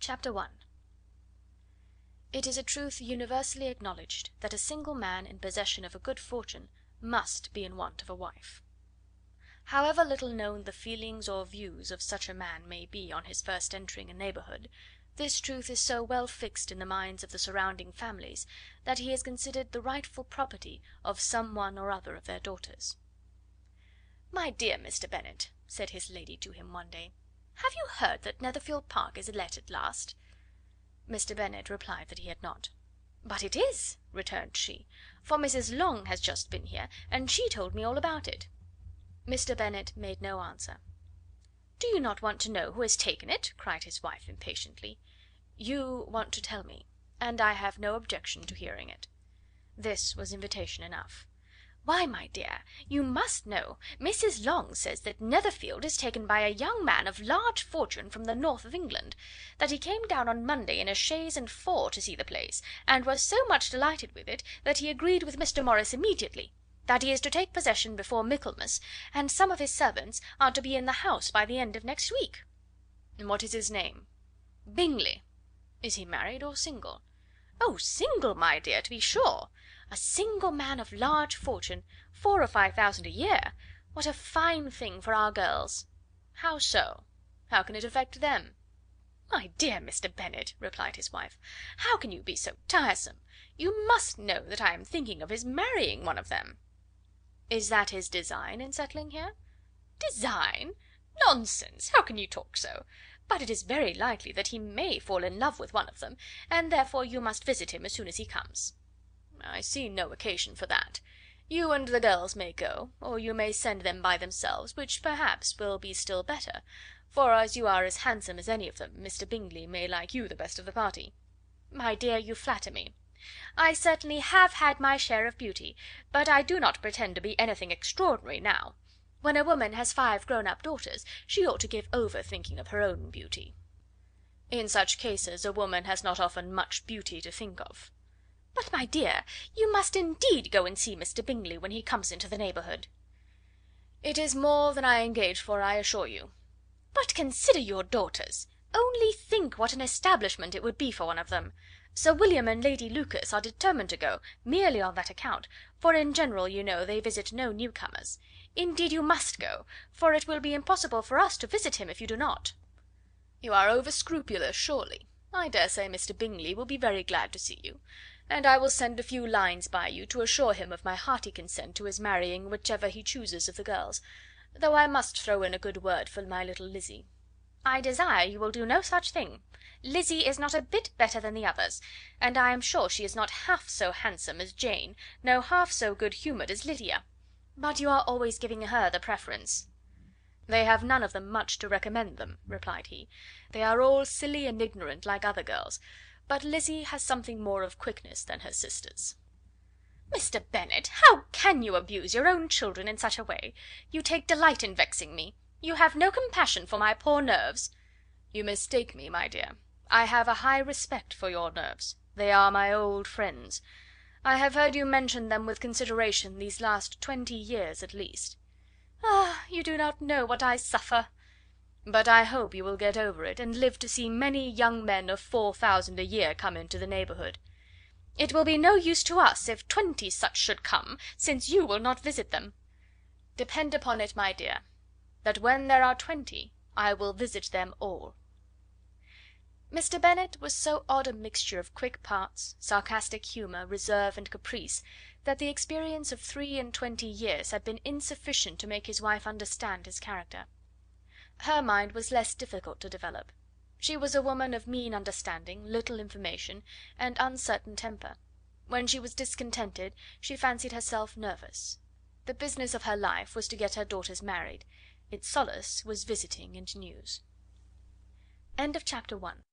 Chapter 1. It is a truth universally acknowledged that a single man in possession of a good fortune must be in want of a wife. However little known the feelings or views of such a man may be on his first entering a neighbourhood, this truth is so well fixed in the minds of the surrounding families that he is considered the rightful property of some one or other of their daughters. "My dear Mr. Bennet," said his lady to him one day, "have you heard that Netherfield Park is let at last?" Mr. Bennet replied that he had not. "But it is," returned she, "for Mrs. Long has just been here, and she told me all about it." Mr. Bennet made no answer. "Do you not want to know who has taken it?" cried his wife impatiently. "You want to tell me, and I have no objection to hearing it." This was invitation enough. "Why, my dear, you must know. Mrs. Long says that Netherfield is taken by a young man of large fortune from the north of England; that he came down on Monday in a chaise and four to see the place, and was so much delighted with it that he agreed with Mr. Morris immediately; that he is to take possession before Michaelmas, and some of his servants are to be in the house by the end of next week." "And what is his name?" "Bingley." "Is he married or single?" "Oh, single, my dear, to be sure. A single man of large fortune, 4,000 or 5,000 a year. What a fine thing for our girls!" "How so? How can it affect them?" "My dear Mr. Bennet," replied his wife, "how can you be so tiresome? You must know that I am thinking of his marrying one of them." "Is that his design in settling here?" "Design? Nonsense! How can you talk so? But it is very likely that he may fall in love with one of them, and therefore you must visit him as soon as he comes." "I see no occasion for that. You and the girls may go, or you may send them by themselves, which perhaps will be still better, for as you are as handsome as any of them, Mr. Bingley may like you the best of the party." "My dear, you flatter me. I certainly have had my share of beauty, but I do not pretend to be anything extraordinary now. When a woman has 5 grown up daughters, she ought to give over thinking of her own beauty." "In such cases a woman has not often much beauty to think of." "But, my dear, you must indeed go and see Mr. Bingley when he comes into the neighbourhood." "It is more than I engage for, I assure you." "But consider your daughters. Only think what an establishment it would be for one of them. Sir William and Lady Lucas are determined to go, merely on that account, for in general, you know, they visit no newcomers. Indeed you must go, for it will be impossible for us to visit him if you do not." "You are over scrupulous, surely. I dare say Mr. Bingley will be very glad to see you, and I will send a few lines by you to assure him of my hearty consent to his marrying whichever he chooses of the girls, though I must throw in a good word for my little Lizzy." "I desire you will do no such thing. Lizzy is not a bit better than the others, and I am sure she is not half so handsome as Jane, no half so good humoured as Lydia. But you are always giving her the preference." "They have none of them much to recommend them," replied he. "They are all silly and ignorant like other girls, but Lizzy has something more of quickness than her sisters." "Mr. Bennet, how can you abuse your own children in such a way? You take delight in vexing me. You have no compassion for my poor nerves." "You mistake me, my dear. I have a high respect for your nerves. They are my old friends. I have heard you mention them with consideration these last 20 years at least." "Ah, you do not know what I suffer." "But I hope you will get over it, and live to see many young men of 4,000 a year come into the neighbourhood." "It will be no use to us if 20 such should come, since you will not visit them." "Depend upon it, my dear, that when there are 20 I will visit them all." Mr. Bennet was so odd a mixture of quick parts, sarcastic humour, reserve, and caprice, that the experience of 23 years had been insufficient to make his wife understand his character. Her mind was less difficult to develop. She was a woman of mean understanding, little information, and uncertain temper. When she was discontented, she fancied herself nervous. The business of her life was to get her daughters married. Its solace was visiting and news. End of chapter 1.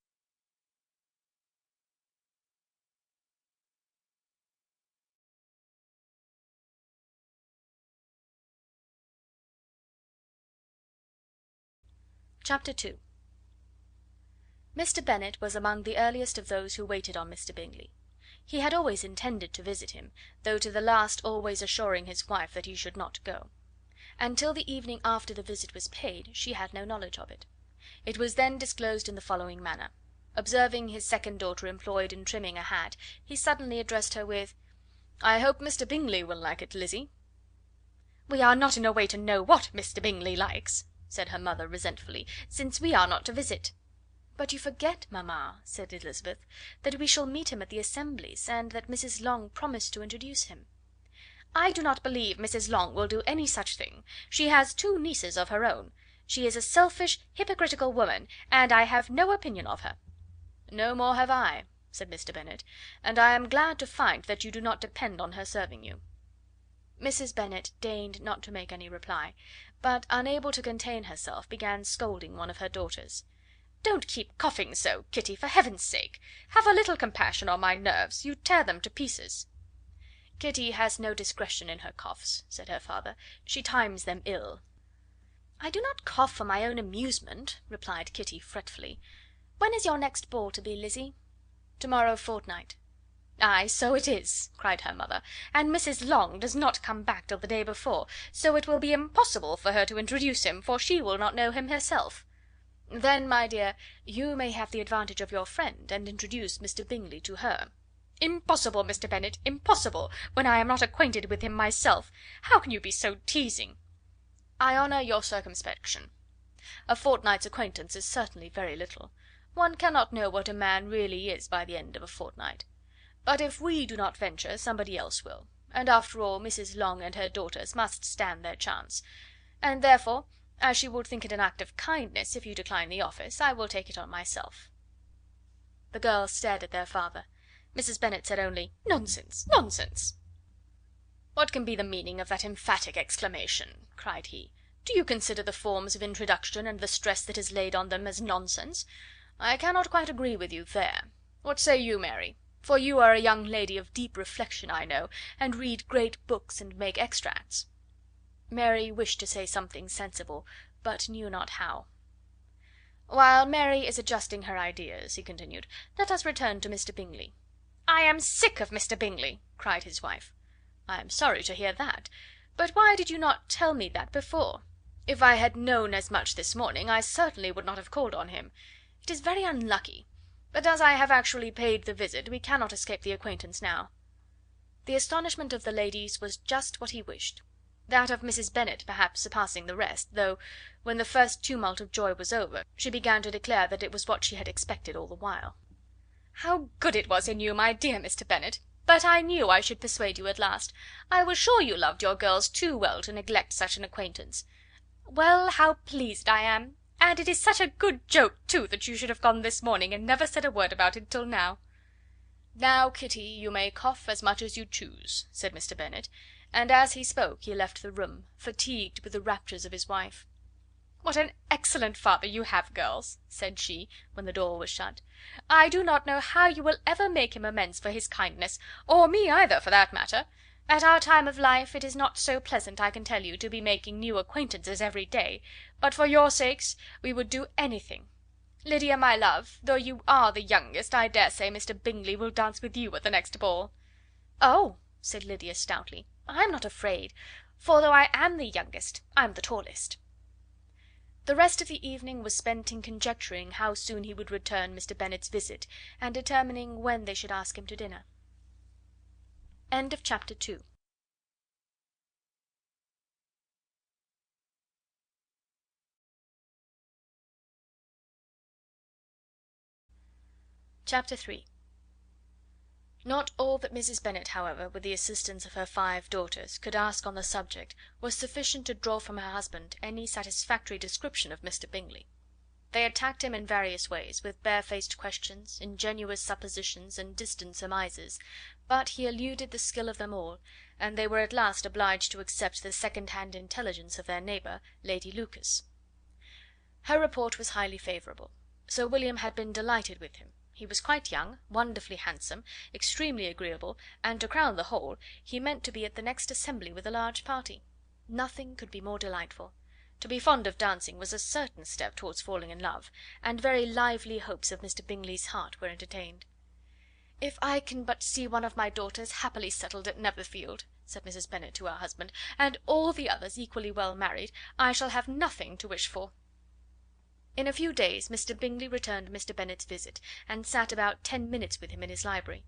Chapter 2. Mr. Bennet was among the earliest of those who waited on Mr. Bingley. He had always intended to visit him, though to the last always assuring his wife that he should not go. And till the evening after the visit was paid, she had no knowledge of it. It was then disclosed in the following manner. Observing his second daughter employed in trimming a hat, he suddenly addressed her with: "I hope Mr. Bingley will like it, Lizzie." "We are not in a way to know what Mr. Bingley likes," said her mother resentfully, "since we are not to visit." "But you forget, mamma," said Elizabeth, "that we shall meet him at the assemblies, and that Mrs. Long promised to introduce him." "I do not believe Mrs. Long will do any such thing. She has two nieces of her own. She is a selfish, hypocritical woman, and I have no opinion of her." "No more have I," said Mr. Bennet, "and I am glad to find that you do not depend on her serving you." Mrs. Bennet deigned not to make any reply, but, unable to contain herself, began scolding one of her daughters. "Don't keep coughing so, Kitty, for heaven's sake! Have a little compassion on my nerves, you tear them to pieces." "Kitty has no discretion in her coughs," said her father; "she times them ill." "I do not cough for my own amusement," replied Kitty fretfully. "When is your next ball to be, Lizzie?" "To-morrow fortnight." "Ay, so it is," cried her mother, "and Mrs. Long does not come back till the day before, so it will be impossible for her to introduce him, for she will not know him herself." "Then, my dear, you may have the advantage of your friend, and introduce Mr. Bingley to her." "Impossible, Mr. Bennet, impossible, when I am not acquainted with him myself. How can you be so teasing?" "I honour your circumspection. A fortnight's acquaintance is certainly very little. One cannot know what a man really is by the end of a fortnight. But if we do not venture, somebody else will, and after all Mrs. Long and her daughters must stand their chance; and therefore, as she would think it an act of kindness if you decline the office, I will take it on myself." The girls stared at their father. Mrs. Bennet said only: "Nonsense, nonsense!" "What can be the meaning of that emphatic exclamation?" cried he. "Do you consider the forms of introduction, and the stress that is laid on them, as nonsense? I cannot quite agree with you there. What say you, Mary? For you are a young lady of deep reflection, I know, and read great books and make extracts." Mary wished to say something sensible, but knew not how. "While Mary is adjusting her ideas," he continued, "let us return to Mr. Bingley." "I am sick of Mr. Bingley!" cried his wife. "I am sorry to hear that. But why did you not tell me that before? If I had known as much this morning, I certainly would not have called on him. It is very unlucky, but as I have actually paid the visit, we cannot escape the acquaintance now." The astonishment of the ladies was just what he wished; that of Mrs. Bennet perhaps surpassing the rest, though, when the first tumult of joy was over, she began to declare that it was what she had expected all the while. "How good it was in you, my dear Mr. Bennet! But I knew I should persuade you at last. I was sure you loved your girls too well to neglect such an acquaintance. Well, how pleased I am! And it is such a good joke, too, that you should have gone this morning, and never said a word about it till now." "Now, Kitty, you may cough as much as you choose," said Mr. Bennet, and as he spoke he left the room, fatigued with the raptures of his wife. "What an excellent father you have, girls!" said she, when the door was shut. "I do not know how you will ever make him amends for his kindness, or me either, for that matter. At our time of life it is not so pleasant, I can tell you, to be making new acquaintances every day, but for your sakes we would do anything. Lydia, my love, though you are the youngest, I dare say Mr. Bingley will dance with you at the next ball." "Oh!" said Lydia stoutly, "I'm not afraid, for though I am the youngest, I'm the tallest." The rest of the evening was spent in conjecturing how soon he would return Mr. Bennet's visit, and determining when they should ask him to dinner. Chapter 3. Not all that Mrs. Bennet, however, with the assistance of her 5 daughters, could ask on the subject was sufficient to draw from her husband any satisfactory description of Mr. Bingley. They attacked him in various ways, with barefaced questions, ingenuous suppositions, and distant surmises, but he eluded the skill of them all, and they were at last obliged to accept the second hand intelligence of their neighbour, Lady Lucas. Her report was highly favourable. Sir William had been delighted with him. He was quite young, wonderfully handsome, extremely agreeable, and to crown the whole, he meant to be at the next assembly with a large party. Nothing could be more delightful. To be fond of dancing was a certain step towards falling in love, and very lively hopes of Mr. Bingley's heart were entertained. "If I can but see one of my daughters happily settled at Netherfield," said Mrs. Bennet to her husband, "and all the others equally well married, I shall have nothing to wish for." In a few days Mr. Bingley returned Mr. Bennet's visit, and sat about 10 minutes with him in his library.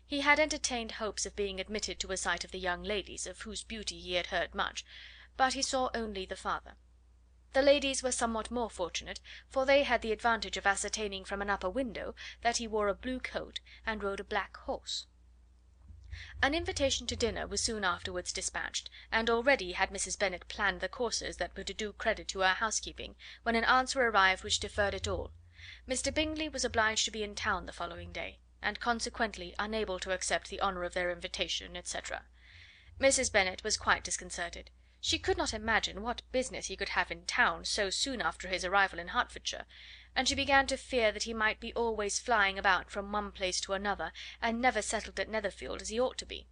He had entertained hopes of being admitted to a sight of the young ladies, of whose beauty he had heard much, but he saw only the father. The ladies were somewhat more fortunate, for they had the advantage of ascertaining from an upper window that he wore a blue coat and rode a black horse. An invitation to dinner was soon afterwards dispatched, and already had Mrs. Bennet planned the courses that were to do credit to her housekeeping, when an answer arrived which deferred it all. Mr. Bingley was obliged to be in town the following day, and consequently unable to accept the honour of their invitation, etc. Mrs. Bennet was quite disconcerted. She could not imagine what business he could have in town so soon after his arrival in Hertfordshire, and she began to fear that he might be always flying about from one place to another, and never settled at Netherfield as he ought to be.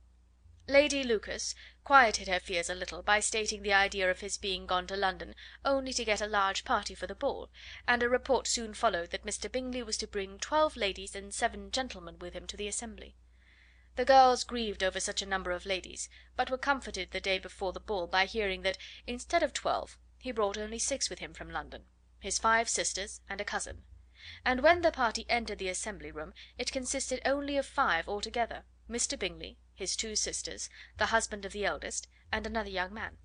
Lady Lucas quieted her fears a little by stating the idea of his being gone to London only to get a large party for the ball, and a report soon followed that Mr. Bingley was to bring 12 ladies and 7 gentlemen with him to the assembly. The girls grieved over such a number of ladies, but were comforted the day before the ball by hearing that, instead of 12, he brought only 6 with him from London, his 5 sisters and a cousin; and when the party entered the assembly room, it consisted only of 5 altogether: Mr. Bingley, his 2 sisters, the husband of the eldest, and another young man.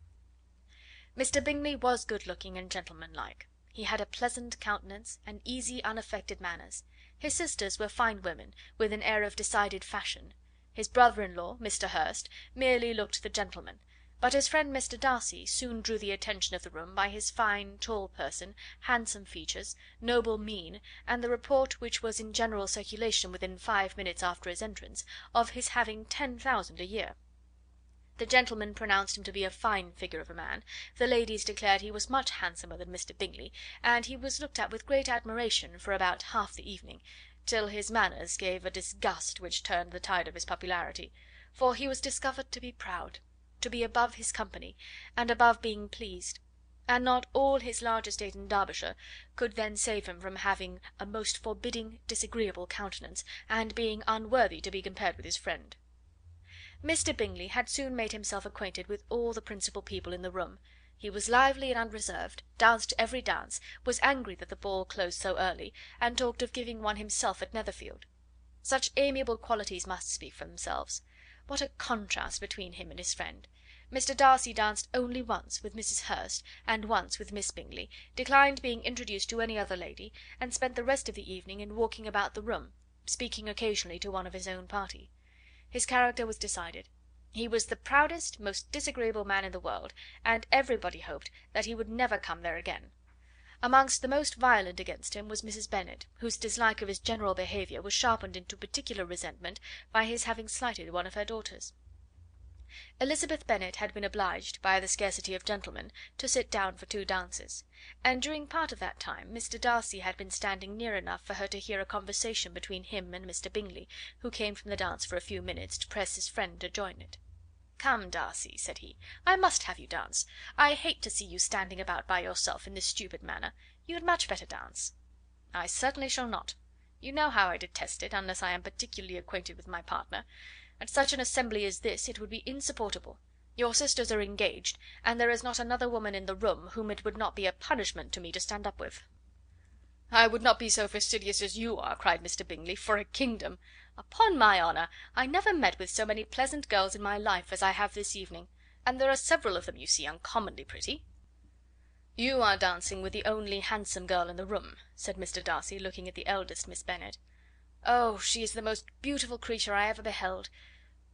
Mr. Bingley was good looking and gentlemanlike. He had a pleasant countenance and easy unaffected manners. His sisters were fine women, with an air of decided fashion. His brother-in-law, Mr. Hurst, merely looked the gentleman, but his friend Mr. Darcy soon drew the attention of the room by his fine, tall person, handsome features, noble mien, and the report, which was in general circulation within 5 minutes after his entrance, of his having 10,000 a year. The gentlemen pronounced him to be a fine figure of a man, the ladies declared he was much handsomer than Mr. Bingley, and he was looked at with great admiration for about half the evening, till his manners gave a disgust which turned the tide of his popularity, for he was discovered to be proud, to be above his company, and above being pleased, and not all his large estate in Derbyshire could then save him from having a most forbidding, disagreeable countenance, and being unworthy to be compared with his friend. Mr. Bingley had soon made himself acquainted with all the principal people in the room. He was lively and unreserved, danced every dance, was angry that the ball closed so early, and talked of giving one himself at Netherfield. Such amiable qualities must speak for themselves. What a contrast between him and his friend! Mr. Darcy danced only once with Mrs. Hurst, and once with Miss Bingley, declined being introduced to any other lady, and spent the rest of the evening in walking about the room, speaking occasionally to one of his own party. His character was decided. He was the proudest, most disagreeable man in the world, and everybody hoped that he would never come there again. Amongst the most violent against him was Mrs. Bennet, whose dislike of his general behaviour was sharpened into particular resentment by his having slighted one of her daughters. Elizabeth Bennet had been obliged, by the scarcity of gentlemen, to sit down for 2 dances, and during part of that time Mr. Darcy had been standing near enough for her to hear a conversation between him and Mr. Bingley, who came from the dance for a few minutes to press his friend to join it. "Come, Darcy," said he, "I must have you dance. I hate to see you standing about by yourself in this stupid manner. You had much better dance." "I certainly shall not. You know how I detest it, unless I am particularly acquainted with my partner. At such an assembly as this it would be insupportable. Your sisters are engaged, and there is not another woman in the room whom it would not be a punishment to me to stand up with." "I would not be so fastidious as you are," cried Mr. Bingley, "for a kingdom. Upon my honour, I never met with so many pleasant girls in my life as I have this evening, and there are several of them, you see, uncommonly pretty." "You are dancing with the only handsome girl in the room," said Mr. Darcy, looking at the eldest Miss Bennet. "Oh, she is the most beautiful creature I ever beheld.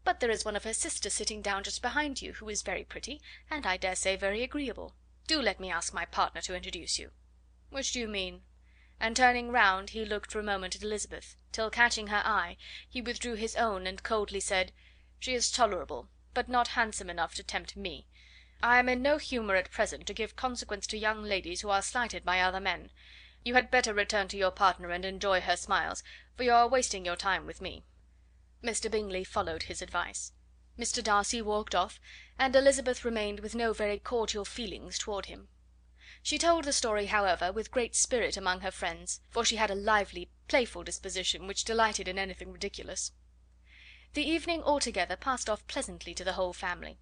But there is one of her sisters sitting down just behind you, who is very pretty, and I dare say very agreeable. Do let me ask my partner to introduce you." "Which do you mean?" And turning round, he looked for a moment at Elizabeth, till catching her eye, he withdrew his own and coldly said, "She is tolerable, but not handsome enough to tempt me. I am in no humour at present to give consequence to young ladies who are slighted by other men. You had better return to your partner and enjoy her smiles, for you are wasting your time with me." Mr. Bingley followed his advice. Mr. Darcy walked off, and Elizabeth remained with no very cordial feelings toward him. She told the story, however, with great spirit among her friends, for she had a lively, playful disposition, which delighted in anything ridiculous. The evening altogether passed off pleasantly to the whole family.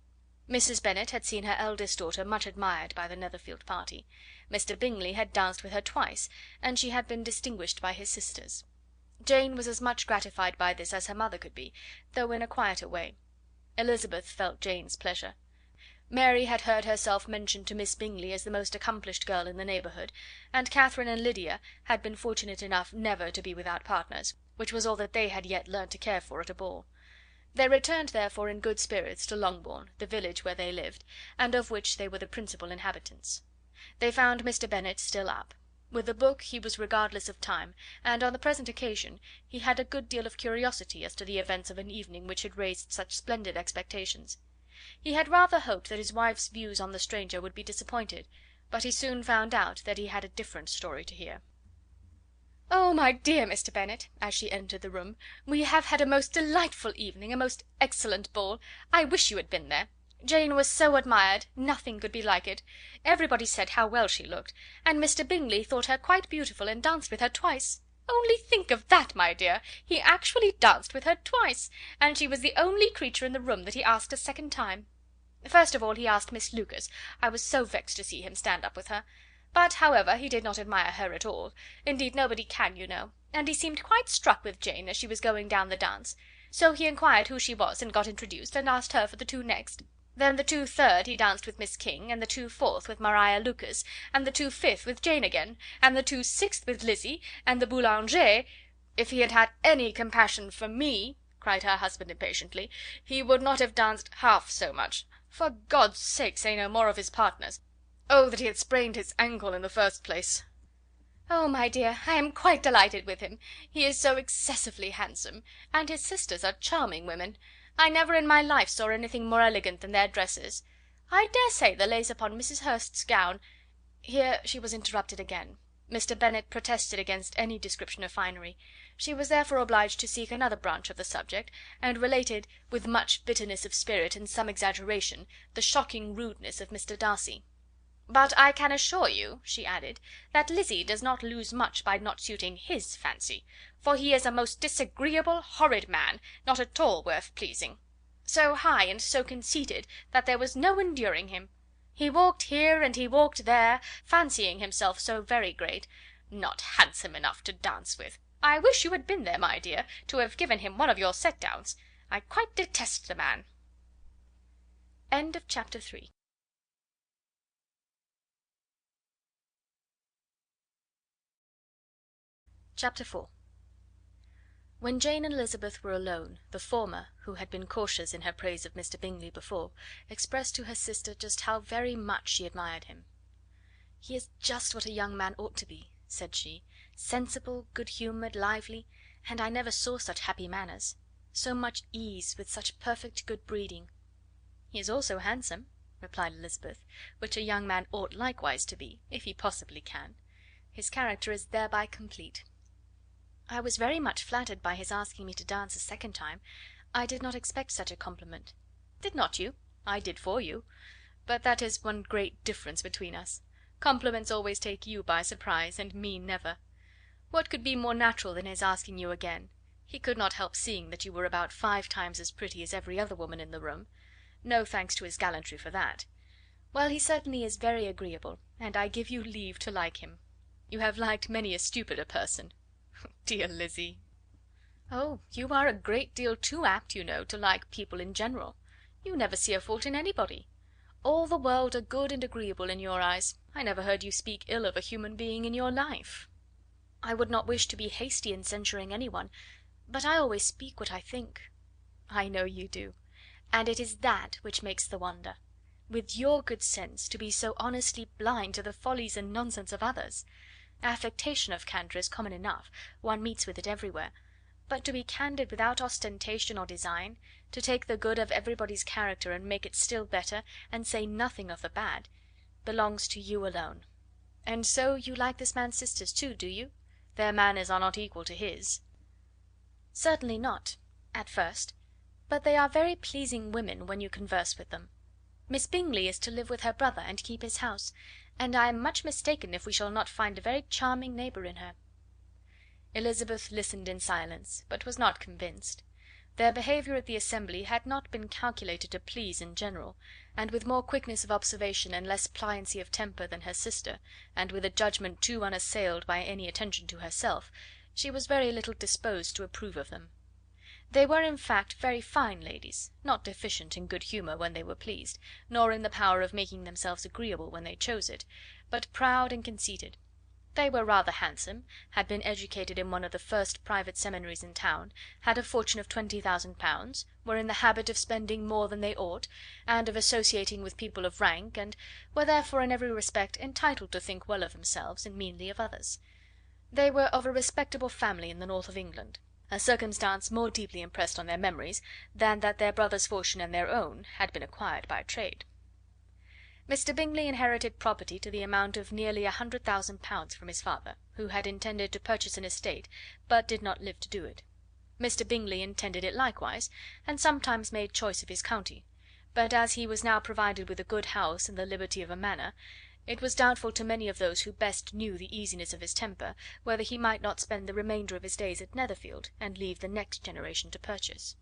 Mrs. Bennet had seen her eldest daughter much admired by the Netherfield party. Mr. Bingley had danced with her twice, and she had been distinguished by his sisters. Jane was as much gratified by this as her mother could be, though in a quieter way. Elizabeth felt Jane's pleasure. Mary had heard herself mentioned to Miss Bingley as the most accomplished girl in the neighbourhood, and Catherine and Lydia had been fortunate enough never to be without partners, which was all that they had yet learnt to care for at a ball. They returned, therefore, in good spirits to Longbourn, the village where they lived, and of which they were the principal inhabitants. They found Mr. Bennet still up. With a book he was regardless of time, and on the present occasion he had a good deal of curiosity as to the events of an evening which had raised such splendid expectations. He had rather hoped that his wife's views on the stranger would be disappointed, but he soon found out that he had a different story to hear. "Oh, my dear Mr. Bennet," as she entered the room, "we have had a most delightful evening, a most excellent ball. I wish you had been there. Jane was so admired, nothing could be like it. Everybody said how well she looked, and Mr. Bingley thought her quite beautiful, and danced with her twice. Only think of that, my dear! He actually danced with her twice, and she was the only creature in the room that he asked a second time. First of all he asked Miss Lucas. I was so vexed to see him stand up with her. But, however, he did not admire her at all. Indeed, nobody can, you know, and he seemed quite struck with Jane as she was going down the dance. So he inquired who she was, and got introduced, and asked her for the two next. Then the 2/3 he danced with Miss King, and the 2/4 with Maria Lucas, and the 2/5 with Jane again, and the 2/6 with Lizzie, and the Boulanger. If he had had any compassion for me," cried her husband impatiently, "he would not have danced half so much. For God's sake, say no more of his partners. Oh, that he had sprained his ankle in the first place!" "Oh, my dear, I am quite delighted with him. He is so excessively handsome, and his sisters are charming women. I never in my life saw anything more elegant than their dresses. I dare say the lace upon Mrs. Hurst's gown—" Here she was interrupted again. Mr. Bennet protested against any description of finery. She was therefore obliged to seek another branch of the subject, and related, with much bitterness of spirit and some exaggeration, the shocking rudeness of Mr. Darcy. "But I can assure you," she added, "that Lizzie does not lose much by not suiting his fancy, for he is a most disagreeable, horrid man, not at all worth pleasing. So high and so conceited that there was no enduring him. He walked here and he walked there, fancying himself so very great. Not handsome enough to dance with. I wish you had been there, my dear, to have given him one of your set downs. I quite detest the man." End of chapter 3. Chapter 4. When Jane and Elizabeth were alone, the former, who had been cautious in her praise of Mr. Bingley before, expressed to her sister just how very much she admired him. "He is just what a young man ought to be," said she, "sensible, good humoured, lively, and I never saw such happy manners, so much ease, with such perfect good breeding." "He is also handsome," replied Elizabeth, "which a young man ought likewise to be, if he possibly can. His character is thereby complete." "I was very much flattered by his asking me to dance a second time. I did not expect such a compliment." "Did not you? I did for you. But that is one great difference between us. Compliments always take you by surprise, and me never. What could be more natural than his asking you again? He could not help seeing that you were about 5 times as pretty as every other woman in the room. No thanks to his gallantry for that. Well, he certainly is very agreeable, and I give you leave to like him. You have liked many a stupider person." "Dear Lizzie!" "Oh, you are a great deal too apt, you know, to like people in general. You never see a fault in anybody. All the world are good and agreeable in your eyes. I never heard you speak ill of a human being in your life." "I would not wish to be hasty in censuring any one, but I always speak what I think." "I know you do, and it is that which makes the wonder. With your good sense, to be so honestly blind to the follies and nonsense of others. Affectation of candour is common enough, one meets with it everywhere, but to be candid without ostentation or design, to take the good of everybody's character and make it still better, and say nothing of the bad, belongs to you alone. And so you like this man's sisters too, do you? Their manners are not equal to his." "Certainly not, at first, but they are very pleasing women when you converse with them. Miss Bingley is to live with her brother and keep his house, and I am much mistaken if we shall not find a very charming neighbour in her." Elizabeth listened in silence, but was not convinced. Their behaviour at the assembly had not been calculated to please in general, and with more quickness of observation and less pliancy of temper than her sister, and with a judgment too unassailed by any attention to herself, she was very little disposed to approve of them. They were, in fact, very fine ladies, not deficient in good humour when they were pleased, nor in the power of making themselves agreeable when they chose it, but proud and conceited. They were rather handsome, had been educated in one of the first private seminaries in town, had a fortune of 20,000 pounds, were in the habit of spending more than they ought, and of associating with people of rank, and were therefore in every respect entitled to think well of themselves and meanly of others. They were of a respectable family in the north of England, a circumstance more deeply impressed on their memories than that their brother's fortune and their own had been acquired by trade. Mr. Bingley inherited property to the amount of nearly 100,000 pounds from his father, who had intended to purchase an estate, but did not live to do it. Mr. Bingley intended it likewise, and sometimes made choice of his county; but as he was now provided with a good house and the liberty of a manor, it was doubtful to many of those who best knew the easiness of his temper whether he might not spend the remainder of his days at Netherfield, and leave the next generation to purchase.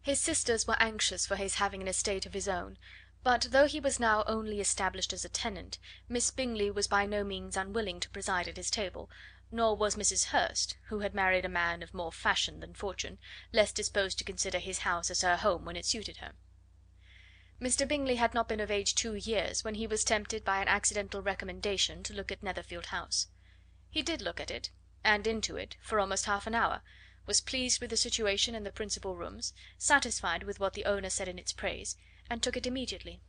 His sisters were anxious for his having an estate of his own, but though he was now only established as a tenant, Miss Bingley was by no means unwilling to preside at his table, nor was Mrs. Hurst, who had married a man of more fashion than fortune, less disposed to consider his house as her home when it suited her. Mr. Bingley had not been of age 2 years when he was tempted by an accidental recommendation to look at Netherfield House. He did look at it, and into it, for almost half an hour, was pleased with the situation and the principal rooms, satisfied with what the owner said in its praise, and took it immediately.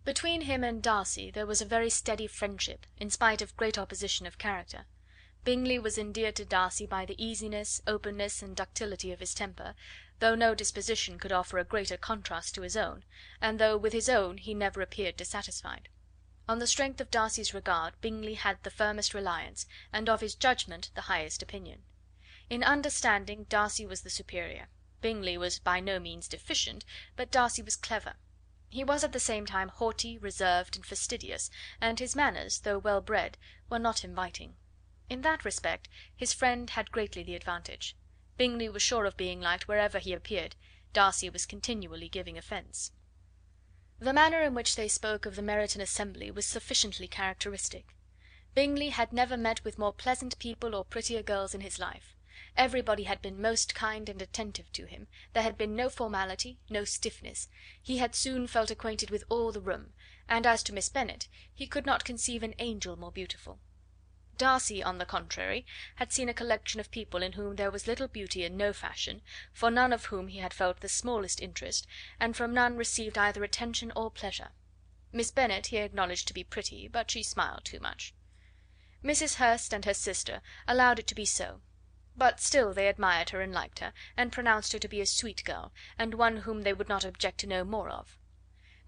Between him and Darcy there was a very steady friendship, in spite of great opposition of character. Bingley was endeared to Darcy by the easiness, openness, and ductility of his temper, though no disposition could offer a greater contrast to his own, and though with his own he never appeared dissatisfied. On the strength of Darcy's regard Bingley had the firmest reliance, and of his judgment the highest opinion. In understanding Darcy was the superior. Bingley was by no means deficient, but Darcy was clever. He was at the same time haughty, reserved, and fastidious, and his manners, though well bred, were not inviting. In that respect his friend had greatly the advantage. Bingley was sure of being liked wherever he appeared; Darcy was continually giving offence. The manner in which they spoke of the Meryton assembly was sufficiently characteristic. Bingley had never met with more pleasant people or prettier girls in his life. Everybody had been most kind and attentive to him, there had been no formality, no stiffness; he had soon felt acquainted with all the room, and as to Miss Bennet, he could not conceive an angel more beautiful. Darcy, on the contrary, had seen a collection of people in whom there was little beauty and no fashion, for none of whom he had felt the smallest interest, and from none received either attention or pleasure. Miss Bennet he acknowledged to be pretty, but she smiled too much. Mrs. Hurst and her sister allowed it to be so, but still they admired her and liked her, and pronounced her to be a sweet girl, and one whom they would not object to know more of.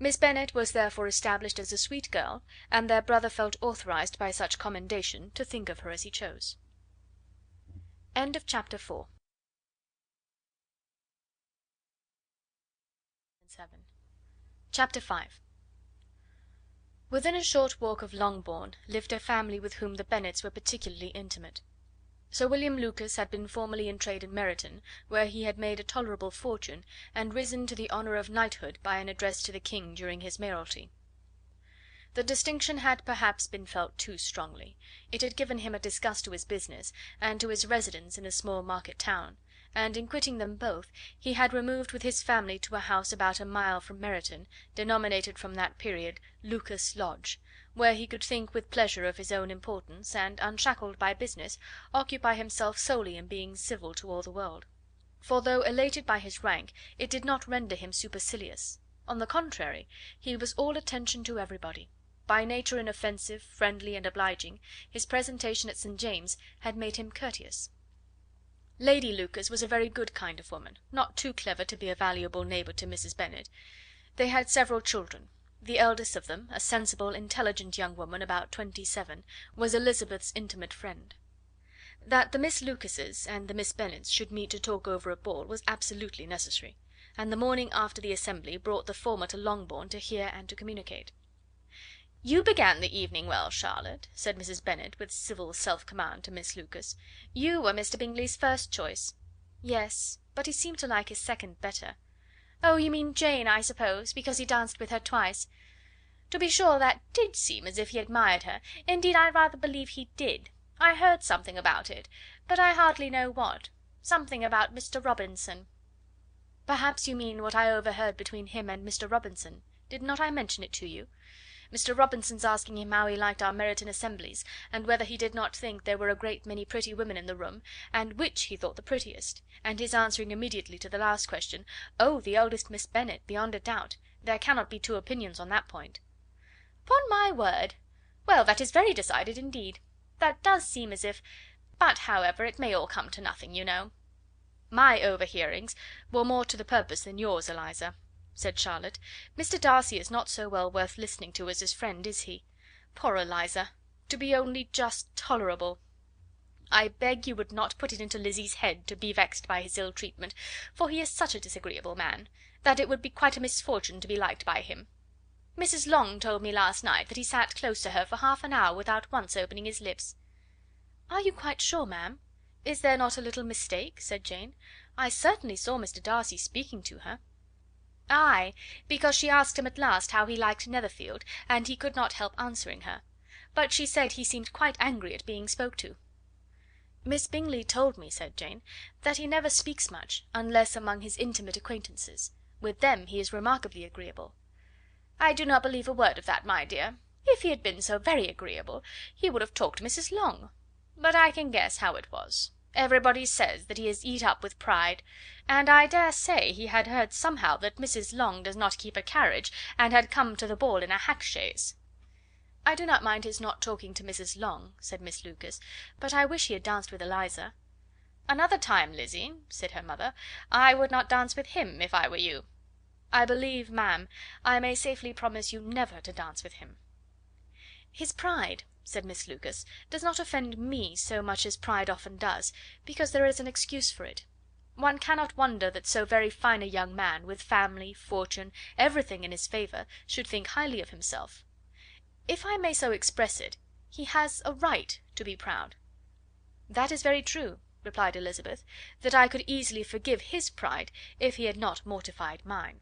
Miss Bennet was therefore established as a sweet girl, and their brother felt authorized by such commendation to think of her as he chose. Chapter 4. Chapter 5. Within a short walk of Longbourn lived a family with whom the Bennets were particularly intimate. Sir William Lucas had been formerly in trade in Meryton, where he had made a tolerable fortune, and risen to the honour of knighthood by an address to the King during his mayoralty. The distinction had perhaps been felt too strongly. It had given him a disgust to his business, and to his residence in a small market town, and in quitting them both, he had removed with his family to a house about a mile from Meryton, denominated from that period Lucas Lodge, where he could think with pleasure of his own importance, and, unshackled by business, occupy himself solely in being civil to all the world. For though elated by his rank, it did not render him supercilious. On the contrary, he was all attention to everybody. By nature inoffensive, friendly, and obliging, his presentation at St. James's had made him courteous. Lady Lucas was a very good kind of woman, not too clever to be a valuable neighbour to Mrs. Bennet. They had several children. The eldest of them, a sensible, intelligent young woman about 27, was Elizabeth's intimate friend. That the Miss Lucases and the Miss Bennets should meet to talk over a ball was absolutely necessary, and the morning after the assembly brought the former to Longbourn to hear and to communicate. "You began the evening well, Charlotte," said Mrs. Bennet, with civil self command, to Miss Lucas. "You were Mr. Bingley's first choice." "Yes," but he seemed to like his second better. "Oh, you mean Jane, I suppose, because he danced with her twice. To be sure, that did seem as if he admired her. Indeed, I rather believe he did. I heard something about it, but I hardly know what. Something about Mr. Robinson." "Perhaps you mean what I overheard between him and Mr. Robinson. Did not I mention it to you? Mr. Robinson's asking him how he liked our Meryton assemblies, and whether he did not think there were a great many pretty women in the room, and which he thought the prettiest, and his answering immediately to the last question, 'Oh, the eldest Miss Bennet, beyond a doubt. There cannot be two opinions on that point.'" "Upon my word! Well, that is very decided indeed. That does seem as if... but, however, it may all come to nothing, you know." "My overhearings were more to the purpose than yours, Eliza," said Charlotte. "Mr. Darcy is not so well worth listening to as his friend, is he? Poor Eliza! To be only just tolerable! I beg you would not put it into Lizzie's head to be vexed by his ill treatment, for he is such a disagreeable man, that it would be quite a misfortune to be liked by him. Mrs. Long told me last night that he sat close to her for half an hour without once opening his lips." "Are you quite sure, ma'am? Is there not a little mistake?" said Jane. "I certainly saw Mr. Darcy speaking to her." "Ay, because she asked him at last how he liked Netherfield, and he could not help answering her. But she said he seemed quite angry at being spoke to." "Miss Bingley told me," said Jane, "that he never speaks much, unless among his intimate acquaintances. With them he is remarkably agreeable." "I do not believe a word of that, my dear. If he had been so very agreeable, he would have talked to Mrs. Long. But I can guess how it was. Everybody says that he is eat up with pride, and I dare say he had heard somehow that Mrs. Long does not keep a carriage, and had come to the ball in a hack chaise." "I do not mind his not talking to Mrs. Long," said Miss Lucas, "but I wish he had danced with Eliza." "Another time, Lizzie," said her mother, "I would not dance with him, if I were you." "I believe, ma'am, I may safely promise you never to dance with him." "His pride," said Miss Lucas, "does not offend me so much as pride often does, because there is an excuse for it. One cannot wonder that so very fine a young man, with family, fortune, everything in his favour, should think highly of himself. If I may so express it, he has a right to be proud." "That is very true," replied Elizabeth, "that I could easily forgive his pride if he had not mortified mine."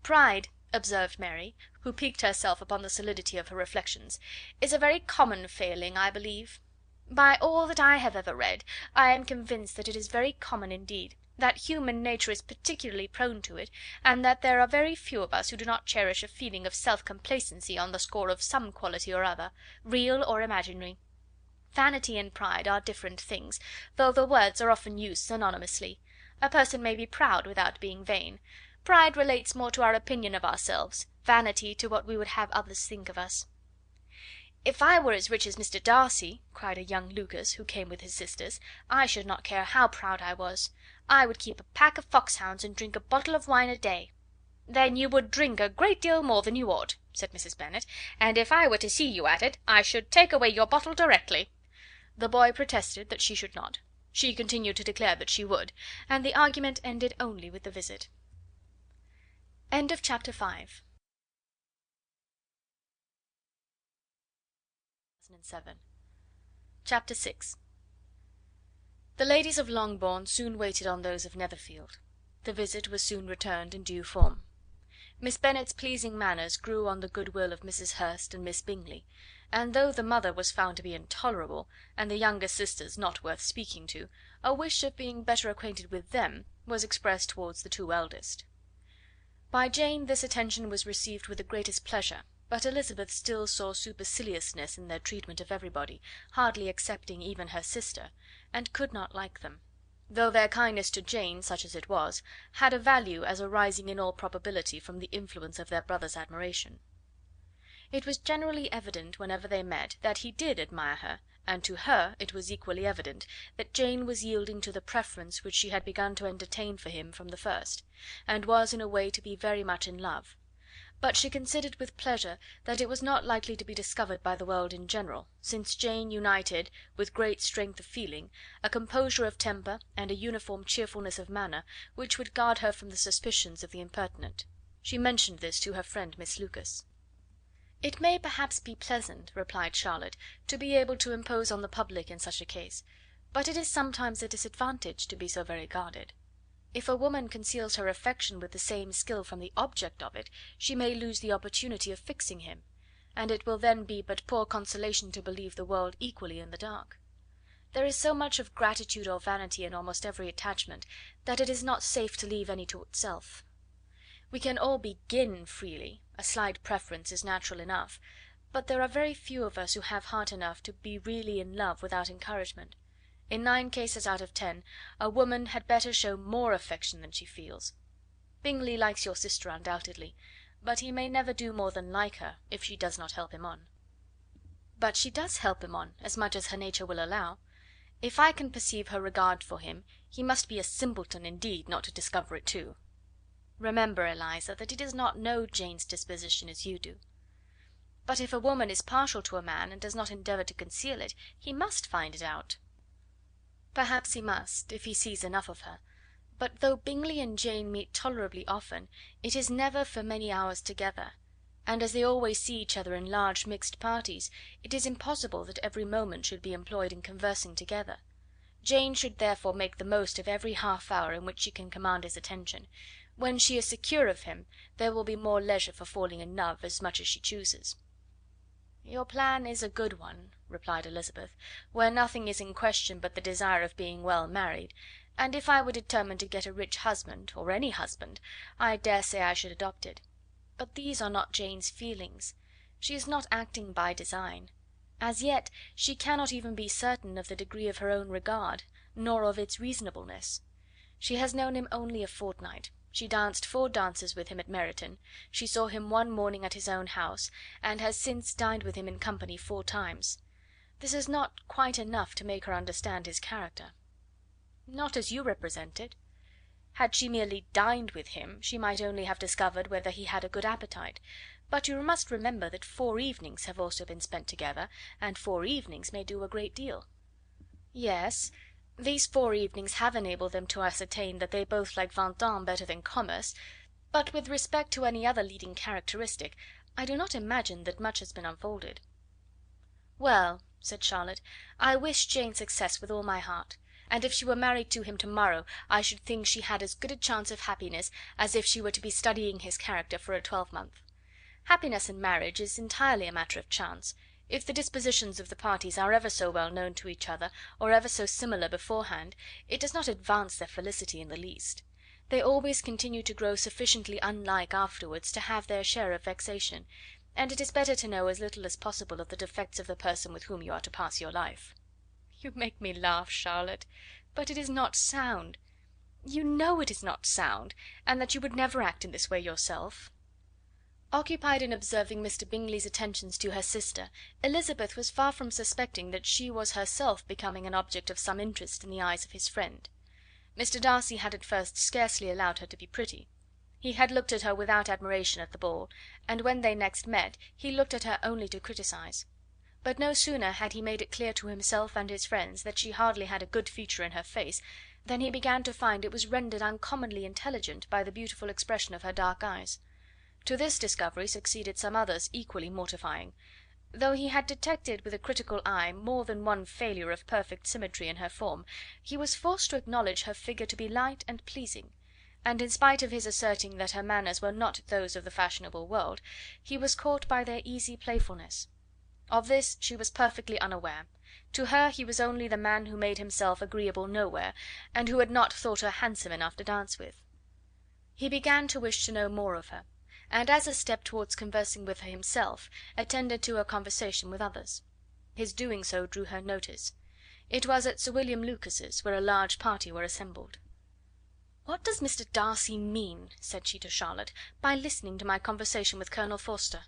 "Pride," observed Mary, who piqued herself upon the solidity of her reflections, "is a very common failing, I believe. By all that I have ever read, I am convinced that it is very common indeed, that human nature is particularly prone to it, and that there are very few of us who do not cherish a feeling of self complacency on the score of some quality or other, real or imaginary. Vanity and pride are different things, though the words are often used synonymously. A person may be proud without being vain. Pride relates more to our opinion of ourselves, vanity to what we would have others think of us." "If I were as rich as Mr. Darcy," cried a young Lucas, who came with his sisters, "I should not care how proud I was. I would keep a pack of foxhounds and drink a bottle of wine a day." "Then you would drink a great deal more than you ought," said Mrs. Bennet, "and if I were to see you at it, I should take away your bottle directly." The boy protested that she should not. She continued to declare that she would, and the argument ended only with the visit. End of chapter 5. Chapter 6. The ladies of Longbourn soon waited on those of Netherfield. The visit was soon returned in due form. Miss Bennet's pleasing manners grew on the goodwill of Mrs. Hurst and Miss Bingley, and though the mother was found to be intolerable, and the younger sisters not worth speaking to, a wish of being better acquainted with them was expressed towards the two eldest. By Jane this attention was received with the greatest pleasure, but Elizabeth still saw superciliousness in their treatment of everybody, hardly excepting even her sister, and could not like them; though their kindness to Jane, such as it was, had a value as arising in all probability from the influence of their brother's admiration. It was generally evident, whenever they met, that he did admire her, and to her it was equally evident that Jane was yielding to the preference which she had begun to entertain for him from the first, and was in a way to be very much in love; but she considered with pleasure that it was not likely to be discovered by the world in general, since Jane united, with great strength of feeling, a composure of temper and a uniform cheerfulness of manner which would guard her from the suspicions of the impertinent. She mentioned this to her friend Miss Lucas. "It may perhaps be pleasant," replied Charlotte, "to be able to impose on the public in such a case, but it is sometimes a disadvantage to be so very guarded. If a woman conceals her affection with the same skill from the object of it, she may lose the opportunity of fixing him, and it will then be but poor consolation to believe the world equally in the dark. There is so much of gratitude or vanity in almost every attachment, that it is not safe to leave any to itself. We can all begin freely, a slight preference is natural enough, but there are very few of us who have heart enough to be really in love without encouragement. In 9 cases out of 10, a woman had better show more affection than she feels. Bingley likes your sister undoubtedly, but he may never do more than like her, if she does not help him on. But she does help him on, as much as her nature will allow. If I can perceive her regard for him, he must be a simpleton indeed not to discover it too. Remember, Eliza, that he does not know Jane's disposition as you do. But if a woman is partial to a man, and does not endeavour to conceal it, he must find it out. Perhaps he must, if he sees enough of her, but though Bingley and Jane meet tolerably often, it is never for many hours together, and as they always see each other in large mixed parties, it is impossible that every moment should be employed in conversing together. Jane should therefore make the most of every half hour in which she can command his attention. When she is secure of him, there will be more leisure for falling in love as much as she chooses. "Your plan is a good one," replied Elizabeth, "where nothing is in question but the desire of being well married, and if I were determined to get a rich husband, or any husband, I dare say I should adopt it. But these are not Jane's feelings. She is not acting by design. As yet she cannot even be certain of the degree of her own regard, nor of its reasonableness. She has known him only a fortnight. She danced 4 dances with him at Meryton, she saw him one morning at his own house, and has since dined with him in company 4 times. This is not quite enough to make her understand his character." "Not as you represent it. Had she merely dined with him, she might only have discovered whether he had a good appetite, but you must remember that 4 evenings have also been spent together, and 4 evenings may do a great deal." "Yes, these 4 evenings have enabled them to ascertain that they both like Vingt better than commerce, but with respect to any other leading characteristic, I do not imagine that much has been unfolded." "Well," said Charlotte, "I wish Jane success with all my heart, and if she were married to him to morrow, I should think she had as good a chance of happiness as if she were to be studying his character for a 12-month. Happiness in marriage is entirely a matter of chance. If the dispositions of the parties are ever so well known to each other, or ever so similar beforehand, it does not advance their felicity in the least. They always continue to grow sufficiently unlike afterwards to have their share of vexation, and it is better to know as little as possible of the defects of the person with whom you are to pass your life." "You make me laugh, Charlotte, but it is not sound. You know it is not sound, and that you would never act in this way yourself." Occupied in observing Mr. Bingley's attentions to her sister, Elizabeth was far from suspecting that she was herself becoming an object of some interest in the eyes of his friend. Mr. Darcy had at first scarcely allowed her to be pretty. He had looked at her without admiration at the ball, and when they next met he looked at her only to criticise. But no sooner had he made it clear to himself and his friends that she hardly had a good feature in her face, than he began to find it was rendered uncommonly intelligent by the beautiful expression of her dark eyes. To this discovery succeeded some others equally mortifying. Though he had detected with a critical eye more than one failure of perfect symmetry in her form, he was forced to acknowledge her figure to be light and pleasing, and in spite of his asserting that her manners were not those of the fashionable world, he was caught by their easy playfulness. Of this she was perfectly unaware. To her he was only the man who made himself agreeable nowhere, and who had not thought her handsome enough to dance with. He began to wish to know more of her, and as a step towards conversing with her himself, attended to her conversation with others. His doing so drew her notice. It was at Sir William Lucas's, where a large party were assembled. "What does Mr. Darcy mean," said she to Charlotte, "by listening to my conversation with Colonel Forster?"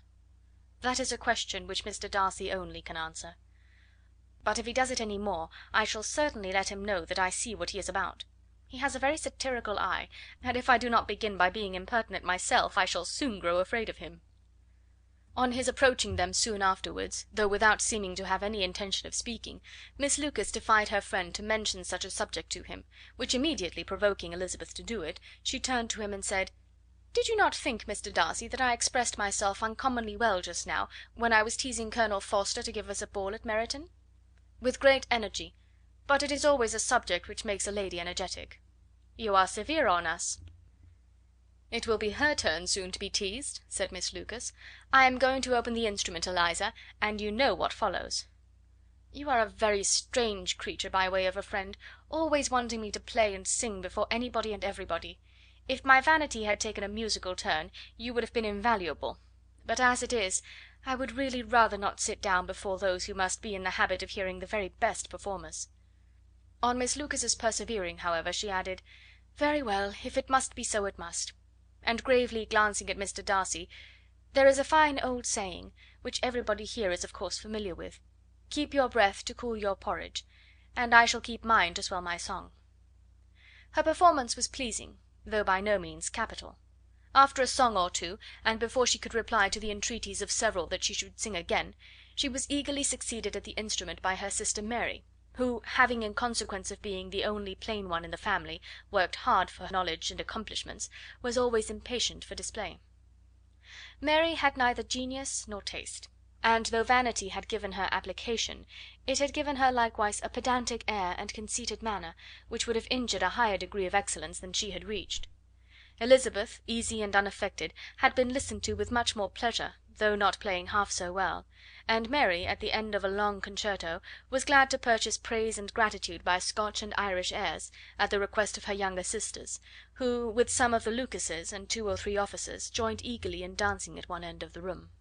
"That is a question which Mr. Darcy only can answer. But if he does it any more, I shall certainly let him know that I see what he is about. He has a very satirical eye, and if I do not begin by being impertinent myself, I shall soon grow afraid of him." On his approaching them soon afterwards, though without seeming to have any intention of speaking, Miss Lucas defied her friend to mention such a subject to him, which immediately provoking Elizabeth to do it, she turned to him and said, "Did you not think, Mr. Darcy, that I expressed myself uncommonly well just now, when I was teasing Colonel Forster to give us a ball at Meryton?" "With great energy. but it is always a subject which makes a lady energetic. You are severe on us." "It will be her turn soon to be teased," said Miss Lucas. "I am going to open the instrument, Eliza, and you know what follows." "You are a very strange creature by way of a friend, always wanting me to play and sing before anybody and everybody. If my vanity had taken a musical turn, you would have been invaluable; but as it is, I would really rather not sit down before those who must be in the habit of hearing the very best performers." On Miss Lucas's persevering, however, she added: "Very well, if it must be so, it must." And gravely glancing at Mr. Darcy: "There is a fine old saying, which everybody here is of course familiar with: 'Keep your breath to cool your porridge,' and I shall keep mine to swell my song." Her performance was pleasing, though by no means capital. After a song or two, and before she could reply to the entreaties of several that she should sing again, she was eagerly succeeded at the instrument by her sister Mary, who, having in consequence of being the only plain one in the family worked hard for knowledge and accomplishments, was always impatient for display. Mary had neither genius nor taste, and though vanity had given her application, it had given her likewise a pedantic air and conceited manner, which would have injured a higher degree of excellence than she had reached. Elizabeth, easy and unaffected, had been listened to with much more pleasure, though not playing half so well, and Mary, at the end of a long concerto, was glad to purchase praise and gratitude by Scotch and Irish airs, at the request of her younger sisters, who, with some of the Lucases and 2 or 3 officers, joined eagerly in dancing at one end of the room.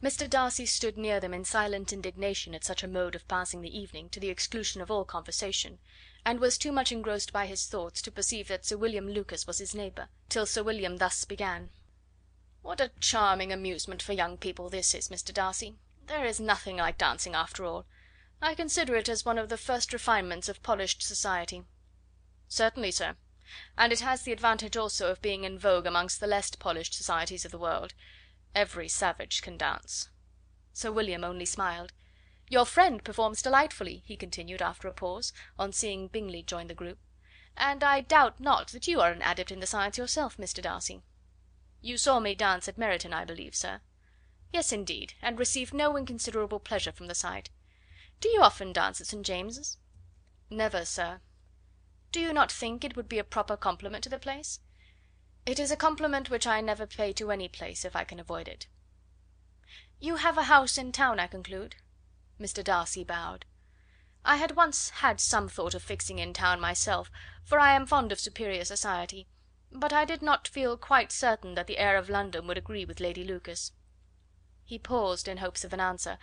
Mr. Darcy stood near them in silent indignation at such a mode of passing the evening, to the exclusion of all conversation, and was too much engrossed by his thoughts to perceive that Sir William Lucas was his neighbour, till Sir William thus began: "What a charming amusement for young people this is, Mr. Darcy! There is nothing like dancing after all. I consider it as one of the first refinements of polished society." "Certainly, sir, and it has the advantage also of being in vogue amongst the less polished societies of the world. Every savage can dance." Sir William only smiled. "Your friend performs delightfully," he continued after a pause, on seeing Bingley join the group, "and I doubt not that you are an adept in the science yourself, Mr. Darcy." "You saw me dance at Meryton, I believe, sir?" "Yes, indeed, and received no inconsiderable pleasure from the sight. Do you often dance at St. James's?" "Never, sir." "Do you not think it would be a proper compliment to the place?" "It is a compliment which I never pay to any place, if I can avoid it." "You have a house in town, I conclude?" Mr. Darcy bowed. "I had once had some thought of fixing in town myself, for I am fond of superior society, but I did not feel quite certain that the air of London would agree with Lady Lucas." He paused in hopes of an answer,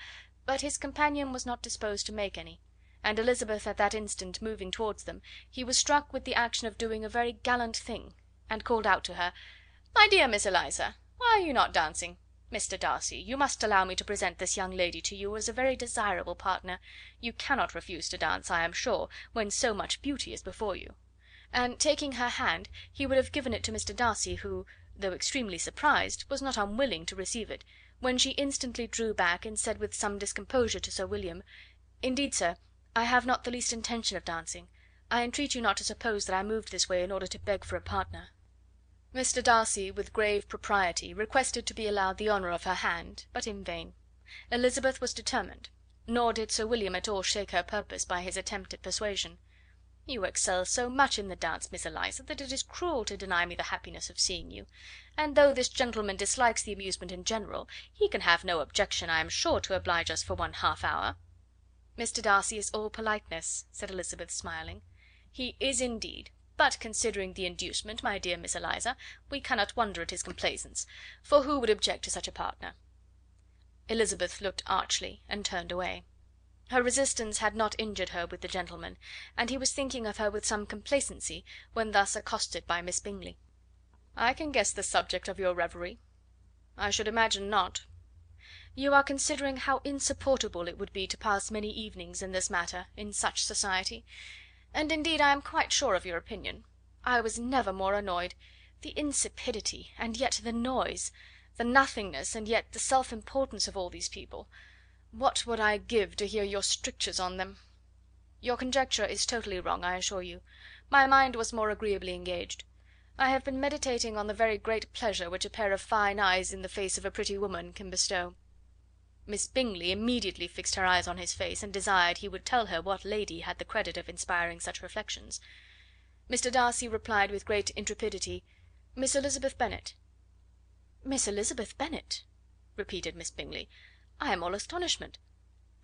but his companion was not disposed to make any, and Elizabeth at that instant moving towards them, he was struck with the action of doing a very gallant thing, and called out to her: "My dear Miss Eliza, why are you not dancing? Mr. Darcy, you must allow me to present this young lady to you as a very desirable partner. You cannot refuse to dance, I am sure, when so much beauty is before you." And taking her hand, he would have given it to Mr. Darcy, who, though extremely surprised, was not unwilling to receive it, when she instantly drew back, and said with some discomposure to Sir William: "Indeed, sir, I have not the least intention of dancing. I entreat you not to suppose that I moved this way in order to beg for a partner." Mr. Darcy, with grave propriety, requested to be allowed the honour of her hand, but in vain. Elizabeth was determined, nor did Sir William at all shake her purpose by his attempt at persuasion. "You excel so much in the dance, Miss Eliza, that it is cruel to deny me the happiness of seeing you; and though this gentleman dislikes the amusement in general, he can have no objection, I am sure, to oblige us for 1/2 hour." "Mr. Darcy is all politeness," said Elizabeth, smiling. "He is indeed, but considering the inducement, my dear Miss Eliza, we cannot wonder at his complaisance, for who would object to such a partner?" Elizabeth looked archly, and turned away. Her resistance had not injured her with the gentleman, and he was thinking of her with some complacency, when thus accosted by Miss Bingley. "I can guess the subject of your reverie." "I should imagine not." "You are considering how insupportable it would be to pass many evenings in this matter, in such society; and indeed I am quite sure of your opinion. I was never more annoyed. The insipidity, and yet the noise; the nothingness, and yet the self importance of all these people. What would I give to hear your strictures on them?" "Your conjecture is totally wrong, I assure you. My mind was more agreeably engaged. I have been meditating on the very great pleasure which a pair of fine eyes in the face of a pretty woman can bestow." Miss Bingley immediately fixed her eyes on his face, and desired he would tell her what lady had the credit of inspiring such reflections. Mr. Darcy replied with great intrepidity, "Miss Elizabeth Bennet." "Miss Elizabeth Bennet!" repeated Miss Bingley. "I am all astonishment.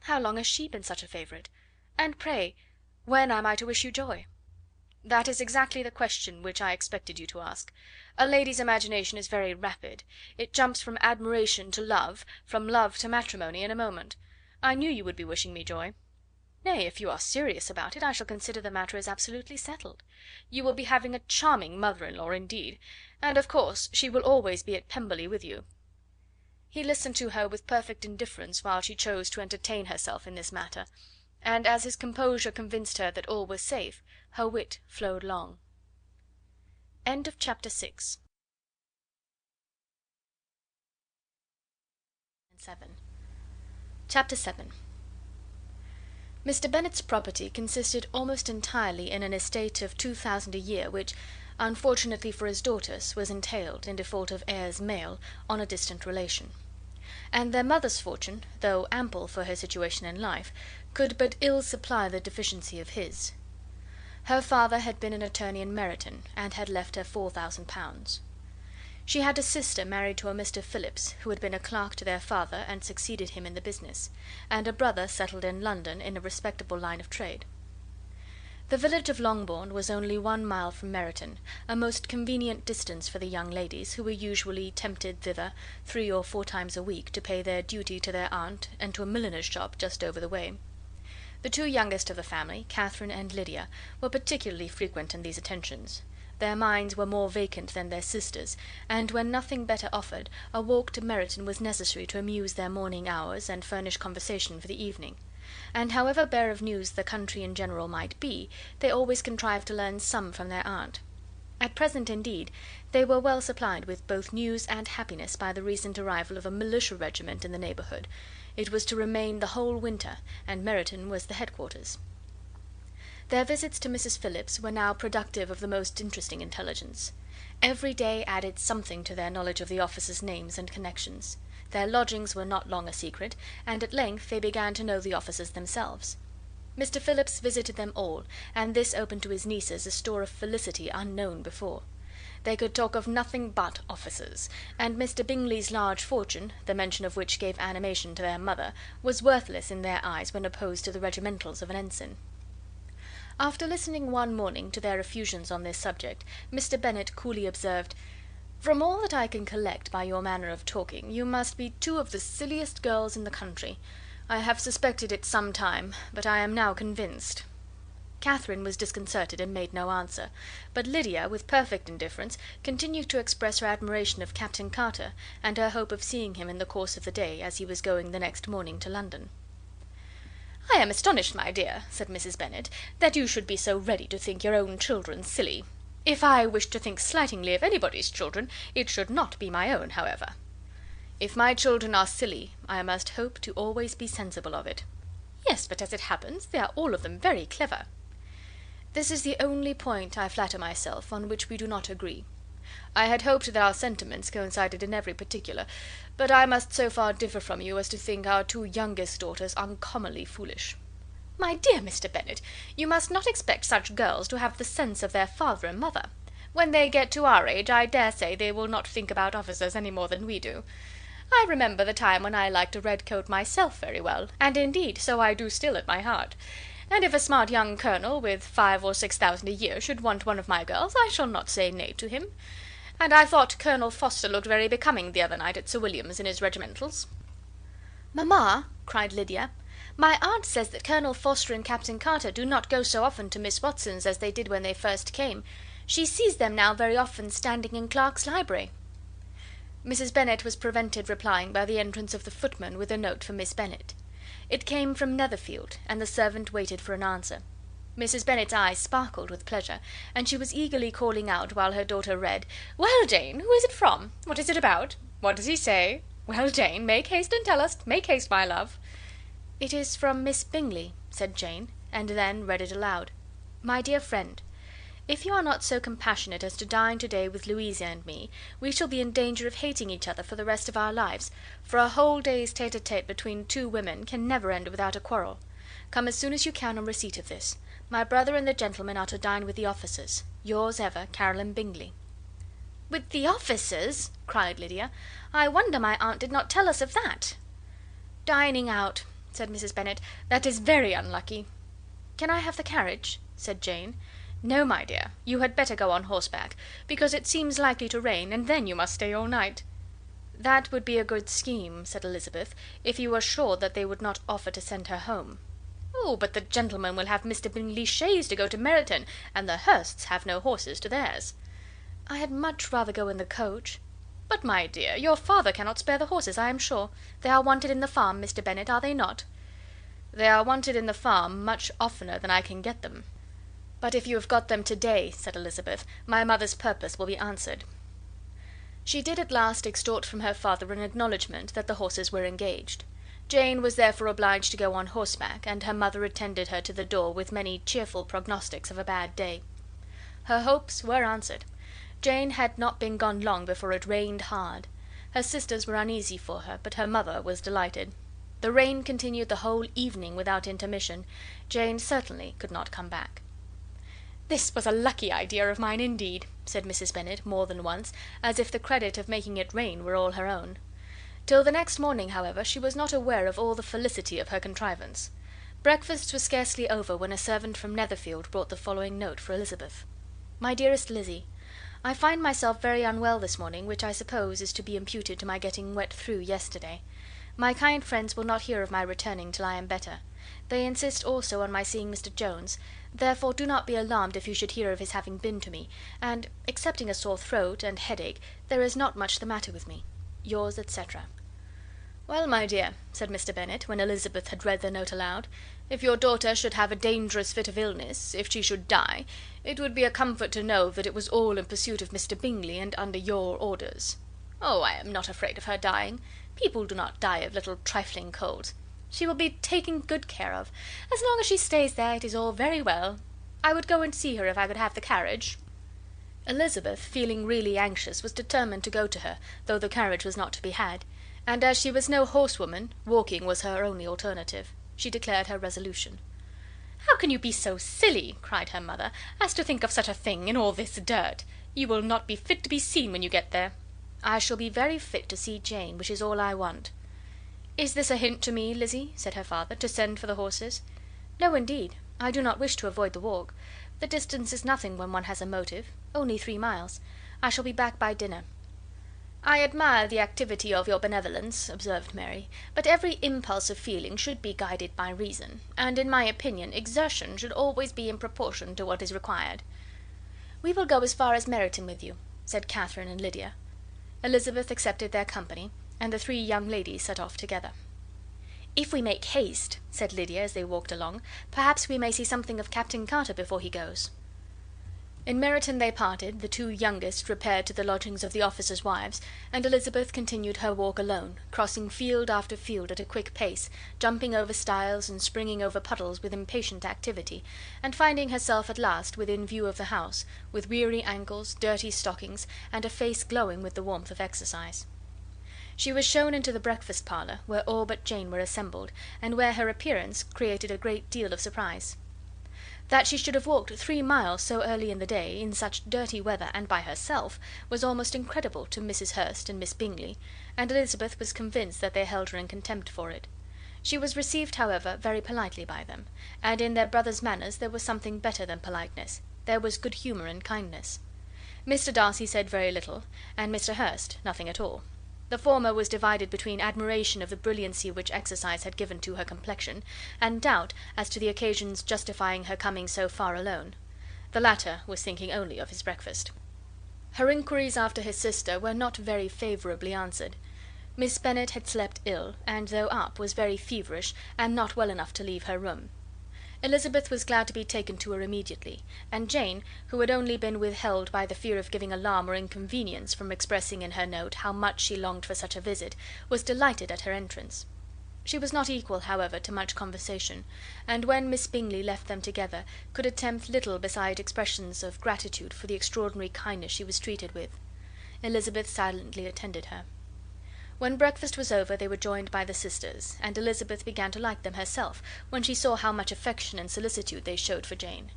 How long has she been such a favourite? And pray, when am I to wish you joy?" "That is exactly the question which I expected you to ask. A lady's imagination is very rapid. It jumps from admiration to love, from love to matrimony, in a moment. I knew you would be wishing me joy." "Nay, if you are serious about it, I shall consider the matter as absolutely settled. You will be having a charming mother in law indeed, and of course she will always be at Pemberley with you." He listened to her with perfect indifference while she chose to entertain herself in this matter, and as his composure convinced her that all was safe, her wit flowed long. Chapter 7. Mr. Bennet's property consisted almost entirely in an estate of 2000 a year, which, unfortunately for his daughters, was entailed, in default of heirs male, on a distant relation; and their mother's fortune, though ample for her situation in life, could but ill supply the deficiency of his. Her father had been an attorney in Meryton, and had left her £4000. She had a sister married to a Mr. Phillips, who had been a clerk to their father and succeeded him in the business, and a brother settled in London in a respectable line of trade. The village of Longbourn was only 1 mile from Meryton, a most convenient distance for the young ladies, who were usually tempted thither 3 or 4 times a week to pay their duty to their aunt and to a milliner's shop just over the way. The 2 youngest of the family, Catherine and Lydia, were particularly frequent in these attentions. Their minds were more vacant than their sisters', and when nothing better offered, a walk to Meryton was necessary to amuse their morning hours and furnish conversation for the evening; and however bare of news the country in general might be, they always contrived to learn some from their aunt. At present, indeed, they were well supplied with both news and happiness by the recent arrival of a militia regiment in the neighbourhood. It was to remain the whole winter, and Meryton was the headquarters. Their visits to Mrs. Phillips were now productive of the most interesting intelligence. Every day added something to their knowledge of the officers' names and connections. Their lodgings were not long a secret, and at length they began to know the officers themselves. Mr. Phillips visited them all, and this opened to his nieces a store of felicity unknown before. They could talk of nothing but officers, and Mr. Bingley's large fortune, the mention of which gave animation to their mother, was worthless in their eyes when opposed to the regimentals of an ensign. After listening one morning to their effusions on this subject, Mr. Bennet coolly observed, "From all that I can collect by your manner of talking, you must be 2 of the silliest girls in the country. I have suspected it some time, but I am now convinced." Catherine was disconcerted and made no answer, but Lydia, with perfect indifference, continued to express her admiration of Captain Carter, and her hope of seeing him in the course of the day, as he was going the next morning to London. "I am astonished, my dear," said Mrs. Bennet, "that you should be so ready to think your own children silly. If I wished to think slightingly of anybody's children, it should not be my own, however." "If my children are silly, I must hope to always be sensible of it." "Yes, but as it happens, they are all of them very clever." "This is the only point, I flatter myself, on which we do not agree. I had hoped that our sentiments coincided in every particular, but I must so far differ from you as to think our 2 youngest daughters uncommonly foolish." "My dear Mr. Bennet, you must not expect such girls to have the sense of their father and mother. When they get to our age, I dare say they will not think about officers any more than we do. I remember the time when I liked a red coat myself very well, and indeed so I do still at my heart; and if a smart young colonel, with 5 or 6,000 a year, should want one of my girls, I shall not say nay to him. And I thought Colonel Forster looked very becoming the other night at Sir William's in his regimentals." "Mamma," cried Lydia, "my aunt says that Colonel Forster and Captain Carter do not go so often to Miss Watson's as they did when they first came. She sees them now very often standing in Clark's library." Mrs. Bennet was prevented replying by the entrance of the footman with a note for Miss Bennet. It came from Netherfield, and the servant waited for an answer. Mrs. Bennet's eyes sparkled with pleasure, and she was eagerly calling out, while her daughter read, "Well, Jane, who is it from? What is it about? What does he say? Well, Jane, make haste and tell us. Make haste, my love." "It is from Miss Bingley," said Jane, and then read it aloud. "My dear friend, If you are not so compassionate as to dine to-day with Louisa and me, we shall be in danger of hating each other for the rest of our lives, for a whole day's tete-a-tete between two women can never end without a quarrel. Come as soon as you can on receipt of this. My brother and the gentlemen are to dine with the officers. Yours ever, Caroline Bingley. "With the officers!" cried Lydia. "I wonder my aunt did not tell us of that." "Dining out," said Mrs. Bennet. "That is very unlucky." "Can I have the carriage?" said Jane. "No, my dear, you had better go on horseback, because it seems likely to rain, and then you must stay all night." "That would be a good scheme," said Elizabeth, "if you were sure that they would not offer to send her home." "Oh, but the gentlemen will have Mr. Bingley's chaise to go to Meryton, and the Hursts have no horses to theirs." "I had much rather go in the coach." "But, my dear, your father cannot spare the horses, I am sure. They are wanted in the farm, Mr. Bennet, are they not?" "They are wanted in the farm much oftener than I can get them." "But if you have got them to-day," said Elizabeth, "my mother's purpose will be answered." She did at last extort from her father an acknowledgment that the horses were engaged. Jane was therefore obliged to go on horseback, and her mother attended her to the door with many cheerful prognostics of a bad day. Her hopes were answered. Jane had not been gone long before it rained hard. Her sisters were uneasy for her, but her mother was delighted. The rain continued the whole evening without intermission. Jane certainly could not come back. "This was a lucky idea of mine, indeed," said Mrs. Bennet more than once, as if the credit of making it rain were all her own. Till the next morning, however, she was not aware of all the felicity of her contrivance. Breakfast was scarcely over when a servant from Netherfield brought the following note for Elizabeth. "My dearest Lizzy, I find myself very unwell this morning, which I suppose is to be imputed to my getting wet through yesterday. My kind friends will not hear of my returning till I am better. They insist also on my seeing Mr. Jones, therefore do not be alarmed if you should hear of his having been to me, and, excepting a sore throat and headache, there is not much the matter with me. Yours, etc. "Well, my dear," said Mr. Bennet, when Elizabeth had read the note aloud, "if your daughter should have a dangerous fit of illness, if she should die, it would be a comfort to know that it was all in pursuit of Mr. Bingley, and under your orders." "Oh, I am not afraid of her dying. People do not die of little trifling colds. She will be taken good care of. As long as she stays there, it is all very well. I would go and see her if I could have the carriage." Elizabeth, feeling really anxious, was determined to go to her, though the carriage was not to be had; and as she was no horsewoman, walking was her only alternative. She declared her resolution. "How can you be so silly," cried her mother, "as to think of such a thing, in all this dirt? You will not be fit to be seen when you get there." "I shall be very fit to see Jane, which is all I want." "Is this a hint to me, Lizzy," said her father, "to send for the horses?" "No, indeed. I do not wish to avoid the walk. The distance is nothing when one has a motive. Only 3 miles. I shall be back by dinner." "I admire the activity of your benevolence," observed Mary, "but every impulse of feeling should be guided by reason, and, in my opinion, exertion should always be in proportion to what is required." "We will go as far as Meryton with you," said Catherine and Lydia. Elizabeth accepted their company, and the 3 young ladies set off together. "If we make haste," said Lydia, as they walked along, "perhaps we may see something of Captain Carter before he goes." In Meryton they parted, the 2 youngest repaired to the lodgings of the officers' wives, and Elizabeth continued her walk alone, crossing field after field at a quick pace, jumping over stiles and springing over puddles with impatient activity, and finding herself at last within view of the house, with weary ankles, dirty stockings, and a face glowing with the warmth of exercise. She was shown into the breakfast parlour, where all but Jane were assembled, and where her appearance created a great deal of surprise. That she should have walked 3 miles so early in the day, in such dirty weather, and by herself, was almost incredible to Mrs. Hurst and Miss Bingley, and Elizabeth was convinced that they held her in contempt for it. She was received, however, very politely by them, and in their brother's manners there was something better than politeness, there was good humour and kindness. Mr. Darcy said very little, and Mr. Hurst nothing at all. The former was divided between admiration of the brilliancy which exercise had given to her complexion, and doubt as to the occasion's justifying her coming so far alone. The latter was thinking only of his breakfast. Her inquiries after his sister were not very favourably answered. Miss Bennet had slept ill, and though up, was very feverish, and not well enough to leave her room. Elizabeth was glad to be taken to her immediately, and Jane, who had only been withheld by the fear of giving alarm or inconvenience from expressing in her note how much she longed for such a visit, was delighted at her entrance. She was not equal, however, to much conversation, and when Miss Bingley left them together, could attempt little beside expressions of gratitude for the extraordinary kindness she was treated with. Elizabeth silently attended her. When breakfast was over they were joined by the sisters, and Elizabeth began to like them herself when she saw how much affection and solicitude they showed for Jane.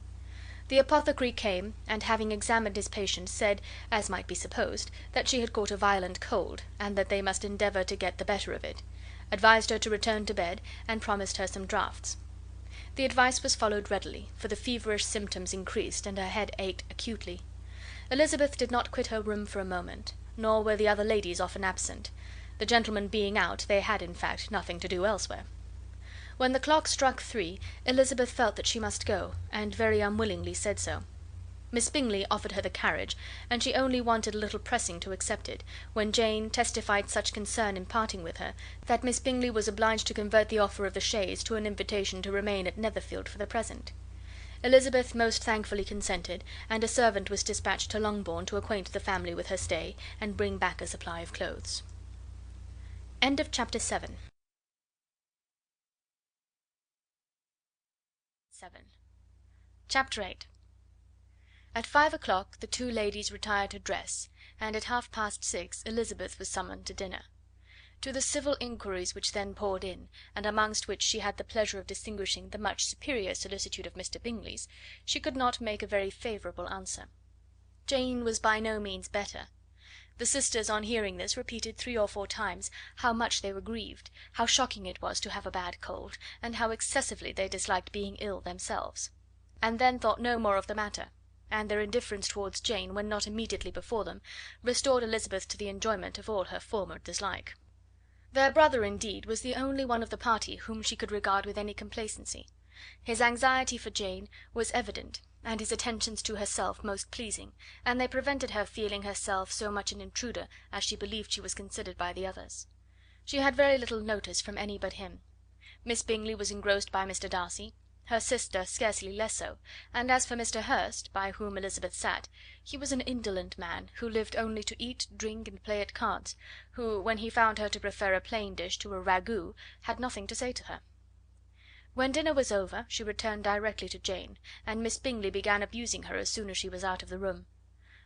The apothecary came, and having examined his patient, said, as might be supposed, that she had caught a violent cold, and that they must endeavour to get the better of it, advised her to return to bed, and promised her some draughts. The advice was followed readily, for the feverish symptoms increased, and her head ached acutely. Elizabeth did not quit her room for a moment, nor were the other ladies often absent. The gentlemen being out, they had, in fact, nothing to do elsewhere. When the clock struck 3, Elizabeth felt that she must go, and very unwillingly said so. Miss Bingley offered her the carriage, and she only wanted a little pressing to accept it, when Jane testified such concern in parting with her, that Miss Bingley was obliged to convert the offer of the chaise to an invitation to remain at Netherfield for the present. Elizabeth most thankfully consented, and a servant was dispatched to Longbourn to acquaint the family with her stay, and bring back a supply of clothes. End of chapter 7. Chapter 8. At 5 o'clock the two ladies retired to dress, and at 6:30 Elizabeth was summoned to dinner. To the civil inquiries which then poured in, and amongst which she had the pleasure of distinguishing the much superior solicitude of Mr. Bingley's, she could not make a very favourable answer. Jane was by no means better. The sisters, on hearing this, repeated 3 or 4 times how much they were grieved, how shocking it was to have a bad cold, and how excessively they disliked being ill themselves; and then thought no more of the matter, and their indifference towards Jane, when not immediately before them, restored Elizabeth to the enjoyment of all her former dislike. Their brother, indeed, was the only one of the party whom she could regard with any complacency. His anxiety for Jane was evident, and his attentions to herself most pleasing, and they prevented her feeling herself so much an intruder as she believed she was considered by the others. She had very little notice from any but him. Miss Bingley was engrossed by Mr. Darcy, her sister scarcely less so, and as for Mr. Hurst, by whom Elizabeth sat, he was an indolent man, who lived only to eat, drink, and play at cards, who, when he found her to prefer a plain dish to a ragout, had nothing to say to her. When dinner was over, she returned directly to Jane, and Miss Bingley began abusing her as soon as she was out of the room.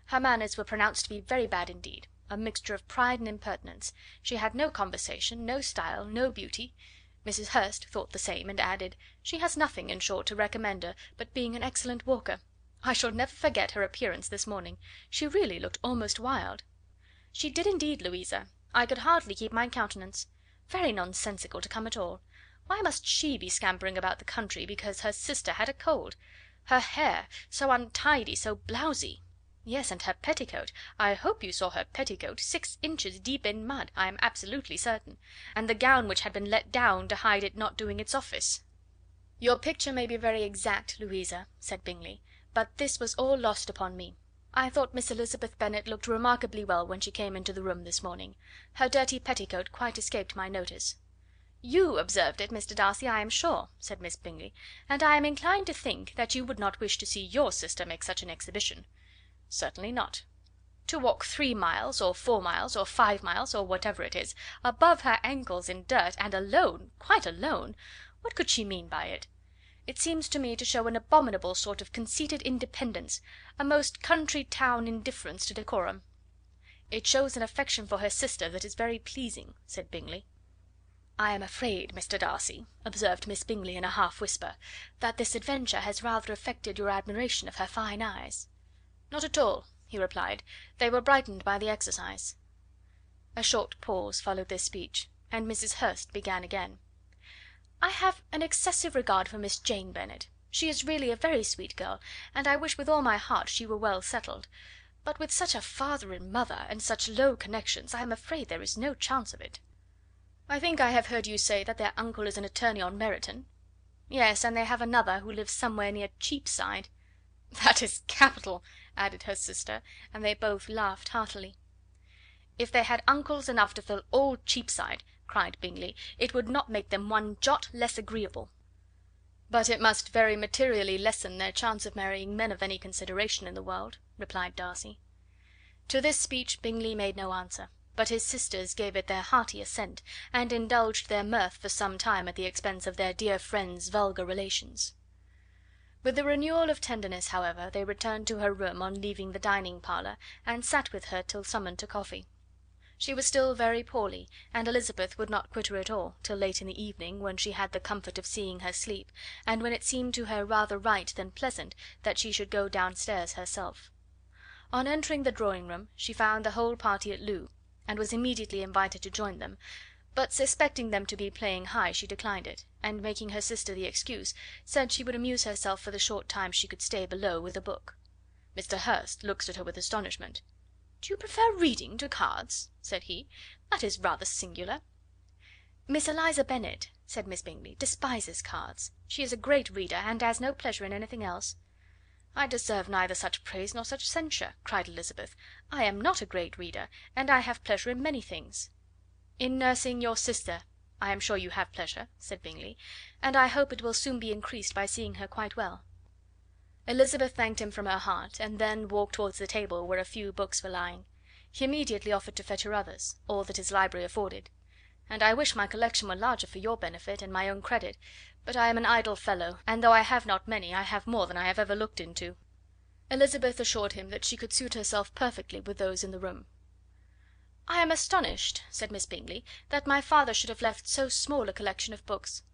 Her manners were pronounced to be very bad indeed, a mixture of pride and impertinence. She had no conversation, no style, no beauty. Mrs. Hurst thought the same, and added, "She has nothing, in short, to recommend her but being an excellent walker. I shall never forget her appearance this morning. She really looked almost wild." "She did indeed, Louisa. I could hardly keep my countenance. Very nonsensical to come at all. Why must she be scampering about the country because her sister had a cold? Her hair, so untidy, so blousy! Yes, and her petticoat, I hope you saw her petticoat, 6 inches deep in mud, I am absolutely certain, and the gown which had been let down to hide it not doing its office." "Your picture may be very exact, Louisa," said Bingley, "but this was all lost upon me. I thought Miss Elizabeth Bennet looked remarkably well when she came into the room this morning. Her dirty petticoat quite escaped my notice." "You observed it, Mr. Darcy, I am sure," said Miss Bingley, "and I am inclined to think that you would not wish to see your sister make such an exhibition." "Certainly not." "To walk 3 miles, or 4 miles, or 5 miles, or whatever it is, above her ankles in dirt, and alone, quite alone! What could she mean by it? It seems to me to show an abominable sort of conceited independence, a most country town indifference to decorum." "It shows an affection for her sister that is very pleasing," said Bingley. "I am afraid, Mr. Darcy," observed Miss Bingley in a half whisper, "that this adventure has rather affected your admiration of her fine eyes." "Not at all," he replied, "they were brightened by the exercise." A short pause followed this speech, and Mrs. Hurst began again. "I have an excessive regard for Miss Jane Bennet. She is really a very sweet girl, and I wish with all my heart she were well settled; but with such a father and mother, and such low connections, I am afraid there is no chance of it." "I think I have heard you say that their uncle is an attorney on Meryton." "Yes, and they have another who lives somewhere near Cheapside." "That is capital," added her sister, and they both laughed heartily. "If they had uncles enough to fill all Cheapside," cried Bingley, "it would not make them one jot less agreeable." "But it must very materially lessen their chance of marrying men of any consideration in the world," replied Darcy. To this speech Bingley made no answer. but his sisters gave it their hearty assent, and indulged their mirth for some time at the expense of their dear friend's vulgar relations. With the renewal of tenderness, however, they returned to her room on leaving the dining parlour, and sat with her till summoned to coffee. She was still very poorly, and Elizabeth would not quit her at all till late in the evening, when she had the comfort of seeing her sleep, and when it seemed to her rather right than pleasant that she should go downstairs herself. On entering the drawing room she found the whole party at loo, and was immediately invited to join them, but suspecting them to be playing high she declined it, and making her sister the excuse, said she would amuse herself for the short time she could stay below with a book. Mr. Hurst looked at her with astonishment. "Do you prefer reading to cards?" said he. "That is rather singular." "Miss Eliza Bennet," said Miss Bingley, "despises cards. She is a great reader, and has no pleasure in anything else." "I deserve neither such praise nor such censure," cried Elizabeth. "I am not a great reader, and I have pleasure in many things." "In nursing your sister I am sure you have pleasure," said Bingley, "and I hope it will soon be increased by seeing her quite well." Elizabeth thanked him from her heart, and then walked towards the table where a few books were lying. He immediately offered to fetch her others, all that his library afforded. "And I wish my collection were larger for your benefit and my own credit, but I am an idle fellow, and though I have not many, I have more than I have ever looked into." Elizabeth assured him that she could suit herself perfectly with those in the room. "I am astonished," said Miss Bingley, "that my father should have left so small a collection of books.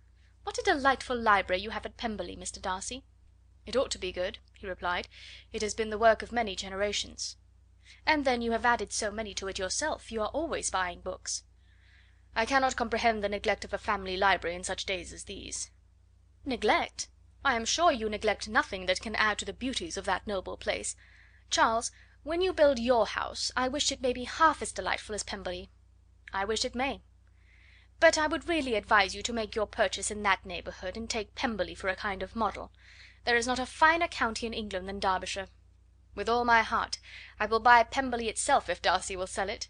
What a delightful library you have at Pemberley, Mr. Darcy!" "It ought to be good," he replied. "It has been the work of many generations." "And then you have added so many to it yourself. You are always buying books." "I cannot comprehend the neglect of a family library in such days as these." "Neglect? I am sure you neglect nothing that can add to the beauties of that noble place. Charles, when you build your house, I wish it may be half as delightful as Pemberley." "I wish it may." "But I would really advise you to make your purchase in that neighbourhood, and take Pemberley for a kind of model. There is not a finer county in England than Derbyshire." "With all my heart. I will buy Pemberley itself if Darcy will sell it."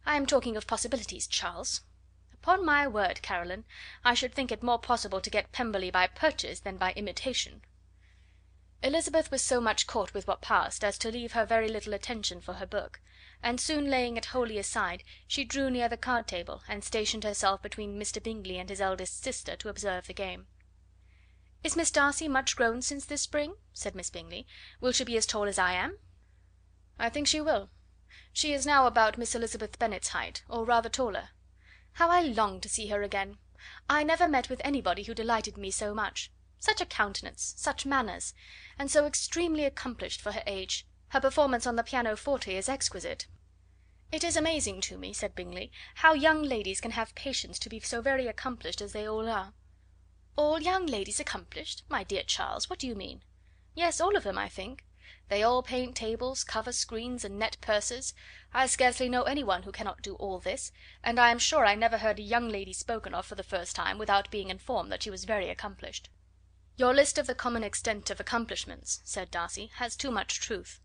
"I am talking of possibilities, Charles. Upon my word, Caroline, I should think it more possible to get Pemberley by purchase than by imitation." Elizabeth was so much caught with what passed as to leave her very little attention for her book, and soon laying it wholly aside, she drew near the card table, and stationed herself between Mr. Bingley and his eldest sister to observe the game. "Is Miss Darcy much grown since this spring?" said Miss Bingley. "Will she be as tall as I am?" "I think she will. She is now about Miss Elizabeth Bennet's height, or rather taller. How I long to see her again! I never met with anybody who delighted me so much. Such a countenance, such manners, and so extremely accomplished for her age. Her performance on the pianoforte is exquisite." "It is amazing to me," said Bingley, "how young ladies can have patience to be so very accomplished as they all are." "All young ladies accomplished? My dear Charles, what do you mean?" "Yes, all of them, I think. They all paint tables, cover screens, and net purses. I scarcely know any one who cannot do all this, and I am sure I never heard a young lady spoken of for the first time without being informed that she was very accomplished." "Your list of the common extent of accomplishments," said Darcy, "has too much truth.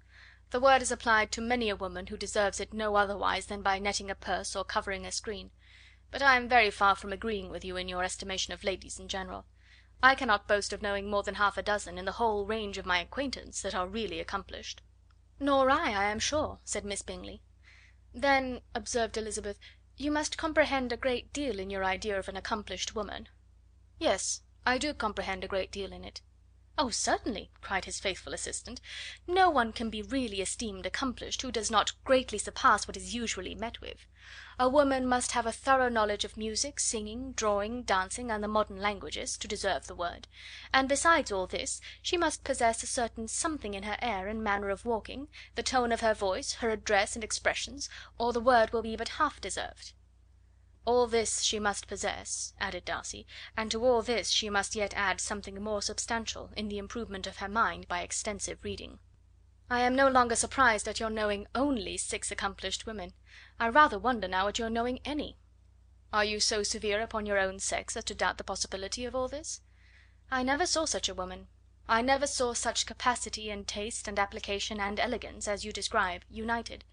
The word is applied to many a woman who deserves it no otherwise than by netting a purse or covering a screen. But I am very far from agreeing with you in your estimation of ladies in general. I cannot boast of knowing more than half a dozen, in the whole range of my acquaintance, that are really accomplished." "Nor I am sure," said Miss Bingley. "Then," observed Elizabeth, "you must comprehend a great deal in your idea of an accomplished woman." "Yes, I do comprehend a great deal in it." "Oh, certainly," cried his faithful assistant. "No one can be really esteemed accomplished who does not greatly surpass what is usually met with. A woman must have a thorough knowledge of music, singing, drawing, dancing, and the modern languages, to deserve the word; and besides all this, she must possess a certain something in her air and manner of walking, the tone of her voice, her address and expressions, or the word will be but half deserved." "All this she must possess," added Darcy, "and to all this she must yet add something more substantial, in the improvement of her mind by extensive reading." "I am no longer surprised at your knowing only 6 accomplished women. I rather wonder now at your knowing any." "Are you so severe upon your own sex as to doubt the possibility of all this?" "I never saw such a woman. I never saw such capacity and taste and application and elegance as you describe united."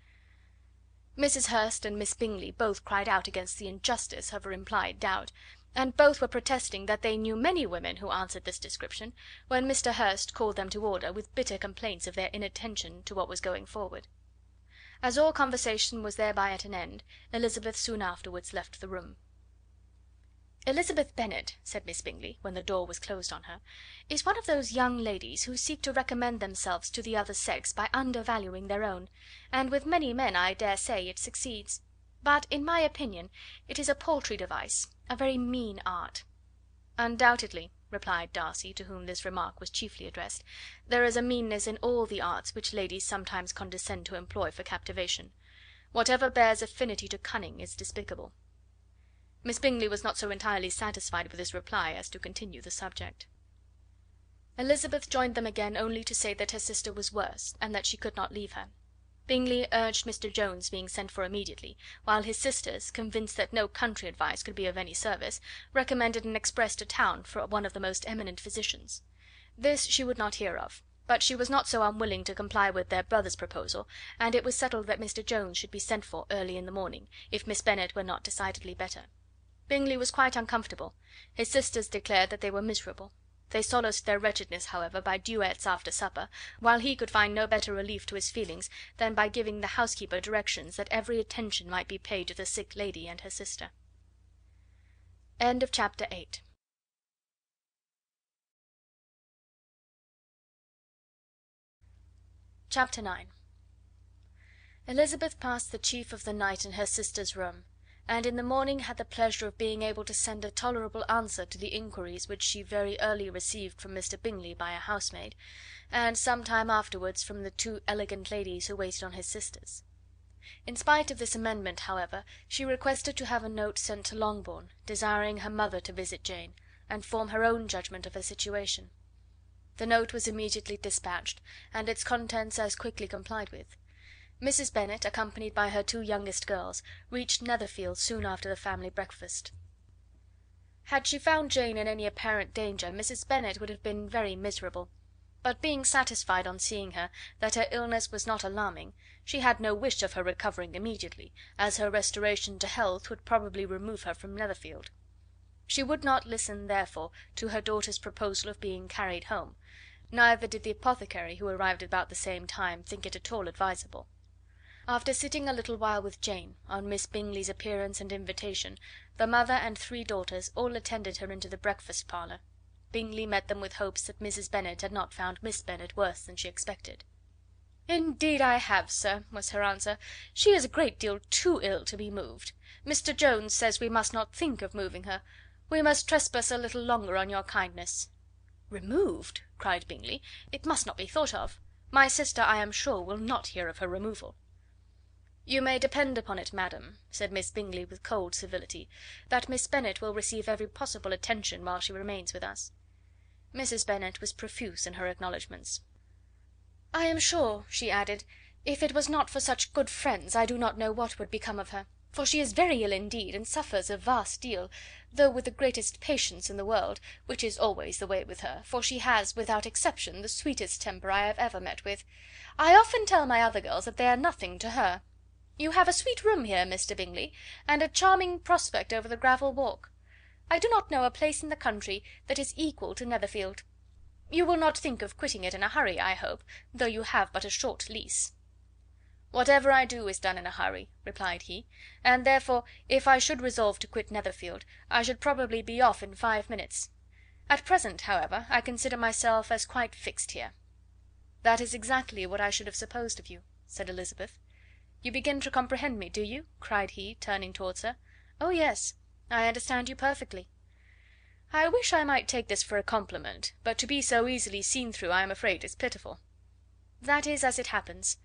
Mrs. Hurst and Miss Bingley both cried out against the injustice of her implied doubt, and both were protesting that they knew many women who answered this description, when Mr. Hurst called them to order, with bitter complaints of their inattention to what was going forward. As all conversation was thereby at an end, Elizabeth soon afterwards left the room. "Elizabeth Bennet," said Miss Bingley, when the door was closed on her, "is one of those young ladies who seek to recommend themselves to the other sex by undervaluing their own, and with many men, I dare say, it succeeds; but, in my opinion, it is a paltry device, a very mean art." "Undoubtedly," replied Darcy, to whom this remark was chiefly addressed, "there is a meanness in all the arts which ladies sometimes condescend to employ for captivation. Whatever bears affinity to cunning is despicable." Miss Bingley was not so entirely satisfied with this reply as to continue the subject. Elizabeth joined them again only to say that her sister was worse, and that she could not leave her. Bingley urged Mr Jones being sent for immediately, while his sisters, convinced that no country advice could be of any service, recommended an express to town for one of the most eminent physicians. This she would not hear of, but she was not so unwilling to comply with their brother's proposal, and it was settled that Mr Jones should be sent for early in the morning, if Miss Bennet were not decidedly better. Bingley was quite uncomfortable. His sisters declared that they were miserable. They solaced their wretchedness, however, by duets after supper, while he could find no better relief to his feelings than by giving the housekeeper directions that every attention might be paid to the sick lady and her sister. Chapter 8. Chapter 9. Elizabeth passed the chief of the night in her sister's room, and in the morning had the pleasure of being able to send a tolerable answer to the inquiries which she very early received from Mr Bingley by a housemaid, and some time afterwards from the two elegant ladies who waited on his sisters. In spite of this amendment, however, she requested to have a note sent to Longbourn, desiring her mother to visit Jane, and form her own judgment of her situation. The note was immediately dispatched, and its contents as quickly complied with. Mrs Bennet, accompanied by her two youngest girls, reached Netherfield soon after the family breakfast. Had she found Jane in any apparent danger, Mrs Bennet would have been very miserable; but being satisfied on seeing her that her illness was not alarming, she had no wish of her recovering immediately, as her restoration to health would probably remove her from Netherfield. She would not listen, therefore, to her daughter's proposal of being carried home, neither did the apothecary, who arrived about the same time, think it at all advisable. After sitting a little while with Jane, on Miss Bingley's appearance and invitation, the mother and three daughters all attended her into the breakfast parlour. Bingley met them with hopes that Mrs Bennet had not found Miss Bennet worse than she expected. "Indeed I have, sir," was her answer. "She is a great deal too ill to be moved. Mr Jones says we must not think of moving her. We must trespass a little longer on your kindness." "Removed!" cried Bingley. "It must not be thought of. My sister, I am sure, will not hear of her removal." "You may depend upon it, madam," said Miss Bingley with cold civility, "that Miss Bennet will receive every possible attention while she remains with us." Mrs Bennet was profuse in her acknowledgments. "I am sure," she added, "if it was not for such good friends, I do not know what would become of her; for she is very ill indeed, and suffers a vast deal, though with the greatest patience in the world, which is always the way with her, for she has, without exception, the sweetest temper I have ever met with. I often tell my other girls that they are nothing to her. You have a sweet room here, Mr Bingley, and a charming prospect over the gravel walk. I do not know a place in the country that is equal to Netherfield. You will not think of quitting it in a hurry, I hope, though you have but a short lease." "Whatever I do is done in a hurry," replied he, "and therefore, if I should resolve to quit Netherfield, I should probably be off in 5 minutes. At present, however, I consider myself as quite fixed here." "That is exactly what I should have supposed of you," said Elizabeth. "You begin to comprehend me, do you?" cried he, turning towards her. "Oh, yes, I understand you perfectly." "I wish I might take this for a compliment, but to be so easily seen through I am afraid is pitiful." "That is as it happens.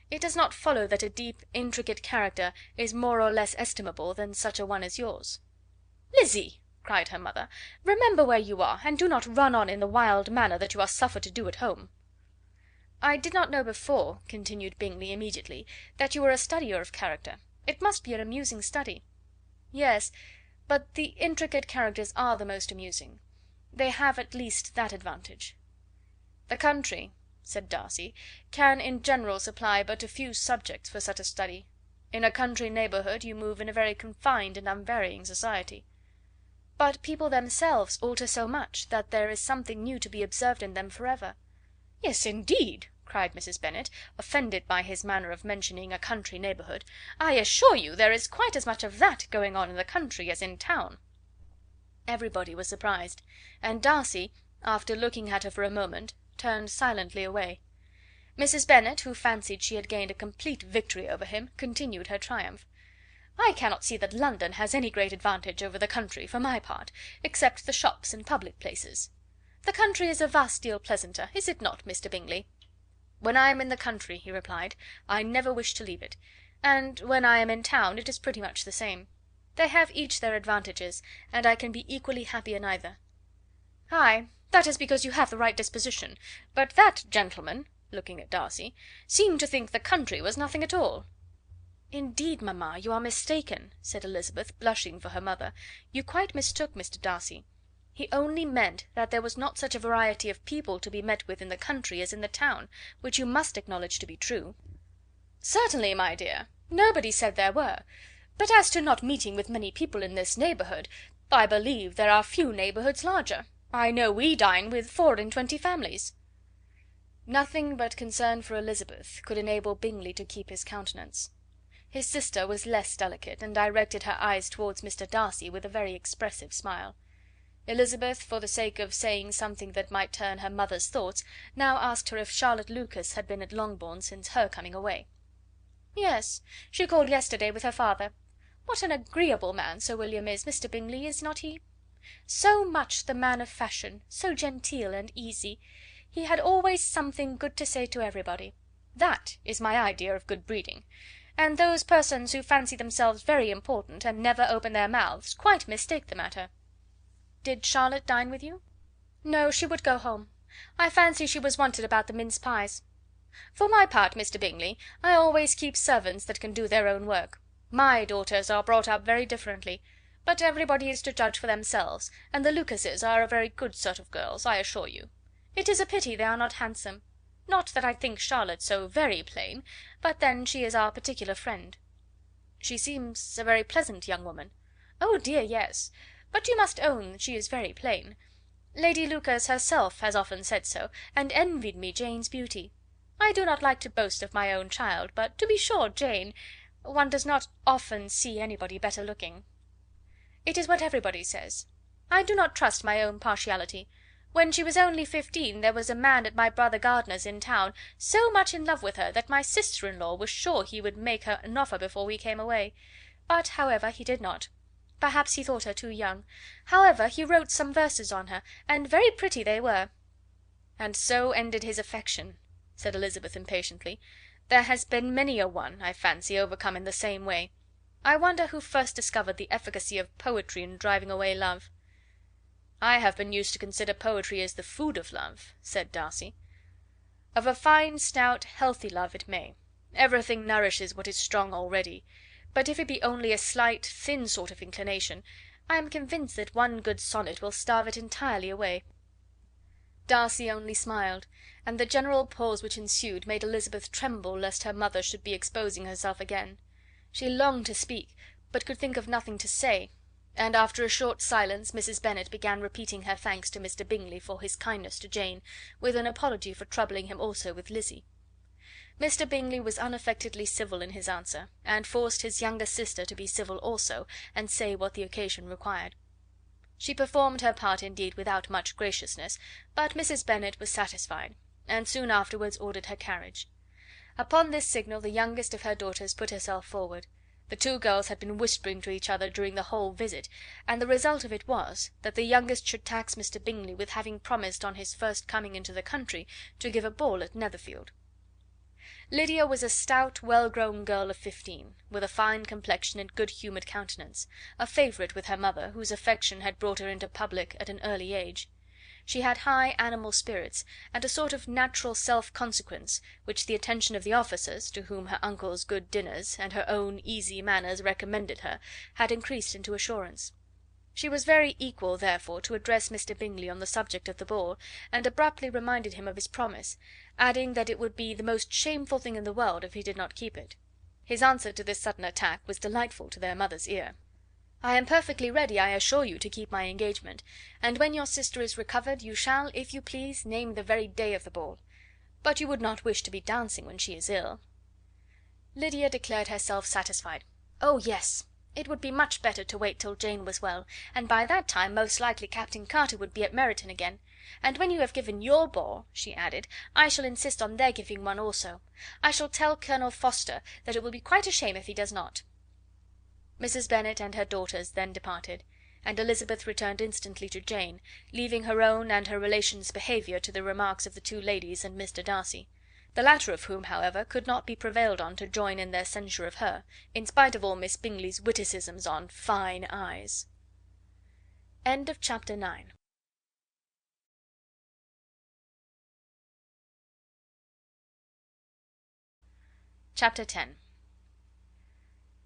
It does not follow that a deep, intricate character is more or less estimable than such a one as yours." "Lizzy!" cried her mother, "remember where you are, and do not run on in the wild manner that you are suffered to do at home." "I did not know before," continued Bingley immediately, "that you were a studier of character. It must be an amusing study." "Yes, but the intricate characters are the most amusing. They have at least that advantage." "The country," said Darcy, "can in general supply but a few subjects for such a study. In a country neighbourhood you move in a very confined and unvarying society." "But people themselves alter so much that there is something new to be observed in them for ever." "Yes, indeed!" cried Mrs. Bennet, offended by his manner of mentioning a country neighbourhood. "I assure you there is quite as much of that going on in the country as in town." Everybody was surprised, and Darcy, after looking at her for a moment, turned silently away. Mrs. Bennet, who fancied she had gained a complete victory over him, continued her triumph. "I cannot see that London has any great advantage over the country, for my part, except the shops and public places. The country is a vast deal pleasanter, is it not, Mr. Bingley?" "When I am in the country," he replied, "I never wish to leave it; and when I am in town it is pretty much the same. They have each their advantages, and I can be equally happy in either." "Ay, that is because you have the right disposition; but that gentleman," looking at Darcy, "seemed to think the country was nothing at all." "Indeed, mamma, you are mistaken," said Elizabeth, blushing for her mother. "You quite mistook Mr. Darcy. He only meant that there was not such a variety of people to be met with in the country as in the town, which you must acknowledge to be true." "Certainly, my dear, nobody said there were; but as to not meeting with many people in this neighbourhood, I believe there are few neighbourhoods larger. I know we dine with 24 families." Nothing but concern for Elizabeth could enable Bingley to keep his countenance. His sister was less delicate, and directed her eyes towards Mr. Darcy with a very expressive smile. Elizabeth, for the sake of saying something that might turn her mother's thoughts, now asked her if Charlotte Lucas had been at Longbourn since her coming away. "Yes, she called yesterday with her father. What an agreeable man Sir William is, Mr. Bingley, is not he? So much the man of fashion, so genteel and easy. He had always something good to say to everybody. That is my idea of good breeding; and those persons who fancy themselves very important, and never open their mouths, quite mistake the matter." "Did Charlotte dine with you?" "No, she would go home. I fancy she was wanted about the mince pies. For my part, Mr. Bingley, I always keep servants that can do their own work. My daughters are brought up very differently; but everybody is to judge for themselves, and the Lucases are a very good sort of girls, I assure you. It is a pity they are not handsome. Not that I think Charlotte so very plain, but then she is our particular friend." "She seems a very pleasant young woman." "Oh dear, yes; but you must own she is very plain. Lady Lucas herself has often said so, and envied me Jane's beauty. I do not like to boast of my own child, but to be sure Jane, one does not often see anybody better looking." "It is what everybody says. I do not trust my own partiality. When she was only 15 there was a man at my brother Gardiner's in town so much in love with her that my sister-in-law was sure he would make her an offer before we came away; but, however, he did not. Perhaps he thought her too young. However, he wrote some verses on her, and very pretty they were." "And so ended his affection," said Elizabeth impatiently. "There has been many a one, I fancy, overcome in the same way. I wonder who first discovered the efficacy of poetry in driving away love." "I have been used to consider poetry as the food of love," said Darcy. "Of a fine, stout, healthy love it may. Everything nourishes what is strong already; but if it be only a slight, thin sort of inclination, I am convinced that one good sonnet will starve it entirely away." Darcy only smiled, and the general pause which ensued made Elizabeth tremble lest her mother should be exposing herself again. She longed to speak, but could think of nothing to say, and after a short silence Mrs. Bennet began repeating her thanks to Mr. Bingley for his kindness to Jane, with an apology for troubling him also with Lizzie. Mr. Bingley was unaffectedly civil in his answer, and forced his younger sister to be civil also, and say what the occasion required. She performed her part indeed without much graciousness, but Mrs. Bennet was satisfied, and soon afterwards ordered her carriage. Upon this signal the youngest of her daughters put herself forward. The two girls had been whispering to each other during the whole visit, and the result of it was, that the youngest should tax Mr. Bingley with having promised on his first coming into the country to give a ball at Netherfield. Lydia was a stout, well-grown girl of 15, with a fine complexion and good-humoured countenance, a favourite with her mother, whose affection had brought her into public at an early age. She had high animal spirits, and a sort of natural self-consequence, which the attention of the officers, to whom her uncle's good dinners, and her own easy manners recommended her, had increased into assurance. She was very equal, therefore, to address Mr. Bingley on the subject of the ball, and abruptly reminded him of his promise, adding that it would be the most shameful thing in the world if he did not keep it. His answer to this sudden attack was delightful to their mother's ear. "I am perfectly ready, I assure you, to keep my engagement, and when your sister is recovered you shall, if you please, name the very day of the ball. But you would not wish to be dancing when she is ill." Lydia declared herself satisfied. Oh, yes! It would be much better to wait till Jane was well, and by that time most likely Captain Carter would be at Meryton again. And when you have given your ball," she added, "I shall insist on their giving one also. I shall tell Colonel Forster that it will be quite a shame if he does not." Mrs. Bennet and her daughters then departed, and Elizabeth returned instantly to Jane, leaving her own and her relations' behaviour to the remarks of the two ladies and Mr. Darcy; the latter of whom, however, could not be prevailed on to join in their censure of her, in spite of all Miss Bingley's witticisms on fine eyes. Chapter 9. Chapter 10.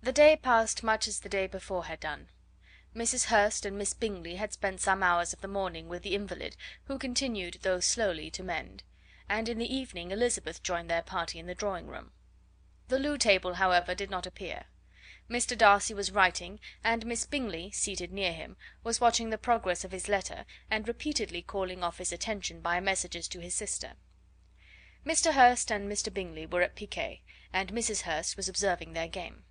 The day passed much as the day before had done. Mrs. Hurst and Miss Bingley had spent some hours of the morning with the invalid, who continued, though slowly, to mend, and in the evening Elizabeth joined their party in the drawing room. The loo table, however, did not appear. Mr. Darcy was writing, and Miss Bingley, seated near him, was watching the progress of his letter, and repeatedly calling off his attention by messages to his sister. Mr. Hurst and Mr. Bingley were at piquet, and Mrs. Hurst was observing their game.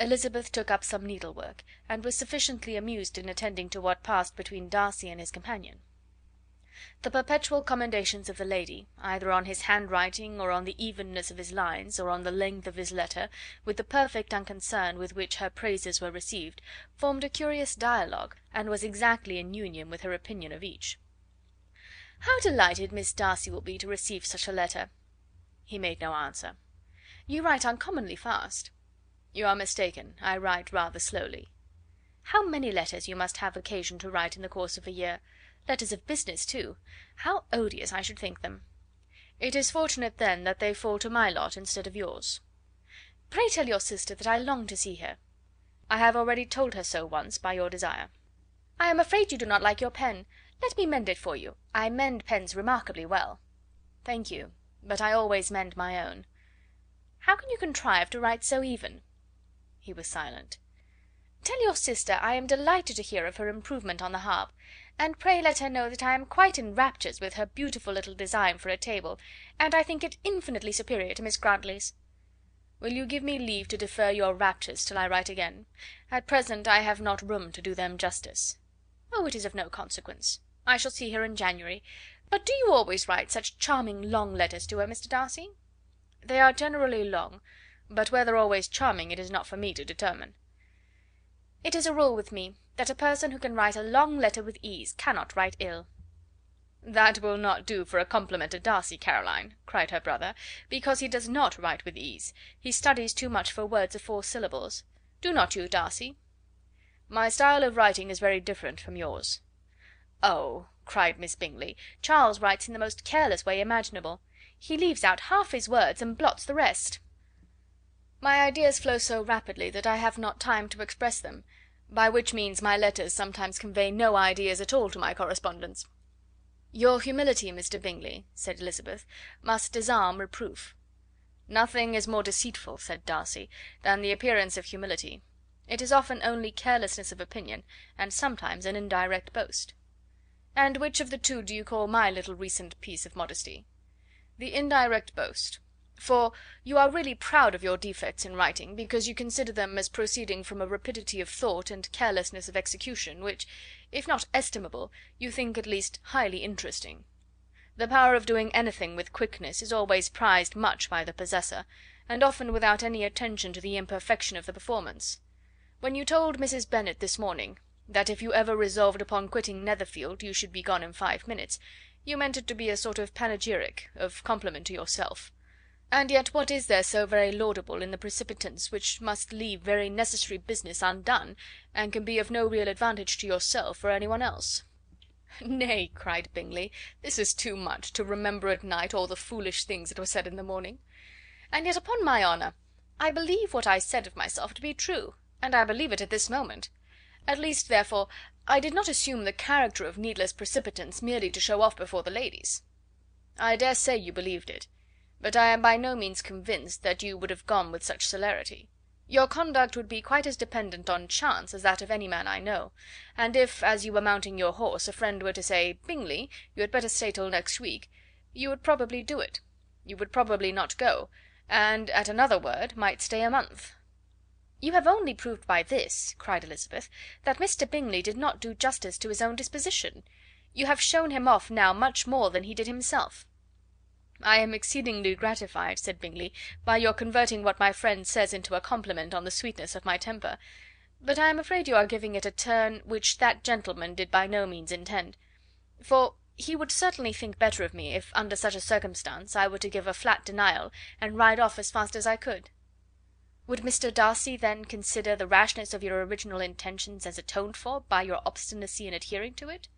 Elizabeth took up some needlework, and was sufficiently amused in attending to what passed between Darcy and his companion. The perpetual commendations of the lady, either on his handwriting, or on the evenness of his lines, or on the length of his letter, with the perfect unconcern with which her praises were received, formed a curious dialogue, and was exactly in union with her opinion of each. "How delighted Miss Darcy will be to receive such a letter!" He made no answer. "You write uncommonly fast." "You are mistaken, I write rather slowly." "How many letters you must have occasion to write in the course of a year! Letters of business, too! How odious I should think them!" "It is fortunate, then, that they fall to my lot instead of yours." "Pray tell your sister that I long to see her." "I have already told her so once, by your desire." "I am afraid you do not like your pen. Let me mend it for you. I mend pens remarkably well." "Thank you, but I always mend my own." "How can you contrive to write so even?" He was silent. "Tell your sister I am delighted to hear of her improvement on the harp, and pray let her know that I am quite in raptures with her beautiful little design for a table, and I think it infinitely superior to Miss Grantley's." "Will you give me leave to defer your raptures till I write again? At present I have not room to do them justice." "Oh, it is of no consequence. I shall see her in January. But do you always write such charming long letters to her, Mr. Darcy?" "They are generally long, but whether always charming it is not for me to determine." "It is a rule with me, that a person who can write a long letter with ease cannot write ill." "That will not do for a compliment to Darcy, Caroline," cried her brother, "because he does not write with ease. He studies too much for words of 4 syllables. Do not you, Darcy?" "My style of writing is very different from yours." "Oh!" cried Miss Bingley, "Charles writes in the most careless way imaginable. He leaves out half his words and blots the rest." "My ideas flow so rapidly that I have not time to express them, by which means my letters sometimes convey no ideas at all to my correspondents." "Your humility, Mr. Bingley," said Elizabeth, "must disarm reproof." "Nothing is more deceitful," said Darcy, "than the appearance of humility. It is often only carelessness of opinion, and sometimes an indirect boast." "And which of the two do you call my little recent piece of modesty?" "The indirect boast. For you are really proud of your defects in writing, because you consider them as proceeding from a rapidity of thought and carelessness of execution, which, if not estimable, you think at least highly interesting. The power of doing anything with quickness is always prized much by the possessor, and often without any attention to the imperfection of the performance. When you told Mrs. Bennet this morning that if you ever resolved upon quitting Netherfield you should be gone in 5 minutes, you meant it to be a sort of panegyric, of compliment to yourself. And yet what is there so very laudable in the precipitance which must leave very necessary business undone, and can be of no real advantage to yourself or any one else?" "Nay," cried Bingley, "this is too much, to remember at night all the foolish things that were said in the morning. And yet, upon my honour, I believe what I said of myself to be true, and I believe it at this moment. At least, therefore, I did not assume the character of needless precipitance merely to show off before the ladies." "I dare say you believed it, but I am by no means convinced that you would have gone with such celerity. Your conduct would be quite as dependent on chance as that of any man I know, and if, as you were mounting your horse, a friend were to say, 'Bingley, you had better stay till next week,' you would probably do it. You would probably not go, and at another word might stay a month." "You have only proved by this," cried Elizabeth, "that Mr. Bingley did not do justice to his own disposition. You have shown him off now much more than he did himself." "I am exceedingly gratified," said Bingley, "by your converting what my friend says into a compliment on the sweetness of my temper; but I am afraid you are giving it a turn which that gentleman did by no means intend; for he would certainly think better of me if, under such a circumstance, I were to give a flat denial, and ride off as fast as I could." "Would Mr. Darcy, then, consider the rashness of your original intentions as atoned for by your obstinacy in adhering to it?"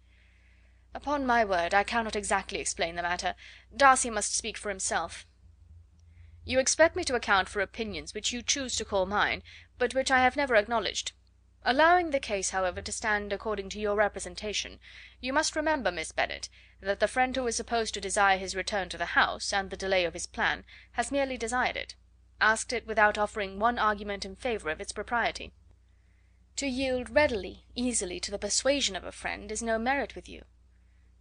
"Upon my word, I cannot exactly explain the matter. Darcy must speak for himself." "You expect me to account for opinions which you choose to call mine, but which I have never acknowledged. Allowing the case, however, to stand according to your representation, you must remember, Miss Bennet, that the friend who is supposed to desire his return to the house, and the delay of his plan, has merely desired it, asked it without offering one argument in favour of its propriety. To yield readily, easily to the persuasion of a friend is no merit with you.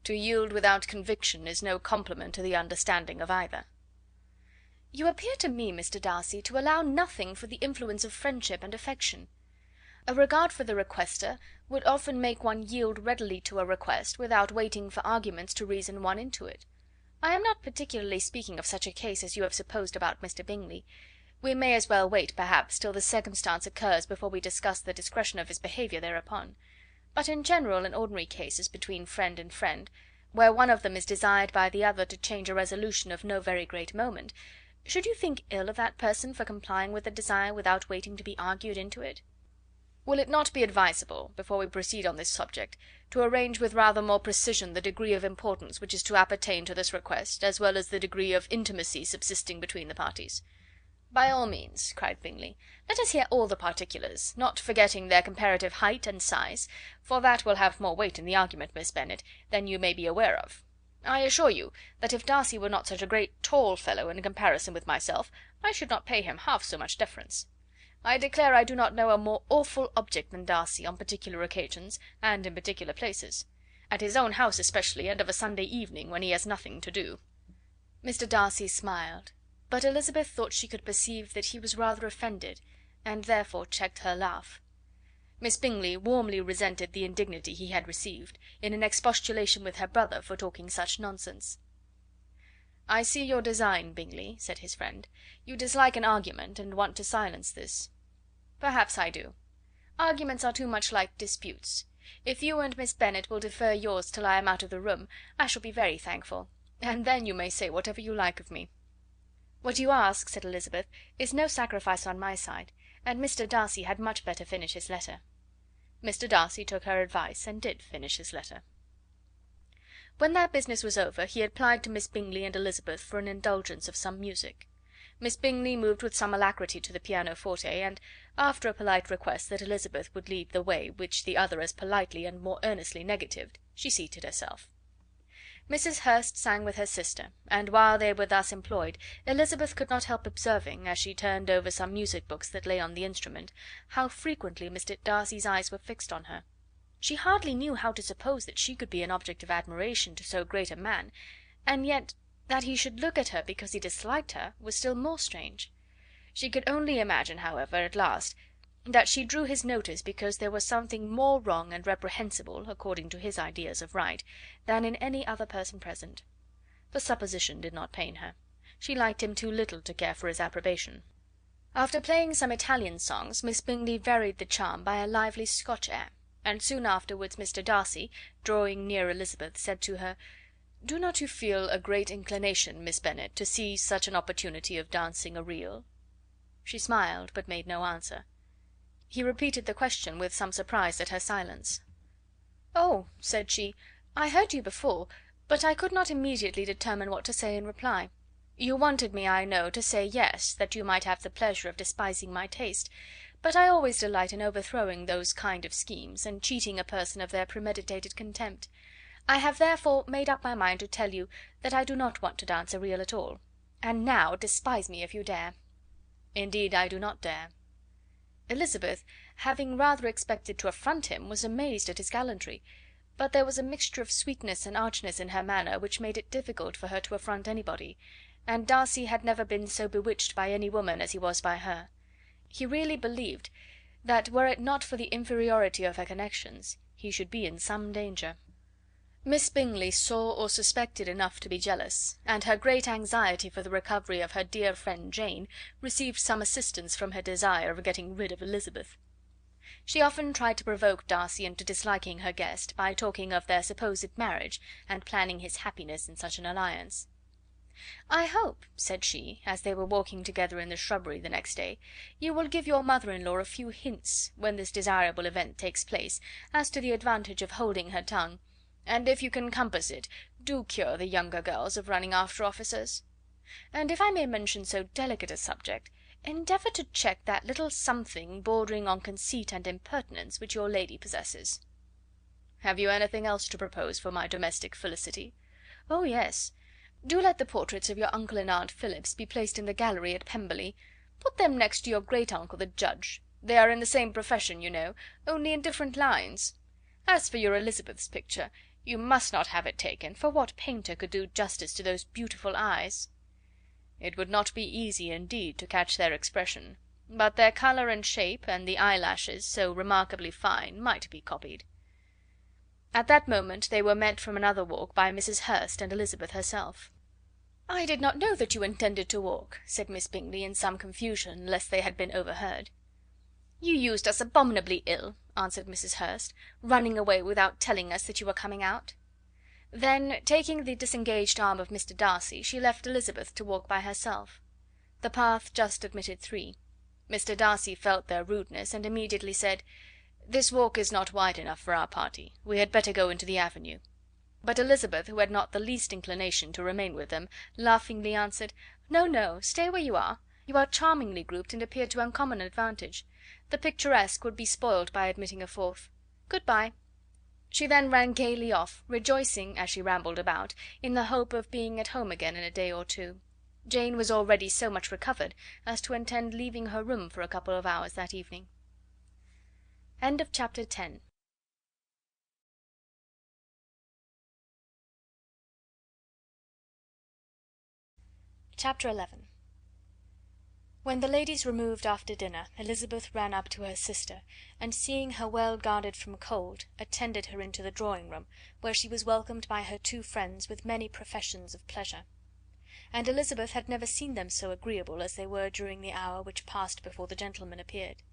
To yield without conviction is no compliment to the understanding of either." "You appear to me, Mr. Darcy, to allow nothing for the influence of friendship and affection. A regard for the requester would often make one yield readily to a request without waiting for arguments to reason one into it. I am not particularly speaking of such a case as you have supposed about Mr. Bingley. We may as well wait, perhaps, till the circumstance occurs before we discuss the discretion of his behaviour thereupon. But in general and ordinary cases between friend and friend, where one of them is desired by the other to change a resolution of no very great moment, should you think ill of that person for complying with the desire without waiting to be argued into it? Will it not be advisable, before we proceed on this subject, to arrange with rather more precision the degree of importance which is to appertain to this request, as well as the degree of intimacy subsisting between the parties?" "By all means," cried Bingley. "Let us hear all the particulars, not forgetting their comparative height and size, for that will have more weight in the argument, Miss Bennet, than you may be aware of. I assure you that if Darcy were not such a great tall fellow in comparison with myself, I should not pay him half so much deference. I declare I do not know a more awful object than Darcy on particular occasions, and in particular places; at his own house especially, and of a Sunday evening, when he has nothing to do." Mr. Darcy smiled, but Elizabeth thought she could perceive that he was rather offended, and therefore checked her laugh. Miss Bingley warmly resented the indignity he had received, in an expostulation with her brother for talking such nonsense. "I see your design, Bingley," said his friend. "You dislike an argument, and want to silence this. Perhaps I do. Arguments are too much like disputes. If you and Miss Bennet will defer yours till I am out of the room, I shall be very thankful, and then you may say whatever you like of me." "What you ask," said Elizabeth, "is no sacrifice on my side, and Mr. Darcy had much better finish his letter." Mr. Darcy took her advice, and did finish his letter. When that business was over, he applied to Miss Bingley and Elizabeth for an indulgence of some music. Miss Bingley moved with some alacrity to the pianoforte, and, after a polite request that Elizabeth would lead the way, which the other as politely and more earnestly negatived, she seated herself. Mrs. Hurst sang with her sister, and while they were thus employed, Elizabeth could not help observing, as she turned over some music books that lay on the instrument, how frequently Mr. Darcy's eyes were fixed on her. She hardly knew how to suppose that she could be an object of admiration to so great a man, and yet that he should look at her because he disliked her was still more strange. She could only imagine, however, at last, that she drew his notice because there was something more wrong and reprehensible, according to his ideas of right, than in any other person present. The supposition did not pain her. She liked him too little to care for his approbation. After playing some Italian songs, Miss Bingley varied the charm by a lively Scotch air, and soon afterwards Mr. Darcy, drawing near Elizabeth, said to her, "Do not you feel a great inclination, Miss Bennet, to seize such an opportunity of dancing a reel?" She smiled, but made no answer. He repeated the question with some surprise at her silence. "Oh," said she, "I heard you before, but I could not immediately determine what to say in reply. You wanted me, I know, to say yes, that you might have the pleasure of despising my taste, but I always delight in overthrowing those kind of schemes, and cheating a person of their premeditated contempt. I have therefore made up my mind to tell you that I do not want to dance a reel at all. And now despise me if you dare." "Indeed I do not dare." Elizabeth, having rather expected to affront him, was amazed at his gallantry. but there was a mixture of sweetness and archness in her manner which made it difficult for her to affront anybody, and Darcy had never been so bewitched by any woman as he was by her. He really believed that were it not for the inferiority of her connections, he should be in some danger. Miss Bingley saw or suspected enough to be jealous, and her great anxiety for the recovery of her dear friend Jane received some assistance from her desire of getting rid of Elizabeth. She often tried to provoke Darcy into disliking her guest by talking of their supposed marriage, and planning his happiness in such an alliance. "I hope," said she, as they were walking together in the shrubbery the next day, "you will give your mother-in-law a few hints, when this desirable event takes place, as to the advantage of holding her tongue, and if you can compass it, do cure the younger girls of running after officers. And if I may mention so delicate a subject, endeavour to check that little something bordering on conceit and impertinence which your lady possesses." "Have you anything else to propose for my domestic felicity?" "Oh, yes. Do let the portraits of your uncle and aunt Phillips be placed in the gallery at Pemberley. Put them next to your great uncle the judge. They are in the same profession, you know, only in different lines. As for your Elizabeth's picture, you must not have it taken, for what painter could do justice to those beautiful eyes?" "It would not be easy, indeed, to catch their expression, but their colour and shape, and the eyelashes, so remarkably fine, might be copied." At that moment they were met from another walk by Mrs. Hurst and Elizabeth herself. "I did not know that you intended to walk," said Miss Bingley, in some confusion, lest they had been overheard. "You used us abominably ill," answered Mrs. Hurst, "running away without telling us that you were coming out." Then, taking the disengaged arm of Mr. Darcy, she left Elizabeth to walk by herself. The path just admitted three. Mr. Darcy felt their rudeness, and immediately said, "This walk is not wide enough for our party. We had better go into the avenue." But Elizabeth, who had not the least inclination to remain with them, laughingly answered, "No, no, stay where you are. You are charmingly grouped, and appear to uncommon advantage. The picturesque would be spoiled by admitting a fourth. Good bye." She then ran gaily off, rejoicing, as she rambled about, in the hope of being at home again in a day or two. Jane was already so much recovered as to intend leaving her room for a couple of hours that evening. End of chapter 10. Chapter 11. When the ladies removed after dinner, Elizabeth ran up to her sister, and seeing her well guarded from cold, attended her into the drawing room, where she was welcomed by her two friends with many professions of pleasure. And Elizabeth had never seen them so agreeable as they were during the hour which passed before the gentlemen appeared.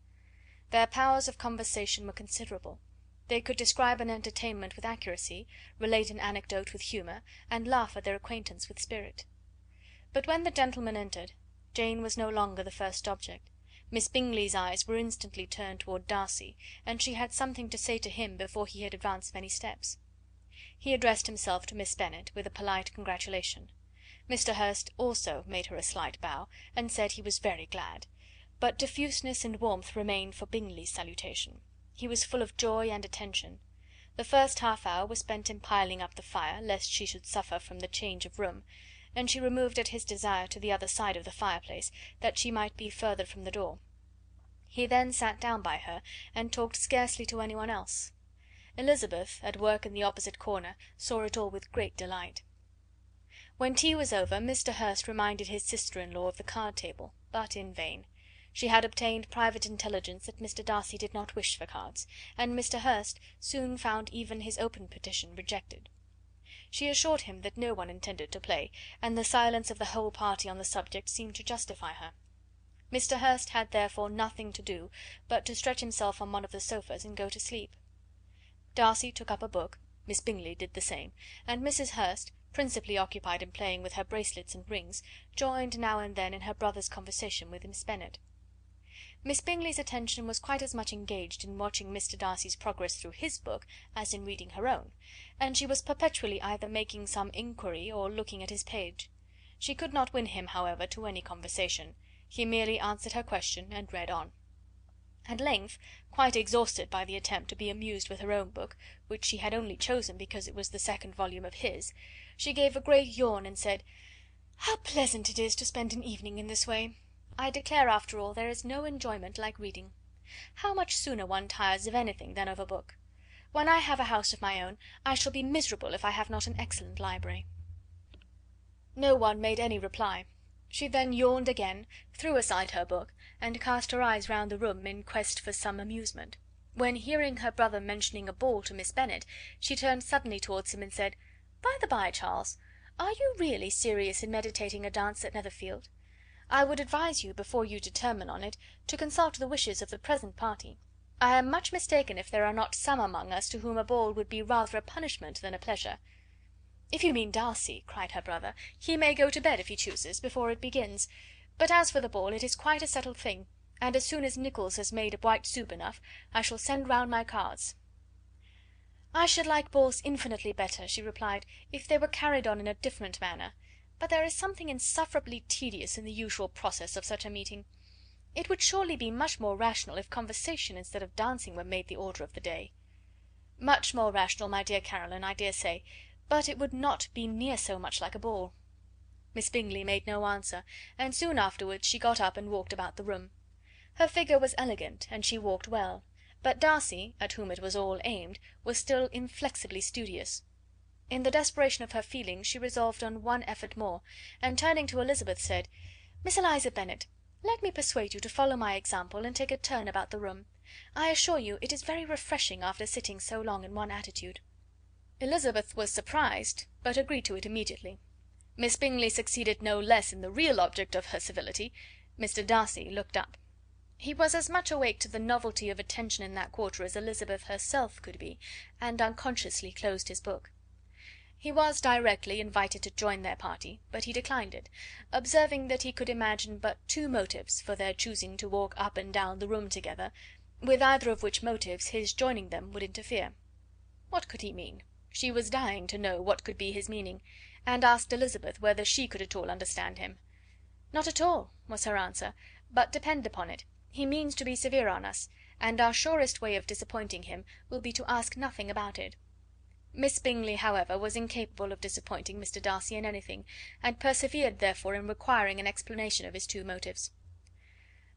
Their powers of conversation were considerable. They could describe an entertainment with accuracy, relate an anecdote with humour, and laugh at their acquaintance with spirit. But when the gentlemen entered, Jane was no longer the first object. Miss Bingley's eyes were instantly turned toward Darcy, and she had something to say to him before he had advanced many steps. He addressed himself to Miss Bennet with a polite congratulation. Mr. Hurst also made her a slight bow, and said he was very glad, but diffuseness and warmth remained for Bingley's salutation. He was full of joy and attention. The first half hour was spent in piling up the fire, lest she should suffer from the change of room, and she removed at his desire to the other side of the fireplace, that she might be further from the door. He then sat down by her, and talked scarcely to any one else. Elizabeth, at work in the opposite corner, saw it all with great delight. When tea was over, Mr. Hurst reminded his sister-in-law of the card table, but in vain. She had obtained private intelligence that Mr. Darcy did not wish for cards, and Mr. Hurst soon found even his open petition rejected. She assured him that no one intended to play, and the silence of the whole party on the subject seemed to justify her. Mr. Hurst had therefore nothing to do but to stretch himself on one of the sofas and go to sleep. Darcy took up a book, Miss Bingley did the same, and Mrs. Hurst, principally occupied in playing with her bracelets and rings, joined now and then in her brother's conversation with Miss Bennet. Miss Bingley's attention was quite as much engaged in watching Mr. Darcy's progress through his book as in reading her own, and she was perpetually either making some inquiry or looking at his page. She could not win him, however, to any conversation. He merely answered her question and read on. At length, quite exhausted by the attempt to be amused with her own book, which she had only chosen because it was the second volume of his, she gave a great yawn and said, "How pleasant it is to spend an evening in this way! I declare, after all, there is no enjoyment like reading. How much sooner one tires of anything than of a book! When I have a house of my own, I shall be miserable if I have not an excellent library." No one made any reply. She then yawned again, threw aside her book, and cast her eyes round the room in quest for some amusement, when, hearing her brother mentioning a ball to Miss Bennet, she turned suddenly towards him and said, "By the by, Charles, are you really serious in meditating a dance at Netherfield? I would advise you, before you determine on it, to consult the wishes of the present party. I am much mistaken if there are not some among us to whom a ball would be rather a punishment than a pleasure." "If you mean Darcy," cried her brother, "he may go to bed, if he chooses, before it begins; but as for the ball, it is quite a settled thing, and as soon as Nicholls has made white soup enough, I shall send round my cards." "I should like balls infinitely better," she replied, "if they were carried on in a different manner; but there is something insufferably tedious in the usual process of such a meeting. It would surely be much more rational if conversation instead of dancing were made the order of the day." "Much more rational, my dear Caroline, I dare say, but it would not be near so much like a ball." Miss Bingley made no answer, and soon afterwards she got up and walked about the room. Her figure was elegant, and she walked well, but Darcy, at whom it was all aimed, was still inflexibly studious. In the desperation of her feelings she resolved on one effort more, and turning to Elizabeth, said, "Miss Eliza Bennet, let me persuade you to follow my example, and take a turn about the room. I assure you it is very refreshing after sitting so long in one attitude." Elizabeth was surprised, but agreed to it immediately. Miss Bingley succeeded no less in the real object of her civility. Mr. Darcy looked up. He was as much awake to the novelty of attention in that quarter as Elizabeth herself could be, and unconsciously closed his book. He was directly invited to join their party, but he declined it, observing that he could imagine but two motives for their choosing to walk up and down the room together, with either of which motives his joining them would interfere. What could he mean? She was dying to know what could be his meaning, and asked Elizabeth whether she could at all understand him. "Not at all," was her answer; "but depend upon it, he means to be severe on us, and our surest way of disappointing him will be to ask nothing about it." Miss Bingley, however, was incapable of disappointing Mr. Darcy in anything, and persevered therefore in requiring an explanation of his two motives.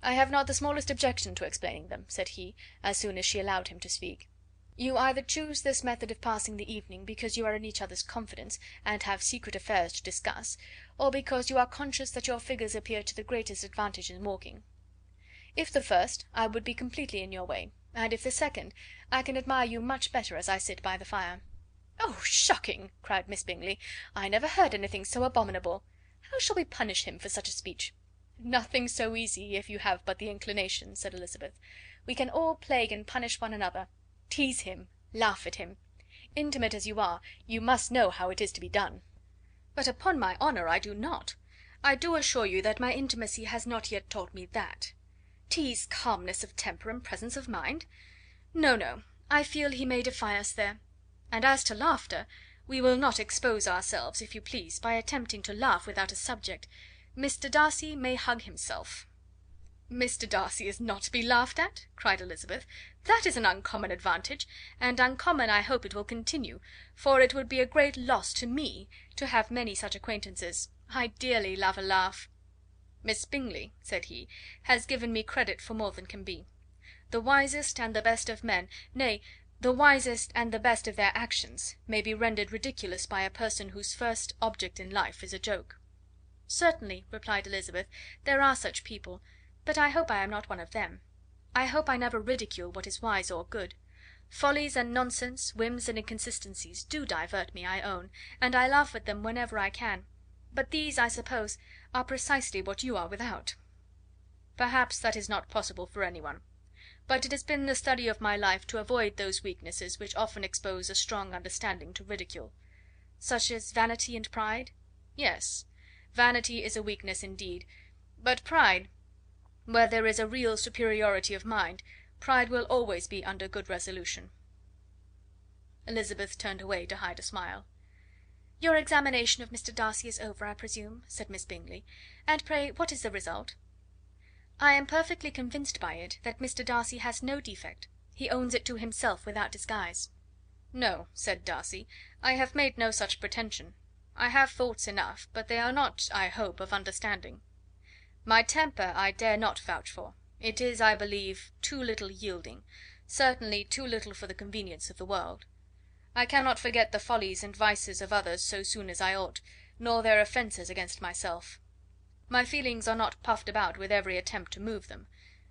"I have not the smallest objection to explaining them," said he, as soon as she allowed him to speak. "You either choose this method of passing the evening because you are in each other's confidence, and have secret affairs to discuss, or because you are conscious that your figures appear to the greatest advantage in walking. If the first, I would be completely in your way, and if the second, I can admire you much better as I sit by the fire." "Oh, shocking!" cried Miss Bingley. "I never heard anything so abominable. How shall we punish him for such a speech?" "Nothing so easy, if you have but the inclination," said Elizabeth. "We can all plague and punish one another. Tease him, laugh at him. Intimate as you are, you must know how it is to be done." "But upon my honour I do not. I do assure you that my intimacy has not yet taught me that. Tease calmness of temper and presence of mind? No, no, I feel he may defy us there. And as to laughter, we will not expose ourselves, if you please, by attempting to laugh without a subject. Mr. Darcy may hug himself." "Mr. Darcy is not to be laughed at?" cried Elizabeth. "That is an uncommon advantage, and uncommon I hope it will continue, for it would be a great loss to me to have many such acquaintances. I dearly love a laugh." "Miss Bingley," said he, "has given me credit for more than can be. The wisest and the best of men, nay, the wisest and the best of their actions, may be rendered ridiculous by a person whose first object in life is a joke." "Certainly," replied Elizabeth, "there are such people, but I hope I am not one of them. I hope I never ridicule what is wise or good. Follies and nonsense, whims and inconsistencies, do divert me, I own, and I laugh at them whenever I can; but these, I suppose, are precisely what you are without." "Perhaps that is not possible for any one. But it has been the study of my life to avoid those weaknesses which often expose a strong understanding to ridicule." "Such as vanity and pride?" "Yes, vanity is a weakness indeed; but pride, where there is a real superiority of mind, pride will always be under good resolution." Elizabeth turned away to hide a smile. "Your examination of Mr. Darcy is over, I presume," said Miss Bingley; "and pray what is the result?" "I am perfectly convinced by it that Mr. Darcy has no defect. He owns it to himself without disguise." "No," said Darcy, "I have made no such pretension. I have faults enough, but they are not, I hope, of understanding. My temper I dare not vouch for. It is, I believe, too little yielding, certainly too little for the convenience of the world. I cannot forget the follies and vices of others so soon as I ought, nor their offences against myself. My feelings are not puffed about with every attempt to move them.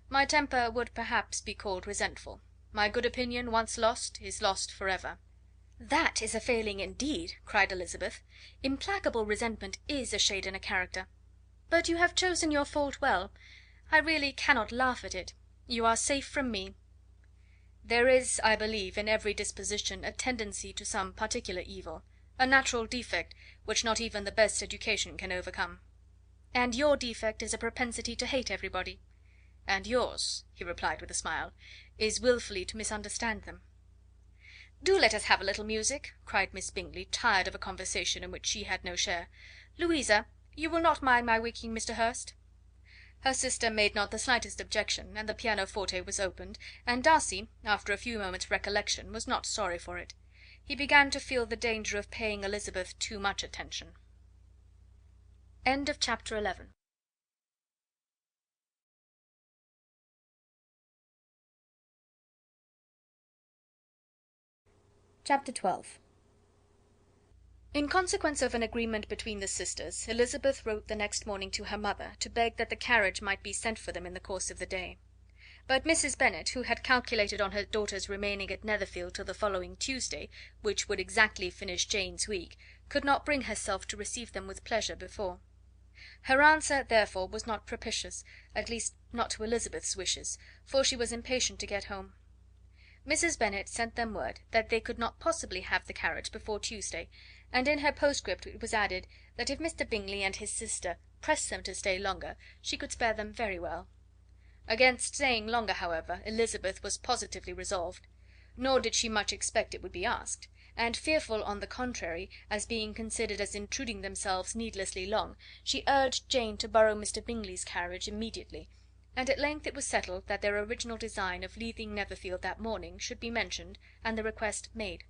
My temper would perhaps be called resentful. My good opinion, once lost, is lost for ever." "That is a failing indeed," cried Elizabeth. "Implacable resentment is a shade in a character. But you have chosen your fault well. I really cannot laugh at it. You are safe from me." "There is, I believe, in every disposition a tendency to some particular evil, a natural defect which not even the best education can overcome." "And your defect is a propensity to hate everybody." "And yours," he replied with a smile, "is wilfully to misunderstand them." "Do let us have a little music," cried Miss Bingley, tired of a conversation in which she had no share. "Louisa, you will not mind my waking Mr. Hurst?" Her sister made not the slightest objection, and the pianoforte was opened, and Darcy, after a few moments' recollection, was not sorry for it. He began to feel the danger of paying Elizabeth too much attention. Chapter 11. Chapter 12. In consequence of an agreement between the sisters, Elizabeth wrote the next morning to her mother to beg that the carriage might be sent for them in the course of the day. But Mrs. Bennet, who had calculated on her daughters remaining at Netherfield till the following Tuesday, which would exactly finish Jane's week, could not bring herself to receive them with pleasure before. Her answer, therefore, was not propitious, at least not to Elizabeth's wishes, for she was impatient to get home. Mrs. Bennet sent them word that they could not possibly have the carriage before Tuesday, and in her postscript it was added that if Mr. Bingley and his sister pressed them to stay longer, she could spare them very well. Against staying longer, however, Elizabeth was positively resolved; nor did she much expect it would be asked, and fearful, on the contrary, as being considered as intruding themselves needlessly long, she urged Jane to borrow Mr. Bingley's carriage immediately, and at length it was settled that their original design of leaving Netherfield that morning should be mentioned, and the request made.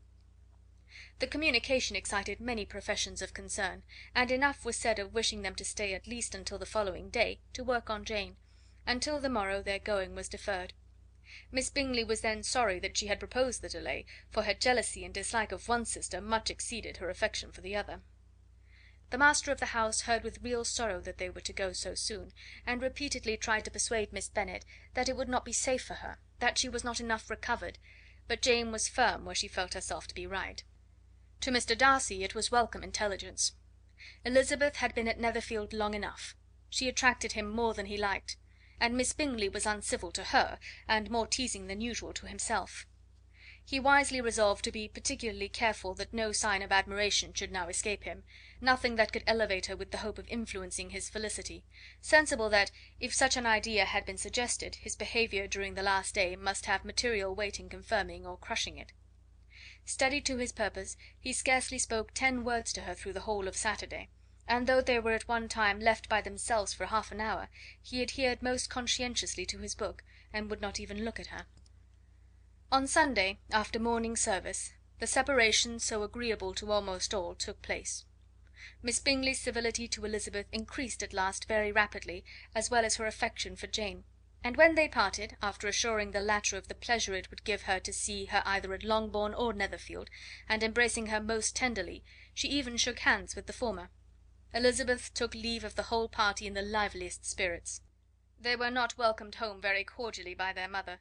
The communication excited many professions of concern, and enough was said of wishing them to stay at least until the following day, to work on Jane. Until the morrow their going was deferred. Miss Bingley was then sorry that she had proposed the delay, for her jealousy and dislike of one sister much exceeded her affection for the other. The master of the house heard with real sorrow that they were to go so soon, and repeatedly tried to persuade Miss Bennet that it would not be safe for her, that she was not enough recovered, but Jane was firm where she felt herself to be right. To Mr. Darcy it was welcome intelligence. Elizabeth had been at Netherfield long enough. She attracted him more than he liked, and Miss Bingley was uncivil to her, and more teasing than usual to himself. He wisely resolved to be particularly careful that no sign of admiration should now escape him, nothing that could elevate her with the hope of influencing his felicity, sensible that, if such an idea had been suggested, his behaviour during the last day must have material weight in confirming or crushing it. Steady to his purpose, he scarcely spoke 10 words to her through the whole of Saturday, and though they were at one time left by themselves for half an hour, he adhered most conscientiously to his book, and would not even look at her. On Sunday, after morning service, the separation, so agreeable to almost all, took place. Miss Bingley's civility to Elizabeth increased at last very rapidly, as well as her affection for Jane; and when they parted, after assuring the latter of the pleasure it would give her to see her either at Longbourn or Netherfield, and embracing her most tenderly, she even shook hands with the former. Elizabeth took leave of the whole party in the liveliest spirits. They were not welcomed home very cordially by their mother.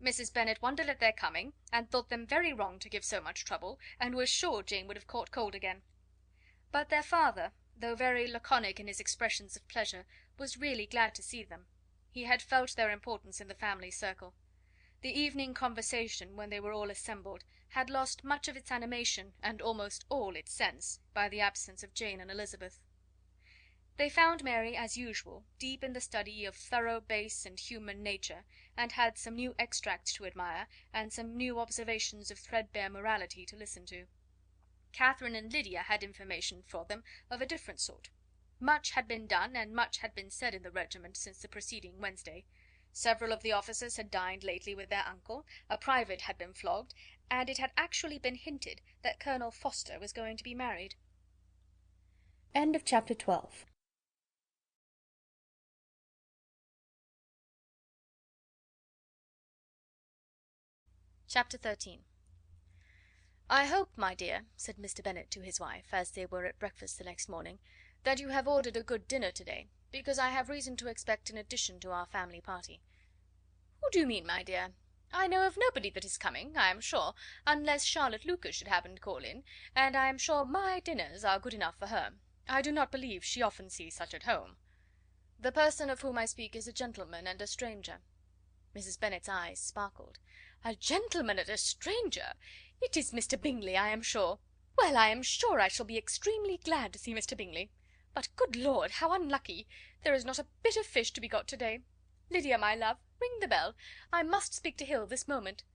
Mrs. Bennet wondered at their coming, and thought them very wrong to give so much trouble, and was sure Jane would have caught cold again. But their father, though very laconic in his expressions of pleasure, was really glad to see them. He had felt their importance in the family circle. The evening conversation, when they were all assembled, had lost much of its animation, and almost all its sense, by the absence of Jane and Elizabeth. They found Mary, as usual, deep in the study of thorough base and human nature, and had some new extracts to admire, and some new observations of threadbare morality to listen to. Catherine and Lydia had information for them of a different sort. Much had been done and much had been said in the regiment since the preceding Wednesday. Several of the officers had dined lately with their uncle, a private had been flogged, and it had actually been hinted that Colonel Forster was going to be married. Chapter 12. Chapter 13. "I hope, my dear," said Mr. Bennet to his wife, as they were at breakfast the next morning, "that you have ordered a good dinner to day, because I have reason to expect an addition to our family party." "Who do you mean, my dear? I know of nobody that is coming, I am sure, unless Charlotte Lucas should happen to call in, and I am sure my dinners are good enough for her. I do not believe she often sees such at home." "The person of whom I speak is a gentleman and a stranger." Mrs. Bennet's eyes sparkled. "A gentleman and a stranger! It is Mr. Bingley, I am sure. Well, I am sure I shall be extremely glad to see Mr. Bingley. But, good Lord, how unlucky! There is not a bit of fish to be got to day. Lydia, my love, ring the bell. I must speak to Hill this moment."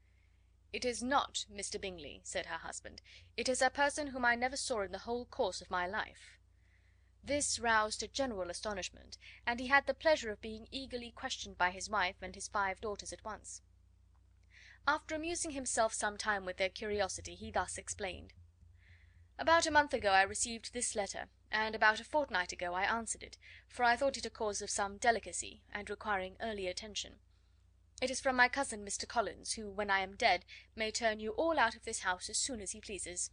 "It is not Mr. Bingley," said her husband. "It is a person whom I never saw in the whole course of my life." This roused a general astonishment, and he had the pleasure of being eagerly questioned by his wife and his 5 daughters at once. After amusing himself some time with their curiosity, he thus explained: "About a month ago I received this letter, and about a fortnight ago I answered it, for I thought it a cause of some delicacy, and requiring early attention. It is from my cousin Mr. Collins, who, when I am dead, may turn you all out of this house as soon as he pleases."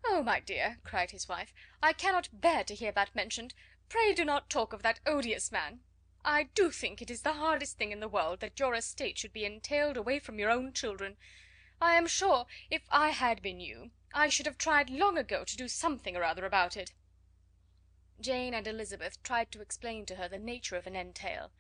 "Oh, my dear," cried his wife, "I cannot bear to hear that mentioned. Pray do not talk of that odious man. I do think it is the hardest thing in the world that your estate should be entailed away from your own children. I am sure, if I had been you, I should have tried long ago to do something or other about it." Jane and Elizabeth tried to explain to her the nature of an entail.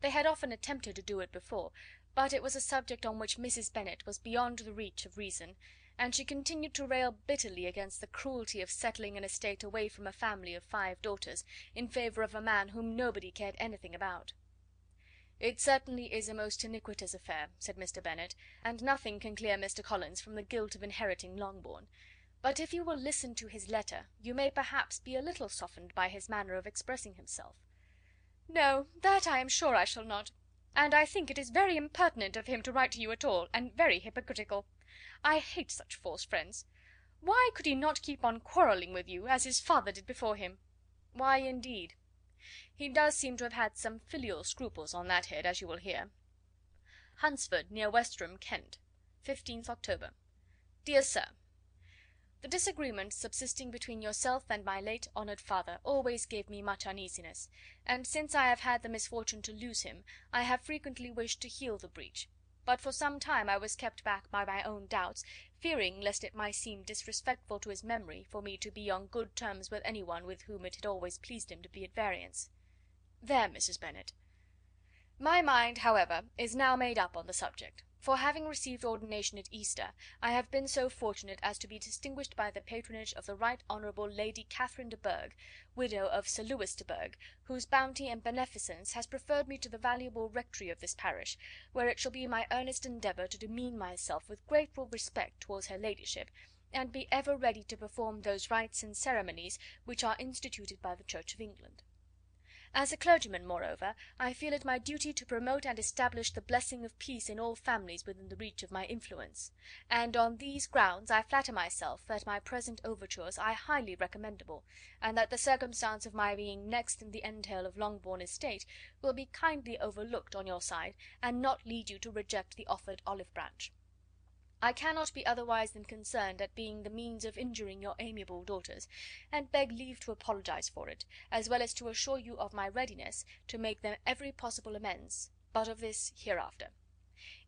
They had often attempted to do it before, but it was a subject on which Mrs. Bennet was beyond the reach of reason, and she continued to rail bitterly against the cruelty of settling an estate away from a family of 5 daughters, in favour of a man whom nobody cared anything about. "It certainly is a most iniquitous affair," said Mr. Bennet, "and nothing can clear Mr. Collins from the guilt of inheriting Longbourn; but if you will listen to his letter, you may perhaps be a little softened by his manner of expressing himself." "No, that I am sure I shall not; and I think it is very impertinent of him to write to you at all, and very hypocritical. I hate such false friends. Why could he not keep on quarrelling with you, as his father did before him?" "Why, indeed? He does seem to have had some filial scruples on that head, as you will hear. Hunsford, near Westerham, Kent, 15th October. "Dear Sir, the disagreement subsisting between yourself and my late honoured father always gave me much uneasiness, and since I have had the misfortune to lose him, I have frequently wished to heal the breach, but for some time I was kept back by my own doubts, fearing lest it might seem disrespectful to his memory for me to be on good terms with any one with whom it had always pleased him to be at variance. There, Mrs. Bennet. My mind, however, is now made up on the subject, for having received ordination at Easter, I have been so fortunate as to be distinguished by the patronage of the Right Honourable Lady Catherine de Bourgh, widow of Sir Lewis de Bourgh, whose bounty and beneficence has preferred me to the valuable rectory of this parish, where it shall be my earnest endeavour to demean myself with grateful respect towards her ladyship, and be ever ready to perform those rites and ceremonies which are instituted by the Church of England. As a clergyman, moreover, I feel it my duty to promote and establish the blessing of peace in all families within the reach of my influence, and on these grounds I flatter myself that my present overtures are highly recommendable, and that the circumstance of my being next in the entail of Longbourn estate will be kindly overlooked on your side, and not lead you to reject the offered olive branch. I cannot be otherwise than concerned at being the means of injuring your amiable daughters, and beg leave to apologise for it, as well as to assure you of my readiness to make them every possible amends, but of this hereafter.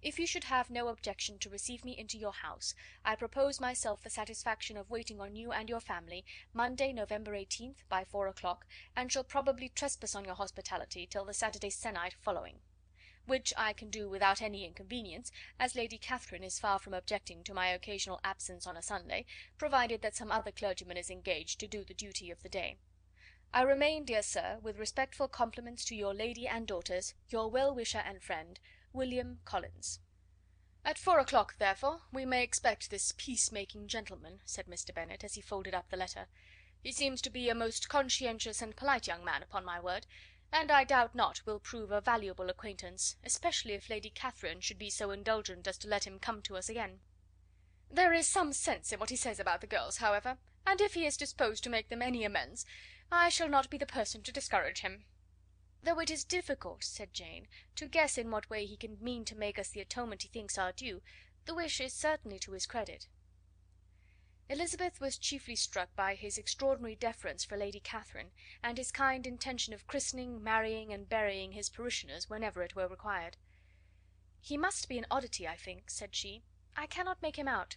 If you should have no objection to receive me into your house, I propose myself the satisfaction of waiting on you and your family, Monday, November 18th, by 4 o'clock, and shall probably trespass on your hospitality till the Saturday sennight following, which I can do without any inconvenience, as Lady Catherine is far from objecting to my occasional absence on a Sunday, provided that some other clergyman is engaged to do the duty of the day. I remain, dear sir, with respectful compliments to your lady and daughters, your well-wisher and friend, William Collins. "At 4 o'clock, therefore, we may expect this peace-making gentleman," said Mr. Bennet, as he folded up the letter. "He seems to be a most conscientious and polite young man, upon my word, and I doubt not will prove a valuable acquaintance, especially if Lady Catherine should be so indulgent as to let him come to us again. There is some sense in what he says about the girls, however, and if he is disposed to make them any amends, I shall not be the person to discourage him." "Though it is difficult," said Jane, "to guess in what way he can mean to make us the atonement he thinks our due, The wish is certainly to his credit." Elizabeth was chiefly struck by his extraordinary deference for Lady Catherine, and his kind intention of christening, marrying, and burying his parishioners whenever it were required. "He must be an oddity, I think," said she. "I cannot make him out.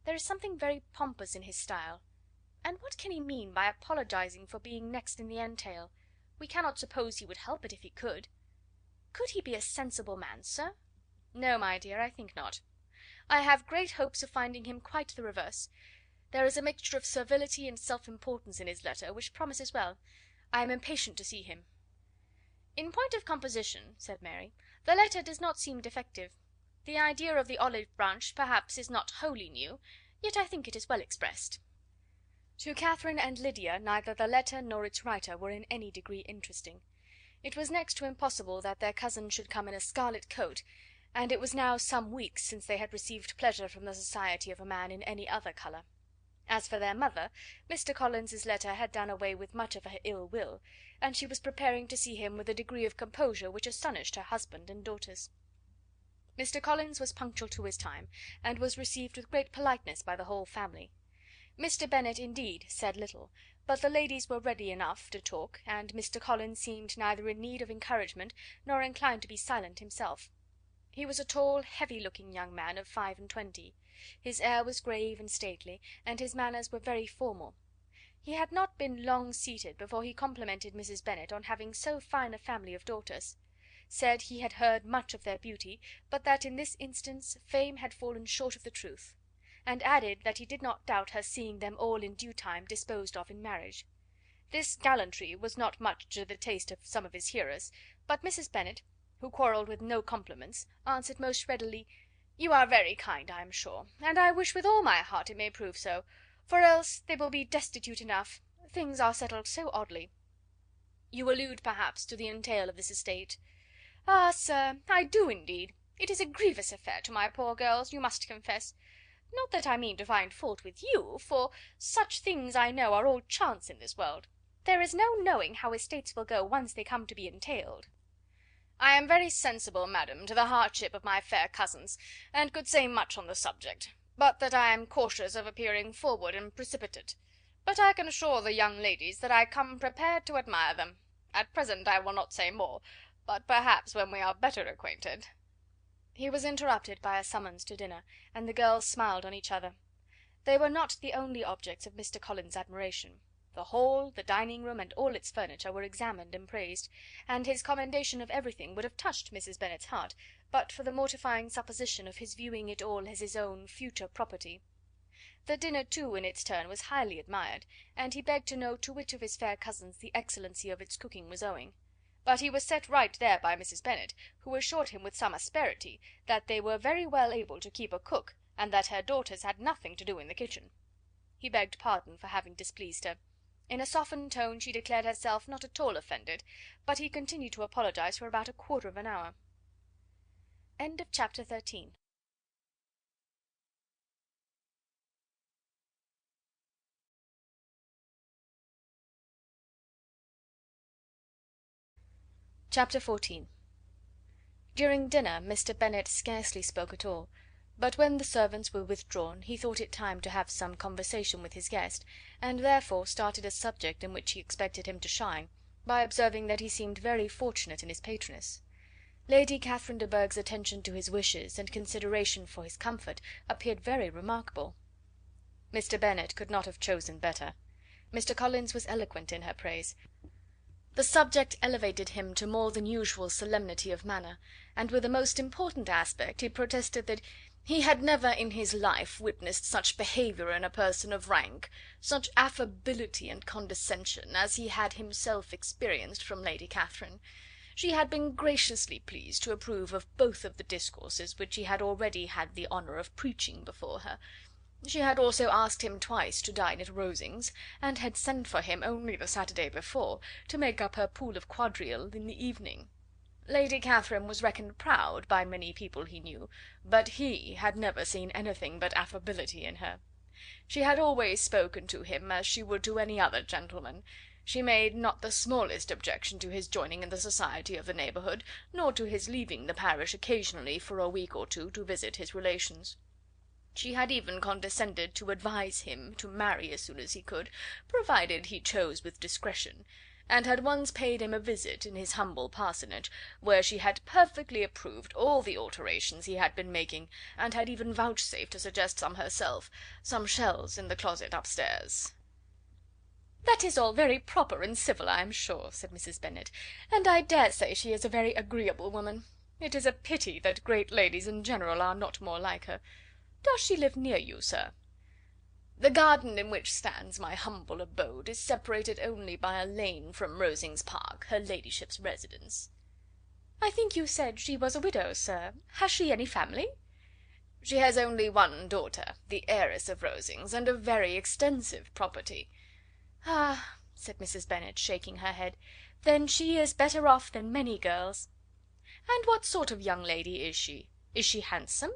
There is something very pompous in his style. And what can he mean by apologising for being next in the entail? We cannot suppose he would help it if he could. Could he be a sensible man, sir?" "No, my dear, I think not. I have great hopes of finding him quite the reverse. There is a mixture of servility and self-importance in his letter, which promises well. I am impatient to see him." "In point of composition," said Mary, "the letter does not seem defective. The idea of the olive branch perhaps is not wholly new, yet I think it is well expressed." To Catherine and Lydia neither the letter nor its writer were in any degree interesting. It was next to impossible that their cousin should come in a scarlet coat, and it was now some weeks since they had received pleasure from the society of a man in any other colour. As for their mother, Mr. Collins's letter had done away with much of her ill will, and she was preparing to see him with a degree of composure which astonished her husband and daughters. Mr. Collins was punctual to his time, and was received with great politeness by the whole family. Mr. Bennet, indeed, said little, but the ladies were ready enough to talk, and Mr. Collins seemed neither in need of encouragement nor inclined to be silent himself. He was a tall, heavy looking young man of 25. His air was grave and stately, and his manners were very formal. He had not been long seated before he complimented Mrs. Bennet on having so fine a family of daughters; said he had heard much of their beauty, but that in this instance fame had fallen short of the truth; and added that he did not doubt her seeing them all in due time disposed of in marriage. This gallantry was not much to the taste of some of his hearers, but Mrs. Bennet, who quarrelled with no compliments, answered most readily, "You are very kind, I am sure, and I wish with all my heart it may prove so, for else they will be destitute enough. Things are settled so oddly." "You allude, perhaps, to the entail of this estate?" "Ah, sir, I do indeed. It is a grievous affair to my poor girls, you must confess. Not that I mean to find fault with you, for such things I know are all chance in this world. There is no knowing how estates will go once they come to be entailed." "I am very sensible, madam, to the hardship of my fair cousins, and could say much on the subject, but that I am cautious of appearing forward and precipitate. But I can assure the young ladies that I come prepared to admire them. At present I will not say more, but perhaps when we are better acquainted..." He was interrupted by a summons to dinner, and the girls smiled on each other. They were not the only objects of Mr. Collins's admiration. The hall, the dining room, and all its furniture were examined and praised, and his commendation of everything would have touched Mrs. Bennet's heart, but for the mortifying supposition of his viewing it all as his own future property. The dinner, too, in its turn, was highly admired, and he begged to know to which of his fair cousins the excellency of its cooking was owing. But he was set right there by Mrs. Bennet, who assured him with some asperity that they were very well able to keep a cook, and that her daughters had nothing to do in the kitchen. He begged pardon for having displeased her. In a softened tone she declared herself not at all offended, but he continued to apologise for about a quarter of an hour. Chapter 13. Chapter 14. During dinner Mr. Bennet scarcely spoke at all, but when the servants were withdrawn he thought it time to have some conversation with his guest, and therefore started a subject in which he expected him to shine, by observing that he seemed very fortunate in his patroness. Lady Catherine de Bourgh's attention to his wishes, and consideration for his comfort, appeared very remarkable. Mr. Bennet could not have chosen better. Mr. Collins was eloquent in her praise. The subject elevated him to more than usual solemnity of manner, and with a most important aspect he protested that he had never in his life witnessed such behaviour in a person of rank, such affability and condescension, as he had himself experienced from Lady Catherine. She had been graciously pleased to approve of both of the discourses which he had already had the honour of preaching before her. She had also asked him twice to dine at Rosings, and had sent for him only the Saturday before, to make up her pool of quadrille in the evening. Lady Catherine was reckoned proud by many people he knew, but he had never seen anything but affability in her. She had always spoken to him as she would to any other gentleman. She made not the smallest objection to his joining in the society of the neighbourhood, nor to his leaving the parish occasionally for a week or two to visit his relations. She had even condescended to advise him to marry as soon as he could, provided he chose with discretion, and had once paid him a visit in his humble parsonage, where she had perfectly approved all the alterations he had been making, and had even vouchsafed to suggest some herself, some shelves in the closet upstairs. "That is all very proper and civil, I am sure," said Mrs. Bennet, "and I dare say she is a very agreeable woman. It is a pity that great ladies in general are not more like her. Does she live near you, sir?" "The garden in which stands my humble abode is separated only by a lane from Rosings Park, her ladyship's residence." "I think you said she was a widow, sir. Has she any family?" "She has only one daughter, the heiress of Rosings, and a very extensive property." "Ah," said Mrs. Bennet, shaking her head, "then she is better off than many girls. And what sort of young lady is she? Is she handsome?"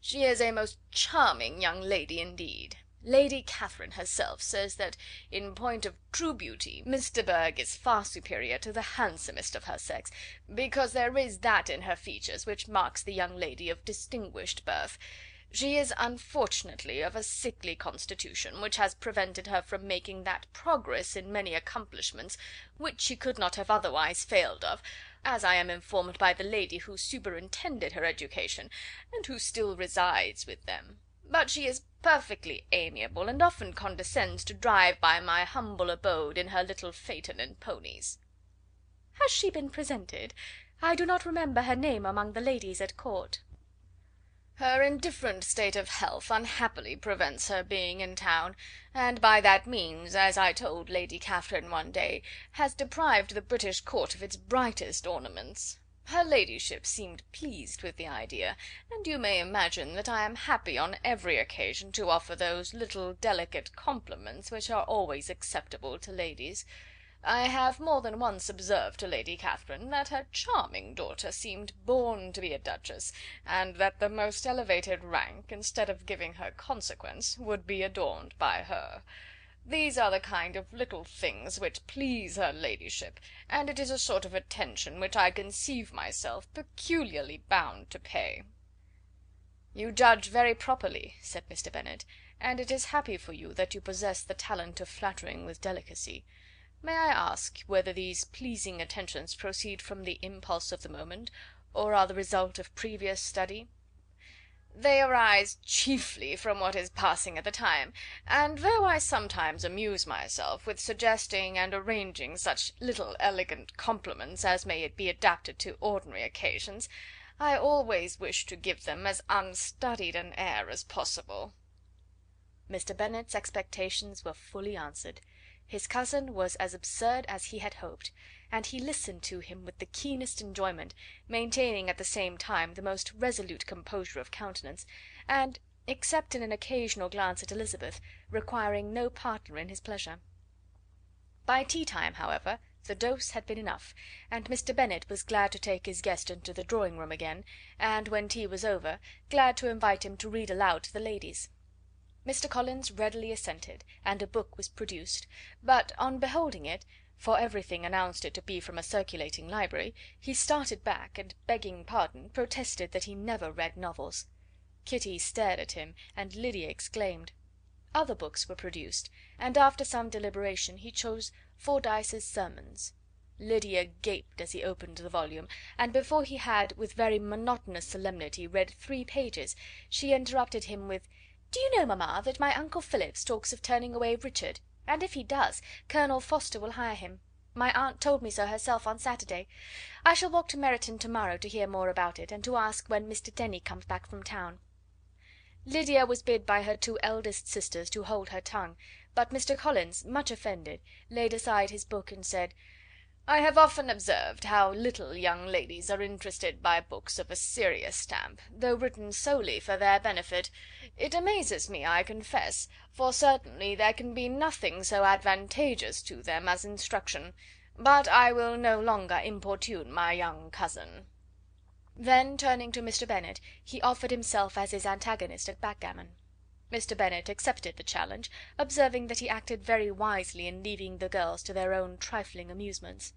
"She is a most charming young lady indeed. Lady Catherine herself says that, in point of true beauty, Miss de Bourgh is far superior to the handsomest of her sex, because there is that in her features which marks the young lady of distinguished birth. She is unfortunately of a sickly constitution, which has prevented her from making that progress in many accomplishments which she could not have otherwise failed of, as I am informed by the lady who superintended her education, and who still resides with them. But she is perfectly amiable, and often condescends to drive by my humble abode in her little phaeton and ponies." "Has she been presented? I do not remember her name among the ladies at court." "Her indifferent state of health unhappily prevents her being in town, and by that means, as I told Lady Catherine one day, has deprived the British court of its brightest ornaments. Her ladyship seemed pleased with the idea, and you may imagine that I am happy on every occasion to offer those little delicate compliments which are always acceptable to ladies. I have more than once observed to Lady Catherine that her charming daughter seemed born to be a duchess, and that the most elevated rank, instead of giving her consequence, would be adorned by her. These are the kind of little things which please her ladyship, and it is a sort of attention which I conceive myself peculiarly bound to pay." "You judge very properly," said Mr. Bennet, "and it is happy for you that you possess the talent of flattering with delicacy. May I ask whether these pleasing attentions proceed from the impulse of the moment, or are the result of previous study?" "They arise chiefly from what is passing at the time, and though I sometimes amuse myself with suggesting and arranging such little elegant compliments as may be adapted to ordinary occasions, I always wish to give them as unstudied an air as possible." Mr. Bennet's expectations were fully answered. His cousin was as absurd as he had hoped, and he listened to him with the keenest enjoyment, maintaining at the same time the most resolute composure of countenance, and, except in an occasional glance at Elizabeth, requiring no partner in his pleasure. By tea time, however, the dose had been enough, and Mr. Bennet was glad to take his guest into the drawing room again, and, when tea was over, glad to invite him to read aloud to the ladies. Mr. Collins readily assented, and a book was produced, but on beholding it, for everything announced it to be from a circulating library, he started back, and, begging pardon, protested that he never read novels. Kitty stared at him, and Lydia exclaimed. Other books were produced, and after some deliberation he chose Fordyce's Sermons. Lydia gaped as he opened the volume, and before he had, with very monotonous solemnity, read 3 pages, she interrupted him with: "Do you know, mamma, that my uncle Phillips talks of turning away Richard, and if he does, Colonel Forster will hire him. My aunt told me so herself on Saturday. I shall walk to Meryton to morrow to hear more about it, and to ask when Mr. Denny comes back from town." Lydia was bid by her 2 eldest sisters to hold her tongue, but Mr. Collins, much offended, laid aside his book and said: "I have often observed how little young ladies are interested by books of a serious stamp, though written solely for their benefit. It amazes me, I confess, for certainly there can be nothing so advantageous to them as instruction. But I will no longer importune my young cousin." Then, turning to Mr. Bennet, he offered himself as his antagonist at backgammon. Mr. Bennet accepted the challenge, observing that he acted very wisely in leaving the girls to their own trifling amusements.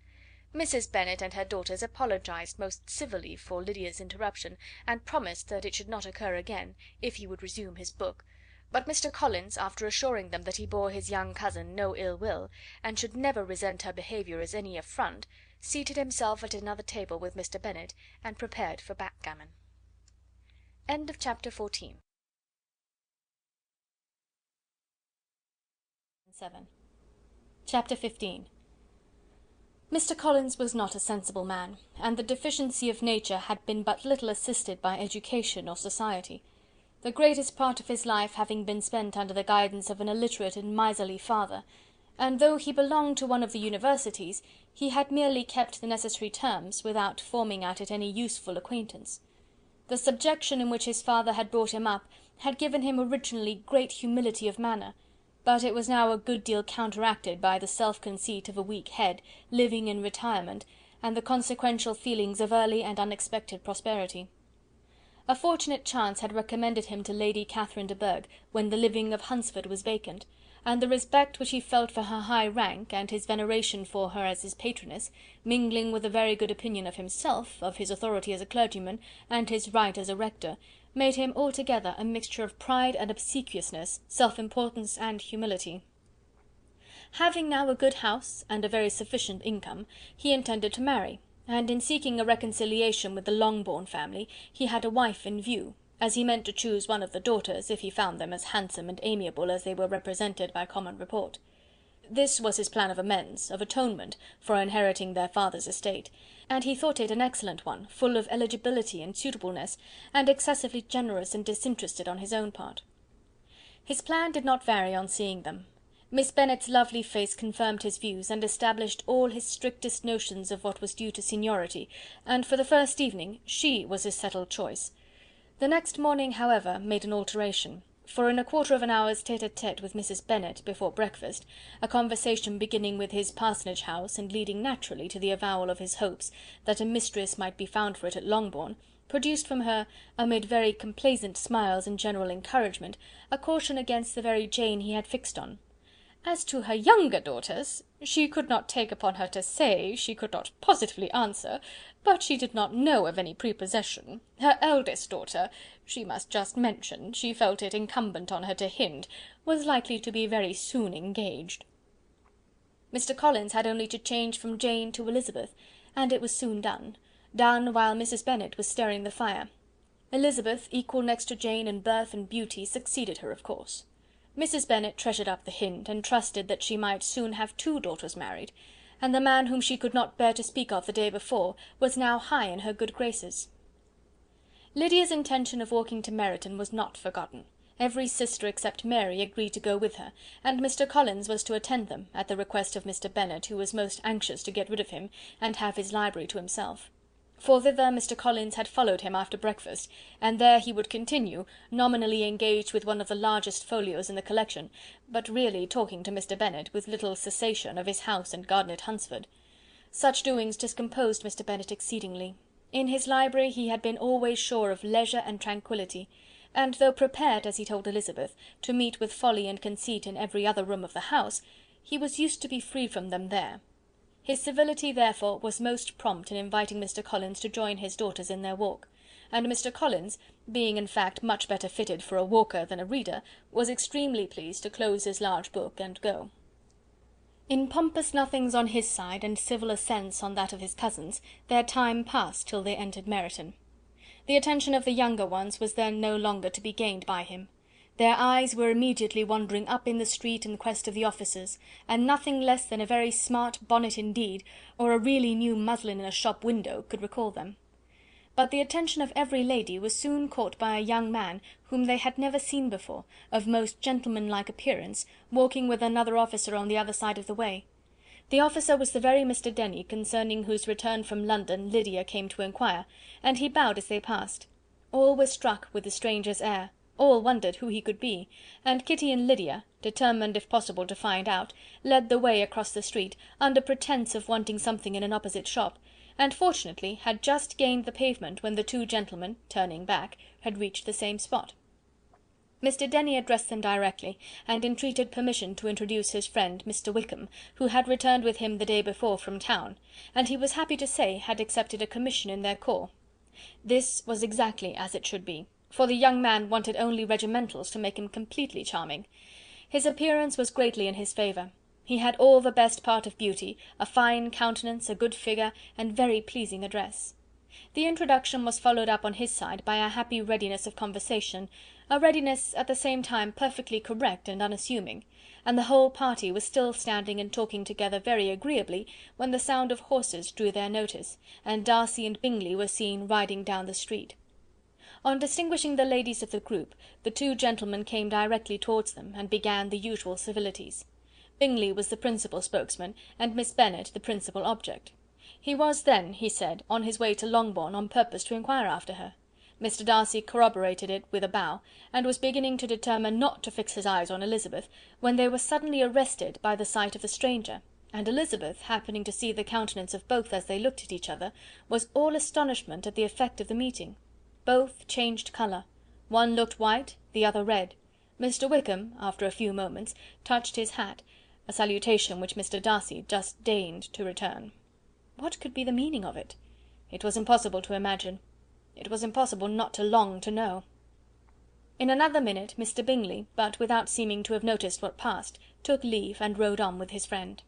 Mrs. Bennet and her daughters apologized most civilly for Lydia's interruption, and promised that it should not occur again, if he would resume his book; but Mr. Collins, after assuring them that he bore his young cousin no ill will, and should never resent her behaviour as any affront, seated himself at another table with Mr. Bennet, and prepared for backgammon. Chapter 14. Chapter 15. Mr. Collins was not a sensible man, and the deficiency of nature had been but little assisted by education or society, the greatest part of his life having been spent under the guidance of an illiterate and miserly father, and though he belonged to one of the universities, he had merely kept the necessary terms, without forming at it any useful acquaintance. The subjection in which his father had brought him up had given him originally great humility of manner, but it was now a good deal counteracted by the self-conceit of a weak head, living in retirement, and the consequential feelings of early and unexpected prosperity. A fortunate chance had recommended him to Lady Catherine de Bourgh when the living of Hunsford was vacant, and the respect which he felt for her high rank, and his veneration for her as his patroness, mingling with a very good opinion of himself, of his authority as a clergyman, and his right as a rector, made him altogether a mixture of pride and obsequiousness, self-importance and humility. Having now a good house and a very sufficient income, he intended to marry, and in seeking a reconciliation with the Longbourn family, he had a wife in view, as he meant to choose one of the daughters, if he found them as handsome and amiable as they were represented by common report. This was his plan of amends, of atonement, for inheriting their father's estate, and he thought it an excellent one, full of eligibility and suitableness, and excessively generous and disinterested on his own part. His plan did not vary on seeing them. Miss Bennet's lovely face confirmed his views, and established all his strictest notions of what was due to seniority, and for the first evening she was his settled choice. The next morning, however, made an alteration, for in a quarter of an hour's tete-a-tete with Mrs. Bennet before breakfast, a conversation beginning with his parsonage house, and leading naturally to the avowal of his hopes that a mistress might be found for it at Longbourn, produced from her, amid very complaisant smiles and general encouragement, a caution against the very Jane he had fixed on. As to her younger daughters, she could not take upon her to say, she could not positively answer, but she did not know of any prepossession. Her eldest daughter, she must just mention, she felt it incumbent on her to hint, was likely to be very soon engaged. Mr. Collins had only to change from Jane to Elizabeth, and it was soon done while Mrs. Bennet was stirring the fire. Elizabeth, equal next to Jane in birth and beauty, succeeded her of course. Mrs. Bennet treasured up the hint, and trusted that she might soon have 2 daughters married, and the man whom she could not bear to speak of the day before was now high in her good graces. Lydia's intention of walking to Meryton was not forgotten. Every sister except Mary agreed to go with her, and Mr. Collins was to attend them, at the request of Mr. Bennet, who was most anxious to get rid of him, and have his library to himself. For thither Mr. Collins had followed him after breakfast, and there he would continue, nominally engaged with one of the largest folios in the collection, but really talking to Mr. Bennet, with little cessation, of his house and garden at Hunsford. Such doings discomposed Mr. Bennet exceedingly. In his library he had been always sure of leisure and tranquillity, and though prepared, as he told Elizabeth, to meet with folly and conceit in every other room of the house, he was used to be free from them there. His civility, therefore, was most prompt in inviting Mr. Collins to join his daughters in their walk, and Mr. Collins, being in fact much better fitted for a walker than a reader, was extremely pleased to close his large book and go. In pompous nothings on his side, and civil assents on that of his cousins, their time passed till they entered Meryton. The attention of the younger ones was then no longer to be gained by him. Their eyes were immediately wandering up in the street in quest of the officers, and nothing less than a very smart bonnet indeed, or a really new muslin in a shop window, could recall them. But the attention of every lady was soon caught by a young man whom they had never seen before, of most gentlemanlike appearance, walking with another officer on the other side of the way. The officer was the very Mr. Denny concerning whose return from London Lydia came to inquire, and he bowed as they passed. All were struck with the stranger's air. All wondered who he could be, and Kitty and Lydia, determined if possible to find out, led the way across the street, under pretence of wanting something in an opposite shop, and fortunately had just gained the pavement when the 2 gentlemen, turning back, had reached the same spot. Mr. Denny addressed them directly, and entreated permission to introduce his friend, Mr. Wickham, who had returned with him the day before from town, and he was happy to say had accepted a commission in their corps. This was exactly as it should be, for the young man wanted only regimentals to make him completely charming. His appearance was greatly in his favour. He had all the best part of beauty, a fine countenance, a good figure, and very pleasing address. The introduction was followed up on his side by a happy readiness of conversation, a readiness at the same time perfectly correct and unassuming, and the whole party was still standing and talking together very agreeably, when the sound of horses drew their notice, and Darcy and Bingley were seen riding down the street. On distinguishing the ladies of the group, the two gentlemen came directly towards them, and began the usual civilities. Bingley was the principal spokesman, and Miss Bennet the principal object. He was then, he said, on his way to Longbourn on purpose to inquire after her. Mr. Darcy corroborated it with a bow, and was beginning to determine not to fix his eyes on Elizabeth, when they were suddenly arrested by the sight of the stranger, and Elizabeth, happening to see the countenance of both as they looked at each other, was all astonishment at the effect of the meeting. Both changed colour. One looked white, the other red. Mr. Wickham, after a few moments, touched his hat, a salutation which Mr. Darcy just deigned to return. What could be the meaning of it? It was impossible to imagine. It was impossible not to long to know. In another minute Mr. Bingley, but without seeming to have noticed what passed, took leave and rode on with his friend.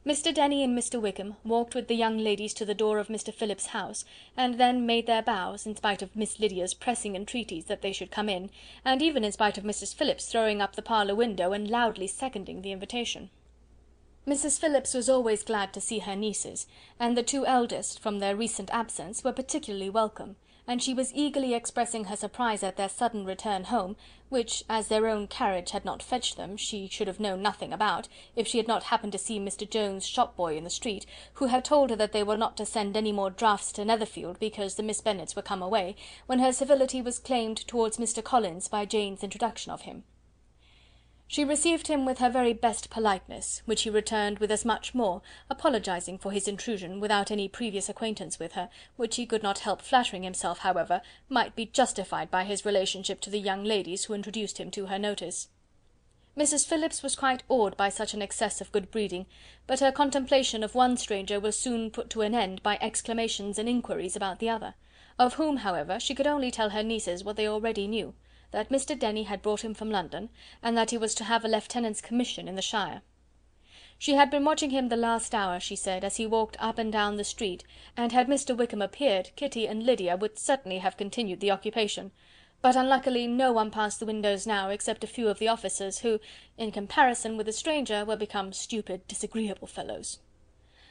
Mr. Denny and Mr. Wickham walked with the young ladies to the door of Mr. Phillips's house, and then made their bows, in spite of Miss Lydia's pressing entreaties that they should come in, and even in spite of Mrs. Phillips throwing up the parlour window and loudly seconding the invitation. Mrs. Phillips was always glad to see her nieces, and the two eldest, from their recent absence, were particularly welcome, and she was eagerly expressing her surprise at their sudden return home, which, as their own carriage had not fetched them, she should have known nothing about, if she had not happened to see Mr. Jones' shop-boy in the street, who had told her that they were not to send any more draughts to Netherfield, because the Miss Bennets were come away, when her civility was claimed towards Mr. Collins by Jane's introduction of him. She received him with her very best politeness, which he returned with as much more, apologizing for his intrusion without any previous acquaintance with her, which he could not help flattering himself, however, might be justified by his relationship to the young ladies who introduced him to her notice. Mrs. Phillips was quite awed by such an excess of good breeding, but her contemplation of one stranger was soon put to an end by exclamations and inquiries about the other, of whom, however, she could only tell her nieces what they already knew, that Mr. Denny had brought him from London, and that he was to have a lieutenant's commission in the shire. She had been watching him the last hour, she said, as he walked up and down the street, and had Mr. Wickham appeared, Kitty and Lydia would certainly have continued the occupation, but unluckily no one passed the windows now except a few of the officers, who, in comparison with the stranger, were become stupid, disagreeable fellows.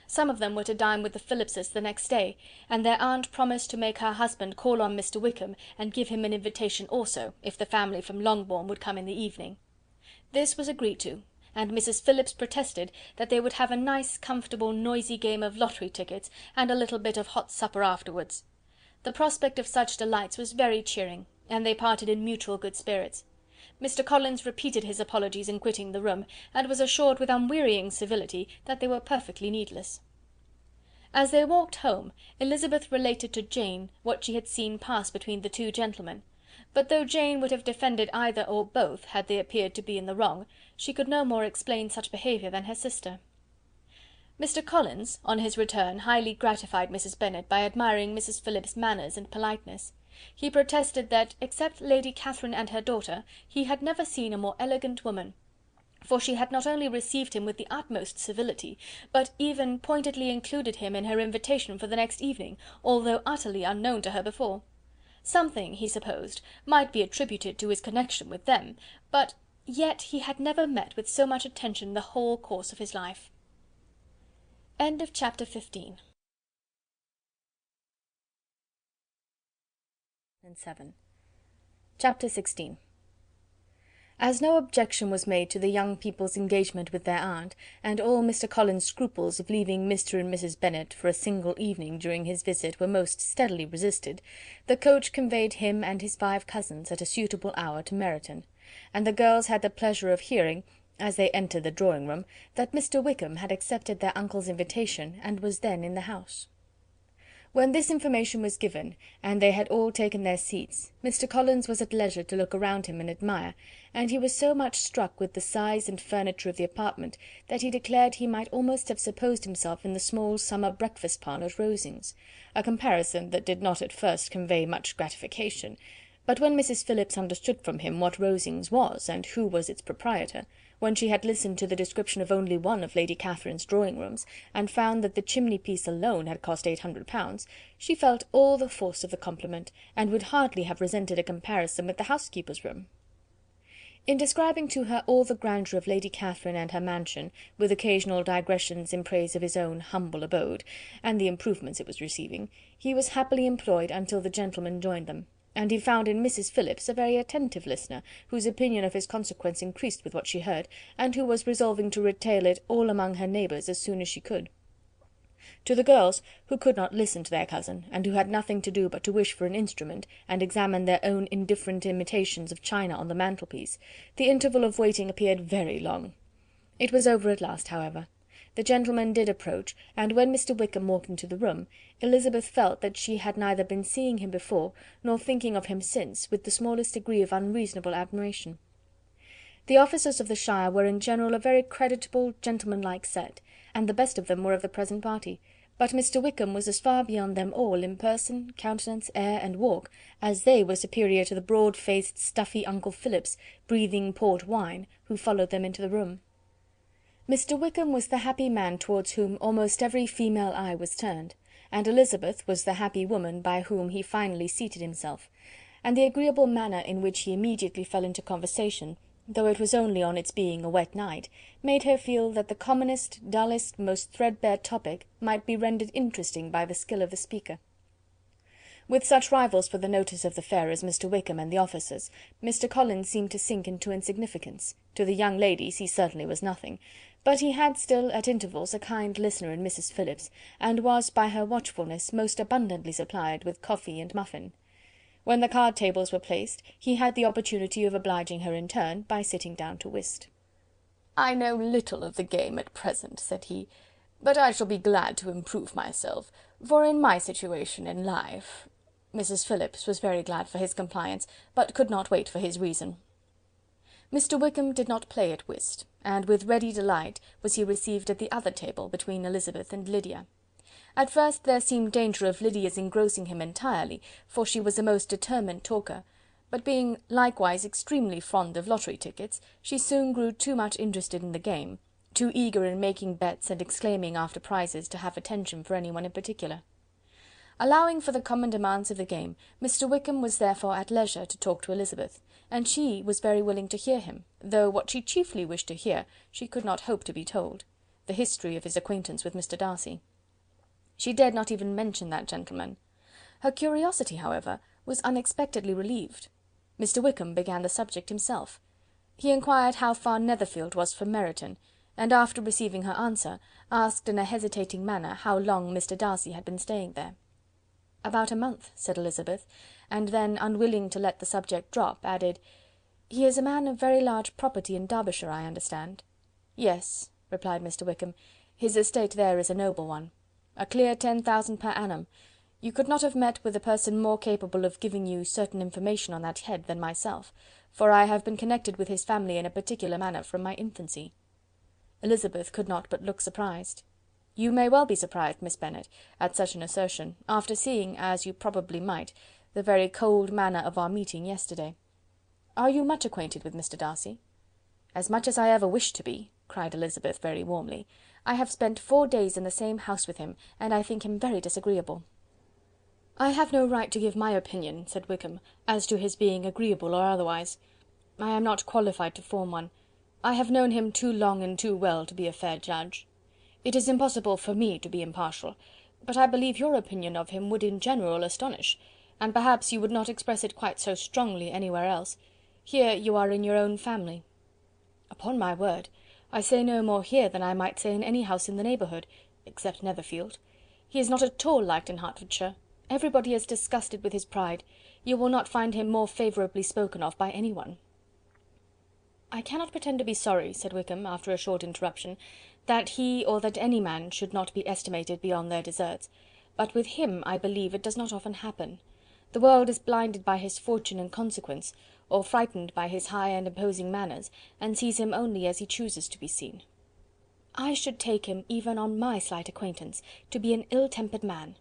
Some of them were to dine with the Phillipses the next day, and their aunt promised to make her husband call on Mr. Wickham, and give him an invitation also, if the family from Longbourn would come in the evening. This was agreed to, and Mrs. Phillips protested that they would have a nice, comfortable, noisy game of lottery tickets, and a little bit of hot supper afterwards. The prospect of such delights was very cheering, and they parted in mutual good spirits. Mr. Collins repeated his apologies in quitting the room, and was assured with unwearying civility that they were perfectly needless. As they walked home, Elizabeth related to Jane what she had seen pass between the two gentlemen, but though Jane would have defended either or both had they appeared to be in the wrong, she could no more explain such behaviour than her sister. Mr. Collins, on his return, highly gratified Mrs. Bennet by admiring Mrs. Phillips's manners and politeness. He protested that, except Lady Catherine and her daughter, he had never seen a more elegant woman, for she had not only received him with the utmost civility, but even pointedly included him in her invitation for the next evening, although utterly unknown to her before. Something, he supposed, might be attributed to his connection with them, but yet he had never met with so much attention in the whole course of his life. End of chapter 15. And 7. Chapter 16. As no objection was made to the young people's engagement with their aunt, and all Mr. Collins's scruples of leaving Mr. and Mrs. Bennet for a single evening during his visit were most steadily resisted, the coach conveyed him and his 5 cousins at a suitable hour to Meryton, and the girls had the pleasure of hearing, as they entered the drawing-room, that Mr. Wickham had accepted their uncle's invitation, and was then in the house. When this information was given, and they had all taken their seats, Mr. Collins was at leisure to look around him and admire, and he was so much struck with the size and furniture of the apartment, that he declared he might almost have supposed himself in the small summer breakfast parlour at Rosings, a comparison that did not at first convey much gratification, but when Mrs. Phillips understood from him what Rosings was, and who was its proprietor, when she had listened to the description of only one of Lady Catherine's drawing-rooms, and found that the chimney-piece alone had cost £800, she felt all the force of the compliment, and would hardly have resented a comparison with the housekeeper's room. In describing to her all the grandeur of Lady Catherine and her mansion, with occasional digressions in praise of his own humble abode, and the improvements it was receiving, he was happily employed until the gentlemen joined them, and he found in Mrs. Phillips a very attentive listener, whose opinion of his consequence increased with what she heard, and who was resolving to retail it all among her neighbours as soon as she could. To the girls, who could not listen to their cousin, and who had nothing to do but to wish for an instrument, and examine their own indifferent imitations of china on the mantelpiece, the interval of waiting appeared very long. It was over at last, however. The gentlemen did approach, and when Mr. Wickham walked into the room, Elizabeth felt that she had neither been seeing him before, nor thinking of him since, with the smallest degree of unreasonable admiration. The officers of the shire were in general a very creditable, gentlemanlike set, and the best of them were of the present party, but Mr. Wickham was as far beyond them all in person, countenance, air, and walk, as they were superior to the broad-faced, stuffy uncle Phillips, breathing port wine, who followed them into the room. Mr. Wickham was the happy man towards whom almost every female eye was turned, and Elizabeth was the happy woman by whom he finally seated himself, and the agreeable manner in which he immediately fell into conversation, though it was only on its being a wet night, made her feel that the commonest, dullest, most threadbare topic might be rendered interesting by the skill of the speaker. With such rivals for the notice of the fair as Mr. Wickham and the officers, Mr. Collins seemed to sink into insignificance. To the young ladies he certainly was nothing, but he had still at intervals a kind listener in Mrs. Phillips, and was by her watchfulness most abundantly supplied with coffee and muffin. When the card tables were placed, he had the opportunity of obliging her in turn by sitting down to whist. "I know little of the game at present," said he, "but I shall be glad to improve myself, for in my situation in life—" Mrs. Phillips was very glad for his compliance, but could not wait for his reason. Mr. Wickham did not play at whist, and with ready delight was he received at the other table between Elizabeth and Lydia. At first there seemed danger of Lydia's engrossing him entirely, for she was a most determined talker, but being likewise extremely fond of lottery tickets, she soon grew too much interested in the game, too eager in making bets and exclaiming after prizes, to have attention for anyone in particular. Allowing for the common demands of the game, Mr. Wickham was therefore at leisure to talk to Elizabeth, and she was very willing to hear him, though what she chiefly wished to hear she could not hope to be told, the history of his acquaintance with Mr. Darcy. She dared not even mention that gentleman. Her curiosity, however, was unexpectedly relieved. Mr. Wickham began the subject himself. He inquired how far Netherfield was from Meryton, and after receiving her answer, asked in a hesitating manner how long Mr. Darcy had been staying there. "About a month," said Elizabeth, and then, unwilling to let the subject drop, added, "He is a man of very large property in Derbyshire, I understand." "Yes," replied Mr. Wickham, "his estate there is a noble one. A clear 10,000 per annum. You could not have met with a person more capable of giving you certain information on that head than myself, for I have been connected with his family in a particular manner from my infancy." Elizabeth could not but look surprised. "You may well be surprised, Miss Bennet, at such an assertion, after seeing, as you probably might, the very cold manner of our meeting yesterday. Are you much acquainted with Mr. Darcy?" "As much as I ever wished to be," cried Elizabeth very warmly. "I have spent 4 days in the same house with him, and I think him very disagreeable." "I have no right to give my opinion," said Wickham, "as to his being agreeable or otherwise. I am not qualified to form one. I have known him too long and too well to be a fair judge. It is impossible for me to be impartial, but I believe your opinion of him would in general astonish, and perhaps you would not express it quite so strongly anywhere else. Here you are in your own family." "Upon my word, I say no more here than I might say in any house in the neighbourhood, except Netherfield. He is not at all liked in Hertfordshire. Everybody is disgusted with his pride. You will not find him more favourably spoken of by any one." "I cannot pretend to be sorry," said Wickham, after a short interruption, "that he or that any man should not be estimated beyond their deserts, but with him, I believe, it does not often happen. The world is blinded by his fortune and consequence, or frightened by his high and imposing manners, and sees him only as he chooses to be seen. I should take him, even on my slight acquaintance, to be an ill-tempered man."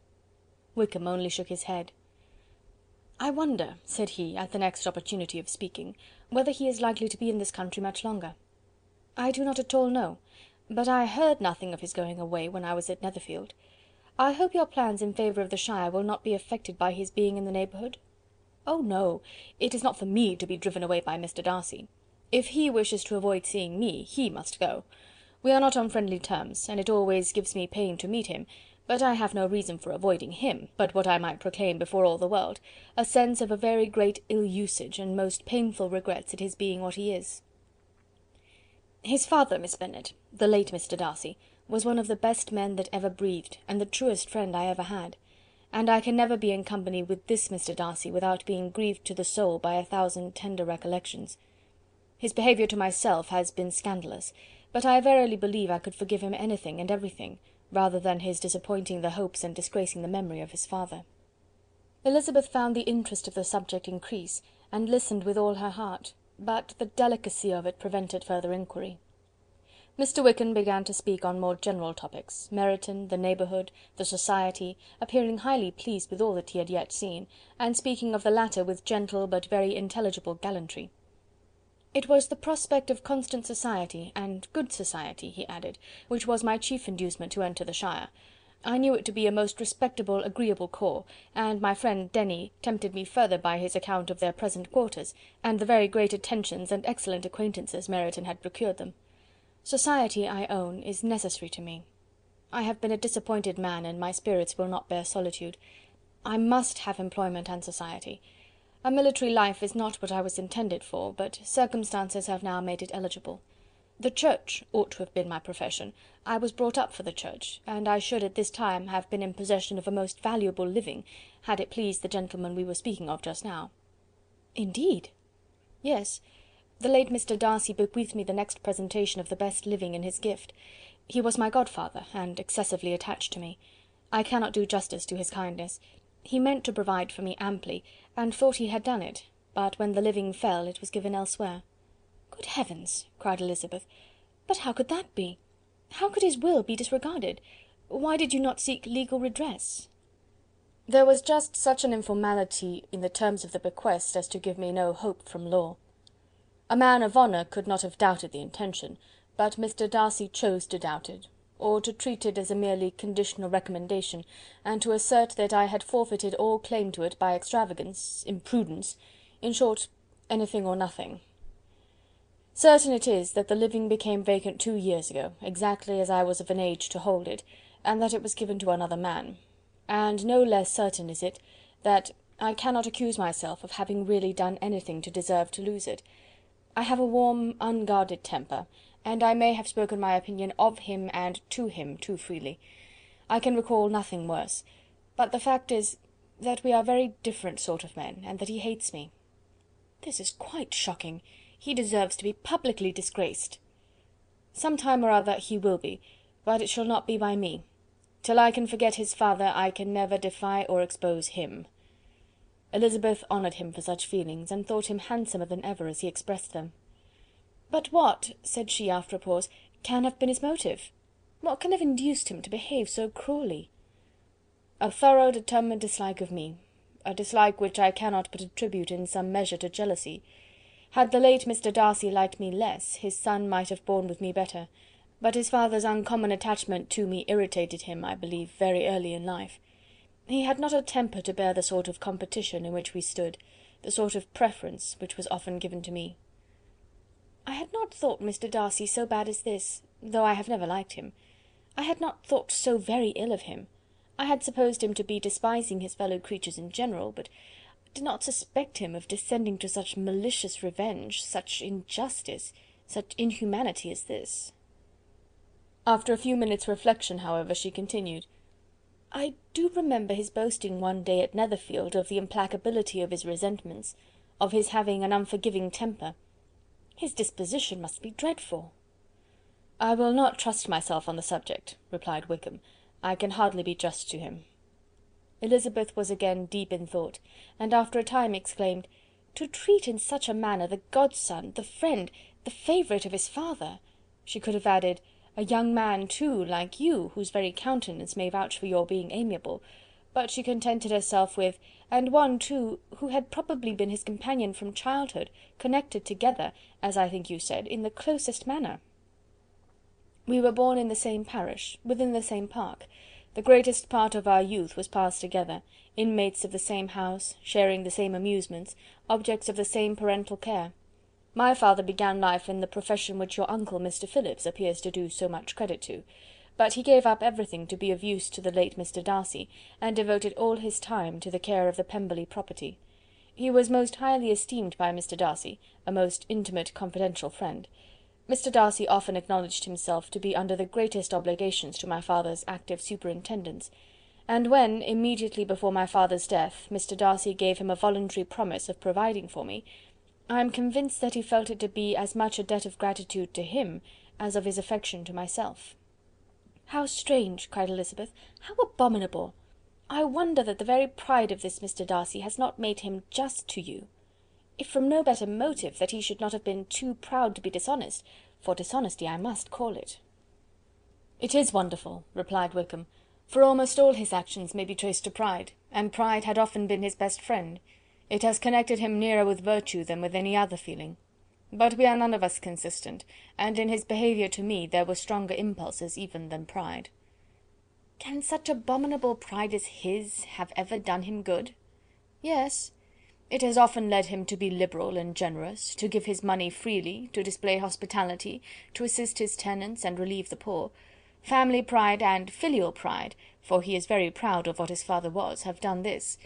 Wickham only shook his head. "I wonder," said he, at the next opportunity of speaking, "whether he is likely to be in this country much longer. I do not at all know, but I heard nothing of his going away when I was at Netherfield. I hope your plans in favour of the shire will not be affected by his being in the neighbourhood?" "Oh, no, it is not for me to be driven away by Mr. Darcy. If he wishes to avoid seeing me, he must go. We are not on friendly terms, and it always gives me pain to meet him, but I have no reason for avoiding him, but what I might proclaim before all the world, a sense of a very great ill-usage, and most painful regrets at his being what he is. His father, Miss Bennet, the late Mr. Darcy, was one of the best men that ever breathed, and the truest friend I ever had, and I can never be in company with this Mr. Darcy without being grieved to the soul by 1,000 tender recollections. His behaviour to myself has been scandalous, but I verily believe I could forgive him anything and everything, rather than his disappointing the hopes and disgracing the memory of his father." Elizabeth found the interest of the subject increase, and listened with all her heart, but the delicacy of it prevented further inquiry. Mr. Wickham began to speak on more general topics, Meryton, the neighbourhood, the society, appearing highly pleased with all that he had yet seen, and speaking of the latter with gentle but very intelligible gallantry. "It was the prospect of constant society, and good society," he added, "which was my chief inducement to enter the shire. I knew it to be a most respectable, agreeable corps, and my friend Denny tempted me further by his account of their present quarters, and the very great attentions and excellent acquaintances Meryton had procured them. Society, I own, is necessary to me. I have been a disappointed man, and my spirits will not bear solitude. I must have employment and society. A military life is not what I was intended for, but circumstances have now made it eligible. The Church ought to have been my profession. I was brought up for the Church, and I should at this time have been in possession of a most valuable living, had it pleased the gentleman we were speaking of just now." "Indeed?" "Yes. The late Mr. Darcy bequeathed me the next presentation of the best living in his gift. He was my godfather, and excessively attached to me. I cannot do justice to his kindness. He meant to provide for me amply, and thought he had done it, but when the living fell, it was given elsewhere." "Good heavens!" cried Elizabeth, "but how could that be? How could his will be disregarded? Why did you not seek legal redress?" "There was just such an informality in the terms of the bequest as to give me no hope from law. A man of honour could not have doubted the intention, but Mr. Darcy chose to doubt it, or to treat it as a merely conditional recommendation, and to assert that I had forfeited all claim to it by extravagance, imprudence, in short, anything or nothing. Certain it is that the living became vacant 2 years ago, exactly as I was of an age to hold it, and that it was given to another man. And no less certain is it, that I cannot accuse myself of having really done anything to deserve to lose it. I have a warm, unguarded temper, and I may have spoken my opinion of him and to him too freely. I can recall nothing worse, but the fact is, that we are very different sort of men, and that he hates me." "This is quite shocking. He deserves to be publicly disgraced." "Some time or other he will be, but it shall not be by me. Till I can forget his father, I can never defy or expose him." Elizabeth honoured him for such feelings, and thought him handsomer than ever as he expressed them. "But what," said she after a pause, "can have been his motive? What can have induced him to behave so cruelly?" "A thorough determined dislike of me, a dislike which I cannot but attribute in some measure to jealousy. Had the late Mr. Darcy liked me less, his son might have borne with me better, but his father's uncommon attachment to me irritated him, I believe, very early in life. He had not a temper to bear the sort of competition in which we stood, the sort of preference which was often given to me." "I had not thought Mr. Darcy so bad as this, though I have never liked him. I had not thought so very ill of him. I had supposed him to be despising his fellow creatures in general, but did not suspect him of descending to such malicious revenge, such injustice, such inhumanity as this." After a few minutes' reflection, however, she continued, "I do remember his boasting one day at Netherfield of the implacability of his resentments, of his having an unforgiving temper. His disposition must be dreadful." "I will not trust myself on the subject," replied Wickham. "I can hardly be just to him." Elizabeth was again deep in thought, and after a time exclaimed, "To treat in such a manner the godson, the friend, the favourite of his father!" She could have added, "a young man too, like you, whose very countenance may vouch for your being amiable," but she contented herself with, "and one too, who had probably been his companion from childhood, connected together, as I think you said, in the closest manner. We were born in the same parish, within the same park. The greatest part of our youth was passed together, inmates of the same house, sharing the same amusements, objects of the same parental care. My father began life in the profession which your uncle, Mr. Phillips, appears to do so much credit to, but he gave up everything to be of use to the late Mr. Darcy, and devoted all his time to the care of the Pemberley property. He was most highly esteemed by Mr. Darcy, a most intimate confidential friend. Mr. Darcy often acknowledged himself to be under the greatest obligations to my father's active superintendence, and when, immediately before my father's death, Mr. Darcy gave him a voluntary promise of providing for me, I am convinced that he felt it to be as much a debt of gratitude to him as of his affection to myself." "How strange!" cried Elizabeth, "how abominable! I wonder that the very pride of this Mr. Darcy has not made him just to you. If from no better motive, that he should not have been too proud to be dishonest, for dishonesty I must call it." "It is wonderful," replied Wickham, "for almost all his actions may be traced to pride, and pride had often been his best friend. It has connected him nearer with virtue than with any other feeling. But we are none of us consistent, and in his behaviour to me there were stronger impulses even than pride." "Can such abominable pride as his have ever done him good?" "Yes. It has often led him to be liberal and generous, to give his money freely, to display hospitality, to assist his tenants and relieve the poor. Family pride and filial pride, for he is very proud of what his father was, have done this.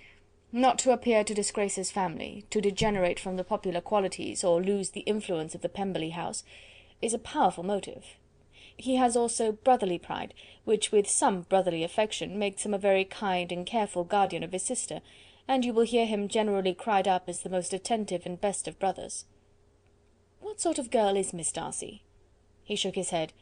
Not to appear to disgrace his family, to degenerate from the popular qualities, or lose the influence of the Pemberley house, is a powerful motive. He has also brotherly pride, which, with some brotherly affection, makes him a very kind and careful guardian of his sister, and you will hear him generally cried up as the most attentive and best of brothers." "What sort of girl is Miss Darcy?" He shook his head.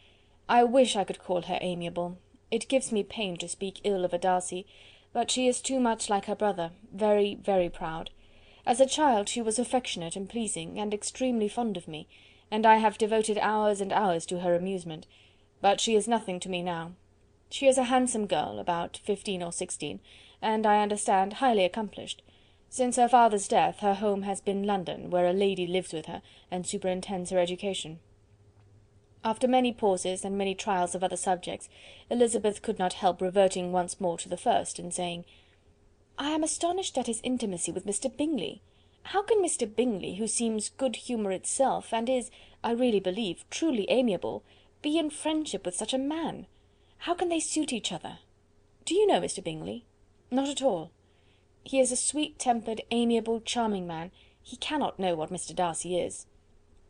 "I wish I could call her amiable. It gives me pain to speak ill of a Darcy, but she is too much like her brother, very, very proud. As a child she was affectionate and pleasing, and extremely fond of me, and I have devoted hours and hours to her amusement, but she is nothing to me now. She is a handsome girl, about 15 or 16, and, I understand, highly accomplished. Since her father's death, her home has been London, where a lady lives with her, and superintends her education." After many pauses, and many trials of other subjects, Elizabeth could not help reverting once more to the first, and saying, "I am astonished at his intimacy with Mr. Bingley. How can Mr. Bingley, who seems good humour itself, and is, I really believe, truly amiable, be in friendship with such a man? How can they suit each other? Do you know Mr. Bingley?" "Not at all." "He is a sweet-tempered, amiable, charming man. He cannot know what Mr. Darcy is."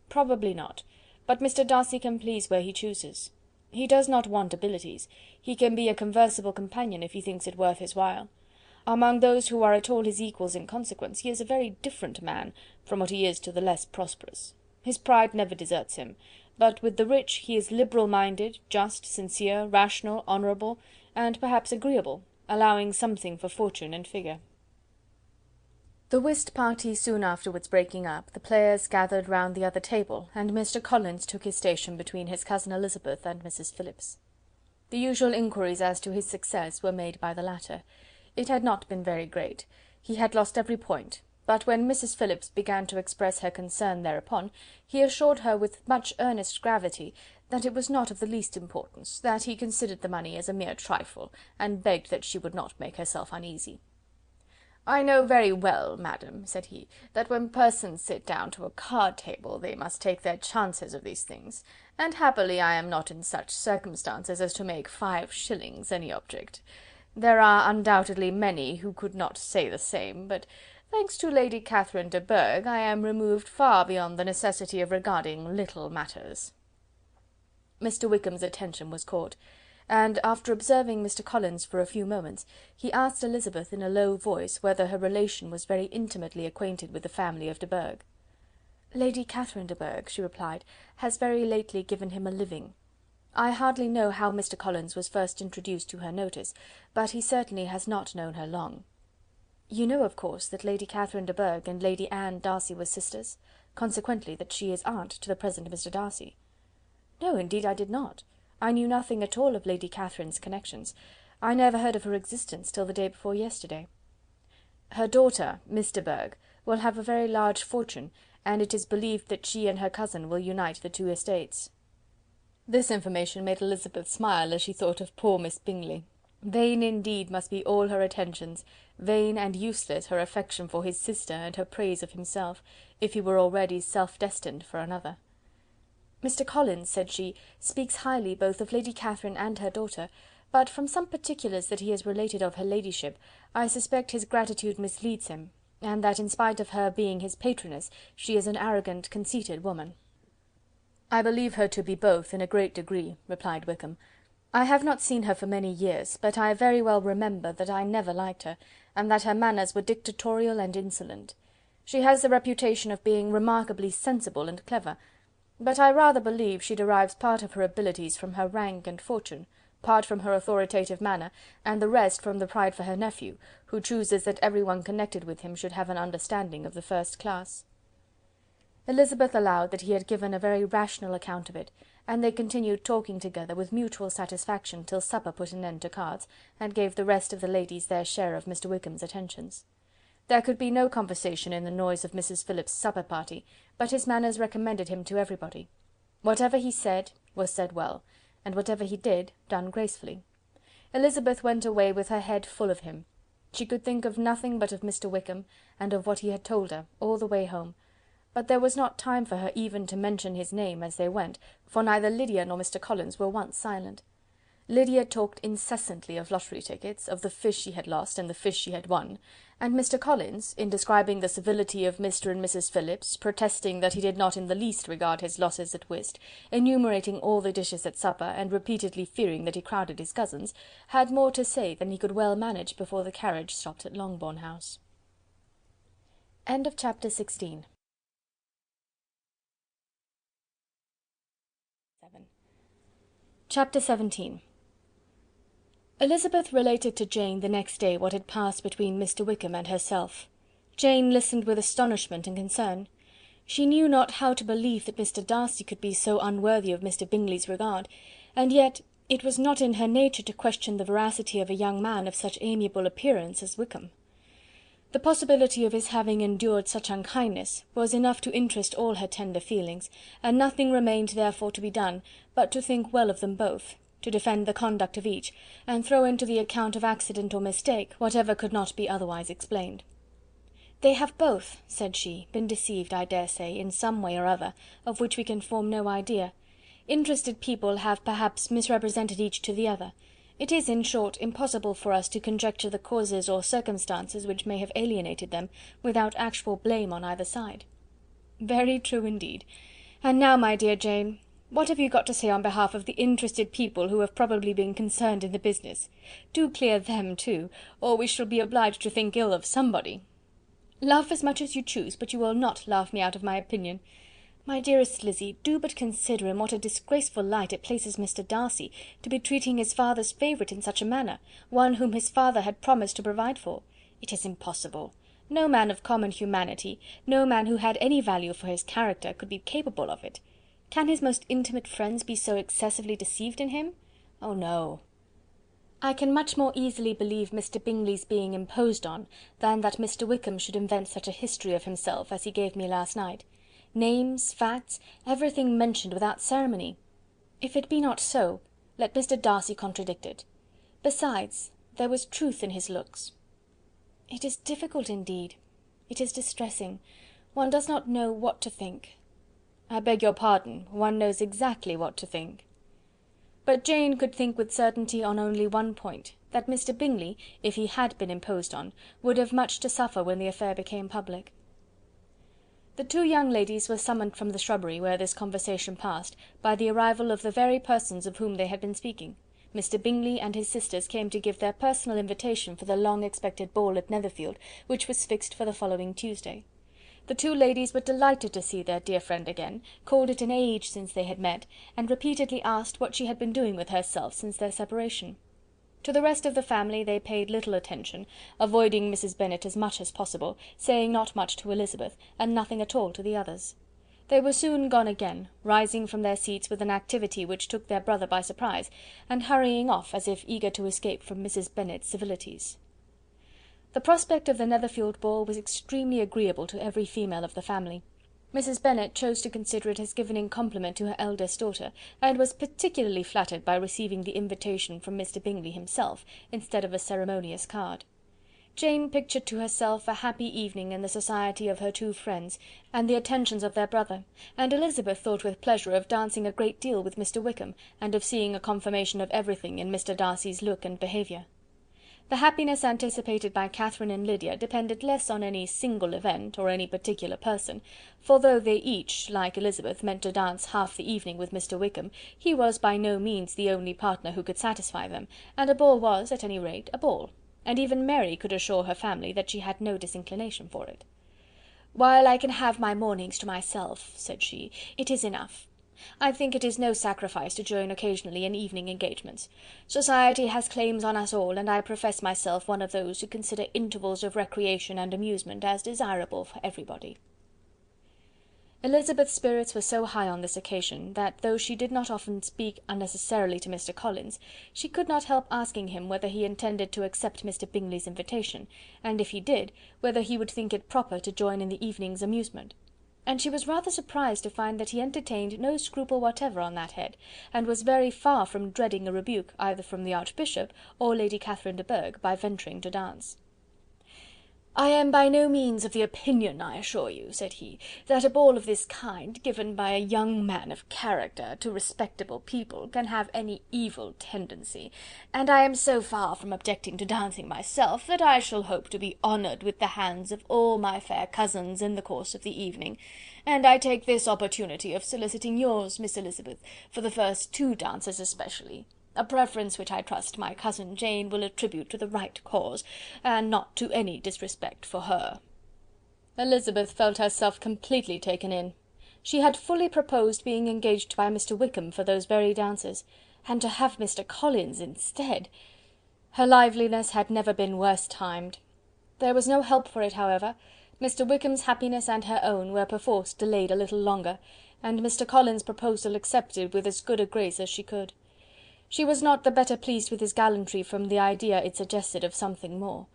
"Probably not, but Mr. Darcy can please where he chooses. He does not want abilities. He can be a conversible companion if he thinks it worth his while. Among those who are at all his equals in consequence, he is a very different man from what he is to the less prosperous. His pride never deserts him, but with the rich he is liberal-minded, just, sincere, rational, honourable, and perhaps agreeable, allowing something for fortune and figure." The whist party soon afterwards breaking up, the players gathered round the other table, and Mr. Collins took his station between his cousin Elizabeth and Mrs. Phillips. The usual inquiries as to his success were made by the latter. It had not been very great. He had lost every point, but when Mrs. Phillips began to express her concern thereupon, he assured her with much earnest gravity that it was not of the least importance, that he considered the money as a mere trifle, and begged that she would not make herself uneasy. "I know very well, madam," said he, "that when persons sit down to a card-table they must take their chances of these things, and happily I am not in such circumstances as to make 5 shillings any object. There are undoubtedly many who could not say the same, but, thanks to Lady Catherine de Bourgh, I am removed far beyond the necessity of regarding little matters." Mr. Wickham's attention was caught, and, after observing Mr. Collins for a few moments, he asked Elizabeth in a low voice whether her relation was very intimately acquainted with the family of de Bourgh. "Lady Catherine de Bourgh," she replied, "has very lately given him a living. I hardly know how Mr. Collins was first introduced to her notice, but he certainly has not known her long. You know, of course, that Lady Catherine de Bourgh and Lady Anne Darcy were sisters, consequently that she is aunt to the present Mr. Darcy." "No, indeed I did not. I knew nothing at all of Lady Catherine's connections. I never heard of her existence till the day before yesterday." "Her daughter, Miss de Bourgh, will have a very large fortune, and it is believed that she and her cousin will unite the two estates." This information made Elizabeth smile as she thought of poor Miss Bingley. Vain indeed must be all her attentions, vain and useless her affection for his sister and her praise of himself, if he were already self-destined for another. "Mr. Collins," said she, "speaks highly both of Lady Catherine and her daughter, but from some particulars that he has related of her ladyship, I suspect his gratitude misleads him, and that in spite of her being his patroness, she is an arrogant, conceited woman." "I believe her to be both in a great degree," replied Wickham. "I have not seen her for many years, but I very well remember that I never liked her, and that her manners were dictatorial and insolent. She has the reputation of being remarkably sensible and clever, but I rather believe she derives part of her abilities from her rank and fortune, part from her authoritative manner, and the rest from the pride for her nephew, who chooses that every one connected with him should have an understanding of the first class." Elizabeth allowed that he had given a very rational account of it, and they continued talking together with mutual satisfaction till supper put an end to cards, and gave the rest of the ladies their share of Mr. Wickham's attentions. There could be no conversation in the noise of Mrs. Phillips's supper party, but his manners recommended him to everybody. Whatever he said was said well, and whatever he did, done gracefully. Elizabeth went away with her head full of him. She could think of nothing but of Mr. Wickham, and of what he had told her, all the way home, but there was not time for her even to mention his name as they went, for neither Lydia nor Mr. Collins were once silent. Lydia talked incessantly of lottery tickets, of the fish she had lost and the fish she had won, and Mr. Collins, in describing the civility of Mr. and Mrs. Phillips, protesting that he did not in the least regard his losses at whist, enumerating all the dishes at supper, and repeatedly fearing that he crowded his cousins, had more to say than he could well manage before the carriage stopped at Longbourn House. Chapter 16. Chapter 17. Elizabeth related to Jane the next day what had passed between Mr. Wickham and herself. Jane listened with astonishment and concern. She knew not how to believe that Mr. Darcy could be so unworthy of Mr. Bingley's regard, and yet it was not in her nature to question the veracity of a young man of such amiable appearance as Wickham. The possibility of his having endured such unkindness was enough to interest all her tender feelings, and nothing remained therefore to be done but to think well of them both, to defend the conduct of each, and throw into the account of accident or mistake whatever could not be otherwise explained. "They have both," said she, "been deceived, I dare say, in some way or other, of which we can form no idea. Interested people have perhaps misrepresented each to the other. It is, in short, impossible for us to conjecture the causes or circumstances which may have alienated them, without actual blame on either side." "Very true indeed. And now, my dear Jane, what have you got to say on behalf of the interested people who have probably been concerned in the business? Do clear them too, or we shall be obliged to think ill of somebody. Laugh as much as you choose, but you will not laugh me out of my opinion. My dearest Lizzy, do but consider in what a disgraceful light it places Mr. Darcy, to be treating his father's favourite in such a manner, one whom his father had promised to provide for. It is impossible. No man of common humanity, no man who had any value for his character, could be capable of it. Can his most intimate friends be so excessively deceived in him? Oh no! I can much more easily believe Mr. Bingley's being imposed on, than that Mr. Wickham should invent such a history of himself as he gave me last night. Names, facts, everything mentioned without ceremony. If it be not so, let Mr. Darcy contradict it. Besides, there was truth in his looks. It is difficult indeed. It is distressing. One does not know what to think. I beg your pardon, one knows exactly what to think. But Jane could think with certainty on only one point, that Mr. Bingley, if he had been imposed on, would have much to suffer when the affair became public. The two young ladies were summoned from the shrubbery where this conversation passed, by the arrival of the very persons of whom they had been speaking. Mr. Bingley and his sisters came to give their personal invitation for the long expected ball at Netherfield, which was fixed for the following Tuesday. The two ladies were delighted to see their dear friend again, called it an age since they had met, and repeatedly asked what she had been doing with herself since their separation. To the rest of the family they paid little attention, avoiding Mrs. Bennet as much as possible, saying not much to Elizabeth, and nothing at all to the others. They were soon gone again, rising from their seats with an activity which took their brother by surprise, and hurrying off as if eager to escape from Mrs. Bennet's civilities. The prospect of the Netherfield ball was extremely agreeable to every female of the family. Mrs. Bennet chose to consider it as given in compliment to her eldest daughter, and was particularly flattered by receiving the invitation from Mr. Bingley himself, instead of a ceremonious card. Jane pictured to herself a happy evening in the society of her two friends, and the attentions of their brother, and Elizabeth thought with pleasure of dancing a great deal with Mr. Wickham, and of seeing a confirmation of everything in Mr. Darcy's look and behaviour. The happiness anticipated by Catherine and Lydia depended less on any single event, or any particular person, for though they each, like Elizabeth, meant to dance half the evening with Mr. Wickham, he was by no means the only partner who could satisfy them, and a ball was, at any rate, a ball, and even Mary could assure her family that she had no disinclination for it. "While I can have my mornings to myself," said she, "it is enough. I think it is no sacrifice to join occasionally in evening engagements. Society has claims on us all, and I profess myself one of those who consider intervals of recreation and amusement as desirable for everybody." Elizabeth's spirits were so high on this occasion, that though she did not often speak unnecessarily to Mr. Collins, she could not help asking him whether he intended to accept Mr. Bingley's invitation, and if he did, whether he would think it proper to join in the evening's amusement. And she was rather surprised to find that he entertained no scruple whatever on that head, and was very far from dreading a rebuke either from the Archbishop or Lady Catherine de Bourgh by venturing to dance. "I am by no means of the opinion, I assure you," said he, "that a ball of this kind, given by a young man of character to respectable people, can have any evil tendency, and I am so far from objecting to dancing myself, that I shall hope to be honoured with the hands of all my fair cousins in the course of the evening, and I take this opportunity of soliciting yours, Miss Elizabeth, for the first two dances especially. A preference which I trust my cousin Jane will attribute to the right cause, and not to any disrespect for her." Elizabeth felt herself completely taken in. She had fully proposed being engaged by Mr. Wickham for those very dances, and to have Mr. Collins instead! Her liveliness had never been worse timed. There was no help for it, however. Mr. Wickham's happiness and her own were perforce delayed a little longer, and Mr. Collins' proposal accepted with as good a grace as she could. She was not the better pleased with his gallantry from the idea it suggested of something more.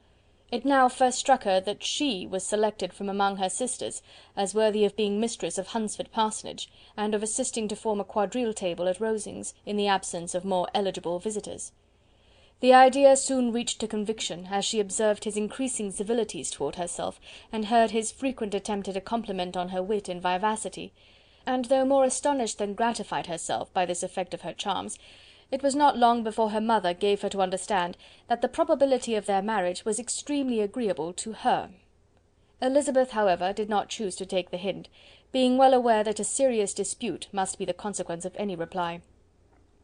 It now first struck her that she was selected from among her sisters as worthy of being mistress of Hunsford Parsonage, and of assisting to form a quadrille table at Rosings, in the absence of more eligible visitors. The idea soon reached to conviction, as she observed his increasing civilities toward herself, and heard his frequent attempt at a compliment on her wit and vivacity; and though more astonished than gratified herself by this effect of her charms, it was not long before her mother gave her to understand that the probability of their marriage was extremely agreeable to her. Elizabeth, however, did not choose to take the hint, being well aware that a serious dispute must be the consequence of any reply.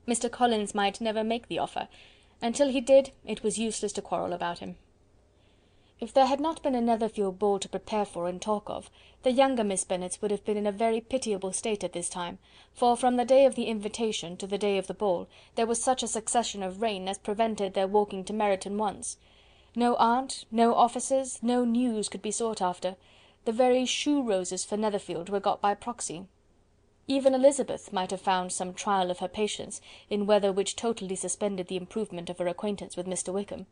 Mr. Collins might never make the offer, and till he did, it was useless to quarrel about him. If there had not been a Netherfield ball to prepare for and talk of, the younger Miss Bennets would have been in a very pitiable state at this time, for from the day of the invitation to the day of the ball, there was such a succession of rain as prevented their walking to Meryton once. No aunt, no officers, no news could be sought after. The very shoe roses for Netherfield were got by proxy. Even Elizabeth might have found some trial of her patience in weather which totally suspended the improvement of her acquaintance with Mr. Wickham,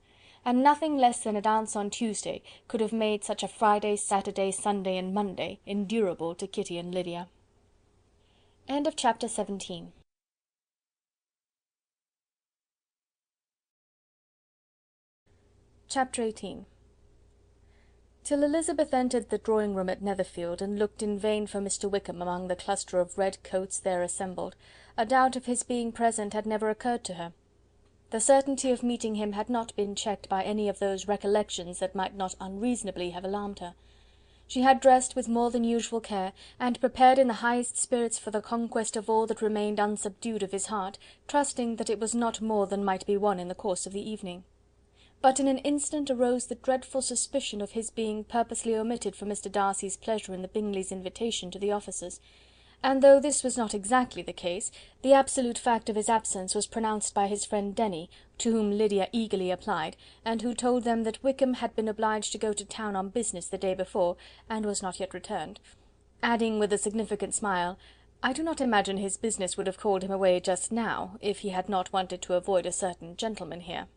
and nothing less than a dance on Tuesday could have made such a Friday, Saturday, Sunday, and Monday endurable to Kitty and Lydia. Chapter 17. Chapter 18. Till Elizabeth entered the drawing-room at Netherfield, and looked in vain for Mr. Wickham among the cluster of red coats there assembled, a doubt of his being present had never occurred to her. The certainty of meeting him had not been checked by any of those recollections that might not unreasonably have alarmed her. She had dressed with more than usual care, and prepared in the highest spirits for the conquest of all that remained unsubdued of his heart, trusting that it was not more than might be won in the course of the evening. but in an instant arose the dreadful suspicion of his being purposely omitted for Mr. Darcy's pleasure in the Bingleys' invitation to the officers; and though this was not exactly the case, the absolute fact of his absence was pronounced by his friend Denny, to whom Lydia eagerly applied, and who told them that Wickham had been obliged to go to town on business the day before, and was not yet returned; adding with a significant smile, "I do not imagine his business would have called him away just now, if he had not wanted to avoid a certain gentleman here."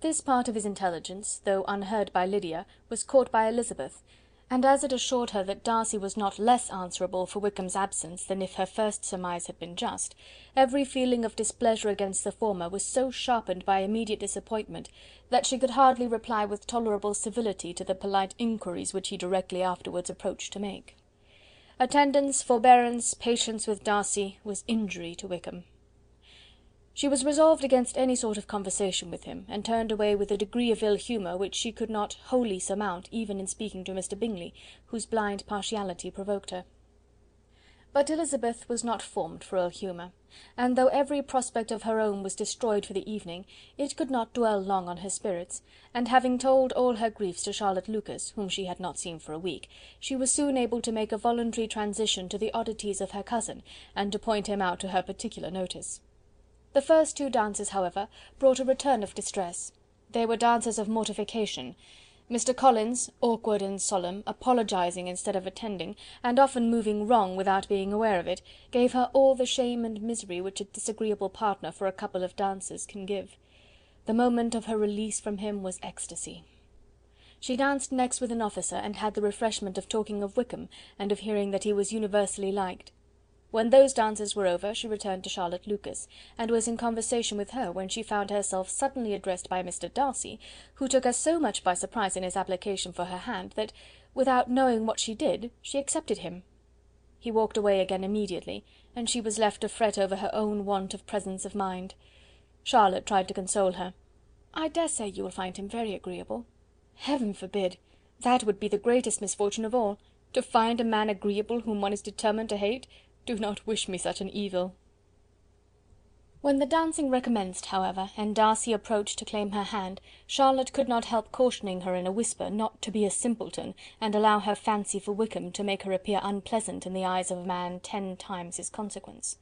This part of his intelligence, though unheard by Lydia, was caught by Elizabeth, and as it assured her that Darcy was not less answerable for Wickham's absence than if her first surmise had been just, every feeling of displeasure against the former was so sharpened by immediate disappointment, that she could hardly reply with tolerable civility to the polite inquiries which he directly afterwards approached to make. Attendance, forbearance, patience with Darcy, was injury to Wickham. She was resolved against any sort of conversation with him, and turned away with a degree of ill humour which she could not wholly surmount even in speaking to Mr. Bingley, whose blind partiality provoked her. But Elizabeth was not formed for ill humour, and though every prospect of her own was destroyed for the evening, it could not dwell long on her spirits, and having told all her griefs to Charlotte Lucas, whom she had not seen for a week, she was soon able to make a voluntary transition to the oddities of her cousin, and to point him out to her particular notice. The first two dances, however, brought a return of distress. They were dances of mortification. Mr. Collins, awkward and solemn, apologizing instead of attending, and often moving wrong without being aware of it, gave her all the shame and misery which a disagreeable partner for a couple of dances can give. The moment of her release from him was ecstasy. She danced next with an officer, and had the refreshment of talking of Wickham, and of hearing that he was universally liked. When those dances were over, she returned to Charlotte Lucas, and was in conversation with her when she found herself suddenly addressed by Mr. Darcy, who took her so much by surprise in his application for her hand, that, without knowing what she did, she accepted him. He walked away again immediately, and she was left to fret over her own want of presence of mind. Charlotte tried to console her. "I dare say you will find him very agreeable." "Heaven forbid! That would be the greatest misfortune of all. To find a man agreeable whom one is determined to hate! Do not wish me such an evil." When the dancing recommenced, however, and Darcy approached to claim her hand, Charlotte could not help cautioning her in a whisper not to be a simpleton, and allow her fancy for Wickham to make her appear unpleasant in the eyes of a man 10 times his consequence.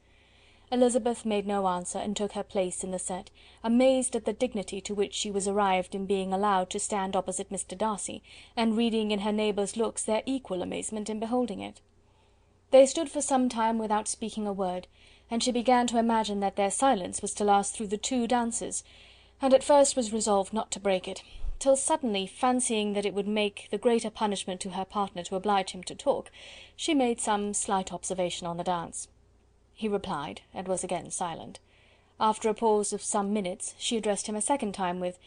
Elizabeth made no answer, and took her place in the set, amazed at the dignity to which she was arrived in being allowed to stand opposite Mr. Darcy, and reading in her neighbours' looks their equal amazement in beholding it. They stood for some time without speaking a word, and she began to imagine that their silence was to last through the 2 dances, and at first was resolved not to break it, till suddenly, fancying that it would make the greater punishment to her partner to oblige him to talk, she made some slight observation on the dance. He replied, and was again silent. After a pause of some minutes, she addressed him a second time with: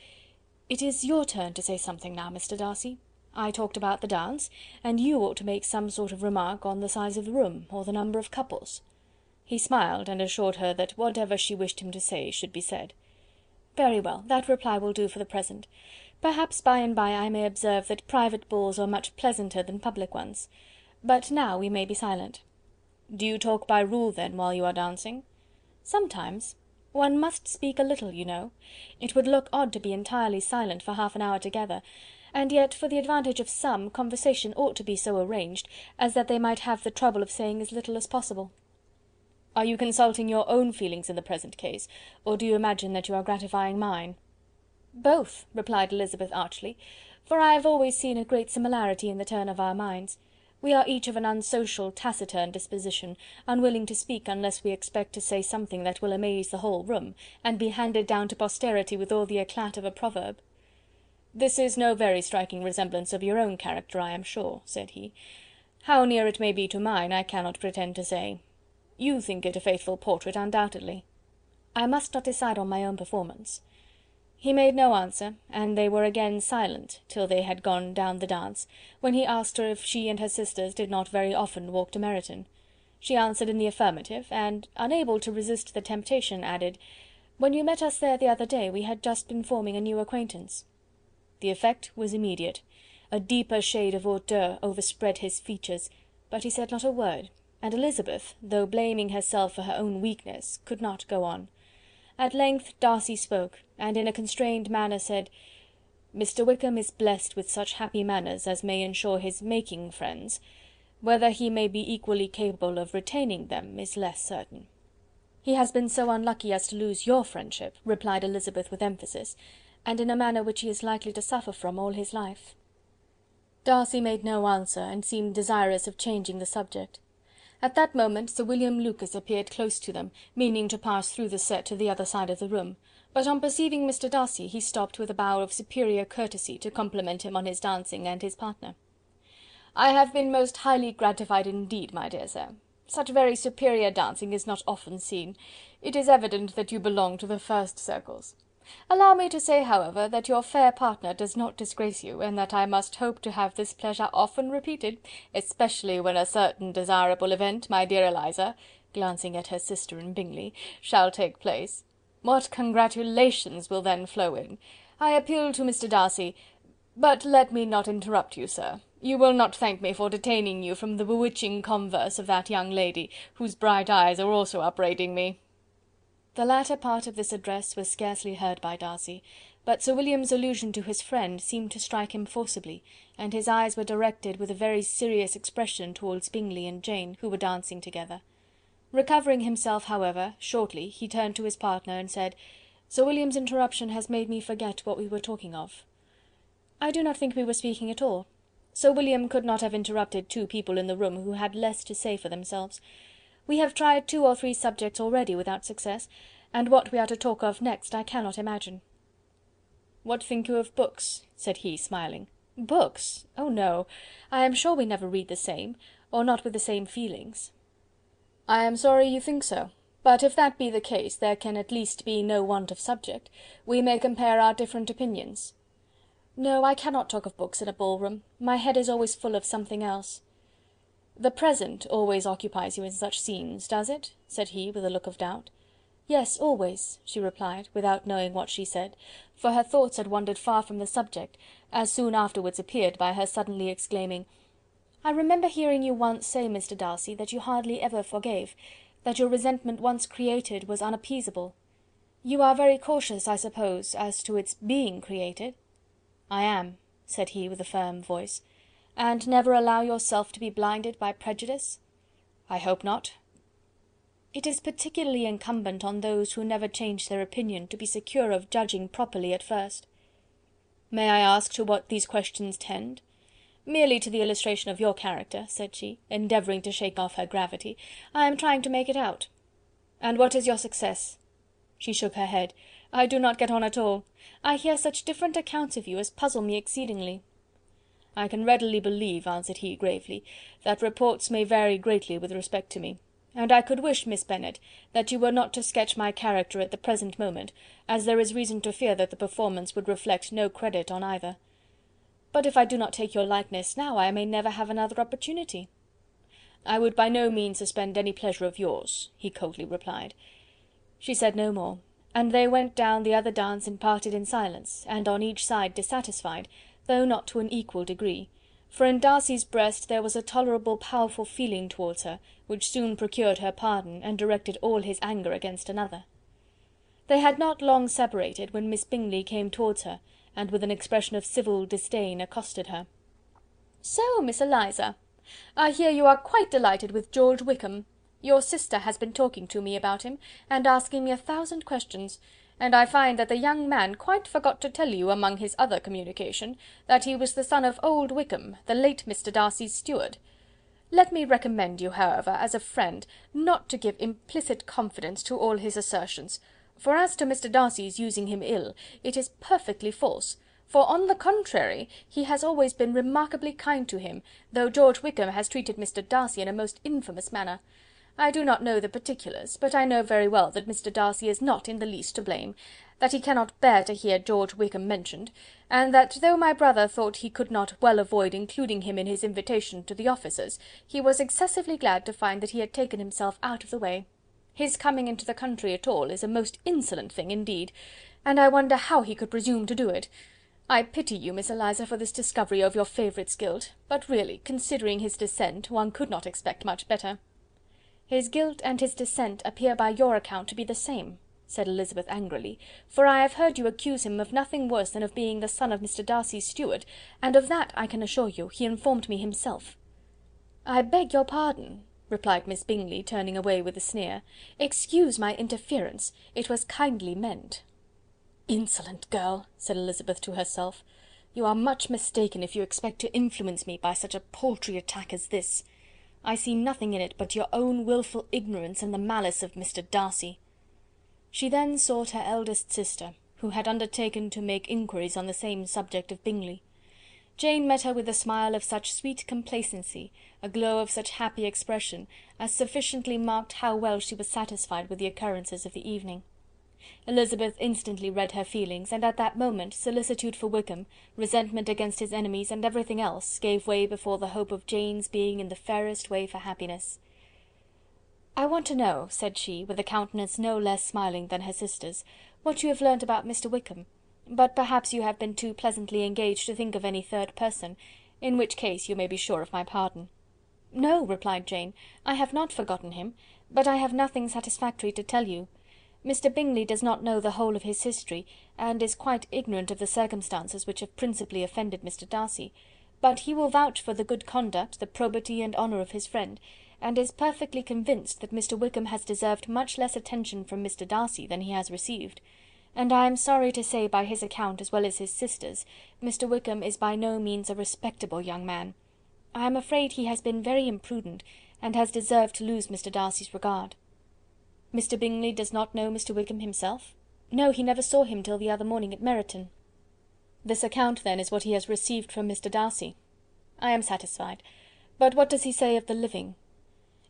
"It is your turn to say something now, Mr. Darcy. I talked about the dance, and you ought to make some sort of remark on the size of the room, or the number of couples." He smiled, and assured her that whatever she wished him to say should be said. "Very well, that reply will do for the present. Perhaps by and by I may observe that private balls are much pleasanter than public ones. But now we may be silent." "Do you talk by rule, then, while you are dancing?" "Sometimes. One must speak a little, you know. It would look odd to be entirely silent for half an hour together, and yet for the advantage of some, conversation ought to be so arranged as that they might have the trouble of saying as little as possible." "Are you consulting your own feelings in the present case, or do you imagine that you are gratifying mine?" "Both," replied Elizabeth archly, "for I have always seen a great similarity in the turn of our minds. We are each of an unsocial, taciturn disposition, unwilling to speak unless we expect to say something that will amaze the whole room, and be handed down to posterity with all the eclat of a proverb." "This is no very striking resemblance of your own character, I am sure," said he. "How near it may be to mine, I cannot pretend to say. You think it a faithful portrait, undoubtedly." "I must not decide on my own performance." He made no answer, and they were again silent till they had gone down the dance, when he asked her if she and her sisters did not very often walk to Meryton. She answered in the affirmative, and, unable to resist the temptation, added: "When you met us there the other day, we had just been forming a new acquaintance." The effect was immediate. A deeper shade of hauteur overspread his features, but he said not a word, and Elizabeth, though blaming herself for her own weakness, could not go on. At length Darcy spoke, and in a constrained manner said: "Mr. Wickham is blessed with such happy manners as may ensure his making friends. Whether he may be equally capable of retaining them is less certain." "He has been so unlucky as to lose your friendship," replied Elizabeth with emphasis, "and in a manner which he is likely to suffer from all his life." Darcy made no answer, and seemed desirous of changing the subject. At that moment Sir William Lucas appeared close to them, meaning to pass through the set to the other side of the room, but on perceiving Mr. Darcy, he stopped with a bow of superior courtesy to compliment him on his dancing and his partner. "I have been most highly gratified indeed, my dear sir. Such very superior dancing is not often seen. It is evident that you belong to the first circles. Allow me to say, however, that your fair partner does not disgrace you, and that I must hope to have this pleasure often repeated, especially when a certain desirable event, my dear Eliza," glancing at her sister in Bingley, "shall take place. What congratulations will then flow in! I appeal to Mr. Darcy... But let me not interrupt you, sir. You will not thank me for detaining you from the bewitching converse of that young lady, whose bright eyes are also upbraiding me." The latter part of this address was scarcely heard by Darcy, but Sir William's allusion to his friend seemed to strike him forcibly, and his eyes were directed with a very serious expression towards Bingley and Jane, who were dancing together. Recovering himself, however, shortly, he turned to his partner and said: "Sir William's interruption has made me forget what we were talking of." "I do not think we were speaking at all. Sir William could not have interrupted two people in the room who had less to say for themselves. We have tried 2 or 3 subjects already without success, and what we are to talk of next I cannot imagine." "What think you of books?" said he, smiling. "Books? Oh no! I am sure we never read the same, or not with the same feelings." "I am sorry you think so, but if that be the case, there can at least be no want of subject. We may compare our different opinions." "No, I cannot talk of books in a ballroom. My head is always full of something else." "The present always occupies you in such scenes, does it?" said he, with a look of doubt. "Yes, always," she replied, without knowing what she said, for her thoughts had wandered far from the subject, as soon afterwards appeared by her suddenly exclaiming: "I remember hearing you once say, Mr. Darcy, that you hardly ever forgave, that your resentment once created was unappeasable. You are very cautious, I suppose, as to its being created?" "I am," said he, with a firm voice. "And never allow yourself to be blinded by prejudice?" "I hope not." "It is particularly incumbent on those who never change their opinion to be secure of judging properly at first." "May I ask to what these questions tend?" "Merely to the illustration of your character," said she, endeavouring to shake off her gravity. "I am trying to make it out." "And what is your success?" She shook her head. "I do not get on at all. I hear such different accounts of you as puzzle me exceedingly." "I can readily believe," answered he, gravely, "that reports may vary greatly with respect to me, and I could wish, Miss Bennet, that you were not to sketch my character at the present moment, as there is reason to fear that the performance would reflect no credit on either. But if I do not take your likeness now, I may never have another opportunity." "I would by no means suspend any pleasure of yours," he coldly replied. She said no more, and they went down the other dance and parted in silence, and on each side dissatisfied, though not to an equal degree, for in Darcy's breast there was a tolerable powerful feeling towards her, which soon procured her pardon, and directed all his anger against another. They had not long separated when Miss Bingley came towards her, and with an expression of civil disdain accosted her. "So, Miss Eliza, I hear you are quite delighted with George Wickham. Your sister has been talking to me about him, and asking me 1,000 questions, and I find that the young man quite forgot to tell you, among his other communication, that he was the son of old Wickham, the late Mr. Darcy's steward. Let me recommend you, however, as a friend, not to give implicit confidence to all his assertions, for as to Mr. Darcy's using him ill, it is perfectly false, for on the contrary, he has always been remarkably kind to him, though George Wickham has treated Mr. Darcy in a most infamous manner. I do not know the particulars, but I know very well that Mr. Darcy is not in the least to blame, that he cannot bear to hear George Wickham mentioned, and that though my brother thought he could not well avoid including him in his invitation to the officers, he was excessively glad to find that he had taken himself out of the way. His coming into the country at all is a most insolent thing indeed, and I wonder how he could presume to do it. I pity you, Miss Eliza, for this discovery of your favourite's guilt, but really, considering his descent, one could not expect much better." "His guilt and his descent appear by your account to be the same." said Elizabeth angrily, "for I have heard you accuse him of nothing worse than of being the son of Mr. Darcy's steward, and of that, I can assure you, he informed me himself." "I beg your pardon," replied Miss Bingley, turning away with a sneer. "Excuse my interference, it was kindly meant." "Insolent girl!" said Elizabeth to herself. "You are much mistaken if you expect to influence me by such a paltry attack as this. I see nothing in it but your own wilful ignorance and the malice of Mr. Darcy." She then sought her eldest sister, who had undertaken to make inquiries on the same subject of Bingley. Jane met her with a smile of such sweet complacency, a glow of such happy expression, as sufficiently marked how well she was satisfied with the occurrences of the evening. Elizabeth instantly read her feelings, and at that moment solicitude for Wickham, resentment against his enemies, and everything else, gave way before the hope of Jane's being in the fairest way for happiness. "I want to know," said she, with a countenance no less smiling than her sister's, "what you have learnt about Mr. Wickham; but perhaps you have been too pleasantly engaged to think of any third person, in which case you may be sure of my pardon." "No," replied Jane, "I have not forgotten him, but I have nothing satisfactory to tell you. Mr. Bingley does not know the whole of his history, and is quite ignorant of the circumstances which have principally offended Mr. Darcy, but he will vouch for the good conduct, the probity and honour of his friend, and is perfectly convinced that Mr. Wickham has deserved much less attention from Mr. Darcy than he has received; and I am sorry to say by his account as well as his sister's, Mr. Wickham is by no means a respectable young man. I am afraid he has been very imprudent, and has deserved to lose Mr. Darcy's regard." "Mr. Bingley does not know Mr. Wickham himself?" "No, he never saw him till the other morning at Meryton." "This account, then, is what he has received from Mr. Darcy. I am satisfied. But what does he say of the living?"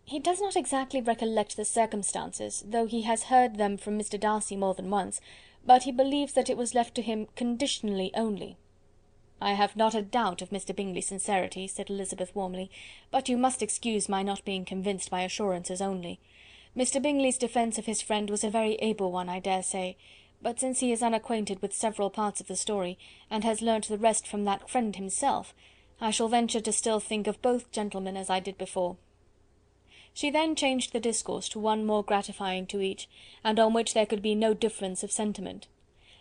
"He does not exactly recollect the circumstances, though he has heard them from Mr. Darcy more than once, but he believes that it was left to him conditionally only." "I have not a doubt of Mr. Bingley's sincerity," said Elizabeth warmly, "but you must excuse my not being convinced by assurances only. Mr. Bingley's defence of his friend was a very able one, I dare say, but since he is unacquainted with several parts of the story, and has learnt the rest from that friend himself, I shall venture to still think of both gentlemen as I did before." She then changed the discourse to one more gratifying to each, and on which there could be no difference of sentiment.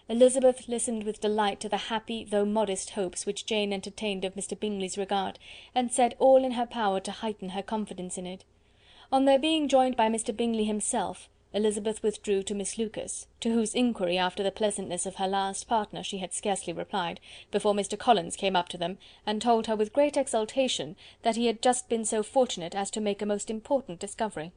Elizabeth listened with delight to the happy though modest hopes which Jane entertained of Mr. Bingley's regard, and said all in her power to heighten her confidence in it. On their being joined by Mr. Bingley himself, Elizabeth withdrew to Miss Lucas, to whose inquiry after the pleasantness of her last partner she had scarcely replied, before Mr. Collins came up to them, and told her with great exultation that he had just been so fortunate as to make a most important discovery.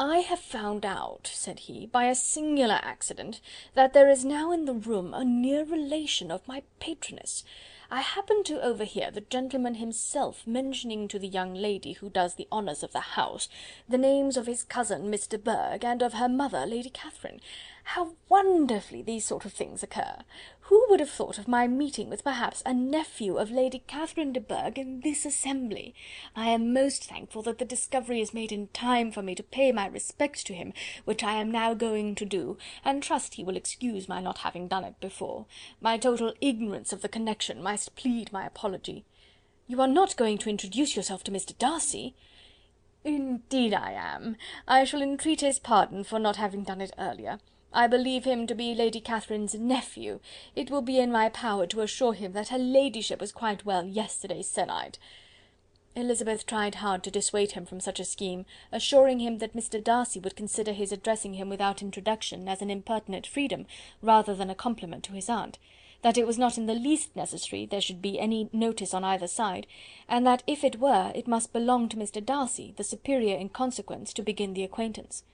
"I have found out," said he, "by a singular accident, that there is now in the room a near relation of my patroness. I happened to overhear the gentleman himself mentioning to the young lady who does the honours of the house the names of his cousin Miss de Bourgh, and of her mother Lady Catherine. How wonderfully these sort of things occur! Who would have thought of my meeting with perhaps a nephew of Lady Catherine de Bourgh in this assembly? I am most thankful that the discovery is made in time for me to pay my respects to him, which I am now going to do, and trust he will excuse my not having done it before. My total ignorance of the connection must plead my apology." "You are not going to introduce yourself to Mr. Darcy?" "Indeed I am. I shall entreat his pardon for not having done it earlier. I believe him to be Lady Catherine's nephew. It will be in my power to assure him that her ladyship was quite well yesterday se'nnight." Elizabeth tried hard to dissuade him from such a scheme, assuring him that Mr. Darcy would consider his addressing him without introduction as an impertinent freedom, rather than a compliment to his aunt, that it was not in the least necessary there should be any notice on either side, and that if it were, it must belong to Mr. Darcy, the superior in consequence, to begin the acquaintance.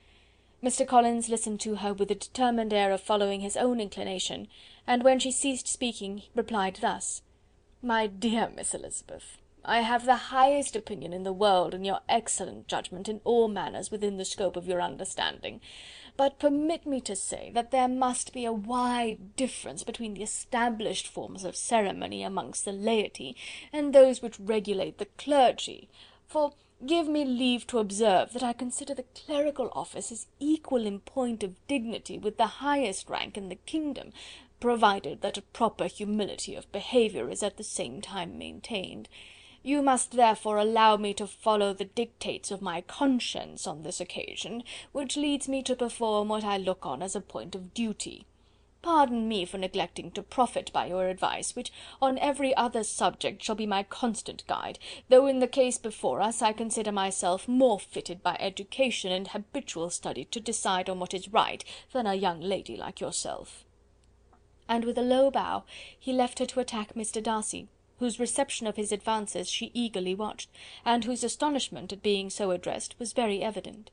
Mr. Collins listened to her with a determined air of following his own inclination, and when she ceased speaking, replied thus: "My dear Miss Elizabeth, I have the highest opinion in the world in your excellent judgment in all matters within the scope of your understanding, but permit me to say that there must be a wide difference between the established forms of ceremony amongst the laity and those which regulate the clergy, for give me leave to observe that I consider the clerical office as equal in point of dignity with the highest rank in the kingdom, provided that a proper humility of behaviour is at the same time maintained. You must therefore allow me to follow the dictates of my conscience on this occasion, which leads me to perform what I look on as a point of duty. Pardon me for neglecting to profit by your advice, which on every other subject shall be my constant guide, though in the case before us I consider myself more fitted by education and habitual study to decide on what is right, than a young lady like yourself." And with a low bow he left her to attack Mr. Darcy, whose reception of his advances she eagerly watched, and whose astonishment at being so addressed was very evident.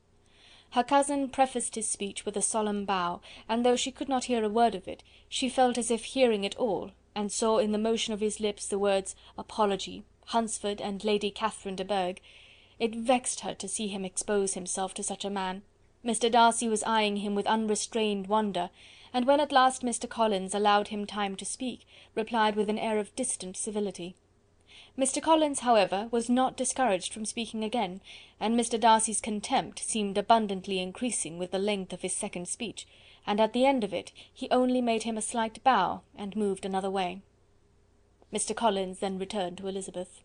Her cousin prefaced his speech with a solemn bow, and though she could not hear a word of it, she felt as if hearing it all, and saw in the motion of his lips the words apology, Hunsford, and Lady Catherine de Bourgh. It vexed her to see him expose himself to such a man. Mr. Darcy was eyeing him with unrestrained wonder, and when at last Mr. Collins allowed him time to speak, replied with an air of distant civility. Mr. Collins, however, was not discouraged from speaking again, and Mr. Darcy's contempt seemed abundantly increasing with the length of his second speech, and at the end of it he only made him a slight bow, and moved another way. Mr. Collins then returned to Elizabeth.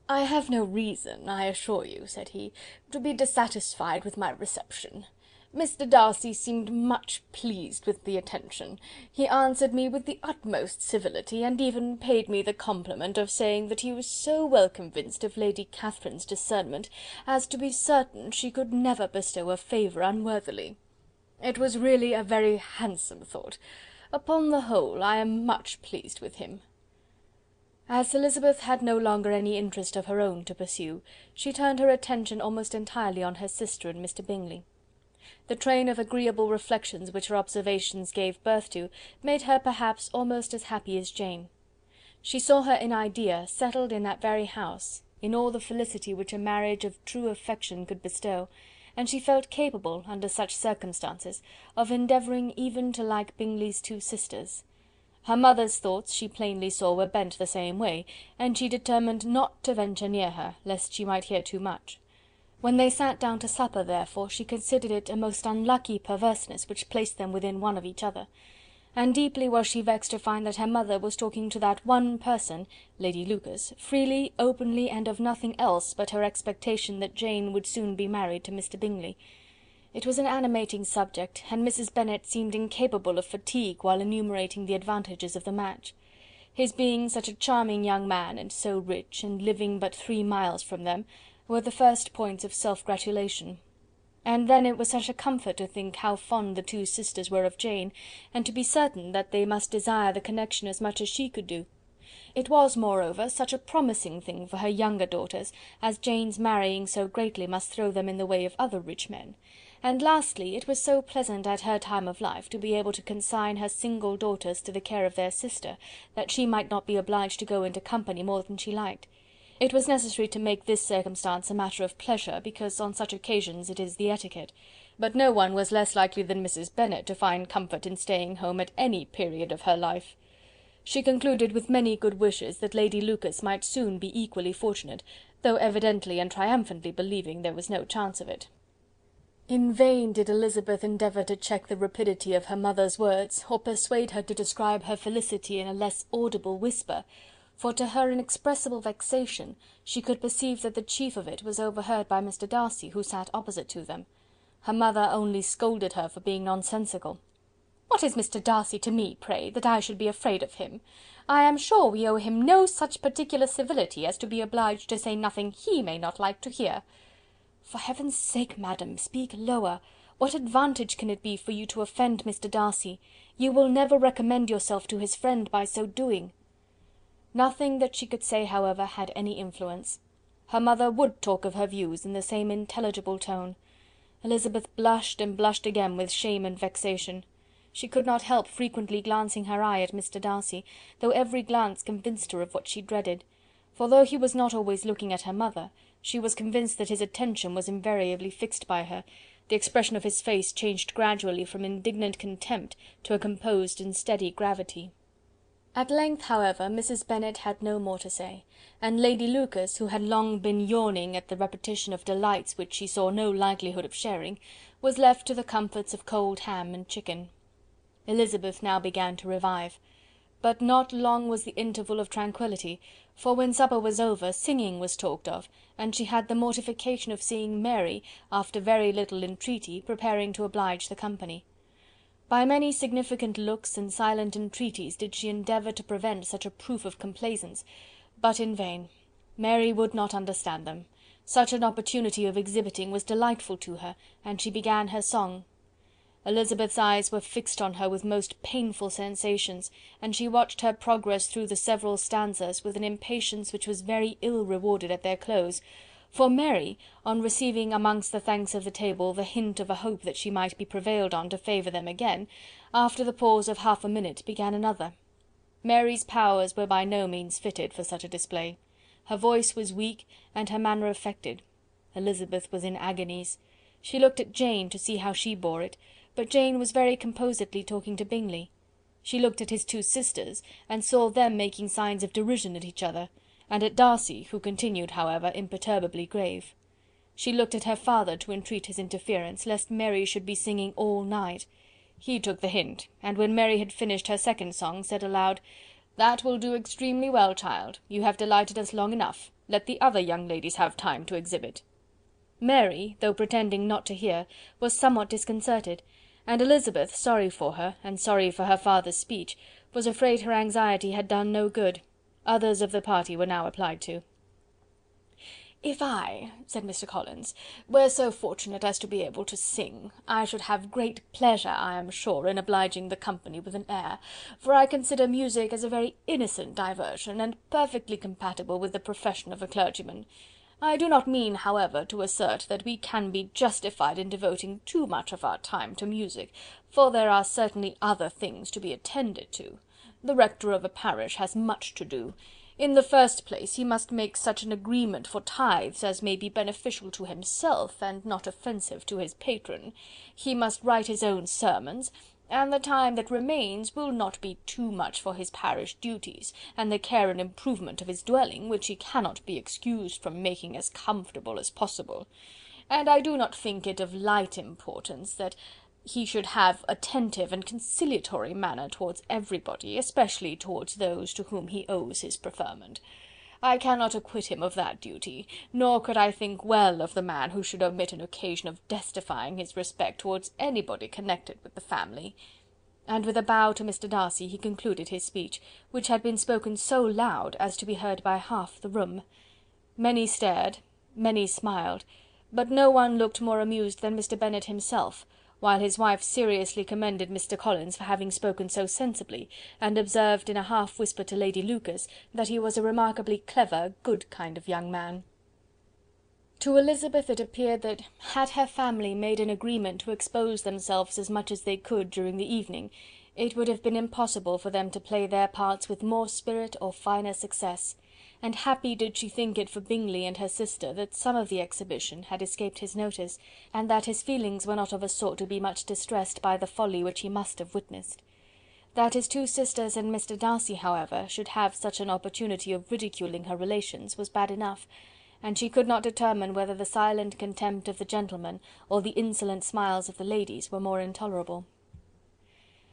"I have no reason, I assure you," said he, "to be dissatisfied with my reception. Mr. Darcy seemed much pleased with the attention. He answered me with the utmost civility, and even paid me the compliment of saying that he was so well convinced of Lady Catherine's discernment as to be certain she could never bestow a favour unworthily. It was really a very handsome thought. Upon the whole, I am much pleased with him." As Elizabeth had no longer any interest of her own to pursue, she turned her attention almost entirely on her sister and Mr. Bingley. The train of agreeable reflections which her observations gave birth to made her perhaps almost as happy as Jane. She saw her in idea settled in that very house, in all the felicity which a marriage of true affection could bestow, and she felt capable, under such circumstances, of endeavouring even to like Bingley's two sisters. Her mother's thoughts she plainly saw were bent the same way, and she determined not to venture near her, lest she might hear too much. When they sat down to supper, therefore, she considered it a most unlucky perverseness which placed them within one of each other, and deeply was she vexed to find that her mother was talking to that one person, Lady Lucas, freely, openly, and of nothing else but her expectation that Jane would soon be married to Mr. Bingley. It was an animating subject, and Mrs. Bennet seemed incapable of fatigue while enumerating the advantages of the match. His being such a charming young man, and so rich, and living but 3 miles from them, were the first points of self-gratulation. And then it was such a comfort to think how fond the two sisters were of Jane, and to be certain that they must desire the connection as much as she could do. It was, moreover, such a promising thing for her younger daughters, as Jane's marrying so greatly must throw them in the way of other rich men. And lastly, it was so pleasant at her time of life to be able to consign her single daughters to the care of their sister, that she might not be obliged to go into company more than she liked. It was necessary to make this circumstance a matter of pleasure, because on such occasions it is the etiquette, but no one was less likely than Mrs. Bennet to find comfort in staying home at any period of her life. She concluded with many good wishes that Lady Lucas might soon be equally fortunate, though evidently and triumphantly believing there was no chance of it. In vain did Elizabeth endeavour to check the rapidity of her mother's words, or persuade her to describe her felicity in a less audible whisper, for to her inexpressible vexation she could perceive that the chief of it was overheard by Mr. Darcy, who sat opposite to them. Her mother only scolded her for being nonsensical. "What is Mr. Darcy to me, pray, that I should be afraid of him? I am sure we owe him no such particular civility as to be obliged to say nothing he may not like to hear." "For heaven's sake, madam, speak lower. What advantage can it be for you to offend Mr. Darcy? You will never recommend yourself to his friend by so doing." Nothing that she could say, however, had any influence. Her mother would talk of her views in the same intelligible tone. Elizabeth blushed and blushed again with shame and vexation. She could not help frequently glancing her eye at Mr. Darcy, though every glance convinced her of what she dreaded, for though he was not always looking at her mother, she was convinced that his attention was invariably fixed by her. The expression of his face changed gradually from indignant contempt to a composed and steady gravity. At length, however, Mrs. Bennet had no more to say, and Lady Lucas, who had long been yawning at the repetition of delights which she saw no likelihood of sharing, was left to the comforts of cold ham and chicken. Elizabeth now began to revive. But not long was the interval of tranquillity, for when supper was over, singing was talked of, and she had the mortification of seeing Mary, after very little entreaty, preparing to oblige the company. By many significant looks and silent entreaties did she endeavour to prevent such a proof of complaisance, but in vain. Mary would not understand them. Such an opportunity of exhibiting was delightful to her, and she began her song. Elizabeth's eyes were fixed on her with most painful sensations, and she watched her progress through the several stanzas with an impatience which was very ill rewarded at their close, for Mary, on receiving amongst the thanks of the table the hint of a hope that she might be prevailed on to favour them again, after the pause of half a minute began another. Mary's powers were by no means fitted for such a display. Her voice was weak, and her manner affected. Elizabeth was in agonies. She looked at Jane to see how she bore it, but Jane was very composedly talking to Bingley. She looked at his two sisters, and saw them making signs of derision at each other, and at Darcy, who continued, however, imperturbably grave. She looked at her father to entreat his interference, lest Mary should be singing all night. He took the hint, and when Mary had finished her second song, said aloud, "That will do extremely well, child. You have delighted us long enough. Let the other young ladies have time to exhibit." Mary, though pretending not to hear, was somewhat disconcerted, and Elizabeth, sorry for her, and sorry for her father's speech, was afraid her anxiety had done no good. Others of the party were now applied to. "If I," said Mr. Collins, "were so fortunate as to be able to sing, I should have great pleasure, I am sure, in obliging the company with an air, for I consider music as a very innocent diversion, and perfectly compatible with the profession of a clergyman. I do not mean, however, to assert that we can be justified in devoting too much of our time to music, for there are certainly other things to be attended to. The rector of a parish has much to do. In the first place, he must make such an agreement for tithes as may be beneficial to himself, and not offensive to his patron. He must write his own sermons, and the time that remains will not be too much for his parish duties, and the care and improvement of his dwelling, which he cannot be excused from making as comfortable as possible. And I do not think it of light importance that he should have attentive and conciliatory manner towards everybody, especially towards those to whom he owes his preferment. I cannot acquit him of that duty, nor could I think well of the man who should omit an occasion of testifying his respect towards anybody connected with the family." And with a bow to Mr. Darcy he concluded his speech, which had been spoken so loud as to be heard by half the room. Many stared, many smiled, but no one looked more amused than Mr. Bennet himself, while his wife seriously commended Mr. Collins for having spoken so sensibly, and observed in a half whisper to Lady Lucas that he was a remarkably clever, good kind of young man. To Elizabeth it appeared that, had her family made an agreement to expose themselves as much as they could during the evening, it would have been impossible for them to play their parts with more spirit or finer success, and happy did she think it for Bingley and her sister that some of the exhibition had escaped his notice, and that his feelings were not of a sort to be much distressed by the folly which he must have witnessed. That his two sisters and Mr. Darcy, however, should have such an opportunity of ridiculing her relations was bad enough, and she could not determine whether the silent contempt of the gentlemen or the insolent smiles of the ladies were more intolerable.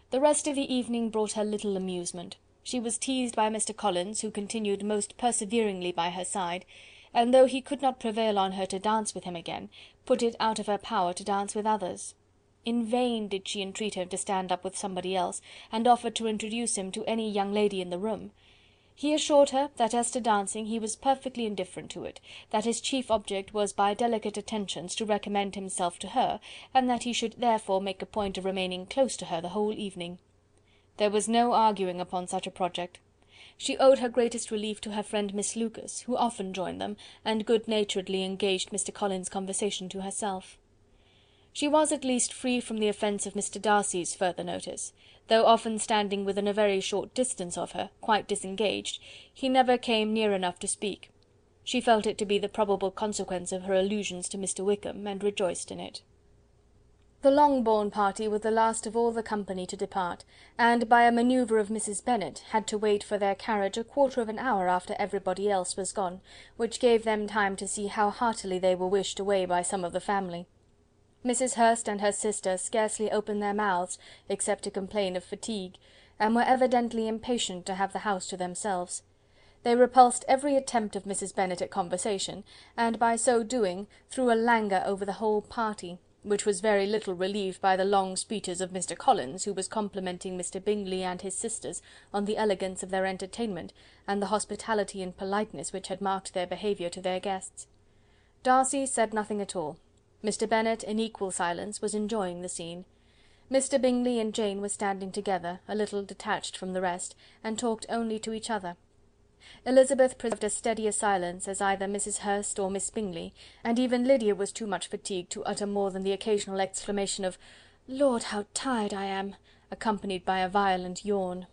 The rest of the evening brought her little amusement. She was teased by Mr. Collins, who continued most perseveringly by her side, and though he could not prevail on her to dance with him again, put it out of her power to dance with others. In vain did she entreat him to stand up with somebody else, and offered to introduce him to any young lady in the room. He assured her that as to dancing he was perfectly indifferent to it, that his chief object was by delicate attentions to recommend himself to her, and that he should therefore make a point of remaining close to her the whole evening. There was no arguing upon such a project. She owed her greatest relief to her friend Miss Lucas, who often joined them, and good-naturedly engaged Mr. Collins' conversation to herself. She was at least free from the offence of Mr. Darcy's further notice. Though often standing within a very short distance of her, quite disengaged, he never came near enough to speak. She felt it to be the probable consequence of her allusions to Mr. Wickham, and rejoiced in it. The Longbourn party were the last of all the company to depart, and by a manoeuvre of Mrs. Bennet had to wait for their carriage a quarter of an hour after everybody else was gone, which gave them time to see how heartily they were wished away by some of the family. Mrs. Hurst and her sister scarcely opened their mouths, except to complain of fatigue, and were evidently impatient to have the house to themselves. They repulsed every attempt of Mrs. Bennet at conversation, and by so doing threw a languor over the whole party, which was very little relieved by the long speeches of Mr. Collins, who was complimenting Mr. Bingley and his sisters on the elegance of their entertainment, and the hospitality and politeness which had marked their behaviour to their guests. Darcy said nothing at all. Mr. Bennet, in equal silence, was enjoying the scene. Mr. Bingley and Jane were standing together, a little detached from the rest, and talked only to each other. Elizabeth preserved as steady a silence as either Mrs. Hurst or Miss Bingley, and even Lydia was too much fatigued to utter more than the occasional exclamation of "Lord, how tired I am!" accompanied by a violent yawn.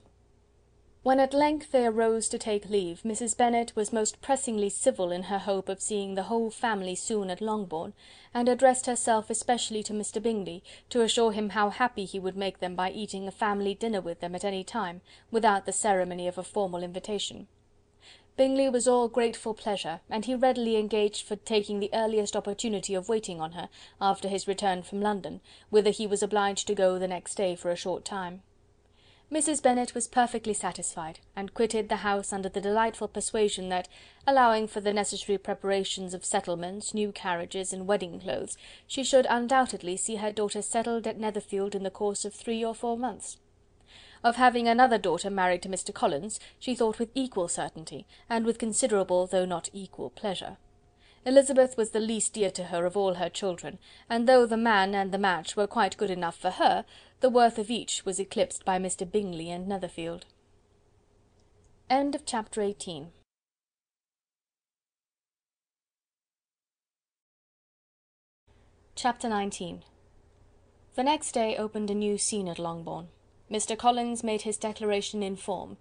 When at length they arose to take leave, Mrs. Bennet was most pressingly civil in her hope of seeing the whole family soon at Longbourn, and addressed herself especially to Mr. Bingley, to assure him how happy he would make them by eating a family dinner with them at any time, without the ceremony of a formal invitation. Bingley was all grateful pleasure, and he readily engaged for taking the earliest opportunity of waiting on her, after his return from London, whither he was obliged to go the next day for a short time. Mrs. Bennet was perfectly satisfied, and quitted the house under the delightful persuasion that, allowing for the necessary preparations of settlements, new carriages, and wedding clothes, she should undoubtedly see her daughter settled at Netherfield in the course of 3 or 4 months. Of having another daughter married to Mr. Collins, she thought with equal certainty, and with considerable though not equal pleasure. Elizabeth was the least dear to her of all her children, and though the man and the match were quite good enough for her, the worth of each was eclipsed by Mr. Bingley and Netherfield. Chapter 18. Chapter 19. The next day opened a new scene at Longbourn. Mr. Collins made his declaration in form.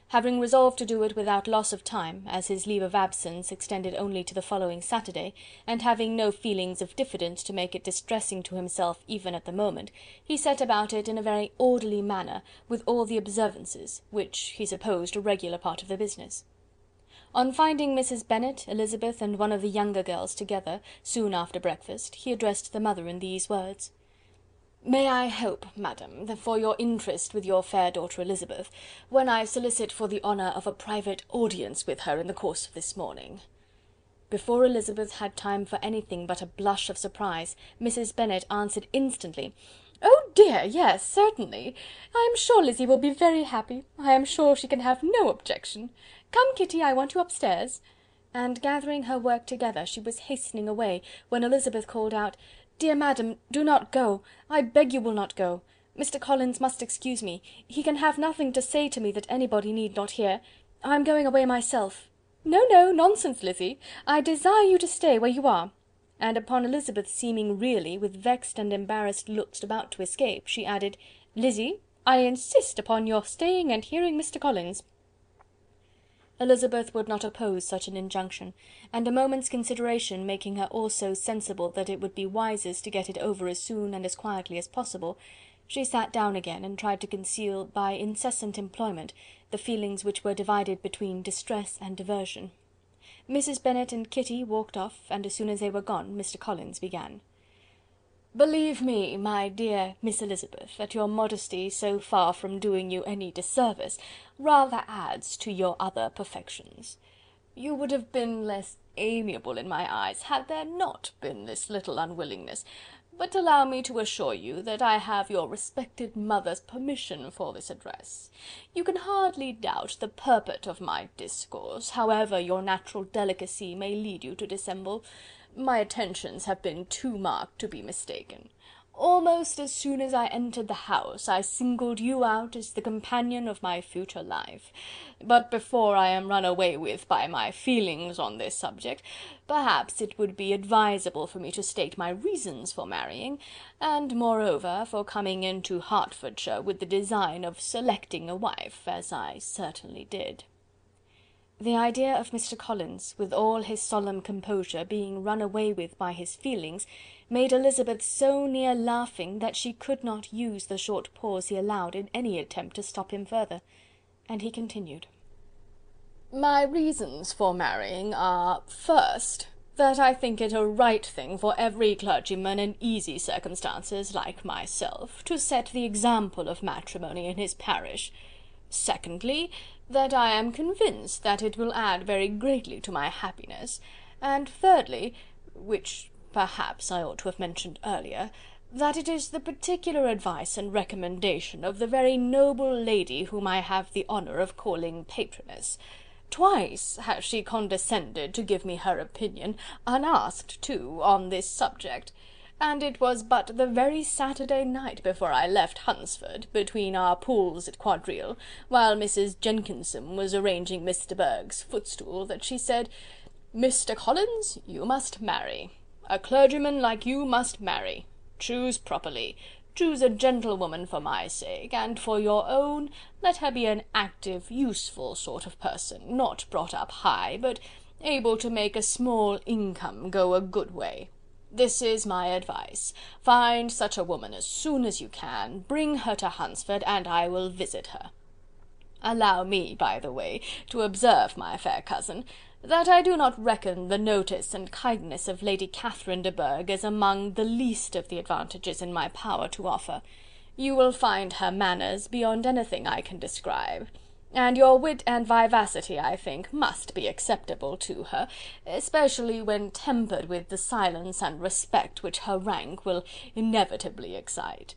Having resolved to do it without loss of time, as his leave of absence extended only to the following Saturday, and having no feelings of diffidence to make it distressing to himself even at the moment, he set about it in a very orderly manner, with all the observances, which he supposed a regular part of the business. On finding Mrs. Bennet, Elizabeth, and one of the younger girls together, soon after breakfast, he addressed the mother in these words: "May I hope, madam, that for your interest with your fair daughter Elizabeth, when I solicit for the honour of a private audience with her in the course of this morning?" Before Elizabeth had time for anything but a blush of surprise, Mrs. Bennet answered instantly: "Oh dear, yes, certainly. I am sure Lizzy will be very happy. I am sure she can have no objection. Come, Kitty, I want you upstairs." And gathering her work together, she was hastening away, when Elizabeth called out: "Dear madam, do not go. I beg you will not go. Mr. Collins must excuse me. He can have nothing to say to me that anybody need not hear. I am going away myself." "No, no, nonsense, Lizzy. I desire you to stay where you are." And upon Elizabeth seeming really, with vexed and embarrassed looks, about to escape, she added: "Lizzy, I insist upon your staying and hearing Mr. Collins." Elizabeth would not oppose such an injunction, and a moment's consideration making her also sensible that it would be wisest to get it over as soon and as quietly as possible, she sat down again and tried to conceal by incessant employment the feelings which were divided between distress and diversion. Mrs. Bennet and Kitty walked off, and as soon as they were gone, Mr. Collins began: "Believe me, my dear Miss Elizabeth, that your modesty, so far from doing you any disservice, rather adds to your other perfections. You would have been less amiable in my eyes had there not been this little unwillingness, but allow me to assure you that I have your respected mother's permission for this address. You can hardly doubt the purport of my discourse, however your natural delicacy may lead you to dissemble. My attentions have been too marked to be mistaken. Almost as soon as I entered the house, I singled you out as the companion of my future life. But before I am run away with by my feelings on this subject, perhaps it would be advisable for me to state my reasons for marrying, and moreover for coming into Hertfordshire with the design of selecting a wife, as I certainly did." The idea of Mr. Collins, with all his solemn composure, being run away with by his feelings, made Elizabeth so near laughing that she could not use the short pause he allowed in any attempt to stop him further, and he continued: "My reasons for marrying are, first, that I think it a right thing for every clergyman in easy circumstances, like myself, to set the example of matrimony in his parish. Secondly, that I am convinced that it will add very greatly to my happiness, and thirdly, which perhaps I ought to have mentioned earlier, that it is the particular advice and recommendation of the very noble lady whom I have the honour of calling patroness. Twice has she condescended to give me her opinion, unasked too, on this subject, and it was but the very Saturday night before I left Hunsford, between our pools at quadrille, while Mrs. Jenkinson was arranging Mr. Berg's footstool, that she said, "Mr. Collins, you must marry. A clergyman like you must marry. Choose properly. Choose a gentlewoman for my sake, and for your own, let her be an active, useful sort of person, not brought up high, but able to make a small income go a good way. This is my advice. Find such a woman as soon as you can, bring her to Hunsford, and I will visit her. Allow me, by the way, to observe, my fair cousin, that I do not reckon the notice and kindness of Lady Catherine de Bourgh as among the least of the advantages in my power to offer. You will find her manners beyond anything I can describe, and your wit and vivacity, I think, must be acceptable to her, especially when tempered with the silence and respect which her rank will inevitably excite.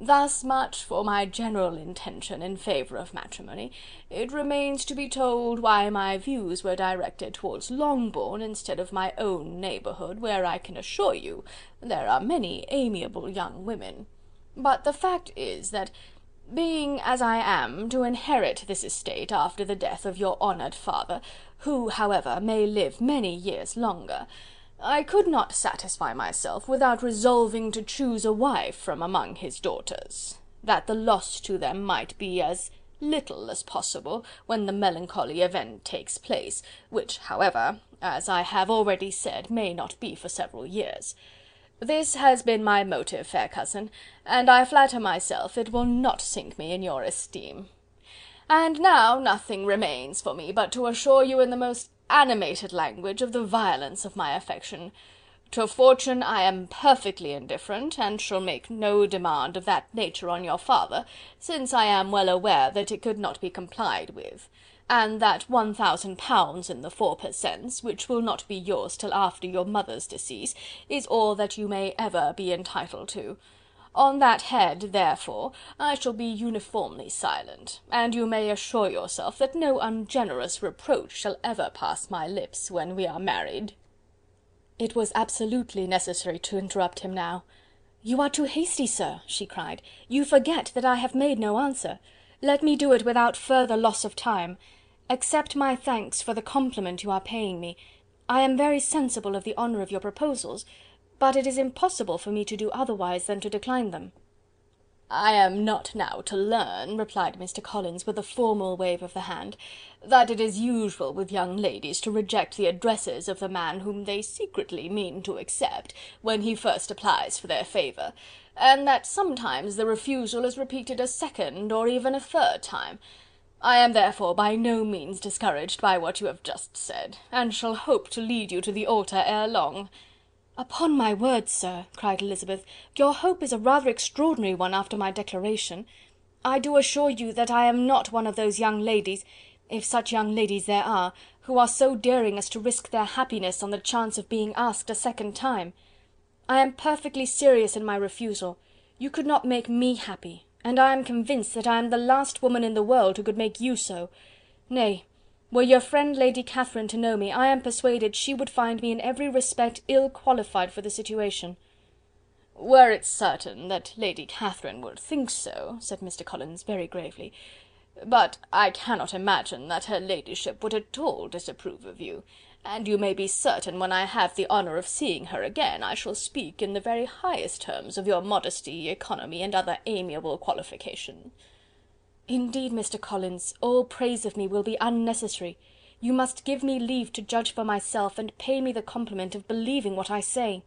Thus much for my general intention in favour of matrimony. It remains to be told why my views were directed towards Longbourn instead of my own neighbourhood, where I can assure you there are many amiable young women. But the fact is that, being as I am to inherit this estate after the death of your honoured father, who, however, may live many years longer, I could not satisfy myself without resolving to choose a wife from among his daughters, that the loss to them might be as little as possible when the melancholy event takes place, which, however, as I have already said, may not be for several years. This has been my motive, fair cousin, and I flatter myself it will not sink me in your esteem. And now nothing remains for me but to assure you in the most animated language of the violence of my affection. To fortune I am perfectly indifferent, and shall make no demand of that nature on your father, since I am well aware that it could not be complied with, and that £1000 in the 4 per cents, which will not be yours till after your mother's decease, is all that you may ever be entitled to. On that head, therefore, I shall be uniformly silent, and you may assure yourself that no ungenerous reproach shall ever pass my lips when we are married." It was absolutely necessary to interrupt him now. "You are too hasty, sir," she cried. "You forget that I have made no answer. Let me do it without further loss of time. Accept my thanks for the compliment you are paying me. I am very sensible of the honour of your proposals, but it is impossible for me to do otherwise than to decline them." "I am not now to learn," replied Mr. Collins, with a formal wave of the hand, "that it is usual with young ladies to reject the addresses of the man whom they secretly mean to accept, when he first applies for their favour, and that sometimes the refusal is repeated a second or even a third time. I am therefore by no means discouraged by what you have just said, and shall hope to lead you to the altar ere long." "Upon my word, sir," cried Elizabeth, "your hope is a rather extraordinary one after my declaration. I do assure you that I am not one of those young ladies, if such young ladies there are, who are so daring as to risk their happiness on the chance of being asked a second time. I am perfectly serious in my refusal. You could not make me happy, and I am convinced that I am the last woman in the world who could make you so. Nay, were your friend Lady Catherine to know me, I am persuaded she would find me in every respect ill qualified for the situation." "Were it certain that Lady Catherine would think so," said Mr. Collins very gravely, "but I cannot imagine that her ladyship would at all disapprove of you, and you may be certain when I have the honour of seeing her again, I shall speak in the very highest terms of your modesty, economy, and other amiable qualification." "Indeed, Mr. Collins, all praise of me will be unnecessary. You must give me leave to judge for myself, and pay me the compliment of believing what I say.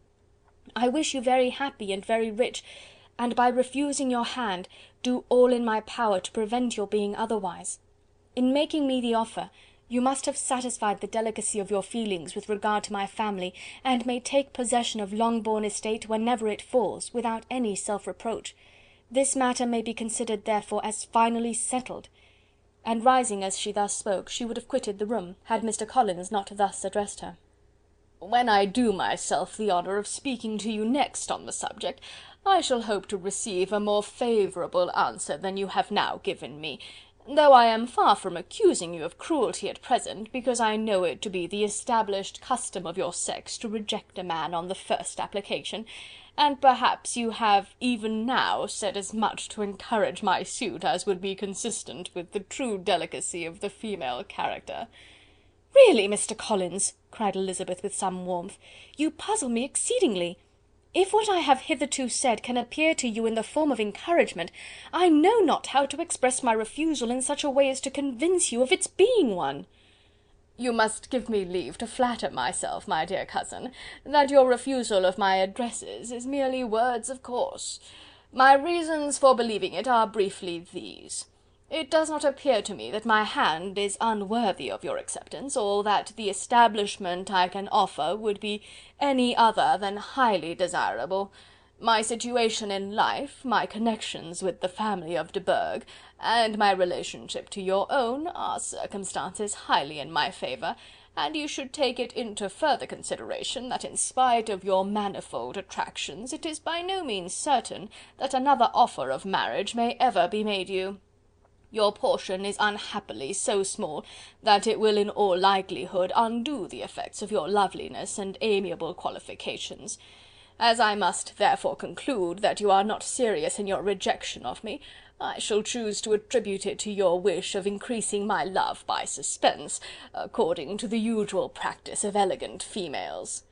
I wish you very happy and very rich, and by refusing your hand, do all in my power to prevent your being otherwise. In making me the offer, you must have satisfied the delicacy of your feelings with regard to my family, and may take possession of Longbourn estate whenever it falls, without any self-reproach. This matter may be considered, therefore, as finally settled. and rising as she thus spoke, she would have quitted the room, had Mr. Collins not thus addressed her. "When I do myself the honour of speaking to you next on the subject, I shall hope to receive a more favourable answer than you have now given me, though I am far from accusing you of cruelty at present, because I know it to be the established custom of your sex to reject a man on the first application, and perhaps you have even now said as much to encourage my suit as would be consistent with the true delicacy of the female character." "Really, Mr. Collins," cried Elizabeth with some warmth, "you puzzle me exceedingly. If what I have hitherto said can appear to you in the form of encouragement, I know not how to express my refusal in such a way as to convince you of its being one." "You must give me leave to flatter myself, my dear cousin, that your refusal of my addresses is merely words of course. My reasons for believing it are briefly these: it does not appear to me that my hand is unworthy of your acceptance, or that the establishment I can offer would be any other than highly desirable. My situation in life, my connections with the family of de Bourgh, and my relationship to your own, are circumstances highly in my favour, and you should take it into further consideration that in spite of your manifold attractions, it is by no means certain that another offer of marriage may ever be made you. Your portion is unhappily so small that it will in all likelihood undo the effects of your loveliness and amiable qualifications. As I must therefore conclude that you are not serious in your rejection of me, I shall choose to attribute it to your wish of increasing my love by suspense, according to the usual practice of elegant females."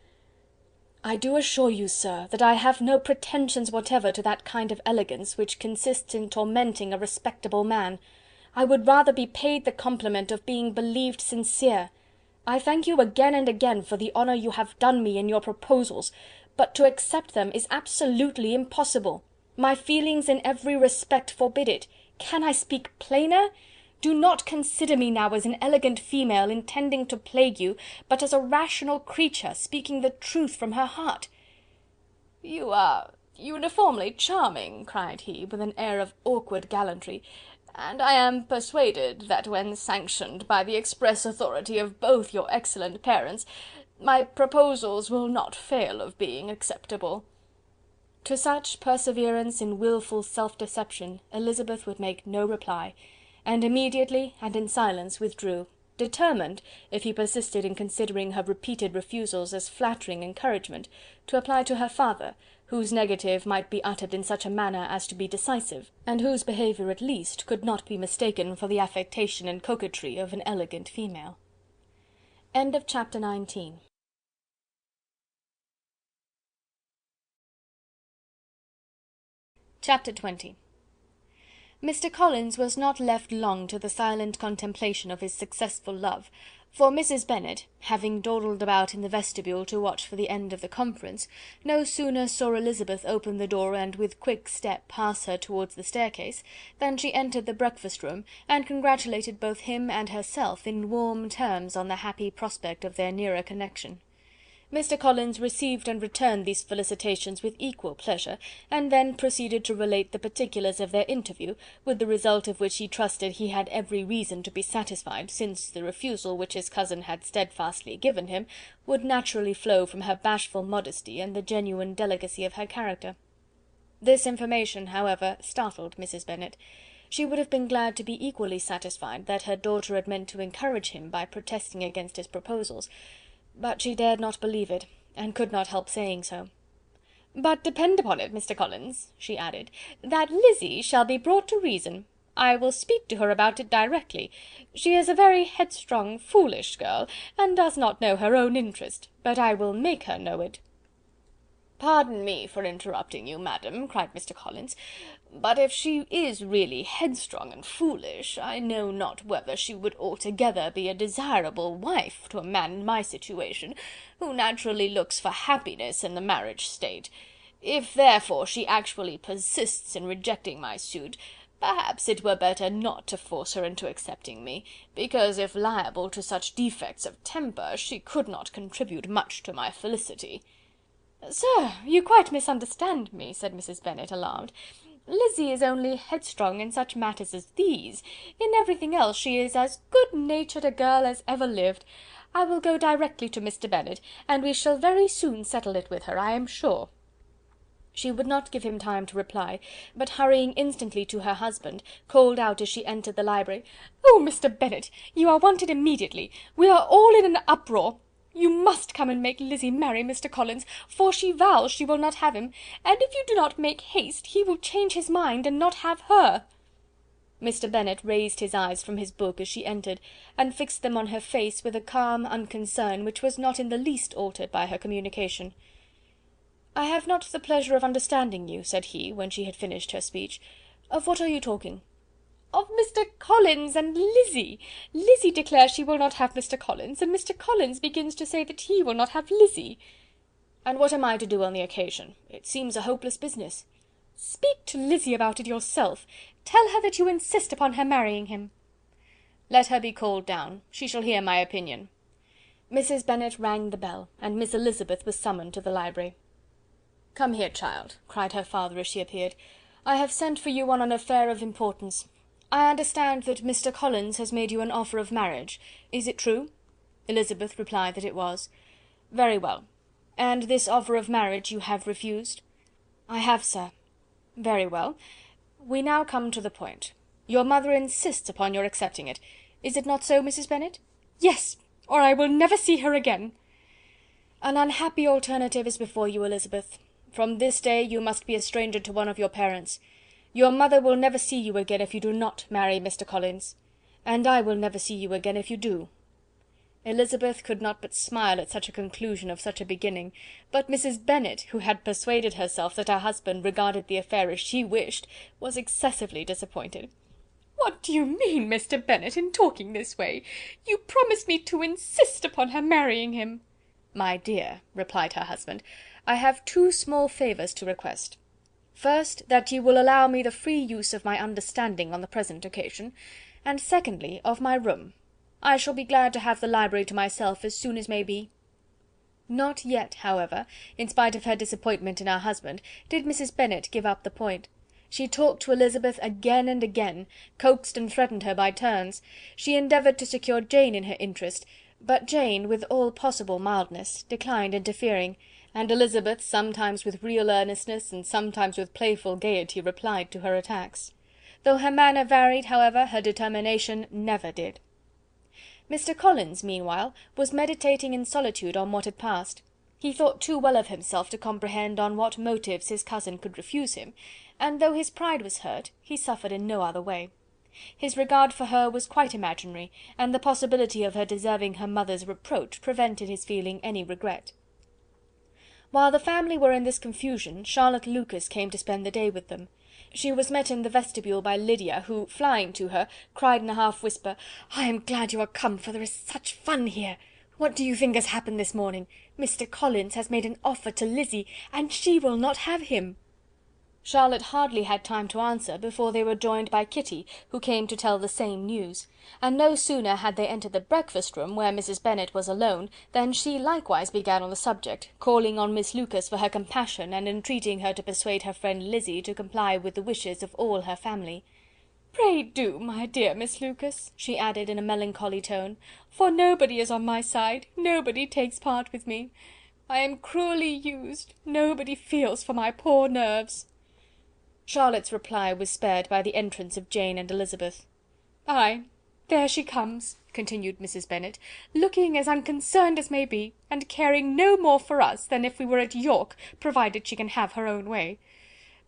"I do assure you, sir, that I have no pretensions whatever to that kind of elegance which consists in tormenting a respectable man. I would rather be paid the compliment of being believed sincere. I thank you again and again for the honour you have done me in your proposals, but to accept them is absolutely impossible. My feelings in every respect forbid it. Can I speak plainer? Do not consider me now as an elegant female intending to plague you, but as a rational creature speaking the truth from her heart." "You are uniformly charming," cried he, with an air of awkward gallantry, "and I am persuaded that when sanctioned by the express authority of both your excellent parents, my proposals will not fail of being acceptable." To such perseverance in wilful self-deception Elizabeth would make no reply, and immediately and in silence withdrew, determined, if he persisted in considering her repeated refusals as flattering encouragement, to apply to her father, whose negative might be uttered in such a manner as to be decisive, and whose behaviour at least could not be mistaken for the affectation and coquetry of an elegant female. End of chapter 19. Chapter 20. Mr. Collins was not left long to the silent contemplation of his successful love, for Mrs. Bennet, having dawdled about in the vestibule to watch for the end of the conference, no sooner saw Elizabeth open the door and with quick step pass her towards the staircase, than she entered the breakfast-room, and congratulated both him and herself in warm terms on the happy prospect of their nearer connection. Mr. Collins received and returned these felicitations with equal pleasure, and then proceeded to relate the particulars of their interview, with the result of which he trusted he had every reason to be satisfied, since the refusal which his cousin had steadfastly given him would naturally flow from her bashful modesty and the genuine delicacy of her character. This information, however, startled Mrs. Bennet. She would have been glad to be equally satisfied that her daughter had meant to encourage him by protesting against his proposals, but she dared not believe it, and could not help saying so. "But depend upon it, Mr. Collins," she added, "that Lizzy shall be brought to reason. I will speak to her about it directly. She is a very headstrong, foolish girl, and does not know her own interest, but I will make her know it." "Pardon me for interrupting you, madam," cried Mr. Collins, "but if she is really headstrong and foolish, I know not whether she would altogether be a desirable wife to a man in my situation, who naturally looks for happiness in the marriage state. If therefore she actually persists in rejecting my suit, perhaps it were better not to force her into accepting me, because if liable to such defects of temper, she could not contribute much to my felicity." "Sir, you quite misunderstand me," said Mrs. Bennet, alarmed. Lizzie is only headstrong in such matters as these. In everything else she is as good-natured a girl as ever lived. I will go directly to Mr. Bennet, and we shall very soon settle it with her, I am sure." She would not give him time to reply, but hurrying instantly to her husband, called out as she entered the library, "Oh, Mr. Bennet, you are wanted immediately. We are all in an uproar. You must come and make Lizzie marry Mr. Collins, for she vows she will not have him, and if you do not make haste, he will change his mind and not have her." Mr. Bennet raised his eyes from his book as she entered, and fixed them on her face with a calm unconcern which was not in the least altered by her communication. "I have not the pleasure of understanding you," said he, when she had finished her speech. "Of what are you talking?" "Of Mr. Collins and Lizzie. Lizzie declares she will not have Mr. Collins, and Mr. Collins begins to say that he will not have Lizzie." "And what am I to do on the occasion? It seems a hopeless business." "Speak to Lizzie about it yourself. Tell her that you insist upon her marrying him." "Let her be called down. She shall hear my opinion." Mrs. Bennet rang the bell, and Miss Elizabeth was summoned to the library. "Come here, child," cried her father as she appeared. "I have sent for you on an affair of importance. I understand that Mr. Collins has made you an offer of marriage. Is it true?" Elizabeth replied that it was. "Very well. And this offer of marriage you have refused?" "I have, sir." "Very well. We now come to the point. Your mother insists upon your accepting it. Is it not so, Mrs. Bennet?" "Yes, or I will never see her again." "An unhappy alternative is before you, Elizabeth. From this day you must be a stranger to one of your parents. Your mother will never see you again if you do not marry Mr. Collins, and I will never see you again if you do." Elizabeth could not but smile at such a conclusion of such a beginning, but Mrs. Bennet, who had persuaded herself that her husband regarded the affair as she wished, was excessively disappointed. "What do you mean, Mr. Bennet, in talking this way? You promised me to insist upon her marrying him." "My dear," replied her husband, "I have two small favours to request. First, that you will allow me the free use of my understanding on the present occasion, and secondly, of my room. I shall be glad to have the library to myself as soon as may be." Not yet, however, in spite of her disappointment in her husband, did Mrs. Bennet give up the point. She talked to Elizabeth again and again, coaxed and threatened her by turns. She endeavoured to secure Jane in her interest, but Jane, with all possible mildness, declined interfering, and Elizabeth, sometimes with real earnestness, and sometimes with playful gaiety, replied to her attacks. Though her manner varied, however, her determination never did. Mr. Collins, meanwhile, was meditating in solitude on what had passed. He thought too well of himself to comprehend on what motives his cousin could refuse him, and though his pride was hurt, he suffered in no other way. His regard for her was quite imaginary, and the possibility of her deserving her mother's reproach prevented his feeling any regret. While the family were in this confusion, Charlotte Lucas came to spend the day with them. She was met in the vestibule by Lydia, who, flying to her, cried in a half whisper, "I am glad you are come, for there is such fun here. What do you think has happened this morning? Mr. Collins has made an offer to Lizzie, and she will not have him." Charlotte hardly had time to answer before they were joined by Kitty, who came to tell the same news; and no sooner had they entered the breakfast room, where Mrs. Bennet was alone, than she likewise began on the subject, calling on Miss Lucas for her compassion, and entreating her to persuade her friend Lizzie to comply with the wishes of all her family. "Pray do, my dear Miss Lucas," she added in a melancholy tone, "for nobody is on my side, nobody takes part with me. I am cruelly used, nobody feels for my poor nerves." Charlotte's reply was spared by the entrance of Jane and Elizabeth. "Ay, there she comes," continued Mrs. Bennet, "looking as unconcerned as may be, and caring no more for us than if we were at York, provided she can have her own way.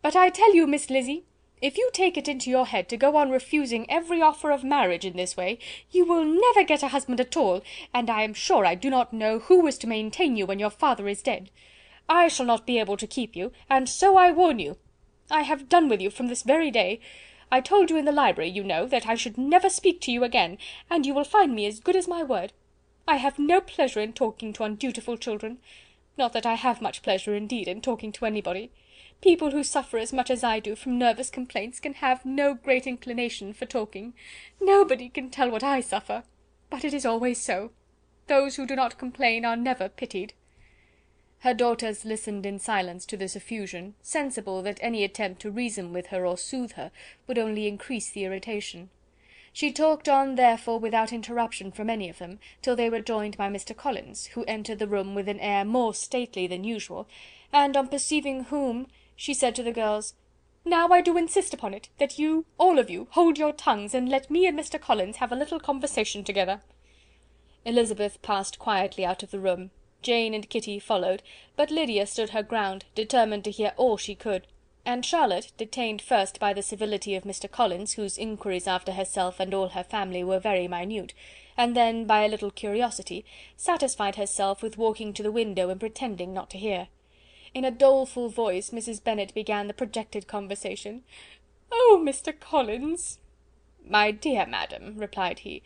But I tell you, Miss Lizzie, if you take it into your head to go on refusing every offer of marriage in this way, you will never get a husband at all, and I am sure I do not know who is to maintain you when your father is dead. I shall not be able to keep you, and so I warn you. I have done with you from this very day. I told you in the library, you know, that I should never speak to you again, and you will find me as good as my word. I have no pleasure in talking to undutiful children. Not that I have much pleasure, indeed, in talking to anybody. People who suffer as much as I do from nervous complaints can have no great inclination for talking. Nobody can tell what I suffer. But it is always so. Those who do not complain are never pitied." Her daughters listened in silence to this effusion, sensible that any attempt to reason with her or soothe her would only increase the irritation. She talked on, therefore, without interruption from any of them, till they were joined by Mr. Collins, who entered the room with an air more stately than usual, and on perceiving whom, she said to the girls, "Now I do insist upon it, that you, all of you, hold your tongues, and let me and Mr. Collins have a little conversation together." Elizabeth passed quietly out of the room. Jane and Kitty followed, but Lydia stood her ground, determined to hear all she could, and Charlotte, detained first by the civility of Mr. Collins, whose inquiries after herself and all her family were very minute, and then by a little curiosity, satisfied herself with walking to the window and pretending not to hear. In a doleful voice Mrs. Bennet began the projected conversation. "Oh, Mr. Collins!" "My dear madam," replied he,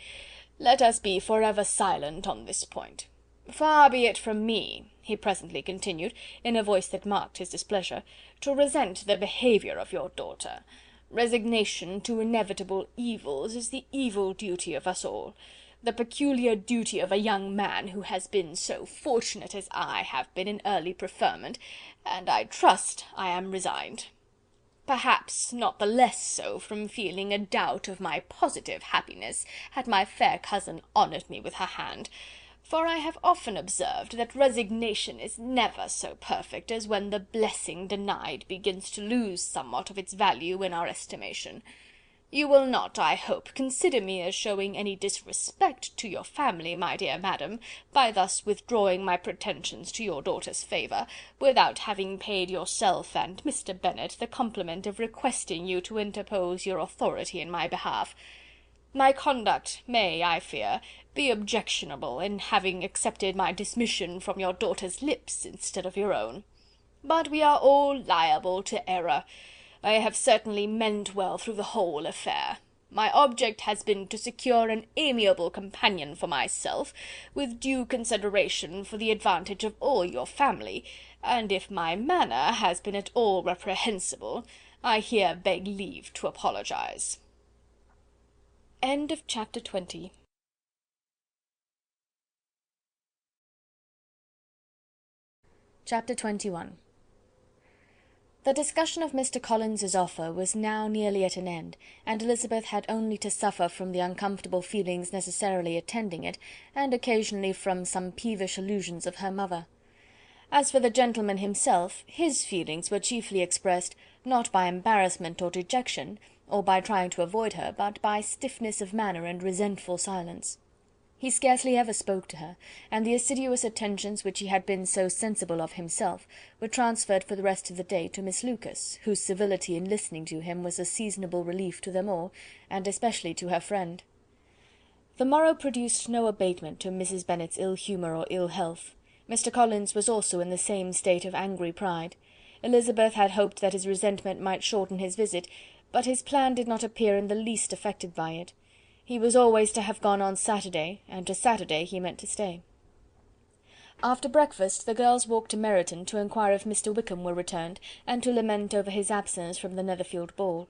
"let us be for ever silent on this point. Far be it from me," he presently continued, in a voice that marked his displeasure, "to resent the behaviour of your daughter. Resignation to inevitable evils is the evil duty of us all, the peculiar duty of a young man who has been so fortunate as I have been in early preferment, and I trust I am resigned. Perhaps not the less so from feeling a doubt of my positive happiness had my fair cousin honoured me with her hand, for I have often observed that resignation is never so perfect as when the blessing denied begins to lose somewhat of its value in our estimation. You will not, I hope, consider me as showing any disrespect to your family, my dear madam, by thus withdrawing my pretensions to your daughter's favour, without having paid yourself and Mr. Bennet the compliment of requesting you to interpose your authority in my behalf. My conduct may, I fear, be objectionable in having accepted my dismission from your daughter's lips instead of your own. But we are all liable to error. I have certainly meant well through the whole affair. My object has been to secure an amiable companion for myself, with due consideration for the advantage of all your family, and if my manner has been at all reprehensible, I here beg leave to apologize." End of chapter 20. Chapter 21. The discussion of Mr. Collins's offer was now nearly at an end, and Elizabeth had only to suffer from the uncomfortable feelings necessarily attending it, and occasionally from some peevish allusions of her mother. As for the gentleman himself, his feelings were chiefly expressed, not by embarrassment or dejection, or by trying to avoid her, but by stiffness of manner and resentful silence. He scarcely ever spoke to her, and the assiduous attentions which he had been so sensible of himself were transferred for the rest of the day to Miss Lucas, whose civility in listening to him was a seasonable relief to them all, and especially to her friend. The morrow produced no abatement to Mrs. Bennet's ill humour or ill health. Mr. Collins was also in the same state of angry pride. Elizabeth had hoped that his resentment might shorten his visit, but his plan did not appear in the least affected by it. He was always to have gone on Saturday, and to Saturday he meant to stay. After breakfast the girls walked to Meryton to inquire if Mr. Wickham were returned, and to lament over his absence from the Netherfield ball.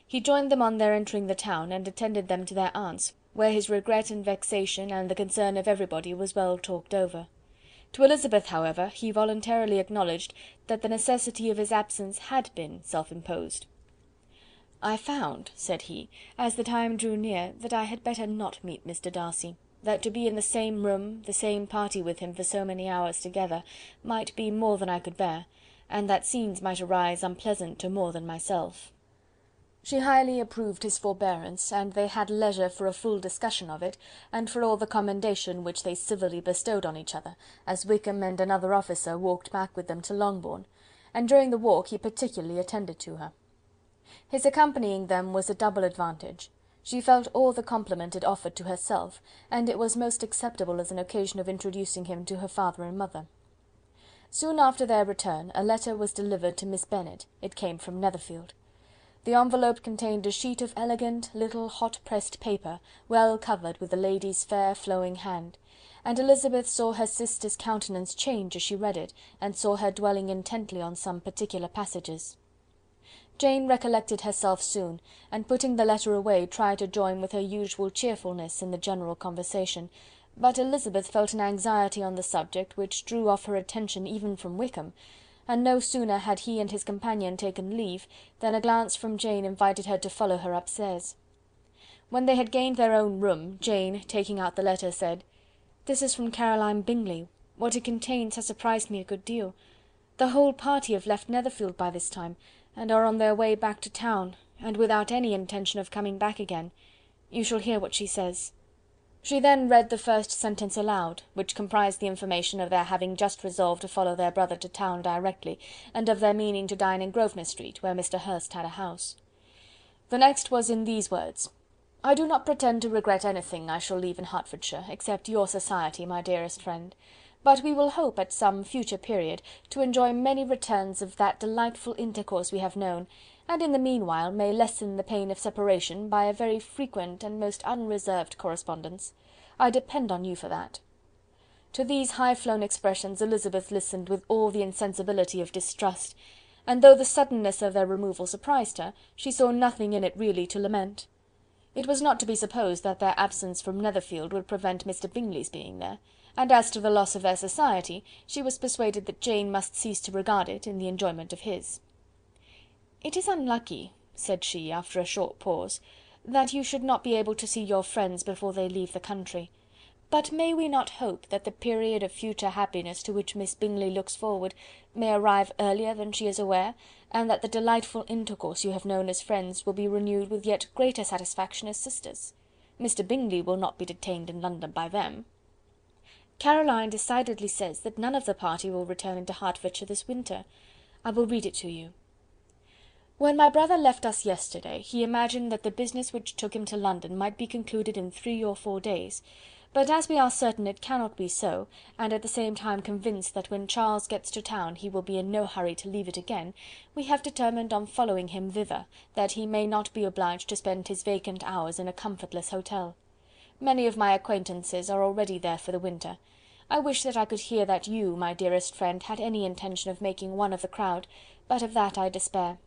He joined them on their entering the town, and attended them to their aunt's, where his regret and vexation, and the concern of everybody, was well talked over. To Elizabeth, however, he voluntarily acknowledged that the necessity of his absence had been self-imposed. "I found," said he, as the time drew near, "that I had better not meet Mr. Darcy, that to be in the same room, the same party with him for so many hours together, might be more than I could bear, and that scenes might arise unpleasant to more than myself." She highly approved his forbearance, and they had leisure for a full discussion of it, and for all the commendation which they civilly bestowed on each other, as Wickham and another officer walked back with them to Longbourn, and during the walk he particularly attended to her. His accompanying them was a double advantage. She felt all the compliment it offered to herself, and it was most acceptable as an occasion of introducing him to her father and mother. Soon after their return a letter was delivered to Miss Bennet. It came from Netherfield. The envelope contained a sheet of elegant, little hot-pressed paper, well covered with the lady's fair flowing hand, and Elizabeth saw her sister's countenance change as she read it, and saw her dwelling intently on some particular passages. Jane recollected herself soon, and putting the letter away tried to join with her usual cheerfulness in the general conversation, but Elizabeth felt an anxiety on the subject which drew off her attention even from Wickham, and no sooner had he and his companion taken leave, than a glance from Jane invited her to follow her upstairs. When they had gained their own room, Jane, taking out the letter, said, "This is from Caroline Bingley. What it contains has surprised me a good deal. The whole party have left Netherfield by this time, and are on their way back to town, and without any intention of coming back again. You shall hear what she says." She then read the first sentence aloud, which comprised the information of their having just resolved to follow their brother to town directly, and of their meaning to dine in Grosvenor Street, where Mr. Hurst had a house. The next was in these words: "I do not pretend to regret anything I shall leave in Hertfordshire, except your society, my dearest friend. But we will hope, at some future period, to enjoy many returns of that delightful intercourse we have known, and in the meanwhile may lessen the pain of separation by a very frequent and most unreserved correspondence. I depend on you for that." To these high-flown expressions Elizabeth listened with all the insensibility of distrust, and though the suddenness of their removal surprised her, she saw nothing in it really to lament. It was not to be supposed that their absence from Netherfield would prevent Mr. Bingley's being there, and as to the loss of their society, she was persuaded that Jane must cease to regard it in the enjoyment of his. "It is unlucky," said she, after a short pause, "that you should not be able to see your friends before they leave the country. But may we not hope that the period of future happiness to which Miss Bingley looks forward may arrive earlier than she is aware, and that the delightful intercourse you have known as friends will be renewed with yet greater satisfaction as sisters? Mr. Bingley will not be detained in London by them." "Caroline decidedly says that none of the party will return into Hertfordshire this winter. I will read it to you. "When my brother left us yesterday, he imagined that the business which took him to London might be concluded in 3 or 4 days, but as we are certain it cannot be so, and at the same time convinced that when Charles gets to town he will be in no hurry to leave it again, we have determined on following him thither, that he may not be obliged to spend his vacant hours in a comfortless hotel. Many of my acquaintances are already there for the winter. I wish that I could hear that you, my dearest friend, had any intention of making one of the crowd, but of that I despair.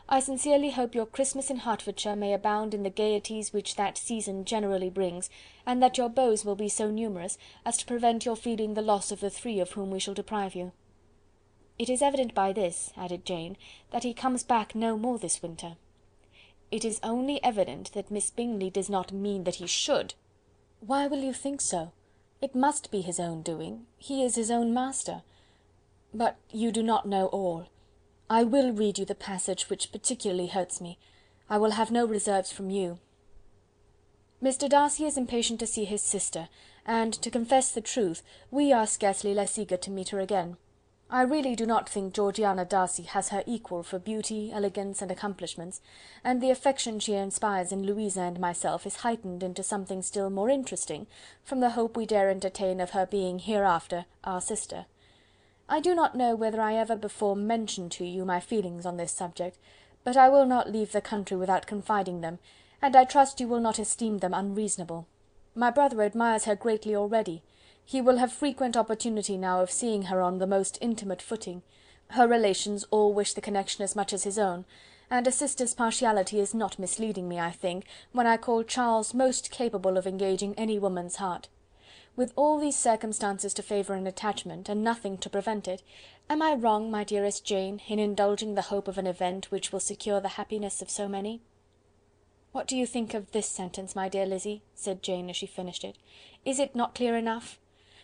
I sincerely hope your Christmas in Hertfordshire may abound in the gaieties which that season generally brings, and that your beaux will be so numerous as to prevent your feeling the loss of the 3 of whom we shall deprive you. It is evident by this," added Jane, "that he comes back no more this winter." "It is only evident that Miss Bingley does not mean that he should." "Why will you think so? It must be his own doing. He is his own master. But you do not know all. I will read you the passage which particularly hurts me. I will have no reserves from you. "Mr. Darcy is impatient to see his sister, and, to confess the truth, we are scarcely less eager to meet her again. I really do not think Georgiana Darcy has her equal for beauty, elegance, and accomplishments, and the affection she inspires in Louisa and myself is heightened into something still more interesting from the hope we dare entertain of her being hereafter our sister. I do not know whether I ever before mentioned to you my feelings on this subject, but I will not leave the country without confiding them, and I trust you will not esteem them unreasonable. My brother admires her greatly already. He will have frequent opportunity now of seeing her on the most intimate footing. Her relations all wish the connection as much as his own, and a sister's partiality is not misleading me, I think, when I call Charles most capable of engaging any woman's heart. With all these circumstances to favour an attachment, and nothing to prevent it, am I wrong, my dearest Jane, in indulging the hope of an event which will secure the happiness of so many?" "What do you think of this sentence, my dear Lizzy?" said Jane as she finished it. "Is it not clear enough?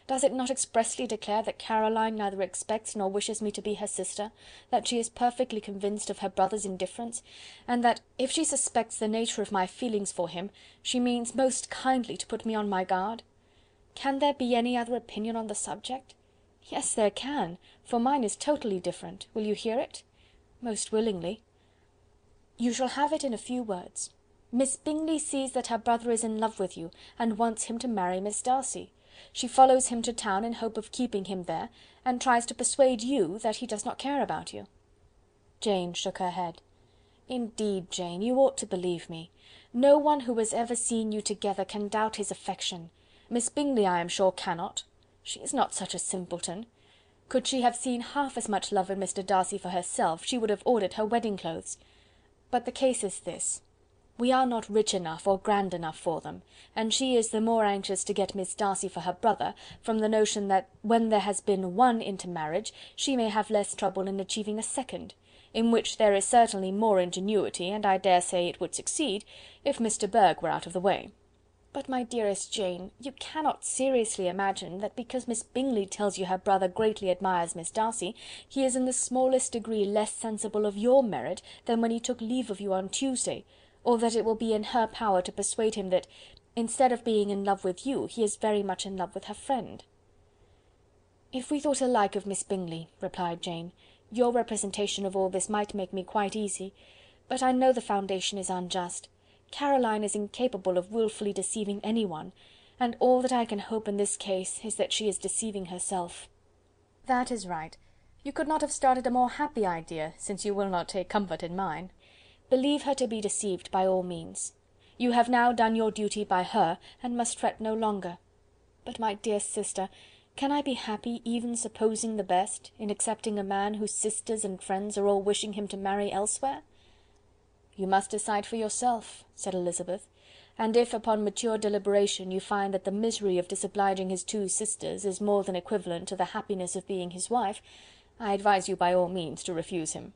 Does it not expressly declare that Caroline neither expects nor wishes me to be her sister, that she is perfectly convinced of her brother's indifference, and that, if she suspects the nature of my feelings for him, she means most kindly to put me on my guard? Can there be any other opinion on the subject? Yes, there can, for mine is totally different. Will you hear it?" "Most willingly." "You shall have it in a few words. Miss Bingley sees that her brother is in love with you, and wants him to marry Miss Darcy. She follows him to town in hope of keeping him there, and tries to persuade you that he does not care about you." Jane shook her head. "Indeed, Jane, you ought to believe me. No one who has ever seen you together can doubt his affection. Miss Bingley, I am sure, cannot. She is not such a simpleton. Could she have seen half as much love in Mr. Darcy for herself, she would have ordered her wedding clothes. But the case is this. We are not rich enough or grand enough for them, and she is the more anxious to get Miss Darcy for her brother, from the notion that when there has been one intermarriage, she may have less trouble in achieving a second, in which there is certainly more ingenuity, and I dare say it would succeed, if Mr. Burgh were out of the way. But, my dearest Jane, you cannot seriously imagine that because Miss Bingley tells you her brother greatly admires Miss Darcy, he is in the smallest degree less sensible of your merit than when he took leave of you on Tuesday, or that it will be in her power to persuade him that, instead of being in love with you, he is very much in love with her friend." "If we thought alike of Miss Bingley," replied Jane, "your representation of all this might make me quite easy, but I know the foundation is unjust. Caroline is incapable of wilfully deceiving any one, and all that I can hope in this case is that she is deceiving herself." "That is right. You could not have started a more happy idea, since you will not take comfort in mine. Believe her to be deceived by all means. You have now done your duty by her, and must fret no longer. But, my dear sister, can I be happy, even supposing the best, in accepting a man whose sisters and friends are all wishing him to marry elsewhere?" "You must decide for yourself," said Elizabeth, "and if, upon mature deliberation, you find that the misery of disobliging his two sisters is more than equivalent to the happiness of being his wife, I advise you by all means to refuse him."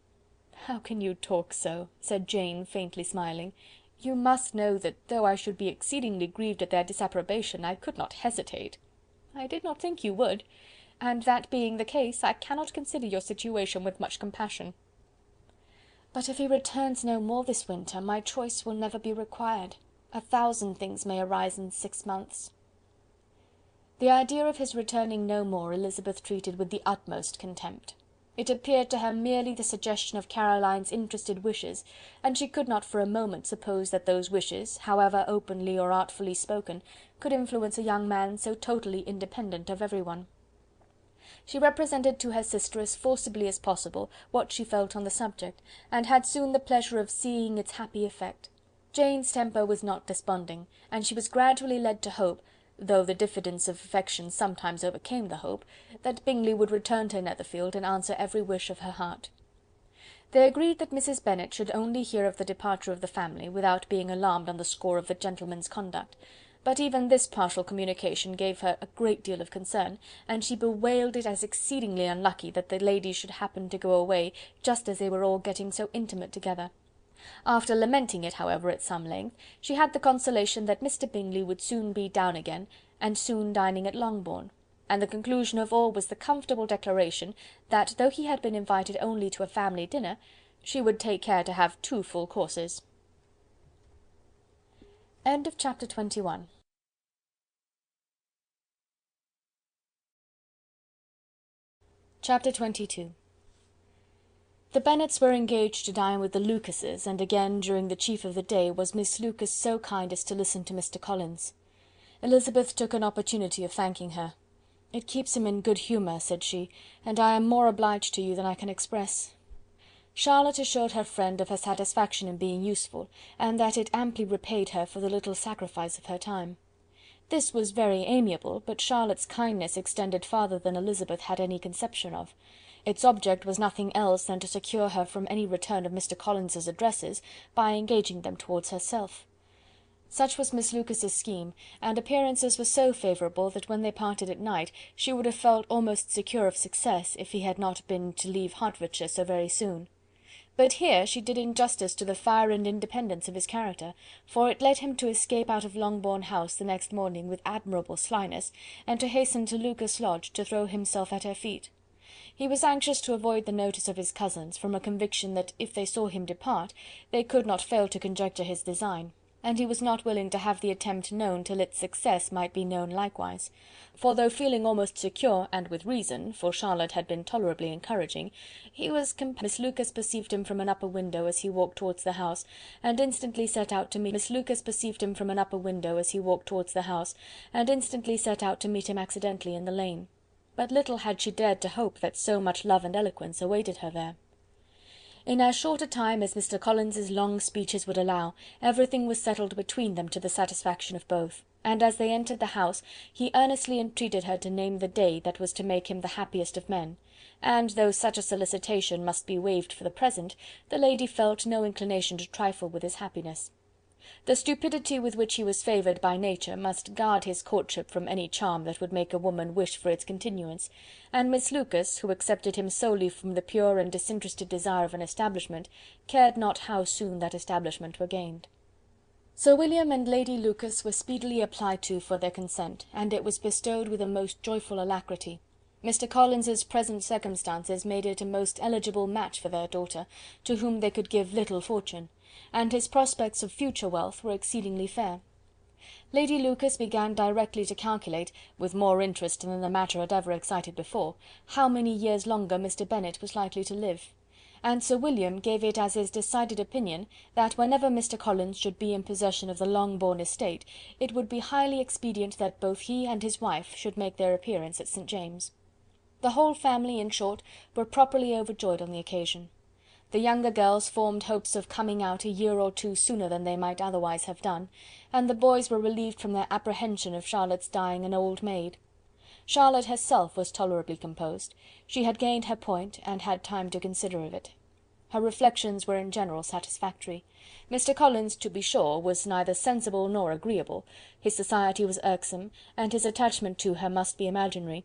"How can you talk so?" said Jane, faintly smiling. "You must know that though I should be exceedingly grieved at their disapprobation, I could not hesitate." "I did not think you would, and that being the case, I cannot consider your situation with much compassion. But if he returns no more this winter, my choice will never be required. 1,000 things may arise in 6 months." The idea of his returning no more Elizabeth treated with the utmost contempt. It appeared to her merely the suggestion of Caroline's interested wishes, and she could not for a moment suppose that those wishes, however openly or artfully spoken, could influence a young man so totally independent of every one. She represented to her sister as forcibly as possible what she felt on the subject, and had soon the pleasure of seeing its happy effect. Jane's temper was not desponding, and she was gradually led to hope, though the diffidence of affection sometimes overcame the hope, that Bingley would return to Netherfield and answer every wish of her heart. They agreed that Mrs. Bennet should only hear of the departure of the family, without being alarmed on the score of the gentleman's conduct; but even this partial communication gave her a great deal of concern, and she bewailed it as exceedingly unlucky that the ladies should happen to go away just as they were all getting so intimate together. After lamenting it, however, at some length, she had the consolation that Mr. Bingley would soon be down again, and soon dining at Longbourn; and the conclusion of all was the comfortable declaration that, though he had been invited only to a family dinner, she would take care to have 2 full courses. Chapter 21. Chapter 22. The Bennets were engaged to dine with the Lucases, and again, during the chief of the day, was Miss Lucas so kind as to listen to Mr. Collins. Elizabeth took an opportunity of thanking her. "It keeps him in good humour," said she, "and I am more obliged to you than I can express." Charlotte assured her friend of her satisfaction in being useful, and that it amply repaid her for the little sacrifice of her time. This was very amiable, but Charlotte's kindness extended farther than Elizabeth had any conception of. Its object was nothing else than to secure her from any return of Mr. Collins's addresses, by engaging them towards herself. Such was Miss Lucas's scheme, and appearances were so favourable that when they parted at night, she would have felt almost secure of success, if he had not been to leave Hertfordshire so very soon. But here she did injustice to the fire and independence of his character, for it led him to escape out of Longbourn House the next morning with admirable slyness, and to hasten to Lucas Lodge to throw himself at her feet. He was anxious to avoid the notice of his cousins, from a conviction that if they saw him depart, they could not fail to conjecture his design, and he was not willing to have the attempt known till its success might be known likewise; for though feeling almost secure, and with reason, for Charlotte had been tolerably encouraging, he was Miss Lucas perceived him from an upper window as he walked towards the house, and instantly set out to meet him accidentally in the lane. But little had she dared to hope that so much love and eloquence awaited her there. In as short a time as Mr. Collins's long speeches would allow, everything was settled between them to the satisfaction of both, and as they entered the house, he earnestly entreated her to name the day that was to make him the happiest of men, and though such a solicitation must be waived for the present, the lady felt no inclination to trifle with his happiness. The stupidity with which he was favoured by nature must guard his courtship from any charm that would make a woman wish for its continuance, and Miss Lucas, who accepted him solely from the pure and disinterested desire of an establishment, cared not how soon that establishment were gained. Sir William and Lady Lucas were speedily applied to for their consent, and it was bestowed with a most joyful alacrity. Mr. Collins's present circumstances made it a most eligible match for their daughter, to whom they could give little fortune, and his prospects of future wealth were exceedingly fair. Lady Lucas began directly to calculate, with more interest than the matter had ever excited before, how many years longer Mr. Bennet was likely to live, and Sir William gave it as his decided opinion that whenever Mr. Collins should be in possession of the Longbourn estate, it would be highly expedient that both he and his wife should make their appearance at St. James'. The whole family, in short, were properly overjoyed on the occasion. The younger girls formed hopes of coming out a year or two sooner than they might otherwise have done, and the boys were relieved from their apprehension of Charlotte's dying an old maid. Charlotte herself was tolerably composed. She had gained her point, and had time to consider of it. Her reflections were in general satisfactory. Mr. Collins, to be sure, was neither sensible nor agreeable, his society was irksome, and his attachment to her must be imaginary,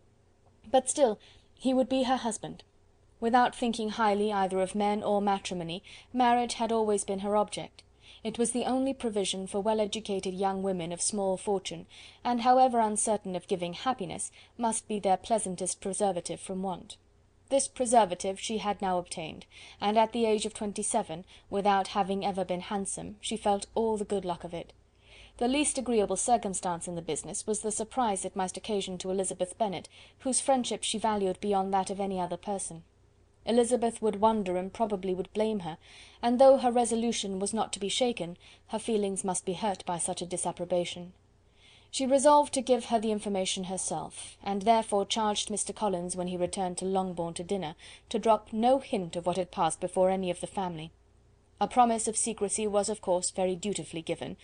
but still he would be her husband. Without thinking highly either of men or matrimony, marriage had always been her object. It was the only provision for well-educated young women of small fortune, and however uncertain of giving happiness, must be their pleasantest preservative from want. This preservative she had now obtained, and at the age of 27, without having ever been handsome, she felt all the good luck of it. The least agreeable circumstance in the business was the surprise it must occasion to Elizabeth Bennet, whose friendship she valued beyond that of any other person. Elizabeth would wonder and probably would blame her, and though her resolution was not to be shaken, her feelings must be hurt by such a disapprobation. She resolved to give her the information herself, and therefore charged Mr. Collins, when he returned to Longbourn to dinner, to drop no hint of what had passed before any of the family. A promise of secrecy was of course very dutifully given,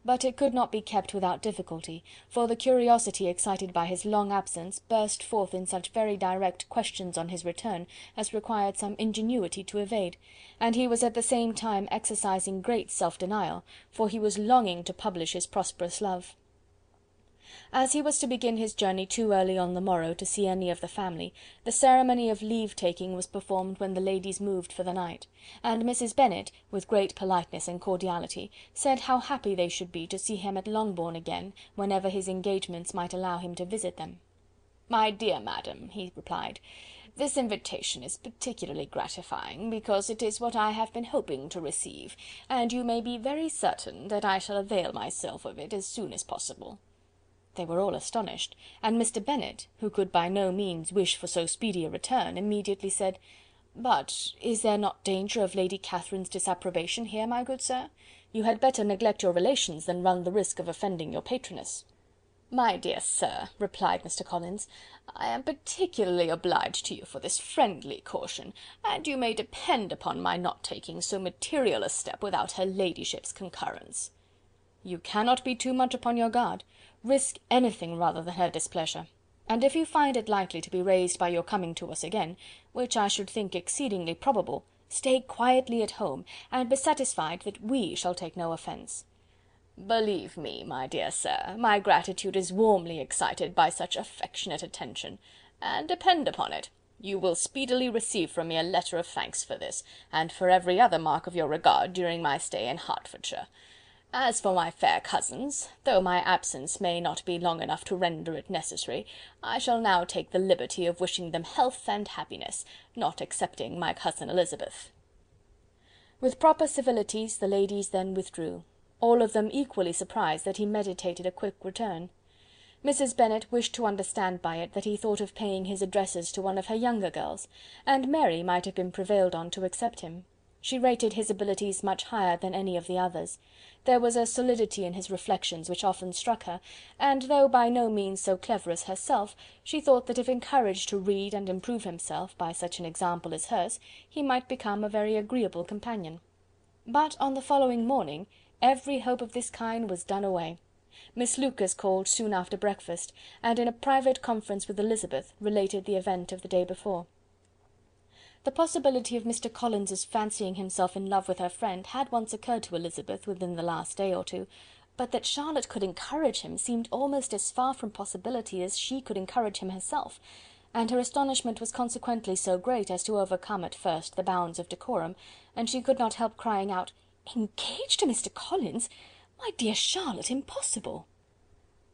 but it could not be kept without difficulty, for the curiosity excited by his long absence burst forth in such very direct questions on his return as required some ingenuity to evade, and he was at the same time exercising great self-denial, for he was longing to publish his prosperous love. As he was to begin his journey too early on the morrow to see any of the family, the ceremony of leave-taking was performed when the ladies moved for the night, and Mrs. Bennet, with great politeness and cordiality, said how happy they should be to see him at Longbourn again, whenever his engagements might allow him to visit them. "My dear madam," he replied, "this invitation is particularly gratifying, because it is what I have been hoping to receive, and you may be very certain that I shall avail myself of it as soon as possible." They were all astonished, and Mr. Bennet, who could by no means wish for so speedy a return, immediately said, "But is there not danger of Lady Catherine's disapprobation here, my good sir? You had better neglect your relations than run the risk of offending your patroness." "My dear sir," replied Mr. Collins, "I am particularly obliged to you for this friendly caution, and you may depend upon my not taking so material a step without her ladyship's concurrence." "You cannot be too much upon your guard. Risk anything rather than her displeasure, and if you find it likely to be raised by your coming to us again, which I should think exceedingly probable, stay quietly at home, and be satisfied that we shall take no offence." "Believe me, my dear sir, my gratitude is warmly excited by such affectionate attention, and depend upon it, you will speedily receive from me a letter of thanks for this, and for every other mark of your regard during my stay in Hertfordshire. As for my fair cousins, though my absence may not be long enough to render it necessary, I shall now take the liberty of wishing them health and happiness, not excepting my cousin Elizabeth." With proper civilities the ladies then withdrew, all of them equally surprised that he meditated a quick return. Mrs. Bennet wished to understand by it that he thought of paying his addresses to one of her younger girls, and Mary might have been prevailed on to accept him. She rated his abilities much higher than any of the others. There was a solidity in his reflections which often struck her, and though by no means so clever as herself, she thought that if encouraged to read and improve himself by such an example as hers, he might become a very agreeable companion. But on the following morning every hope of this kind was done away. Miss Lucas called soon after breakfast, and in a private conference with Elizabeth related the event of the day before. The possibility of Mr. Collins's fancying himself in love with her friend had once occurred to Elizabeth within the last day or two, but that Charlotte could encourage him seemed almost as far from possibility as she could encourage him herself, and her astonishment was consequently so great as to overcome at first the bounds of decorum, and she could not help crying out, "Engaged to Mr. Collins! My dear Charlotte, impossible!"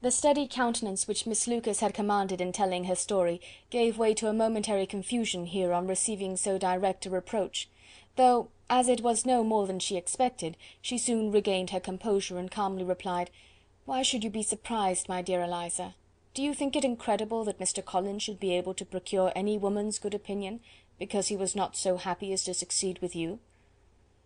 The steady countenance which Miss Lucas had commanded in telling her story gave way to a momentary confusion here on receiving so direct a reproach, though, as it was no more than she expected, she soon regained her composure and calmly replied, "Why should you be surprised, my dear Eliza? Do you think it incredible that Mr. Collins should be able to procure any woman's good opinion, because he was not so happy as to succeed with you?"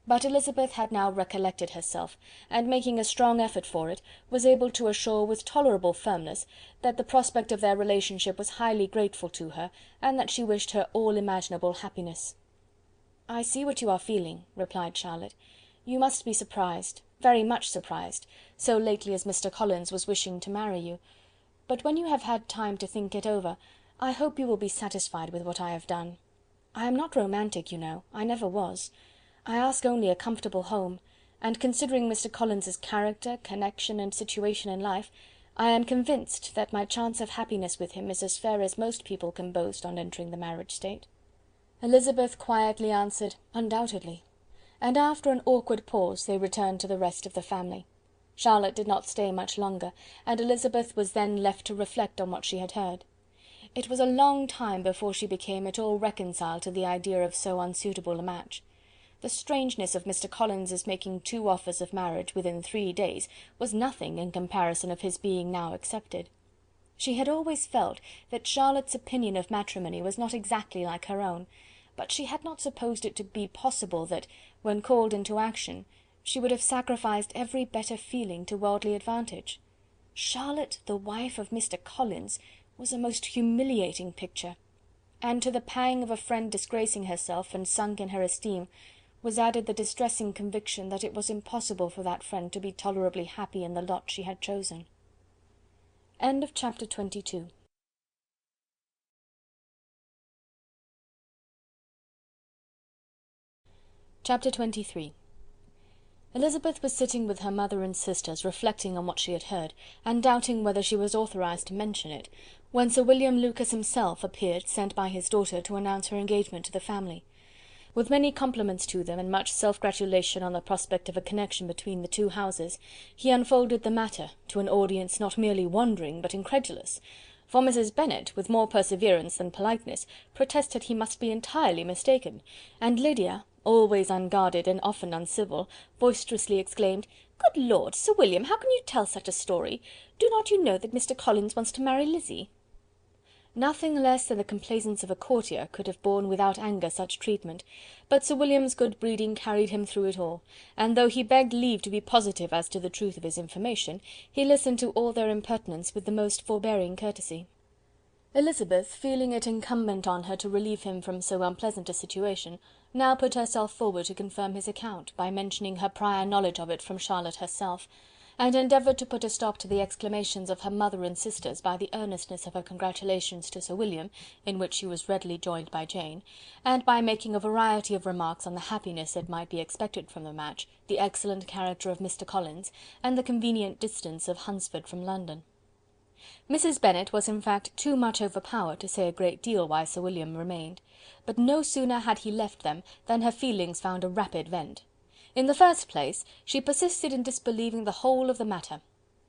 But Elizabeth had now recollected herself, and making a strong effort for it, was able to assure with tolerable firmness that the prospect of their relationship was highly grateful to her, and that she wished her all imaginable happiness. "I see what you are feeling," replied Charlotte. "You must be surprised, very much surprised, so lately as Mr. Collins was wishing to marry you. But when you have had time to think it over, I hope you will be satisfied with what I have done. I am not romantic, you know, I never was. I ask only a comfortable home, and considering Mr. Collins's character, connection, and situation in life, I am convinced that my chance of happiness with him is as fair as most people can boast on entering the marriage state." Elizabeth quietly answered, "Undoubtedly," and after an awkward pause they returned to the rest of the family. Charlotte did not stay much longer, and Elizabeth was then left to reflect on what she had heard. It was a long time before she became at all reconciled to the idea of so unsuitable a match. The strangeness of Mr. Collins's making 2 offers of marriage within 3 days was nothing in comparison of his being now accepted. She had always felt that Charlotte's opinion of matrimony was not exactly like her own, but she had not supposed it to be possible that, when called into action, she would have sacrificed every better feeling to worldly advantage. Charlotte, the wife of Mr. Collins, was a most humiliating picture, and to the pang of a friend disgracing herself and sunk in her esteem, was added the distressing conviction that it was impossible for that friend to be tolerably happy in the lot she had chosen. End of chapter 22. Chapter 23. Elizabeth was sitting with her mother and sisters, reflecting on what she had heard, and doubting whether she was authorized to mention it, when Sir William Lucas himself appeared, sent by his daughter to announce her engagement to the family. With many compliments to them, and much self-gratulation on the prospect of a connection between the 2 houses, he unfolded the matter to an audience not merely wondering but incredulous, for Mrs. Bennet, with more perseverance than politeness, protested he must be entirely mistaken, and Lydia, always unguarded and often uncivil, boisterously exclaimed, "Good Lord, Sir William, how can you tell such a story? Do not you know that Mr. Collins wants to marry Lizzy?" Nothing less than the complaisance of a courtier could have borne without anger such treatment, but Sir William's good breeding carried him through it all, and though he begged leave to be positive as to the truth of his information, he listened to all their impertinence with the most forbearing courtesy. Elizabeth, feeling it incumbent on her to relieve him from so unpleasant a situation, now put herself forward to confirm his account, by mentioning her prior knowledge of it from Charlotte herself, and endeavoured to put a stop to the exclamations of her mother and sisters by the earnestness of her congratulations to Sir William, in which she was readily joined by Jane, and by making a variety of remarks on the happiness that might be expected from the match, the excellent character of Mr. Collins, and the convenient distance of Hunsford from London. Mrs. Bennet was in fact too much overpowered to say a great deal while Sir William remained, but no sooner had he left them than her feelings found a rapid vent. In the first place, she persisted in disbelieving the whole of the matter.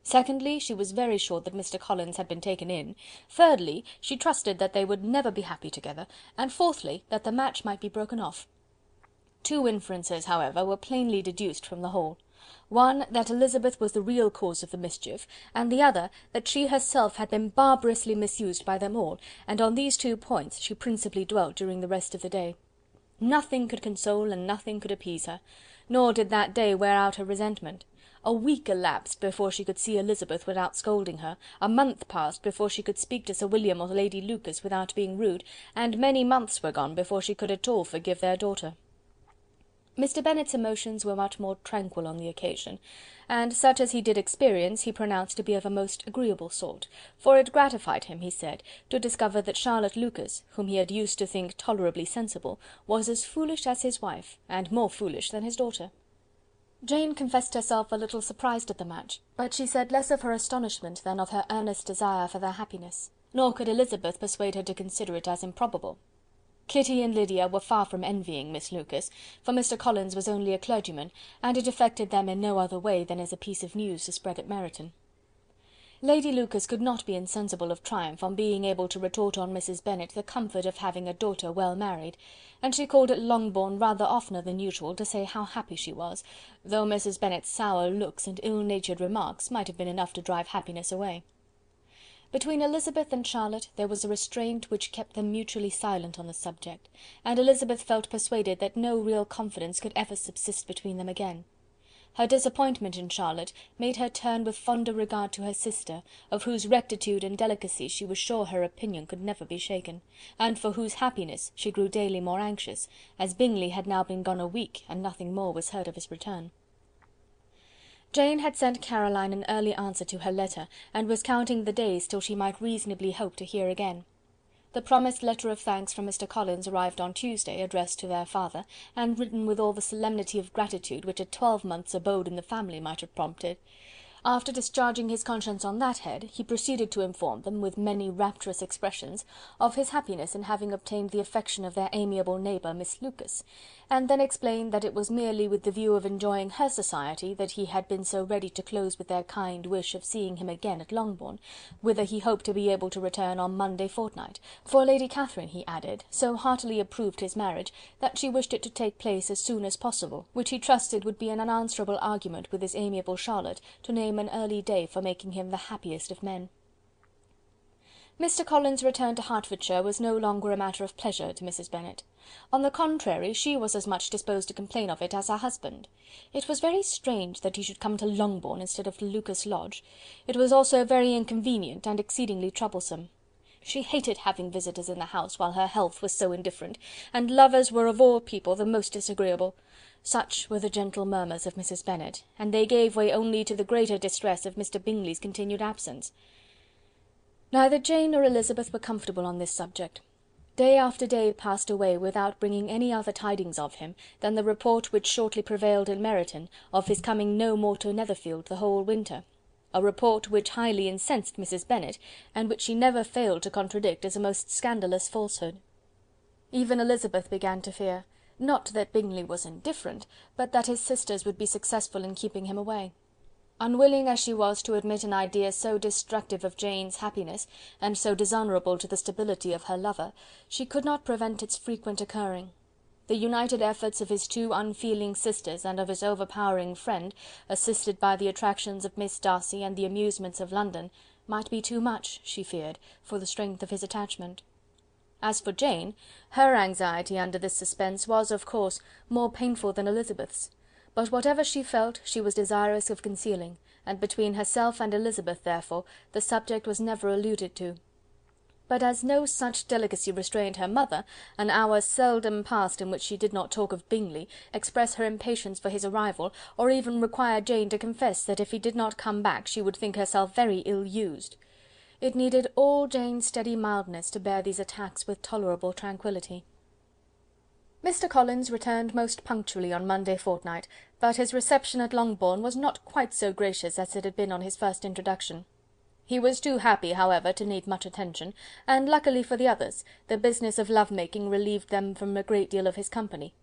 Secondly, she was very sure that Mr. Collins had been taken in. Thirdly, she trusted that they would never be happy together, and fourthly, that the match might be broken off. 2 inferences, however, were plainly deduced from the whole. One, that Elizabeth was the real cause of the mischief, and the other, that she herself had been barbarously misused by them all, and on these 2 points she principally dwelt during the rest of the day. Nothing could console and nothing could appease her, nor did that day wear out her resentment. A week elapsed before she could see Elizabeth without scolding her, a month passed before she could speak to Sir William or Lady Lucas without being rude, and many months were gone before she could at all forgive their daughter. Mr. Bennet's emotions were much more tranquil on the occasion, and such as he did experience he pronounced to be of a most agreeable sort, for it gratified him, he said, to discover that Charlotte Lucas, whom he had used to think tolerably sensible, was as foolish as his wife, and more foolish than his daughter. Jane confessed herself a little surprised at the match, but she said less of her astonishment than of her earnest desire for their happiness, nor could Elizabeth persuade her to consider it as improbable. Kitty and Lydia were far from envying Miss Lucas, for Mr. Collins was only a clergyman, and it affected them in no other way than as a piece of news to spread at Meryton. Lady Lucas could not be insensible of triumph on being able to retort on Mrs. Bennet the comfort of having a daughter well married, and she called at Longbourn rather oftener than usual to say how happy she was, though Mrs. Bennet's sour looks and ill-natured remarks might have been enough to drive happiness away. Between Elizabeth and Charlotte there was a restraint which kept them mutually silent on the subject, and Elizabeth felt persuaded that no real confidence could ever subsist between them again. Her disappointment in Charlotte made her turn with fonder regard to her sister, of whose rectitude and delicacy she was sure her opinion could never be shaken, and for whose happiness she grew daily more anxious, as Bingley had now been gone a week, and nothing more was heard of his return. Jane had sent Caroline an early answer to her letter, and was counting the days till she might reasonably hope to hear again. The promised letter of thanks from Mr. Collins arrived on Tuesday, addressed to their father, and written with all the solemnity of gratitude which a 12-month's abode in the family might have prompted. After discharging his conscience on that head, he proceeded to inform them, with many rapturous expressions, of his happiness in having obtained the affection of their amiable neighbour Miss Lucas, and then explained that it was merely with the view of enjoying her society that he had been so ready to close with their kind wish of seeing him again at Longbourn, whither he hoped to be able to return on Monday fortnight, for Lady Catherine, he added, so heartily approved his marriage, that she wished it to take place as soon as possible, which he trusted would be an unanswerable argument with his amiable Charlotte to name an early day for making him the happiest of men. Mr. Collins' return to Hertfordshire was no longer a matter of pleasure to Mrs. Bennet. On the contrary, she was as much disposed to complain of it as her husband. It was very strange that he should come to Longbourn instead of to Lucas Lodge. It was also very inconvenient and exceedingly troublesome. She hated having visitors in the house while her health was so indifferent, and lovers were of all people the most disagreeable. Such were the gentle murmurs of Mrs. Bennet, and they gave way only to the greater distress of Mr. Bingley's continued absence. Neither Jane nor Elizabeth were comfortable on this subject. Day after day passed away without bringing any other tidings of him than the report which shortly prevailed in Meryton of his coming no more to Netherfield the whole winter, a report which highly incensed Mrs. Bennet, and which she never failed to contradict as a most scandalous falsehood. Even Elizabeth began to fear, not that Bingley was indifferent, but that his sisters would be successful in keeping him away. Unwilling as she was to admit an idea so destructive of Jane's happiness, and so dishonourable to the stability of her lover, she could not prevent its frequent occurring. The united efforts of his two unfeeling sisters and of his overpowering friend, assisted by the attractions of Miss Darcy and the amusements of London, might be too much, she feared, for the strength of his attachment. As for Jane, her anxiety under this suspense was, of course, more painful than Elizabeth's, but whatever she felt she was desirous of concealing, and between herself and Elizabeth, therefore, the subject was never alluded to. But as no such delicacy restrained her mother, an hour seldom passed in which she did not talk of Bingley, express her impatience for his arrival, or even require Jane to confess that if he did not come back she would think herself very ill-used. It needed all Jane's steady mildness to bear these attacks with tolerable tranquillity. Mr. Collins returned most punctually on Monday fortnight, but his reception at Longbourn was not quite so gracious as it had been on his first introduction. He was too happy, however, to need much attention, and luckily for the others, the business of love-making relieved them from a great deal of his company.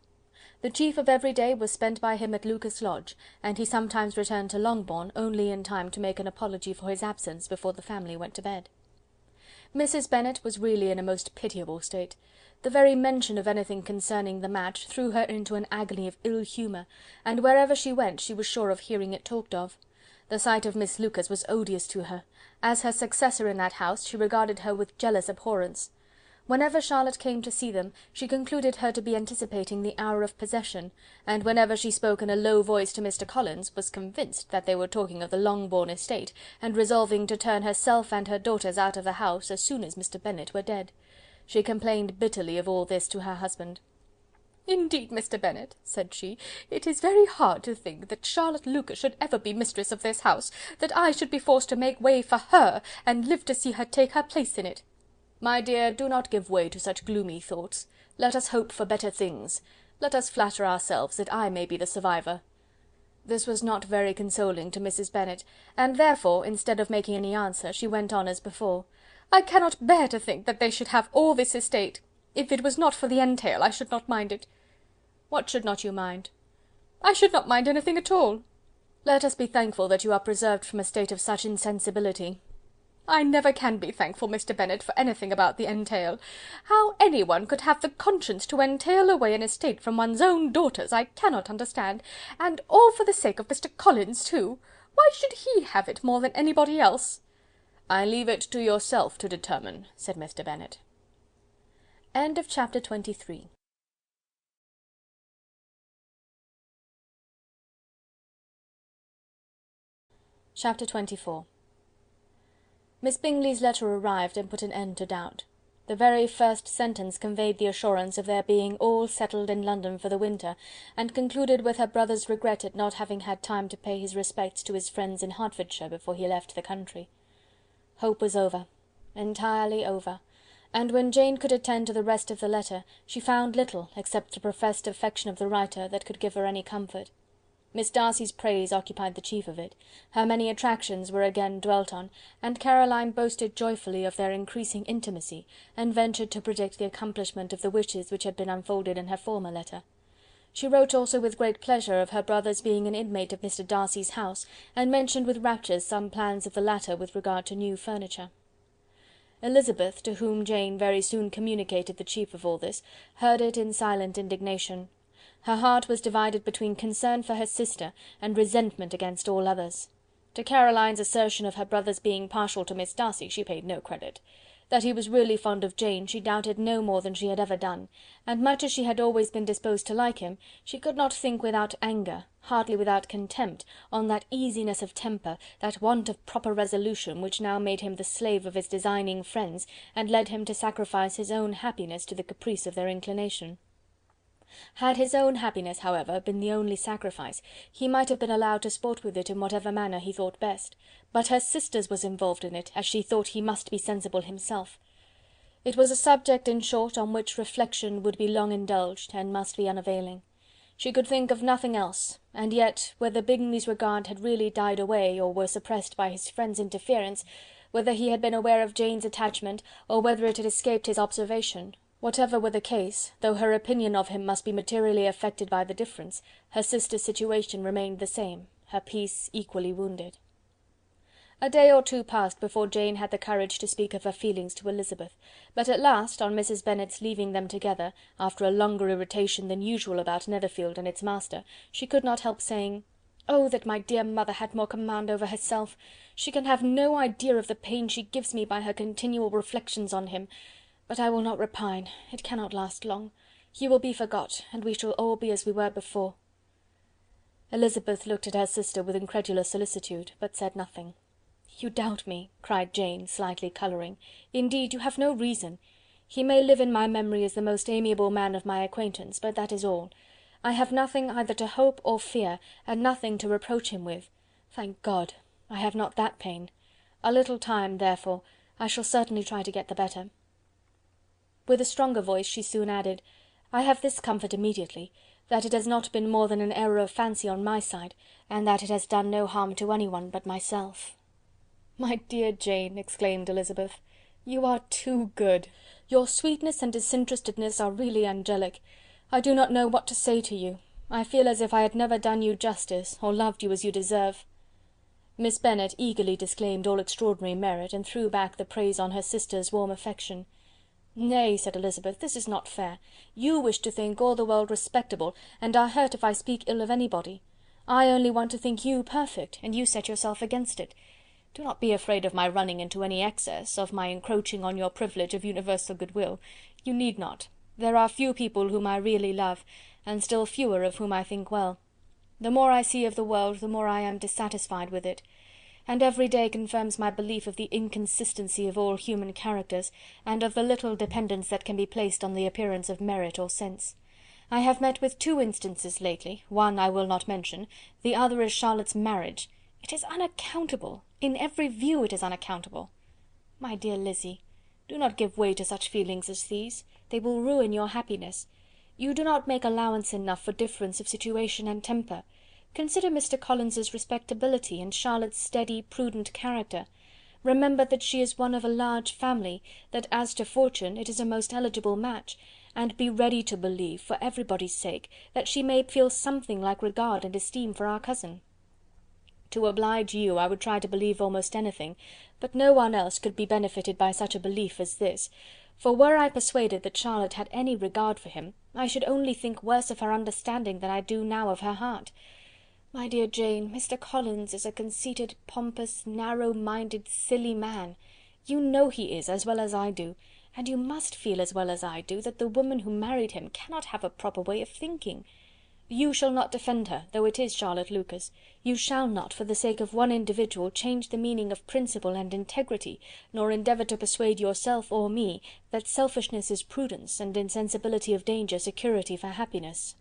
The chief of every day was spent by him at Lucas Lodge, and he sometimes returned to Longbourn only in time to make an apology for his absence before the family went to bed. Mrs. Bennet was really in a most pitiable state. The very mention of anything concerning the match threw her into an agony of ill humour, and wherever she went she was sure of hearing it talked of. The sight of Miss Lucas was odious to her. As her successor in that house, she regarded her with jealous abhorrence. Whenever Charlotte came to see them, she concluded her to be anticipating the hour of possession, and whenever she spoke in a low voice to Mr. Collins, was convinced that they were talking of the Longbourn estate, and resolving to turn herself and her daughters out of the house as soon as Mr. Bennet were dead. She complained bitterly of all this to her husband. "Indeed, Mr. Bennet," said she, "it is very hard to think that Charlotte Lucas should ever be mistress of this house, that I should be forced to make way for her, and live to see her take her place in it." "My dear, do not give way to such gloomy thoughts. Let us hope for better things. Let us flatter ourselves that I may be the survivor." This was not very consoling to Mrs. Bennet, and therefore, instead of making any answer, she went on as before. "I cannot bear to think that they should have all this estate. If it was not for the entail, I should not mind it." "What should not you mind?" "I should not mind anything at all." "Let us be thankful that you are preserved from a state of such insensibility." "I never can be thankful, Mr. Bennet, for anything about the entail. How any one could have the conscience to entail away an estate from one's own daughters, I cannot understand, and all for the sake of Mr. Collins too. Why should he have it more than anybody else?" "I leave it to yourself to determine," said Mr. Bennet. Chapter 23. Chapter 24. Miss Bingley's letter arrived and put an end to doubt. The very first sentence conveyed the assurance of their being all settled in London for the winter, and concluded with her brother's regret at not having had time to pay his respects to his friends in Hertfordshire before he left the country. Hope was over, entirely over, and when Jane could attend to the rest of the letter, she found little, except the professed affection of the writer, that could give her any comfort. Miss Darcy's praise occupied the chief of it, her many attractions were again dwelt on, and Caroline boasted joyfully of their increasing intimacy, and ventured to predict the accomplishment of the wishes which had been unfolded in her former letter. She wrote also with great pleasure of her brother's being an inmate of Mr. Darcy's house, and mentioned with rapture some plans of the latter with regard to new furniture. Elizabeth, to whom Jane very soon communicated the chief of all this, heard it in silent indignation. Her heart was divided between concern for her sister and resentment against all others. To Caroline's assertion of her brother's being partial to Miss Darcy she paid no credit. That he was really fond of Jane she doubted no more than she had ever done, and much as she had always been disposed to like him, she could not think without anger, hardly without contempt, on that easiness of temper, that want of proper resolution, which now made him the slave of his designing friends, and led him to sacrifice his own happiness to the caprice of their inclination. Had his own happiness, however, been the only sacrifice, he might have been allowed to sport with it in whatever manner he thought best, but her sister's was involved in it, as she thought he must be sensible himself. It was a subject, in short, on which reflection would be long indulged, and must be unavailing. She could think of nothing else, and yet, whether Bingley's regard had really died away, or were suppressed by his friend's interference, whether he had been aware of Jane's attachment, or whether it had escaped his observation, whatever were the case, though her opinion of him must be materially affected by the difference, her sister's situation remained the same, her peace equally wounded. A day or two passed before Jane had the courage to speak of her feelings to Elizabeth, but at last, on Mrs. Bennet's leaving them together, after a longer irritation than usual about Netherfield and its master, she could not help saying, "Oh, that my dear mother had more command over herself! She can have no idea of the pain she gives me by her continual reflections on him. But I will not repine, it cannot last long. He will be forgot, and we shall all be as we were before." Elizabeth looked at her sister with incredulous solicitude, but said nothing. "You doubt me," cried Jane, slightly colouring. "Indeed, you have no reason. He may live in my memory as the most amiable man of my acquaintance, but that is all. I have nothing either to hope or fear, and nothing to reproach him with. Thank God! I have not that pain. A little time, therefore, I shall certainly try to get the better." With a stronger voice she soon added, "I have this comfort immediately, that it has not been more than an error of fancy on my side, and that it has done no harm to anyone but myself." "My dear Jane," exclaimed Elizabeth, "you are too good. Your sweetness and disinterestedness are really angelic. I do not know what to say to you. I feel as if I had never done you justice, or loved you as you deserve." Miss Bennet eagerly disclaimed all extraordinary merit, and threw back the praise on her sister's warm affection. "Nay," said Elizabeth, "this is not fair. You wish to think all the world respectable, and are hurt if I speak ill of anybody. I only want to think you perfect, and you set yourself against it. Do not be afraid of my running into any excess, of my encroaching on your privilege of universal goodwill. You need not. There are few people whom I really love, and still fewer of whom I think well. The more I see of the world, the more I am dissatisfied with it, and every day confirms my belief of the inconsistency of all human characters, and of the little dependence that can be placed on the appearance of merit or sense. I have met with two instances lately, one I will not mention, the other is Charlotte's marriage. It is unaccountable, in every view it is unaccountable. My dear Lizzy, do not give way to such feelings as these, they will ruin your happiness. You do not make allowance enough for difference of situation and temper. Consider Mr. Collins's respectability and Charlotte's steady, prudent character. Remember that she is one of a large family, that as to fortune it is a most eligible match, and be ready to believe, for everybody's sake, that she may feel something like regard and esteem for our cousin. To oblige you, I would try to believe almost anything, but no one else could be benefited by such a belief as this, for were I persuaded that Charlotte had any regard for him, I should only think worse of her understanding than I do now of her heart. My dear Jane, Mr. Collins is a conceited, pompous, narrow-minded, silly man. You know he is, as well as I do, and you must feel as well as I do, that the woman who married him cannot have a proper way of thinking. You shall not defend her, though it is Charlotte Lucas. You shall not, for the sake of one individual, change the meaning of principle and integrity, nor endeavour to persuade yourself or me that selfishness is prudence, and insensibility of danger security for happiness.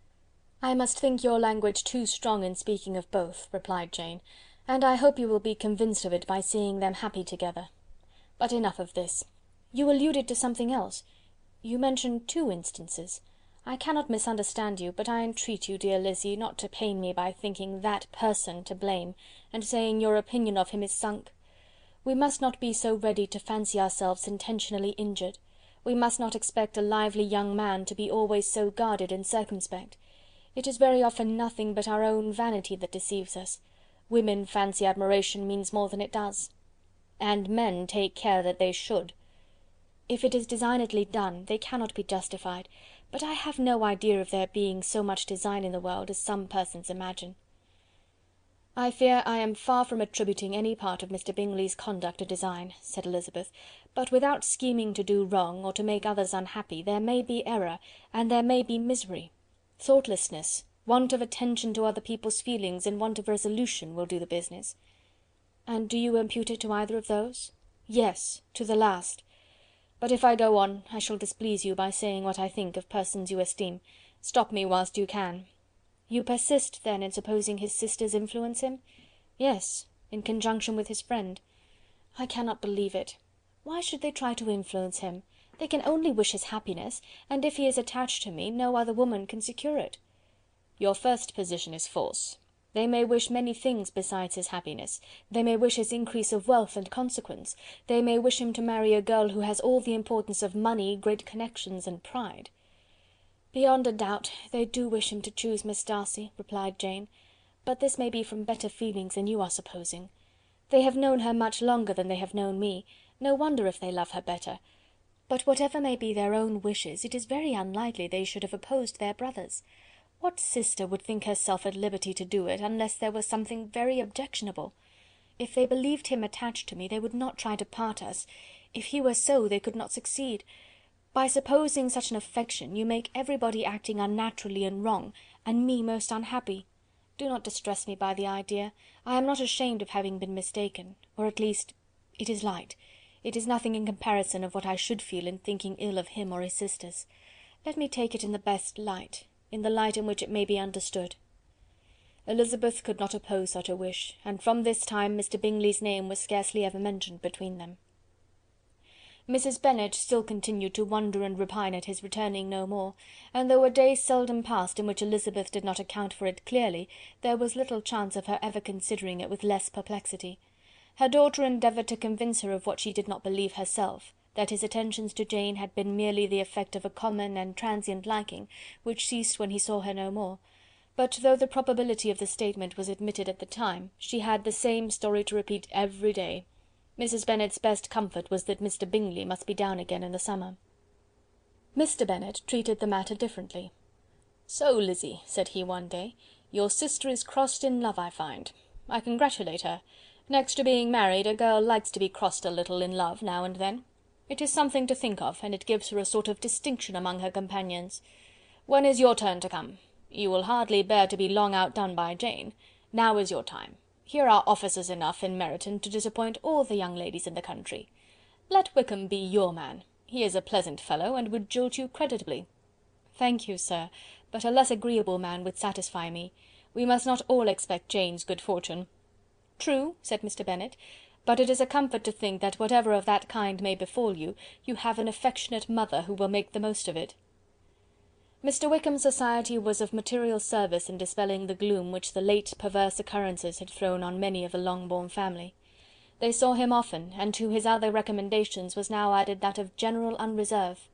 "I must think your language too strong in speaking of both," replied Jane, "and I hope you will be convinced of it by seeing them happy together. But enough of this. You alluded to something else. You mentioned two instances. I cannot misunderstand you, but I entreat you, dear Lizzy, not to pain me by thinking that person to blame, and saying your opinion of him is sunk. We must not be so ready to fancy ourselves intentionally injured. We must not expect a lively young man to be always so guarded and circumspect. It is very often nothing but our own vanity that deceives us. Women fancy admiration means more than it does. And men take care that they should. If it is designedly done, they cannot be justified, but I have no idea of there being so much design in the world as some persons imagine. "I fear I am far from attributing any part of Mr. Bingley's conduct to design," said Elizabeth, "but without scheming to do wrong, or to make others unhappy, there may be error, and there may be misery. Thoughtlessness, want of attention to other people's feelings, and want of resolution will do the business." "And do you impute it to either of those?" "Yes, to the last. But if I go on, I shall displease you by saying what I think of persons you esteem. Stop me whilst you can." "You persist, then, in supposing his sisters influence him?" "Yes, in conjunction with his friend." "I cannot believe it. Why should they try to influence him? They can only wish his happiness, and if he is attached to me, no other woman can secure it." "Your first position is false. They may wish many things besides his happiness. They may wish his increase of wealth and consequence. They may wish him to marry a girl who has all the importance of money, great connections, and pride." "Beyond a doubt, they do wish him to choose Miss Darcy," replied Jane, "but this may be from better feelings than you are supposing. They have known her much longer than they have known me. No wonder if they love her better. But whatever may be their own wishes, it is very unlikely they should have opposed their brother's. What sister would think herself at liberty to do it, unless there was something very objectionable? If they believed him attached to me, they would not try to part us. If he were so, they could not succeed. By supposing such an affection, you make everybody acting unnaturally and wrong, and me most unhappy. Do not distress me by the idea. I am not ashamed of having been mistaken, or at least it is light. It is nothing in comparison of what I should feel in thinking ill of him or his sisters. Let me take it in the best light, in the light in which it may be understood." Elizabeth could not oppose such a wish, and from this time Mr. Bingley's name was scarcely ever mentioned between them. Mrs. Bennet still continued to wonder and repine at his returning no more, and though a day seldom passed in which Elizabeth did not account for it clearly, there was little chance of her ever considering it with less perplexity. Her daughter endeavoured to convince her of what she did not believe herself, that his attentions to Jane had been merely the effect of a common and transient liking, which ceased when he saw her no more; but though the probability of the statement was admitted at the time, she had the same story to repeat every day. Mrs. Bennet's best comfort was that Mr. Bingley must be down again in the summer. Mr. Bennet treated the matter differently. "So, Lizzy," said he one day, "your sister is crossed in love, I find. I congratulate her. Next to being married, a girl likes to be crossed a little in love now and then. It is something to think of, and it gives her a sort of distinction among her companions. When is your turn to come? You will hardly bear to be long outdone by Jane. Now is your time. Here are officers enough in Meryton to disappoint all the young ladies in the country. Let Wickham be your man. He is a pleasant fellow, and would jilt you creditably." "Thank you, sir, but a less agreeable man would satisfy me. We must not all expect Jane's good fortune." "True," said Mr. Bennet, "but it is a comfort to think that whatever of that kind may befall you, you have an affectionate mother who will make the most of it." Mr. Wickham's society was of material service in dispelling the gloom which the late perverse occurrences had thrown on many of the Longbourn family. They saw him often, and to his other recommendations was now added that of general unreserve.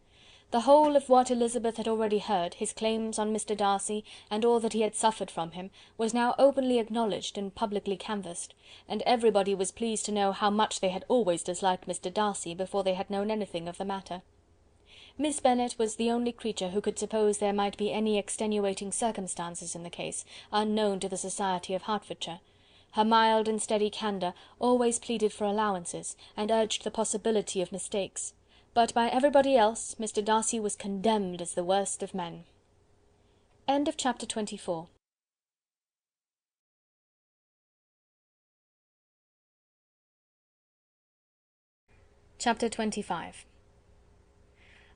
The whole of what Elizabeth had already heard, his claims on Mr. Darcy, and all that he had suffered from him, was now openly acknowledged and publicly canvassed, and everybody was pleased to know how much they had always disliked Mr. Darcy before they had known anything of the matter. Miss Bennet was the only creature who could suppose there might be any extenuating circumstances in the case, unknown to the society of Hertfordshire. Her mild and steady candour always pleaded for allowances, and urged the possibility of mistakes. But by everybody else, Mr. Darcy was condemned as the worst of men. End of chapter 24. Chapter 25.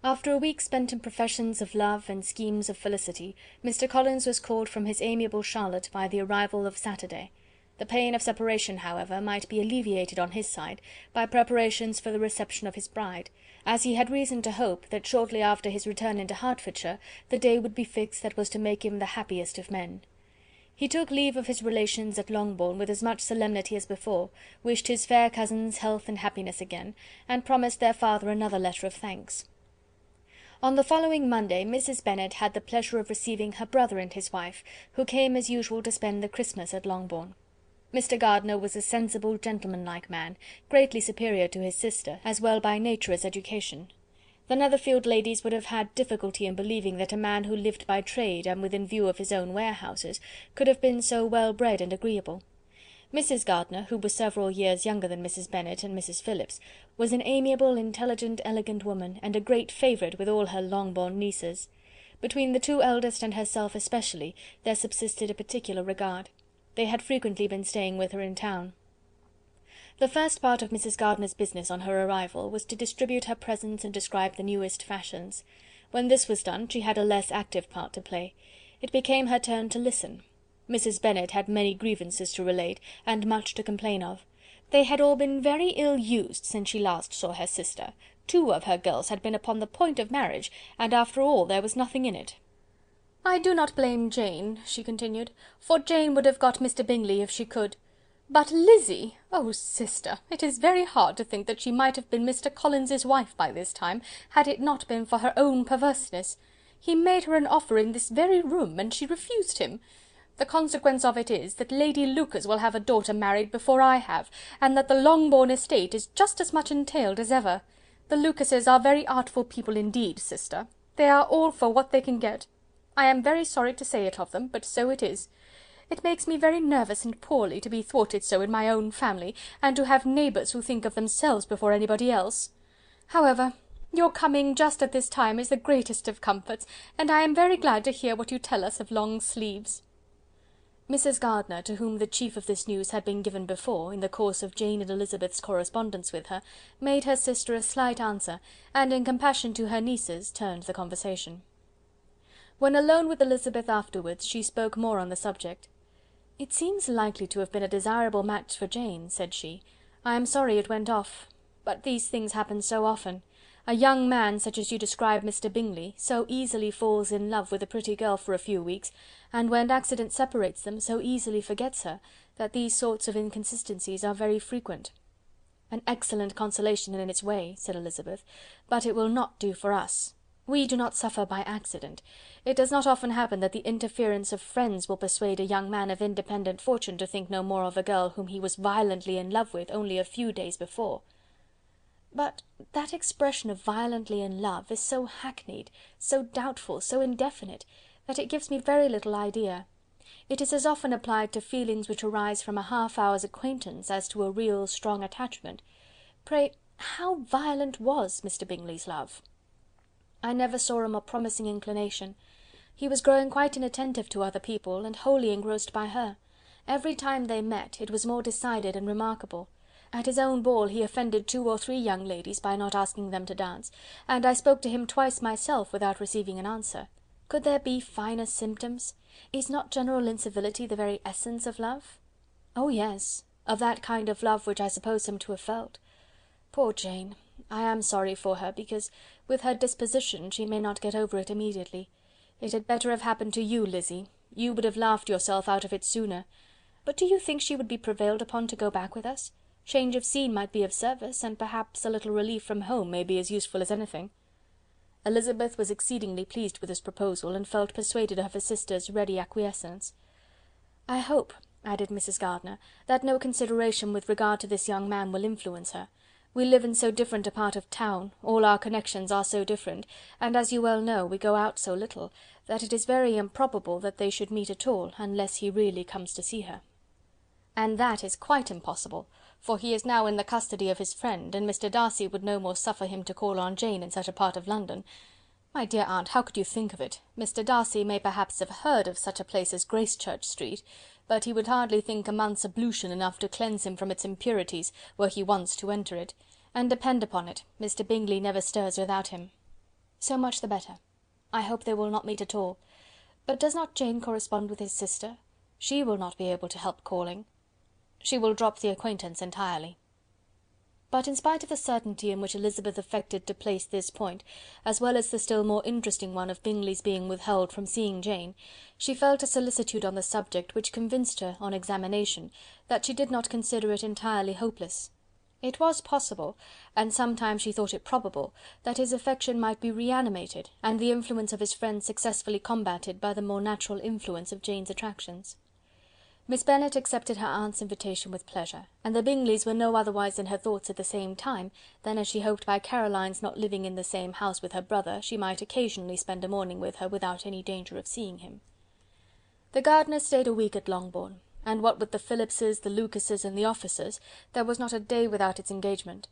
After a week spent in professions of love and schemes of felicity, Mr. Collins was called from his amiable Charlotte by the arrival of Saturday. The pain of separation, however, might be alleviated on his side by preparations for the reception of his bride, as he had reason to hope that shortly after his return into Hertfordshire the day would be fixed that was to make him the happiest of men. He took leave of his relations at Longbourn with as much solemnity as before, wished his fair cousins health and happiness again, and promised their father another letter of thanks. On the following Monday Mrs. Bennet had the pleasure of receiving her brother and his wife, who came as usual to spend the Christmas at Longbourn. Mr. Gardiner was a sensible, gentlemanlike man, greatly superior to his sister, as well by nature as education. The Netherfield ladies would have had difficulty in believing that a man who lived by trade and within view of his own warehouses could have been so well bred and agreeable. Mrs. Gardiner, who was several years younger than Mrs. Bennet and Mrs. Phillips, was an amiable, intelligent, elegant woman, and a great favourite with all her Longbourn nieces. Between the two eldest and herself especially there subsisted a particular regard. They had frequently been staying with her in town. The first part of Mrs. Gardiner's business on her arrival was to distribute her presents and describe the newest fashions. When this was done, she had a less active part to play. It became her turn to listen. Mrs. Bennet had many grievances to relate, and much to complain of. They had all been very ill used since she last saw her sister. 2 of her girls had been upon the point of marriage, and after all there was nothing in it. "I do not blame Jane," she continued, "for Jane would have got Mr. Bingley if she could. But Lizzy! Oh, sister, it is very hard to think that she might have been Mr. Collins's wife by this time, had it not been for her own perverseness. He made her an offer in this very room, and she refused him. The consequence of it is, that Lady Lucas will have a daughter married before I have, and that the Longbourn estate is just as much entailed as ever. The Lucases are very artful people indeed, sister. They are all for what they can get. I am very sorry to say it of them, but so it is. It makes me very nervous and poorly to be thwarted so in my own family, and to have neighbours who think of themselves before anybody else. However, your coming just at this time is the greatest of comforts, and I am very glad to hear what you tell us of long sleeves." Mrs. Gardiner, to whom the chief of this news had been given before, in the course of Jane and Elizabeth's correspondence with her, made her sister a slight answer, and in compassion to her nieces, turned the conversation. When alone with Elizabeth afterwards, she spoke more on the subject. "It seems likely to have been a desirable match for Jane," said she. "I am sorry it went off. But these things happen so often. A young man, such as you describe Mr. Bingley, so easily falls in love with a pretty girl for a few weeks, and when accident separates them, so easily forgets her, that these sorts of inconsistencies are very frequent." "An excellent consolation in its way," said Elizabeth, "but it will not do for us. We do not suffer by accident. It does not often happen that the interference of friends will persuade a young man of independent fortune to think no more of a girl whom he was violently in love with only a few days before." "But that expression of violently in love is so hackneyed, so doubtful, so indefinite, that it gives me very little idea. It is as often applied to feelings which arise from a half-hour's acquaintance as to a real strong attachment. Pray, how violent was Mr. Bingley's love?" "I never saw a more promising inclination. He was growing quite inattentive to other people, and wholly engrossed by her. Every time they met, it was more decided and remarkable. At his own ball he offended 2 or 3 young ladies by not asking them to dance, and I spoke to him twice myself without receiving an answer. Could there be finer symptoms? Is not general incivility the very essence of love? Oh yes, of that kind of love which I suppose him to have felt. Poor Jane! I am sorry for her, because with her disposition she may not get over it immediately. It had better have happened to you, Lizzy. You would have laughed yourself out of it sooner. But do you think she would be prevailed upon to go back with us? Change of scene might be of service, and perhaps a little relief from home may be as useful as anything." Elizabeth was exceedingly pleased with this proposal, and felt persuaded of her sister's ready acquiescence. "I hope," added Mrs. Gardiner, "that no consideration with regard to this young man will influence her. We live in so different a part of town, all our connections are so different, and as you well know, we go out so little, that it is very improbable that they should meet at all, unless he really comes to see her." "And that is quite impossible, for he is now in the custody of his friend, and Mr. Darcy would no more suffer him to call on Jane in such a part of London. My dear aunt, how could you think of it? Mr. Darcy may perhaps have heard of such a place as Gracechurch Street, but he would hardly think a month's ablution enough to cleanse him from its impurities, were he once to enter it, and depend upon it, Mr. Bingley never stirs without him." "So much the better. I hope they will not meet at all. But does not Jane correspond with his sister? She will not be able to help calling." "She will drop the acquaintance entirely." But in spite of the certainty in which Elizabeth affected to place this point, as well as the still more interesting one of Bingley's being withheld from seeing Jane, she felt a solicitude on the subject which convinced her, on examination, that she did not consider it entirely hopeless. It was possible, and sometimes she thought it probable, that his affection might be reanimated, and the influence of his friend successfully combated by the more natural influence of Jane's attractions. Miss Bennet accepted her aunt's invitation with pleasure, and the Bingleys were no otherwise in her thoughts at the same time than as she hoped by Caroline's not living in the same house with her brother, she might occasionally spend a morning with her without any danger of seeing him. The Gardiners stayed a week at Longbourn, and what with the Phillipses, the Lucases, and the officers, there was not a day without its engagement.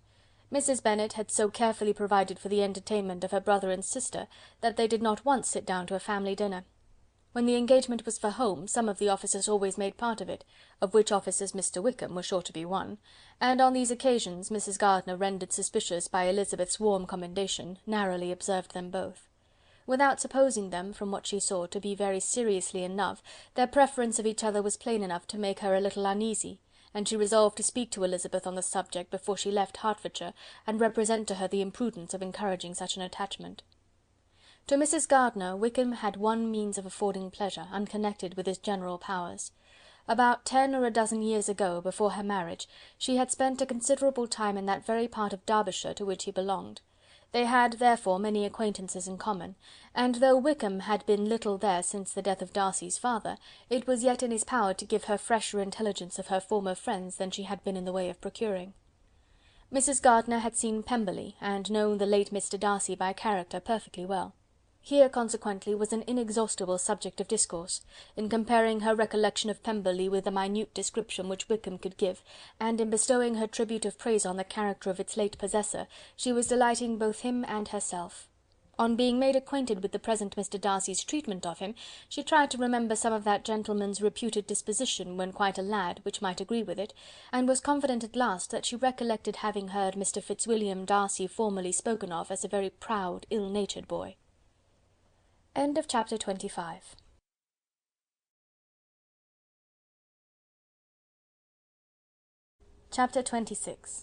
Mrs. Bennet had so carefully provided for the entertainment of her brother and sister, that they did not once sit down to a family dinner. When the engagement was for home, some of the officers always made part of it, of which officers Mr. Wickham was sure to be one, and on these occasions Mrs. Gardiner, rendered suspicious by Elizabeth's warm commendation, narrowly observed them both. Without supposing them, from what she saw, to be very seriously in love, their preference of each other was plain enough to make her a little uneasy, and she resolved to speak to Elizabeth on the subject before she left Hertfordshire, and represent to her the imprudence of encouraging such an attachment. To Mrs. Gardiner, Wickham had one means of affording pleasure, unconnected with his general powers. About 10 or a dozen years ago, before her marriage, she had spent a considerable time in that very part of Derbyshire to which he belonged. They had, therefore, many acquaintances in common, and though Wickham had been little there since the death of Darcy's father, it was yet in his power to give her fresher intelligence of her former friends than she had been in the way of procuring. Mrs. Gardiner had seen Pemberley, and known the late Mr. Darcy by character perfectly well. Here, consequently, was an inexhaustible subject of discourse, in comparing her recollection of Pemberley with the minute description which Wickham could give, and in bestowing her tribute of praise on the character of its late possessor, she was delighting both him and herself. On being made acquainted with the present Mr. Darcy's treatment of him, she tried to remember some of that gentleman's reputed disposition when quite a lad, which might agree with it, and was confident at last that she recollected having heard Mr. Fitzwilliam Darcy formerly spoken of as a very proud, ill-natured boy. End of chapter 25. Chapter 26.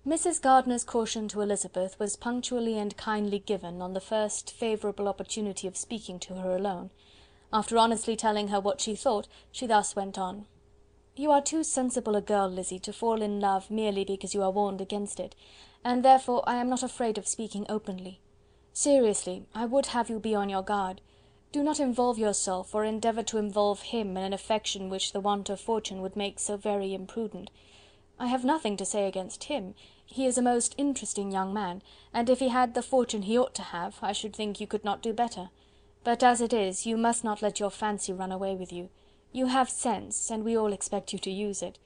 Mrs. Gardiner's caution to Elizabeth was punctually and kindly given on the first favourable opportunity of speaking to her alone. After honestly telling her what she thought, she thus went on: "You are too sensible a girl, Lizzy, to fall in love merely because you are warned against it, and therefore I am not afraid of speaking openly. Seriously, I would have you be on your guard. Do not involve yourself, or endeavour to involve him, in an affection which the want of fortune would make so very imprudent. I have nothing to say against him. He is a most interesting young man, and if he had the fortune he ought to have, I should think you could not do better. But as it is, you must not let your fancy run away with you. You have sense, and we all expect you to use it.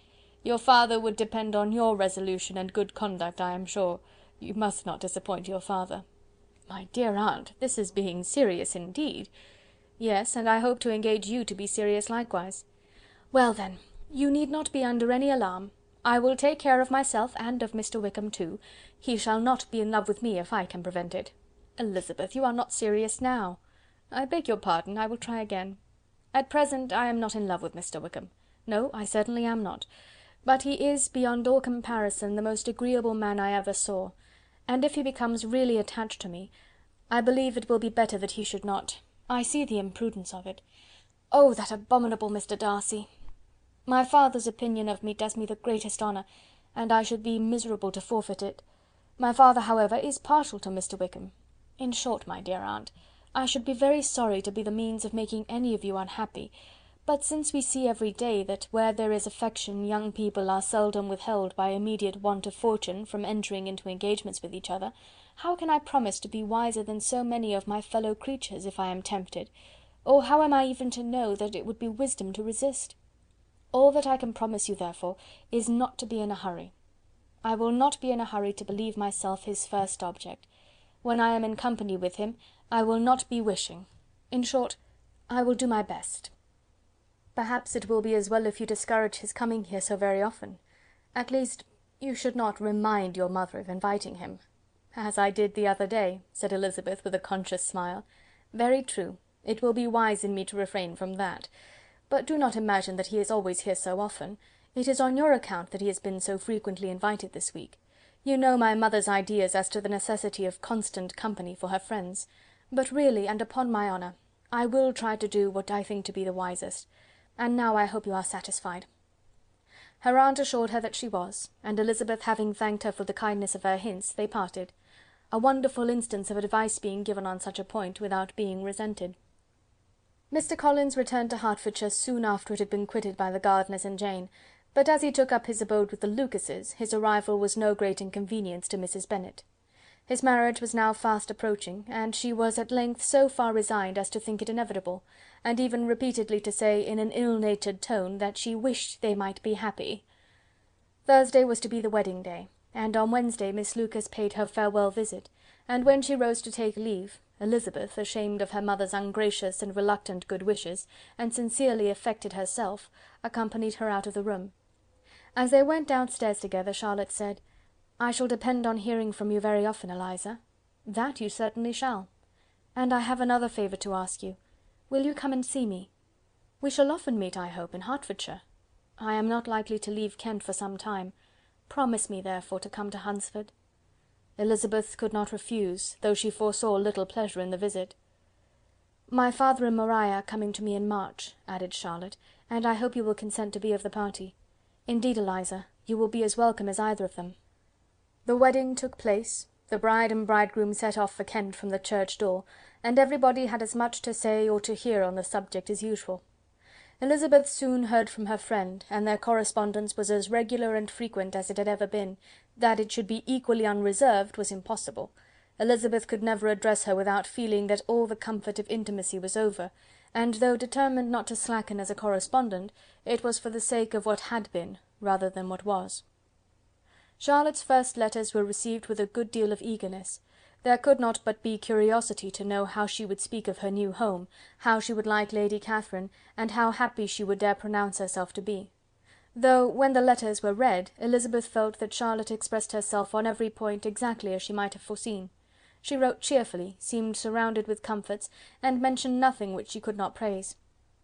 Your father would depend on your resolution and good conduct, I am sure. You must not disappoint your father." "My dear aunt, this is being serious indeed." "Yes, and I hope to engage you to be serious likewise." "Well, then, you need not be under any alarm. I will take care of myself and of Mr. Wickham too. He shall not be in love with me if I can prevent it." Elizabeth, you are not serious now." "I beg your pardon, I will try again. At present I am not in love with Mr. Wickham. No, I certainly am not. But he is, beyond all comparison, the most agreeable man I ever saw, and if he becomes really attached to me, I believe it will be better that he should not. I see the imprudence of it. Oh, that abominable Mr. Darcy! My father's opinion of me does me the greatest honour, and I should be miserable to forfeit it. My father, however, is partial to Mr. Wickham. In short, my dear aunt, I should be very sorry to be the means of making any of you unhappy, but since we see every day that where there is affection young people are seldom withheld by immediate want of fortune from entering into engagements with each other, how can I promise to be wiser than so many of my fellow creatures if I am tempted, or how am I even to know that it would be wisdom to resist? All that I can promise you, therefore, is not to be in a hurry. I will not be in a hurry to believe myself his first object. When I am in company with him, I will not be wishing. In short, I will do my best. Perhaps it will be as well if you discourage his coming here so very often. At least, you should not remind your mother of inviting him." "As I did the other day," said Elizabeth with a conscious smile. "Very true. It will be wise in me to refrain from that. But do not imagine that he is always here so often. It is on your account that he has been so frequently invited this week. You know my mother's ideas as to the necessity of constant company for her friends. But really, and upon my honour, I will try to do what I think to be the wisest. And now I hope you are satisfied." Her aunt assured her that she was, and Elizabeth having thanked her for the kindness of her hints, they parted. A wonderful instance of advice being given on such a point without being resented. Mr. Collins returned to Hertfordshire soon after it had been quitted by the Gardiners and Jane, but as he took up his abode with the Lucases, his arrival was no great inconvenience to Mrs. Bennet. His marriage was now fast approaching, and she was at length so far resigned as to think it inevitable, and even repeatedly to say in an ill-natured tone that she wished they might be happy. Thursday was to be the wedding day, and on Wednesday Miss Lucas paid her farewell visit, and when she rose to take leave, Elizabeth, ashamed of her mother's ungracious and reluctant good wishes, and sincerely affected herself, accompanied her out of the room. As they went downstairs together, Charlotte said, "I shall depend on hearing from you very often, Eliza." "That you certainly shall. And I have another favour to ask you. Will you come and see me? We shall often meet, I hope, in Hertfordshire. I am not likely to leave Kent for some time. Promise me, therefore, to come to Hunsford." Elizabeth could not refuse, though she foresaw little pleasure in the visit. "My father and Maria are coming to me in March," added Charlotte, "and I hope you will consent to be of the party. Indeed, Eliza, you will be as welcome as either of them." The wedding took place, the bride and bridegroom set off for Kent from the church door, and everybody had as much to say or to hear on the subject as usual. Elizabeth soon heard from her friend, and their correspondence was as regular and frequent as it had ever been. That it should be equally unreserved was impossible. Elizabeth could never address her without feeling that all the comfort of intimacy was over, and though determined not to slacken as a correspondent, it was for the sake of what had been rather than what was. Charlotte's first letters were received with a good deal of eagerness. There could not but be curiosity to know how she would speak of her new home, how she would like Lady Catherine, and how happy she would dare pronounce herself to be. Though, when the letters were read, Elizabeth felt that Charlotte expressed herself on every point exactly as she might have foreseen. She wrote cheerfully, seemed surrounded with comforts, and mentioned nothing which she could not praise.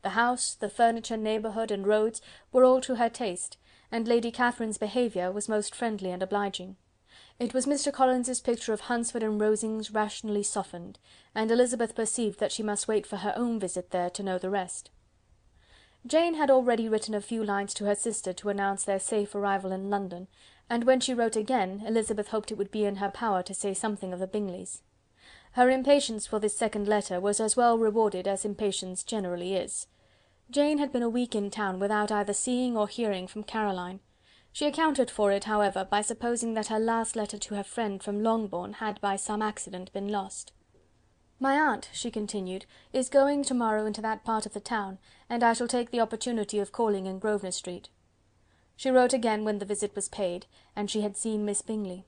The house, the furniture, neighbourhood, and roads were all to her taste, and Lady Catherine's behaviour was most friendly and obliging. It was Mr. Collins's picture of Hunsford and Rosings rationally softened, and Elizabeth perceived that she must wait for her own visit there to know the rest. Jane had already written a few lines to her sister to announce their safe arrival in London, and when she wrote again, Elizabeth hoped it would be in her power to say something of the Bingleys. Her impatience for this second letter was as well rewarded as impatience generally is. Jane had been a week in town without either seeing or hearing from Caroline. She accounted for it, however, by supposing that her last letter to her friend from Longbourn had by some accident been lost. "My aunt," she continued, "is going to-morrow into that part of the town, and I shall take the opportunity of calling in Grosvenor Street." She wrote again when the visit was paid, and she had seen Miss Bingley.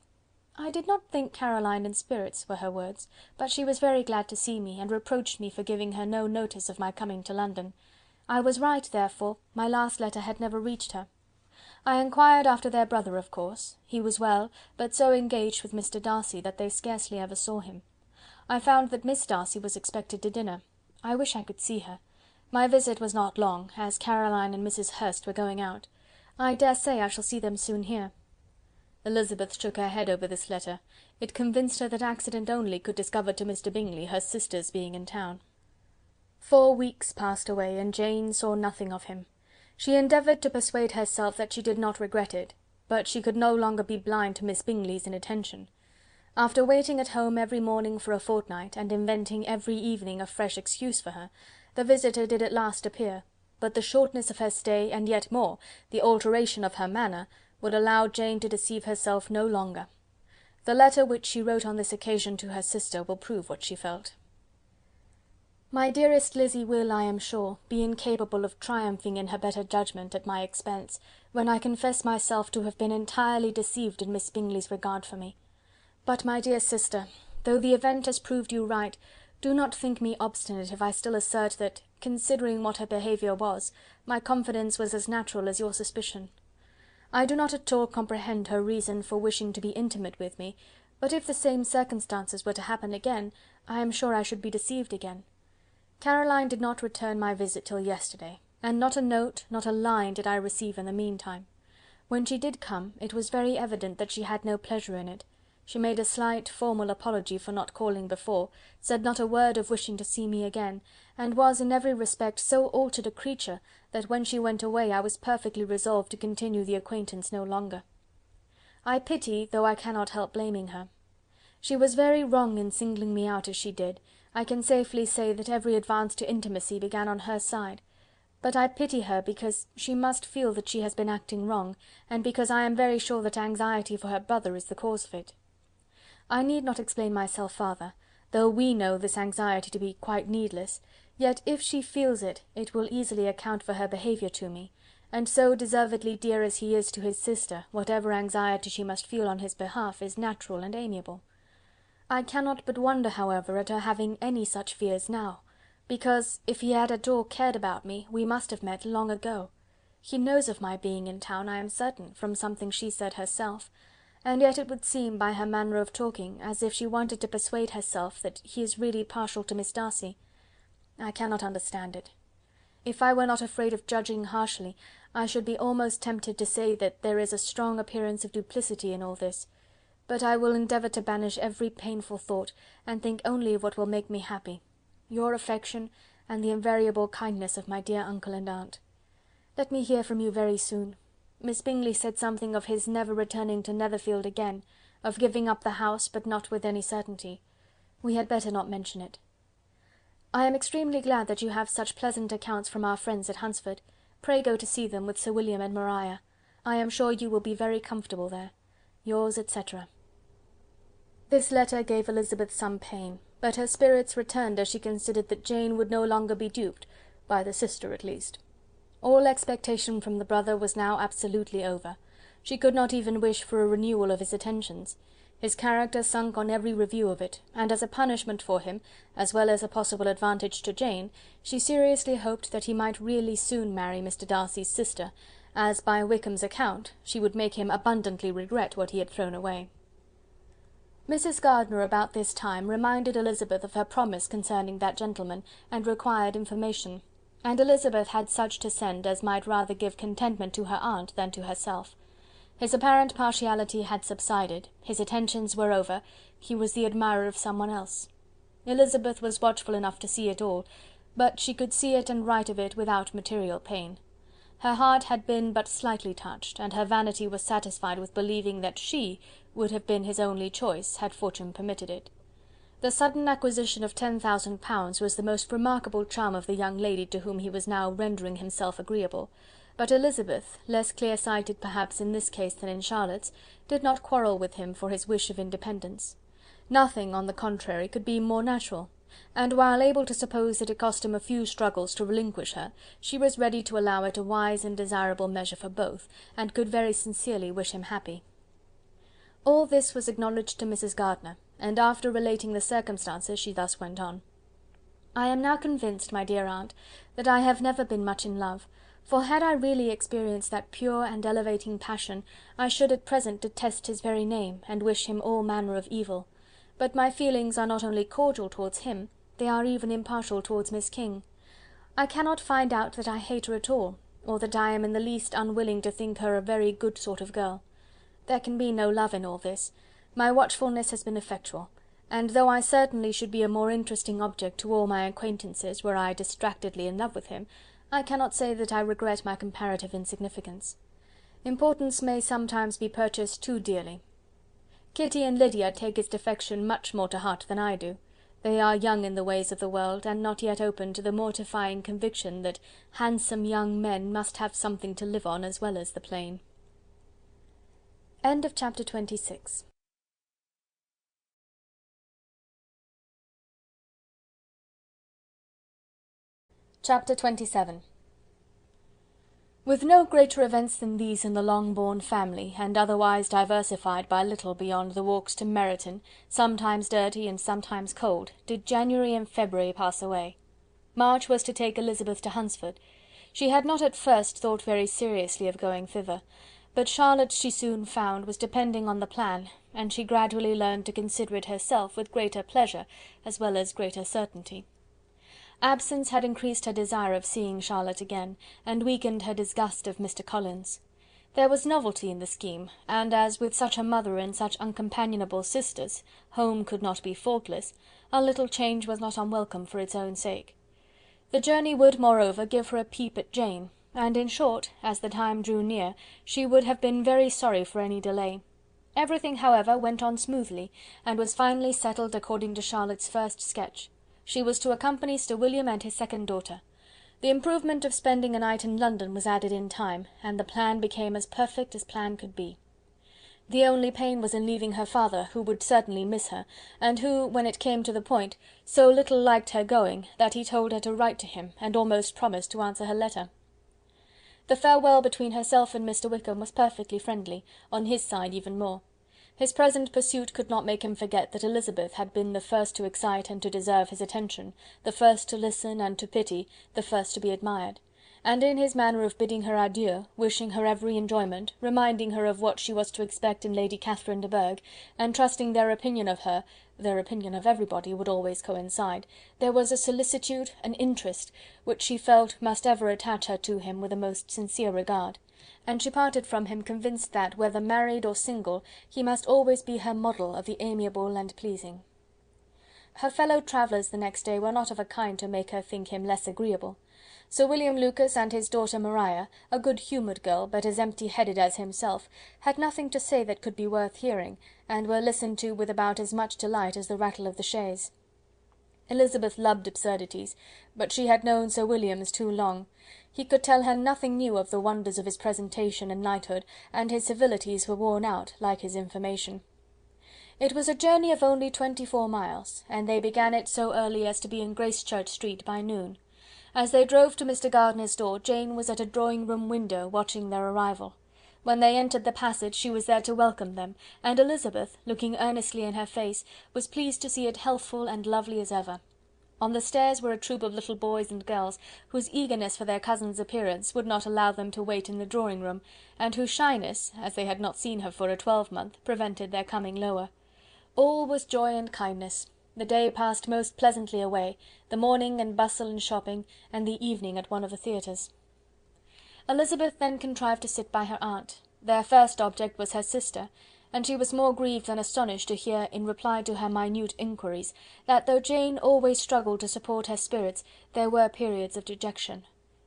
"I did not think Caroline in spirits," were her words, "but she was very glad to see me, and reproached me for giving her no notice of my coming to London. I was right, therefore, my last letter had never reached her. I inquired after their brother, of course. He was well, but so engaged with Mr. Darcy that they scarcely ever saw him. I found that Miss Darcy was expected to dinner. I wish I could see her. My visit was not long, as Caroline and Mrs. Hurst were going out. I dare say I shall see them soon here." Elizabeth shook her head over this letter. It convinced her that accident only could discover to Mr. Bingley her sister's being in town. 4 weeks passed away, and Jane saw nothing of him. She endeavoured to persuade herself that she did not regret it, but she could no longer be blind to Miss Bingley's inattention. After waiting at home every morning for a fortnight, and inventing every evening a fresh excuse for her, the visitor did at last appear, but the shortness of her stay, and yet more, the alteration of her manner, would allow Jane to deceive herself no longer. The letter which she wrote on this occasion to her sister will prove what she felt. "My dearest Lizzy will, I am sure, be incapable of triumphing in her better judgment at my expense, when I confess myself to have been entirely deceived in Miss Bingley's regard for me. But, my dear sister, though the event has proved you right, do not think me obstinate if I still assert that, considering what her behaviour was, my confidence was as natural as your suspicion. I do not at all comprehend her reason for wishing to be intimate with me, but if the same circumstances were to happen again, I am sure I should be deceived again. Caroline did not return my visit till yesterday, and not a note, not a line did I receive in the meantime. When she did come, it was very evident that she had no pleasure in it. She made a slight, formal apology for not calling before, said not a word of wishing to see me again, and was in every respect so altered a creature, that when she went away I was perfectly resolved to continue the acquaintance no longer. I pity, though I cannot help blaming her. She was very wrong in singling me out as she did. I can safely say that every advance to intimacy began on her side. But I pity her because she must feel that she has been acting wrong, and because I am very sure that anxiety for her brother is the cause of it. I need not explain myself farther, though we know this anxiety to be quite needless, yet if she feels it, it will easily account for her behaviour to me, and so deservedly dear as he is to his sister, whatever anxiety she must feel on his behalf is natural and amiable. I cannot but wonder, however, at her having any such fears now, because, if he had at all cared about me, we must have met long ago. He knows of my being in town, I am certain, from something she said herself, and yet it would seem, by her manner of talking, as if she wanted to persuade herself that he is really partial to Miss Darcy. I cannot understand it. If I were not afraid of judging harshly, I should be almost tempted to say that there is a strong appearance of duplicity in all this, but I will endeavour to banish every painful thought, and think only of what will make me happy, your affection, and the invariable kindness of my dear uncle and aunt. Let me hear from you very soon. Miss Bingley said something of his never returning to Netherfield again, of giving up the house, but not with any certainty. We had better not mention it. I am extremely glad that you have such pleasant accounts from our friends at Hunsford. Pray go to see them with Sir William and Maria. I am sure you will be very comfortable there. Yours, etc. This letter gave Elizabeth some pain, but her spirits returned as she considered that Jane would no longer be duped, by the sister at least. All expectation from the brother was now absolutely over. She could not even wish for a renewal of his attentions. His character sunk on every review of it, and as a punishment for him, as well as a possible advantage to Jane, she seriously hoped that he might really soon marry Mr. Darcy's sister, as, by Wickham's account, she would make him abundantly regret what he had thrown away. Mrs. Gardiner about this time reminded Elizabeth of her promise concerning that gentleman, and required information, and Elizabeth had such to send as might rather give contentment to her aunt than to herself. His apparent partiality had subsided, his attentions were over, he was the admirer of someone else. Elizabeth was watchful enough to see it all, but she could see it and write of it without material pain. Her heart had been but slightly touched, and her vanity was satisfied with believing that she would have been his only choice, had fortune permitted it. The sudden acquisition of £10,000 was the most remarkable charm of the young lady to whom he was now rendering himself agreeable, but Elizabeth, less clear-sighted perhaps in this case than in Charlotte's, did not quarrel with him for his wish of independence. Nothing, on the contrary, could be more natural, and while able to suppose that it cost him a few struggles to relinquish her, she was ready to allow it a wise and desirable measure for both, and could very sincerely wish him happy. All this was acknowledged to Mrs. Gardiner, and after relating the circumstances, she thus went on. "I am now convinced, my dear aunt, that I have never been much in love, for had I really experienced that pure and elevating passion, I should at present detest his very name, and wish him all manner of evil. but my feelings are not only cordial towards him, they are even impartial towards Miss King. I cannot find out that I hate her at all, or that I am in the least unwilling to think her a very good sort of girl. There can be no love in all this. My watchfulness has been effectual, and though I certainly should be a more interesting object to all my acquaintances were I distractedly in love with him, I cannot say that I regret my comparative insignificance. Importance may sometimes be purchased too dearly. Kitty and Lydia take his defection much more to heart than I do. They are young in the ways of the world, and not yet open to the mortifying conviction that handsome young men must have something to live on as well as the plain. End of chapter 26. Chapter 27. With no greater events than these in the Longbourn family, and otherwise diversified by little beyond the walks to Meryton, sometimes dirty and sometimes cold, did January and February pass away. March was to take Elizabeth to Hunsford. She had not at first thought very seriously of going thither, but Charlotte, she soon found, was depending on the plan, and she gradually learned to consider it herself with greater pleasure as well as greater certainty. Absence had increased her desire of seeing Charlotte again, and weakened her disgust of Mr. Collins. There was novelty in the scheme, and as with such a mother and such uncompanionable sisters, home could not be faultless, a little change was not unwelcome for its own sake. The journey would, moreover, give her a peep at Jane, and in short, as the time drew near, she would have been very sorry for any delay. Everything, however, went on smoothly, and was finally settled according to Charlotte's first sketch. She was to accompany Sir William and his second daughter. The improvement of spending a night in London was added in time, and the plan became as perfect as plan could be. The only pain was in leaving her father, who would certainly miss her, and who, when it came to the point, so little liked her going, that he told her to write to him, and almost promised to answer her letter. The farewell between herself and Mr. Wickham was perfectly friendly, on his side even more. His present pursuit could not make him forget that Elizabeth had been the first to excite and to deserve his attention, the first to listen and to pity, the first to be admired; and in his manner of bidding her adieu, wishing her every enjoyment, reminding her of what she was to expect in Lady Catherine de Bourgh, and trusting their opinion of her, their opinion of everybody, would always coincide, there was a solicitude, an interest, which she felt must ever attach her to him with a most sincere regard; and she parted from him convinced that, whether married or single, he must always be her model of the amiable and pleasing. Her fellow travellers the next day were not of a kind to make her think him less agreeable. Sir William Lucas and his daughter Maria, a good-humoured girl, but as empty-headed as himself, had nothing to say that could be worth hearing, and were listened to with about as much delight as the rattle of the chaise. Elizabeth loved absurdities, but she had known Sir William's too long. He could tell her nothing new of the wonders of his presentation and knighthood, and his civilities were worn out, like his information. It was a journey of only 24 miles, and they began it so early as to be in Gracechurch Street by noon. As they drove to Mr. Gardiner's door, Jane was at a drawing-room window, watching their arrival. When they entered the passage, she was there to welcome them, and Elizabeth, looking earnestly in her face, was pleased to see it healthful and lovely as ever. On the stairs were a troop of little boys and girls, whose eagerness for their cousin's appearance would not allow them to wait in the drawing-room, and whose shyness, as they had not seen her for a twelvemonth, prevented their coming lower. All was joy and kindness. The day passed most pleasantly away, the morning in bustle and shopping, and the evening at one of the theatres. Elizabeth then contrived to sit by her aunt. Their first object was her sister, and she was more grieved than astonished to hear, in reply to her minute inquiries, that though Jane always struggled to support her spirits, there were periods of dejection.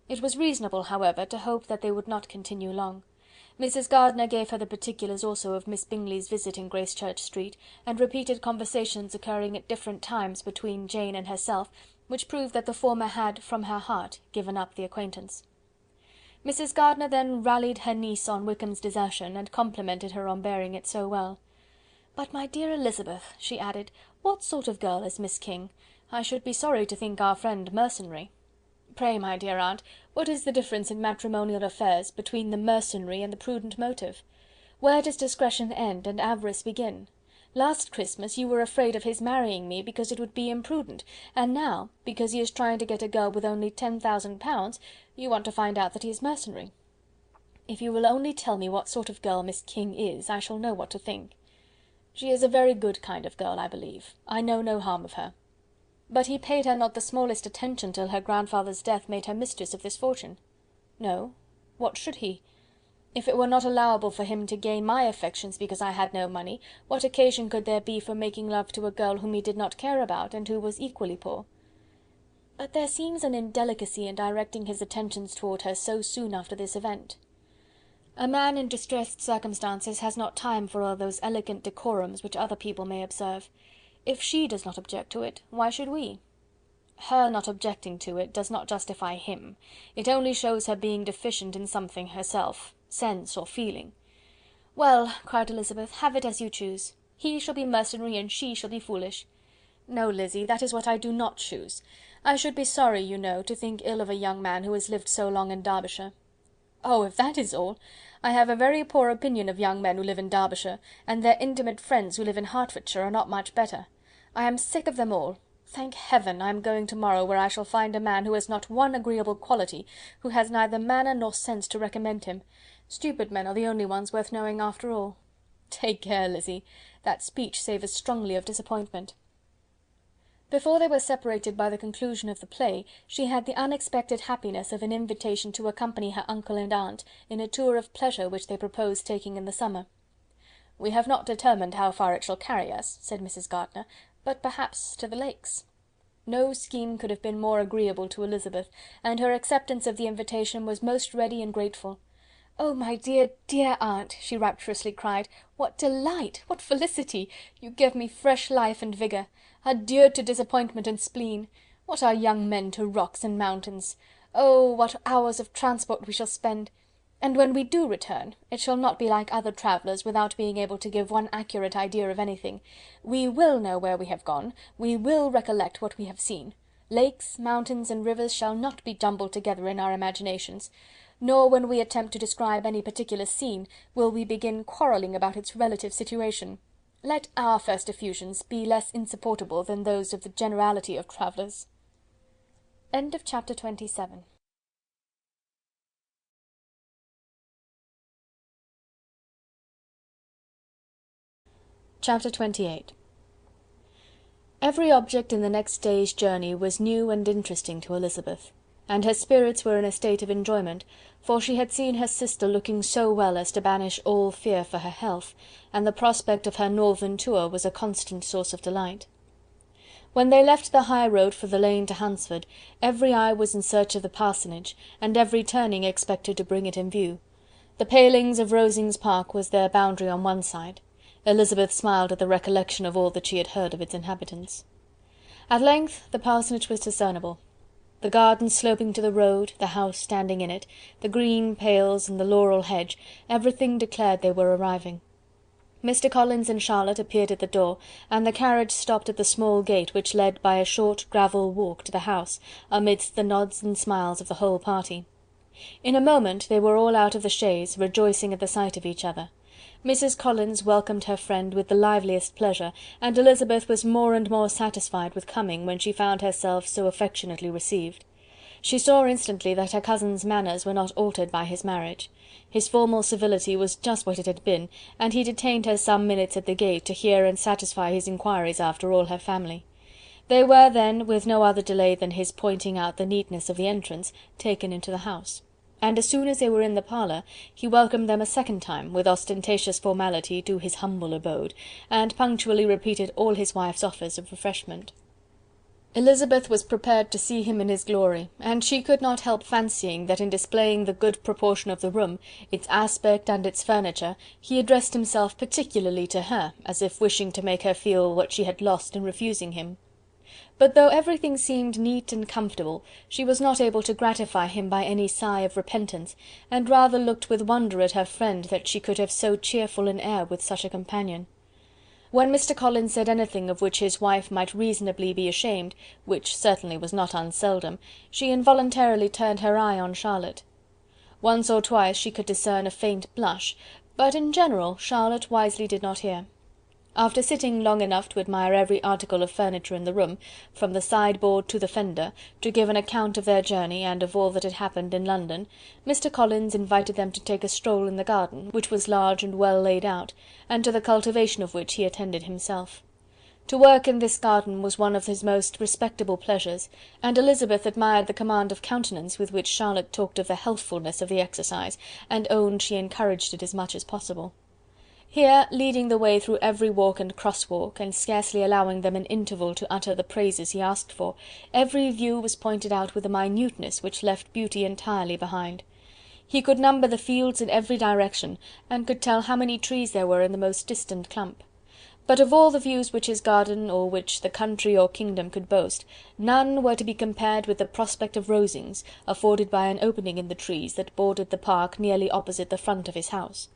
It was reasonable, however, to hope that they would not continue long. Mrs. Gardiner gave her the particulars also of Miss Bingley's visit in Gracechurch Street, and repeated conversations occurring at different times between Jane and herself, which proved that the former had, from her heart, given up the acquaintance. Mrs. Gardiner then rallied her niece on Wickham's desertion, and complimented her on bearing it so well. "But, my dear Elizabeth," she added, "what sort of girl is Miss King? I should be sorry to think our friend mercenary." "Pray, my dear aunt, what is the difference in matrimonial affairs between the mercenary and the prudent motive? Where does discretion end and avarice begin? Last Christmas you were afraid of his marrying me because it would be imprudent, and now, because he is trying to get a girl with only 10,000 pounds, you want to find out that he is mercenary. If you will only tell me what sort of girl Miss King is, I shall know what to think." She is a very good kind of girl, I believe. I know no harm of her. But he paid her not the smallest attention till her grandfather's death made her mistress of this fortune. No, what should he? If it were not allowable for him to gain my affections because I had no money, what occasion could there be for making love to a girl whom he did not care about, and who was equally poor? But there seems an indelicacy in directing his attentions toward her so soon after this event. A man in distressed circumstances has not time for all those elegant decorums which other people may observe. If she does not object to it, why should we? Her not objecting to it does not justify him. It only shows her being deficient in something herself, sense or feeling. "Well," cried Elizabeth, "have it as you choose. He shall be mercenary and she shall be foolish." "No, Lizzy, that is what I do not choose. I should be sorry, you know, to think ill of a young man who has lived so long in Derbyshire." "Oh, if that is all! I have a very poor opinion of young men who live in Derbyshire, and their intimate friends who live in Hertfordshire are not much better. I am sick of them all. Thank Heaven, I am going to-morrow, where I shall find a man who has not one agreeable quality, who has neither manner nor sense to recommend him. Stupid men are the only ones worth knowing after all." "Take care, Lizzy, that speech savours strongly of disappointment." Before they were separated by the conclusion of the play, she had the unexpected happiness of an invitation to accompany her uncle and aunt in a tour of pleasure which they proposed taking in the summer. "We have not determined how far it shall carry us," said Mrs. Gardiner, "but perhaps to the Lakes." No scheme could have been more agreeable to Elizabeth, and her acceptance of the invitation was most ready and grateful. "Oh, my dear, dear aunt!" she rapturously cried, "what delight! What felicity! You give me fresh life and vigour. Adieu to disappointment and spleen! What are young men to rocks and mountains? Oh, what hours of transport we shall spend! And when we do return, it shall not be like other travellers, without being able to give one accurate idea of anything. We will know where we have gone, we will recollect what we have seen. Lakes, mountains, and rivers shall not be jumbled together in our imaginations, nor when we attempt to describe any particular scene, will we begin quarrelling about its relative situation. Let our first effusions be less insupportable than those of the generality of travellers." End of chapter 27. Chapter 28. Every object in the next day's journey was new and interesting to Elizabeth, and her spirits were in a state of enjoyment, for she had seen her sister looking so well as to banish all fear for her health, and the prospect of her northern tour was a constant source of delight. When they left the high road for the lane to Hunsford, every eye was in search of the parsonage, and every turning expected to bring it in view. The palings of Rosings Park was their boundary on one side. Elizabeth smiled at the recollection of all that she had heard of its inhabitants. At length the parsonage was discernible. The garden sloping to the road, the house standing in it, the green pales and the laurel hedge, everything declared they were arriving. Mr. Collins and Charlotte appeared at the door, and the carriage stopped at the small gate which led by a short gravel walk to the house, amidst the nods and smiles of the whole party. In a moment they were all out of the chaise, rejoicing at the sight of each other. Mrs. Collins welcomed her friend with the liveliest pleasure, and Elizabeth was more and more satisfied with coming when she found herself so affectionately received. She saw instantly that her cousin's manners were not altered by his marriage. His formal civility was just what it had been, and he detained her some minutes at the gate to hear and satisfy his inquiries after all her family. They were then, with no other delay than his pointing out the neatness of the entrance, taken into the house. And as soon as they were in the parlour, he welcomed them a second time, with ostentatious formality, to his humble abode, and punctually repeated all his wife's offers of refreshment. Elizabeth was prepared to see him in his glory, and she could not help fancying that in displaying the good proportion of the room, its aspect and its furniture, he addressed himself particularly to her, as if wishing to make her feel what she had lost in refusing him. But though everything seemed neat and comfortable, she was not able to gratify him by any sigh of repentance, and rather looked with wonder at her friend that she could have so cheerful an air with such a companion. When Mr. Collins said anything of which his wife might reasonably be ashamed, which certainly was not unseldom, she involuntarily turned her eye on Charlotte. Once or twice she could discern a faint blush, but in general Charlotte wisely did not hear. After sitting long enough to admire every article of furniture in the room, from the sideboard to the fender, to give an account of their journey, and of all that had happened in London, Mr. Collins invited them to take a stroll in the garden, which was large and well laid out, and to the cultivation of which he attended himself. To work in this garden was one of his most respectable pleasures, and Elizabeth admired the command of countenance with which Charlotte talked of the healthfulness of the exercise, and owned she encouraged it as much as possible. Here, leading the way through every walk and cross-walk, and scarcely allowing them an interval to utter the praises he asked for, every view was pointed out with a minuteness which left beauty entirely behind. He could number the fields in every direction, and could tell how many trees there were in the most distant clump. But of all the views which his garden, or which the country or kingdom could boast, none were to be compared with the prospect of Rosings, afforded by an opening in the trees that bordered the park nearly opposite the front of his house.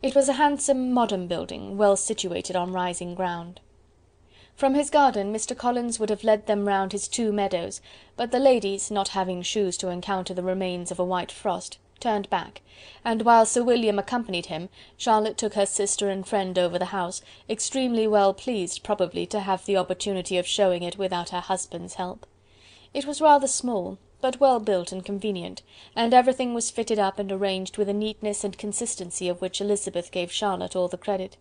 It was a handsome modern building, well situated on rising ground. From his garden Mr. Collins would have led them round his 2 meadows, but the ladies, not having shoes to encounter the remains of a white frost, turned back, and while Sir William accompanied him, Charlotte took her sister and friend over the house, extremely well pleased probably to have the opportunity of showing it without her husband's help. It was rather small, but well built and convenient, and everything was fitted up and arranged with a neatness and consistency of which Elizabeth gave Charlotte all the credit.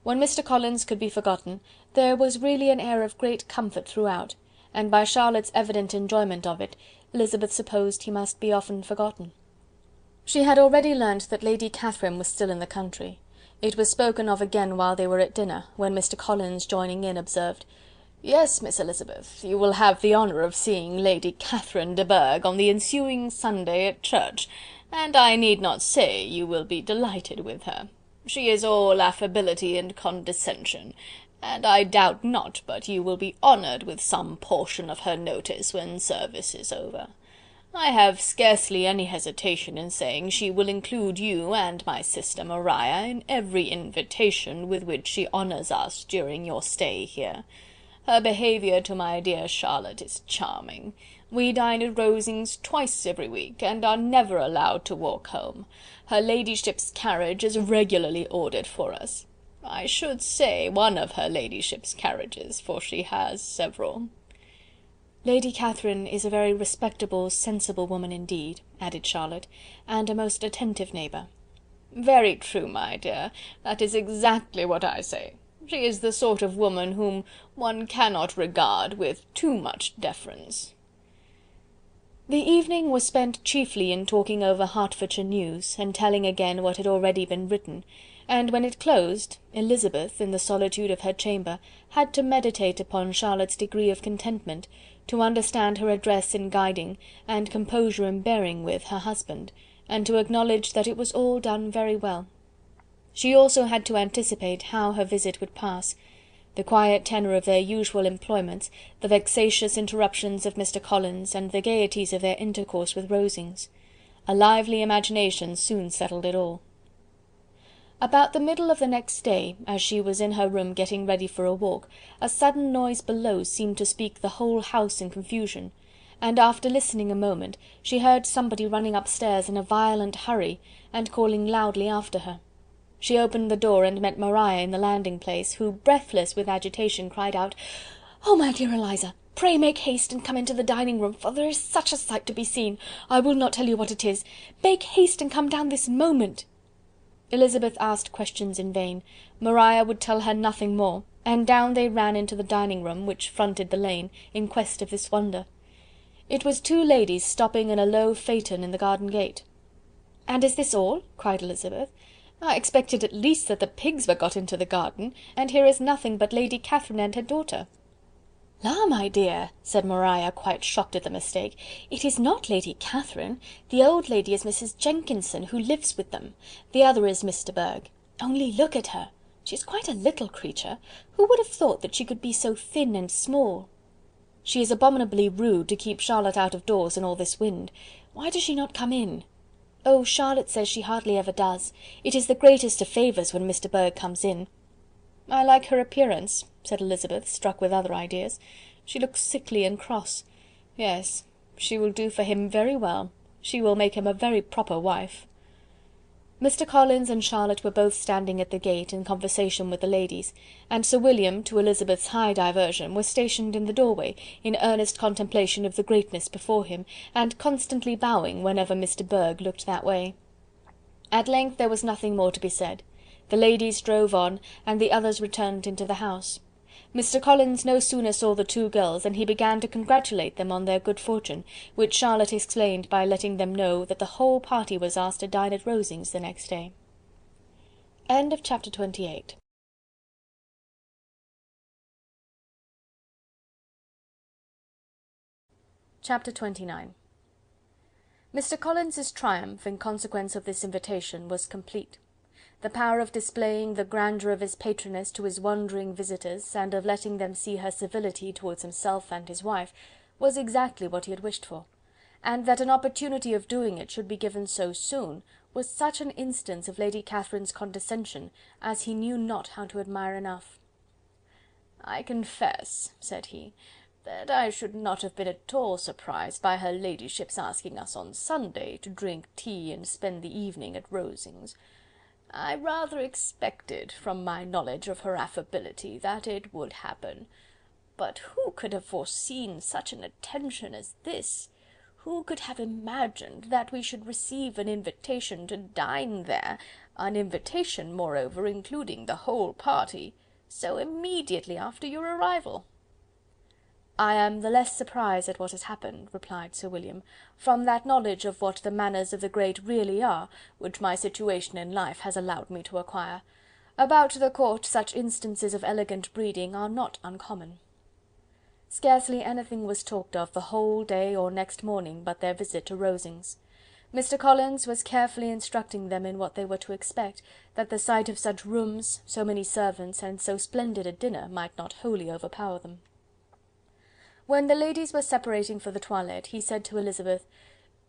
When Mr. Collins could be forgotten, there was really an air of great comfort throughout, and by Charlotte's evident enjoyment of it, Elizabeth supposed he must be often forgotten. She had already learnt that Lady Catherine was still in the country. It was spoken of again while they were at dinner, when Mr. Collins, joining in, observed: "Yes, Miss Elizabeth, you will have the honour of seeing Lady Catherine de Bourgh on the ensuing Sunday at church, and I need not say you will be delighted with her. She is all affability and condescension, and I doubt not but you will be honoured with some portion of her notice when service is over. I have scarcely any hesitation in saying she will include you and my sister Maria in every invitation with which she honours us during your stay here. Her behaviour to my dear Charlotte is charming. We dine at Rosings twice every week, and are never allowed to walk home. Her ladyship's carriage is regularly ordered for us. I should say one of her ladyship's carriages, for she has several." "Lady Catherine is a very respectable, sensible woman indeed," added Charlotte, "and a most attentive neighbour." "Very true, my dear, that is exactly what I say. She is the sort of woman whom one cannot regard with too much deference." The evening was spent chiefly in talking over Hertfordshire news, and telling again what had already been written, and when it closed, Elizabeth, in the solitude of her chamber, had to meditate upon Charlotte's degree of contentment, to understand her address in guiding, and composure in bearing with, her husband, and to acknowledge that it was all done very well. She also had to anticipate how her visit would pass: the quiet tenor of their usual employments, the vexatious interruptions of Mr. Collins, and the gaieties of their intercourse with Rosings. A lively imagination soon settled it all. About the middle of the next day, as she was in her room getting ready for a walk, a sudden noise below seemed to speak the whole house in confusion, and after listening a moment, she heard somebody running upstairs in a violent hurry, and calling loudly after her. She opened the door and met Maria in the landing-place, who, breathless with agitation, cried out: "Oh, my dear Eliza, pray make haste and come into the dining-room, for there is such a sight to be seen, I will not tell you what it is. Make haste and come down this moment." Elizabeth asked questions in vain. Maria would tell her nothing more, and down they ran into the dining-room, which fronted the lane, in quest of this wonder. It was 2 ladies stopping in a low phaeton in the garden gate. "And is this all?" cried Elizabeth. "I expected at least that the pigs were got into the garden, and here is nothing but Lady Catherine and her daughter." "La, my dear," said Maria, quite shocked at the mistake, "it is not Lady Catherine. The old lady is Mrs. Jenkinson, who lives with them. The other is Miss de Bourgh. Only look at her! She is quite a little creature. Who would have thought that she could be so thin and small? She is abominably rude to keep Charlotte out of doors in all this wind. Why does she not come in?" "Oh, Charlotte says she hardly ever does. It is the greatest of favours when Mr. Bourgh comes in." "I like her appearance," said Elizabeth, struck with other ideas. "She looks sickly and cross. Yes, she will do for him very well. She will make him a very proper wife." Mr. Collins and Charlotte were both standing at the gate in conversation with the ladies, and Sir William, to Elizabeth's high diversion, was stationed in the doorway, in earnest contemplation of the greatness before him, and constantly bowing whenever Mr. Burgh looked that way. At length there was nothing more to be said. The ladies drove on, and the others returned into the house. Mr. Collins no sooner saw the two girls than he began to congratulate them on their good fortune, which Charlotte explained by letting them know that the whole party was asked to dine at Rosings the next day. Chapter 28. Chapter 29. Mr. Collins's triumph in consequence of this invitation was complete. The power of displaying the grandeur of his patroness to his wondering visitors, and of letting them see her civility towards himself and his wife, was exactly what he had wished for, and that an opportunity of doing it should be given so soon, was such an instance of Lady Catherine's condescension as he knew not how to admire enough. "I confess," said he, "that I should not have been at all surprised by her ladyship's asking us on Sunday to drink tea and spend the evening at Rosings. I rather expected, from my knowledge of her affability, that it would happen. But who could have foreseen such an attention as this? Who could have imagined that we should receive an invitation to dine there, an invitation, moreover, including the whole party, so immediately after your arrival?" "I am the less surprised at what has happened," replied Sir William, "from that knowledge of what the manners of the great really are, which my situation in life has allowed me to acquire. About the court such instances of elegant breeding are not uncommon." Scarcely anything was talked of the whole day or next morning but their visit to Rosings. Mr. Collins was carefully instructing them in what they were to expect, that the sight of such rooms, so many servants, and so splendid a dinner might not wholly overpower them. When the ladies were separating for the toilette, he said to Elizabeth,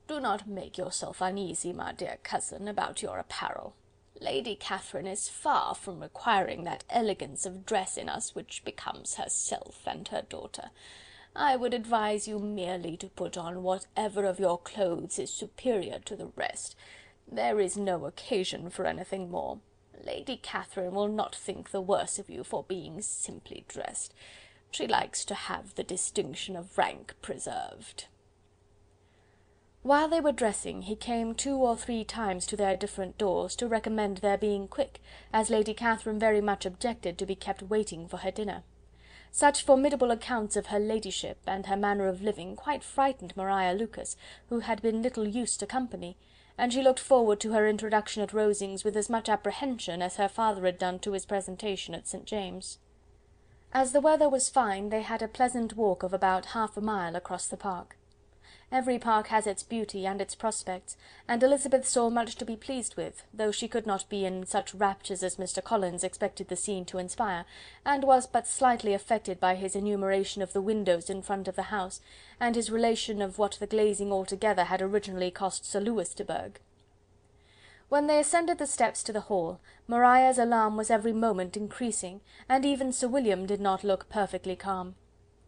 "Do not make yourself uneasy, my dear cousin, about your apparel. Lady Catherine is far from requiring that elegance of dress in us which becomes herself and her daughter. I would advise you merely to put on whatever of your clothes is superior to the rest. There is no occasion for anything more. Lady Catherine will not think the worse of you for being simply dressed. She likes to have the distinction of rank preserved." While they were dressing, he came 2 or 3 times to their different doors, to recommend their being quick, as Lady Catherine very much objected to be kept waiting for her dinner. Such formidable accounts of her ladyship, and her manner of living, quite frightened Maria Lucas, who had been little used to company, and she looked forward to her introduction at Rosings with as much apprehension as her father had done to his presentation at St. James'. As the weather was fine, they had a pleasant walk of about half a mile across the park. Every park has its beauty and its prospects, and Elizabeth saw much to be pleased with, though she could not be in such raptures as Mr. Collins expected the scene to inspire, and was but slightly affected by his enumeration of the windows in front of the house, and his relation of what the glazing altogether had originally cost Sir Louis de Bourgh. When they ascended the steps to the hall, Maria's alarm was every moment increasing, and even Sir William did not look perfectly calm.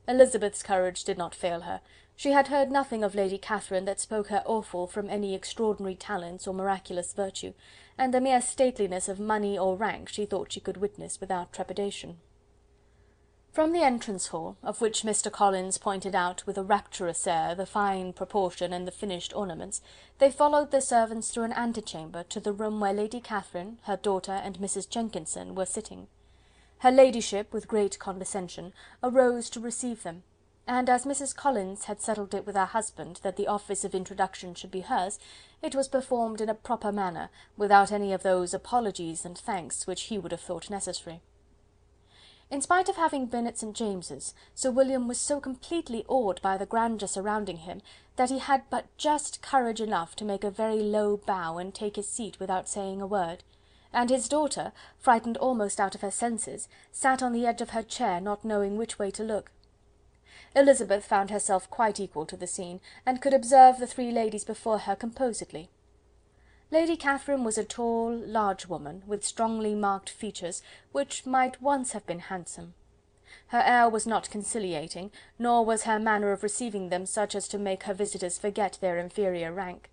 Elizabeth's courage did not fail her. She had heard nothing of Lady Catherine that spoke her awful from any extraordinary talents or miraculous virtue, and the mere stateliness of money or rank she thought she could witness without trepidation. From the entrance hall, of which Mr. Collins pointed out with a rapturous air the fine proportion and the finished ornaments, they followed the servants through an antechamber to the room where Lady Catherine, her daughter, and Mrs. Jenkinson were sitting. Her ladyship, with great condescension, arose to receive them, and as Mrs. Collins had settled it with her husband that the office of introduction should be hers, it was performed in a proper manner, without any of those apologies and thanks which he would have thought necessary. In spite of having been at St. James's, Sir William was so completely awed by the grandeur surrounding him, that he had but just courage enough to make a very low bow and take his seat without saying a word, and his daughter, frightened almost out of her senses, sat on the edge of her chair, not knowing which way to look. Elizabeth found herself quite equal to the scene, and could observe the 3 ladies before her composedly. Lady Catherine was a tall, large woman, with strongly marked features, which might once have been handsome. Her air was not conciliating, nor was her manner of receiving them such as to make her visitors forget their inferior rank.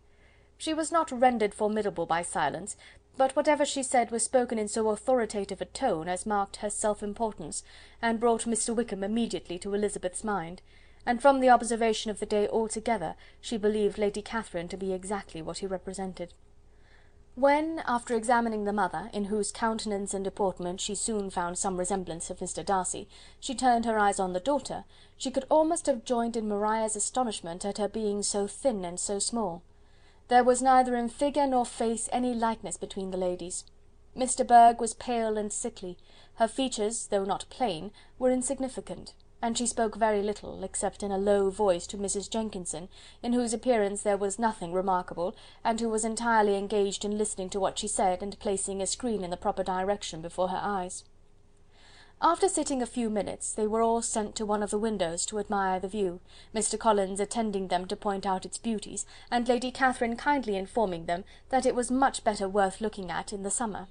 She was not rendered formidable by silence, but whatever she said was spoken in so authoritative a tone as marked her self-importance, and brought Mr. Wickham immediately to Elizabeth's mind, and from the observation of the day altogether, she believed Lady Catherine to be exactly what he represented. When, after examining the mother, in whose countenance and deportment she soon found some resemblance of Mr. Darcy, she turned her eyes on the daughter, she could almost have joined in Maria's astonishment at her being so thin and so small. There was neither in figure nor face any likeness between the ladies. Mr. Burgh was pale and sickly, her features, though not plain, were insignificant, and she spoke very little, except in a low voice to Mrs. Jenkinson, in whose appearance there was nothing remarkable, and who was entirely engaged in listening to what she said, and placing a screen in the proper direction before her eyes. After sitting a few minutes, they were all sent to one of the windows to admire the view, Mr. Collins attending them to point out its beauties, and Lady Catherine kindly informing them that it was much better worth looking at in the summer.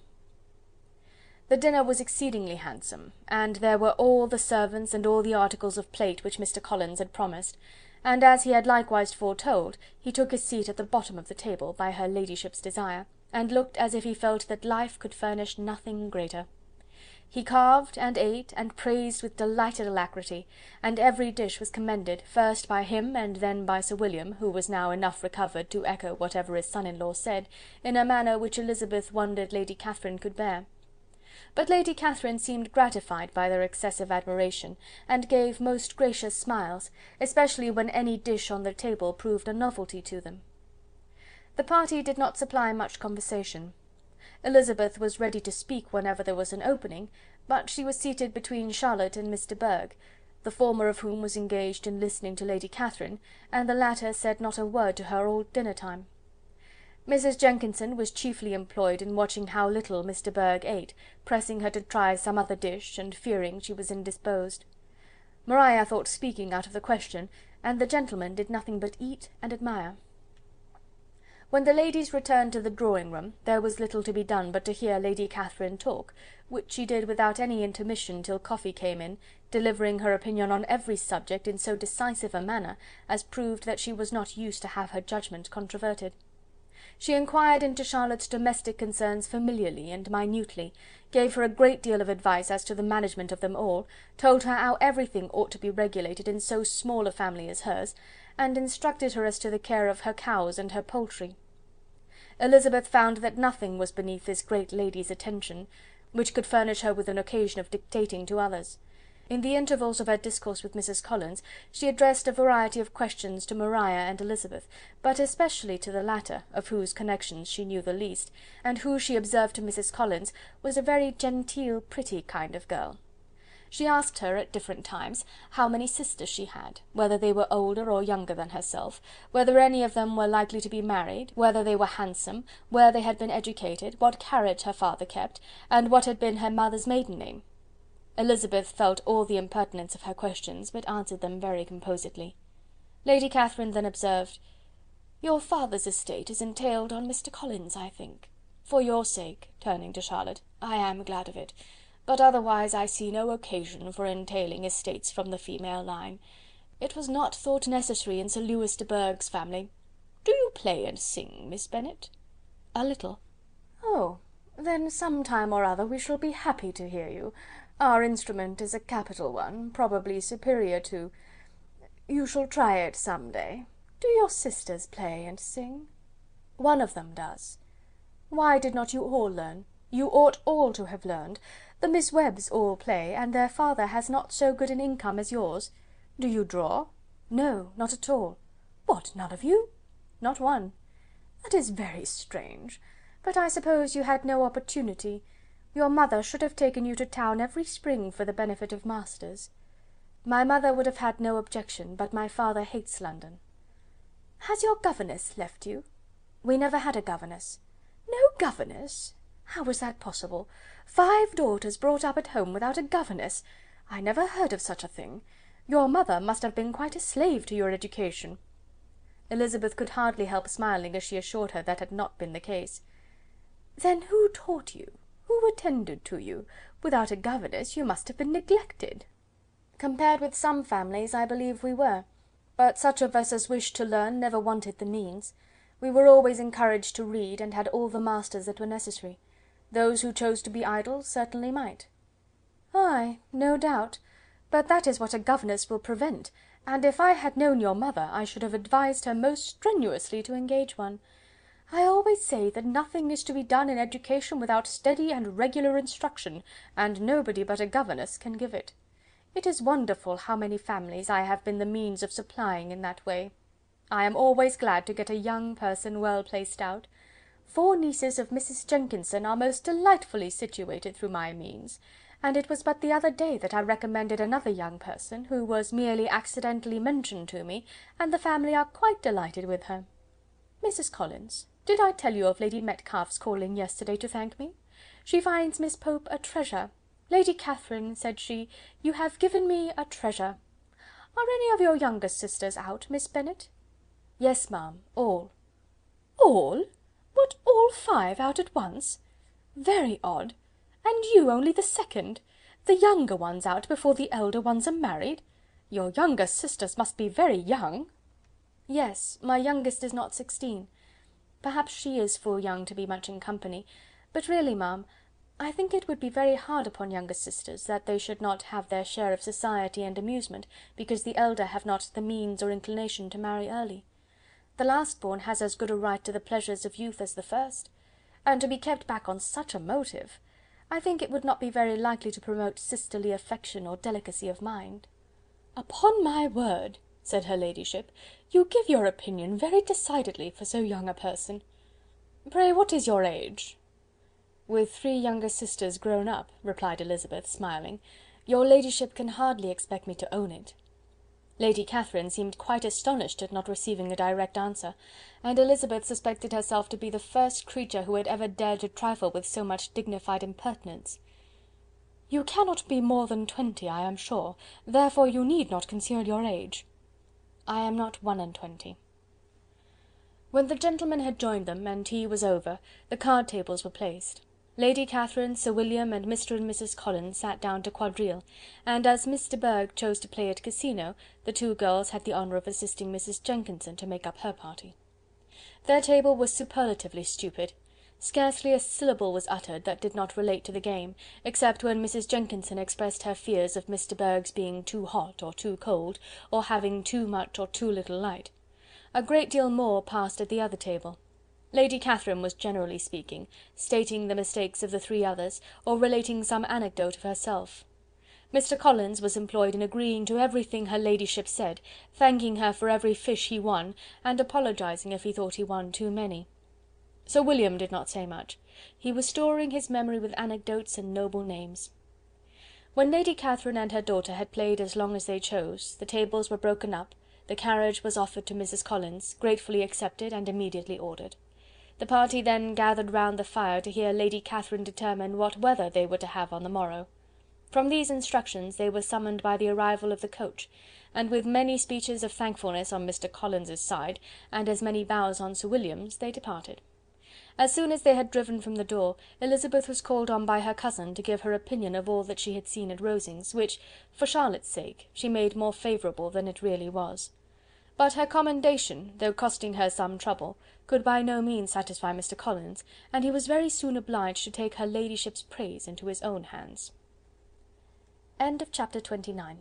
The dinner was exceedingly handsome, and there were all the servants and all the articles of plate which Mr. Collins had promised, and as he had likewise foretold, he took his seat at the bottom of the table, by her ladyship's desire, and looked as if he felt that life could furnish nothing greater. He carved, and ate, and praised with delighted alacrity, and every dish was commended, first by him and then by Sir William, who was now enough recovered to echo whatever his son-in-law said, in a manner which Elizabeth wondered Lady Catherine could bear. But Lady Catherine seemed gratified by their excessive admiration, and gave most gracious smiles, especially when any dish on the table proved a novelty to them. The party did not supply much conversation. Elizabeth was ready to speak whenever there was an opening, but she was seated between Charlotte and Mr. Burgh, the former of whom was engaged in listening to Lady Catherine, and the latter said not a word to her all dinner-time. Mrs. Jenkinson was chiefly employed in watching how little Mr. Burgh ate, pressing her to try some other dish, and fearing she was indisposed. Maria thought speaking out of the question, and the gentlemen did nothing but eat and admire. When the ladies returned to the drawing-room, there was little to be done but to hear Lady Catherine talk, which she did without any intermission till coffee came in, delivering her opinion on every subject in so decisive a manner as proved that she was not used to have her judgment controverted. She inquired into Charlotte's domestic concerns familiarly and minutely, gave her a great deal of advice as to the management of them all, told her how everything ought to be regulated in so small a family as hers, and instructed her as to the care of her cows and her poultry. Elizabeth found that nothing was beneath this great lady's attention, which could furnish her with an occasion of dictating to others. In the intervals of her discourse with Mrs. Collins, she addressed a variety of questions to Maria and Elizabeth, but especially to the latter, of whose connections she knew the least, and who, she observed to Mrs. Collins, was a very genteel, pretty kind of girl. She asked her, at different times, how many sisters she had, whether they were older or younger than herself, whether any of them were likely to be married, whether they were handsome, where they had been educated, what carriage her father kept, and what had been her mother's maiden name. Elizabeth felt all the impertinence of her questions, but answered them very composedly. Lady Catherine then observed, "Your father's estate is entailed on Mr. Collins, I think. For your sake," turning to Charlotte, "I am glad of it, but otherwise I see no occasion for entailing estates from the female line. It was not thought necessary in Sir Lewis de Bourgh's family. Do you play and sing, Miss Bennet?" "A little." "Oh, then some time or other we shall be happy to hear you. Our instrument is a capital one, probably superior to... You shall try it some day. Do your sisters play and sing?" "One of them does." "Why did not you all learn? You ought all to have learned. The Miss Webbs all play, and their father has not so good an income as yours. Do you draw?" "No, not at all." "What, none of you?" "Not one." "That is very strange. But I suppose you had no opportunity. Your mother should have taken you to town every spring for the benefit of masters." "My mother would have had no objection, but my father hates London." "Has your governess left you?" "We never had a governess." "No governess! How was that possible? 5 daughters brought up at home without a governess! I never heard of such a thing. Your mother must have been quite a slave to your education." Elizabeth could hardly help smiling as she assured her that had not been the case. "Then who taught you? Who attended to you? Without a governess you must have been neglected." "Compared with some families, I believe we were, but such of us as wished to learn never wanted the means. We were always encouraged to read, and had all the masters that were necessary. Those who chose to be idle certainly might." "Ay, no doubt, but that is what a governess will prevent, and if I had known your mother, I should have advised her most strenuously to engage one. I always say that nothing is to be done in education without steady and regular instruction, and nobody but a governess can give it. It is wonderful how many families I have been the means of supplying in that way. I am always glad to get a young person well placed out. 4 nieces of Mrs. Jenkinson are most delightfully situated through my means, and it was but the other day that I recommended another young person, who was merely accidentally mentioned to me, and the family are quite delighted with her. Mrs. Collins, did I tell you of Lady Metcalfe's calling yesterday to thank me? She finds Miss Pope a treasure. Lady Catherine, said she, you have given me a treasure. Are any of your younger sisters out, Miss Bennet? Yes, ma'am, all. All? What, all 5 out at once? Very odd. And you only the second? The younger ones out before the elder ones are married? Your younger sisters must be very young. Yes, my youngest is not 16. Perhaps she is full young to be much in company, but really, ma'am, I think it would be very hard upon younger sisters that they should not have their share of society and amusement, because the elder have not the means or inclination to marry early. The last-born has as good a right to the pleasures of youth as the first, and to be kept back on such a motive, I think it would not be very likely to promote sisterly affection or delicacy of mind. Upon my word, said her ladyship, you give your opinion very decidedly for so young a person. Pray, what is your age? With 3 younger sisters grown up, replied Elizabeth, smiling, your ladyship can hardly expect me to own it. Lady Catherine seemed quite astonished at not receiving a direct answer, and Elizabeth suspected herself to be the first creature who had ever dared to trifle with so much dignified impertinence. You cannot be more than 20, I am sure, therefore you need not conceal your age. I am not 21. When the gentlemen had joined them, and tea was over, the card tables were placed. Lady Catherine, Sir William, and Mr. and Mrs. Collins sat down to quadrille, and as Miss de Bourgh chose to play at casino, the 2 girls had the honour of assisting Mrs. Jenkinson to make up her party. Their table was superlatively stupid. Scarcely a syllable was uttered that did not relate to the game, except when Mrs. Jenkinson expressed her fears of Miss de Bourgh's being too hot or too cold, or having too much or too little light. A great deal more passed at the other table. Lady Catherine was generally speaking, stating the mistakes of the 3 others, or relating some anecdote of herself. Mr. Collins was employed in agreeing to everything her ladyship said, thanking her for every fish he won, and apologizing if he thought he won too many. Sir William did not say much. He was storing his memory with anecdotes and noble names. When Lady Catherine and her daughter had played as long as they chose, the tables were broken up, the carriage was offered to Mrs. Collins, gratefully accepted and immediately ordered. The party then gathered round the fire to hear Lady Catherine determine what weather they were to have on the morrow. From these instructions they were summoned by the arrival of the coach, and with many speeches of thankfulness on Mr. Collins's side, and as many bows on Sir William's, they departed. As soon as they had driven from the door, Elizabeth was called on by her cousin to give her opinion of all that she had seen at Rosings, which, for Charlotte's sake, she made more favourable than it really was. But her commendation, though costing her some trouble, could by no means satisfy Mr. Collins, and he was very soon obliged to take her ladyship's praise into his own hands. End of chapter 29.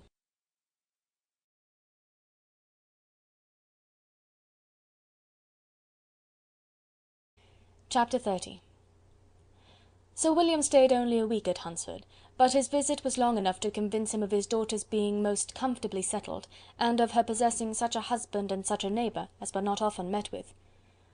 Chapter 30. Sir William stayed only a week at Hunsford, but his visit was long enough to convince him of his daughter's being most comfortably settled, and of her possessing such a husband and such a neighbour as were not often met with.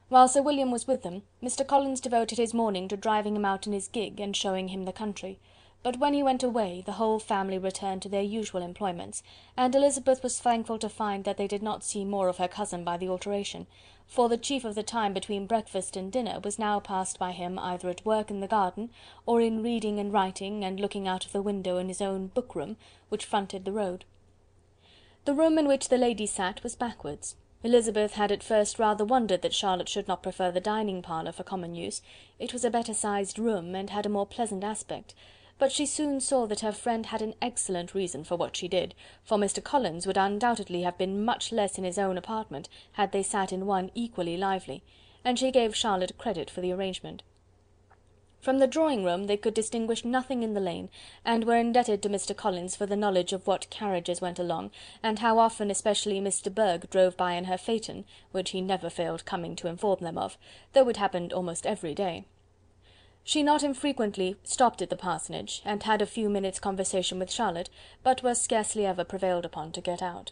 While Sir William was with them, Mr. Collins devoted his morning to driving him out in his gig and showing him the country, but when he went away, the whole family returned to their usual employments, and Elizabeth was thankful to find that they did not see more of her cousin by the alteration, for the chief of the time between breakfast and dinner was now passed by him either at work in the garden, or in reading and writing, and looking out of the window in his own book-room, which fronted the road. The room in which the ladies sat was backwards. Elizabeth had at first rather wondered that Charlotte should not prefer the dining parlour for common use. It was a better-sized room, and had a more pleasant aspect, but she soon saw that her friend had an excellent reason for what she did, for Mr. Collins would undoubtedly have been much less in his own apartment, had they sat in one equally lively, and she gave Charlotte credit for the arrangement. From the drawing-room they could distinguish nothing in the lane, and were indebted to Mr. Collins for the knowledge of what carriages went along, and how often especially Miss de Bourgh drove by in her phaeton, which he never failed coming to inform them of, though it happened almost every day. She not infrequently stopped at the parsonage, and had a few minutes' conversation with Charlotte, but was scarcely ever prevailed upon to get out.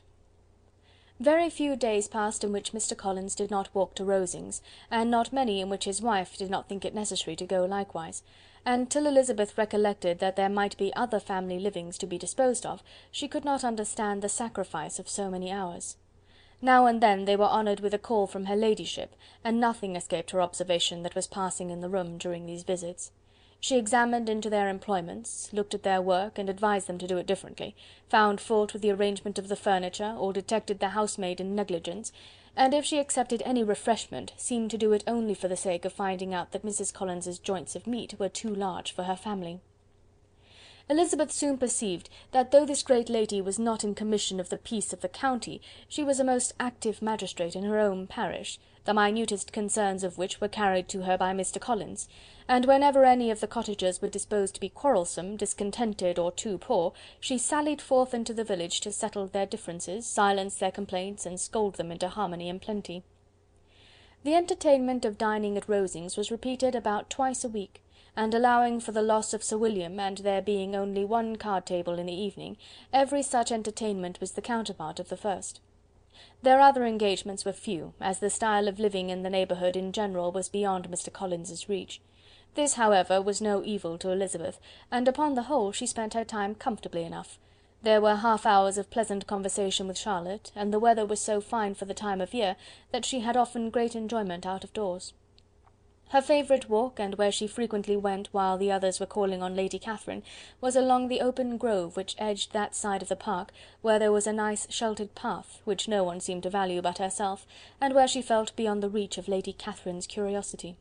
Very few days passed in which Mr. Collins did not walk to Rosings, and not many in which his wife did not think it necessary to go likewise, and till Elizabeth recollected that there might be other family livings to be disposed of, she could not understand the sacrifice of so many hours. Now and then they were honoured with a call from her ladyship, and nothing escaped her observation that was passing in the room during these visits. She examined into their employments, looked at their work, and advised them to do it differently, found fault with the arrangement of the furniture, or detected the housemaid in negligence, and if she accepted any refreshment, seemed to do it only for the sake of finding out that Mrs. Collins's joints of meat were too large for her family. Elizabeth soon perceived that though this great lady was not in commission of the peace of the county, she was a most active magistrate in her own parish, the minutest concerns of which were carried to her by Mr. Collins, and whenever any of the cottagers were disposed to be quarrelsome, discontented, or too poor, she sallied forth into the village to settle their differences, silence their complaints, and scold them into harmony and plenty. The entertainment of dining at Rosings was repeated about twice a week, and allowing for the loss of Sir William, and there being only one card-table in the evening, every such entertainment was the counterpart of the first. Their other engagements were few, as the style of living in the neighbourhood in general was beyond Mr. Collins's reach. This, however, was no evil to Elizabeth, and upon the whole she spent her time comfortably enough. There were half-hours of pleasant conversation with Charlotte, and the weather was so fine for the time of year that she had often great enjoyment out of doors. Her favourite walk, and where she frequently went while the others were calling on Lady Catherine, was along the open grove which edged that side of the park, where there was a nice sheltered path, which no one seemed to value but herself, and where she felt beyond the reach of Lady Catherine's curiosity.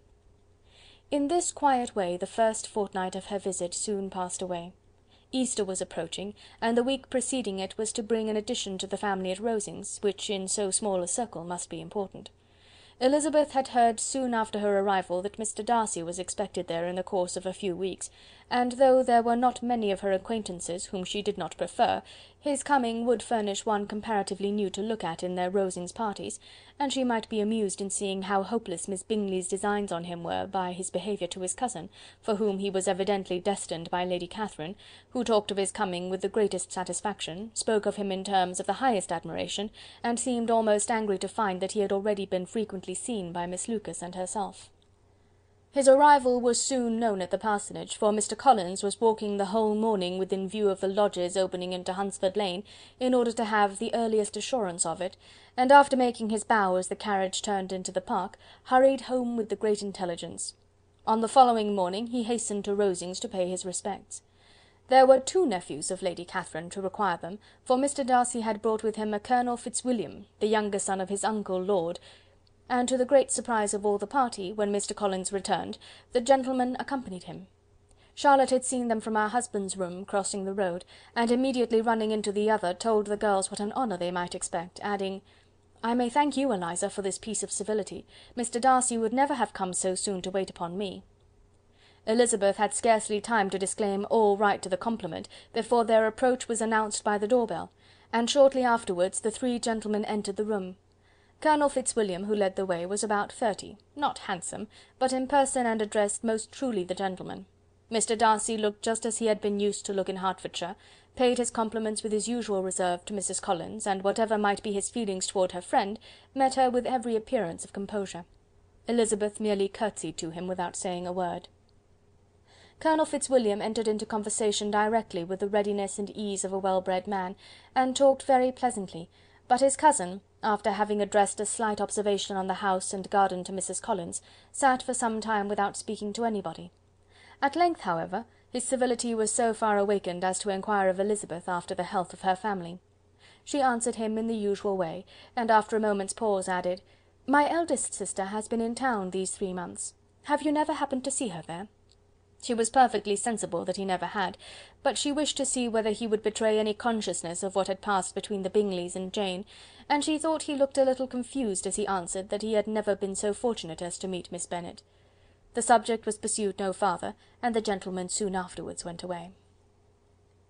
In this quiet way the first fortnight of her visit soon passed away. Easter was approaching, and the week preceding it was to bring an addition to the family at Rosings, which in so small a circle must be important. Elizabeth had heard soon after her arrival that Mr. Darcy was expected there in the course of a few weeks, and though there were not many of her acquaintances whom she did not prefer, his coming would furnish one comparatively new to look at in their Rosings parties, and she might be amused in seeing how hopeless Miss Bingley's designs on him were by his behaviour to his cousin, for whom he was evidently destined by Lady Catherine, who talked of his coming with the greatest satisfaction, spoke of him in terms of the highest admiration, and seemed almost angry to find that he had already been frequently seen by Miss Lucas and herself. His arrival was soon known at the parsonage, for Mr. Collins was walking the whole morning within view of the lodges opening into Hunsford Lane, in order to have the earliest assurance of it, and after making his bow as the carriage turned into the park, hurried home with the great intelligence. On the following morning he hastened to Rosings to pay his respects. There were two nephews of Lady Catherine to require them, for Mr. Darcy had brought with him a Colonel Fitzwilliam, the younger son of his uncle Lord, and to the great surprise of all the party, when Mr. Collins returned, the gentleman accompanied him. Charlotte had seen them from her husband's room, crossing the road, and immediately running into the other, told the girls what an honour they might expect, adding, "I may thank you, Eliza, for this piece of civility. Mr. Darcy would never have come so soon to wait upon me." Elizabeth had scarcely time to disclaim all right to the compliment, before their approach was announced by the door-bell, and shortly afterwards the three gentlemen entered the room. Colonel Fitzwilliam, who led the way, was about 30, not handsome, but in person and address most truly the gentleman. Mr. Darcy looked just as he had been used to look in Hertfordshire, paid his compliments with his usual reserve to Mrs. Collins, and whatever might be his feelings toward her friend, met her with every appearance of composure. Elizabeth merely curtsied to him without saying a word. Colonel Fitzwilliam entered into conversation directly with the readiness and ease of a well-bred man, and talked very pleasantly, but his cousin, after having addressed a slight observation on the house and garden to Mrs. Collins, sat for some time without speaking to anybody. At length, however, his civility was so far awakened as to inquire of Elizabeth after the health of her family. She answered him in the usual way, and after a moment's pause added, "My eldest sister has been in town these 3 months. Have you never happened to see her there?" She was perfectly sensible that he never had, but she wished to see whether he would betray any consciousness of what had passed between the Bingleys and Jane, and she thought he looked a little confused as he answered that he had never been so fortunate as to meet Miss Bennet. The subject was pursued no farther, and the gentleman soon afterwards went away.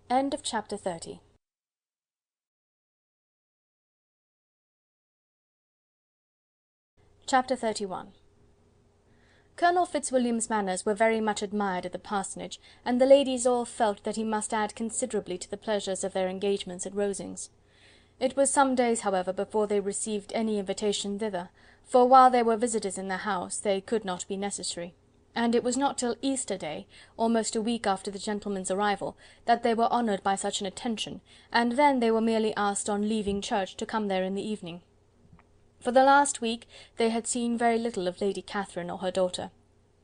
End of chapter 30. Chapter 31. Colonel Fitzwilliam's manners were very much admired at the parsonage, and the ladies all felt that he must add considerably to the pleasures of their engagements at Rosings. It was some days, however, before they received any invitation thither, for while there were visitors in the house, they could not be necessary; and it was not till Easter Day, almost a week after the gentlemen's arrival, that they were honoured by such an attention, and then they were merely asked on leaving church to come there in the evening. For the last week they had seen very little of Lady Catherine or her daughter.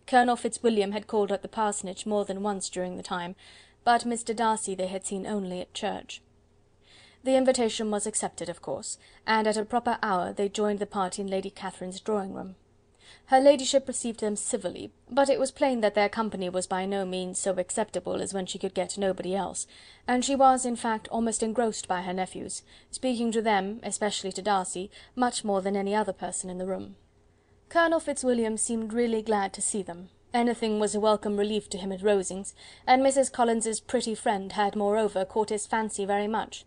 Colonel Fitzwilliam had called at the parsonage more than once during the time, but Mr. Darcy they had seen only at church. The invitation was accepted, of course, and at a proper hour they joined the party in Lady Catherine's drawing-room. Her ladyship received them civilly, but it was plain that their company was by no means so acceptable as when she could get nobody else, and she was, in fact, almost engrossed by her nephews, speaking to them, especially to Darcy, much more than any other person in the room. Colonel Fitzwilliam seemed really glad to see them. Anything was a welcome relief to him at Rosings, and Mrs. Collins's pretty friend had moreover caught his fancy very much.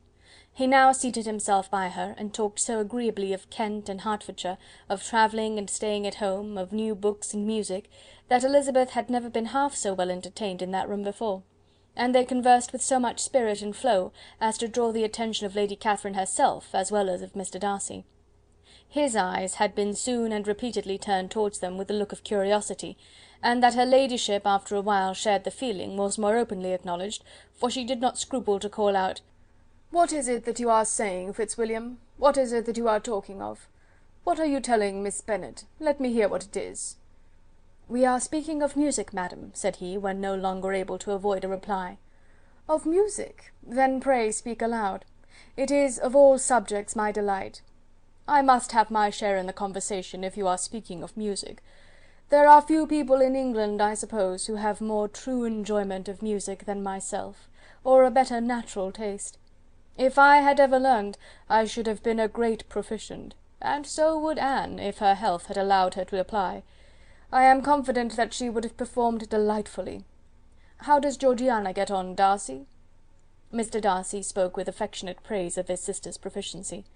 He now seated himself by her, and talked so agreeably of Kent and Hertfordshire, of travelling and staying at home, of new books and music, that Elizabeth had never been half so well entertained in that room before; and they conversed with so much spirit and flow as to draw the attention of Lady Catherine herself, as well as of Mr. Darcy. His eyes had been soon and repeatedly turned towards them with a look of curiosity, and that her ladyship after a while shared the feeling was more openly acknowledged, for she did not scruple to call out, "What is it that you are saying, Fitzwilliam? What is it that you are talking of? What are you telling Miss Bennet? Let me hear what it is." "We are speaking of music, madam," said he, when no longer able to avoid a reply. "Of music? Then pray speak aloud. It is of all subjects my delight. I must have my share in the conversation, if you are speaking of music. There are few people in England, I suppose, who have more true enjoyment of music than myself, or a better natural taste. If I had ever learned, I should have been a great proficient, and so would Anne, if her health had allowed her to apply. I am confident that she would have performed delightfully. How does Georgiana get on, Darcy?" Mr. Darcy spoke with affectionate praise of his sister's proficiency.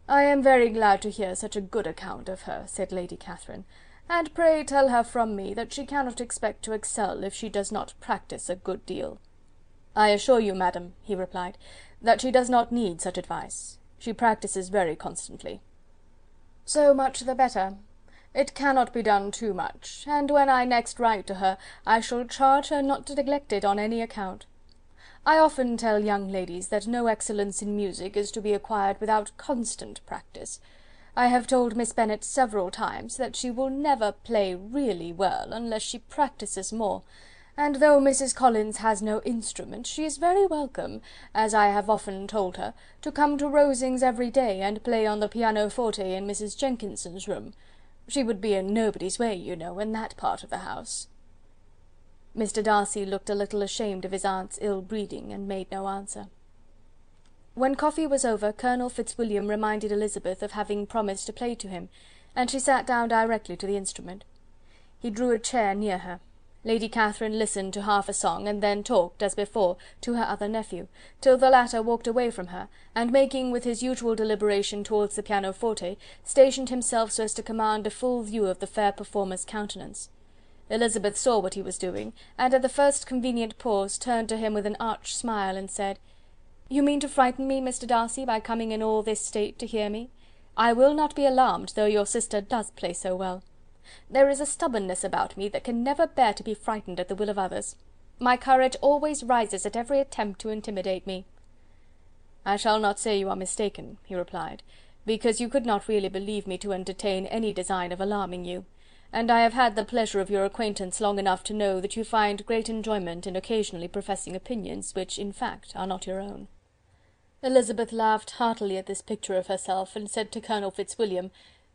"I am very glad to hear such a good account of her," said Lady Catherine, "and pray tell her from me that she cannot expect to excel if she does not practise a good deal." "I assure you, madam," he replied, "that she does not need such advice. She practises very constantly." "So much the better. It cannot be done too much, and when I next write to her, I shall charge her not to neglect it on any account. I often tell young ladies that no excellence in music is to be acquired without constant practice. I have told Miss Bennet several times that she will never play really well unless she practises more, and though Mrs. Collins has no instrument, she is very welcome, as I have often told her, to come to Rosings every day and play on the pianoforte in Mrs. Jenkinson's room. She would be in nobody's way, you know, in that part of the house." Mr. Darcy looked a little ashamed of his aunt's ill-breeding, and made no answer. When coffee was over, Colonel Fitzwilliam reminded Elizabeth of having promised to play to him, and she sat down directly to the instrument. He drew a chair near her. Lady Catherine listened to half a song, and then talked, as before, to her other nephew, till the latter walked away from her, and making with his usual deliberation towards the pianoforte, stationed himself so as to command a full view of the fair performer's countenance. Elizabeth saw what he was doing, and at the first convenient pause turned to him with an arch smile, and said, "You mean to frighten me, Mr. Darcy, by coming in all this state to hear me? I will not be alarmed, though your sister does play so well. There is a stubbornness about me that can never bear to be frightened at the will of others. My courage always rises at every attempt to intimidate me." "I shall not say you are mistaken," he replied, "because you could not really believe me to entertain any design of alarming you, and I have had the pleasure of your acquaintance long enough to know that you find great enjoyment in occasionally professing opinions which, in fact, are not your own." Elizabeth laughed heartily at this picture of herself, and said to Colonel Fitzwilliam,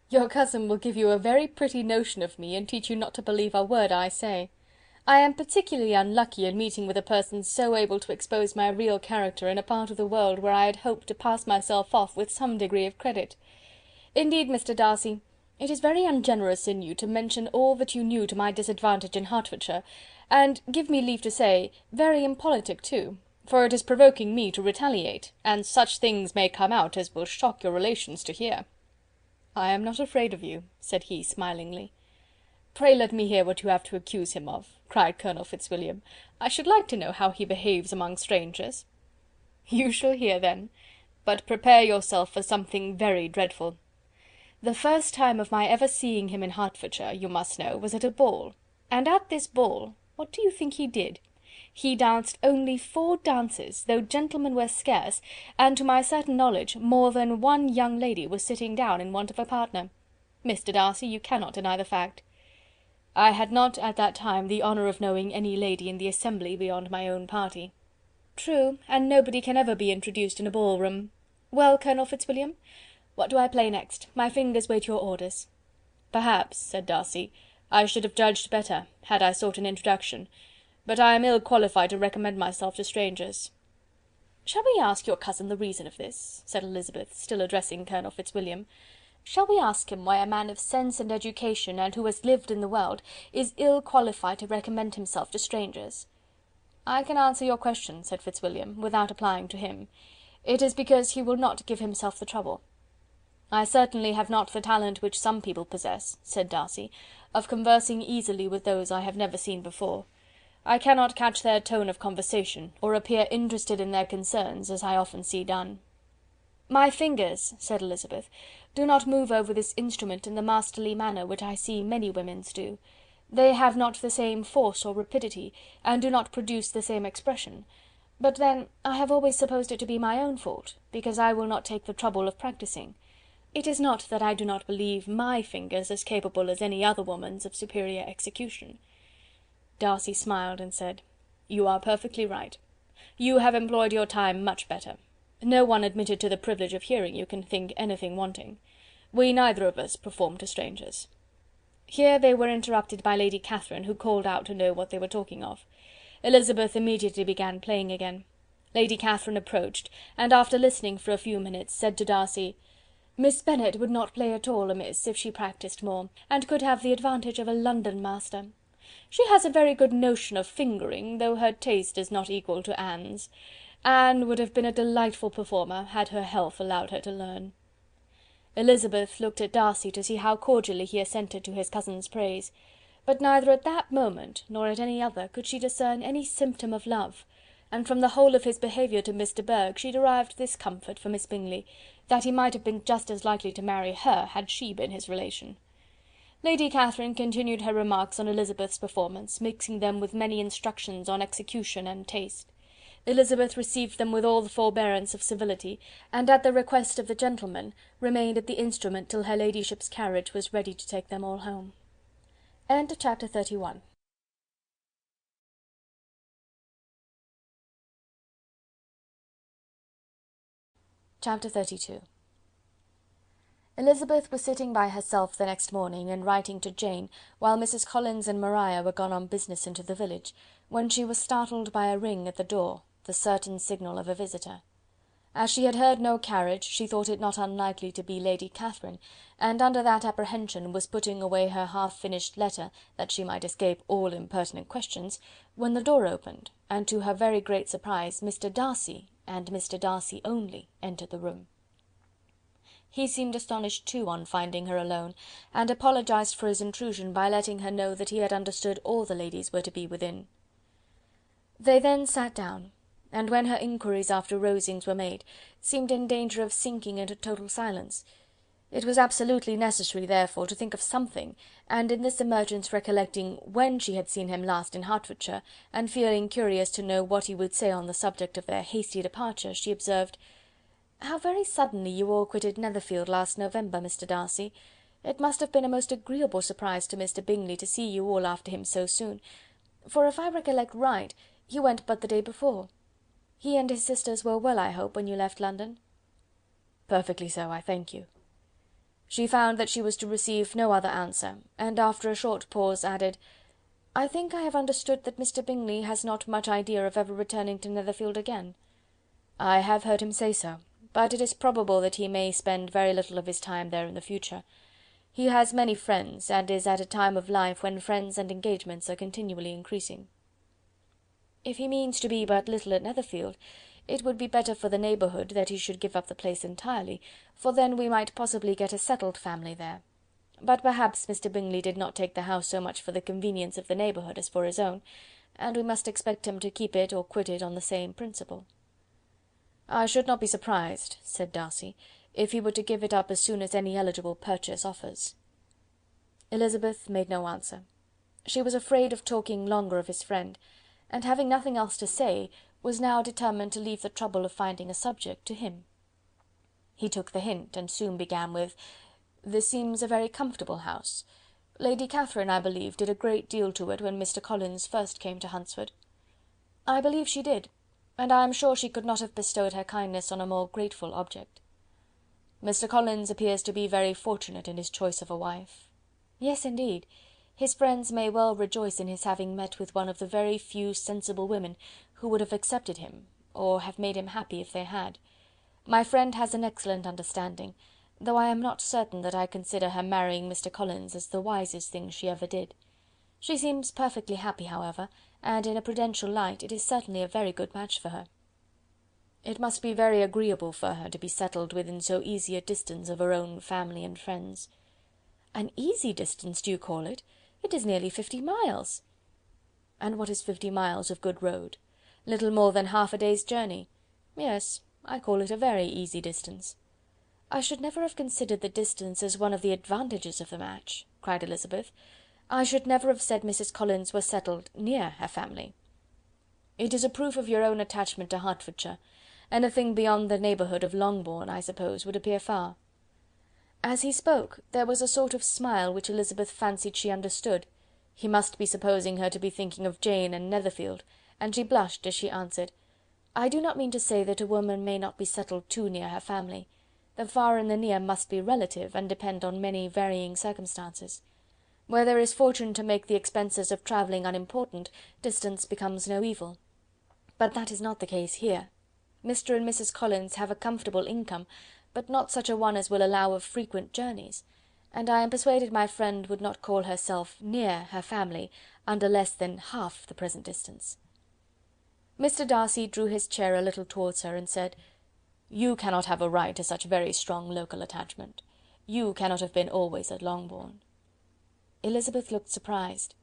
"Your cousin will give you a very pretty notion of me, and teach you not to believe a word I say. I am particularly unlucky in meeting with a person so able to expose my real character in a part of the world where I had hoped to pass myself off with some degree of credit. Indeed, Mr. Darcy, it is very ungenerous in you to mention all that you knew to my disadvantage in Hertfordshire, and, give me leave to say, very impolitic too, for it is provoking me to retaliate, and such things may come out as will shock your relations to hear." "I am not afraid of you," said he, smilingly. "Pray let me hear what you have to accuse him of," cried Colonel Fitzwilliam. "I should like to know how he behaves among strangers." "You shall hear then, but prepare yourself for something very dreadful. The first time of my ever seeing him in Hertfordshire, you must know, was at a ball, and at this ball, what do you think he did? He danced only 4 dances, though gentlemen were scarce, and to my certain knowledge more than one young lady was sitting down in want of a partner. Mr. Darcy, you cannot deny the fact." "I had not at that time the honour of knowing any lady in the assembly beyond my own party." "True, and nobody can ever be introduced in a ball-room. Well, Colonel Fitzwilliam, what do I play next? My fingers wait your orders." "Perhaps," said Darcy, "I should have judged better, had I sought an introduction, but I am ill qualified to recommend myself to strangers." "Shall we ask your cousin the reason of this?" said Elizabeth, still addressing Colonel Fitzwilliam. "Shall we ask him why a man of sense and education, and who has lived in the world, is ill qualified to recommend himself to strangers?" "I can answer your question," said Fitzwilliam, without applying to him. "It is because he will not give himself the trouble." "I certainly have not the talent which some people possess," said Darcy, "of conversing easily with those I have never seen before. I cannot catch their tone of conversation, or appear interested in their concerns, as I often see done." "My fingers," said Elizabeth, "do not move over this instrument in the masterly manner which I see many women's do. They have not the same force or rapidity, and do not produce the same expression. But then I have always supposed it to be my own fault, because I will not take the trouble of practising. It is not that I do not believe my fingers as capable as any other woman's of superior execution." Darcy smiled and said, "You are perfectly right. You have employed your time much better. No one admitted to the privilege of hearing you can think anything wanting. We neither of us perform to strangers." Here they were interrupted by Lady Catherine, who called out to know what they were talking of. Elizabeth immediately began playing again. Lady Catherine approached, and after listening for a few minutes, said to Darcy, "Miss Bennet would not play at all amiss if she practised more, and could have the advantage of a London master. She has a very good notion of fingering, though her taste is not equal to Anne's. Anne would have been a delightful performer, had her health allowed her to learn." Elizabeth looked at Darcy to see how cordially he assented to his cousin's praise, but neither at that moment, nor at any other, could she discern any symptom of love, and from the whole of his behaviour to Miss de Bourgh she derived this comfort for Miss Bingley, that he might have been just as likely to marry her had she been his relation. Lady Catherine continued her remarks on Elizabeth's performance, mixing them with many instructions on execution and taste. Elizabeth received them with all the forbearance of civility, and at the request of the gentlemen, remained at the instrument till her ladyship's carriage was ready to take them all home. End of chapter 31. Chapter 32. Elizabeth was sitting by herself the next morning, and writing to Jane, while Mrs. Collins and Maria were gone on business into the village, when she was startled by a ring at the door, the certain signal of a visitor. As she had heard no carriage, she thought it not unlikely to be Lady Catherine, and under that apprehension was putting away her half-finished letter, that she might escape all impertinent questions, when the door opened, and to her very great surprise, Mr. Darcy, and Mr. Darcy only, entered the room. He seemed astonished too on finding her alone, and apologized for his intrusion by letting her know that he had understood all the ladies were to be within. They then sat down, and when her inquiries after Rosings were made, seemed in danger of sinking into total silence. It was absolutely necessary, therefore, to think of something, and in this emergence recollecting when she had seen him last in Hertfordshire, and feeling curious to know what he would say on the subject of their hasty departure, she observed, "How very suddenly you all quitted Netherfield last November, Mr. Darcy. It must have been a most agreeable surprise to Mr. Bingley to see you all after him so soon, for if I recollect right, he went but the day before. He and his sisters were well, I hope, when you left London?" "Perfectly so, I thank you." She found that she was to receive no other answer, and after a short pause added, I think I have understood that Mr. Bingley has not much idea of ever returning to Netherfield again." "I have heard him say so, but it is probable that he may spend very little of his time there in the future. He has many friends, and is at a time of life when friends and engagements are continually increasing." "If he means to be but little at Netherfield, it would be better for the neighbourhood that he should give up the place entirely, for then we might possibly get a settled family there. But perhaps Mr. Bingley did not take the house so much for the convenience of the neighbourhood as for his own, and we must expect him to keep it or quit it on the same principle." "I should not be surprised," said Darcy, "if he were to give it up as soon as any eligible purchase offers." Elizabeth made no answer. She was afraid of talking longer of his friend, and having nothing else to say, was now determined to leave the trouble of finding a subject to him. He took the hint, and soon began with: "This seems a very comfortable house. Lady Catherine, I believe, did a great deal to it when Mr. Collins first came to Hunsford." "I believe she did, and I am sure she could not have bestowed her kindness on a more grateful object." "Mr. Collins appears to be very fortunate in his choice of a wife." "Yes, indeed. His friends may well rejoice in his having met with one of the very few sensible women who would have accepted him, or have made him happy if they had. My friend has an excellent understanding, though I am not certain that I consider her marrying Mr. Collins as the wisest thing she ever did. She seems perfectly happy, however, and in a prudential light it is certainly a very good match for her." "It must be very agreeable for her to be settled within so easy a distance of her own family and friends." "An easy distance, do you call it? It is nearly 50 miles." "And what is 50 miles of good road? Little more than half a day's journey. Yes, I call it a very easy distance." "I should never have considered the distance as one of the advantages of the match," cried Elizabeth. "I should never have said Mrs. Collins was settled near her family." "It is a proof of your own attachment to Hertfordshire. Anything beyond the neighbourhood of Longbourn, I suppose, would appear far." As he spoke, there was a sort of smile which Elizabeth fancied she understood. He must be supposing her to be thinking of Jane and Netherfield, and she blushed as she answered: "I do not mean to say that a woman may not be settled too near her family. The far and the near must be relative, and depend on many varying circumstances. Where there is fortune to make the expenses of travelling unimportant, distance becomes no evil. But that is not the case here. Mr. and Mrs. Collins have a comfortable income, but not such a one as will allow of frequent journeys, and I am persuaded my friend would not call herself near her family under less than half the present distance." Mr. Darcy drew his chair a little towards her, and said: "You cannot have a right to such very strong local attachment. You cannot have been always at Longbourn." Elizabeth looked surprised.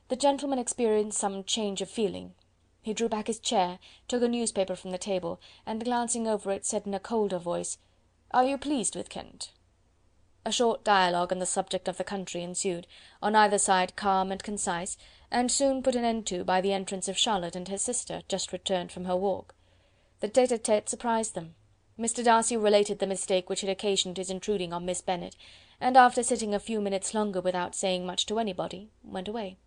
The gentleman experienced some change of feeling. He drew back his chair, took a newspaper from the table, and glancing over it, said in a colder voice: "Are you pleased with Kent?" A short dialogue on the subject of the country ensued, on either side calm and concise, and soon put an end to by the entrance of Charlotte and her sister, just returned from her walk. The tete-a-tete surprised them. Mr. Darcy related the mistake which had occasioned his intruding on Miss Bennet, and after sitting a few minutes longer without saying much to anybody, went away.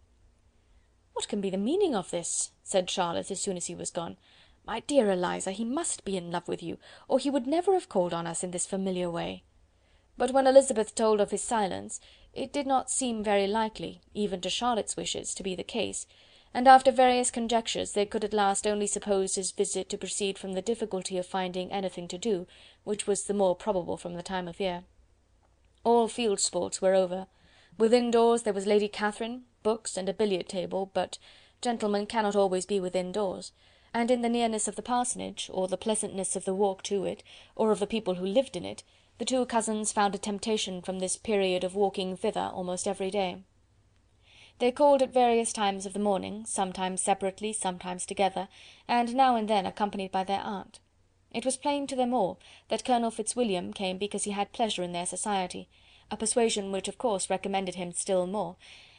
"What can be the meaning of this?" said Charlotte, as soon as he was gone. "My dear Eliza, he must be in love with you, or he would never have called on us in this familiar way." But when Elizabeth told of his silence, it did not seem very likely, even to Charlotte's wishes, to be the case, and after various conjectures they could at last only suppose his visit to proceed from the difficulty of finding anything to do, which was the more probable from the time of year. All field sports were over. Within doors there was Lady Catherine, books, and a billiard table, but gentlemen cannot always be within doors, and in the nearness of the parsonage, or the pleasantness of the walk to it, or of the people who lived in it, the two cousins found a temptation from this period of walking thither almost every day. They called at various times of the morning, sometimes separately, sometimes together, and now and then accompanied by their aunt. It was plain to them all that Colonel Fitzwilliam came because he had pleasure in their society, a persuasion which of course recommended him still more,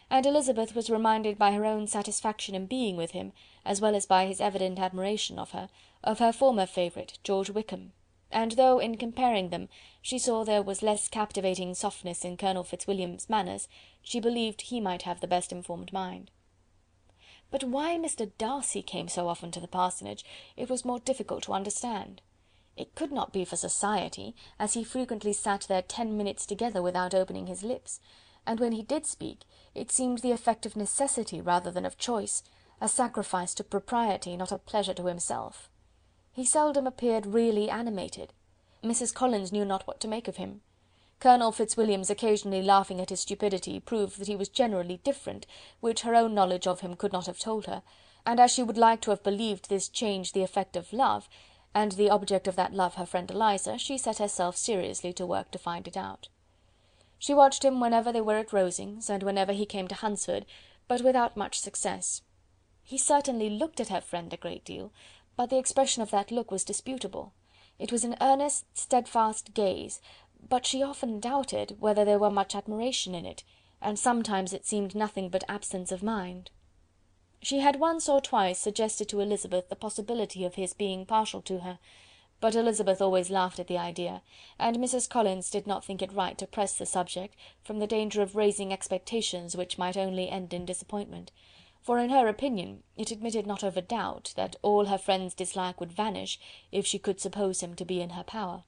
and Elizabeth was reminded by her own satisfaction in being with him, as well as by his evident admiration of her former favourite, George Wickham, and though, in comparing them, she saw there was less captivating softness in Colonel Fitzwilliam's manners, she believed he might have the best informed mind. But why Mr. Darcy came so often to the parsonage, it was more difficult to understand. It could not be for society, as he frequently sat there 10 minutes together without opening his lips, and when he did speak, it seemed the effect of necessity rather than of choice, a sacrifice to propriety, not a pleasure to himself. He seldom appeared really animated. Mrs. Collins knew not what to make of him. Colonel Fitzwilliam's occasionally laughing at his stupidity proved that he was generally different, which her own knowledge of him could not have told her, and as she would like to have believed this change the effect of love, and the object of that love her friend Eliza, she set herself seriously to work to find it out. She watched him whenever they were at Rosings, and whenever he came to Hunsford, but without much success. He certainly looked at her friend a great deal, but the expression of that look was disputable. It was an earnest, steadfast gaze, but she often doubted whether there were much admiration in it, and sometimes it seemed nothing but absence of mind. She had once or twice suggested to Elizabeth the possibility of his being partial to her, but Elizabeth always laughed at the idea, and Mrs. Collins did not think it right to press the subject, from the danger of raising expectations which might only end in disappointment, for in her opinion it admitted not of a doubt that all her friend's dislike would vanish if she could suppose him to be in her power.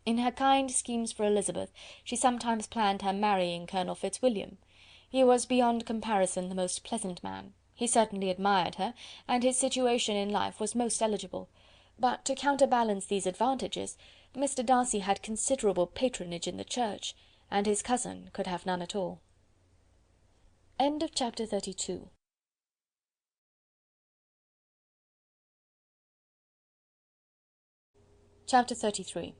In her kind schemes for Elizabeth, she sometimes planned her marrying Colonel Fitzwilliam. He was beyond comparison the most pleasant man. He certainly admired her, and his situation in life was most eligible. But to counterbalance these advantages, Mr. Darcy had considerable patronage in the church, and his cousin could have none at all. End of chapter 32. Chapter 33.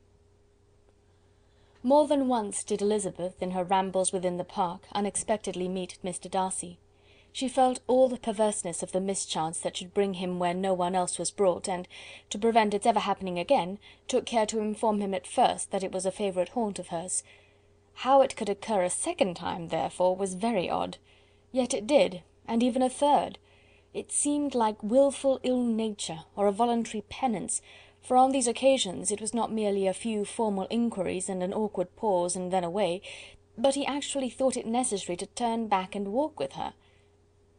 More than once did Elizabeth, in her rambles within the park, unexpectedly meet Mr. Darcy. She felt all the perverseness of the mischance that should bring him where no one else was brought, and, to prevent its ever happening again, took care to inform him at first that it was a favourite haunt of hers. How it could occur a second time, therefore, was very odd. Yet it did, and even a third. It seemed like wilful ill nature, or a voluntary penance, for on these occasions it was not merely a few formal inquiries and an awkward pause and then away, but he actually thought it necessary to turn back and walk with her.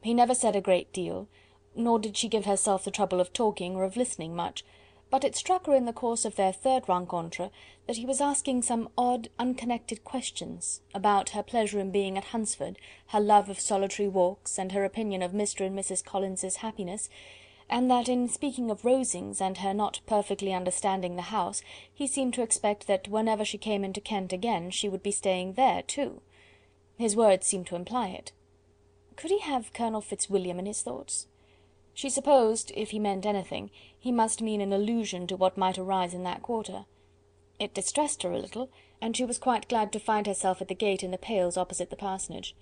He never said a great deal, nor did she give herself the trouble of talking or of listening much, but it struck her in the course of their third rencontre that he was asking some odd, unconnected questions about her pleasure in being at Hunsford, her love of solitary walks, and her opinion of Mr. and Mrs. Collins's happiness, and that in speaking of Rosings and her not perfectly understanding the house, he seemed to expect that whenever she came into Kent again she would be staying there too. His words seemed to imply it. Could he have Colonel Fitzwilliam in his thoughts? She supposed, if he meant anything, he must mean an allusion to what might arise in that quarter. It distressed her a little, and she was quite glad to find herself at the gate in the pales opposite the parsonage.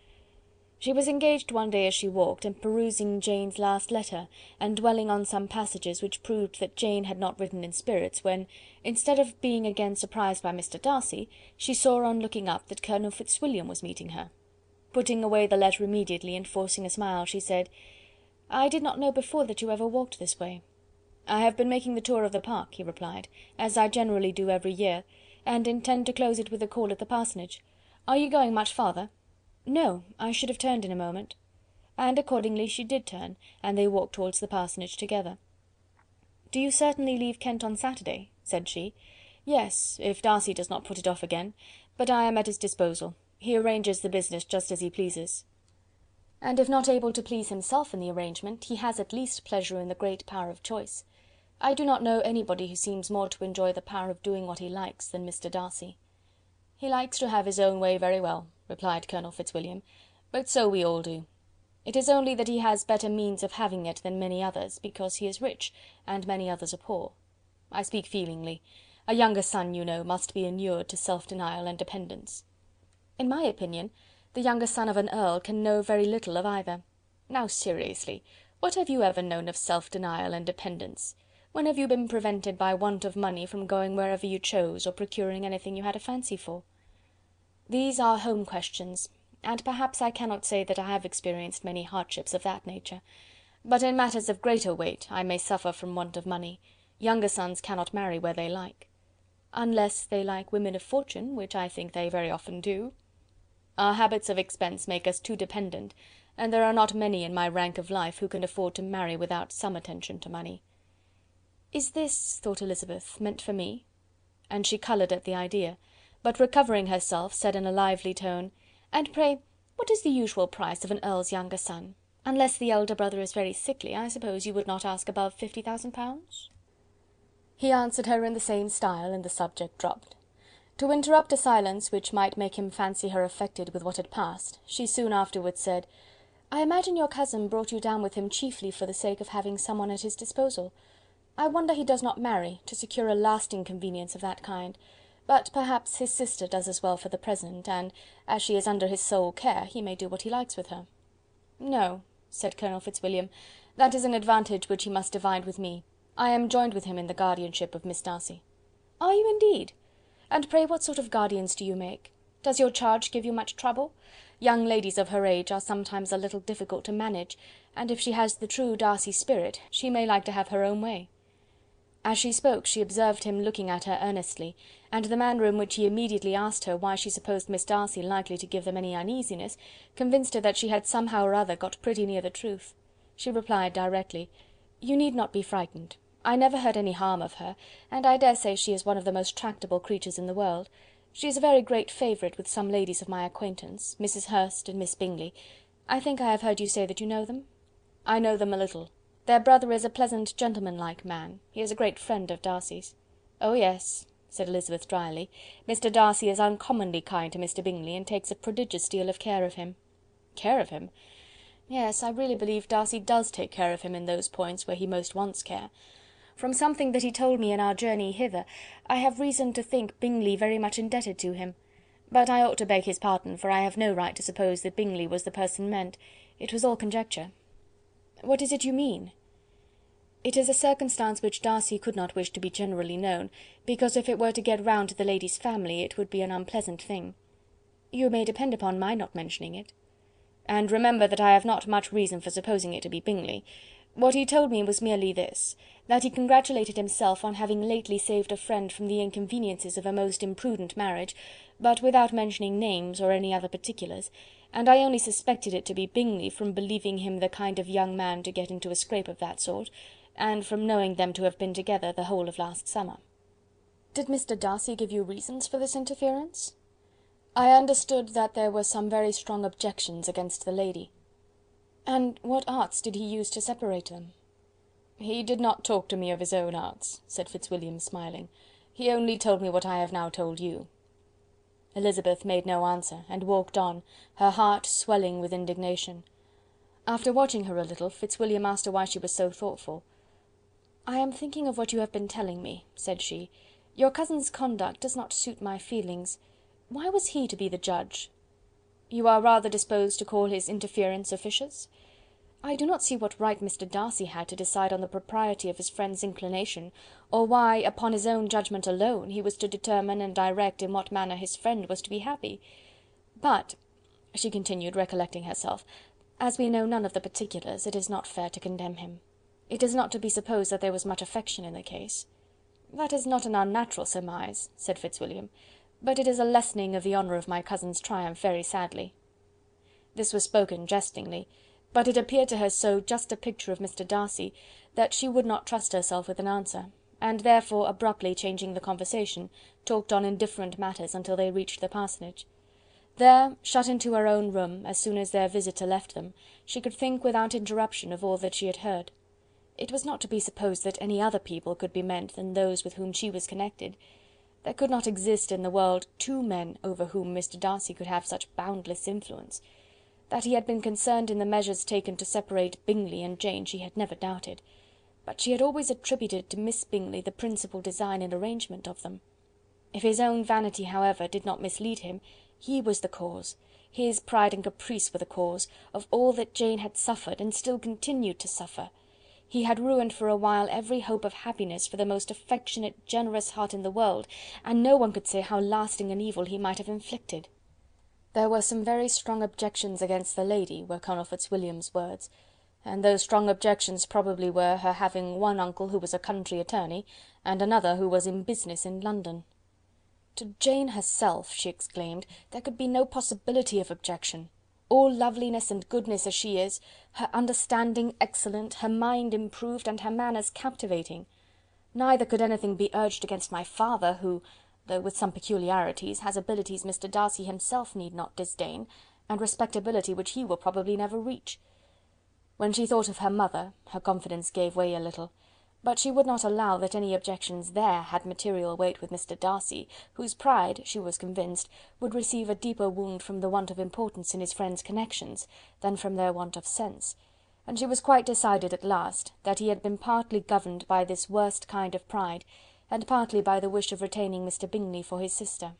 She was engaged one day as she walked, in perusing Jane's last letter, and dwelling on some passages which proved that Jane had not written in spirits, when, instead of being again surprised by Mr. Darcy, she saw on looking up that Colonel Fitzwilliam was meeting her. Putting away the letter immediately, and forcing a smile, she said, "I did not know before that you ever walked this way." "I have been making the tour of the park," he replied, "as I generally do every year, and intend to close it with a call at the parsonage. Are you going much farther?" "No, I should have turned in a moment." And accordingly she did turn, and they walked towards the parsonage together. "Do you certainly leave Kent on Saturday?" said she. "Yes, if Darcy does not put it off again, but I am at his disposal. He arranges the business just as he pleases." "And if not able to please himself in the arrangement, he has at least pleasure in the great power of choice. I do not know anybody who seems more to enjoy the power of doing what he likes than Mr. Darcy." "He likes to have his own way very well," replied Colonel Fitzwilliam, "but so we all do. It is only that he has better means of having it than many others, because he is rich, and many others are poor. I speak feelingly. A younger son, you know, must be inured to self-denial and dependence." "In my opinion, the younger son of an earl can know very little of either. Now, seriously, what have you ever known of self-denial and dependence? When have you been prevented by want of money from going wherever you chose, or procuring anything you had a fancy for?" "These are home questions, and perhaps I cannot say that I have experienced many hardships of that nature. But in matters of greater weight I may suffer from want of money. Younger sons cannot marry where they like." "Unless they like women of fortune, which I think they very often do." "Our habits of expense make us too dependent, and there are not many in my rank of life who can afford to marry without some attention to money." "Is this," thought Elizabeth, "meant for me?" And she coloured at the idea, but recovering herself, said in a lively tone, And pray, what is the usual price of an earl's younger son? Unless the elder brother is very sickly, I suppose you would not ask above £50,000? He answered her in the same style, and the subject dropped. To interrupt a silence which might make him fancy her affected with what had passed, she soon afterwards said, "I imagine your cousin brought you down with him chiefly for the sake of having some one at his disposal. I wonder he does not marry, to secure a lasting convenience of that kind. But perhaps his sister does as well for the present, and, as she is under his sole care, he may do what he likes with her." "No," said Colonel Fitzwilliam, "that is an advantage which he must divide with me. I am joined with him in the guardianship of Miss Darcy." "Are you indeed? And pray what sort of guardians do you make? Does your charge give you much trouble? Young ladies of her age are sometimes a little difficult to manage, and if she has the true Darcy spirit, she may like to have her own way." As she spoke, she observed him looking at her earnestly, and the manner in which he immediately asked her why she supposed Miss Darcy likely to give them any uneasiness, convinced her that she had somehow or other got pretty near the truth. She replied directly, "You need not be frightened. I never heard any harm of her, and I dare say she is one of the most tractable creatures in the world. She is a very great favourite with some ladies of my acquaintance, Mrs. Hurst and Miss Bingley. I think I have heard you say that you know them?" "I know them a little. Their brother is a pleasant gentlemanlike man. He is a great friend of Darcy's." "Oh yes," said Elizabeth drily. "Mr. Darcy is uncommonly kind to Mr. Bingley, and takes a prodigious deal of care of him." "Care of him?" "Yes, I really believe Darcy does take care of him in those points where he most wants care. From something that he told me in our journey hither, I have reason to think Bingley very much indebted to him. But I ought to beg his pardon, for I have no right to suppose that Bingley was the person meant. It was all conjecture." "What is it you mean?" "It is a circumstance which Darcy could not wish to be generally known, because if it were to get round to the lady's family, it would be an unpleasant thing." "You may depend upon my not mentioning it." "And remember that I have not much reason for supposing it to be Bingley. What he told me was merely this, that he congratulated himself on having lately saved a friend from the inconveniences of a most imprudent marriage, but without mentioning names or any other particulars, and I only suspected it to be Bingley from believing him the kind of young man to get into a scrape of that sort, and from knowing them to have been together the whole of last summer." "Did Mr. Darcy give you reasons for this interference?" "I understood that there were some very strong objections against the lady." "And what arts did he use to separate them?" "He did not talk to me of his own arts," said Fitzwilliam, smiling. "He only told me what I have now told you." Elizabeth made no answer, and walked on, her heart swelling with indignation. After watching her a little, Fitzwilliam asked her why she was so thoughtful. "I am thinking of what you have been telling me," said she. "Your cousin's conduct does not suit my feelings. Why was he to be the judge?" "You are rather disposed to call his interference officious?" "I do not see what right Mr. Darcy had to decide on the propriety of his friend's inclination, or why, upon his own judgment alone, he was to determine and direct in what manner his friend was to be happy. But," she continued, recollecting herself, "as we know none of the particulars, it is not fair to condemn him. It is not to be supposed that there was much affection in the case." "That is not an unnatural surmise," said Fitzwilliam, "but it is a lessening of the honour of my cousin's triumph very sadly." This was spoken jestingly, but it appeared to her so just a picture of Mr. Darcy, that she would not trust herself with an answer, and therefore, abruptly changing the conversation, talked on indifferent matters until they reached the parsonage. There, shut into her own room, as soon as their visitor left them, she could think without interruption of all that she had heard. It was not to be supposed that any other people could be meant than those with whom she was connected. There could not exist in the world two men over whom Mr. Darcy could have such boundless influence. That he had been concerned in the measures taken to separate Bingley and Jane she had never doubted, but she had always attributed to Miss Bingley the principal design and arrangement of them. If his own vanity, however, did not mislead him, he was the cause, his pride and caprice were the cause, of all that Jane had suffered and still continued to suffer. He had ruined for a while every hope of happiness for the most affectionate, generous heart in the world, and no one could say how lasting an evil he might have inflicted. There were some very strong objections against the lady, were Colonel Fitzwilliam's words, and those strong objections probably were her having one uncle who was a country attorney, and another who was in business in London. To Jane herself, she exclaimed, there could be no possibility of objection. All loveliness and goodness as she is, her understanding excellent, her mind improved, and her manners captivating. Neither could anything be urged against my father, who... though with some peculiarities, has abilities Mr. Darcy himself need not disdain, and respectability which he will probably never reach. When she thought of her mother, her confidence gave way a little, but she would not allow that any objections there had material weight with Mr. Darcy, whose pride, she was convinced, would receive a deeper wound from the want of importance in his friends' connections, than from their want of sense, and she was quite decided at last, that he had been partly governed by this worst kind of pride, and partly by the wish of retaining Mr. Bingley for his sister.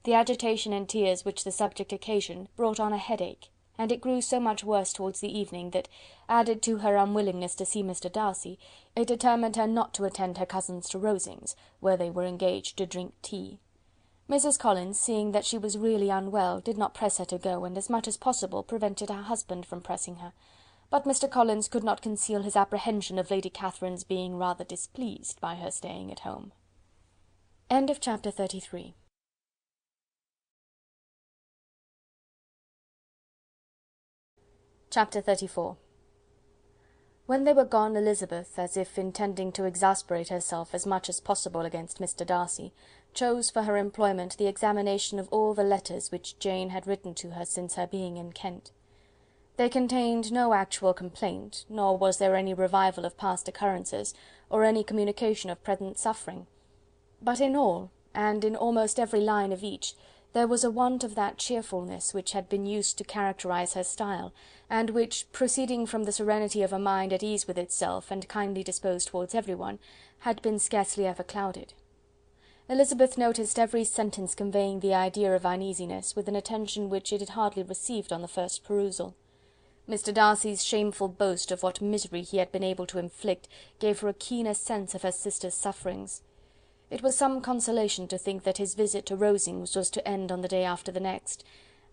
The agitation and tears which the subject occasioned brought on a headache, and it grew so much worse towards the evening that, added to her unwillingness to see Mr. Darcy, it determined her not to attend her cousins to Rosings, where they were engaged to drink tea. Mrs. Collins, seeing that she was really unwell, did not press her to go, and as much as possible prevented her husband from pressing her, but Mr. Collins could not conceal his apprehension of Lady Catherine's being rather displeased by her staying at home. Chapter 33. Chapter 34. When they were gone, Elizabeth, as if intending to exasperate herself as much as possible against Mr. Darcy, chose for her employment the examination of all the letters which Jane had written to her since her being in Kent. They contained no actual complaint, nor was there any revival of past occurrences, or any communication of present suffering. But in all, and in almost every line of each, there was a want of that cheerfulness which had been used to characterize her style, and which, proceeding from the serenity of a mind at ease with itself and kindly disposed towards everyone, had been scarcely ever clouded. Elizabeth noticed every sentence conveying the idea of uneasiness with an attention which it had hardly received on the first perusal. Mr. Darcy's shameful boast of what misery he had been able to inflict gave her a keener sense of her sister's sufferings. It was some consolation to think that his visit to Rosings was to end on the day after the next,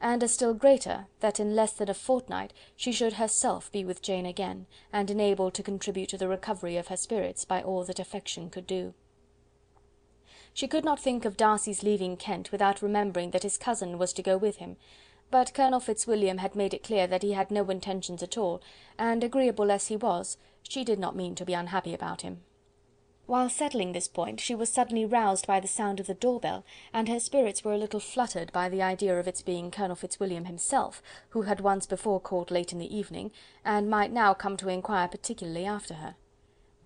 and a still greater, that in less than a fortnight she should herself be with Jane again, and enabled to contribute to the recovery of her spirits by all that affection could do. She could not think of Darcy's leaving Kent without remembering that his cousin was to go with him, but Colonel Fitzwilliam had made it clear that he had no intentions at all, and agreeable as he was, she did not mean to be unhappy about him. While settling this point, she was suddenly roused by the sound of the door-bell, and her spirits were a little fluttered by the idea of its being Colonel Fitzwilliam himself, who had once before called late in the evening, and might now come to inquire particularly after her.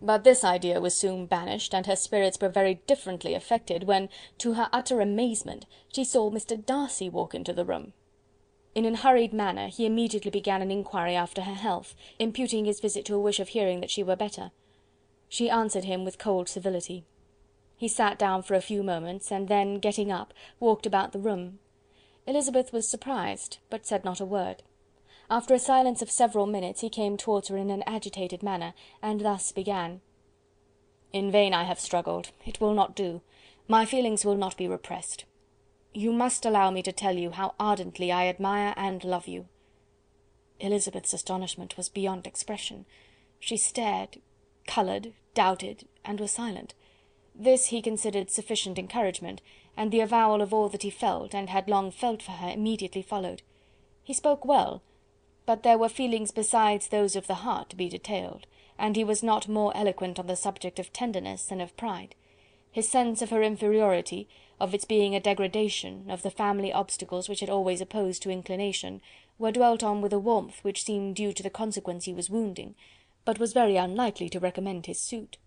But this idea was soon banished, and her spirits were very differently affected, when, to her utter amazement, she saw Mr. Darcy walk into the room. In an hurried manner he immediately began an inquiry after her health, imputing his visit to a wish of hearing that she were better. She answered him with cold civility. He sat down for a few moments, and then, getting up, walked about the room. Elizabeth was surprised, but said not a word. After a silence of several minutes he came towards her in an agitated manner, and thus began: "In vain I have struggled. It will not do. My feelings will not be repressed. You must allow me to tell you how ardently I admire and love you." Elizabeth's astonishment was beyond expression. She stared, coloured, doubted, and was silent. This he considered sufficient encouragement, and the avowal of all that he felt, and had long felt for her, immediately followed. He spoke well, but there were feelings besides those of the heart to be detailed, and he was not more eloquent on the subject of tenderness than of pride. His sense of her inferiority, of its being a degradation, of the family obstacles which had always opposed to inclination, were dwelt on with a warmth which seemed due to the consequence he was wounding, but was very unlikely to recommend his suit.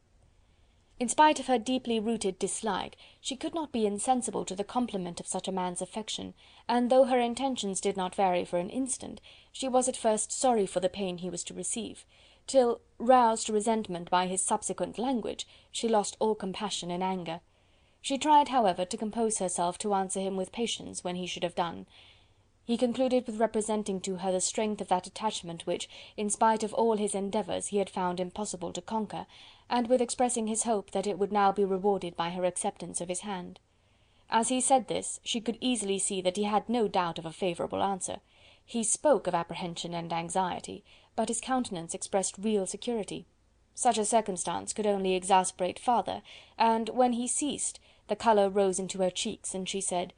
In spite of her deeply rooted dislike, she could not be insensible to the compliment of such a man's affection, and though her intentions did not vary for an instant, she was at first sorry for the pain he was to receive, till, roused to resentment by his subsequent language, she lost all compassion in anger. She tried, however, to compose herself to answer him with patience when he should have done. He concluded with representing to her the strength of that attachment which, in spite of all his endeavours, he had found impossible to conquer, and with expressing his hope that it would now be rewarded by her acceptance of his hand. As he said this, she could easily see that he had no doubt of a favourable answer. He spoke of apprehension and anxiety, but his countenance expressed real security. Such a circumstance could only exasperate farther, and, when he ceased, the colour rose into her cheeks, and she said: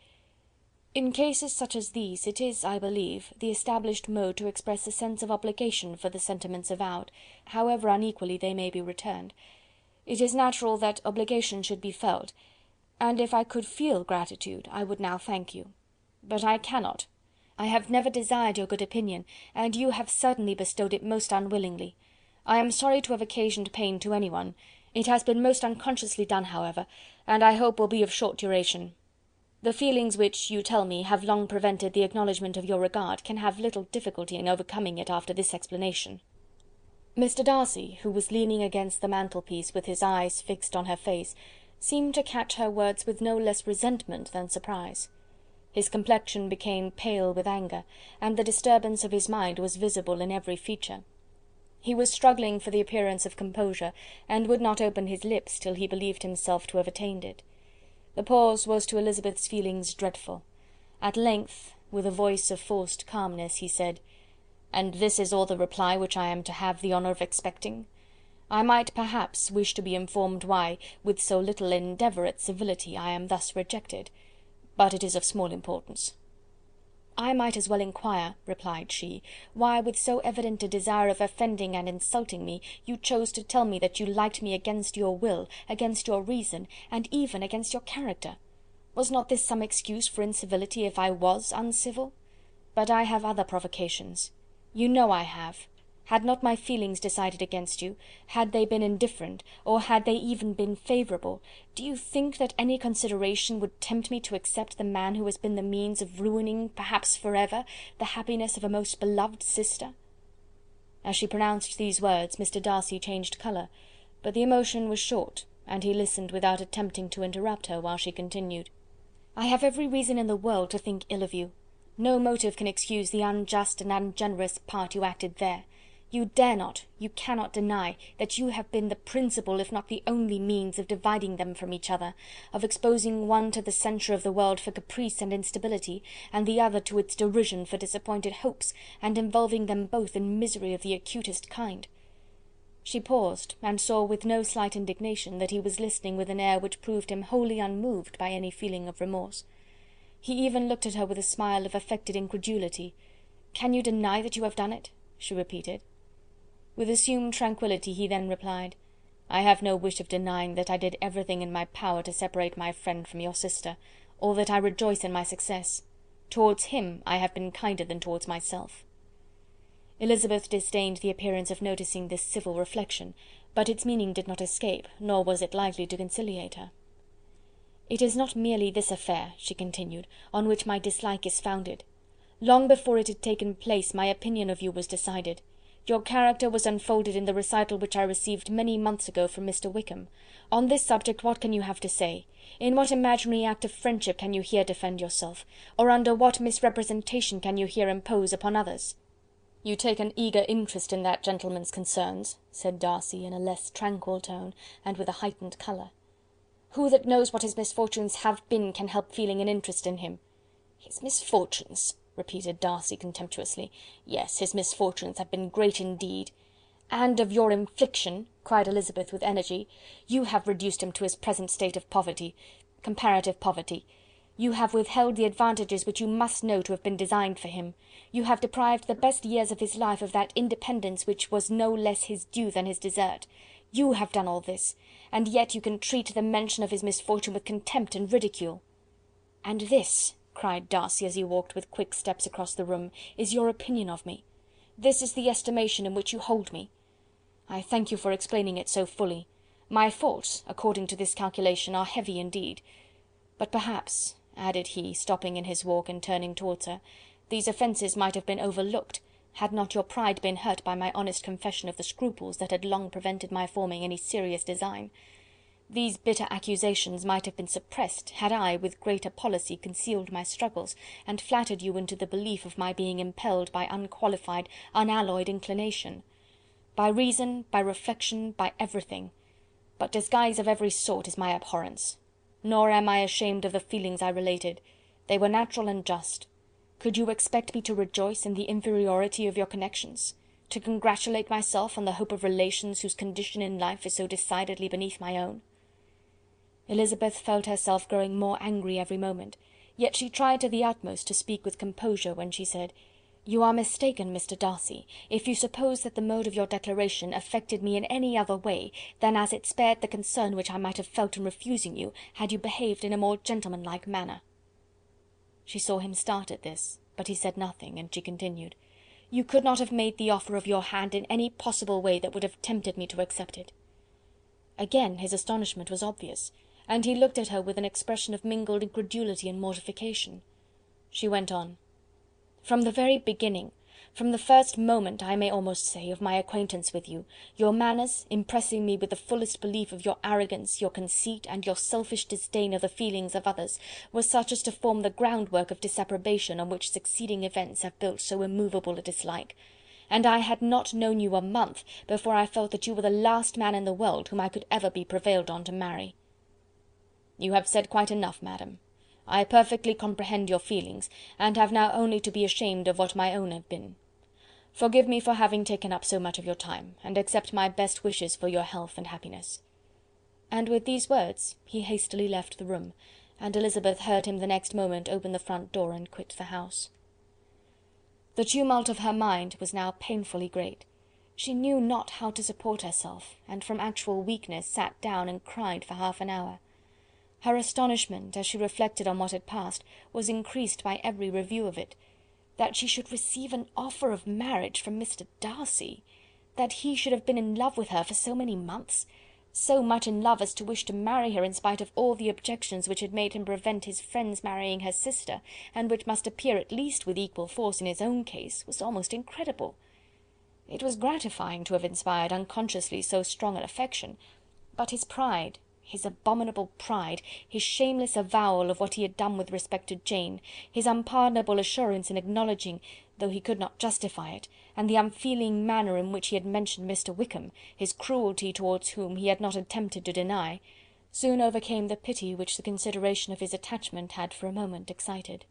"In cases such as these, it is, I believe, the established mode to express a sense of obligation for the sentiments avowed, however unequally they may be returned. It is natural that obligation should be felt, and if I could feel gratitude, I would now thank you. But I cannot. I have never desired your good opinion, and you have certainly bestowed it most unwillingly. I am sorry to have occasioned pain to anyone. It has been most unconsciously done, however, and I hope will be of short duration. The feelings which, you tell me, have long prevented the acknowledgment of your regard, can have little difficulty in overcoming it after this explanation." Mr. Darcy, who was leaning against the mantelpiece with his eyes fixed on her face, seemed to catch her words with no less resentment than surprise. His complexion became pale with anger, and the disturbance of his mind was visible in every feature. He was struggling for the appearance of composure, and would not open his lips till he believed himself to have attained it. The pause was to Elizabeth's feelings dreadful. At length, with a voice of forced calmness, he said, "And this is all the reply which I am to have the honour of expecting? I might, perhaps, wish to be informed why, with so little endeavour at civility, I am thus rejected, but it is of small importance." "I might as well inquire," replied she, "why, with so evident a desire of offending and insulting me, you chose to tell me that you liked me against your will, against your reason, and even against your character. Was not this some excuse for incivility if I was uncivil? But I have other provocations. You know I have. Had not my feelings decided against you, had they been indifferent, or had they even been favourable, do you think that any consideration would tempt me to accept the man who has been the means of ruining, perhaps for ever, the happiness of a most beloved sister?" As she pronounced these words, Mr. Darcy changed colour, but the emotion was short, and he listened without attempting to interrupt her while she continued. "I have every reason in the world to think ill of you. No motive can excuse the unjust and ungenerous part you acted there. You dare not, you cannot deny, that you have been the principal, if not the only means of dividing them from each other, of exposing one to the censure of the world for caprice and instability, and the other to its derision for disappointed hopes, and involving them both in misery of the acutest kind." She paused, and saw with no slight indignation that he was listening with an air which proved him wholly unmoved by any feeling of remorse. He even looked at her with a smile of affected incredulity. "Can you deny that you have done it?" she repeated. With assumed tranquillity he then replied, "I have no wish of denying that I did everything in my power to separate my friend from your sister, or that I rejoice in my success. Towards him I have been kinder than towards myself." Elizabeth disdained the appearance of noticing this civil reflection, but its meaning did not escape, nor was it likely to conciliate her. "It is not merely this affair," she continued, "on which my dislike is founded. Long before it had taken place my opinion of you was decided. Your character was unfolded in the recital which I received many months ago from Mr. Wickham. On this subject what can you have to say? In what imaginary act of friendship can you here defend yourself? Or under what misrepresentation can you here impose upon others?" "You take an eager interest in that gentleman's concerns," said Darcy, in a less tranquil tone, and with a heightened colour. "Who that knows what his misfortunes have been can help feeling an interest in him?" "His misfortunes!" repeated Darcy contemptuously. "Yes, his misfortunes have been great indeed." "And of your infliction," cried Elizabeth with energy. "You have reduced him to his present state of poverty, comparative poverty. You have withheld the advantages which you must know to have been designed for him. You have deprived the best years of his life of that independence which was no less his due than his desert. You have done all this, and yet you can treat the mention of his misfortune with contempt and ridicule." "And this," cried Darcy, as he walked with quick steps across the room, "is your opinion of me? This is the estimation in which you hold me? I thank you for explaining it so fully. My faults, according to this calculation, are heavy indeed. But perhaps," added he, stopping in his walk and turning towards her, "these offences might have been overlooked, had not your pride been hurt by my honest confession of the scruples that had long prevented my forming any serious design. These bitter accusations might have been suppressed, had I, with greater policy, concealed my struggles, and flattered you into the belief of my being impelled by unqualified, unalloyed inclination. By reason, by reflection, by everything. But disguise of every sort is my abhorrence. Nor am I ashamed of the feelings I related. They were natural and just. Could you expect me to rejoice in the inferiority of your connections? To congratulate myself on the hope of relations whose condition in life is so decidedly beneath my own?" Elizabeth felt herself growing more angry every moment, yet she tried to the utmost to speak with composure when she said, "You are mistaken, Mr. Darcy, if you suppose that the mode of your declaration affected me in any other way than as it spared the concern which I might have felt in refusing you, had you behaved in a more gentlemanlike manner." She saw him start at this, but he said nothing, and she continued: "You could not have made the offer of your hand in any possible way that would have tempted me to accept it." Again his astonishment was obvious, and he looked at her with an expression of mingled incredulity and mortification. She went on: "From the very beginning, from the first moment, I may almost say, of my acquaintance with you, your manners, impressing me with the fullest belief of your arrogance, your conceit, and your selfish disdain of the feelings of others, were such as to form the groundwork of disapprobation on which succeeding events have built so immovable a dislike, and I had not known you a month before I felt that you were the last man in the world whom I could ever be prevailed on to marry." "You have said quite enough, madam. I perfectly comprehend your feelings, and have now only to be ashamed of what my own have been. Forgive me for having taken up so much of your time, and accept my best wishes for your health and happiness." And with these words he hastily left the room, and Elizabeth heard him the next moment open the front door and quit the house. The tumult of her mind was now painfully great. She knew not how to support herself, and from actual weakness sat down and cried for half an hour. Her astonishment, as she reflected on what had passed, was increased by every review of it. That she should receive an offer of marriage from Mr. Darcy! That he should have been in love with her for so many months! So much in love as to wish to marry her in spite of all the objections which had made him prevent his friends marrying her sister, and which must appear at least with equal force in his own case, was almost incredible. It was gratifying to have inspired unconsciously so strong an affection, but his pride, his abominable pride, his shameless avowal of what he had done with respect to Jane, his unpardonable assurance in acknowledging, though he could not justify it, and the unfeeling manner in which he had mentioned Mr. Wickham, his cruelty towards whom he had not attempted to deny, soon overcame the pity which the consideration of his attachment had for a moment excited.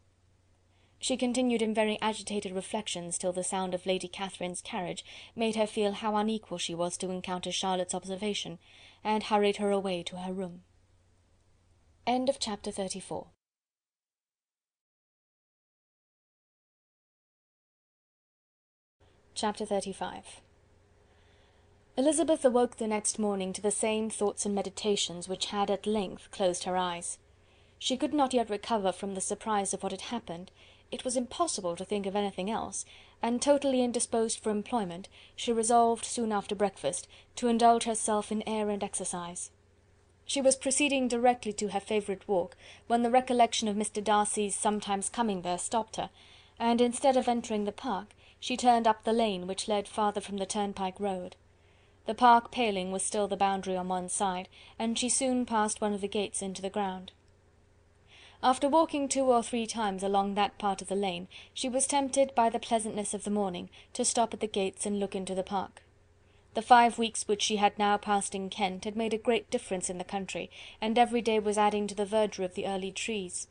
She continued in very agitated reflections till the sound of Lady Catherine's carriage made her feel how unequal she was to encounter Charlotte's observation, and hurried her away to her room. Chapter 34. Chapter 35. Elizabeth awoke the next morning to the same thoughts and meditations which had at length closed her eyes. She could not yet recover from the surprise of what had happened. It was impossible to think of anything else, and totally indisposed for employment, she resolved soon after breakfast to indulge herself in air and exercise. She was proceeding directly to her favourite walk, when the recollection of Mr. Darcy's sometimes coming there stopped her, and instead of entering the park, she turned up the lane which led farther from the turnpike road. The park paling was still the boundary on one side, and she soon passed one of the gates into the ground. After walking 2 or 3 times along that part of the lane, she was tempted by the pleasantness of the morning to stop at the gates and look into the park. The 5 weeks which she had now passed in Kent had made a great difference in the country, and every day was adding to the verdure of the early trees.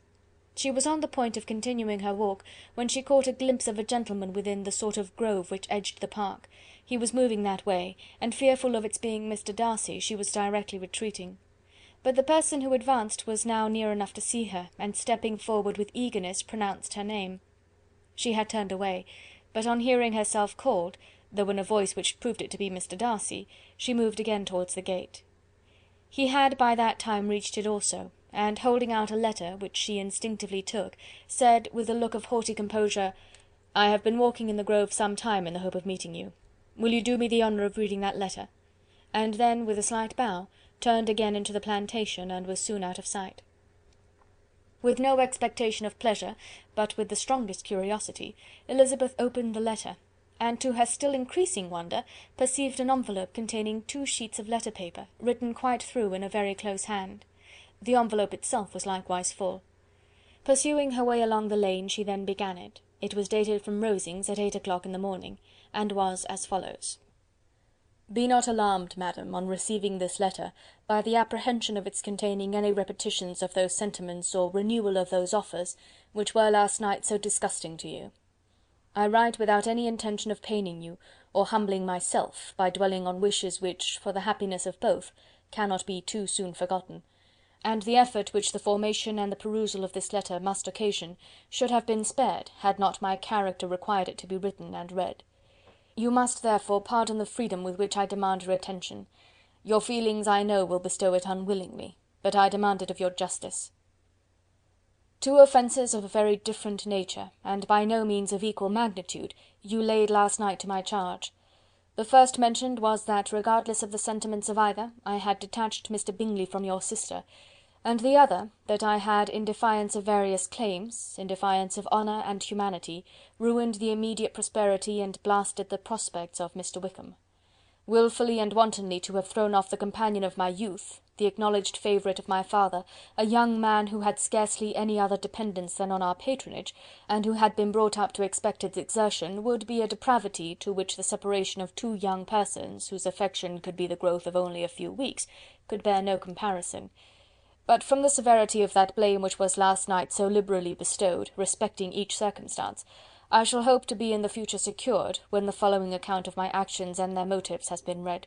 She was on the point of continuing her walk, when she caught a glimpse of a gentleman within the sort of grove which edged the park. He was moving that way, and fearful of its being Mr. Darcy, she was directly retreating. But the person who advanced was now near enough to see her, and stepping forward with eagerness, pronounced her name. She had turned away, but on hearing herself called, though in a voice which proved it to be Mr. Darcy, she moved again towards the gate. He had by that time reached it also, and holding out a letter, which she instinctively took, said, with a look of haughty composure, "I have been walking in the grove some time in the hope of meeting you. Will you do me the honour of reading that letter?" And then, with a slight bow, turned again into the plantation, and was soon out of sight. With no expectation of pleasure, but with the strongest curiosity, Elizabeth opened the letter, and to her still increasing wonder, perceived an envelope containing 2 sheets of letter paper, written quite through in a very close hand. The envelope itself was likewise full. Pursuing her way along the lane, she then began it. It was dated from Rosings at 8 o'clock in the morning, and was as follows: "Be not alarmed, madam, on receiving this letter, by the apprehension of its containing any repetitions of those sentiments or renewal of those offers, which were last night so disgusting to you. I write without any intention of paining you, or humbling myself, by dwelling on wishes which, for the happiness of both, cannot be too soon forgotten, and the effort which the formation and the perusal of this letter must occasion should have been spared had not my character required it to be written and read. You must therefore pardon the freedom with which I demand your attention. Your feelings, I know, will bestow it unwillingly, but I demand it of your justice. Two offences of a very different nature, and by no means of equal magnitude, you laid last night to my charge. The first mentioned was that, regardless of the sentiments of either, I had detached Mr. Bingley from your sister, and the other, that I had, in defiance of various claims, in defiance of honour and humanity, ruined the immediate prosperity and blasted the prospects of Mr. Wickham. Wilfully and wantonly to have thrown off the companion of my youth, the acknowledged favourite of my father, a young man who had scarcely any other dependence than on our patronage, and who had been brought up to expect its exertion, would be a depravity to which the separation of two young persons, whose affection could be the growth of only a few weeks, could bear no comparison. But from the severity of that blame which was last night so liberally bestowed, respecting each circumstance, I shall hope to be in the future secured, when the following account of my actions and their motives has been read.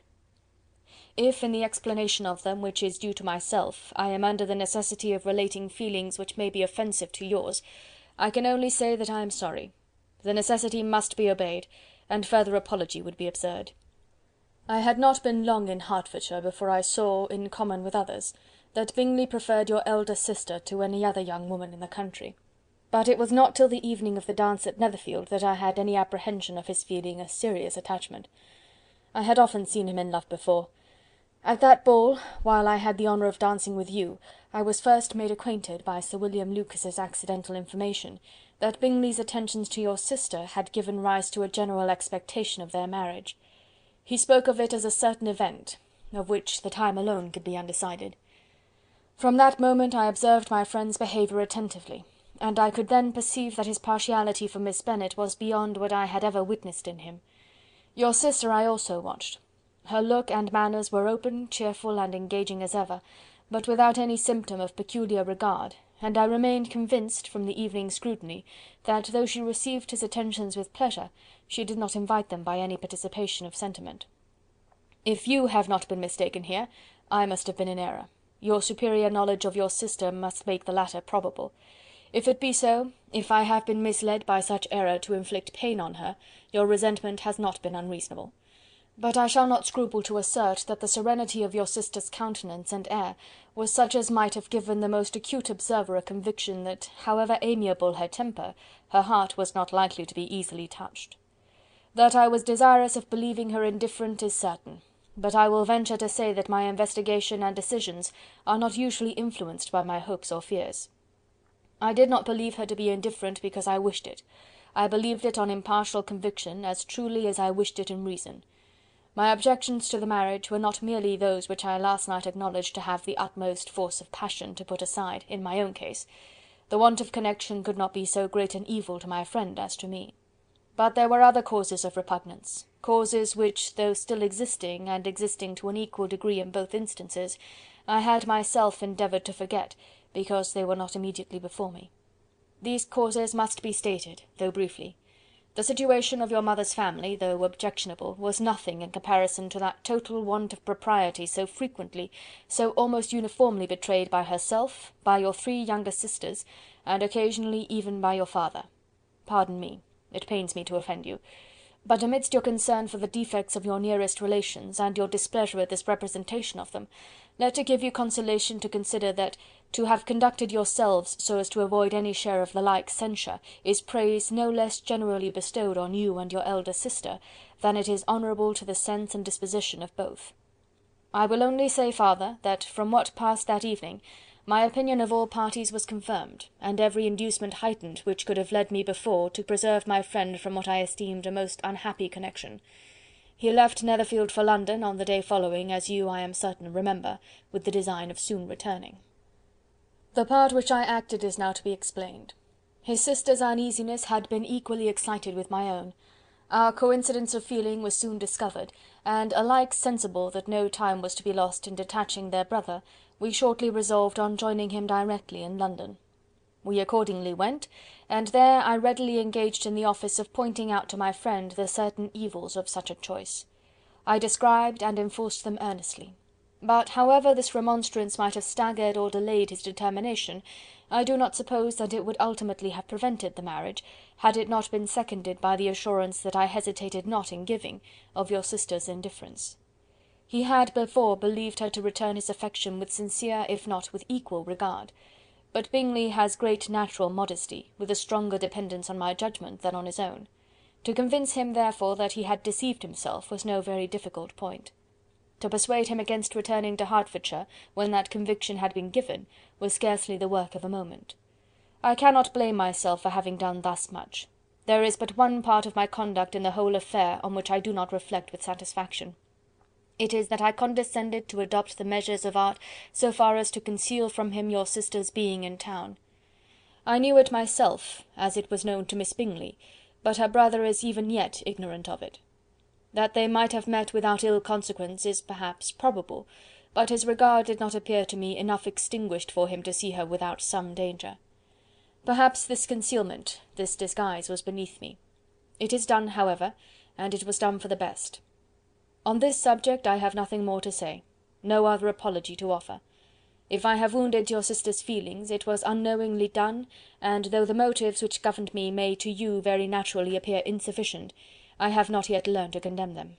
If, in the explanation of them, which is due to myself, I am under the necessity of relating feelings which may be offensive to yours, I can only say that I am sorry. The necessity must be obeyed, and further apology would be absurd. I had not been long in Hertfordshire before I saw, in common with others, that Bingley preferred your elder sister to any other young woman in the country. But it was not till the evening of the dance at Netherfield that I had any apprehension of his feeling a serious attachment. I had often seen him in love before. At that ball, while I had the honour of dancing with you, I was first made acquainted, by Sir William Lucas's accidental information, that Bingley's attentions to your sister had given rise to a general expectation of their marriage. He spoke of it as a certain event, of which the time alone could be undecided. From that moment I observed my friend's behaviour attentively, and I could then perceive that his partiality for Miss Bennet was beyond what I had ever witnessed in him. Your sister I also watched. Her look and manners were open, cheerful, and engaging as ever, but without any symptom of peculiar regard, and I remained convinced, from the evening's scrutiny, that though she received his attentions with pleasure, she did not invite them by any participation of sentiment. If you have not been mistaken here, I must have been in error. Your superior knowledge of your sister must make the latter probable. If it be so, if I have been misled by such error to inflict pain on her, your resentment has not been unreasonable. But I shall not scruple to assert that the serenity of your sister's countenance and air was such as might have given the most acute observer a conviction that, however amiable her temper, her heart was not likely to be easily touched. That I was desirous of believing her indifferent is certain, but I will venture to say that my investigation and decisions are not usually influenced by my hopes or fears. I did not believe her to be indifferent because I wished it. I believed it on impartial conviction as truly as I wished it in reason. My objections to the marriage were not merely those which I last night acknowledged to have the utmost force of passion to put aside, in my own case. The want of connection could not be so great an evil to my friend as to me. But there were other causes of repugnance, causes which, though still existing, and existing to an equal degree in both instances, I had myself endeavoured to forget, because they were not immediately before me. These causes must be stated, though briefly. The situation of your mother's family, though objectionable, was nothing in comparison to that total want of propriety so frequently, so almost uniformly betrayed by herself, by your 3 younger sisters, and occasionally even by your father. Pardon me, it pains me to offend you, but amidst your concern for the defects of your nearest relations, and your displeasure at this representation of them, let it give you consolation to consider that to have conducted yourselves so as to avoid any share of the like censure is praise no less generally bestowed on you and your elder sister than it is honourable to the sense and disposition of both. I will only say farther, that from what passed that evening, my opinion of all parties was confirmed, and every inducement heightened which could have led me before to preserve my friend from what I esteemed a most unhappy connection. He left Netherfield for London on the day following, as you, I am certain, remember, with the design of soon returning. The part which I acted is now to be explained. His sister's uneasiness had been equally excited with my own. Our coincidence of feeling was soon discovered, and alike sensible that no time was to be lost in detaching their brother, we shortly resolved on joining him directly in London. We accordingly went, and there I readily engaged in the office of pointing out to my friend the certain evils of such a choice. I described and enforced them earnestly. But however this remonstrance might have staggered or delayed his determination, I do not suppose that it would ultimately have prevented the marriage, had it not been seconded by the assurance that I hesitated not in giving, of your sister's indifference. He had before believed her to return his affection with sincere, if not with equal regard. But Bingley has great natural modesty, with a stronger dependence on my judgment than on his own. To convince him, therefore, that he had deceived himself was no very difficult point. To persuade him against returning to Hertfordshire, when that conviction had been given, was scarcely the work of a moment. I cannot blame myself for having done thus much. There is but one part of my conduct in the whole affair on which I do not reflect with satisfaction. It is that I condescended to adopt the measures of art so far as to conceal from him your sister's being in town. I knew it myself, as it was known to Miss Bingley, but her brother is even yet ignorant of it. That they might have met without ill consequence is perhaps probable, but his regard did not appear to me enough extinguished for him to see her without some danger. Perhaps this concealment, this disguise, was beneath me. It is done, however, and it was done for the best. On this subject I have nothing more to say, no other apology to offer. If I have wounded your sister's feelings, it was unknowingly done, and though the motives which governed me may to you very naturally appear insufficient, I have not yet learned to condemn them.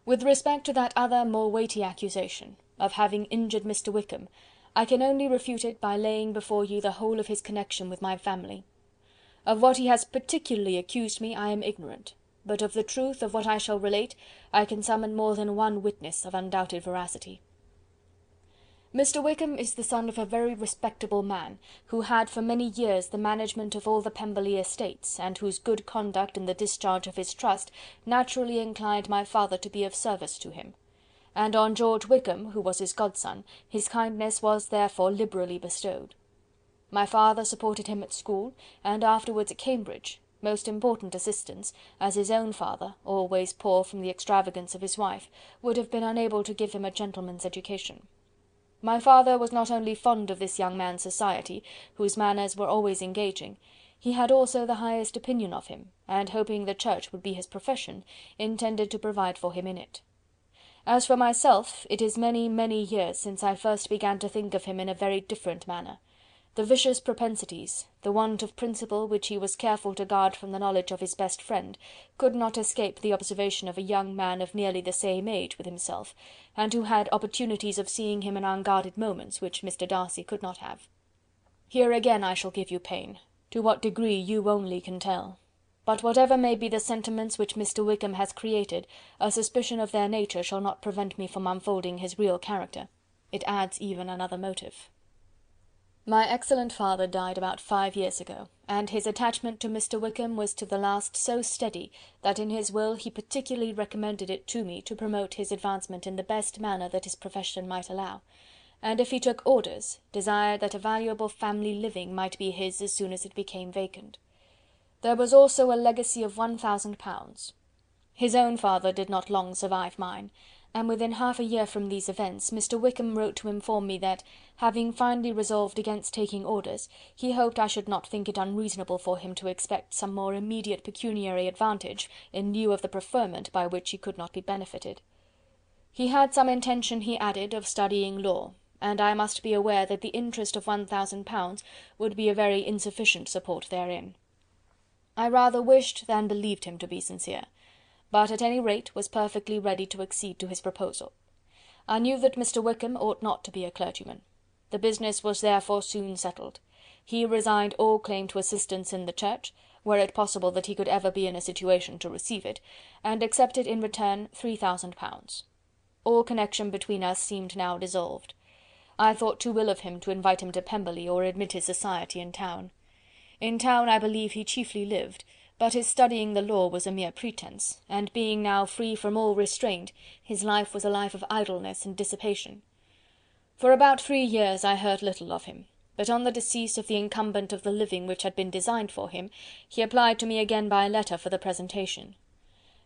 With respect to that other more weighty accusation, of having injured Mr. Wickham, I can only refute it by laying before you the whole of his connection with my family. Of what he has particularly accused me I am ignorant, but of the truth of what I shall relate I can summon more than one witness of undoubted veracity. Mr. Wickham is the son of a very respectable man, who had for many years the management of all the Pemberley estates, and whose good conduct in the discharge of his trust naturally inclined my father to be of service to him. And on George Wickham, who was his godson, his kindness was therefore liberally bestowed. My father supported him at school, and afterwards at Cambridge, most important assistance, as his own father, always poor from the extravagance of his wife, would have been unable to give him a gentleman's education. My father was not only fond of this young man's society, whose manners were always engaging, he had also the highest opinion of him, and hoping the church would be his profession, intended to provide for him in it. As for myself, it is many, many years since I first began to think of him in a very different manner. The vicious propensities, the want of principle which he was careful to guard from the knowledge of his best friend, could not escape the observation of a young man of nearly the same age with himself, and who had opportunities of seeing him in unguarded moments, which Mr. Darcy could not have. Here again I shall give you pain, to what degree you only can tell. But whatever may be the sentiments which Mr. Wickham has created, a suspicion of their nature shall not prevent me from unfolding his real character. It adds even another motive. My excellent father died about 5 years ago, and his attachment to Mr. Wickham was to the last so steady, that in his will he particularly recommended it to me to promote his advancement in the best manner that his profession might allow, and if he took orders, desired that a valuable family living might be his as soon as it became vacant. There was also a legacy of £1000. His own father did not long survive mine, and within half a year from these events, Mr. Wickham wrote to inform me that, having finally resolved against taking orders, he hoped I should not think it unreasonable for him to expect some more immediate pecuniary advantage in lieu of the preferment by which he could not be benefited. He had some intention, he added, of studying law, and I must be aware that the interest of £1000 would be a very insufficient support therein. I rather wished than believed him to be sincere, but at any rate was perfectly ready to accede to his proposal. I knew that Mr. Wickham ought not to be a clergyman. The business was therefore soon settled. He resigned all claim to assistance in the church, were it possible that he could ever be in a situation to receive it, and accepted in return £3000. All connection between us seemed now dissolved. I thought too ill of him to invite him to Pemberley or admit his society in town. In town I believe he chiefly lived, but his studying the law was a mere pretence, and being now free from all restraint, his life was a life of idleness and dissipation. For about 3 years I heard little of him, but on the decease of the incumbent of the living which had been designed for him, he applied to me again by letter for the presentation.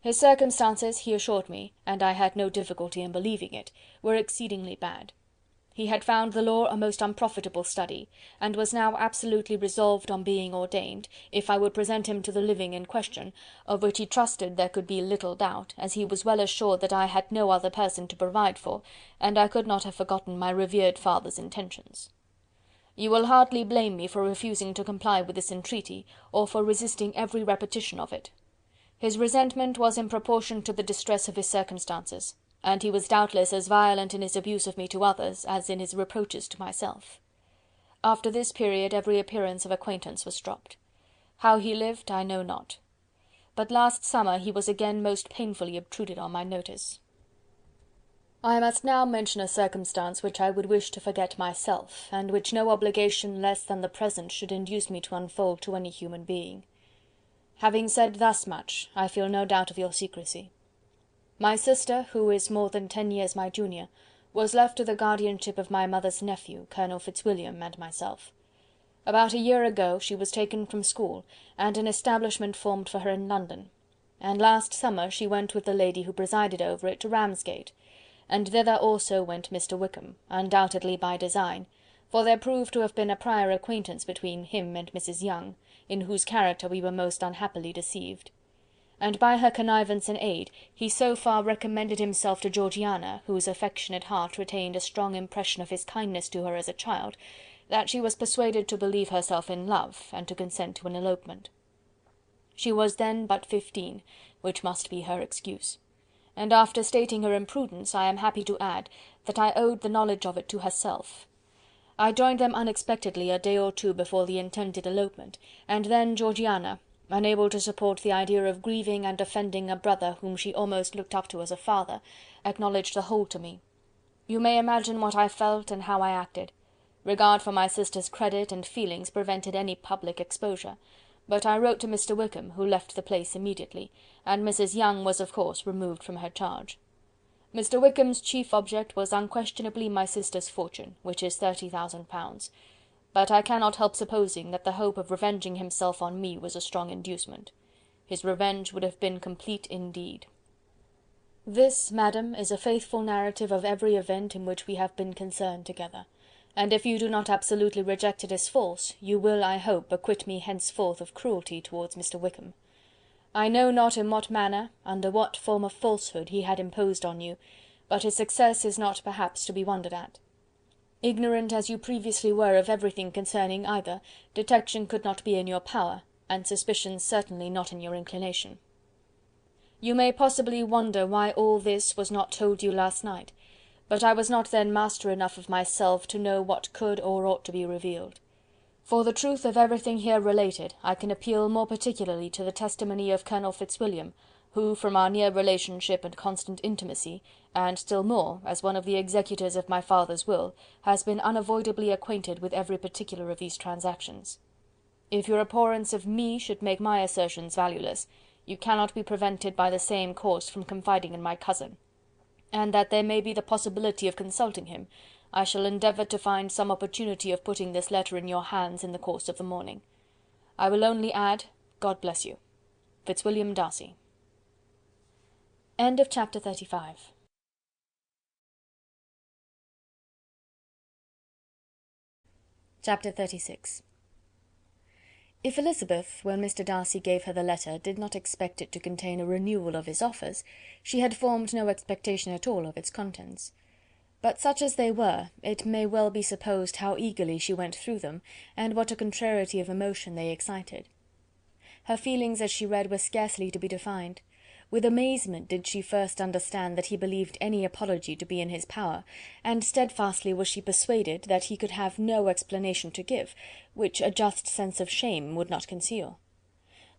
His circumstances, he assured me, and I had no difficulty in believing it, were exceedingly bad. He had found the law a most unprofitable study, and was now absolutely resolved on being ordained, if I would present him to the living in question, of which he trusted there could be little doubt, as he was well assured that I had no other person to provide for, and I could not have forgotten my revered father's intentions. You will hardly blame me for refusing to comply with this entreaty, or for resisting every repetition of it. His resentment was in proportion to the distress of his circumstances, and he was doubtless as violent in his abuse of me to others as in his reproaches to myself. After this period every appearance of acquaintance was dropped. How he lived I know not. But last summer he was again most painfully obtruded on my notice. I must now mention a circumstance which I would wish to forget myself, and which no obligation less than the present should induce me to unfold to any human being. Having said thus much, I feel no doubt of your secrecy. My sister, who is more than 10 years my junior, was left to the guardianship of my mother's nephew, Colonel Fitzwilliam, and myself. About a year ago she was taken from school, and an establishment formed for her in London, and last summer she went with the lady who presided over it to Ramsgate, and thither also went Mr. Wickham, undoubtedly by design, for there proved to have been a prior acquaintance between him and Mrs. Younge, in whose character we were most unhappily deceived. And by her connivance and aid, he so far recommended himself to Georgiana, whose affectionate heart retained a strong impression of his kindness to her as a child, that she was persuaded to believe herself in love, and to consent to an elopement. She was then but 15, which must be her excuse, and after stating her imprudence, I am happy to add, that I owed the knowledge of it to herself. I joined them unexpectedly a day or two before the intended elopement, and then Georgiana, unable to support the idea of grieving and offending a brother whom she almost looked up to as a father, acknowledged the whole to me. You may imagine what I felt and how I acted. Regard for my sister's credit and feelings prevented any public exposure, but I wrote to Mr. Wickham, who left the place immediately, and Mrs. Younge was of course removed from her charge. Mr. Wickham's chief object was unquestionably my sister's fortune, which is £30,000, but I cannot help supposing that the hope of revenging himself on me was a strong inducement. His revenge would have been complete indeed. This, madam, is a faithful narrative of every event in which we have been concerned together, and if you do not absolutely reject it as false, you will, I hope, acquit me henceforth of cruelty towards Mr. Wickham. I know not in what manner, under what form of falsehood he had imposed on you, but his success is not perhaps to be wondered at. Ignorant as you previously were of everything concerning either, detection could not be in your power, and suspicion certainly not in your inclination. You may possibly wonder why all this was not told you last night, but I was not then master enough of myself to know what could or ought to be revealed. For the truth of everything here related, I can appeal more particularly to the testimony of Colonel Fitzwilliam, who, from our near relationship and constant intimacy, and still more, as one of the executors of my father's will, has been unavoidably acquainted with every particular of these transactions. If your abhorrence of me should make my assertions valueless, you cannot be prevented by the same course from confiding in my cousin, and that there may be the possibility of consulting him, I shall endeavour to find some opportunity of putting this letter in your hands in the course of the morning. I will only add, God bless you. Fitzwilliam Darcy. End of chapter 35. Chapter 36. If Elizabeth, when Mr. Darcy gave her the letter, did not expect it to contain a renewal of his offers, she had formed no expectation at all of its contents. But such as they were, it may well be supposed how eagerly she went through them, and what a contrariety of emotion they excited. Her feelings as she read were scarcely to be defined. With amazement did she first understand that he believed any apology to be in his power, and steadfastly was she persuaded that he could have no explanation to give, which a just sense of shame would not conceal.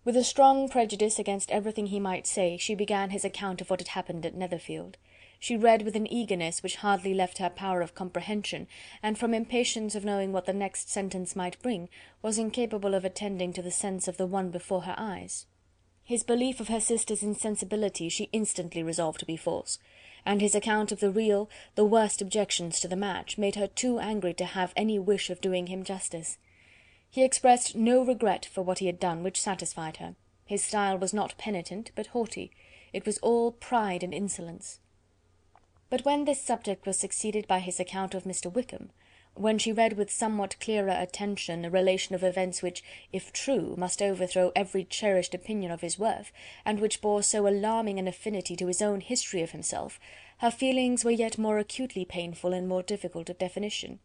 With a strong prejudice against everything he might say, she began his account of what had happened at Netherfield. She read with an eagerness which hardly left her power of comprehension, and from impatience of knowing what the next sentence might bring, was incapable of attending to the sense of the one before her eyes. His belief of her sister's insensibility she instantly resolved to be false, and his account of the real, the worst objections to the match, made her too angry to have any wish of doing him justice. He expressed no regret for what he had done which satisfied her. His style was not penitent, but haughty. It was all pride and insolence. But when this subject was succeeded by his account of Mr. Wickham, when she read with somewhat clearer attention a relation of events which, if true, must overthrow every cherished opinion of his worth, and which bore so alarming an affinity to his own history of himself, her feelings were yet more acutely painful and more difficult of definition.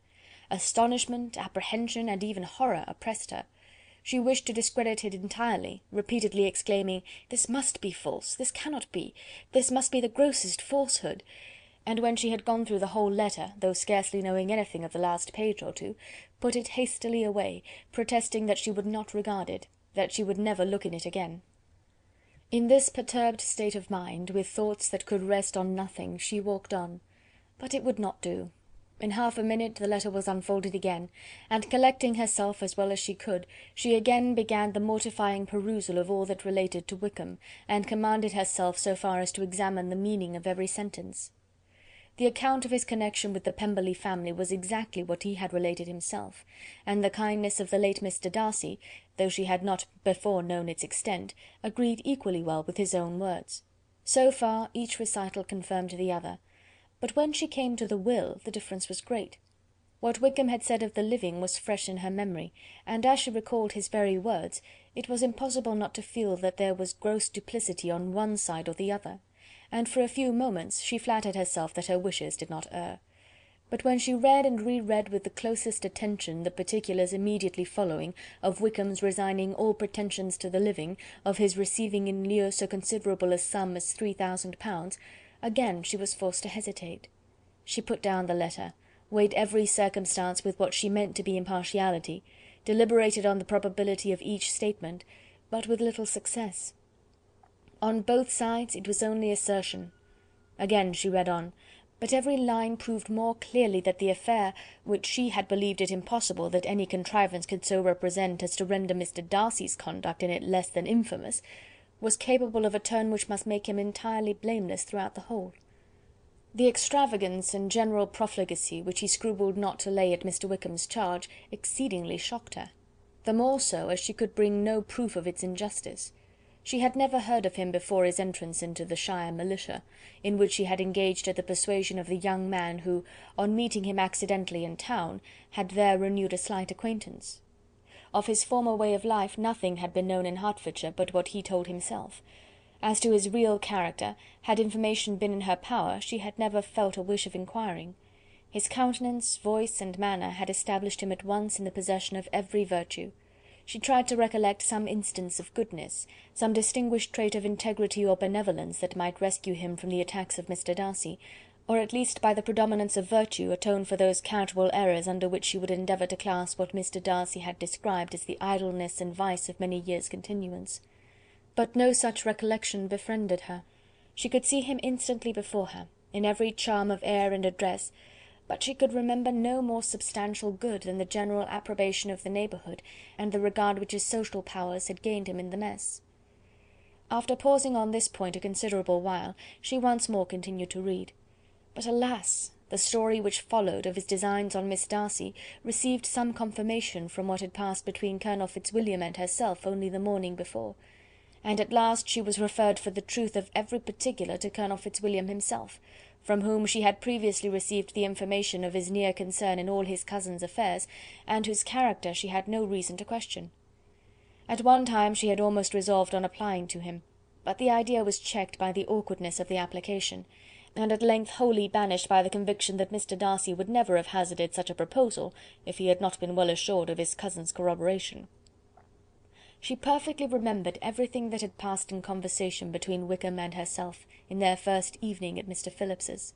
Astonishment, apprehension, and even horror oppressed her. She wished to discredit it entirely, repeatedly exclaiming, "This must be false, this cannot be, this must be the grossest falsehood," and when she had gone through the whole letter, though scarcely knowing anything of the last page or two, put it hastily away, protesting that she would not regard it, that she would never look in it again. In this perturbed state of mind, with thoughts that could rest on nothing, she walked on. But it would not do. In half a minute the letter was unfolded again, and collecting herself as well as she could, she again began the mortifying perusal of all that related to Wickham, and commanded herself so far as to examine the meaning of every sentence. The account of his connection with the Pemberley family was exactly what he had related himself, and the kindness of the late Mr. Darcy, though she had not before known its extent, agreed equally well with his own words. So far each recital confirmed the other. But when she came to the will, the difference was great. What Wickham had said of the living was fresh in her memory, and as she recalled his very words, it was impossible not to feel that there was gross duplicity on one side or the other, and for a few moments she flattered herself that her wishes did not err. But when she read and re-read with the closest attention the particulars immediately following, of Wickham's resigning all pretensions to the living, of his receiving in lieu so considerable a sum as £3000, again she was forced to hesitate. She put down the letter, weighed every circumstance with what she meant to be impartiality, deliberated on the probability of each statement, but with little success. On both sides it was only assertion. Again she read on, but every line proved more clearly that the affair, which she had believed it impossible that any contrivance could so represent as to render Mr. Darcy's conduct in it less than infamous, was capable of a turn which must make him entirely blameless throughout the whole. The extravagance and general profligacy which he scrupled not to lay at Mr. Wickham's charge exceedingly shocked her, the more so as she could bring no proof of its injustice. She had never heard of him before his entrance into the shire militia, in which she had engaged at the persuasion of the young man who, on meeting him accidentally in town, had there renewed a slight acquaintance. Of his former way of life nothing had been known in Hertfordshire but what he told himself. As to his real character, had information been in her power, she had never felt a wish of inquiring. His countenance, voice, and manner had established him at once in the possession of every virtue. She tried to recollect some instance of goodness, some distinguished trait of integrity or benevolence that might rescue him from the attacks of Mr. Darcy, or at least by the predominance of virtue atone for those casual errors under which she would endeavour to class what Mr. Darcy had described as the idleness and vice of many years' continuance. But no such recollection befriended her. She could see him instantly before her, in every charm of air and address, but she could remember no more substantial good than the general approbation of the neighbourhood, and the regard which his social powers had gained him in the mess. After pausing on this point a considerable while, she once more continued to read. But alas! the story which followed of his designs on Miss Darcy received some confirmation from what had passed between Colonel Fitzwilliam and herself only the morning before, and at last she was referred for the truth of every particular to Colonel Fitzwilliam himself, from whom she had previously received the information of his near concern in all his cousin's affairs, and whose character she had no reason to question. At one time she had almost resolved on applying to him, but the idea was checked by the awkwardness of the application, and at length wholly banished by the conviction that Mr. Darcy would never have hazarded such a proposal if he had not been well assured of his cousin's corroboration. She perfectly remembered everything that had passed in conversation between Wickham and herself in their first evening at Mr. Phillips's.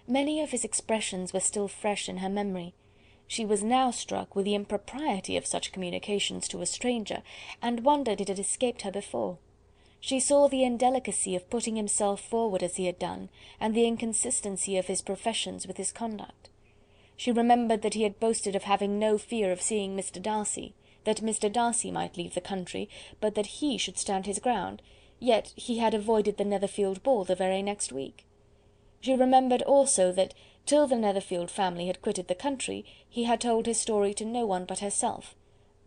Many of his expressions were still fresh in her memory. She was now struck with the impropriety of such communications to a stranger, and wondered it had escaped her before. She saw the indelicacy of putting himself forward as he had done, and the inconsistency of his professions with his conduct. She remembered that he had boasted of having no fear of seeing Mr. Darcy, that Mr. Darcy might leave the country, but that he should stand his ground, yet he had avoided the Netherfield ball the very next week. She remembered also that, till the Netherfield family had quitted the country, he had told his story to no one but herself,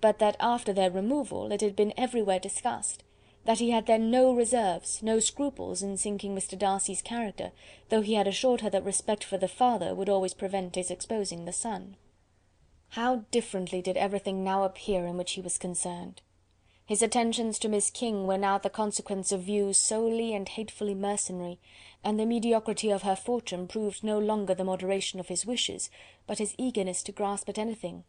but that after their removal it had been everywhere discussed, that he had then no reserves, no scruples in sinking Mr. Darcy's character, though he had assured her that respect for the father would always prevent his exposing the son. How differently did everything now appear in which he was concerned! His attentions to Miss King were now the consequence of views solely and hatefully mercenary, and the mediocrity of her fortune proved no longer the moderation of his wishes, but his eagerness to grasp at anything.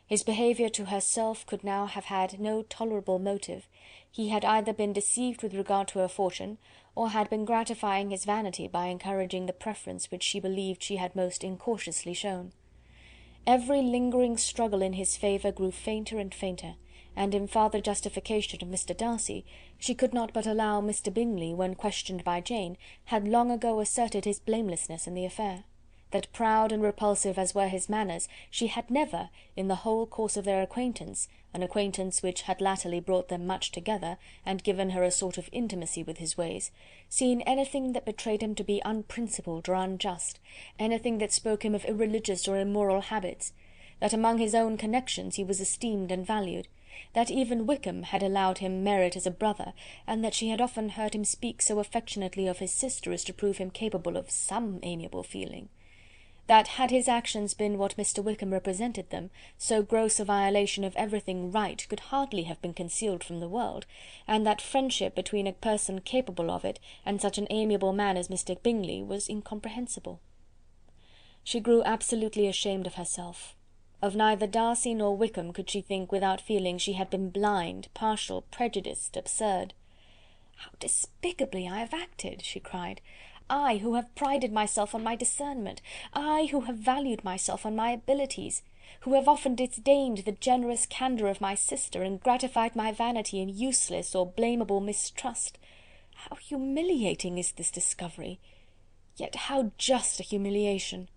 His behaviour to herself could now have had no tolerable motive. He had either been deceived with regard to her fortune, or had been gratifying his vanity by encouraging the preference which she believed she had most incautiously shown. Every lingering struggle in his favour grew fainter and fainter, and in farther justification of Mr. Darcy, she could not but allow Mr. Bingley, when questioned by Jane, had long ago asserted his blamelessness in the affair; that proud and repulsive as were his manners, she had never, in the whole course of their acquaintance, an acquaintance which had latterly brought them much together, and given her a sort of intimacy with his ways, seen anything that betrayed him to be unprincipled or unjust, anything that spoke him of irreligious or immoral habits; that among his own connections he was esteemed and valued; that even Wickham had allowed him merit as a brother, and that she had often heard him speak so affectionately of his sister as to prove him capable of some amiable feeling; that, had his actions been what Mr. Wickham represented them, so gross a violation of everything right could hardly have been concealed from the world, and that friendship between a person capable of it and such an amiable man as Mr. Bingley was incomprehensible. She grew absolutely ashamed of herself. Of neither Darcy nor Wickham could she think without feeling she had been blind, partial, prejudiced, absurd. "How despicably I have acted!" she cried. "I, who have prided myself on my discernment, I, who have valued myself on my abilities, who have often disdained the generous candour of my sister, and gratified my vanity in useless or blameable mistrust. How humiliating is this discovery! Yet how just a humiliation!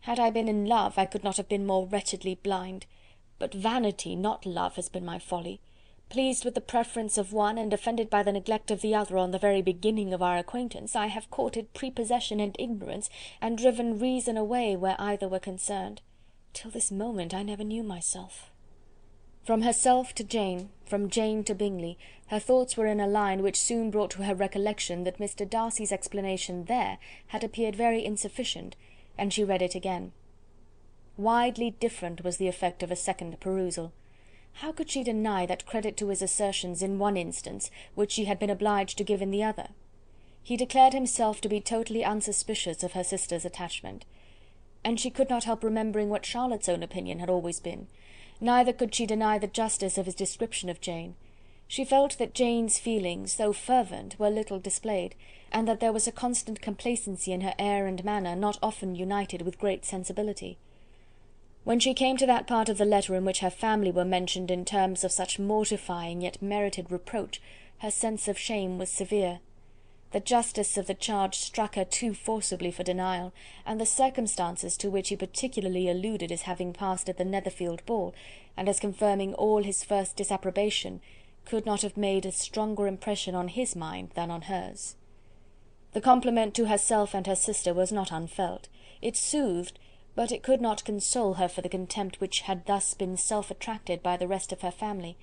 Had I been in love, I could not have been more wretchedly blind; but vanity, not love, has been my folly. Pleased with the preference of one, and offended by the neglect of the other on the very beginning of our acquaintance, I have courted prepossession and ignorance, and driven reason away where either were concerned. Till this moment I never knew myself." From herself to Jane, from Jane to Bingley, her thoughts were in a line which soon brought to her recollection that Mr. Darcy's explanation there had appeared very insufficient, and she read it again. Widely different was the effect of a second perusal. How could she deny that credit to his assertions in one instance, which she had been obliged to give in the other? He declared himself to be totally unsuspicious of her sister's attachment, and she could not help remembering what Charlotte's own opinion had always been. Neither could she deny the justice of his description of Jane. She felt that Jane's feelings, though fervent, were little displayed, and that there was a constant complacency in her air and manner not often united with great sensibility. When she came to that part of the letter in which her family were mentioned in terms of such mortifying yet merited reproach, her sense of shame was severe. The justice of the charge struck her too forcibly for denial, and the circumstances to which he particularly alluded as having passed at the Netherfield ball, and as confirming all his first disapprobation, could not have made a stronger impression on his mind than on hers. The compliment to herself and her sister was not unfelt. It soothed, but it could not console her for the contempt which had thus been self-attracted by the rest of her family,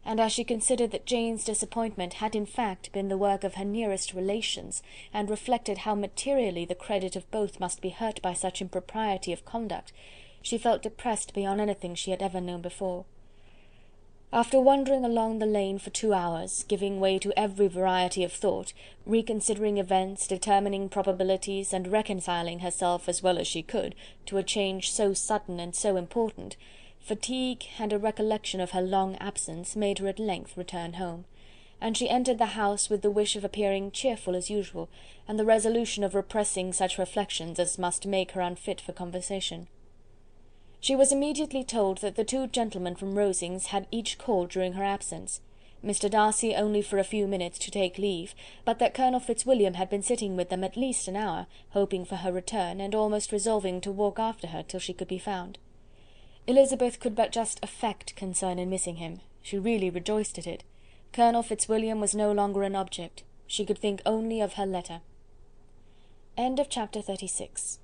and as she considered that Jane's disappointment had in fact been the work of her nearest relations, and reflected how materially the credit of both must be hurt by such impropriety of conduct, she felt depressed beyond anything she had ever known before. After wandering along the lane for 2 hours, giving way to every variety of thought, reconsidering events, determining probabilities, and reconciling herself as well as she could to a change so sudden and so important, fatigue and a recollection of her long absence made her at length return home, and she entered the house with the wish of appearing cheerful as usual, and the resolution of repressing such reflections as must make her unfit for conversation. She was immediately told that the 2 gentlemen from Rosings had each called during her absence, Mr. Darcy only for a few minutes to take leave, but that Colonel Fitzwilliam had been sitting with them at least an hour, hoping for her return, and almost resolving to walk after her till she could be found. Elizabeth could but just affect concern in missing him. She really rejoiced at it. Colonel Fitzwilliam was no longer an object. She could think only of her letter. End of chapter 36.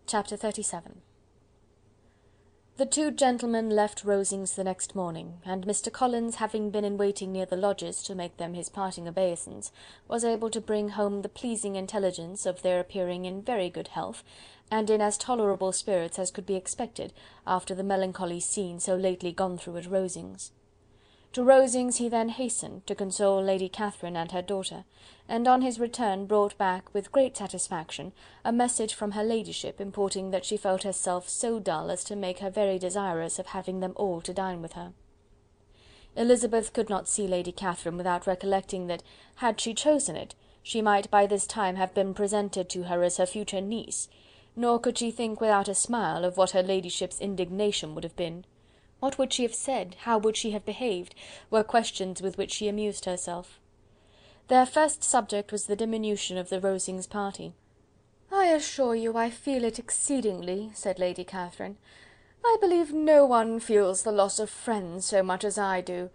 Chapter 37. The two gentlemen left Rosings the next morning, and Mr. Collins, having been in waiting near the lodges to make them his parting obeisance, was able to bring home the pleasing intelligence of their appearing in very good health, and in as tolerable spirits as could be expected after the melancholy scene so lately gone through at Rosings. To Rosings he then hastened to console Lady Catherine and her daughter, and on his return brought back, with great satisfaction, a message from her ladyship, importing that she felt herself so dull as to make her very desirous of having them all to dine with her. Elizabeth could not see Lady Catherine without recollecting that, had she chosen it, she might by this time have been presented to her as her future niece, nor could she think without a smile of what her ladyship's indignation would have been. What would she have said, how would she have behaved, were questions with which she amused herself. Their first subject was the diminution of the Rosings party. "I assure you I feel it exceedingly," said Lady Catherine. "I believe no one feels the loss of friends so much as I do,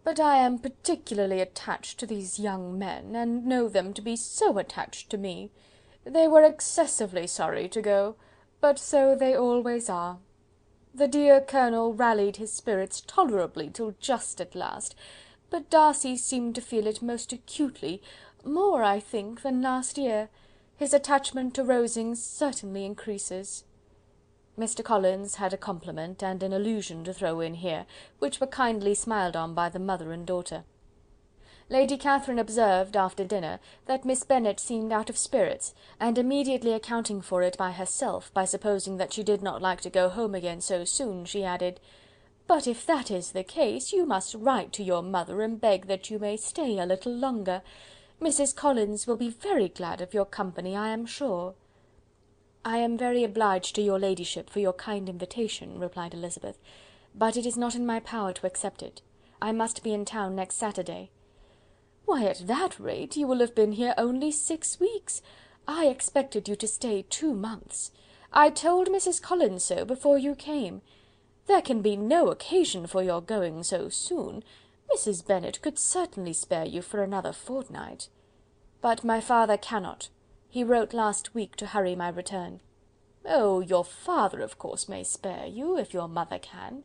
but I am particularly attached to these young men, and know them to be so attached to me. They were excessively sorry to go, but so they always are. The dear Colonel rallied his spirits tolerably till just at last, but Darcy seemed to feel it most acutely, more, I think, than last year. His attachment to Rosings certainly increases." Mr. Collins had a compliment and an allusion to throw in here, which were kindly smiled on by the mother and daughter. Lady Catherine observed, after dinner, that Miss Bennet seemed out of spirits, and immediately accounting for it by herself, by supposing that she did not like to go home again so soon, she added, "But if that is the case, you must write to your mother and beg that you may stay a little longer. Mrs. Collins will be very glad of your company, I am sure." "I am very obliged to your ladyship for your kind invitation," replied Elizabeth, "but it is not in my power to accept it. I must be in town next Saturday." "Why, at that rate, you will have been here only 6 weeks. I expected you to stay 2 months. I told Mrs. Collins so before you came. There can be no occasion for your going so soon. Mrs. Bennet could certainly spare you for another fortnight." "But my father cannot. He wrote last week to hurry my return." "Oh, your father, of course, may spare you, if your mother can.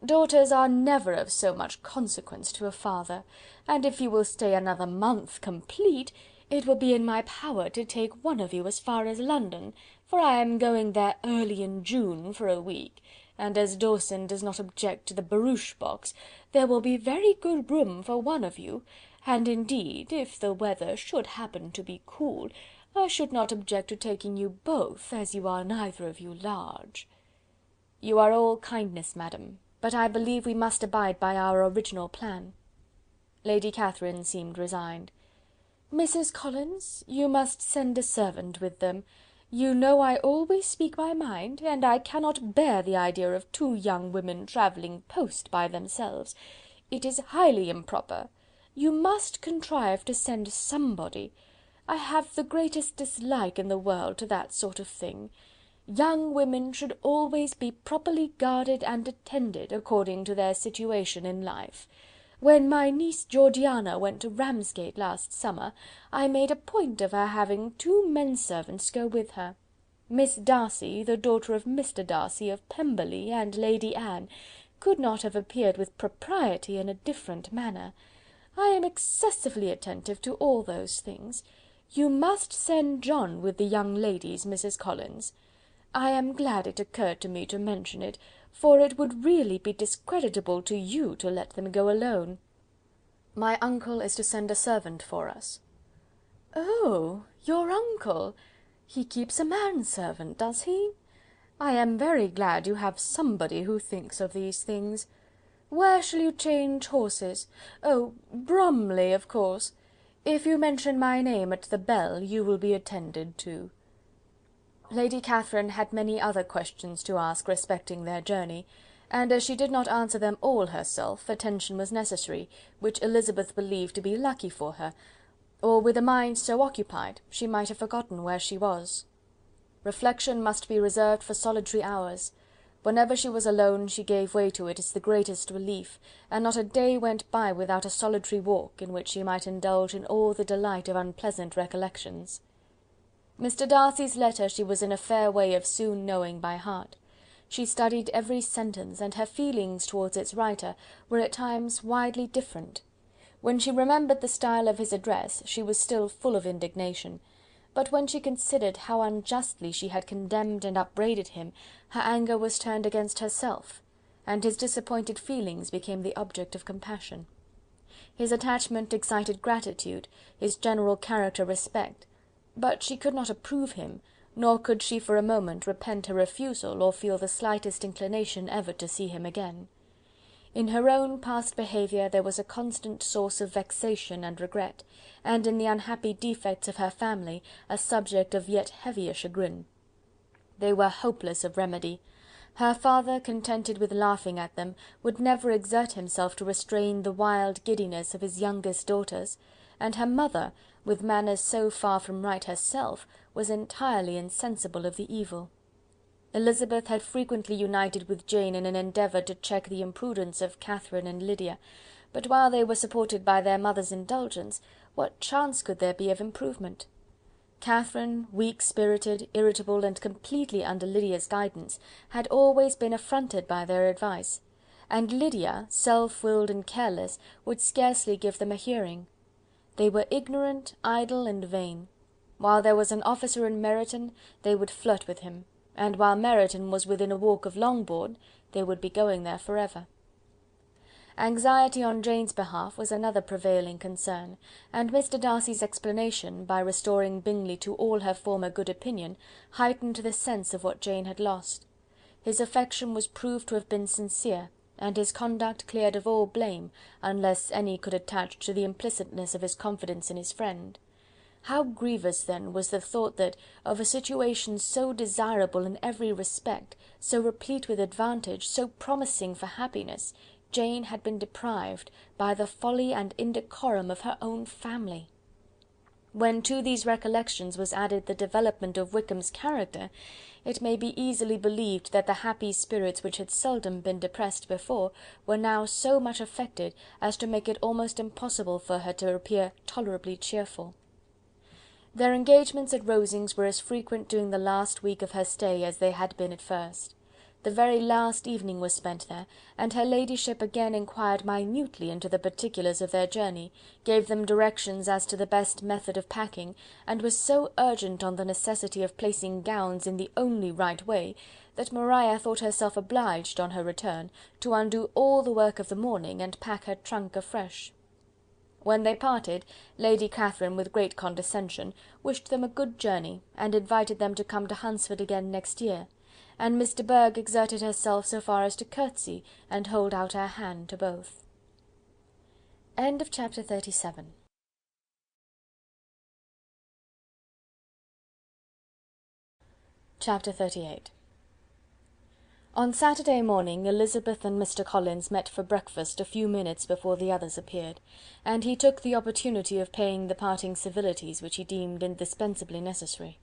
Daughters are never of so much consequence to a father, and if you will stay another month complete, it will be in my power to take one of you as far as London, for I am going there early in June for a week, and as Dawson does not object to the barouche box, there will be very good room for one of you, and indeed, if the weather should happen to be cool, I should not object to taking you both, as you are neither of you large." "You are all kindness, madam, but I believe we must abide by our original plan." Lady Catherine seemed resigned. "Mrs. Collins, you must send a servant with them. You know I always speak my mind, and I cannot bear the idea of 2 young women travelling post by themselves. It is highly improper. You must contrive to send somebody. I have the greatest dislike in the world to that sort of thing. Young women should always be properly guarded and attended, according to their situation in life. When my niece Georgiana went to Ramsgate last summer, I made a point of her having 2 men-servants go with her. Miss Darcy, the daughter of Mr. Darcy of Pemberley, and Lady Anne, could not have appeared with propriety in a different manner. I am excessively attentive to all those things. You must send John with the young ladies, Mrs. Collins. I am glad it occurred to me to mention it, for it would really be discreditable to you to let them go alone." "My uncle is to send a servant for us." "Oh, your uncle! He keeps a manservant, does he? I am very glad you have somebody who thinks of these things. Where shall you change horses? Oh, Bromley, of course. If you mention my name at the bell, you will be attended to." Lady Catherine had many other questions to ask respecting their journey, and as she did not answer them all herself, attention was necessary, which Elizabeth believed to be lucky for her, or with a mind so occupied, she might have forgotten where she was. Reflection must be reserved for solitary hours. Whenever she was alone, she gave way to it as the greatest relief, and not a day went by without a solitary walk, in which she might indulge in all the delight of unpleasant recollections. Mr. Darcy's letter she was in a fair way of soon knowing by heart. She studied every sentence, and her feelings towards its writer were at times widely different. When she remembered the style of his address, she was still full of indignation, but when she considered how unjustly she had condemned and upbraided him, her anger was turned against herself, and his disappointed feelings became the object of compassion. His attachment excited gratitude, his general character respect, but she could not approve him, nor could she for a moment repent her refusal, or feel the slightest inclination ever to see him again. In her own past behaviour there was a constant source of vexation and regret, and in the unhappy defects of her family a subject of yet heavier chagrin. They were hopeless of remedy. Her father, contented with laughing at them, would never exert himself to restrain the wild giddiness of his youngest daughters, and her mother, with manners so far from right herself, was entirely insensible of the evil. Elizabeth had frequently united with Jane in an endeavour to check the imprudence of Catherine and Lydia, but while they were supported by their mother's indulgence, what chance could there be of improvement? Catherine, weak-spirited, irritable, and completely under Lydia's guidance, had always been affronted by their advice, and Lydia, self-willed and careless, would scarcely give them a hearing. They were ignorant, idle, and vain. While there was an officer in Meryton, they would flirt with him, and while Meryton was within a walk of Longbourn, they would be going there for ever. Anxiety on Jane's behalf was another prevailing concern, and Mr. Darcy's explanation, by restoring Bingley to all her former good opinion, heightened the sense of what Jane had lost. His affection was proved to have been sincere, and his conduct cleared of all blame, unless any could attach to the implicitness of his confidence in his friend. How grievous, then, was the thought that, of a situation so desirable in every respect, so replete with advantage, so promising for happiness, Jane had been deprived by the folly and indecorum of her own family! When to these recollections was added the development of Wickham's character, it may be easily believed that the happy spirits which had seldom been depressed before, were now so much affected as to make it almost impossible for her to appear tolerably cheerful. Their engagements at Rosings were as frequent during the last week of her stay as they had been at first. The very last evening was spent there, and her ladyship again inquired minutely into the particulars of their journey, gave them directions as to the best method of packing, and was so urgent on the necessity of placing gowns in the only right way, that Maria thought herself obliged, on her return, to undo all the work of the morning, and pack her trunk afresh. When they parted, Lady Catherine, with great condescension, wished them a good journey, and invited them to come to Hunsford again next year, and Miss de Bourgh exerted herself so far as to curtsy and hold out her hand to both. End of chapter 37. Chapter 38. On Saturday morning Elizabeth and Mr. Collins met for breakfast a few minutes before the others appeared, and he took the opportunity of paying the parting civilities which he deemed indispensably necessary.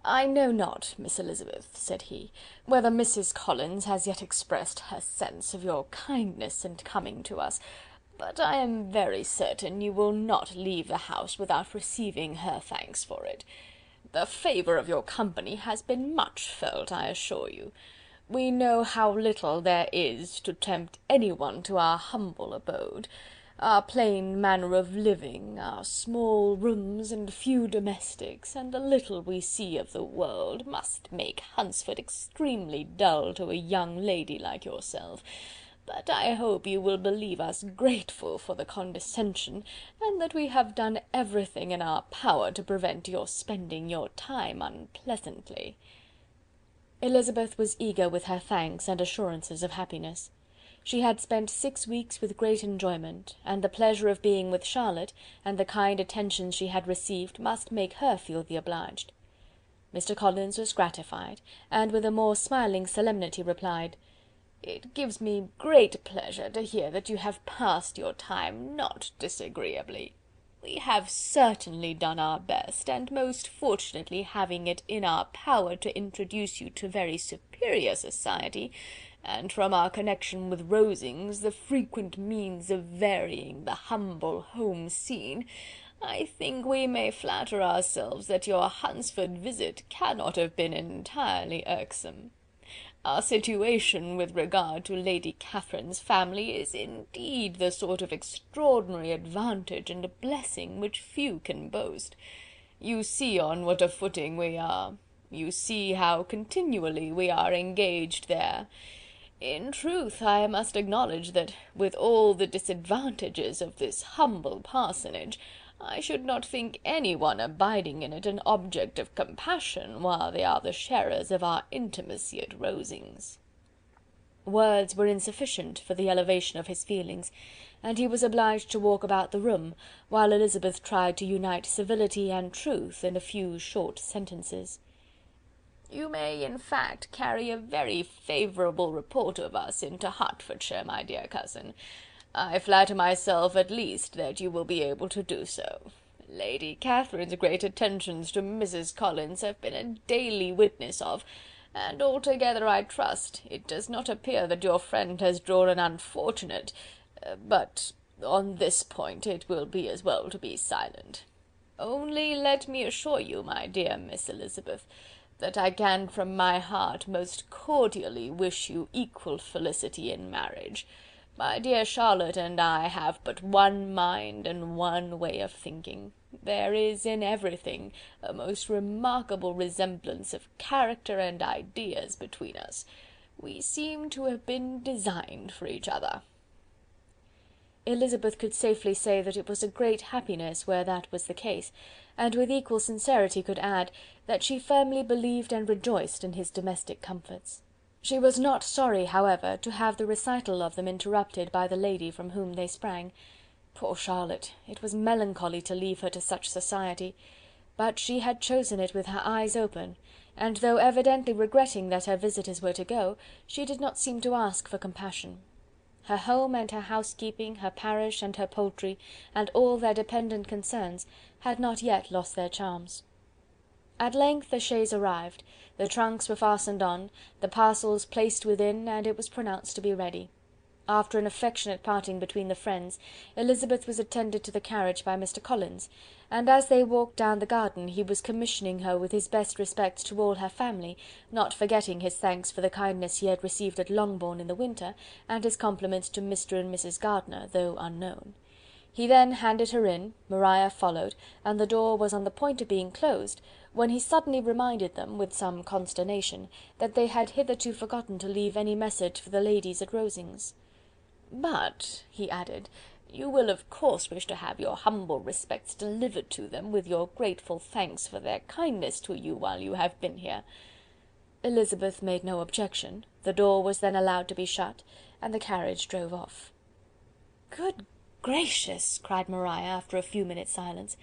"I know not, Miss Elizabeth," said he, "whether Mrs. Collins has yet expressed her sense of your kindness in coming to us, but I am very certain you will not leave the house without receiving her thanks for it. The favour of your company has been much felt, I assure you. We know how little there is to tempt anyone to our humble abode. Our plain manner of living, our small rooms and few domestics, and the little we see of the world, must make Hunsford extremely dull to a young lady like yourself. But I hope you will believe us grateful for the condescension, and that we have done everything in our power to prevent your spending your time unpleasantly." Elizabeth was eager with her thanks and assurances of happiness. She had spent 6 weeks with great enjoyment, and the pleasure of being with Charlotte, and the kind attentions she had received, must make her feel the obliged. Mr. Collins was gratified, and with a more smiling solemnity replied, "It gives me great pleasure to hear that you have passed your time not disagreeably. We have certainly done our best, and most fortunately having it in our power to introduce you to very superior society, and from our connection with Rosings, the frequent means of varying the humble home scene, I think we may flatter ourselves that your Hunsford visit cannot have been entirely irksome. Our situation with regard to Lady Catherine's family is indeed the sort of extraordinary advantage and a blessing which few can boast. You see on what a footing we are. You see how continually we are engaged there. In truth, I must acknowledge that, with all the disadvantages of this humble parsonage, I should not think any one abiding in it an object of compassion, while they are the sharers of our intimacy at Rosings." Words were insufficient for the elevation of his feelings, and he was obliged to walk about the room, while Elizabeth tried to unite civility and truth in a few short sentences. "You may, in fact, carry a very favourable report of us into Hertfordshire, my dear cousin. I flatter myself, at least, that you will be able to do so. Lady Catherine's great attentions to Mrs. Collins have been a daily witness of, and altogether, I trust, it does not appear that your friend has drawn an unfortunate... but on this point it will be as well to be silent. Only let me assure you, my dear Miss Elizabeth, that I can from my heart most cordially wish you equal felicity in marriage. My dear Charlotte and I have but one mind and one way of thinking. There is in everything a most remarkable resemblance of character and ideas between us. We seem to have been designed for each other." Elizabeth could safely say that it was a great happiness where that was the case, and with equal sincerity could add, that she firmly believed and rejoiced in his domestic comforts. She was not sorry, however, to have the recital of them interrupted by the lady from whom they sprang. Poor Charlotte! It was melancholy to leave her to such society, but she had chosen it with her eyes open, and though evidently regretting that her visitors were to go, she did not seem to ask for compassion. Her home and her housekeeping, her parish and her poultry, and all their dependent concerns, had not yet lost their charms. At length the chaise arrived, the trunks were fastened on, the parcels placed within, and it was pronounced to be ready. After an affectionate parting between the friends, Elizabeth was attended to the carriage by Mr. Collins, and as they walked down the garden he was commissioning her with his best respects to all her family, not forgetting his thanks for the kindness he had received at Longbourn in the winter, and his compliments to Mr. and Mrs. Gardiner, though unknown. He then handed her in, Maria followed, and the door was on the point of being closed, when he suddenly reminded them, with some consternation, that they had hitherto forgotten to leave any message for the ladies at Rosings. "But," he added, "you will of course wish to have your humble respects delivered to them, with your grateful thanks for their kindness to you while you have been here." Elizabeth made no objection, the door was then allowed to be shut, and the carriage drove off. "Good gracious!" cried Maria, after a few minutes' silence,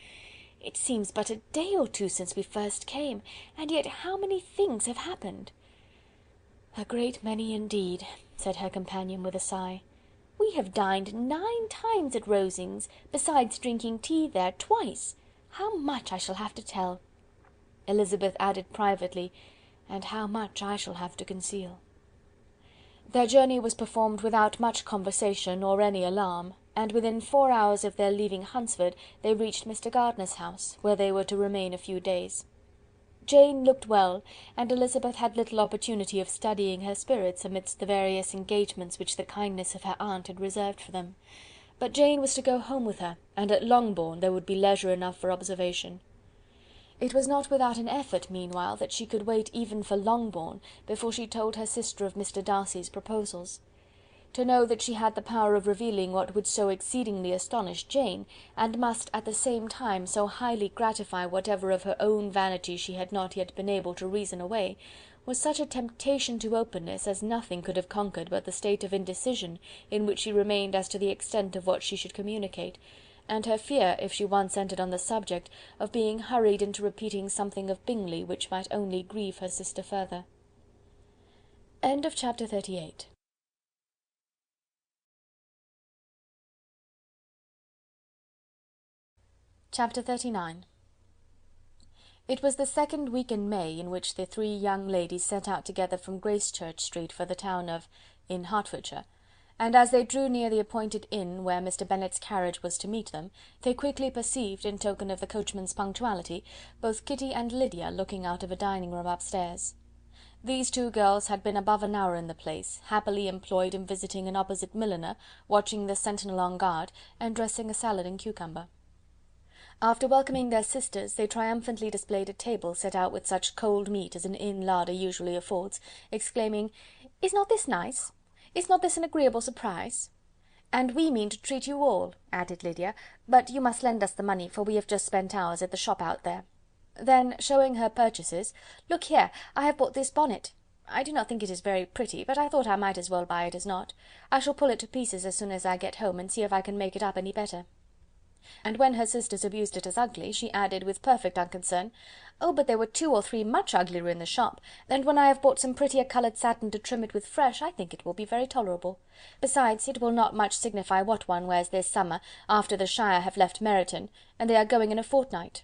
"it seems but a day or two since we first came, and yet how many things have happened!" "A great many indeed," said her companion with a sigh. "We have dined 9 times at Rosings, besides drinking tea there twice. How much I shall have to tell!" Elizabeth added privately, "and how much I shall have to conceal." Their journey was performed without much conversation or any alarm, and within 4 hours of their leaving Hunsford they reached Mr. Gardiner's house, where they were to remain a few days. Jane looked well, and Elizabeth had little opportunity of studying her spirits amidst the various engagements which the kindness of her aunt had reserved for them. But Jane was to go home with her, and at Longbourn there would be leisure enough for observation. It was not without an effort, meanwhile, that she could wait even for Longbourn before she told her sister of Mr. Darcy's proposals. To know that she had the power of revealing what would so exceedingly astonish Jane, and must at the same time so highly gratify whatever of her own vanity she had not yet been able to reason away, was such a temptation to openness as nothing could have conquered but the state of indecision in which she remained as to the extent of what she should communicate, and her fear, if she once entered on the subject, of being hurried into repeating something of Bingley which might only grieve her sister further. Chapter 38. Chapter 39. It was the second week in May in which the 3 young ladies set out together from Gracechurch Street for the town of in Hertfordshire, and as they drew near the appointed inn where Mr. Bennet's carriage was to meet them, they quickly perceived, in token of the coachman's punctuality, both Kitty and Lydia looking out of a dining room upstairs. These two girls had been above an hour in the place, happily employed in visiting an opposite milliner, watching the sentinel on guard, and dressing a salad and cucumber. After welcoming their sisters, they triumphantly displayed a table set out with such cold meat as an inn larder usually affords, exclaiming, "Is not this nice? Is not this an agreeable surprise?" "And we mean to treat you all," added Lydia, "but you must lend us the money, for we have just spent ours at the shop out there." Then, showing her purchases, "Look here, I have bought this bonnet. I do not think it is very pretty, but I thought I might as well buy it as not. I shall pull it to pieces as soon as I get home, and see if I can make it up any better." And when her sisters abused it as ugly, she added, with perfect unconcern, "Oh, but there were 2 or 3 much uglier in the shop, and when I have bought some prettier coloured satin to trim it with fresh, I think it will be very tolerable. Besides, it will not much signify what one wears this summer, after the Shire have left Meryton, and they are going in a fortnight."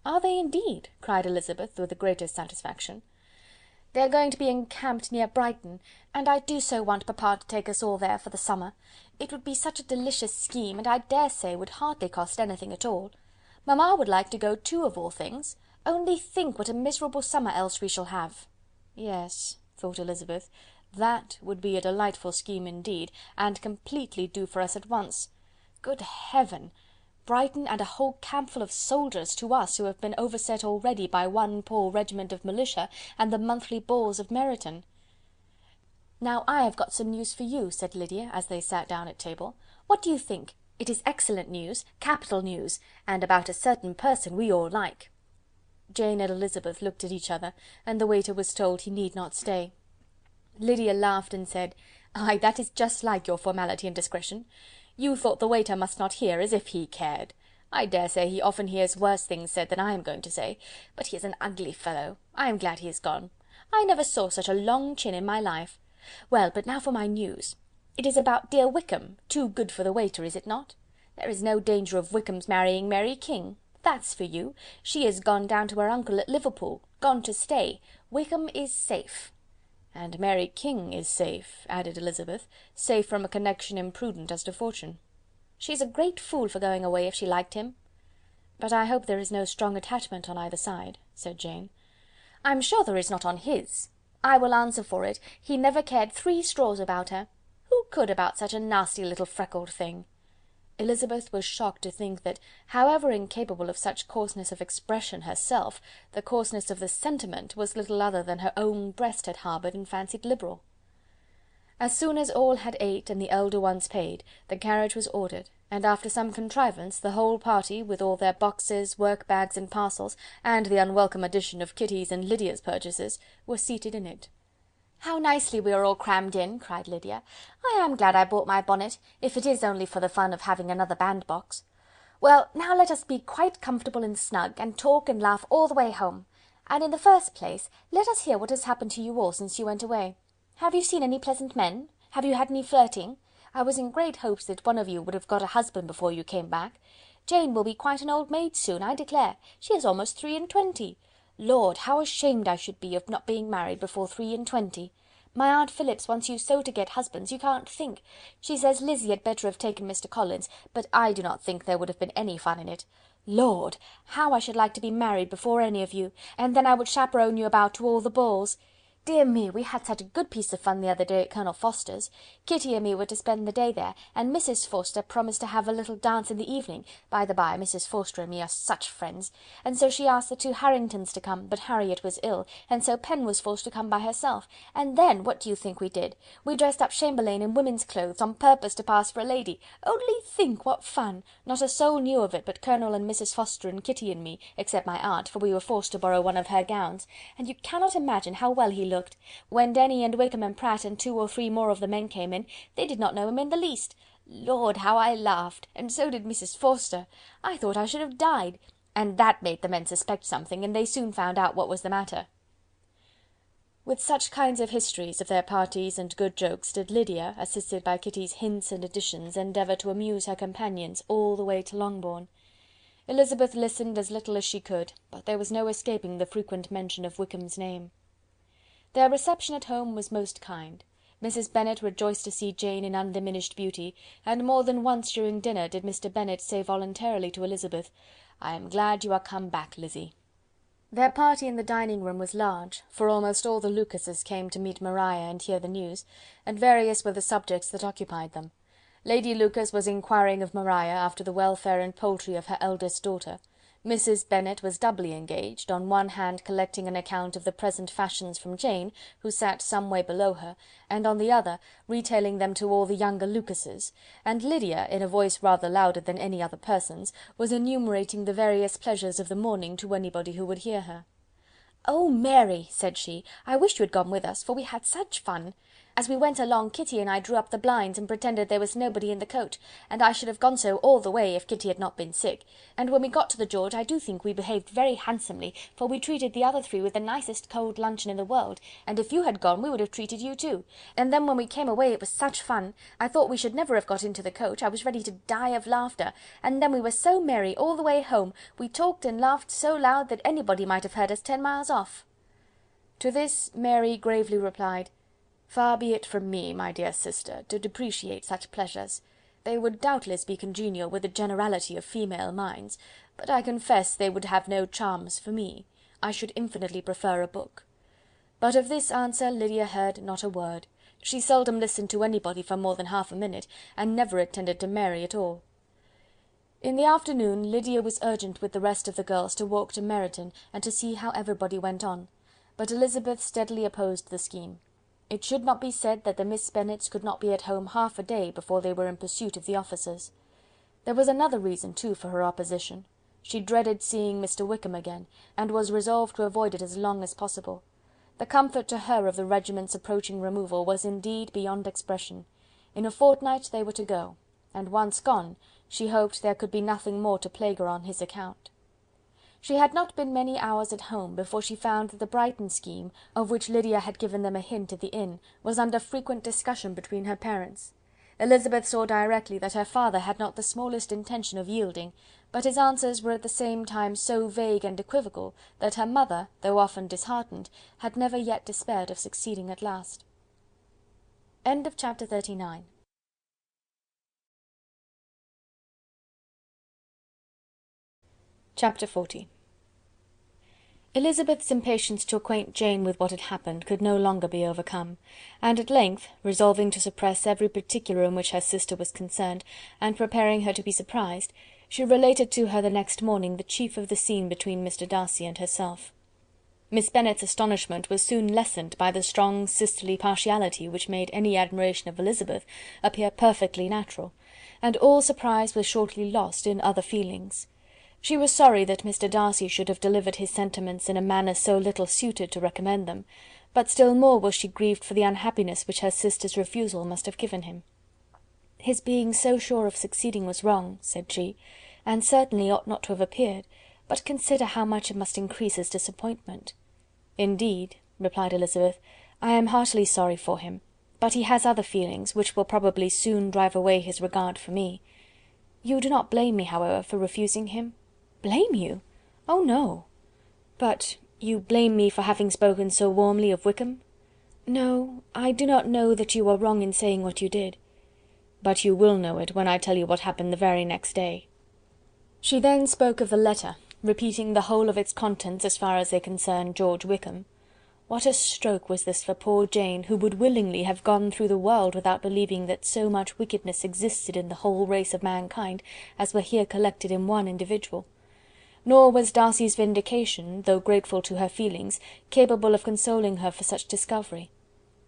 "Are they indeed?" cried Elizabeth, with the greatest satisfaction. "They are going to be encamped near Brighton, and I do so want papa to take us all there for the summer. It would be such a delicious scheme, and I dare say would hardly cost anything at all. Mamma would like to go too, of all things. Only think what a miserable summer else we shall have." "Yes," thought Elizabeth, "that would be a delightful scheme indeed, and completely do for us at once. Good heaven! Brighton and a whole campful of soldiers to us, who have been overset already by one poor regiment of militia and the monthly balls of Meryton." "Now I have got some news for you," said Lydia, as they sat down at table. "What do you think? It is excellent news, capital news, and about a certain person we all like." Jane and Elizabeth looked at each other, and the waiter was told he need not stay. Lydia laughed and said, "Aye, that is just like your formality and discretion. You thought the waiter must not hear, as if he cared. I dare say he often hears worse things said than I am going to say, but he is an ugly fellow. I am glad he is gone. I never saw such a long chin in my life. Well, but now for my news. It is about dear Wickham, too good for the waiter, is it not? There is no danger of Wickham's marrying Mary King. That's for you. She is gone down to her uncle at Liverpool, gone to stay. Wickham is safe." "And Mary King is safe," added Elizabeth, "safe from a connection imprudent as to fortune." "She's a great fool for going away if she liked him." "But I hope there is no strong attachment on either side," said Jane. "I'm sure there is not on his. I will answer for it, he never cared 3 straws about her. Who could about such a nasty little freckled thing?" Elizabeth was shocked to think that, however incapable of such coarseness of expression herself, the coarseness of the sentiment was little other than her own breast had harboured and fancied liberal. As soon as all had ate and the elder ones paid, the carriage was ordered, and after some contrivance, the whole party, with all their boxes, work-bags and parcels, and the unwelcome addition of Kitty's and Lydia's purchases, were seated in it. "How nicely we are all crammed in!" cried Lydia. "I am glad I bought my bonnet, if it is only for the fun of having another bandbox. Well, now let us be quite comfortable and snug, and talk and laugh all the way home. And in the first place, let us hear what has happened to you all since you went away. Have you seen any pleasant men? Have you had any flirting? I was in great hopes that one of you would have got a husband before you came back. Jane will be quite an old maid soon, I declare. She is almost 23. Lord, how ashamed I should be of not being married before 23. My Aunt Phillips wants you so to get husbands, you can't think. She says Lizzie had better have taken Mr. Collins, but I do not think there would have been any fun in it. Lord, how I should like to be married before any of you, and then I would chaperone you about to all the balls. Dear me, we had such a good piece of fun the other day at Colonel Forster's. Kitty and me were to spend the day there, and Mrs. Forster promised to have a little dance in the evening. By the by, Mrs. Forster and me are such friends, and so she asked the 2 Harringtons to come, but Harriet was ill, and so Pen was forced to come by herself. And then, what do you think we did? We dressed up Chamberlain in women's clothes, on purpose to pass for a lady. Only think what fun! Not a soul knew of it but Colonel and Mrs. Forster and Kitty and me, except my aunt, for we were forced to borrow one of her gowns, and you cannot imagine how well he looked. When Denny and Wickham and Pratt and 2 or 3 more of the men came in, they did not know him in the least. Lord, how I laughed, and so did Mrs. Forster. I thought I should have died, and that made the men suspect something, and they soon found out what was the matter." With such kinds of histories of their parties and good jokes did Lydia, assisted by Kitty's hints and additions, endeavour to amuse her companions all the way to Longbourn. Elizabeth listened as little as she could, but there was no escaping the frequent mention of Wickham's name. Their reception at home was most kind. Mrs. Bennet rejoiced to see Jane in undiminished beauty, and more than once during dinner did Mr. Bennet say voluntarily to Elizabeth, "I am glad you are come back, Lizzy." Their party in the dining-room was large, for almost all the Lucases came to meet Maria and hear the news, and various were the subjects that occupied them. Lady Lucas was inquiring of Maria after the welfare and poultry of her eldest daughter. Mrs. Bennet was doubly engaged, on one hand collecting an account of the present fashions from Jane, who sat some way below her, and on the other retailing them to all the younger Lucases, and Lydia, in a voice rather louder than any other person's, was enumerating the various pleasures of the morning to anybody who would hear her. "Oh, Mary," said she, "I wish you had gone with us, for we had such fun! As we went along, Kitty and I drew up the blinds and pretended there was nobody in the coach, and I should have gone so all the way if Kitty had not been sick, and when we got to the George I do think we behaved very handsomely, for we treated the other three with the nicest cold luncheon in the world, and if you had gone we would have treated you too, and then when we came away it was such fun, I thought we should never have got into the coach, I was ready to die of laughter, and then we were so merry all the way home, we talked and laughed so loud that anybody might have heard us 10 miles off." To this Mary gravely replied, "Far be it from me, my dear sister, to depreciate such pleasures. They would doubtless be congenial with the generality of female minds, but I confess they would have no charms for me. I should infinitely prefer a book." But of this answer Lydia heard not a word. She seldom listened to anybody for more than half a minute, and never attended to Mary at all. In the afternoon Lydia was urgent with the rest of the girls to walk to Meryton, and to see how everybody went on, but Elizabeth steadily opposed the scheme. It should not be said that the Miss Bennets could not be at home half a day before they were in pursuit of the officers. There was another reason, too, for her opposition. She dreaded seeing Mr. Wickham again, and was resolved to avoid it as long as possible. The comfort to her of the regiment's approaching removal was indeed beyond expression. In a fortnight they were to go, and once gone, she hoped there could be nothing more to plague her on his account. She had not been many hours at home before she found that the Brighton scheme, of which Lydia had given them a hint at the inn, was under frequent discussion between her parents. Elizabeth saw directly that her father had not the smallest intention of yielding, but his answers were at the same time so vague and equivocal, that her mother, though often disheartened, had never yet despaired of succeeding at last. Chapter 39. Chapter 40. Elizabeth's impatience to acquaint Jane with what had happened could no longer be overcome, and at length, resolving to suppress every particular in which her sister was concerned, and preparing her to be surprised, she related to her the next morning the chief of the scene between Mr. Darcy and herself. Miss Bennet's astonishment was soon lessened by the strong sisterly partiality which made any admiration of Elizabeth appear perfectly natural, and all surprise was shortly lost in other feelings. She was sorry that Mr. Darcy should have delivered his sentiments in a manner so little suited to recommend them, but still more was she grieved for the unhappiness which her sister's refusal must have given him. "His being so sure of succeeding was wrong," said she, "and certainly ought not to have appeared, but consider how much it must increase his disappointment." "Indeed," replied Elizabeth, "I am heartily sorry for him, but he has other feelings, which will probably soon drive away his regard for me. You do not blame me, however, for refusing him?" "Blame you? Oh, no." "But you blame me for having spoken so warmly of Wickham?" "No, I do not know that you were wrong in saying what you did." "But you will know it when I tell you what happened the very next day." She then spoke of the letter, repeating the whole of its contents as far as they concerned George Wickham. What a stroke was this for poor Jane, who would willingly have gone through the world without believing that so much wickedness existed in the whole race of mankind as were here collected in one individual. Nor was Darcy's vindication, though grateful to her feelings, capable of consoling her for such discovery.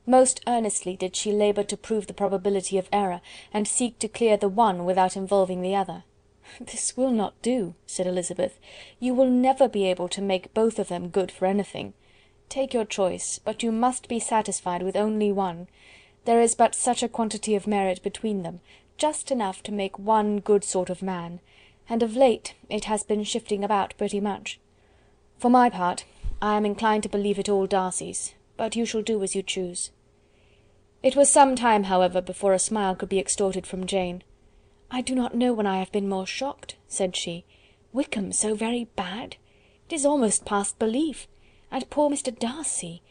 Most earnestly did she labour to prove the probability of error, and seek to clear the one without involving the other. "This will not do," said Elizabeth. "You will never be able to make both of them good for anything. Take your choice, but you must be satisfied with only one. There is but such a quantity of merit between them, just enough to make one good sort of man, and of late it has been shifting about pretty much. For my part, I am inclined to believe it all Darcy's, but you shall do as you choose." It was some time, however, before a smile could be extorted from Jane. "I do not know when I have been more shocked," said she. "Wickham so very bad? It is almost past belief. And poor Mr. Darcy!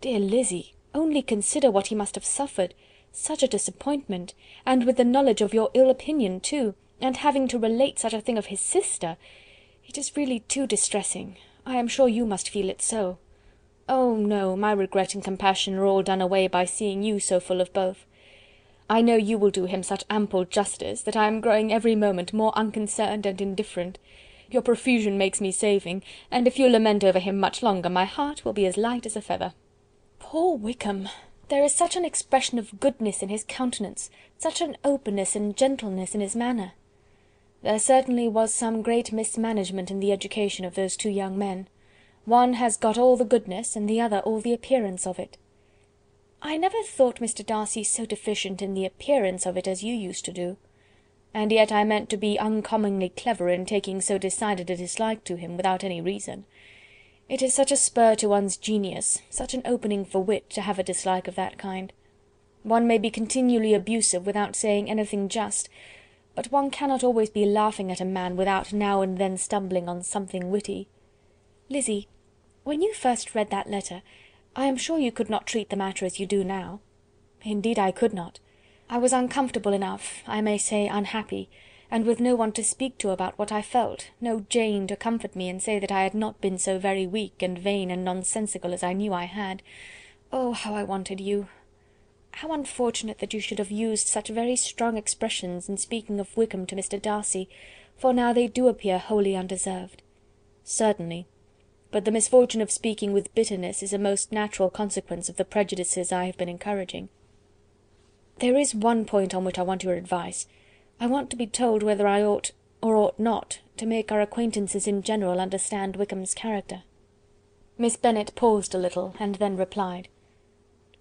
Dear Lizzy, only consider what he must have suffered. Such a disappointment, and with the knowledge of your ill opinion too, and having to relate such a thing of his sister! It is really too distressing. I am sure you must feel it so." "Oh, no, my regret and compassion are all done away by seeing you so full of both. I know you will do him such ample justice, that I am growing every moment more unconcerned and indifferent. Your profusion makes me saving, and if you lament over him much longer, my heart will be as light as a feather." "Poor Wickham! There is such an expression of goodness in his countenance, such an openness and gentleness in his manner." "There certainly was some great mismanagement in the education of those two young men. One has got all the goodness, and the other all the appearance of it." "I never thought Mr. Darcy so deficient in the appearance of it as you used to do. And yet I meant to be uncommonly clever in taking so decided a dislike to him without any reason. It is such a spur to one's genius, such an opening for wit, to have a dislike of that kind. One may be continually abusive without saying anything just, but one cannot always be laughing at a man without now and then stumbling on something witty. Lizzy, when you first read that letter, I am sure you could not treat the matter as you do now." "Indeed I could not. I was uncomfortable enough, I may say unhappy, and with no one to speak to about what I felt, no Jane to comfort me and say that I had not been so very weak and vain and nonsensical as I knew I had. Oh, how I wanted you! How unfortunate that you should have used such very strong expressions in speaking of Wickham to Mr. Darcy, for now they do appear wholly undeserved." "Certainly. But the misfortune of speaking with bitterness is a most natural consequence of the prejudices I have been encouraging. There is one point on which I want your advice. I want to be told whether I ought or ought not to make our acquaintances in general understand Wickham's character." Miss Bennet paused a little, and then replied,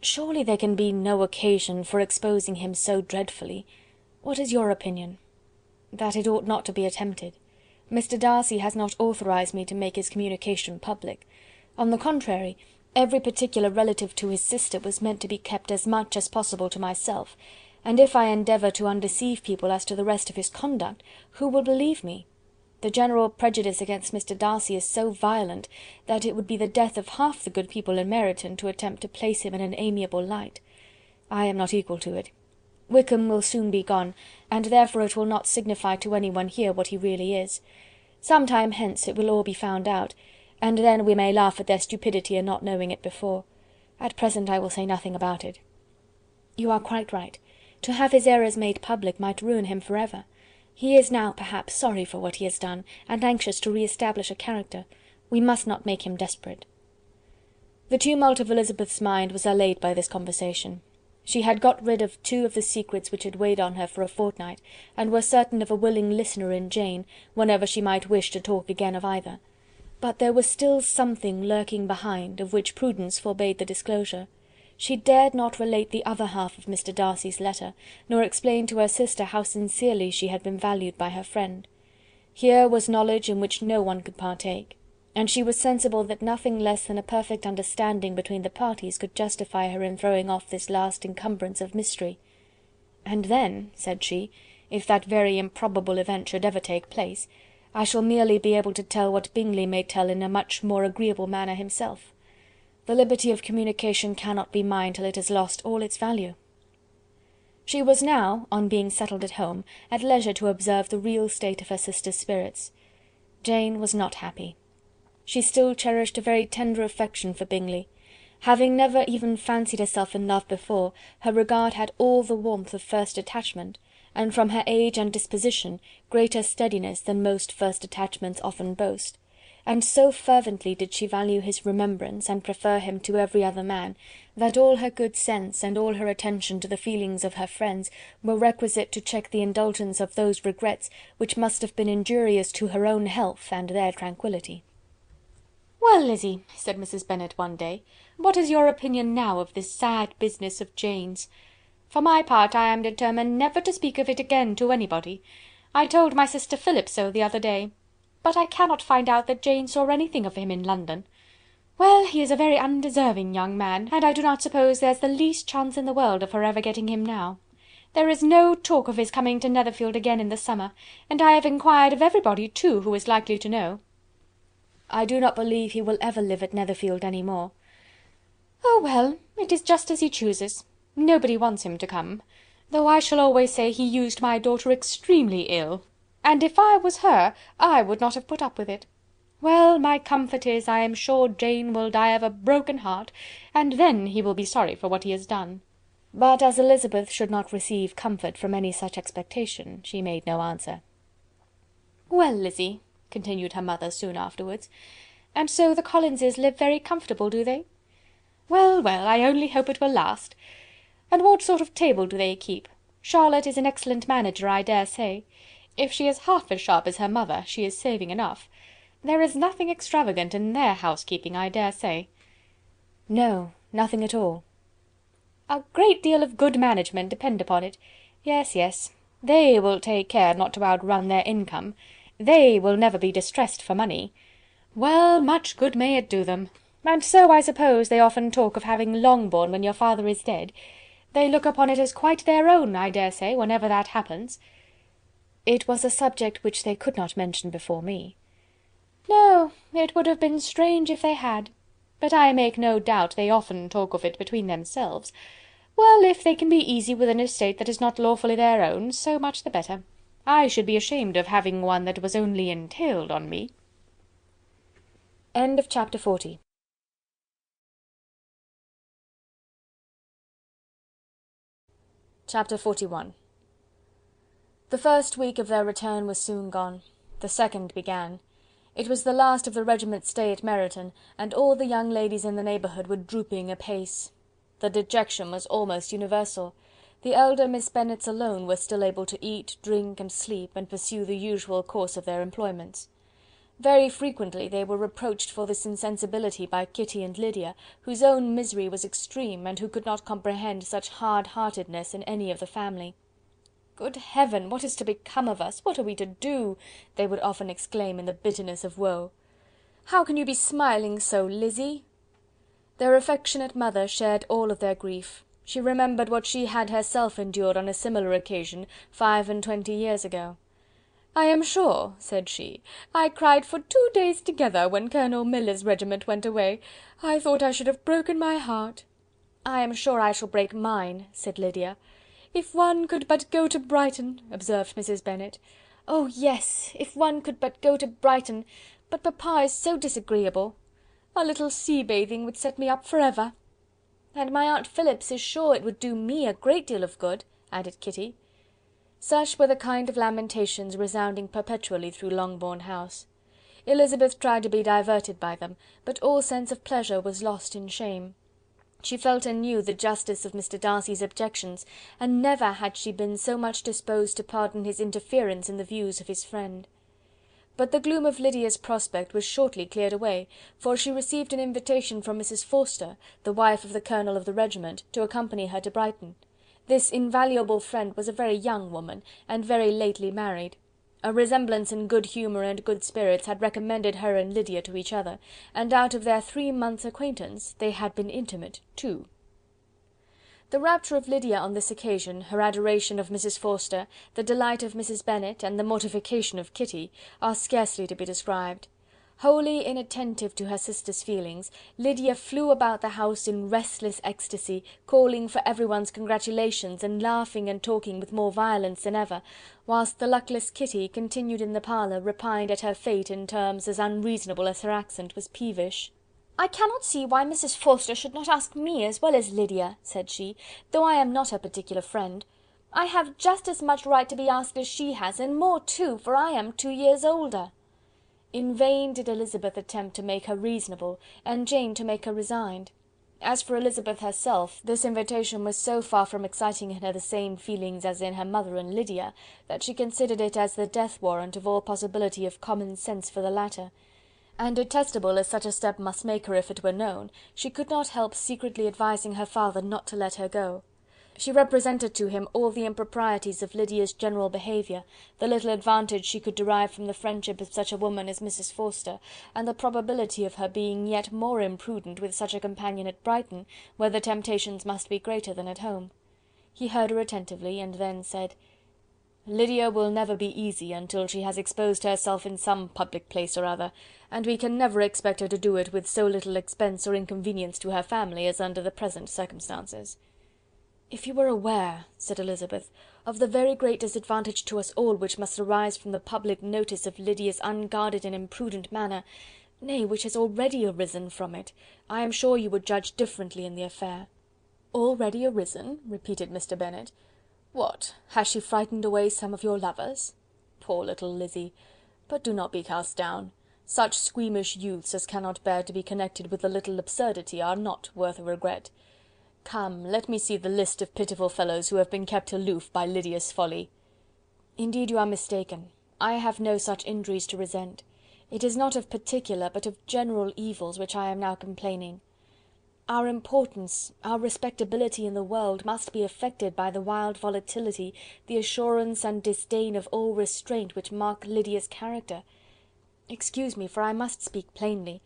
"Surely there can be no occasion for exposing him so dreadfully. What is your opinion?" "That it ought not to be attempted. Mr. Darcy has not authorized me to make his communication public. On the contrary, every particular relative to his sister was meant to be kept as much as possible to myself, and if I endeavour to undeceive people as to the rest of his conduct, who will believe me? The general prejudice against Mr. Darcy is so violent, that it would be the death of half the good people in Meryton to attempt to place him in an amiable light. I am not equal to it. Wickham will soon be gone, and therefore it will not signify to any one here what he really is. Some time hence it will all be found out, and then we may laugh at their stupidity in not knowing it before. At present I will say nothing about it." "You are quite right. To have his errors made public might ruin him for ever. He is now, perhaps, sorry for what he has done, and anxious to re-establish a character. We must not make him desperate." The tumult of Elizabeth's mind was allayed by this conversation. She had got rid of two of the secrets which had weighed on her for a fortnight, and was certain of a willing listener in Jane, whenever she might wish to talk again of either. But there was still something lurking behind, of which prudence forbade the disclosure. She dared not relate the other half of Mr. Darcy's letter, nor explain to her sister how sincerely she had been valued by her friend. Here was knowledge in which no one could partake, and she was sensible that nothing less than a perfect understanding between the parties could justify her in throwing off this last encumbrance of mystery. "And then," said she, "if that very improbable event should ever take place, I shall merely be able to tell what Bingley may tell in a much more agreeable manner himself. The liberty of communication cannot be mine till it has lost all its value." She was now, on being settled at home, at leisure to observe the real state of her sister's spirits. Jane was not happy. She still cherished a very tender affection for Bingley. Having never even fancied herself in love before, her regard had all the warmth of first attachment, and from her age and disposition, greater steadiness than most first attachments often boast; and so fervently did she value his remembrance, and prefer him to every other man, that all her good sense and all her attention to the feelings of her friends were requisite to check the indulgence of those regrets which must have been injurious to her own health and their tranquillity. "Well, Lizzy," said Mrs. Bennet one day, "what is your opinion now of this sad business of Jane's? For my part, I am determined never to speak of it again to anybody. I told my sister Philip so the other day. But I cannot find out that Jane saw anything of him in London. Well, he is a very undeserving young man, and I do not suppose there's the least chance in the world of her ever getting him now. There is no talk of his coming to Netherfield again in the summer, and I have inquired of everybody, too, who is likely to know." "I do not believe he will ever live at Netherfield any more." "Oh, well, it is just as he chooses. Nobody wants him to come, though I shall always say he used my daughter extremely ill, and if I was her I would not have put up with it. Well, my comfort is, I am sure Jane will die of a broken heart, and then he will be sorry for what he has done." But as Elizabeth should not receive comfort from any such expectation, she made no answer. "Well, Lizzy," continued her mother soon afterwards, "and so the Collinses live very comfortable, do they? Well, well, I only hope it will last. And what sort of table do they keep? Charlotte is an excellent manager, I dare say. If she is half as sharp as her mother, she is saving enough. There is nothing extravagant in their housekeeping, I dare say." "No, nothing at all." "A great deal of good management, depend upon it. Yes, yes, they will take care not to outrun their income. They will never be distressed for money. Well, much good may it do them. And so, I suppose, they often talk of having Longbourn when your father is dead. They look upon it as quite their own, I dare say, whenever that happens." "It was a subject which they could not mention before me." "No, it would have been strange if they had. But I make no doubt they often talk of it between themselves. Well, if they can be easy with an estate that is not lawfully their own, so much the better. I should be ashamed of having one that was only entailed on me." End of chapter 40. Chapter 41. The first week of their return was soon gone. The second began. It was the last of the regiment's stay at Meryton, and all the young ladies in the neighbourhood were drooping apace. The dejection was almost universal. The elder Miss Bennets alone were still able to eat, drink, and sleep, and pursue the usual course of their employments. Very frequently they were reproached for this insensibility by Kitty and Lydia, whose own misery was extreme, and who could not comprehend such hard-heartedness in any of the family. "Good Heaven! What is to become of us? What are we to do?" they would often exclaim in the bitterness of woe. "How can you be smiling so, Lizzy?" Their affectionate mother shared all of their grief. She remembered what she had herself endured on a similar occasion 25 years ago. "I am sure," said she, "I cried for 2 days together when Colonel Miller's regiment went away. I thought I should have broken my heart." "I am sure I shall break mine," said Lydia. "If one could but go to Brighton," observed Mrs. Bennet. "Oh yes, if one could but go to Brighton, but papa is so disagreeable. A little sea bathing would set me up for ever." "And my Aunt Phillips is sure it would do me a great deal of good," added Kitty. Such were the kind of lamentations resounding perpetually through Longbourn House. Elizabeth tried to be diverted by them, but all sense of pleasure was lost in shame. She felt and knew the justice of Mr. Darcy's objections, and never had she been so much disposed to pardon his interference in the views of his friend. But the gloom of Lydia's prospect was shortly cleared away, for she received an invitation from Mrs. Forster, the wife of the colonel of the regiment, to accompany her to Brighton. This invaluable friend was a very young woman, and very lately married. A resemblance in good humour and good spirits had recommended her and Lydia to each other, and out of their 3 months' acquaintance they had been intimate too. The rapture of Lydia on this occasion, her adoration of Mrs. Forster, the delight of Mrs. Bennet, and the mortification of Kitty, are scarcely to be described. Wholly inattentive to her sister's feelings, Lydia flew about the house in restless ecstasy, calling for everyone's congratulations, and laughing and talking with more violence than ever, whilst the luckless Kitty continued in the parlour, repined at her fate in terms as unreasonable as her accent was peevish. "I cannot see why Mrs. Forster should not ask me as well as Lydia," said she, "though I am not her particular friend. I have just as much right to be asked as she has, and more too, for I am 2 years older." In vain did Elizabeth attempt to make her reasonable, and Jane to make her resigned. As for Elizabeth herself, this invitation was so far from exciting in her the same feelings as in her mother and Lydia, that she considered it as the death warrant of all possibility of common sense for the latter; and detestable as such a step must make her if it were known, she could not help secretly advising her father not to let her go. She represented to him all the improprieties of Lydia's general behaviour, the little advantage she could derive from the friendship of such a woman as Mrs. Forster, and the probability of her being yet more imprudent with such a companion at Brighton, where the temptations must be greater than at home. He heard her attentively, and then said: "Lydia will never be easy until she has exposed herself in some public place or other, and we can never expect her to do it with so little expense or inconvenience to her family as under the present circumstances." "If you were aware," said Elizabeth, of the very great disadvantage to us all which must arise from the public notice of Lydia's unguarded and imprudent manner, nay, which has already arisen from it, I am sure you would judge differently in the affair." "Already arisen?" repeated Mr. Bennet. "What, has she frightened away some of your lovers? Poor little Lizzy! But do not be cast down. Such squeamish youths as cannot bear to be connected with a little absurdity are not worth a regret. Come, let me see the list of pitiful fellows who have been kept aloof by Lydia's folly." "Indeed you are mistaken. I have no such injuries to resent. It is not of particular, but of general evils which I am now complaining. Our importance, our respectability in the world, must be affected by the wild volatility, the assurance and disdain of all restraint which mark Lydia's character. Excuse me, for I must speak plainly.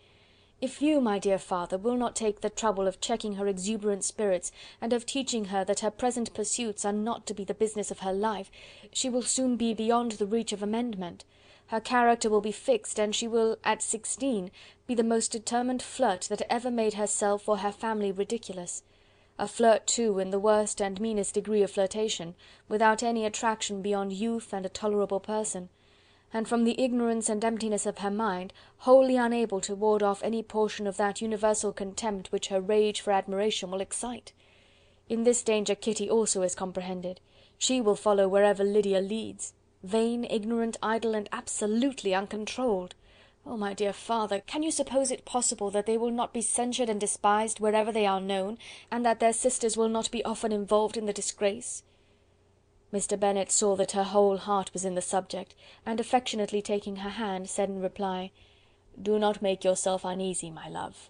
If you, my dear father, will not take the trouble of checking her exuberant spirits, and of teaching her that her present pursuits are not to be the business of her life, she will soon be beyond the reach of amendment. Her character will be fixed, and she will, at 16, be the most determined flirt that ever made herself or her family ridiculous. A flirt, too, in the worst and meanest degree of flirtation, without any attraction beyond youth and a tolerable person, and from the ignorance and emptiness of her mind, wholly unable to ward off any portion of that universal contempt which her rage for admiration will excite. In this danger Kitty also is comprehended. She will follow wherever Lydia leads. Vain, ignorant, idle, and absolutely uncontrolled. Oh, my dear father, can you suppose it possible that they will not be censured and despised wherever they are known, and that their sisters will not be often involved in the disgrace?" Mr. Bennet saw that her whole heart was in the subject, and affectionately taking her hand, said in reply, "Do not make yourself uneasy, my love.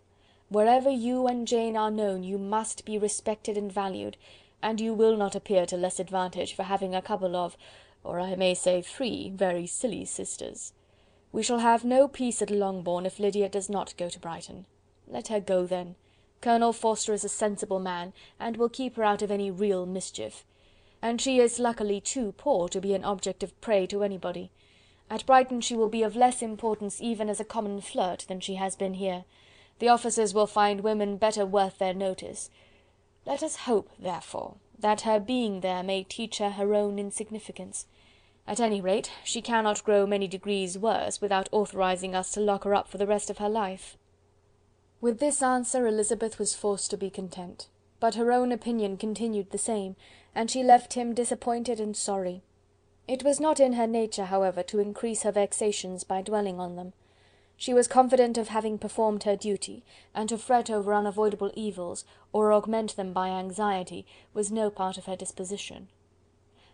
Wherever you and Jane are known, you must be respected and valued, and you will not appear to less advantage for having a couple of, or I may say 3, very silly sisters. We shall have no peace at Longbourn if Lydia does not go to Brighton. Let her go then. Colonel Forster is a sensible man, and will keep her out of any real mischief. And she is luckily too poor to be an object of prey to anybody. At Brighton she will be of less importance even as a common flirt than she has been here. The officers will find women better worth their notice. Let us hope, therefore, that her being there may teach her her own insignificance. At any rate, she cannot grow many degrees worse without authorizing us to lock her up for the rest of her life." With this answer Elizabeth was forced to be content, but her own opinion continued the same, and she left him disappointed and sorry. It was not in her nature, however, to increase her vexations by dwelling on them. She was confident of having performed her duty, and to fret over unavoidable evils, or augment them by anxiety, was no part of her disposition.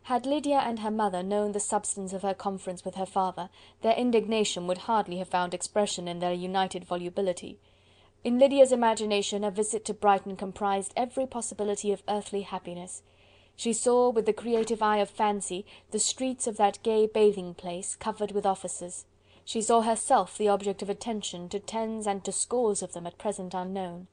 Had Lydia and her mother known the substance of her conference with her father, their indignation would hardly have found expression in their united volubility. In Lydia's imagination a visit to Brighton comprised every possibility of earthly happiness. She saw, with the creative eye of fancy, the streets of that gay bathing place covered with officers. She saw herself the object of attention to tens and to scores of them at present unknown.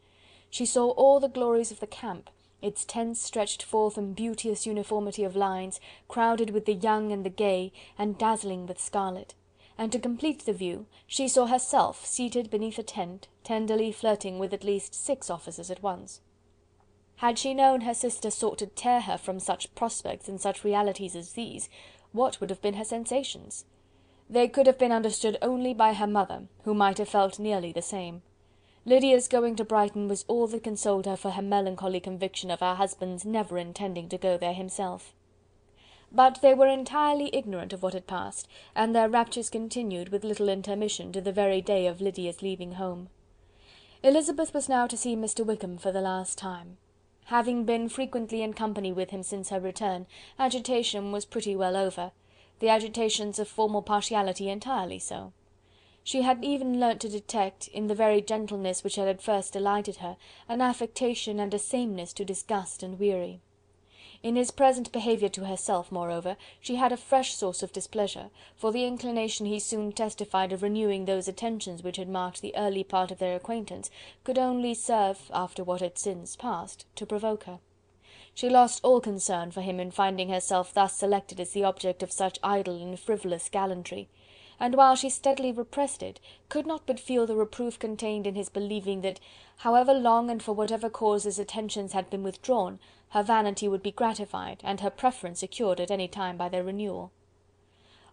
She saw all the glories of the camp, its tents stretched forth in beauteous uniformity of lines, crowded with the young and the gay, and dazzling with scarlet. And to complete the view, she saw herself seated beneath a tent, tenderly flirting with at least 6 officers at once. Had she known her sister sought to tear her from such prospects and such realities as these, what would have been her sensations? They could have been understood only by her mother, who might have felt nearly the same. Lydia's going to Brighton was all that consoled her for her melancholy conviction of her husband's never intending to go there himself. But they were entirely ignorant of what had passed, and their raptures continued with little intermission to the very day of Lydia's leaving home. Elizabeth was now to see Mr. Wickham for the last time. Having been frequently in company with him since her return, agitation was pretty well over, the agitations of formal partiality entirely so. She had even learnt to detect, in the very gentleness which had at first delighted her, an affectation and a sameness to disgust and weary. In his present behaviour to herself, moreover, she had a fresh source of displeasure, for the inclination he soon testified of renewing those attentions which had marked the early part of their acquaintance could only serve, after what had since passed, to provoke her. She lost all concern for him in finding herself thus selected as the object of such idle and frivolous gallantry, and while she steadily repressed it, could not but feel the reproof contained in his believing that, however long and for whatever cause his attentions had been withdrawn, her vanity would be gratified, and her preference secured at any time by their renewal.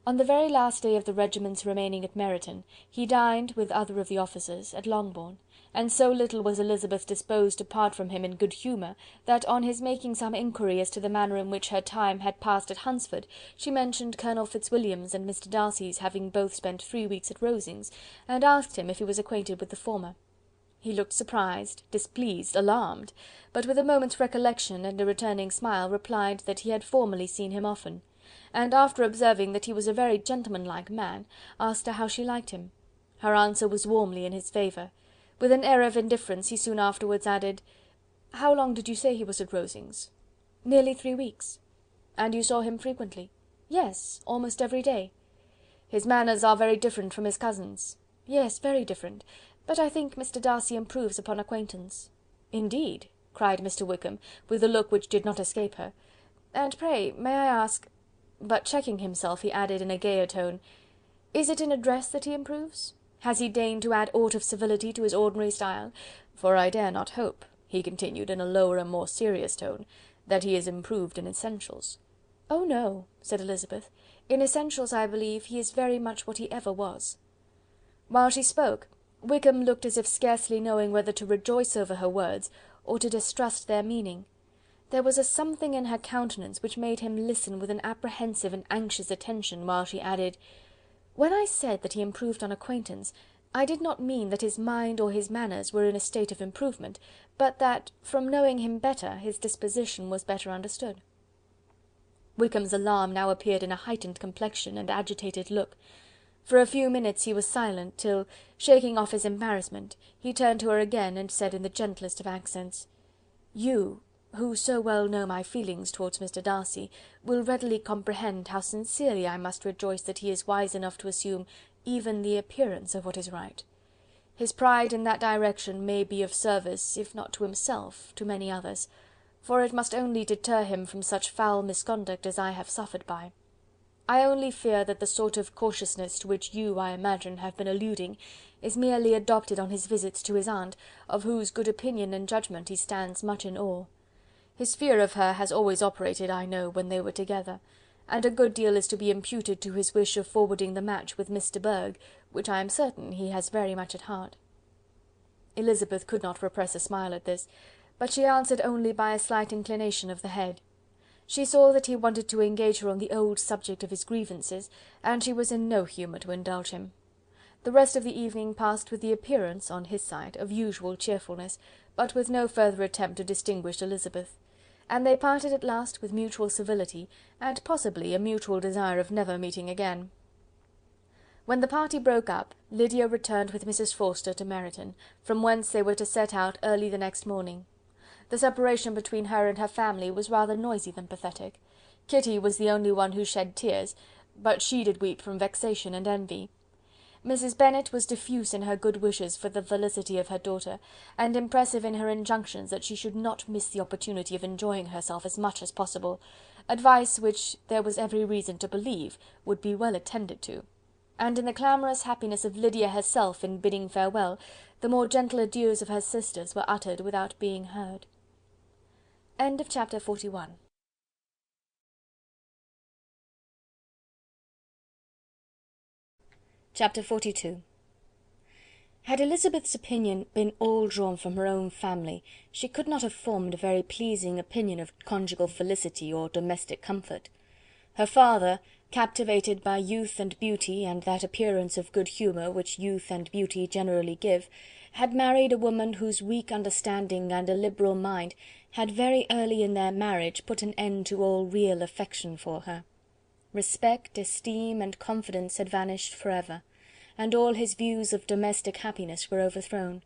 On the very last day of the regiment's remaining at Meryton, he dined, with other of the officers, at Longbourn, and so little was Elizabeth disposed to part from him in good humour, that on his making some inquiry as to the manner in which her time had passed at Hunsford, she mentioned Colonel Fitzwilliam's and Mr. Darcy's having both spent 3 weeks at Rosings, and asked him if he was acquainted with the former. He looked surprised, displeased, alarmed, but with a moment's recollection and a returning smile replied that he had formerly seen him often, and after observing that he was a very gentlemanlike man, asked her how she liked him. Her answer was warmly in his favour. With an air of indifference he soon afterwards added, "How long did you say he was at Rosings?" "Nearly 3 weeks." "And you saw him frequently?" "Yes, almost every day." "His manners are very different from his cousin's." "Yes, very different, but I think Mr. Darcy improves upon acquaintance." "Indeed!" cried Mr. Wickham, with a look which did not escape her. "And pray, may I ask—" but checking himself, he added in a gayer tone, "is it in address that he improves? Has he deigned to add aught of civility to his ordinary style? For I dare not hope," he continued in a lower and more serious tone, "that he is improved in essentials." "Oh no," said Elizabeth, "in essentials, I believe, he is very much what he ever was." While she spoke, Wickham looked as if scarcely knowing whether to rejoice over her words, or to distrust their meaning. There was a something in her countenance which made him listen with an apprehensive and anxious attention, while she added, "When I said that he improved on acquaintance, I did not mean that his mind or his manners were in a state of improvement, but that, from knowing him better, his disposition was better understood." Wickham's alarm now appeared in a heightened complexion and agitated look. For a few minutes he was silent, till, shaking off his embarrassment, he turned to her again, and said in the gentlest of accents, "You, who so well know my feelings towards Mr. Darcy, will readily comprehend how sincerely I must rejoice that he is wise enough to assume even the appearance of what is right. His pride in that direction may be of service, if not to himself, to many others, for it must only deter him from such foul misconduct as I have suffered by. I only fear that the sort of cautiousness to which you, I imagine, have been alluding, is merely adopted on his visits to his aunt, of whose good opinion and judgment he stands much in awe. His fear of her has always operated, I know, when they were together, and a good deal is to be imputed to his wish of forwarding the match with Miss de Bourgh, which I am certain he has very much at heart." Elizabeth could not repress a smile at this, but she answered only by a slight inclination of the head. She saw that he wanted to engage her on the old subject of his grievances, and she was in no humour to indulge him. The rest of the evening passed with the appearance, on his side, of usual cheerfulness, but with no further attempt to distinguish Elizabeth, and they parted at last with mutual civility, and possibly a mutual desire of never meeting again. When the party broke up, Lydia returned with Mrs. Forster to Meryton, from whence they were to set out early the next morning. The separation between her and her family was rather noisy than pathetic. Kitty was the only one who shed tears, but she did weep from vexation and envy. Mrs. Bennet was diffuse in her good wishes for the felicity of her daughter, and impressive in her injunctions that she should not miss the opportunity of enjoying herself as much as possible, advice which there was every reason to believe would be well attended to; and in the clamorous happiness of Lydia herself in bidding farewell, the more gentle adieus of her sisters were uttered without being heard. Chapter 41. Chapter 42. Had Elizabeth's opinion been all drawn from her own family, she could not have formed a very pleasing opinion of conjugal felicity or domestic comfort. Her father, captivated by youth and beauty, and that appearance of good humour which youth and beauty generally give, had married a woman whose weak understanding and illiberal mind had very early in their marriage put an end to all real affection for her. Respect, esteem, and confidence had vanished for ever, and all his views of domestic happiness were overthrown.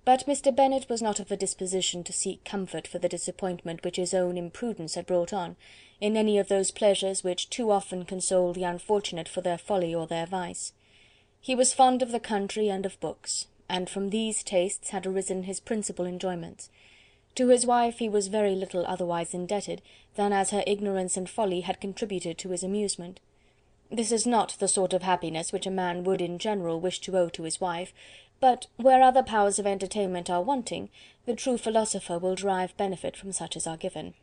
But Mr. Bennet was not of a disposition to seek comfort for the disappointment which his own imprudence had brought on, in any of those pleasures which too often console the unfortunate for their folly or their vice. He was fond of the country and of books, and from these tastes had arisen his principal enjoyments. To his wife he was very little otherwise indebted than as her ignorance and folly had contributed to his amusement. This is not the sort of happiness which a man would in general wish to owe to his wife, but where other powers of entertainment are wanting, the true philosopher will derive benefit from such as are given.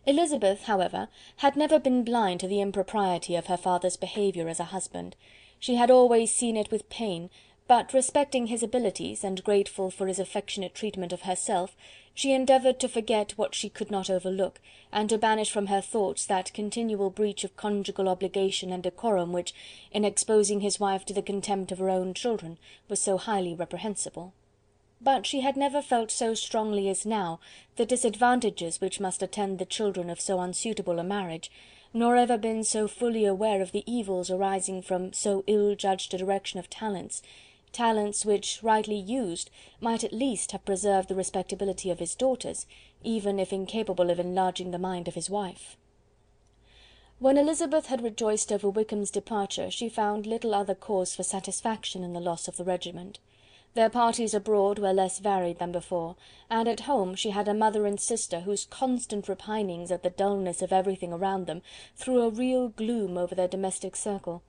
Elizabeth, however, had never been blind to the impropriety of her father's behaviour as a husband. She had always seen it with pain, but respecting his abilities, and grateful for his affectionate treatment of herself, she endeavoured to forget what she could not overlook, and to banish from her thoughts that continual breach of conjugal obligation and decorum which, in exposing his wife to the contempt of her own children, was so highly reprehensible. But she had never felt so strongly as now the disadvantages which must attend the children of so unsuitable a marriage, nor ever been so fully aware of the evils arising from so ill-judged a direction of talents, talents which, rightly used, might at least have preserved the respectability of his daughters, even if incapable of enlarging the mind of his wife. When Elizabeth had rejoiced over Wickham's departure, she found little other cause for satisfaction in the loss of the regiment. Their parties abroad were less varied than before, and at home she had a mother and sister whose constant repinings at the dullness of everything around them threw a real gloom over their domestic circle.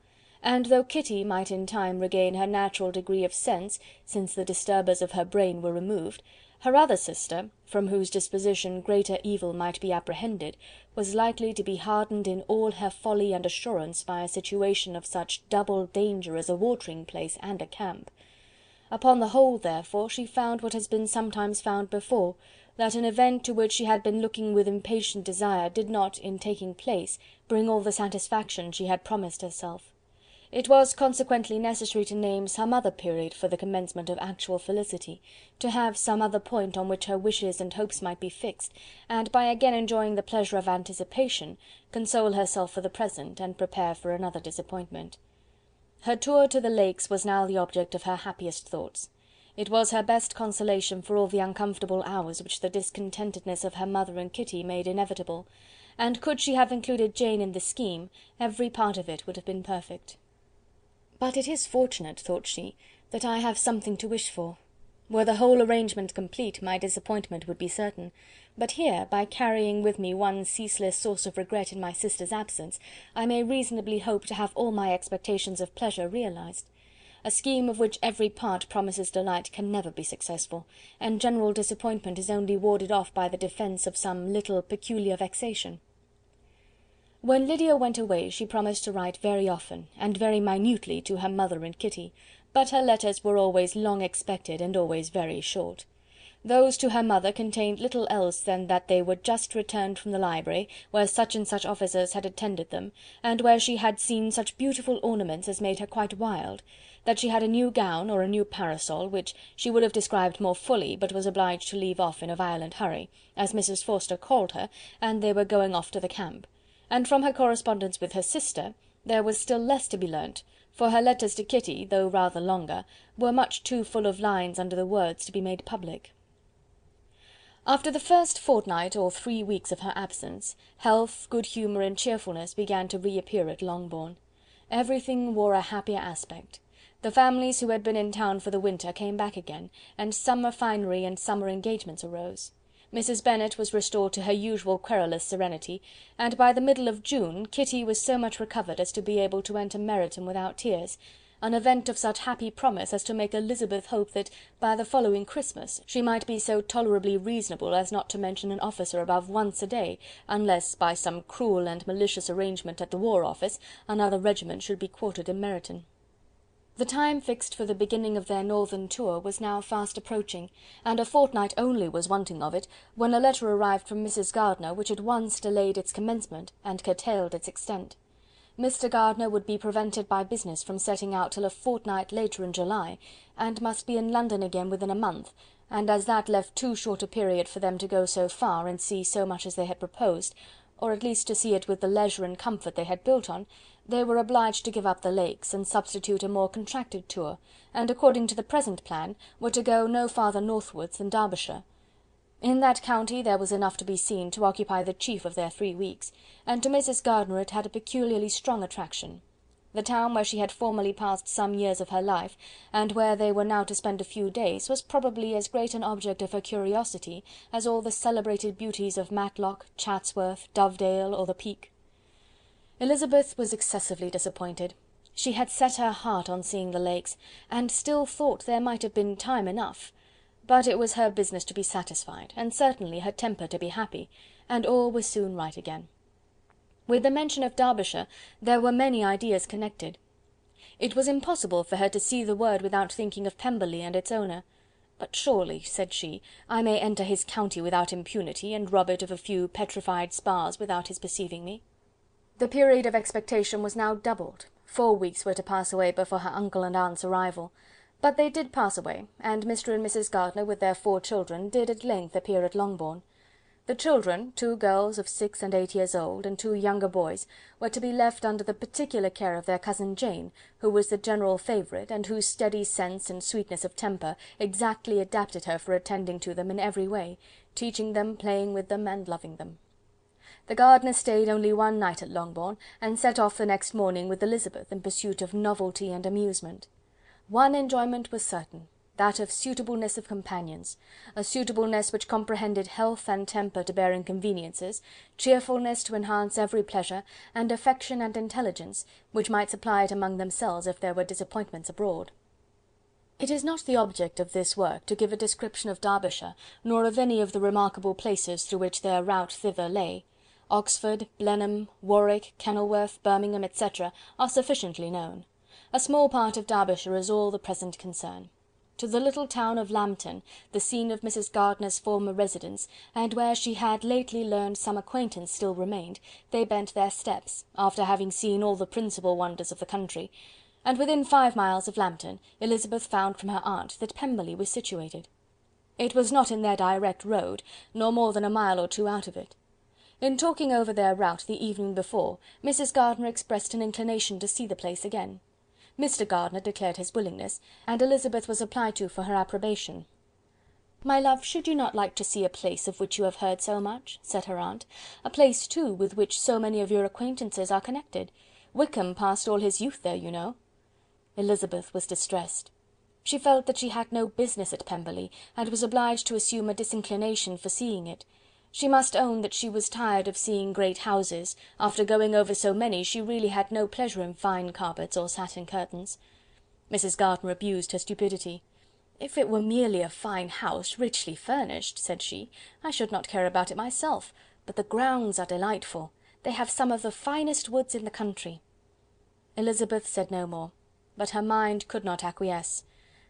And though Kitty might in time regain her natural degree of sense, since the disturbers of her brain were removed, her other sister, from whose disposition greater evil might be apprehended, was likely to be hardened in all her folly and assurance by a situation of such double danger as a watering-place and a camp. Upon the whole, therefore, she found what has been sometimes found before, that an event to which she had been looking with impatient desire did not, in taking place, bring all the satisfaction she had promised herself. It was consequently necessary to name some other period for the commencement of actual felicity, to have some other point on which her wishes and hopes might be fixed, and by again enjoying the pleasure of anticipation, console herself for the present, and prepare for another disappointment. Her tour to the Lakes was now the object of her happiest thoughts. It was her best consolation for all the uncomfortable hours which the discontentedness of her mother and Kitty made inevitable, and could she have included Jane in the scheme, every part of it would have been perfect. But it is fortunate, thought she, that I have something to wish for. Were the whole arrangement complete, my disappointment would be certain, but here, by carrying with me one ceaseless source of regret in my sister's absence, I may reasonably hope to have all my expectations of pleasure realized. A scheme of which every part promises delight can never be successful, and general disappointment is only warded off by the defence of some little peculiar vexation. When Lydia went away, she promised to write very often, and very minutely, to her mother and Kitty, but her letters were always long expected, and always very short. Those to her mother contained little else than that they were just returned from the library, where such and such officers had attended them, and where she had seen such beautiful ornaments as made her quite wild, that she had a new gown, or a new parasol, which she would have described more fully, but was obliged to leave off in a violent hurry, as Mrs. Forster called her, and they were going off to the camp. And from her correspondence with her sister, there was still less to be learnt, for her letters to Kitty, though rather longer, were much too full of lines under the words to be made public. After the first fortnight or 3 weeks of her absence, health, good humour and cheerfulness began to reappear at Longbourn. Everything wore a happier aspect. The families who had been in town for the winter came back again, and summer finery and summer engagements arose. Mrs. Bennet was restored to her usual querulous serenity, and by the middle of June Kitty was so much recovered as to be able to enter Meryton without tears, an event of such happy promise as to make Elizabeth hope that by the following Christmas she might be so tolerably reasonable as not to mention an officer above once a day, unless, by some cruel and malicious arrangement at the War Office, another regiment should be quartered in Meryton. The time fixed for the beginning of their northern tour was now fast approaching, and a fortnight only was wanting of it, when a letter arrived from Mrs. Gardiner, which at once delayed its commencement, and curtailed its extent. Mr. Gardiner would be prevented by business from setting out till a fortnight later in July, and must be in London again within a month, and as that left too short a period for them to go so far and see so much as they had proposed, or at least to see it with the leisure and comfort they had built on, they were obliged to give up the Lakes, and substitute a more contracted tour, and according to the present plan, were to go no farther northwards than Derbyshire. In that county there was enough to be seen to occupy the chief of their 3 weeks, and to Mrs. Gardiner it had a peculiarly strong attraction. The town where she had formerly passed some years of her life, and where they were now to spend a few days, was probably as great an object of her curiosity as all the celebrated beauties of Matlock, Chatsworth, Dovedale, or the Peak. Elizabeth was excessively disappointed. She had set her heart on seeing the Lakes, and still thought there might have been time enough. But it was her business to be satisfied, and certainly her temper to be happy, and all was soon right again. With the mention of Derbyshire there were many ideas connected. It was impossible for her to see the word without thinking of Pemberley and its owner. "But surely," said she, "I may enter his county without impunity, and rob it of a few petrified spars without his perceiving me." The period of expectation was now doubled. 4 weeks were to pass away before her uncle and aunt's arrival. But they did pass away, and Mr. and Mrs. Gardiner, with their 4 children, did at length appear at Longbourn. The children, 2 girls of 6 and 8 years old, and 2 younger boys, were to be left under the particular care of their cousin Jane, who was the general favourite, and whose steady sense and sweetness of temper exactly adapted her for attending to them in every way, teaching them, playing with them, and loving them. The Gardiners stayed only 1 night at Longbourn, and set off the next morning with Elizabeth in pursuit of novelty and amusement. One enjoyment was certain, that of suitableness of companions, a suitableness which comprehended health and temper to bear inconveniences, cheerfulness to enhance every pleasure, and affection and intelligence, which might supply it among themselves if there were disappointments abroad. It is not the object of this work to give a description of Derbyshire, nor of any of the remarkable places through which their route thither lay. Oxford, Blenheim, Warwick, Kenilworth, Birmingham, etc., are sufficiently known. A small part of Derbyshire is all the present concern. To the little town of Lambton, the scene of Mrs. Gardiner's former residence, and where she had lately learned some acquaintance still remained, they bent their steps, after having seen all the principal wonders of the country, and within 5 miles of Lambton, Elizabeth found from her aunt that Pemberley was situated. It was not in their direct road, nor more than a mile or 2 out of it. In talking over their route the evening before, Mrs. Gardiner expressed an inclination to see the place again. Mr. Gardiner declared his willingness, and Elizabeth was applied to for her approbation. "My love, should you not like to see a place of which you have heard so much?" said her aunt. "A place, too, with which so many of your acquaintances are connected. Wickham passed all his youth there, you know." Elizabeth was distressed. She felt that she had no business at Pemberley, and was obliged to assume a disinclination for seeing it. She must own that she was tired of seeing great houses; after going over so many, she really had no pleasure in fine carpets or satin curtains. Mrs. Gardiner abused her stupidity. "If it were merely a fine house, richly furnished," said she, "I should not care about it myself, but the grounds are delightful. They have some of the finest woods in the country." Elizabeth said no more, but her mind could not acquiesce.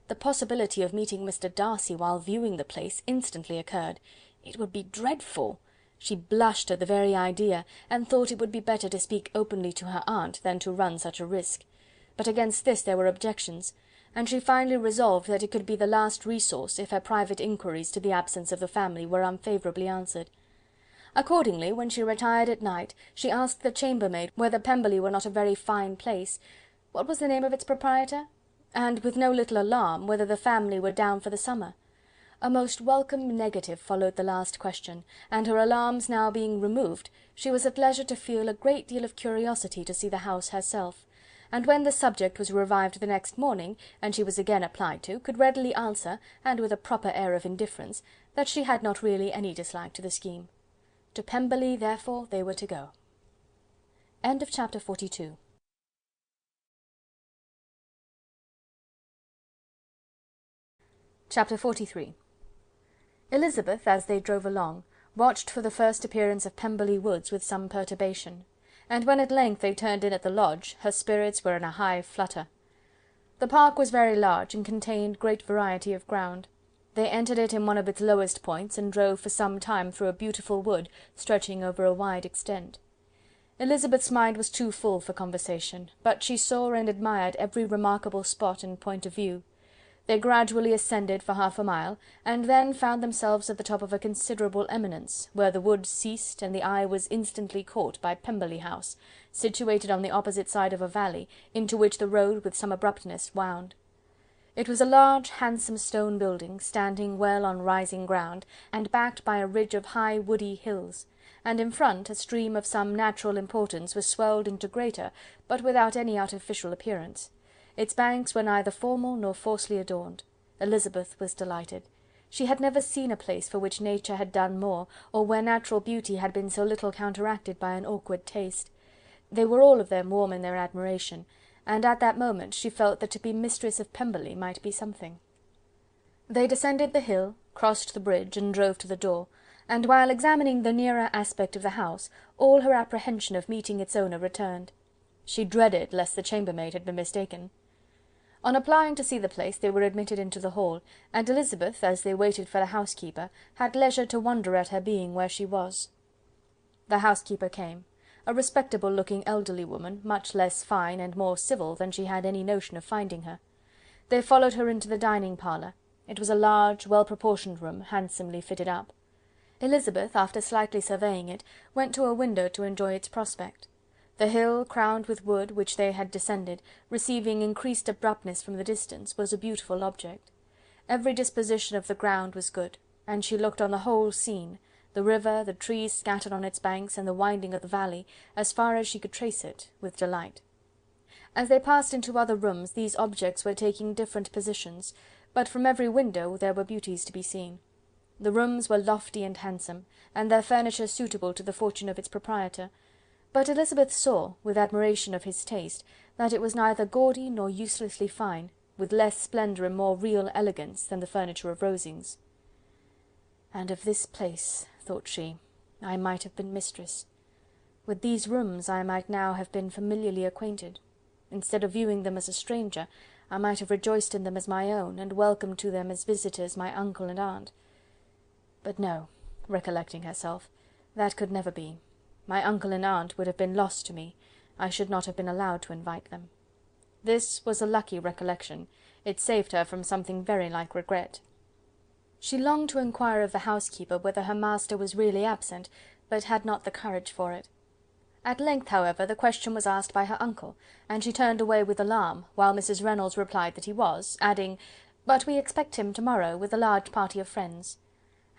The possibility of meeting Mr. Darcy while viewing the place instantly occurred. It would be dreadful! She blushed at the very idea, and thought it would be better to speak openly to her aunt than to run such a risk. But against this there were objections, and she finally resolved that it could be the last resource if her private inquiries to the absence of the family were unfavourably answered. Accordingly, when she retired at night, she asked the chambermaid whether Pemberley were not a very fine place. What was the name of its proprietor? And, with no little alarm, whether the family were down for the summer. A most welcome negative followed the last question, and her alarms now being removed, she was at leisure to feel a great deal of curiosity to see the house herself, and when the subject was revived the next morning, and she was again applied to, could readily answer, and with a proper air of indifference, that she had not really any dislike to the scheme. To Pemberley, therefore, they were to go. End of chapter 42. Chapter 43. Elizabeth, as they drove along, watched for the first appearance of Pemberley Woods with some perturbation, and when at length they turned in at the lodge, her spirits were in a high flutter. The park was very large, and contained great variety of ground. They entered it in one of its lowest points, and drove for some time through a beautiful wood, stretching over a wide extent. Elizabeth's mind was too full for conversation, but she saw and admired every remarkable spot and point of view. They gradually ascended for half a mile, and then found themselves at the top of a considerable eminence, where the wood ceased, and the eye was instantly caught by Pemberley House, situated on the opposite side of a valley, into which the road with some abruptness wound. It was a large, handsome stone building, standing well on rising ground, and backed by a ridge of high woody hills, and in front a stream of some natural importance was swelled into greater, but without any artificial appearance. Its banks were neither formal nor falsely adorned. Elizabeth was delighted. She had never seen a place for which nature had done more, or where natural beauty had been so little counteracted by an awkward taste. They were all of them warm in their admiration, and at that moment she felt that to be mistress of Pemberley might be something. They descended the hill, crossed the bridge, and drove to the door, and while examining the nearer aspect of the house, all her apprehension of meeting its owner returned. She dreaded lest the chambermaid had been mistaken. On applying to see the place, they were admitted into the hall, and Elizabeth, as they waited for the housekeeper, had leisure to wonder at her being where she was. The housekeeper came, a respectable-looking elderly woman, much less fine and more civil than she had any notion of finding her. They followed her into the dining parlour. It was a large, well-proportioned room, handsomely fitted up. Elizabeth, after slightly surveying it, went to a window to enjoy its prospect. The hill, crowned with wood, which they had descended, receiving increased abruptness from the distance, was a beautiful object. Every disposition of the ground was good, and she looked on the whole scene, the river, the trees scattered on its banks, and the winding of the valley, as far as she could trace it, with delight. As they passed into other rooms, these objects were taking different positions, but from every window there were beauties to be seen. The rooms were lofty and handsome, and their furniture suitable to the fortune of its proprietor, but Elizabeth saw, with admiration of his taste, that it was neither gaudy nor uselessly fine, with less splendour and more real elegance than the furniture of Rosings. "And of this place," thought she, "I might have been mistress. With these rooms I might now have been familiarly acquainted. Instead of viewing them as a stranger, I might have rejoiced in them as my own, and welcomed to them as visitors my uncle and aunt. But no," recollecting herself, "that could never be. My uncle and aunt would have been lost to me. I should not have been allowed to invite them." This was a lucky recollection. It saved her from something very like regret. She longed to inquire of the housekeeper whether her master was really absent, but had not the courage for it. At length, however, the question was asked by her uncle, and she turned away with alarm, while Mrs. Reynolds replied that he was, adding, "But we expect him to-morrow, with a large party of friends."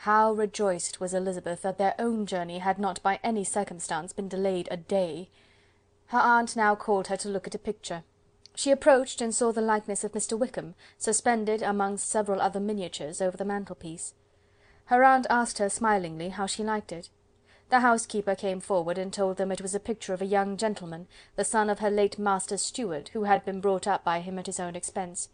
How rejoiced was Elizabeth that their own journey had not by any circumstance been delayed a day! Her aunt now called her to look at a picture. She approached and saw the likeness of Mr. Wickham, suspended amongst several other miniatures, over the mantelpiece. Her aunt asked her smilingly how she liked it. The housekeeper came forward and told them it was a picture of a young gentleman, the son of her late master's steward, who had been brought up by him at his own expense.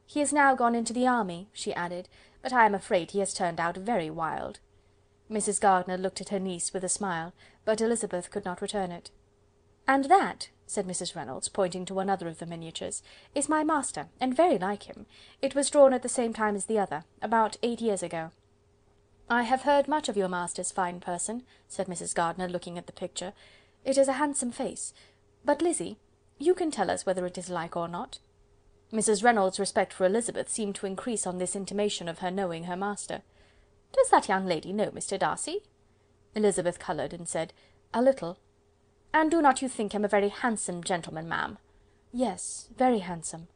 "He is now gone into the army," she added, "but I am afraid he has turned out very wild." Mrs. Gardiner looked at her niece with a smile, but Elizabeth could not return it. "And that," said Mrs. Reynolds, pointing to another of the miniatures, "is my master, and very like him. It was drawn at the same time as the other, about 8 years ago." "I have heard much of your master's fine person," said Mrs. Gardiner, looking at the picture. "It is a handsome face. But, Lizzy, you can tell us whether it is like or not." Mrs. Reynolds' respect for Elizabeth seemed to increase on this intimation of her knowing her master. "Does that young lady know Mr. Darcy?" Elizabeth coloured, and said, "A little." "And do not you think him a very handsome gentleman, ma'am?" "Yes, very handsome."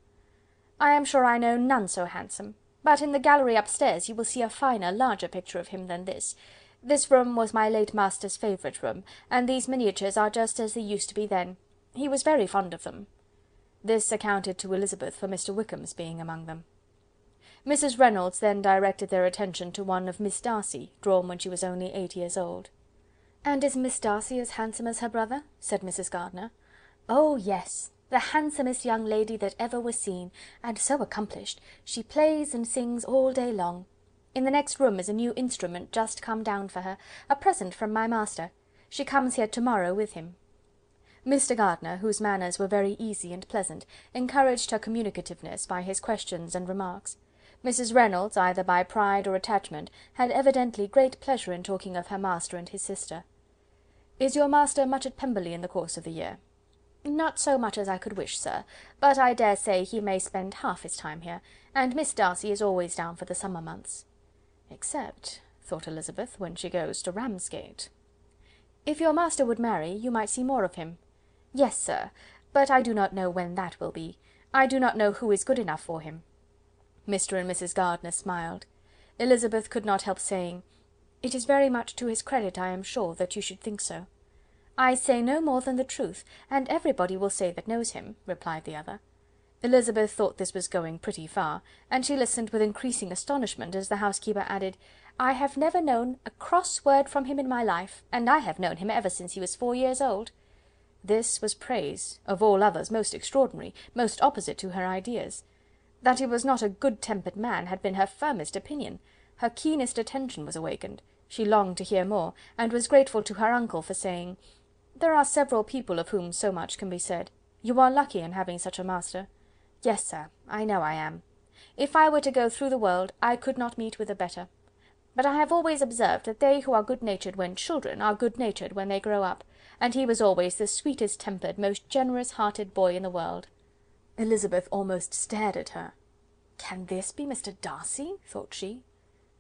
"I am sure I know none so handsome. But in the gallery upstairs you will see a finer, larger picture of him than this. This room was my late master's favourite room, and these miniatures are just as they used to be then. He was very fond of them." This accounted to Elizabeth for Mr. Wickham's being among them. Mrs. Reynolds then directed their attention to one of Miss Darcy, drawn when she was only 8 years old. "And is Miss Darcy as handsome as her brother?" said Mrs. Gardiner. "Oh, yes, the handsomest young lady that ever was seen, and so accomplished. She plays and sings all day long. In the next room is a new instrument just come down for her, a present from my master. She comes here to-morrow with him." Mr. Gardiner, whose manners were very easy and pleasant, encouraged her communicativeness by his questions and remarks. Mrs. Reynolds, either by pride or attachment, had evidently great pleasure in talking of her master and his sister. "Is your master much at Pemberley in the course of the year?" "Not so much as I could wish, sir, but I dare say he may spend half his time here, and Miss Darcy is always down for the summer months." "Except," thought Elizabeth, "when she goes to Ramsgate." "If your master would marry, you might see more of him." "Yes, sir, but I do not know when that will be. I do not know who is good enough for him." Mr. and Mrs. Gardiner smiled. Elizabeth could not help saying, "It is very much to his credit, I am sure, that you should think so." "I say no more than the truth, and everybody will say that knows him," replied the other. Elizabeth thought this was going pretty far, and she listened with increasing astonishment as the housekeeper added, "I have never known a cross word from him in my life, and I have known him ever since he was 4 years old." This was praise, of all others most extraordinary, most opposite to her ideas. That he was not a good-tempered man had been her firmest opinion. Her keenest attention was awakened. She longed to hear more, and was grateful to her uncle for saying, "There are several people of whom so much can be said. You are lucky in having such a master." "Yes, sir, I know I am. If I were to go through the world, I could not meet with a better. But I have always observed that they who are good-natured when children are good-natured when they grow up, and he was always the sweetest-tempered, most generous-hearted boy in the world." Elizabeth almost stared at her. "Can this be Mr. Darcy?" thought she.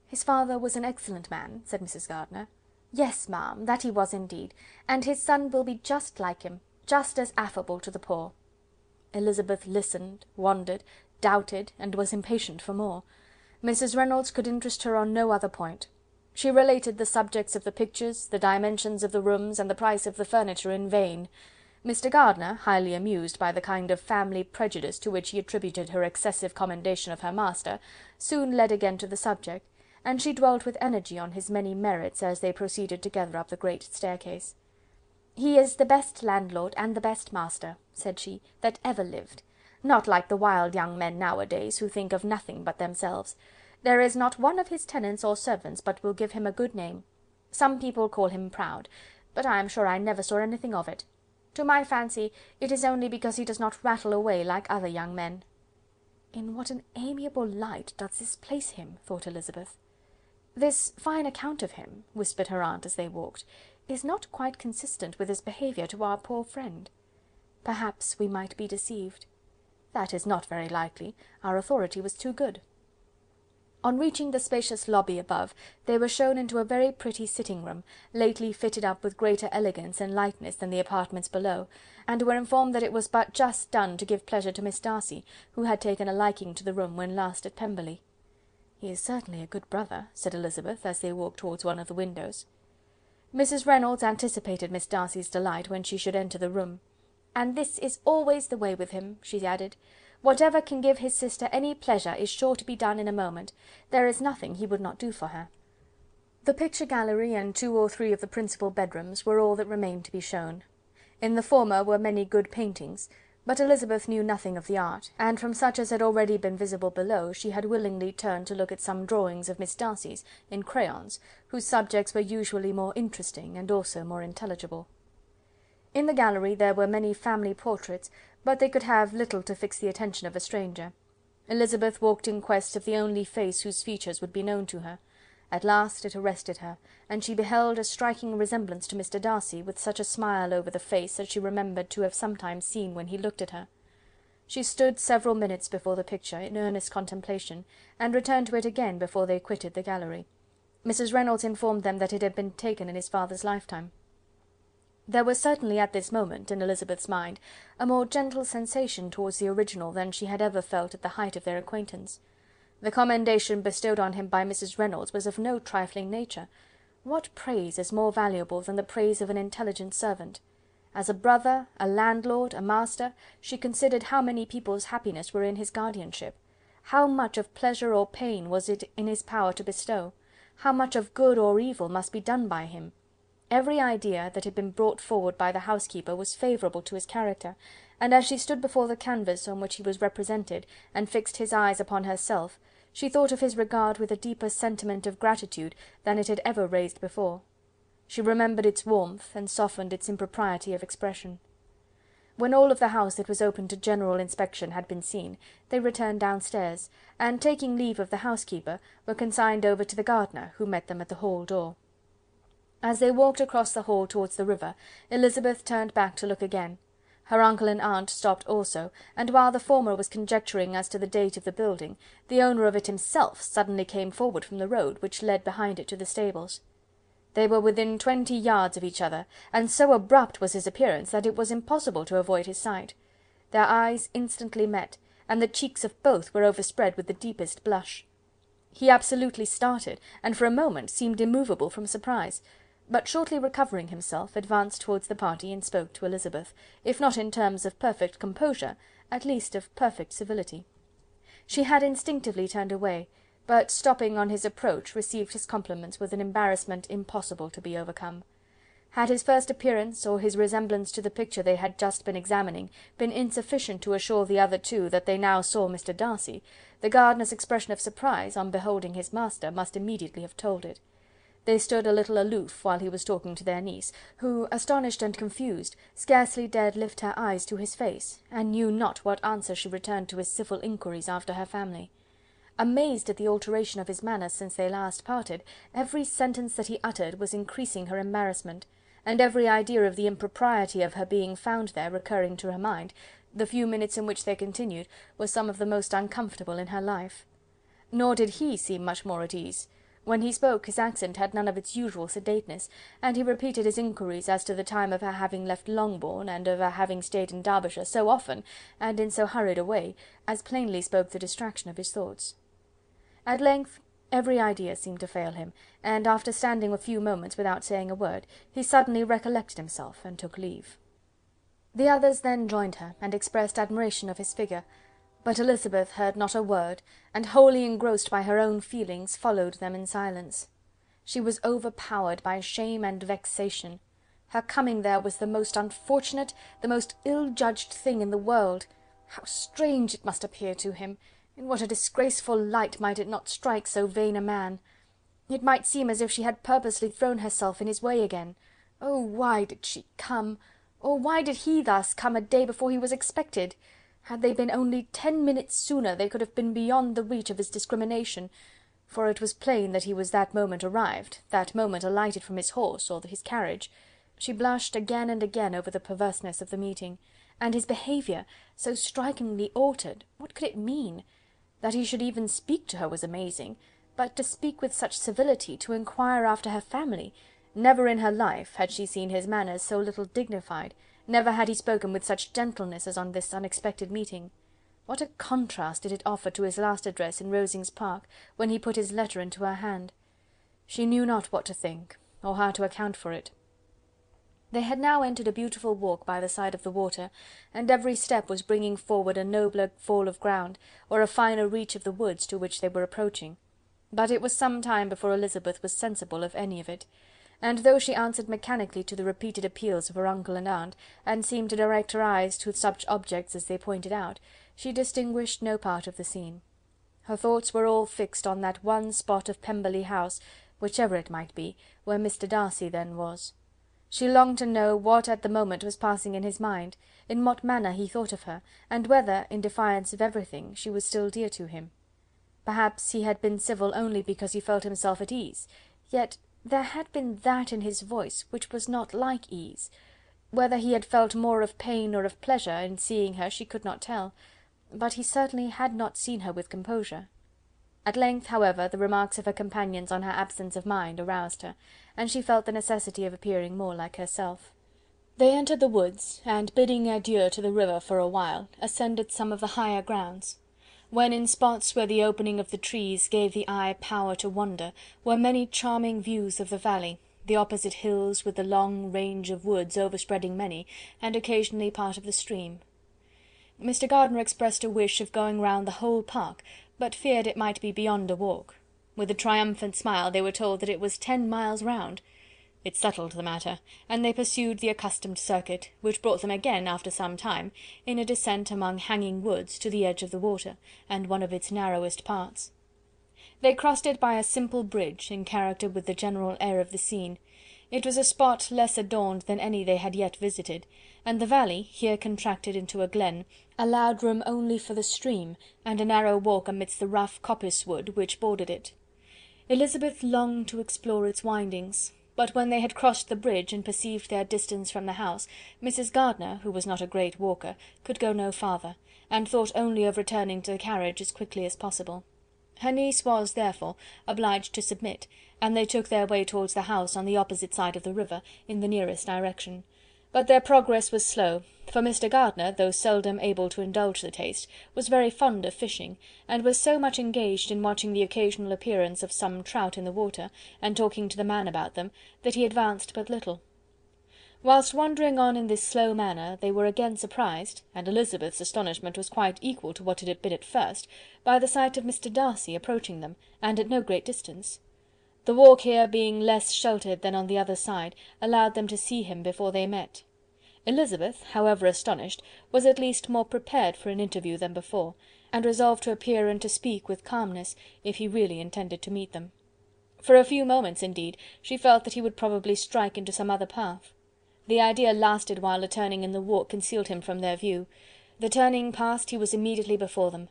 "His father was an excellent man," said Mrs. Gardiner. "Yes, ma'am, that he was indeed, and his son will be just like him, just as affable to the poor." Elizabeth listened, wondered, doubted, and was impatient for more. Mrs. Reynolds could interest her on no other point. She related the subjects of the pictures, the dimensions of the rooms, and the price of the furniture in vain. Mr. Gardiner, highly amused by the kind of family prejudice to which he attributed her excessive commendation of her master, soon led again to the subject, and she dwelt with energy on his many merits as they proceeded together up the great staircase. "He is the best landlord and the best master," said she, "that ever lived. Not like the wild young men nowadays, who think of nothing but themselves. There is not one of his tenants or servants but will give him a good name. Some people call him proud, but I am sure I never saw anything of it. To my fancy, it is only because he does not rattle away like other young men." "In what an amiable light does this place him!" thought Elizabeth. "This fine account of him," whispered her aunt as they walked, "is not quite consistent with his behaviour to our poor friend. Perhaps we might be deceived. That is not very likely, our authority was too good." On reaching the spacious lobby above, they were shown into a very pretty sitting-room, lately fitted up with greater elegance and lightness than the apartments below, and were informed that it was but just done to give pleasure to Miss Darcy, who had taken a liking to the room when last at Pemberley. "He is certainly a good brother," said Elizabeth, as they walked towards one of the windows. Mrs. Reynolds anticipated Miss Darcy's delight when she should enter the room. "And this is always the way with him," she added. "Whatever can give his sister any pleasure is sure to be done in a moment. There is nothing he would not do for her." The picture gallery and 2 or 3 of the principal bedrooms were all that remained to be shown. In the former were many good paintings, but Elizabeth knew nothing of the art, and from such as had already been visible below, she had willingly turned to look at some drawings of Miss Darcy's, in crayons, whose subjects were usually more interesting and also more intelligible. In the gallery there were many family portraits, but they could have little to fix the attention of a stranger. Elizabeth walked in quest of the only face whose features would be known to her. At last it arrested her, and she beheld a striking resemblance to Mr. Darcy, with such a smile over the face as she remembered to have sometimes seen when he looked at her. She stood several minutes before the picture, in earnest contemplation, and returned to it again before they quitted the gallery. Mrs. Reynolds informed them that it had been taken in his father's lifetime. There was certainly at this moment, in Elizabeth's mind, a more gentle sensation towards the original than she had ever felt at the height of their acquaintance. The commendation bestowed on him by Mrs. Reynolds was of no trifling nature. What praise is more valuable than the praise of an intelligent servant? As a brother, a landlord, a master, she considered how many people's happiness were in his guardianship. How much of pleasure or pain was it in his power to bestow? How much of good or evil must be done by him? Every idea that had been brought forward by the housekeeper was favourable to his character, and as she stood before the canvas on which he was represented, and fixed his eyes upon herself, she thought of his regard with a deeper sentiment of gratitude than it had ever raised before. She remembered its warmth, and softened its impropriety of expression. When all of the house that was open to general inspection had been seen, they returned downstairs, and taking leave of the housekeeper, were consigned over to the gardener, who met them at the hall door. As they walked across the hall towards the river, Elizabeth turned back to look again. Her uncle and aunt stopped also, and while the former was conjecturing as to the date of the building, the owner of it himself suddenly came forward from the road, which led behind it to the stables. They were within 20 yards of each other, and so abrupt was his appearance that it was impossible to avoid his sight. Their eyes instantly met, and the cheeks of both were overspread with the deepest blush. He absolutely started, and for a moment seemed immovable from surprise, but shortly recovering himself, advanced towards the party and spoke to Elizabeth, if not in terms of perfect composure, at least of perfect civility. She had instinctively turned away, but stopping on his approach, received his compliments with an embarrassment impossible to be overcome. Had his first appearance, or his resemblance to the picture they had just been examining, been insufficient to assure the other two that they now saw Mr. Darcy, the gardener's expression of surprise, on beholding his master, must immediately have told it. They stood a little aloof while he was talking to their niece, who, astonished and confused, scarcely dared lift her eyes to his face, and knew not what answer she returned to his civil inquiries after her family. Amazed at the alteration of his manner since they last parted, every sentence that he uttered was increasing her embarrassment, and every idea of the impropriety of her being found there recurring to her mind, the few minutes in which they continued were some of the most uncomfortable in her life. Nor did he seem much more at ease. When he spoke, his accent had none of its usual sedateness, and he repeated his inquiries as to the time of her having left Longbourn, and of her having stayed in Derbyshire so often, and in so hurried a way, as plainly spoke the distraction of his thoughts. At length every idea seemed to fail him, and after standing a few moments without saying a word, he suddenly recollected himself, and took leave. The others then joined her, and expressed admiration of his figure, but Elizabeth heard not a word, and wholly engrossed by her own feelings, followed them in silence. She was overpowered by shame and vexation. Her coming there was the most unfortunate, the most ill-judged thing in the world. How strange it must appear to him! In what a disgraceful light might it not strike so vain a man! It might seem as if she had purposely thrown herself in his way again. Oh, why did she come? Or why did he thus come a day before he was expected? Had they been only 10 minutes sooner, they could have been beyond the reach of his discrimination, for it was plain that he was that moment arrived, that moment alighted from his horse, or his carriage. She blushed again and again over the perverseness of the meeting, and his behaviour, so strikingly altered, what could it mean? That he should even speak to her was amazing, but to speak with such civility, to inquire after her family! Never in her life had she seen his manners so little dignified, never had he spoken with such gentleness as on this unexpected meeting. What a contrast did it offer to his last address in Rosings Park, when he put his letter into her hand! She knew not what to think, or how to account for it. They had now entered a beautiful walk by the side of the water, and every step was bringing forward a nobler fall of ground, or a finer reach of the woods to which they were approaching. But it was some time before Elizabeth was sensible of any of it, and though she answered mechanically to the repeated appeals of her uncle and aunt, and seemed to direct her eyes to such objects as they pointed out, she distinguished no part of the scene. Her thoughts were all fixed on that one spot of Pemberley House, whichever it might be, where Mr. Darcy then was. She longed to know what at the moment was passing in his mind, in what manner he thought of her, and whether, in defiance of everything, she was still dear to him. Perhaps he had been civil only because he felt himself at ease, yet there had been that in his voice which was not like ease. Whether he had felt more of pain or of pleasure in seeing her she could not tell, but he certainly had not seen her with composure. At length, however, the remarks of her companions on her absence of mind aroused her, and she felt the necessity of appearing more like herself. They entered the woods, and bidding adieu to the river for a while, ascended some of the higher grounds. When in spots where the opening of the trees gave the eye power to wander, were many charming views of the valley, the opposite hills with the long range of woods overspreading many, and occasionally part of the stream. Mr. Gardiner expressed a wish of going round the whole park, but feared it might be beyond a walk. With a triumphant smile they were told that it was 10 miles round. It settled the matter, and they pursued the accustomed circuit, which brought them again, after some time, in a descent among hanging woods, to the edge of the water, and one of its narrowest parts. They crossed it by a simple bridge, in character with the general air of the scene. It was a spot less adorned than any they had yet visited, and the valley, here contracted into a glen, allowed room only for the stream, and a narrow walk amidst the rough coppice wood which bordered it. Elizabeth longed to explore its windings, but when they had crossed the bridge and perceived their distance from the house, Mrs. Gardiner, who was not a great walker, could go no farther, and thought only of returning to the carriage as quickly as possible. Her niece was, therefore, obliged to submit, and they took their way towards the house on the opposite side of the river, in the nearest direction. But their progress was slow, for Mr. Gardiner, though seldom able to indulge the taste, was very fond of fishing, and was so much engaged in watching the occasional appearance of some trout in the water, and talking to the man about them, that he advanced but little. Whilst wandering on in this slow manner, they were again surprised, and Elizabeth's astonishment was quite equal to what it had been at first, by the sight of Mr. Darcy approaching them, and at no great distance. The walk here being less sheltered than on the other side, allowed them to see him before they met. Elizabeth, however astonished, was at least more prepared for an interview than before, and resolved to appear and to speak with calmness, if he really intended to meet them. For a few moments, indeed, she felt that he would probably strike into some other path. The idea lasted while a turning in the walk concealed him from their view. The turning past, he was immediately before them.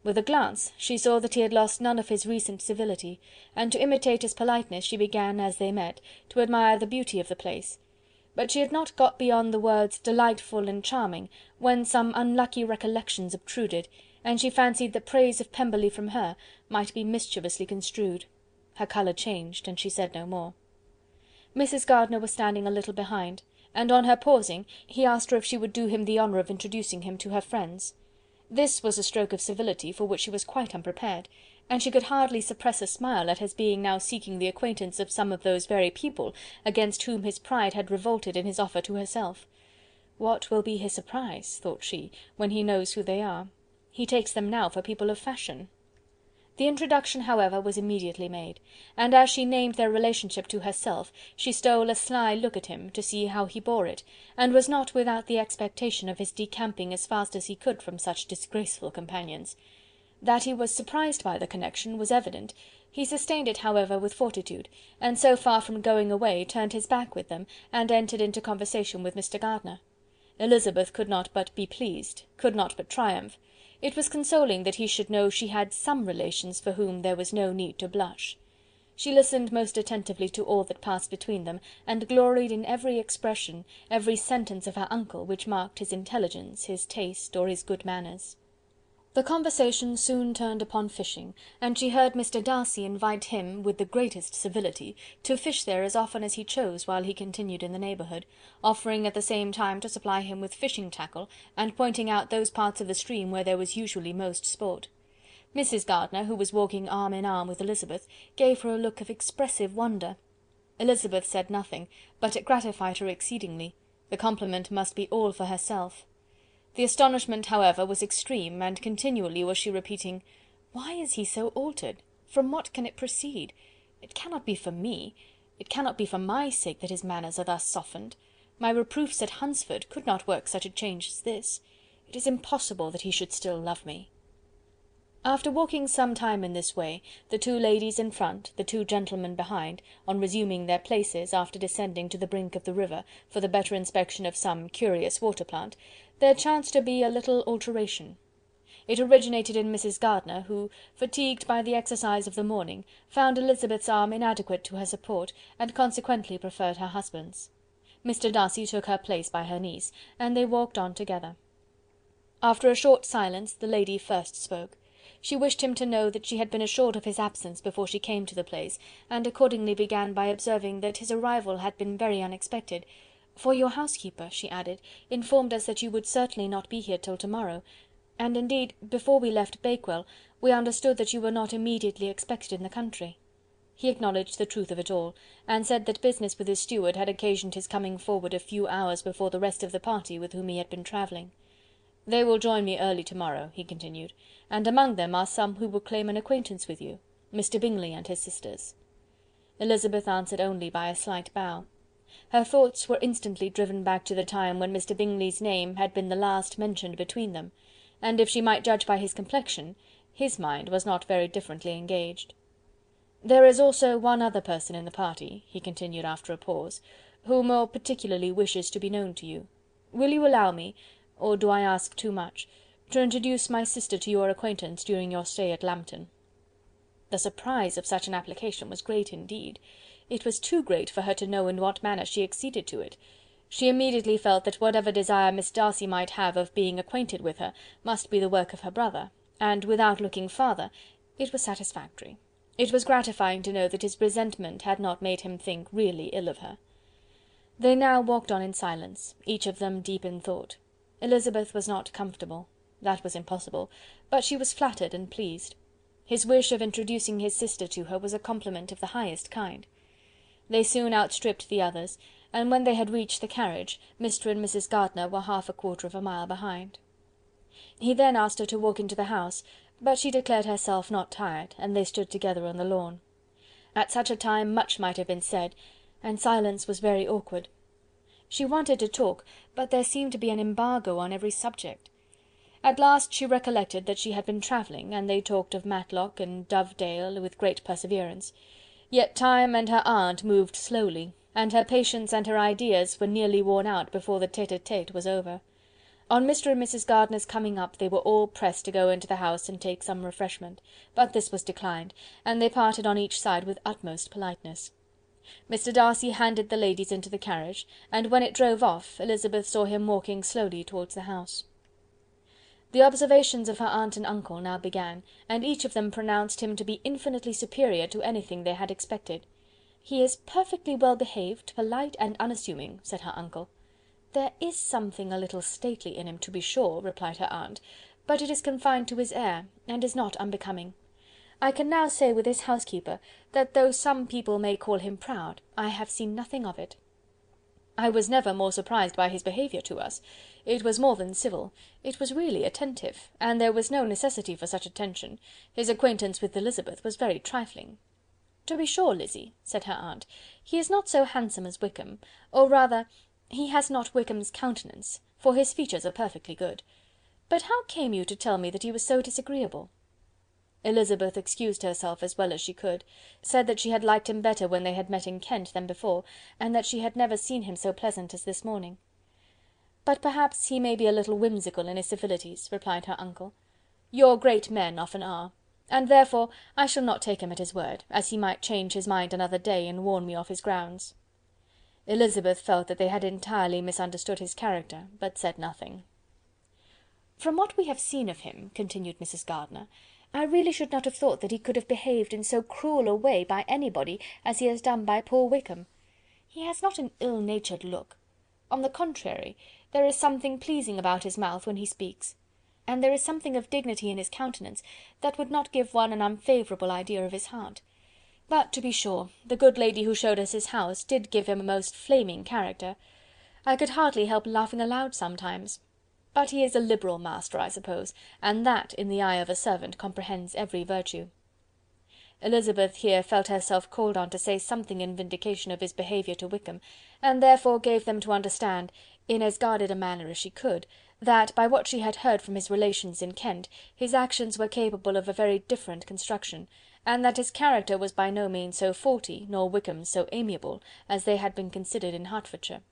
With a glance she saw that he had lost none of his recent civility, and to imitate his politeness she began, as they met, to admire the beauty of the place. But she had not got beyond the words delightful and charming, when some unlucky recollections obtruded, and she fancied that praise of Pemberley from her might be mischievously construed. Her colour changed, and she said no more. Mrs. Gardiner was standing a little behind, and on her pausing, he asked her if she would do him the honour of introducing him to her friends. This was a stroke of civility for which she was quite unprepared, and she could hardly suppress a smile at his being now seeking the acquaintance of some of those very people against whom his pride had revolted in his offer to herself. What will be his surprise, thought she, when he knows who they are? He takes them now for people of fashion. The introduction, however, was immediately made, and as she named their relationship to herself, she stole a sly look at him, to see how he bore it, and was not without the expectation of his decamping as fast as he could from such disgraceful companions. That he was surprised by the connection was evident. He sustained it, however, with fortitude, and so far from going away, turned his back with them, and entered into conversation with Mr. Gardiner. Elizabeth could not but be pleased, could not but triumph. It was consoling that he should know she had some relations for whom there was no need to blush. She listened most attentively to all that passed between them, and gloried in every expression, every sentence of her uncle, which marked his intelligence, his taste, or his good manners. The conversation soon turned upon fishing, and she heard Mr. Darcy invite him, with the greatest civility, to fish there as often as he chose while he continued in the neighbourhood, offering at the same time to supply him with fishing tackle, and pointing out those parts of the stream where there was usually most sport. Mrs. Gardiner, who was walking arm in arm with Elizabeth, gave her a look of expressive wonder. Elizabeth said nothing, but it gratified her exceedingly. The compliment must be all for herself. The astonishment, however, was extreme, and continually was she repeating, "Why is he so altered? From what can it proceed? It cannot be for me, it cannot be for my sake that his manners are thus softened. My reproofs at Hunsford could not work such a change as this. It is impossible that he should still love me." After walking some time in this way, the two ladies in front, the two gentlemen behind, on resuming their places, after descending to the brink of the river, for the better inspection of some curious water plant, there chanced to be a little alteration. It originated in Mrs. Gardiner, who, fatigued by the exercise of the morning, found Elizabeth's arm inadequate to her support, and consequently preferred her husband's. Mr. Darcy took her place by her niece, and they walked on together. After a short silence, the lady first spoke. She wished him to know that she had been assured of his absence before she came to the place, and accordingly began by observing that his arrival had been very unexpected. "For your housekeeper," she added, "informed us that you would certainly not be here till to-morrow, and indeed, before we left Bakewell, we understood that you were not immediately expected in the country." He acknowledged the truth of it all, and said that business with his steward had occasioned his coming forward a few hours before the rest of the party with whom he had been travelling. "They will join me early to-morrow," he continued, "and among them are some who will claim an acquaintance with you, Mr. Bingley and his sisters." Elizabeth answered only by a slight bow. Her thoughts were instantly driven back to the time when Mr. Bingley's name had been the last mentioned between them, and if she might judge by his complexion, his mind was not very differently engaged. "There is also one other person in the party," he continued after a pause, "who more particularly wishes to be known to you. Will you allow me, or do I ask too much, to introduce my sister to your acquaintance during your stay at Lambton?" The surprise of such an application was great indeed. It was too great for her to know in what manner she acceded to it. She immediately felt that whatever desire Miss Darcy might have of being acquainted with her must be the work of her brother, and without looking farther, it was satisfactory. It was gratifying to know that his resentment had not made him think really ill of her. They now walked on in silence, each of them deep in thought. Elizabeth was not comfortable. That was impossible, but she was flattered and pleased. His wish of introducing his sister to her was a compliment of the highest kind. They soon outstripped the others, and when they had reached the carriage, Mr. and Mrs. Gardiner were half a quarter of a mile behind. He then asked her to walk into the house, but she declared herself not tired, and they stood together on the lawn. At such a time much might have been said, and silence was very awkward. She wanted to talk, but there seemed to be an embargo on every subject. At last she recollected that she had been travelling, and they talked of Matlock and Dovedale with great perseverance. Yet time and her aunt moved slowly, and her patience and her ideas were nearly worn out before the tete-a-tete was over. On Mr. and Mrs. Gardiner's coming up, they were all pressed to go into the house and take some refreshment, but this was declined, and they parted on each side with utmost politeness. Mr. Darcy handed the ladies into the carriage, and when it drove off, Elizabeth saw him walking slowly towards the house. The observations of her aunt and uncle now began, and each of them pronounced him to be infinitely superior to anything they had expected. "He is perfectly well behaved, polite, and unassuming," said her uncle. "There is something a little stately in him, to be sure," replied her aunt, "but it is confined to his air, and is not unbecoming. I can now say with his housekeeper, that though some people may call him proud, I have seen nothing of it. I was never more surprised by his behaviour to us. It was more than civil, it was really attentive, and there was no necessity for such attention. His acquaintance with Elizabeth was very trifling." "To be sure, Lizzy," said her aunt, "he is not so handsome as Wickham, or rather, he has not Wickham's countenance, for his features are perfectly good. But how came you to tell me that he was so disagreeable?" Elizabeth excused herself as well as she could, said that she had liked him better when they had met in Kent than before, and that she had never seen him so pleasant as this morning. "But perhaps he may be a little whimsical in his civilities," replied her uncle. "Your great men often are, and therefore I shall not take him at his word, as he might change his mind another day and warn me off his grounds." Elizabeth felt that they had entirely misunderstood his character, but said nothing. "From what we have seen of him," continued Mrs. Gardiner, "I really should not have thought that he could have behaved in so cruel a way by anybody as he has done by poor Wickham. He has not an ill-natured look. On the contrary, there is something pleasing about his mouth when he speaks, and there is something of dignity in his countenance that would not give one an unfavourable idea of his heart. But, to be sure, the good lady who showed us his house did give him a most flaming character. I could hardly help laughing aloud sometimes. But he is a liberal master, I suppose, and that, in the eye of a servant, comprehends every virtue." Elizabeth here felt herself called on to say something in vindication of his behaviour to Wickham, and therefore gave them to understand, in as guarded a manner as she could, that, by what she had heard from his relations in Kent, his actions were capable of a very different construction, and that his character was by no means so faulty, nor Wickham's so amiable, as they had been considered in Hertfordshire.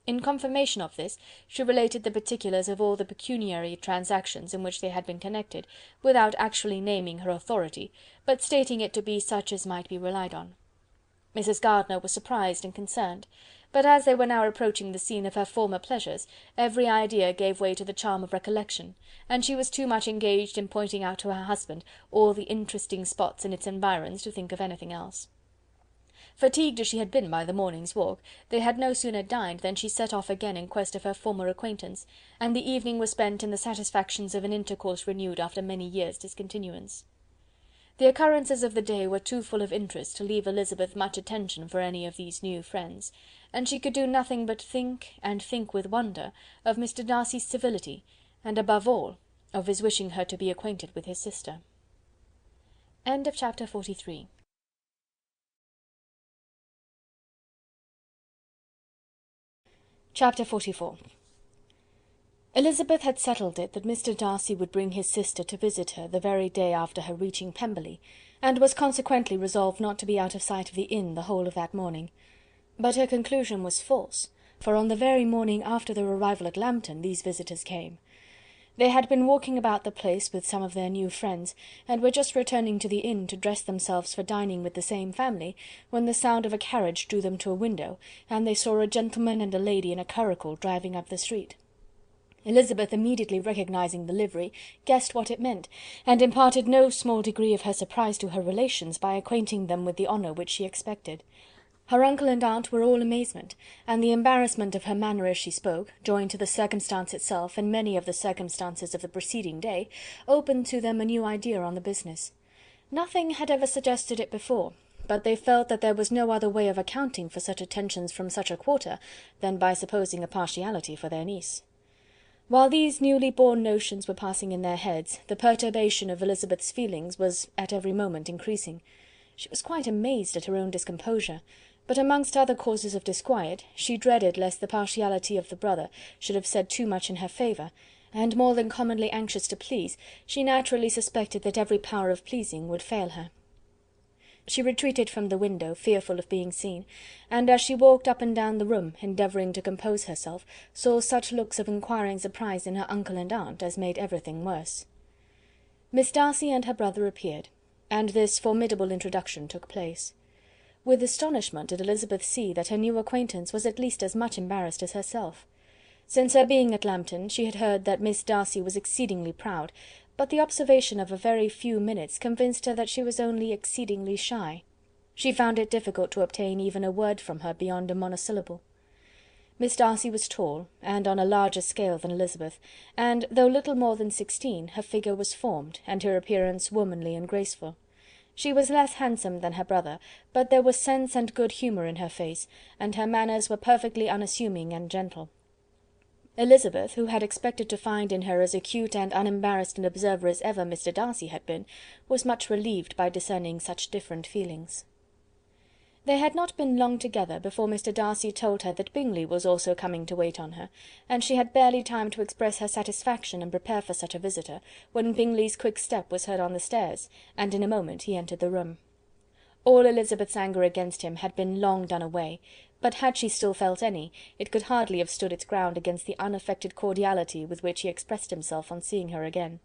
In confirmation of this, she related the particulars of all the pecuniary transactions in which they had been connected, without actually naming her authority, but stating it to be such as might be relied on. Mrs. Gardiner was surprised and concerned, but as they were now approaching the scene of her former pleasures, every idea gave way to the charm of recollection, and she was too much engaged in pointing out to her husband all the interesting spots in its environs to think of anything else. Fatigued as she had been by the morning's walk, they had no sooner dined than she set off again in quest of her former acquaintance, and the evening was spent in the satisfactions of an intercourse renewed after many years' discontinuance. The occurrences of the day were too full of interest to leave Elizabeth much attention for any of these new friends, and she could do nothing but think, and think with wonder, of Mr. Darcy's civility, and above all, of his wishing her to be acquainted with his sister. Chapter 43. Chapter 44. Elizabeth had settled it that Mr. Darcy would bring his sister to visit her the very day after her reaching Pemberley, and was consequently resolved not to be out of sight of the inn the whole of that morning. But her conclusion was false, for on the very morning after their arrival at Lambton these visitors came. They had been walking about the place with some of their new friends, and were just returning to the inn to dress themselves for dining with the same family, when the sound of a carriage drew them to a window, and they saw a gentleman and a lady in a curricle driving up the street. Elizabeth, immediately recognising the livery, guessed what it meant, and imparted no small degree of her surprise to her relations by acquainting them with the honour which she expected. Her uncle and aunt were all amazement, and the embarrassment of her manner as she spoke, joined to the circumstance itself and many of the circumstances of the preceding day, opened to them a new idea on the business. Nothing had ever suggested it before, but they felt that there was no other way of accounting for such attentions from such a quarter than by supposing a partiality for their niece. While these newly born notions were passing in their heads, the perturbation of Elizabeth's feelings was at every moment increasing. She was quite amazed at her own discomposure, but amongst other causes of disquiet, she dreaded lest the partiality of the brother should have said too much in her favour, and more than commonly anxious to please, she naturally suspected that every power of pleasing would fail her. She retreated from the window, fearful of being seen, and as she walked up and down the room, endeavouring to compose herself, saw such looks of inquiring surprise in her uncle and aunt as made everything worse. Miss Darcy and her brother appeared, and this formidable introduction took place. With astonishment did Elizabeth see that her new acquaintance was at least as much embarrassed as herself. Since her being at Lambton, she had heard that Miss Darcy was exceedingly proud, but the observation of a very few minutes convinced her that she was only exceedingly shy. She found it difficult to obtain even a word from her beyond a monosyllable. Miss Darcy was tall, and on a larger scale than Elizabeth, and, though little more than 16, her figure was formed, and her appearance womanly and graceful. She was less handsome than her brother, but there was sense and good humour in her face, and her manners were perfectly unassuming and gentle. Elizabeth, who had expected to find in her as acute and unembarrassed an observer as ever Mr. Darcy had been, was much relieved by discerning such different feelings. They had not been long together before Mr. Darcy told her that Bingley was also coming to wait on her, and she had barely time to express her satisfaction and prepare for such a visitor, when Bingley's quick step was heard on the stairs, and in a moment he entered the room. All Elizabeth's anger against him had been long done away, but had she still felt any, it could hardly have stood its ground against the unaffected cordiality with which he expressed himself on seeing her again.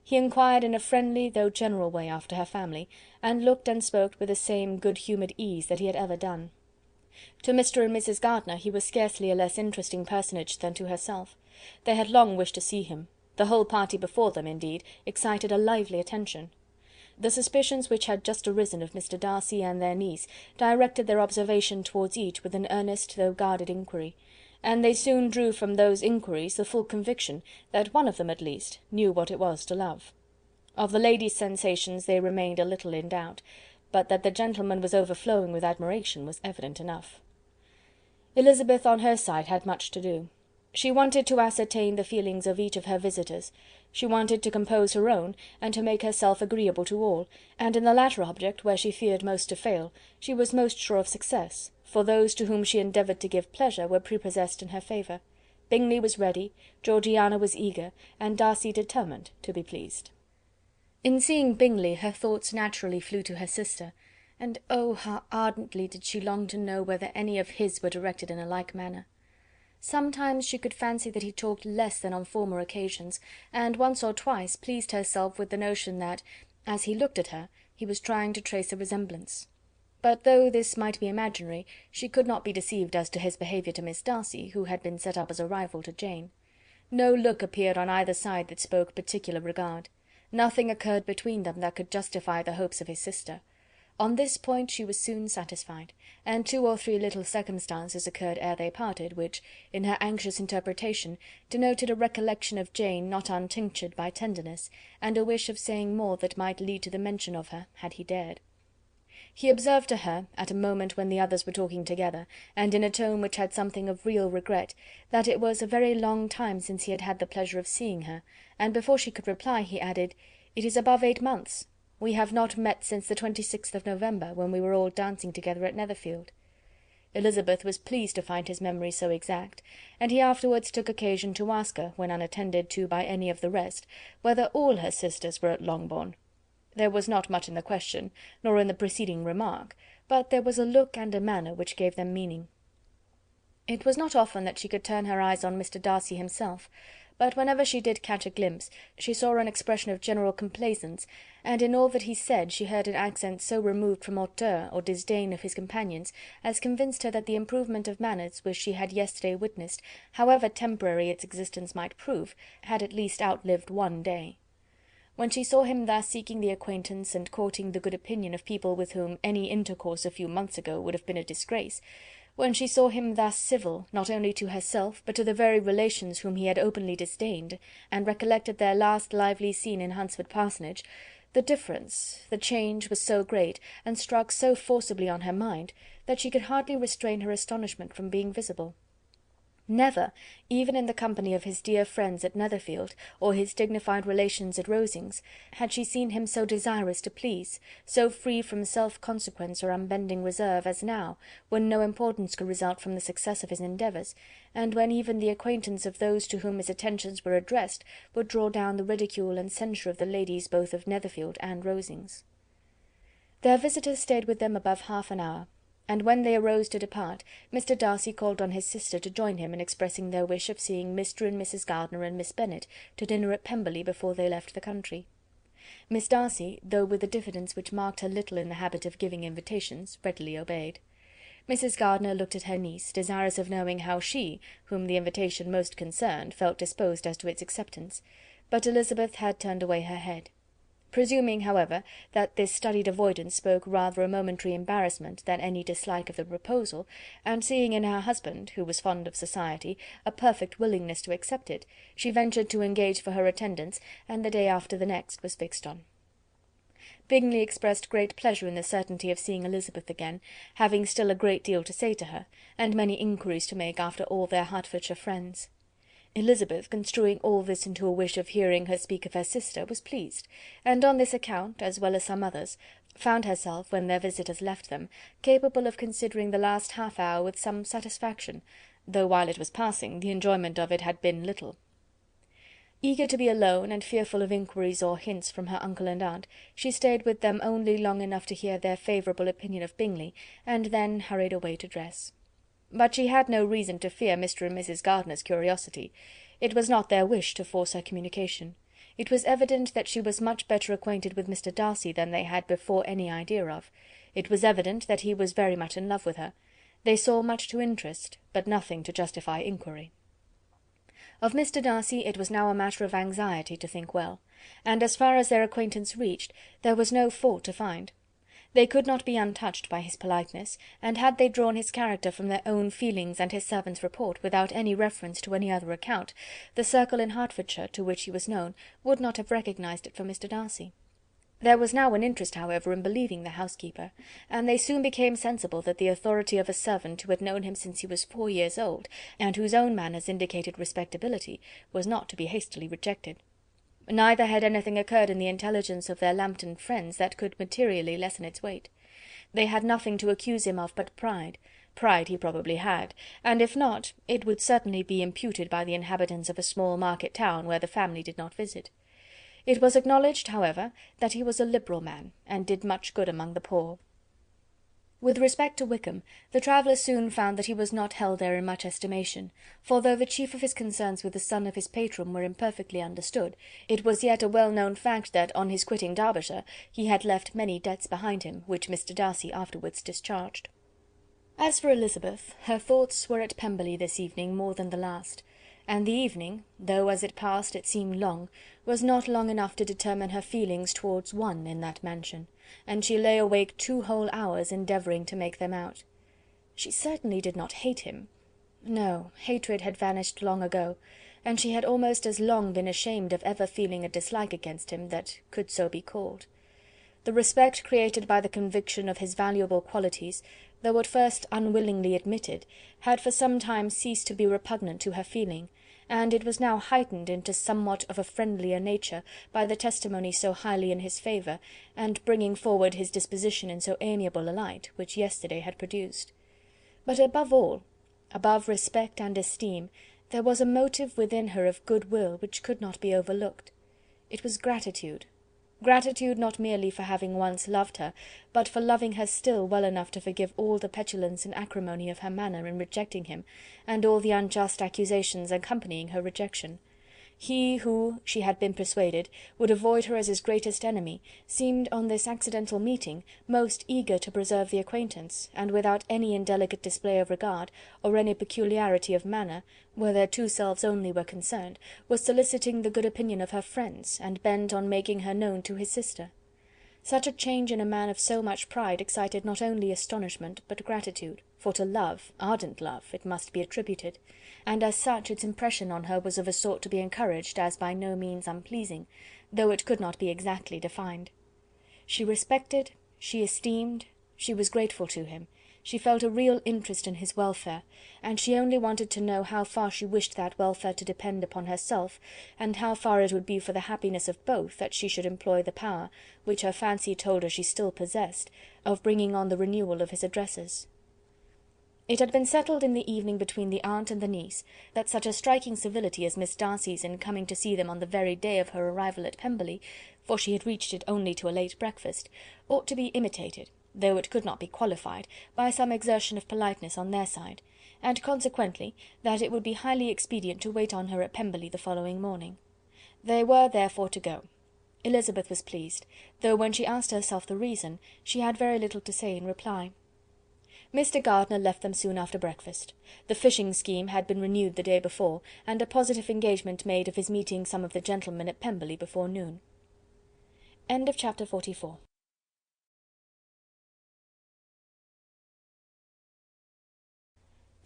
He inquired in a friendly though general way after her family, and looked and spoke with the same good-humoured ease that he had ever done. To Mr. and Mrs. Gardiner he was scarcely a less interesting personage than to herself. They had long wished to see him. The whole party before them, indeed, excited a lively attention. The suspicions which had just arisen of Mr. Darcy and their niece directed their observation towards each with an earnest though guarded inquiry, and they soon drew from those inquiries the full conviction that one of them at least knew what it was to love. Of the lady's sensations they remained a little in doubt, but that the gentleman was overflowing with admiration was evident enough. Elizabeth on her side had much to do. She wanted to ascertain the feelings of each of her visitors. She wanted to compose her own, and to make herself agreeable to all, and in the latter object, where she feared most to fail, she was most sure of success, for those to whom she endeavoured to give pleasure were prepossessed in her favour. Bingley was ready, Georgiana was eager, and Darcy determined to be pleased. In seeing Bingley her thoughts naturally flew to her sister, and oh, how ardently did she long to know whether any of his were directed in a like manner. Sometimes she could fancy that he talked less than on former occasions, and once or twice pleased herself with the notion that, as he looked at her, he was trying to trace a resemblance. But though this might be imaginary, she could not be deceived as to his behaviour to Miss Darcy, who had been set up as a rival to Jane. No look appeared on either side that spoke particular regard. Nothing occurred between them that could justify the hopes of his sister. On this point she was soon satisfied, and 2 or 3 little circumstances occurred ere they parted, which, in her anxious interpretation, denoted a recollection of Jane not untinctured by tenderness, and a wish of saying more that might lead to the mention of her, had he dared. He observed to her, at a moment when the others were talking together, and in a tone which had something of real regret, that it was a very long time since he had had the pleasure of seeing her, and before she could reply, he added, "It is above 8 months. We have not met since the 26th of November, when we were all dancing together at Netherfield." Elizabeth was pleased to find his memory so exact, and he afterwards took occasion to ask her, when unattended to by any of the rest, whether all her sisters were at Longbourn. There was not much in the question, nor in the preceding remark, but there was a look and a manner which gave them meaning. It was not often that she could turn her eyes on Mr. Darcy himself, but whenever she did catch a glimpse, she saw an expression of general complaisance, and in all that he said she heard an accent so removed from hauteur or disdain of his companions, as convinced her that the improvement of manners which she had yesterday witnessed, however temporary its existence might prove, had at least outlived one day. When she saw him thus seeking the acquaintance and courting the good opinion of people with whom any intercourse a few months ago would have been a disgrace, when she saw him thus civil, not only to herself, but to the very relations whom he had openly disdained, and recollected their last lively scene in Hunsford Parsonage, the difference, the change, was so great, and struck so forcibly on her mind, that she could hardly restrain her astonishment from being visible. Never, even in the company of his dear friends at Netherfield, or his dignified relations at Rosings, had she seen him so desirous to please, so free from self-consequence or unbending reserve, as now, when no importance could result from the success of his endeavours, and when even the acquaintance of those to whom his attentions were addressed would draw down the ridicule and censure of the ladies both of Netherfield and Rosings. Their visitors stayed with them above half an hour, and when they arose to depart, Mr. Darcy called on his sister to join him in expressing their wish of seeing Mr. and Mrs. Gardiner and Miss Bennet to dinner at Pemberley before they left the country. Miss Darcy, though with a diffidence which marked her little in the habit of giving invitations, readily obeyed. Mrs. Gardiner looked at her niece, desirous of knowing how she, whom the invitation most concerned, felt disposed as to its acceptance, but Elizabeth had turned away her head. Presuming, however, that this studied avoidance spoke rather a momentary embarrassment than any dislike of the proposal, and seeing in her husband, who was fond of society, a perfect willingness to accept it, she ventured to engage for her attendance, and the day after the next was fixed on. Bingley expressed great pleasure in the certainty of seeing Elizabeth again, having still a great deal to say to her, and many inquiries to make after all their Hertfordshire friends. Elizabeth, construing all this into a wish of hearing her speak of her sister, was pleased, and on this account, as well as some others, found herself, when their visitors left them, capable of considering the last half-hour with some satisfaction, though while it was passing, the enjoyment of it had been little. Eager to be alone, and fearful of inquiries or hints from her uncle and aunt, she stayed with them only long enough to hear their favourable opinion of Bingley, and then hurried away to dress. But she had no reason to fear Mr. and Mrs. Gardiner's curiosity. It was not their wish to force her communication. It was evident that she was much better acquainted with Mr. Darcy than they had before any idea of. It was evident that he was very much in love with her. They saw much to interest, but nothing to justify inquiry. Of Mr. Darcy it was now a matter of anxiety to think well, and as far as their acquaintance reached, there was no fault to find. They could not be untouched by his politeness, and had they drawn his character from their own feelings and his servant's report, without any reference to any other account, the circle in Hertfordshire, to which he was known, would not have recognised it for Mr. Darcy. There was now an interest, however, in believing the housekeeper, and they soon became sensible that the authority of a servant who had known him since he was 4 years old, and whose own manners indicated respectability, was not to be hastily rejected. Neither had anything occurred in the intelligence of their Lambton friends that could materially lessen its weight. They had nothing to accuse him of but pride. Pride he probably had, and if not, it would certainly be imputed by the inhabitants of a small market town where the family did not visit. It was acknowledged, however, that he was a liberal man, and did much good among the poor. With respect to Wickham, the traveller soon found that he was not held there in much estimation, for though the chief of his concerns with the son of his patron were imperfectly understood, it was yet a well-known fact that, on his quitting Derbyshire, he had left many debts behind him, which Mr. Darcy afterwards discharged. As for Elizabeth, her thoughts were at Pemberley this evening more than the last, and the evening, though as it passed it seemed long, was not long enough to determine her feelings towards one in that mansion, and she lay awake 2 whole hours endeavouring to make them out. She certainly did not hate him. No, hatred had vanished long ago, and she had almost as long been ashamed of ever feeling a dislike against him that could so be called. The respect created by the conviction of his valuable qualities, though at first unwillingly admitted, had for some time ceased to be repugnant to her feeling, and it was now heightened into somewhat of a friendlier nature by the testimony so highly in his favour, and bringing forward his disposition in so amiable a light, which yesterday had produced. But above all, above respect and esteem, there was a motive within her of good-will which could not be overlooked. It was gratitude. Gratitude not merely for having once loved her, but for loving her still well enough to forgive all the petulance and acrimony of her manner in rejecting him, and all the unjust accusations accompanying her rejection. He who, she had been persuaded, would avoid her as his greatest enemy, seemed on this accidental meeting most eager to preserve the acquaintance, and without any indelicate display of regard, or any peculiarity of manner, where their 2 selves only were concerned, was soliciting the good opinion of her friends, and bent on making her known to his sister. Such a change in a man of so much pride excited not only astonishment but gratitude, for to love, ardent love, it must be attributed, and as such its impression on her was of a sort to be encouraged as by no means unpleasing, though it could not be exactly defined. She respected, she esteemed, she was grateful to him, She felt a real interest in his welfare, and she only wanted to know how far she wished that welfare to depend upon herself, and how far it would be for the happiness of both that she should employ the power, which her fancy told her she still possessed, of bringing on the renewal of his addresses. It had been settled in the evening between the aunt and the niece, that such a striking civility as Miss Darcy's in coming to see them on the very day of her arrival at Pemberley, for she had reached it only to a late breakfast, ought to be imitated, though it could not be qualified, by some exertion of politeness on their side, and consequently that it would be highly expedient to wait on her at Pemberley the following morning. They were therefore to go. Elizabeth was pleased, though when she asked herself the reason, she had very little to say in reply. Mr. Gardiner left them soon after breakfast. The fishing scheme had been renewed the day before, and a positive engagement made of his meeting some of the gentlemen at Pemberley before noon. End of chapter 44.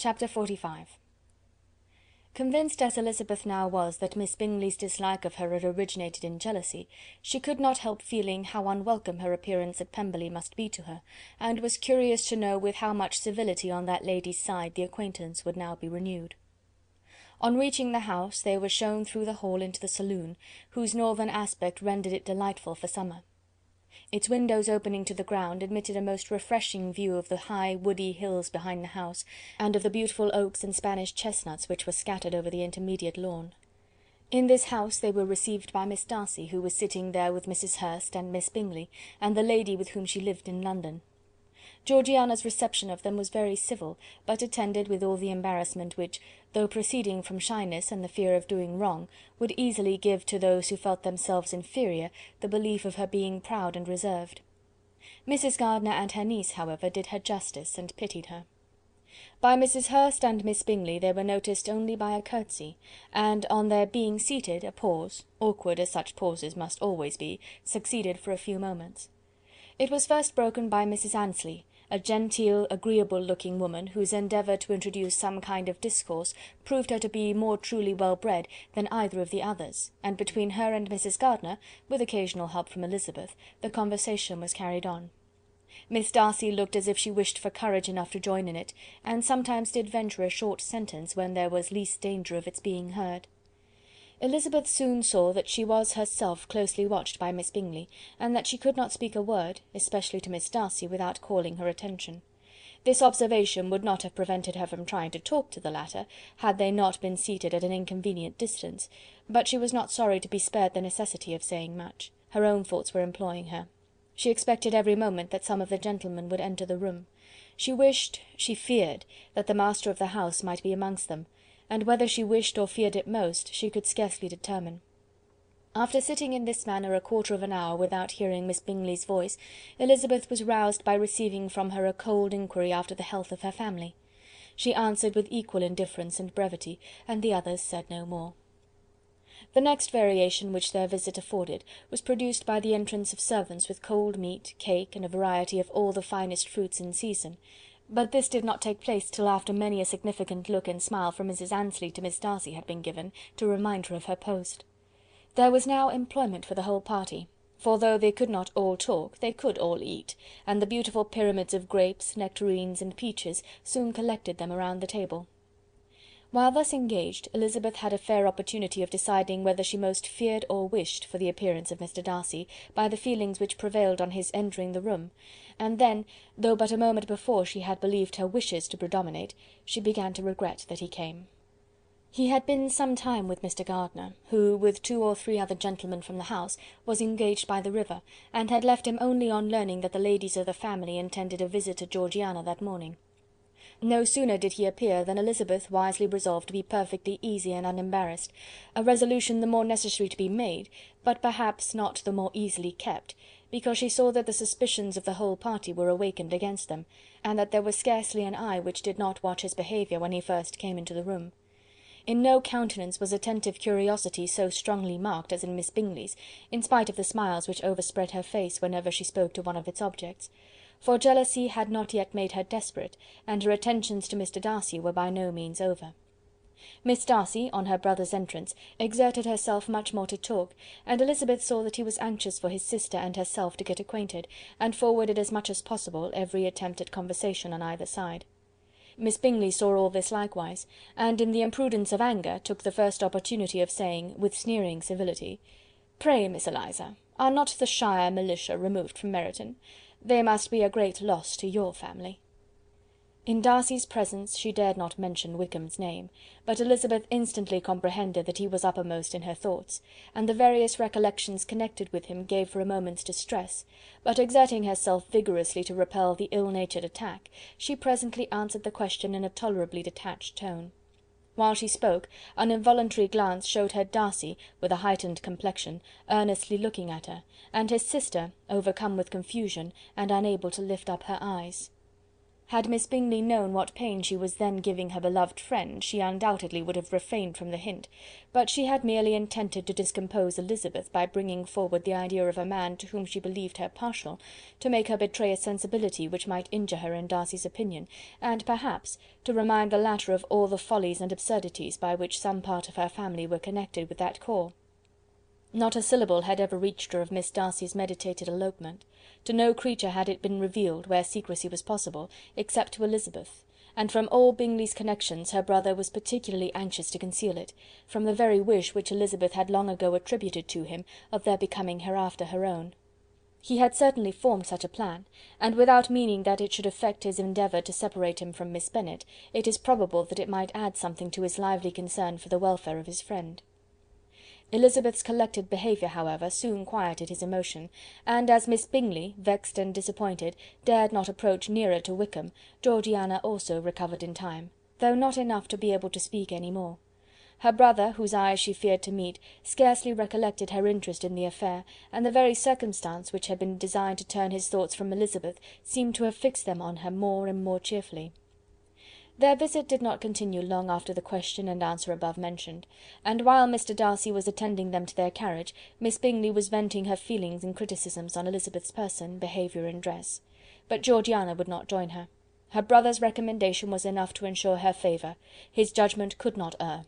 Chapter 45. Convinced as Elizabeth now was that Miss Bingley's dislike of her had originated in jealousy, she could not help feeling how unwelcome her appearance at Pemberley must be to her, and was curious to know with how much civility on that lady's side the acquaintance would now be renewed. On reaching the house, they were shown through the hall into the saloon, whose northern aspect rendered it delightful for summer. Its windows opening to the ground admitted a most refreshing view of the high woody hills behind the house, and of the beautiful oaks and Spanish chestnuts which were scattered over the intermediate lawn. In this house they were received by Miss Darcy, who was sitting there with Mrs. Hurst and Miss Bingley, and the lady with whom she lived in London. Georgiana's reception of them was very civil, but attended with all the embarrassment which, though proceeding from shyness and the fear of doing wrong, would easily give to those who felt themselves inferior the belief of her being proud and reserved. Mrs. Gardiner and her niece, however, did her justice, and pitied her. By Mrs. Hurst and Miss Bingley they were noticed only by a curtsy, and on their being seated a pause, awkward as such pauses must always be, succeeded for a few moments. It was first broken by Mrs. Annesley, a genteel, agreeable-looking woman, whose endeavour to introduce some kind of discourse proved her to be more truly well-bred than either of the others, and between her and Mrs. Gardiner, with occasional help from Elizabeth, the conversation was carried on. Miss Darcy looked as if she wished for courage enough to join in it, and sometimes did venture a short sentence when there was least danger of its being heard. Elizabeth soon saw that she was herself closely watched by Miss Bingley, and that she could not speak a word, especially to Miss Darcy, without calling her attention. This observation would not have prevented her from trying to talk to the latter, had they not been seated at an inconvenient distance, but she was not sorry to be spared the necessity of saying much. Her own thoughts were employing her. She expected every moment that some of the gentlemen would enter the room. She wished, she feared, that the master of the house might be amongst them, and whether she wished or feared it most, she could scarcely determine. After sitting in this manner a quarter of an hour without hearing Miss Bingley's voice, Elizabeth was roused by receiving from her a cold inquiry after the health of her family. She answered with equal indifference and brevity, and the others said no more. The next variation which their visit afforded was produced by the entrance of servants with cold meat, cake, and a variety of all the finest fruits in season, but this did not take place till after many a significant look and smile from Mrs. Annesley to Miss Darcy had been given, to remind her of her post. There was now employment for the whole party, for though they could not all talk, they could all eat, and the beautiful pyramids of grapes, nectarines, and peaches soon collected them around the table. While thus engaged, Elizabeth had a fair opportunity of deciding whether she most feared or wished for the appearance of Mr. Darcy, by the feelings which prevailed on his entering the room, and then, though but a moment before she had believed her wishes to predominate, she began to regret that he came. He had been some time with Mr. Gardiner, who, with 2 or 3 other gentlemen from the house, was engaged by the river, and had left him only on learning that the ladies of the family intended a visit to Georgiana that morning. No sooner did he appear than Elizabeth wisely resolved to be perfectly easy and unembarrassed, a resolution the more necessary to be made, but perhaps not the more easily kept, because she saw that the suspicions of the whole party were awakened against them, and that there was scarcely an eye which did not watch his behaviour when he first came into the room. In no countenance was attentive curiosity so strongly marked as in Miss Bingley's, in spite of the smiles which overspread her face whenever she spoke to one of its objects. For jealousy had not yet made her desperate, and her attentions to Mr. Darcy were by no means over. Miss Darcy, on her brother's entrance, exerted herself much more to talk, and Elizabeth saw that he was anxious for his sister and herself to get acquainted, and forwarded as much as possible every attempt at conversation on either side. Miss Bingley saw all this likewise, and in the imprudence of anger took the first opportunity of saying, with sneering civility, "Pray, Miss Eliza, are not the shire militia removed from Meryton? They must be a great loss to your family." In Darcy's presence she dared not mention Wickham's name, but Elizabeth instantly comprehended that he was uppermost in her thoughts, and the various recollections connected with him gave her a moment's distress, but exerting herself vigorously to repel the ill-natured attack, she presently answered the question in a tolerably detached tone. While she spoke, an involuntary glance showed her Darcy, with a heightened complexion, earnestly looking at her, and his sister, overcome with confusion, and unable to lift up her eyes. Had Miss Bingley known what pain she was then giving her beloved friend, she undoubtedly would have refrained from the hint, but she had merely intended to discompose Elizabeth by bringing forward the idea of a man to whom she believed her partial, to make her betray a sensibility which might injure her in Darcy's opinion, and perhaps to remind the latter of all the follies and absurdities by which some part of her family were connected with that corps. Not a syllable had ever reached her of Miss Darcy's meditated elopement. To no creature had it been revealed, where secrecy was possible, except to Elizabeth, and from all Bingley's connections her brother was particularly anxious to conceal it, from the very wish which Elizabeth had long ago attributed to him of their becoming hereafter her own. He had certainly formed such a plan, and without meaning that it should affect his endeavour to separate him from Miss Bennet, it is probable that it might add something to his lively concern for the welfare of his friend. Elizabeth's collected behaviour, however, soon quieted his emotion, and as Miss Bingley, vexed and disappointed, dared not approach nearer to Wickham, Georgiana also recovered in time, though not enough to be able to speak any more. Her brother, whose eyes she feared to meet, scarcely recollected her interest in the affair, and the very circumstance which had been designed to turn his thoughts from Elizabeth seemed to have fixed them on her more and more cheerfully. Their visit did not continue long after the question and answer above mentioned, and while Mr. Darcy was attending them to their carriage, Miss Bingley was venting her feelings in criticisms on Elizabeth's person, behaviour, and dress. But Georgiana would not join her. Her brother's recommendation was enough to ensure her favour. His judgment could not err,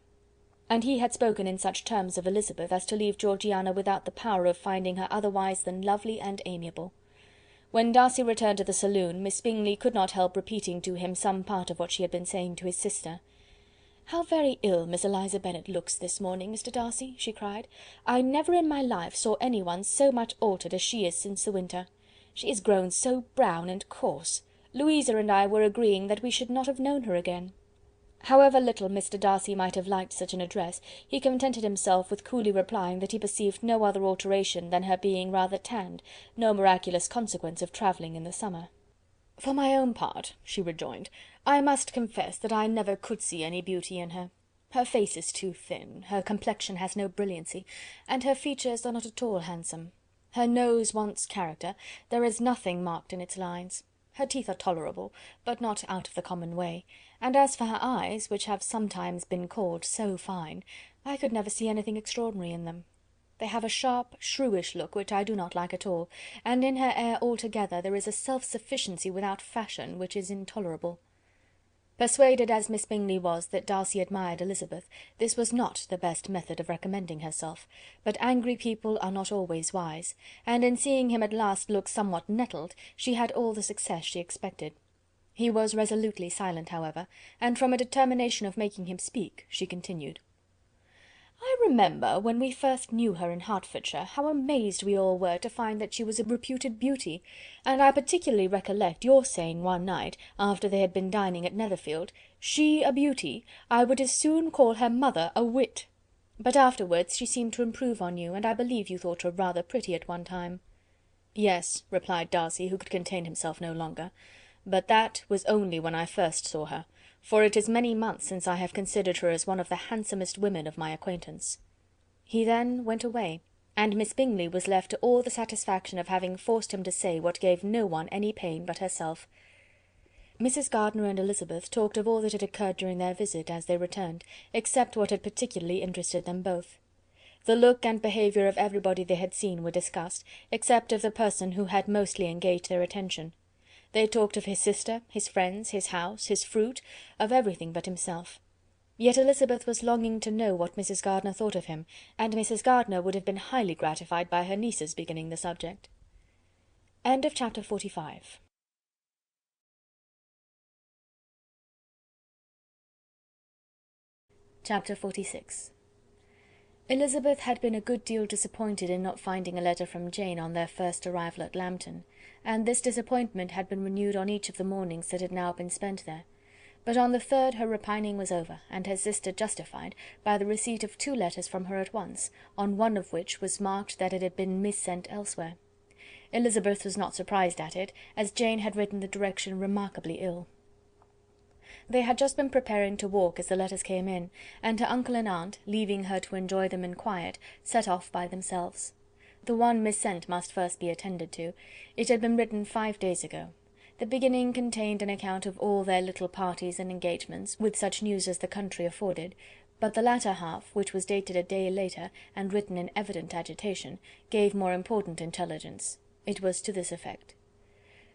and he had spoken in such terms of Elizabeth as to leave Georgiana without the power of finding her otherwise than lovely and amiable. When Darcy returned to the saloon, Miss Bingley could not help repeating to him some part of what she had been saying to his sister. "How very ill Miss Eliza Bennet looks this morning, Mr. Darcy," she cried. "I never in my life saw any one so much altered as she is since the winter. She is grown so brown and coarse. Louisa and I were agreeing that we should not have known her again." However little Mr. Darcy might have liked such an address, he contented himself with coolly replying that he perceived no other alteration than her being rather tanned, no miraculous consequence of travelling in the summer. "For my own part," she rejoined, "I must confess that I never could see any beauty in her. Her face is too thin, her complexion has no brilliancy, and her features are not at all handsome. Her nose wants character, there is nothing marked in its lines. Her teeth are tolerable, but not out of the common way, and as for her eyes, which have sometimes been called so fine, I could never see anything extraordinary in them. They have a sharp, shrewish look which I do not like at all, and in her air altogether there is a self-sufficiency without fashion which is intolerable." Persuaded as Miss Bingley was that Darcy admired Elizabeth, this was not the best method of recommending herself, but angry people are not always wise, and in seeing him at last look somewhat nettled, she had all the success she expected. He was resolutely silent, however, and from a determination of making him speak, she continued: "I remember, when we first knew her in Hertfordshire, how amazed we all were to find that she was a reputed beauty, and I particularly recollect your saying one night, after they had been dining at Netherfield, 'She a beauty! I would as soon call her mother a wit.' But afterwards she seemed to improve on you, and I believe you thought her rather pretty at one time." "Yes," replied Darcy, who could contain himself no longer, "but that was only when I first saw her, for it is many months since I have considered her as one of the handsomest women of my acquaintance." He then went away, and Miss Bingley was left to all the satisfaction of having forced him to say what gave no one any pain but herself. Mrs. Gardiner and Elizabeth talked of all that had occurred during their visit, as they returned, except what had particularly interested them both. The look and behaviour of everybody they had seen were discussed, except of the person who had mostly engaged their attention. They talked of his sister, his friends, his house, his fruit, of everything but himself. Yet Elizabeth was longing to know what Mrs. Gardiner thought of him, and Mrs. Gardiner would have been highly gratified by her niece's beginning the subject. End of chapter 45. Chapter 46. Elizabeth had been a good deal disappointed in not finding a letter from Jane on their first arrival at Lambton, and this disappointment had been renewed on each of the mornings that had now been spent there. But on the third her repining was over, and her sister justified, by the receipt of 2 letters from her at once, on one of which was marked that it had been missent elsewhere. Elizabeth was not surprised at it, as Jane had written the direction remarkably ill. They had just been preparing to walk as the letters came in, and her uncle and aunt, leaving her to enjoy them in quiet, set off by themselves. The one missent must first be attended to. It had been written 5 days ago. The beginning contained an account of all their little parties and engagements, with such news as the country afforded, but the latter half, which was dated a day later, and written in evident agitation, gave more important intelligence. It was to this effect: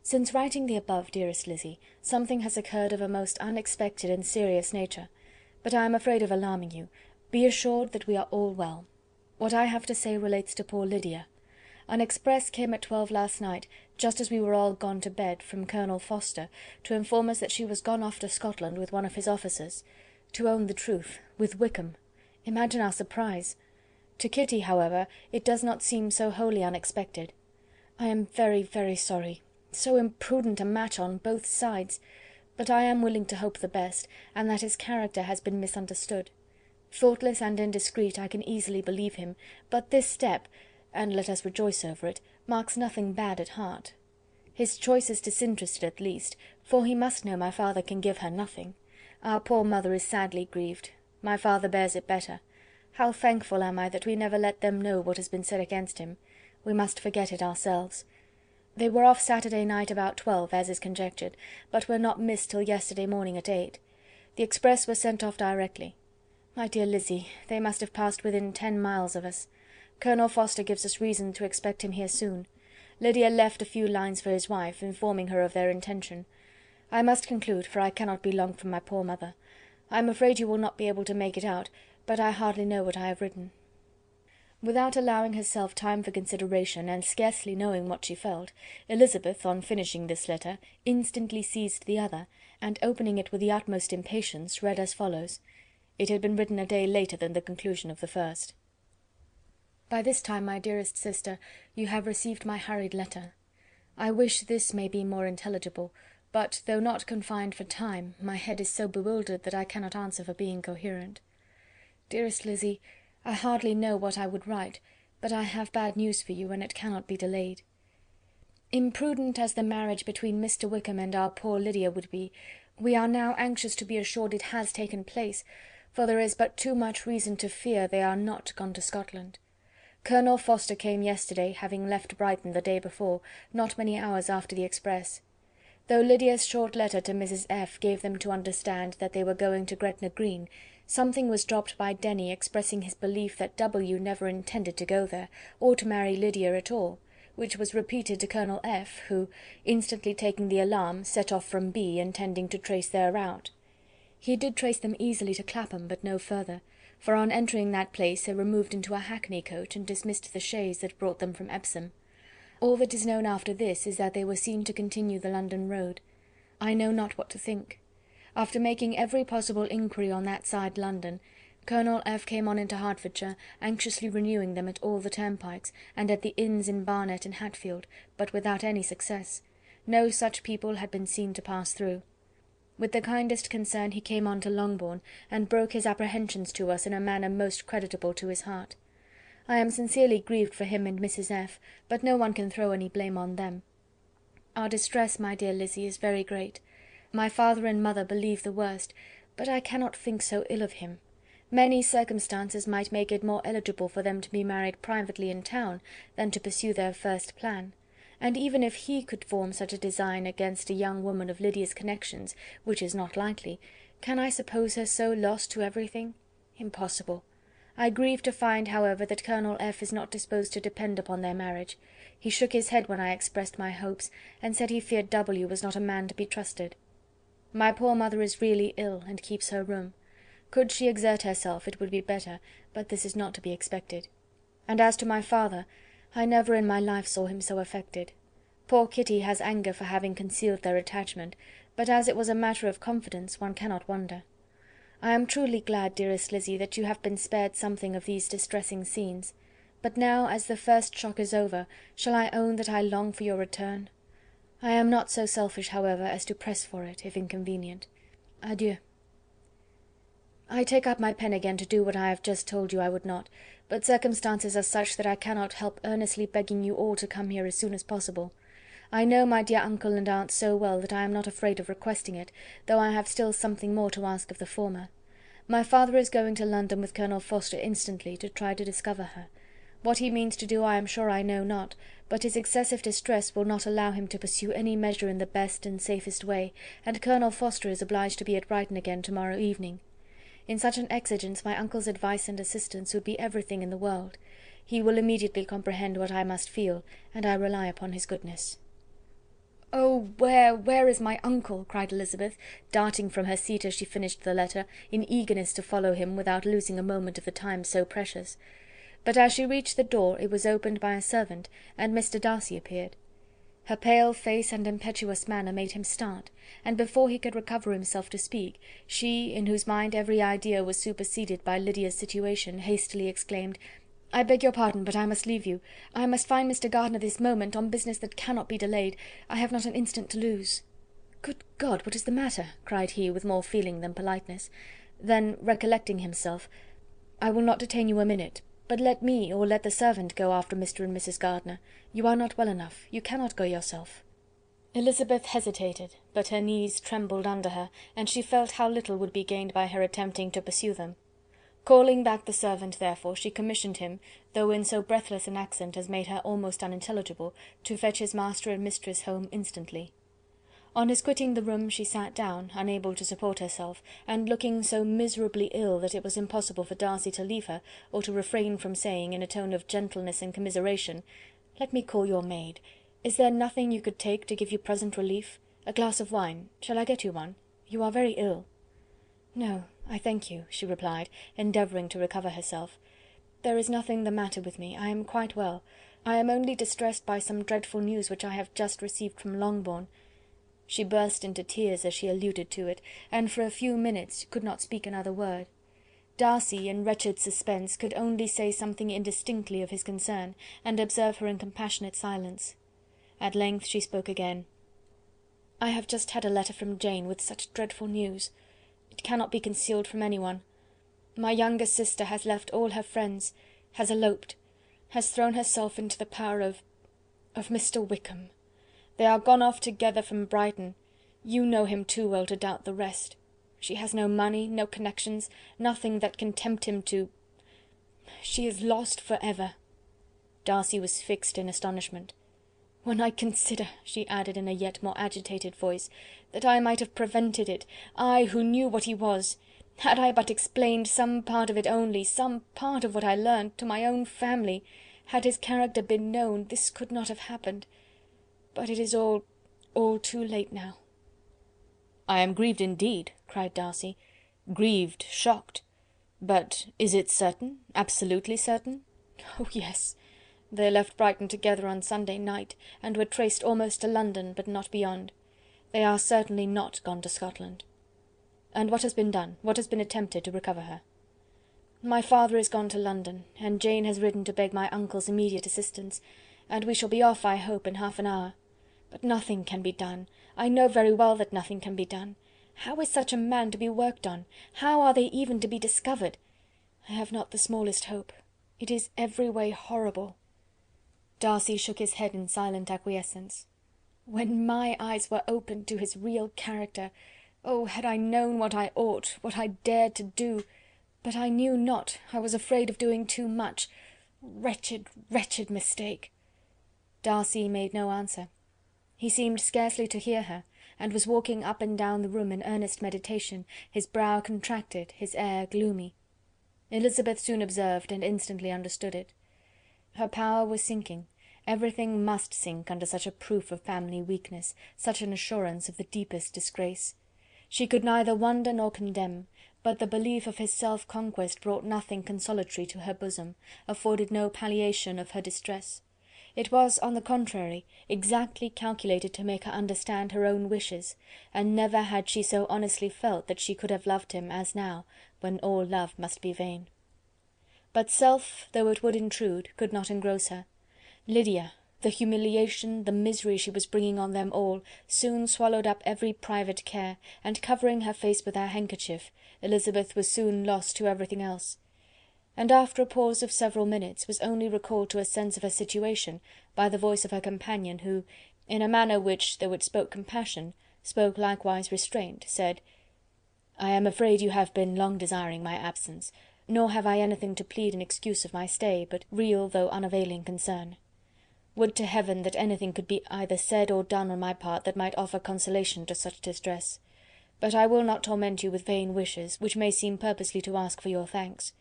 "Since writing the above, dearest Lizzy, something has occurred of a most unexpected and serious nature, but I am afraid of alarming you. Be assured that we are all well. What I have to say relates to poor Lydia. An express came at 12 last night, just as we were all gone to bed, from Colonel Forster, to inform us that she was gone off to Scotland with one of his officers. To own the truth, with Wickham. Imagine our surprise. To Kitty, however, it does not seem so wholly unexpected. I am very, very sorry. So imprudent a match on both sides, but I am willing to hope the best, and that his character has been misunderstood. Thoughtless and indiscreet, I can easily believe him, but this step, and let us rejoice over it, marks nothing bad at heart. His choice is disinterested at least, for he must know my father can give her nothing. Our poor mother is sadly grieved. My father bears it better. How thankful am I that we never let them know what has been said against him. We must forget it ourselves. They were off Saturday night about 12, as is conjectured, but were not missed till yesterday morning at 8. The express was sent off directly. My dear Lizzy, they must have passed within 10 miles of us. Colonel Forster gives us reason to expect him here soon. Lydia left a few lines for his wife, informing her of their intention. I must conclude, for I cannot be long from my poor mother. I am afraid you will not be able to make it out, but I hardly know what I have written." Without allowing herself time for consideration, and scarcely knowing what she felt, Elizabeth, on finishing this letter, instantly seized the other, and opening it with the utmost impatience, read as follows. It had been written a day later than the conclusion of the first. "By this time, my dearest sister, you have received my hurried letter. I wish this may be more intelligible, but, though not confined for time, my head is so bewildered that I cannot answer for being coherent. Dearest Lizzy, I hardly know what I would write, but I have bad news for you, and it cannot be delayed. Imprudent as the marriage between Mr. Wickham and our poor Lydia would be, we are now anxious to be assured it has taken place, for there is but too much reason to fear they are not gone to Scotland. Colonel Forster came yesterday, having left Brighton the day before, not many hours after the express. Though Lydia's short letter to Mrs. F. gave them to understand that they were going to Gretna Green, something was dropped by Denny expressing his belief that W. never intended to go there, or to marry Lydia at all, which was repeated to Colonel F., who, instantly taking the alarm, set off from B., intending to trace their route. He did trace them easily to Clapham, but no further, for on entering that place they removed into a hackney coach and dismissed the chaise that brought them from Epsom. All that is known after this is that they were seen to continue the London road. I know not what to think. After making every possible inquiry on that side London, Colonel F. came on into Hertfordshire, anxiously renewing them at all the turnpikes, and at the inns in Barnet and Hatfield, but without any success. No such people had been seen to pass through. With the kindest concern he came on to Longbourn, and broke his apprehensions to us in a manner most creditable to his heart. I am sincerely grieved for him and Mrs. F., but no one can throw any blame on them. Our distress, my dear Lizzy, is very great. My father and mother believe the worst, but I cannot think so ill of him. Many circumstances might make it more eligible for them to be married privately in town than to pursue their first plan. And even if he could form such a design against a young woman of Lydia's connections, which is not likely, can I suppose her so lost to everything? Impossible. I grieve to find, however, that Colonel F. is not disposed to depend upon their marriage. He shook his head when I expressed my hopes, and said he feared W. was not a man to be trusted. My poor mother is really ill, and keeps her room. Could she exert herself, it would be better, but this is not to be expected. And as to my father, I never in my life saw him so affected. Poor Kitty has anger for having concealed their attachment, but as it was a matter of confidence, one cannot wonder. I am truly glad, dearest Lizzy, that you have been spared something of these distressing scenes. But now, as the first shock is over, shall I own that I long for your return? I am not so selfish, however, as to press for it, if inconvenient. Adieu. I take up my pen again to do what I have just told you I would not, but circumstances are such that I cannot help earnestly begging you all to come here as soon as possible. I know my dear uncle and aunt so well that I am not afraid of requesting it, though I have still something more to ask of the former. My father is going to London with Colonel Forster instantly, to try to discover her. What he means to do I am sure I know not, but his excessive distress will not allow him to pursue any measure in the best and safest way, and Colonel Forster is obliged to be at Brighton again to-morrow evening. In such an exigence my uncle's advice and assistance would be everything in the world. He will immediately comprehend what I must feel, and I rely upon his goodness. "Oh, where is my uncle?" cried Elizabeth, darting from her seat as she finished the letter, in eagerness to follow him without losing a moment of the time so precious. But as she reached the door, it was opened by a servant, and Mr. Darcy appeared. Her pale face and impetuous manner made him start, and before he could recover himself to speak, she, in whose mind every idea was superseded by Lydia's situation, hastily exclaimed, "I beg your pardon, but I must leave you. I must find Mr. Gardiner this moment, on business that cannot be delayed. I have not an instant to lose." "Good God, what is the matter?" cried he, with more feeling than politeness. Then, recollecting himself, "I will not detain you a minute, but let me, or let the servant, go after Mr. and Mrs. Gardiner. You are not well enough. You cannot go yourself." Elizabeth hesitated, but her knees trembled under her, and she felt how little would be gained by her attempting to pursue them. Calling back the servant, therefore, she commissioned him, though in so breathless an accent as made her almost unintelligible, to fetch his master and mistress home instantly. On his quitting the room she sat down, unable to support herself, and looking so miserably ill that it was impossible for Darcy to leave her, or to refrain from saying, in a tone of gentleness and commiseration, "Let me call your maid. Is there nothing you could take to give you present relief? A glass of wine. Shall I get you one? You are very ill." "No, I thank you," she replied, endeavouring to recover herself. "There is nothing the matter with me. I am quite well. I am only distressed by some dreadful news which I have just received from Longbourn." She burst into tears as she alluded to it, and for a few minutes could not speak another word. Darcy, in wretched suspense, could only say something indistinctly of his concern, and observe her in compassionate silence. At length she spoke again. "I have just had a letter from Jane with such dreadful news. It cannot be concealed from anyone. My younger sister has left all her friends, has eloped, has thrown herself into the power of Mr. Wickham. They are gone off together from Brighton. You know him too well to doubt the rest. She has no money, no connections, nothing that can tempt him to... She is lost for ever." Darcy was fixed in astonishment. "When I consider," she added in a yet more agitated voice, "that I might have prevented it, I who knew what he was. Had I but explained some part of it only, some part of what I learned, to my own family, had his character been known, this could not have happened. But it is all too late now." "I am grieved indeed," cried Darcy. "Grieved, shocked. But is it certain, absolutely certain?" "Oh, yes. They left Brighton together on Sunday night, and were traced almost to London, but not beyond. They are certainly not gone to Scotland." "And what has been done, what has been attempted to recover her?" "My father is gone to London, and Jane has ridden to beg my uncle's immediate assistance, and we shall be off, I hope, in half an hour. But nothing can be done. I know very well that nothing can be done. How is such a man to be worked on? How are they even to be discovered? I have not the smallest hope. It is every way horrible." Darcy shook his head in silent acquiescence. "When my eyes were opened to his real character, oh, had I known what I ought, what I dared to do! But I knew not, I was afraid of doing too much. Wretched, wretched mistake!" Darcy made no answer. He seemed scarcely to hear her, and was walking up and down the room in earnest meditation, his brow contracted, his air gloomy. Elizabeth soon observed, and instantly understood it. Her power was sinking. Everything must sink under such a proof of family weakness, such an assurance of the deepest disgrace. She could neither wonder nor condemn, but the belief of his self-conquest brought nothing consolatory to her bosom, afforded no palliation of her distress. It was, on the contrary, exactly calculated to make her understand her own wishes, and never had she so honestly felt that she could have loved him as now, when all love must be vain. But self, though it would intrude, could not engross her. Lydia, the humiliation, the misery she was bringing on them all, soon swallowed up every private care, and covering her face with her handkerchief, Elizabeth was soon lost to everything else, and after a pause of several minutes was only recalled to a sense of her situation by the voice of her companion, who, in a manner which, though it spoke compassion, spoke likewise restraint, said: "I am afraid you have been long desiring my absence, nor have I anything to plead in excuse of my stay, but real though unavailing concern. Would to heaven that anything could be either said or done on my part that might offer consolation to such distress. But I will not torment you with vain wishes, which may seem purposely to ask for your thanks.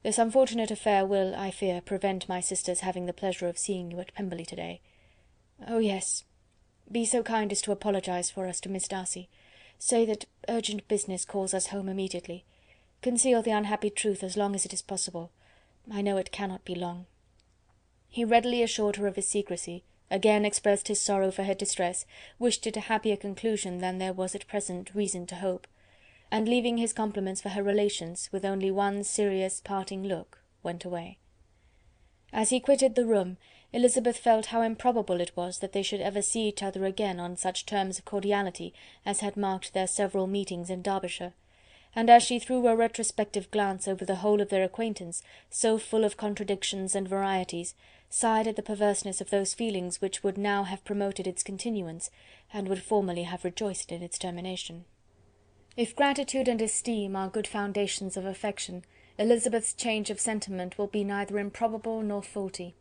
This unfortunate affair will, I fear, prevent my sister's having the pleasure of seeing you at Pemberley to-day. Oh yes, be so kind as to apologise for us to Miss Darcy. Say that urgent business calls us home immediately. Conceal the unhappy truth as long as it is possible. I know it cannot be long." He readily assured her of his secrecy, again expressed his sorrow for her distress, wished it a happier conclusion than there was at present reason to hope, and leaving his compliments for her relations, with only one serious parting look, went away. As he quitted the room, Elizabeth felt how improbable it was that they should ever see each other again on such terms of cordiality as had marked their several meetings in Derbyshire, and as she threw a retrospective glance over the whole of their acquaintance, so full of contradictions and varieties, sighed at the perverseness of those feelings which would now have promoted its continuance, and would formerly have rejoiced in its termination. If gratitude and esteem are good foundations of affection, Elizabeth's change of sentiment will be neither improbable nor faulty.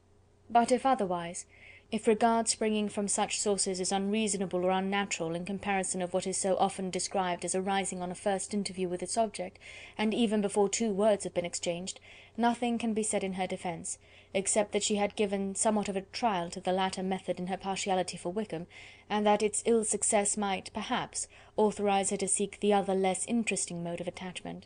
But if otherwise, if regard springing from such sources is unreasonable or unnatural in comparison of what is so often described as arising on a first interview with its object, and even before 2 words have been exchanged, nothing can be said in her defence, except that she had given somewhat of a trial to the latter method in her partiality for Wickham, and that its ill success might, perhaps, authorise her to seek the other less interesting mode of attachment.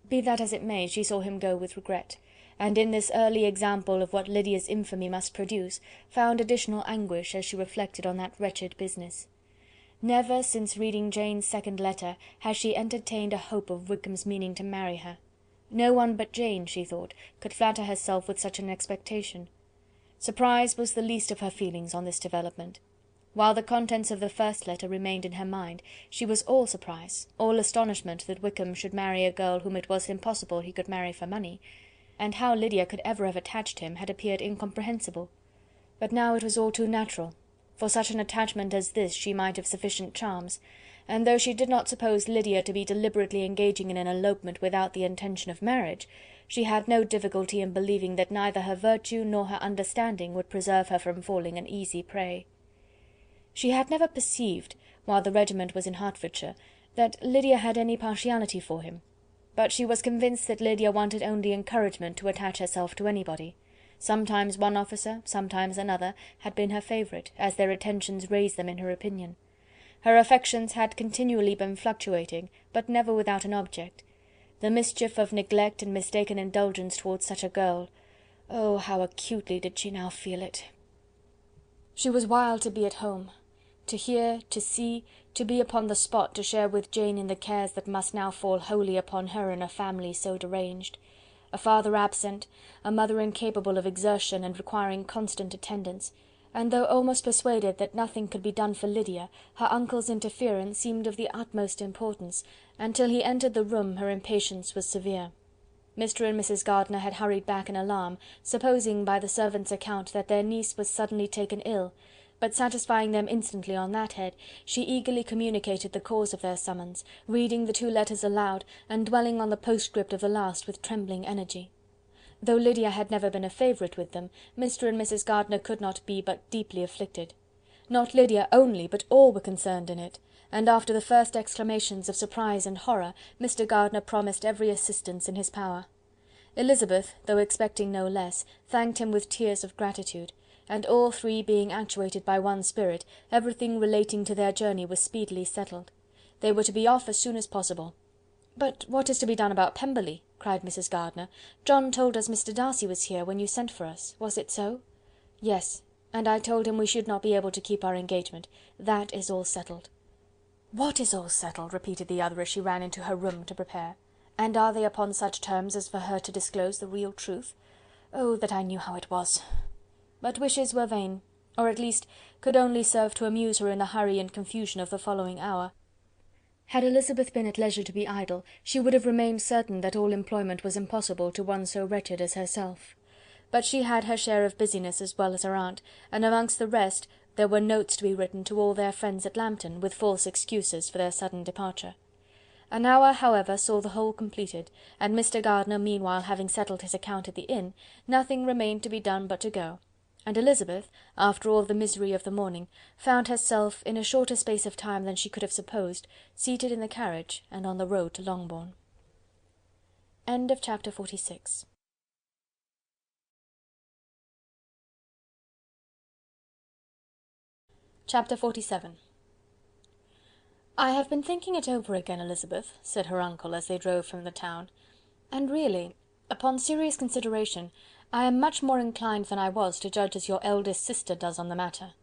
Be that as it may, she saw him go with regret, and in this early example of what Lydia's infamy must produce, found additional anguish as she reflected on that wretched business. Never, since reading Jane's second letter, had she entertained a hope of Wickham's meaning to marry her. No one but Jane, she thought, could flatter herself with such an expectation. Surprise was the least of her feelings on this development. While the contents of the first letter remained in her mind, she was all surprise, all astonishment that Wickham should marry a girl whom it was impossible he could marry for money, and how Lydia could ever have attached him had appeared incomprehensible. But now it was all too natural. For such an attachment as this she might have sufficient charms, and though she did not suppose Lydia to be deliberately engaging in an elopement without the intention of marriage, she had no difficulty in believing that neither her virtue nor her understanding would preserve her from falling an easy prey. She had never perceived, while the regiment was in Hertfordshire, that Lydia had any partiality for him, but she was convinced that Lydia wanted only encouragement to attach herself to anybody. Sometimes one officer, sometimes another, had been her favourite, as their attentions raised them in her opinion. Her affections had continually been fluctuating, but never without an object. The mischief of neglect and mistaken indulgence towards such a girl, oh, how acutely did she now feel it! She was wild to be at home, to hear, to see, to be upon the spot to share with Jane in the cares that must now fall wholly upon her in a family so deranged. A father absent, a mother incapable of exertion and requiring constant attendance, and though almost persuaded that nothing could be done for Lydia, her uncle's interference seemed of the utmost importance, and till he entered the room her impatience was severe. Mr. and Mrs. Gardiner had hurried back in alarm, supposing by the servant's account that their niece was suddenly taken ill, but satisfying them instantly on that head, she eagerly communicated the cause of their summons, reading the 2 letters aloud, and dwelling on the postscript of the last with trembling energy. Though Lydia had never been a favourite with them, Mr. and Mrs. Gardiner could not be but deeply afflicted. Not Lydia only, but all were concerned in it, and after the first exclamations of surprise and horror, Mr. Gardiner promised every assistance in his power. Elizabeth, though expecting no less, thanked him with tears of gratitude, and all 3 being actuated by one spirit, everything relating to their journey was speedily settled. They were to be off as soon as possible. "But what is to be done about Pemberley?" cried Mrs. Gardiner. "John told us Mr. Darcy was here when you sent for us. Was it so?" "Yes, and I told him we should not be able to keep our engagement. That is all settled." "What is all settled?" repeated the other as she ran into her room to prepare. "And are they upon such terms as for her to disclose the real truth? Oh, that I knew how it was!" But wishes were vain, or at least could only serve to amuse her in the hurry and confusion of the following hour. Had Elizabeth been at leisure to be idle, she would have remained certain that all employment was impossible to one so wretched as herself. But she had her share of business as well as her aunt, and amongst the rest there were notes to be written to all their friends at Lambton, with false excuses for their sudden departure. An hour, however, saw the whole completed, and Mr. Gardiner meanwhile having settled his account at the inn, nothing remained to be done but to go, and Elizabeth, after all the misery of the morning, found herself, in a shorter space of time than she could have supposed, seated in the carriage and on the road to Longbourn. Chapter 46. Chapter 47. "I have been thinking it over again, Elizabeth," said her uncle, as they drove from the town, "and really, upon serious consideration, I am much more inclined than I was to judge as your eldest sister does on the matter.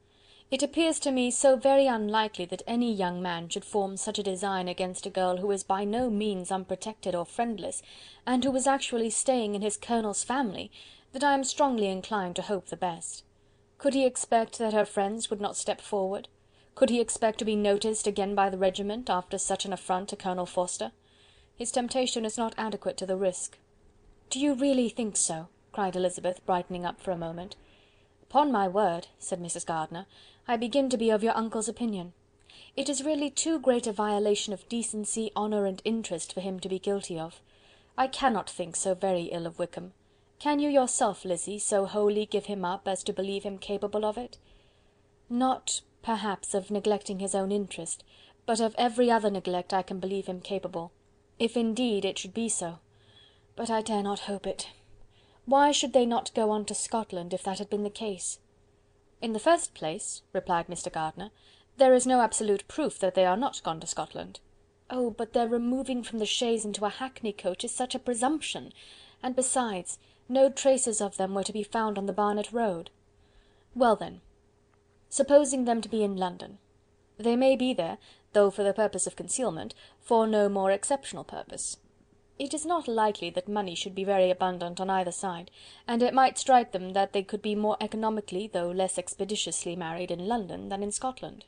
It appears to me so very unlikely that any young man should form such a design against a girl who is by no means unprotected or friendless, and who is actually staying in his colonel's family, that I am strongly inclined to hope the best. Could he expect that her friends would not step forward? Could he expect to be noticed again by the regiment, after such an affront to Colonel Forster? His temptation is not adequate to the risk." "Do you really think so?" cried Elizabeth, brightening up for a moment. "Upon my word," said Mrs. Gardiner, "I begin to be of your uncle's opinion. It is really too great a violation of decency, honour, and interest for him to be guilty of. I cannot think so very ill of Wickham. Can you yourself, Lizzy, so wholly give him up as to believe him capable of it?" "Not, perhaps, of neglecting his own interest, but of every other neglect I can believe him capable, if indeed it should be so. But I dare not hope it. Why should they not go on to Scotland, if that had been the case?" "In the first place," replied Mr. Gardiner, "there is no absolute proof that they are not gone to Scotland." "Oh, but their removing from the chaise into a hackney coach is such a presumption! And besides, no traces of them were to be found on the Barnet road." "Well then, supposing them to be in London. They may be there, though for the purpose of concealment, for no more exceptional purpose. It is not likely that money should be very abundant on either side, and it might strike them that they could be more economically, though less expeditiously married in London than in Scotland."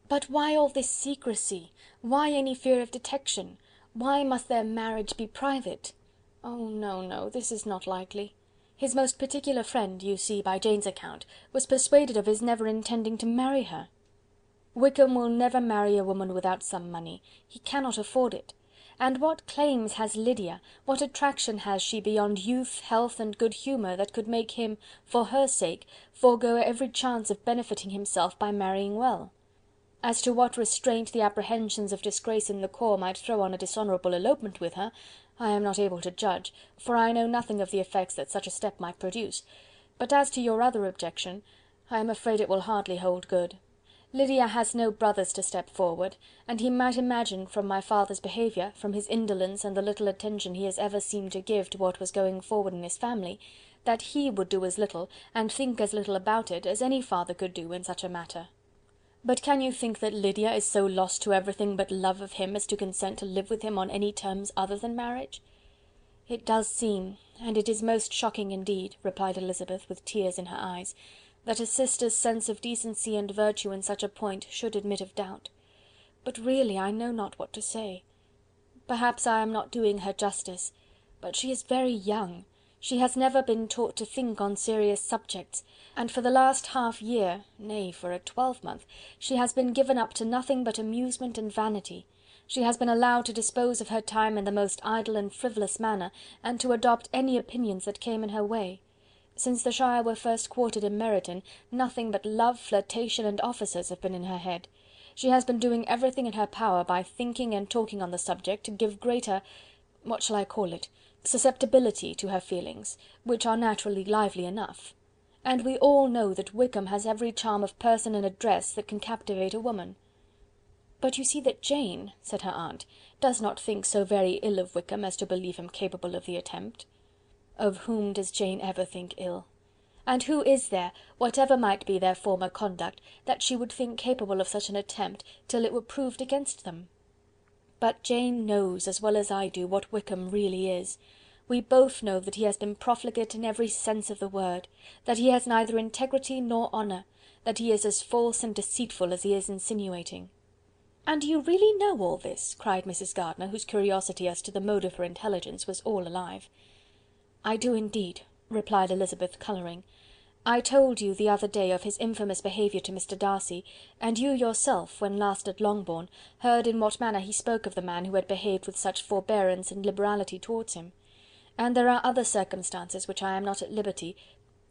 "But why all this secrecy? Why any fear of detection? Why must their marriage be private? Oh no, no, this is not likely. His most particular friend, you see by Jane's account, was persuaded of his never intending to marry her. Wickham will never marry a woman without some money. He cannot afford it. And what claims has Lydia, what attraction has she beyond youth, health, and good humour, that could make him, for her sake, forego every chance of benefiting himself by marrying well? As to what restraint the apprehensions of disgrace in the corps might throw on a dishonourable elopement with her, I am not able to judge, for I know nothing of the effects that such a step might produce. But as to your other objection, I am afraid it will hardly hold good. Lydia has no brothers to step forward, and he might imagine from my father's behaviour, from his indolence and the little attention he has ever seemed to give to what was going forward in his family, that he would do as little, and think as little about it, as any father could do in such a matter. But can you think that Lydia is so lost to everything but love of him as to consent to live with him on any terms other than marriage?" "It does seem, and it is most shocking indeed," replied Elizabeth, with tears in her eyes, "that a sister's sense of decency and virtue in such a point should admit of doubt. But really I know not what to say. Perhaps I am not doing her justice, but she is very young. She has never been taught to think on serious subjects, and for the last half year, nay, for a twelvemonth, she has been given up to nothing but amusement and vanity. She has been allowed to dispose of her time in the most idle and frivolous manner, and to adopt any opinions that came in her way. Since the Shire were first quartered in Meryton, nothing but love, flirtation, and officers have been in her head. She has been doing everything in her power by thinking and talking on the subject, to give greater, what shall I call it, susceptibility to her feelings, which are naturally lively enough. And we all know that Wickham has every charm of person and address that can captivate a woman." "But you see that Jane," said her aunt, "does not think so very ill of Wickham as to believe him capable of the attempt." "Of whom does Jane ever think ill? And who is there, whatever might be their former conduct, that she would think capable of such an attempt, till it were proved against them? But Jane knows, as well as I do, what Wickham really is. We both know that he has been profligate in every sense of the word, that he has neither integrity nor honour, that he is as false and deceitful as he is insinuating." "And do you really know all this?" cried Mrs. Gardiner, whose curiosity as to the mode of her intelligence was all alive. "I do indeed," replied Elizabeth, colouring. "I told you the other day of his infamous behaviour to Mr. Darcy, and you yourself, when last at Longbourn, heard in what manner he spoke of the man who had behaved with such forbearance and liberality towards him. And there are other circumstances which I am not at liberty,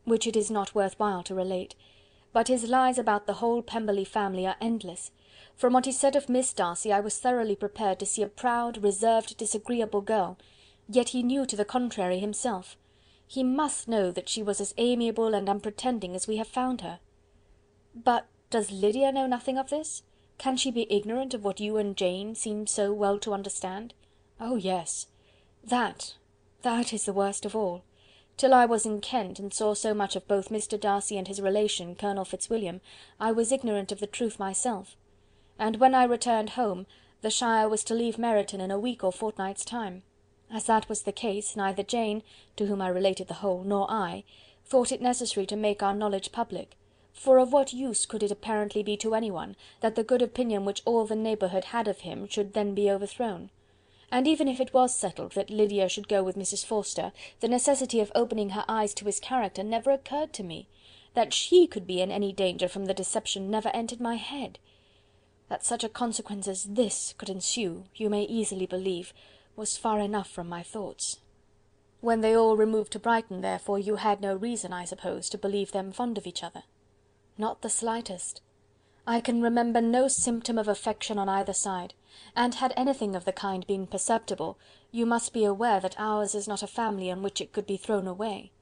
which it is not worth while to relate. But his lies about the whole Pemberley family are endless. From what he said of Miss Darcy, I was thoroughly prepared to see a proud, reserved, disagreeable girl, yet he knew to the contrary himself. He must know that she was as amiable and unpretending as we have found her." "But does Lydia know nothing of this? Can she be ignorant of what you and Jane seem so well to understand?" "Oh, yes. That is the worst of all. Till I was in Kent, and saw so much of both Mr. Darcy and his relation, Colonel Fitzwilliam, I was ignorant of the truth myself. And when I returned home, the Shire was to leave Meryton in a week or fortnight's time. As that was the case, neither Jane, to whom I related the whole, nor I, thought it necessary to make our knowledge public, for of what use could it apparently be to anyone, that the good opinion which all the neighbourhood had of him should then be overthrown? And even if it was settled that Lydia should go with Mrs. Forster, the necessity of opening her eyes to his character never occurred to me. That she could be in any danger from the deception never entered my head. That such a consequence as this could ensue, you may easily believe, was far enough from my thoughts." "When they all removed to Brighton, therefore, you had no reason, I suppose, to believe them fond of each other?" "Not the slightest. I can remember no symptom of affection on either side, and had anything of the kind been perceptible, you must be aware that ours is not a family on which it could be thrown away.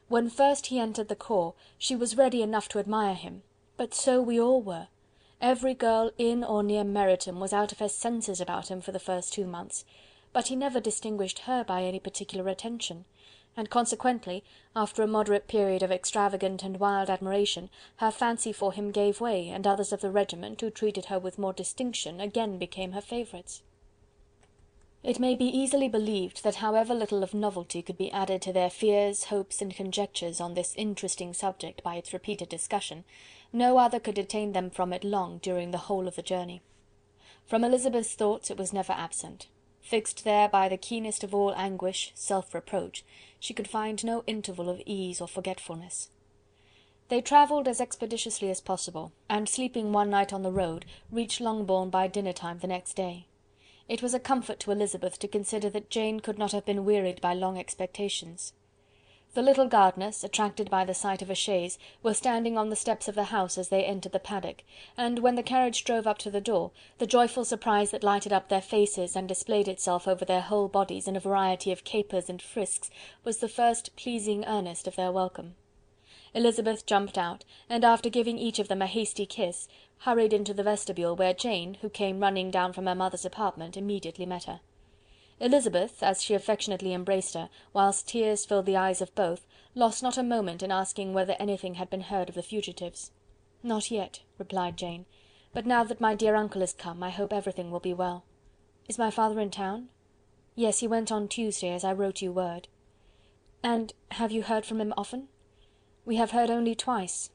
When first he entered the corps, she was ready enough to admire him, but so we all were. Every girl in or near Meryton was out of her senses about him for the first 2 months, but he never distinguished her by any particular attention, and consequently, after a moderate period of extravagant and wild admiration, her fancy for him gave way, and others of the regiment, who treated her with more distinction, again became her favourites." It may be easily believed that however little of novelty could be added to their fears, hopes, and conjectures on this interesting subject by its repeated discussion, no other could detain them from it long during the whole of the journey. From Elizabeth's thoughts it was never absent. Fixed there by the keenest of all anguish, self-reproach, she could find no interval of ease or forgetfulness. They travelled as expeditiously as possible, and sleeping one night on the road, reached Longbourn by dinner-time the next day. It was a comfort to Elizabeth to consider that Jane could not have been wearied by long expectations. The little Gardiners, attracted by the sight of a chaise, were standing on the steps of the house as they entered the paddock, and when the carriage drove up to the door, the joyful surprise that lighted up their faces and displayed itself over their whole bodies in a variety of capers and frisks was the first pleasing earnest of their welcome. Elizabeth jumped out, and after giving each of them a hasty kiss, hurried into the vestibule, where Jane, who came running down from her mother's apartment, immediately met her. Elizabeth, as she affectionately embraced her, whilst tears filled the eyes of both, lost not a moment in asking whether anything had been heard of the fugitives. "Not yet," replied Jane, "but now that my dear uncle is come, I hope everything will be well. Is my father in town?" "Yes, he went on Tuesday, as I wrote you word." "And have you heard from him often?" "We have heard only twice.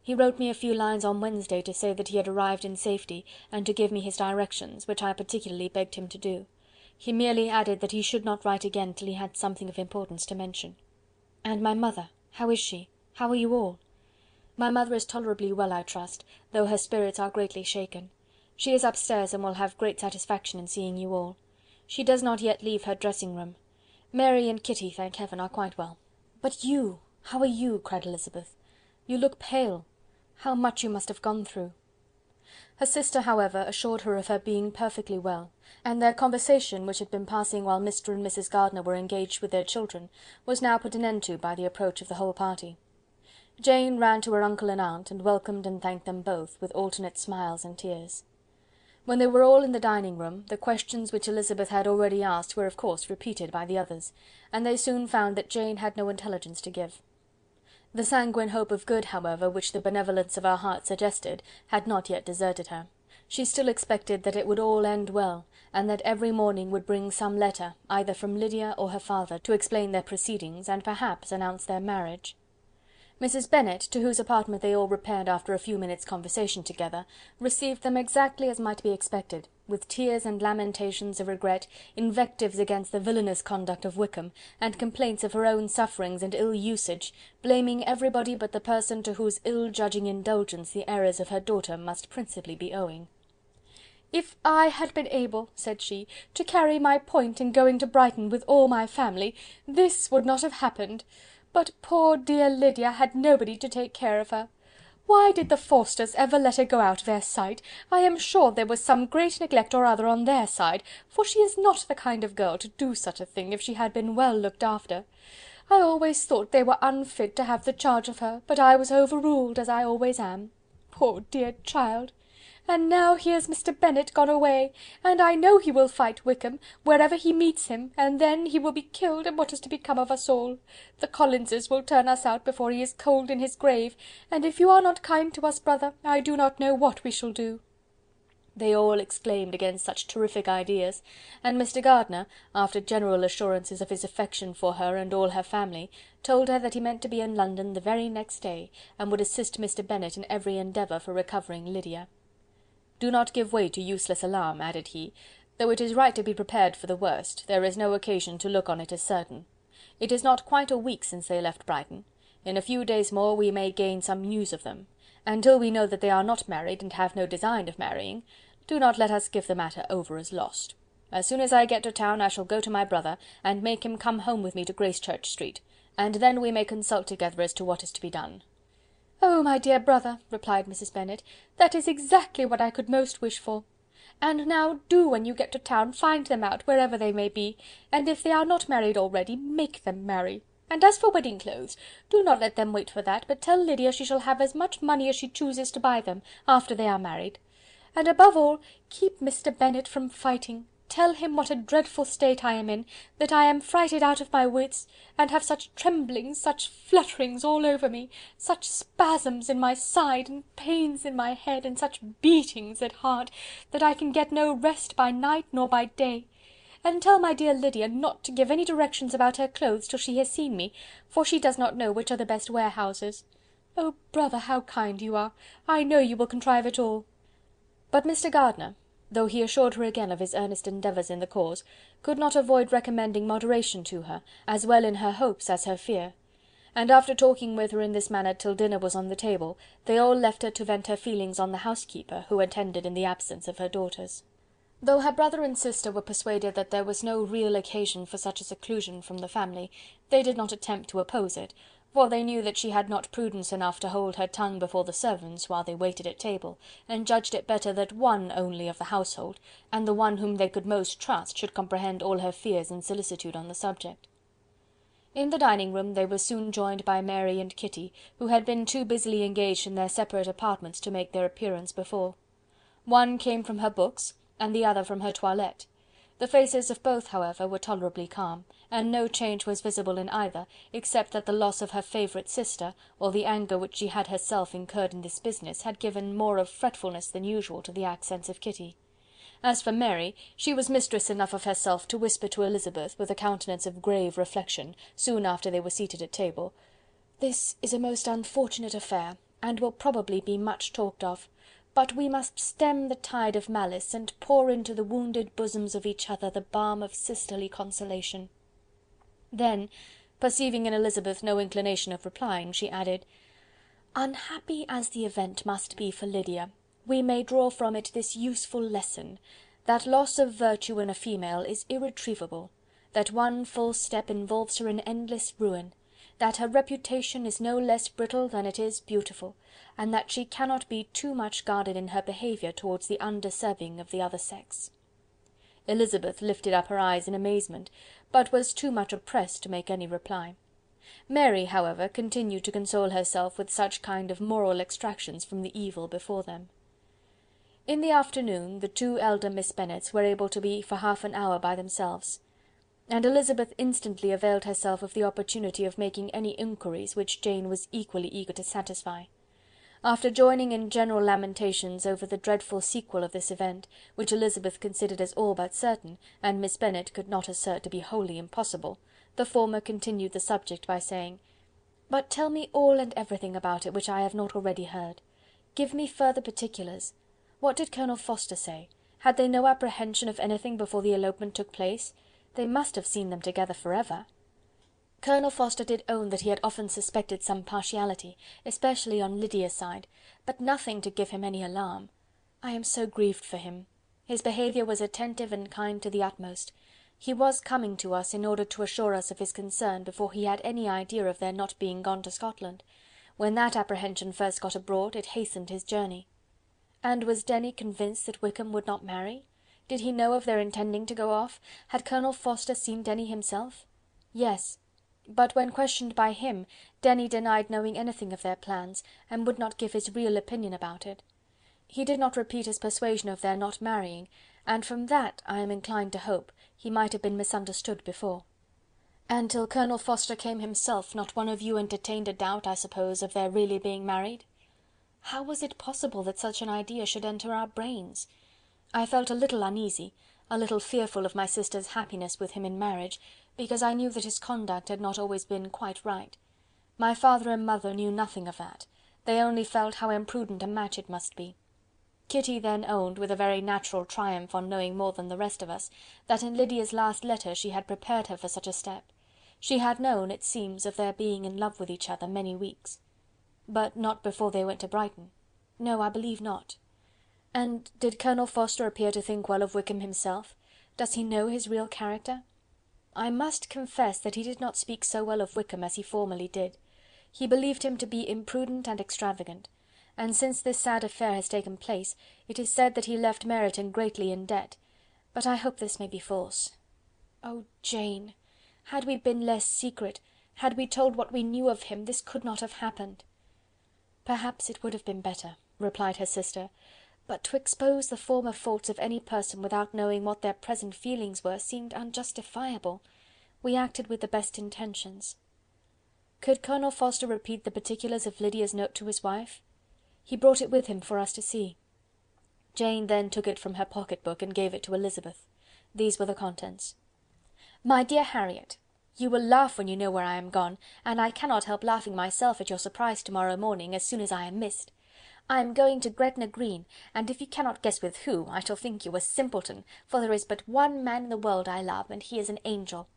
He wrote me a few lines on Wednesday to say that he had arrived in safety, and to give me his directions, which I particularly begged him to do. He merely added that he should not write again till he had something of importance to mention." "And my mother, how is she? How are you all?" "My mother is tolerably well, I trust, though her spirits are greatly shaken. She is upstairs, and will have great satisfaction in seeing you all. She does not yet leave her dressing-room. Mary and Kitty, thank heaven, are quite well." "But you, how are you?" cried Elizabeth. "You look pale. How much you must have gone through!" Her sister, however, assured her of her being perfectly well, and their conversation, which had been passing while Mr. and Mrs. Gardiner were engaged with their children, was now put an end to by the approach of the whole party. Jane ran to her uncle and aunt, and welcomed and thanked them both, with alternate smiles and tears. When they were all in the dining room, the questions which Elizabeth had already asked were of course repeated by the others, and they soon found that Jane had no intelligence to give. The sanguine hope of good, however, which the benevolence of her heart suggested, had not yet deserted her. She still expected that it would all end well, and that every morning would bring some letter, either from Lydia or her father, to explain their proceedings, and perhaps announce their marriage. Mrs. Bennet, to whose apartment they all repaired after a few minutes' conversation together, received them exactly as might be expected, with tears and lamentations of regret, invectives against the villainous conduct of Wickham, and complaints of her own sufferings and ill usage, blaming everybody but the person to whose ill-judging indulgence the errors of her daughter must principally be owing. "If I had been able," said she, "to carry my point in going to Brighton with all my family, this would not have happened. But poor dear Lydia had nobody to take care of her. Why did the Forsters ever let her go out of their sight? I am sure there was some great neglect or other on their side, for she is not the kind of girl to do such a thing if she had been well looked after. I always thought they were unfit to have the charge of her, but I was overruled, as I always am. Poor dear child! And now here's Mr. Bennet gone away, and I know he will fight Wickham, wherever he meets him, and then he will be killed, and what is to become of us all? The Collinses will turn us out before he is cold in his grave, and if you are not kind to us, brother, I do not know what we shall do." They all exclaimed against such terrific ideas, and Mr. Gardiner, after general assurances of his affection for her and all her family, told her that he meant to be in London the very next day, and would assist Mr. Bennet in every endeavour for recovering Lydia. "Do not give way to useless alarm," added he. "Though it is right to be prepared for the worst, there is no occasion to look on it as certain. It is not quite a week since they left Brighton. In a few days more we may gain some news of them. Until we know that they are not married, and have no design of marrying, do not let us give the matter over as lost. As soon as I get to town I shall go to my brother, and make him come home with me to Gracechurch Street, and then we may consult together as to what is to be done." "Oh, my dear brother," replied Mrs. Bennet, "that is exactly what I could most wish for. And now do, when you get to town, find them out, wherever they may be, and if they are not married already, make them marry. And as for wedding clothes, do not let them wait for that, but tell Lydia she shall have as much money as she chooses to buy them, after they are married. And above all, keep Mr. Bennet from fighting. Tell him what a dreadful state I am in, that I am frighted out of my wits, and have such tremblings, such flutterings all over me, such spasms in my side, and pains in my head, and such beatings at heart, that I can get no rest by night nor by day. And tell my dear Lydia not to give any directions about her clothes till she has seen me, for she does not know which are the best warehouses. Oh, brother, how kind you are! I know you will contrive it all." But Mr. Gardiner, though he assured her again of his earnest endeavours in the cause, could not avoid recommending moderation to her, as well in her hopes as her fear; and after talking with her in this manner till dinner was on the table, they all left her to vent her feelings on the housekeeper, who attended in the absence of her daughters. Though her brother and sister were persuaded that there was no real occasion for such a seclusion from the family, they did not attempt to oppose it, for they knew that she had not prudence enough to hold her tongue before the servants while they waited at table, and judged it better that one only of the household, and the one whom they could most trust, should comprehend all her fears and solicitude on the subject. In the dining room they were soon joined by Mary and Kitty, who had been too busily engaged in their separate apartments to make their appearance before. One came from her books, and the other from her toilette. The faces of both, however, were tolerably calm, and no change was visible in either, except that the loss of her favourite sister, or the anger which she had herself incurred in this business, had given more of fretfulness than usual to the accents of Kitty. As for Mary, she was mistress enough of herself to whisper to Elizabeth, with a countenance of grave reflection, soon after they were seated at table, "This is a most unfortunate affair, and will probably be much talked of. But we must stem the tide of malice, and pour into the wounded bosoms of each other the balm of sisterly consolation." Then, perceiving in Elizabeth no inclination of replying, she added, "Unhappy as the event must be for Lydia, we may draw from it this useful lesson, that loss of virtue in a female is irretrievable, that one false step involves her in endless ruin, that her reputation is no less brittle than it is beautiful, and that she cannot be too much guarded in her behaviour towards the undeserving of the other sex." Elizabeth lifted up her eyes in amazement, but was too much oppressed to make any reply. Mary, however, continued to console herself with such kind of moral extractions from the evil before them. In the afternoon the two elder Miss Bennets were able to be for half an hour by themselves, and Elizabeth instantly availed herself of the opportunity of making any inquiries which Jane was equally eager to satisfy. After joining in general lamentations over the dreadful sequel of this event, which Elizabeth considered as all but certain, and Miss Bennet could not assert to be wholly impossible, the former continued the subject by saying, "But tell me all and everything about it which I have not already heard. Give me further particulars. What did Colonel Forster say? Had they no apprehension of anything before the elopement took place? They must have seen them together for ever." Colonel Forster did own that he had often suspected some partiality, especially on Lydia's side, but nothing to give him any alarm. I am so grieved for him. His behaviour was attentive and kind to the utmost. He was coming to us in order to assure us of his concern before he had any idea of their not being gone to Scotland. When that apprehension first got abroad, it hastened his journey. And was Denny convinced that Wickham would not marry? Did he know of their intending to go off? Had Colonel Forster seen Denny himself? Yes. But when questioned by him, Denny denied knowing anything of their plans, and would not give his real opinion about it. He did not repeat his persuasion of their not marrying, and from that, I am inclined to hope, he might have been misunderstood before. And till Colonel Forster came himself, not one of you entertained a doubt, I suppose, of their really being married? How was it possible that such an idea should enter our brains? I felt a little uneasy, a little fearful of my sister's happiness with him in marriage, because I knew that his conduct had not always been quite right. My father and mother knew nothing of that. They only felt how imprudent a match it must be. Kitty then owned, with a very natural triumph on knowing more than the rest of us, that in Lydia's last letter she had prepared her for such a step. She had known, it seems, of their being in love with each other many weeks. But not before they went to Brighton. No, I believe not. And did Colonel Forster appear to think well of Wickham himself? Does he know his real character? I must confess that he did not speak so well of Wickham as he formerly did. He believed him to be imprudent and extravagant, and since this sad affair has taken place, it is said that he left Meryton greatly in debt, but I hope this may be false. Oh, Jane! Had we been less secret, had we told what we knew of him, this could not have happened. Perhaps it would have been better, replied her sister, but to expose the former faults of any person without knowing what their present feelings were seemed unjustifiable. We acted with the best intentions. Could Colonel Forster repeat the particulars of Lydia's note to his wife? He brought it with him for us to see. Jane then took it from her pocket-book and gave it to Elizabeth. These were the contents. My dear Harriet, you will laugh when you know where I am gone, and I cannot help laughing myself at your surprise tomorrow morning, as soon as I am missed. I am going to Gretna Green, and if you cannot guess with who, I shall think you a simpleton, for there is but one man in the world I love, and he is an angel.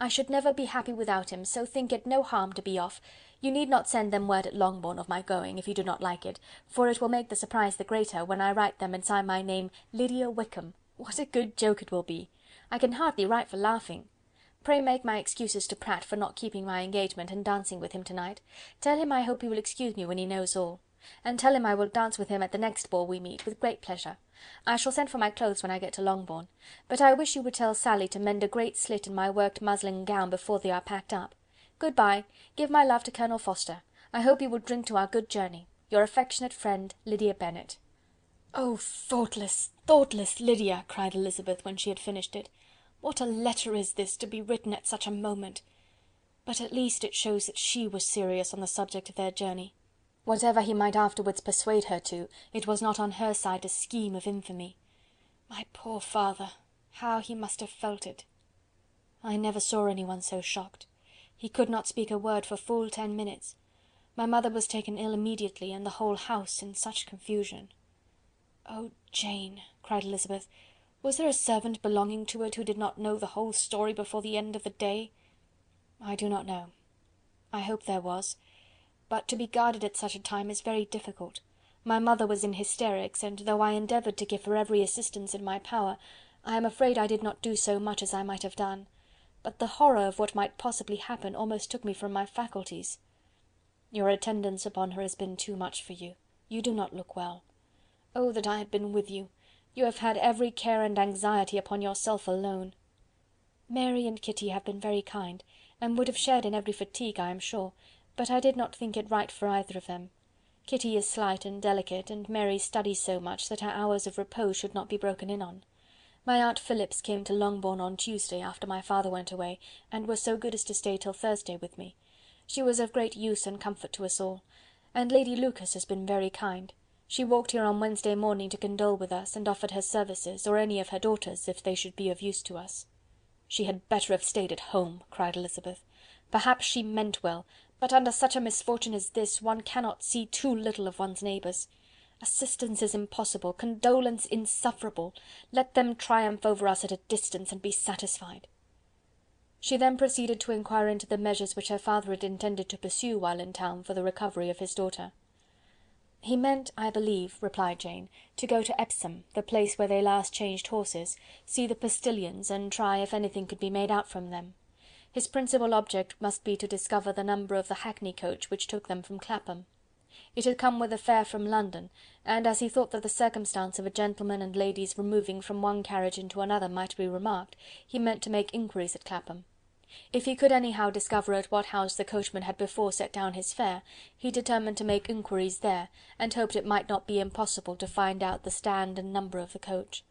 I should never be happy without him, so think it no harm to be off. You need not send them word at Longbourn of my going, if you do not like it, for it will make the surprise the greater, when I write them and sign my name Lydia Wickham. What a good joke it will be! I can hardly write for laughing. Pray make my excuses to Pratt for not keeping my engagement and dancing with him tonight. Tell him I hope he will excuse me when he knows all. And tell him I will dance with him at the next ball we meet, with great pleasure. I shall send for my clothes when I get to Longbourn, but I wish you would tell Sally to mend a great slit in my worked muslin gown before they are packed up. Good-bye. Give my love to Colonel Forster. I hope you will drink to our good journey. Your affectionate friend, Lydia Bennet. "Oh, thoughtless, thoughtless Lydia!" cried Elizabeth, when she had finished it. "What a letter is this, to be written at such a moment! But at least it shows that she was serious on the subject of their journey. Whatever he might afterwards persuade her to, it was not on her side a scheme of infamy. My poor father! How he must have felt it! I never saw anyone so shocked. He could not speak a word for full 10 minutes. My mother was taken ill immediately, and the whole house in such confusion." "Oh, Jane!" cried Elizabeth, "was there a servant belonging to it who did not know the whole story before the end of the day?" "I do not know. I hope there was, but to be guarded at such a time is very difficult. My mother was in hysterics, and though I endeavoured to give her every assistance in my power, I am afraid I did not do so much as I might have done. But the horror of what might possibly happen almost took me from my faculties. Your attendance upon her has been too much for you. You do not look well. Oh, that I had been with you! You have had every care and anxiety upon yourself alone. Mary and Kitty have been very kind, and would have shared in every fatigue, I am sure, but I did not think it right for either of them. Kitty is slight and delicate, and Mary studies so much that her hours of repose should not be broken in on. My aunt Phillips came to Longbourn on Tuesday, after my father went away, and was so good as to stay till Thursday with me. She was of great use and comfort to us all, and Lady Lucas has been very kind. She walked here on Wednesday morning to condole with us, and offered her services, or any of her daughters, if they should be of use to us." "She had better have stayed at home," cried Elizabeth. "Perhaps she meant well, but under such a misfortune as this, one cannot see too little of one's neighbours. Assistance is impossible, condolence insufferable. Let them triumph over us at a distance, and be satisfied." She then proceeded to inquire into the measures which her father had intended to pursue while in town for the recovery of his daughter. "He meant, I believe," replied Jane, "to go to Epsom, the place where they last changed horses, see the postillions, and try if anything could be made out from them. His principal object must be to discover the number of the hackney coach which took them from Clapham. It had come with a fare from London, and as he thought that the circumstance of a gentleman and ladies removing from one carriage into another might be remarked, he meant to make inquiries at Clapham. If he could anyhow discover at what house the coachman had before set down his fare, he determined to make inquiries there, and hoped it might not be impossible to find out the stand and number of the coach.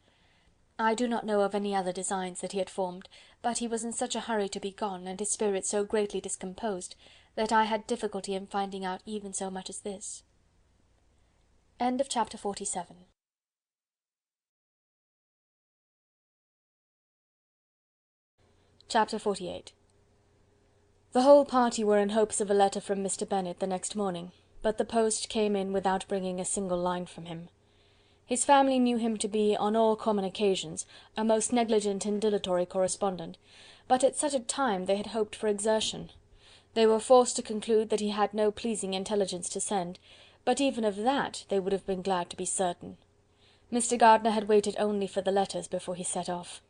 I do not know of any other designs that he had formed, but he was in such a hurry to be gone, and his spirits so greatly discomposed, that I had difficulty in finding out even so much as this." Chapter 47. Chapter 48. The whole party were in hopes of a letter from Mr. Bennet the next morning, but the post came in without bringing a single line from him. His family knew him to be, on all common occasions, a most negligent and dilatory correspondent, but at such a time they had hoped for exertion. They were forced to conclude that he had no pleasing intelligence to send, but even of that they would have been glad to be certain. Mr. Gardiner had waited only for the letters before he set off.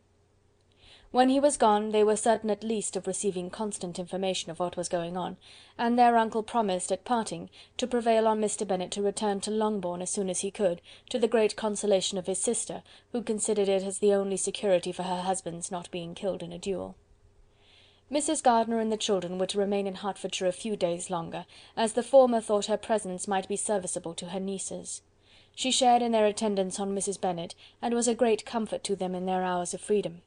When he was gone, they were certain at least of receiving constant information of what was going on, and their uncle promised, at parting, to prevail on Mr. Bennet to return to Longbourn as soon as he could, to the great consolation of his sister, who considered it as the only security for her husband's not being killed in a duel. Mrs. Gardiner and the children were to remain in Hertfordshire a few days longer, as the former thought her presence might be serviceable to her nieces. She shared in their attendance on Mrs. Bennet, and was a great comfort to them in their hours of freedom.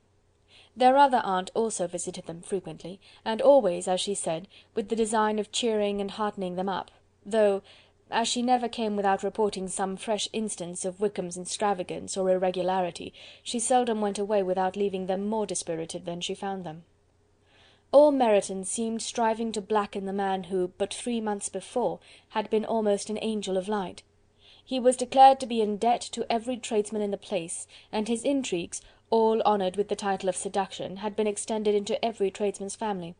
Their other aunt also visited them frequently, and always, as she said, with the design of cheering and heartening them up, though, as she never came without reporting some fresh instance of Wickham's extravagance or irregularity, she seldom went away without leaving them more dispirited than she found them. All Meryton seemed striving to blacken the man who, but 3 months before, had been almost an angel of light. He was declared to be in debt to every tradesman in the place, and his intrigues, all honoured with the title of seduction, had been extended into every tradesman's family.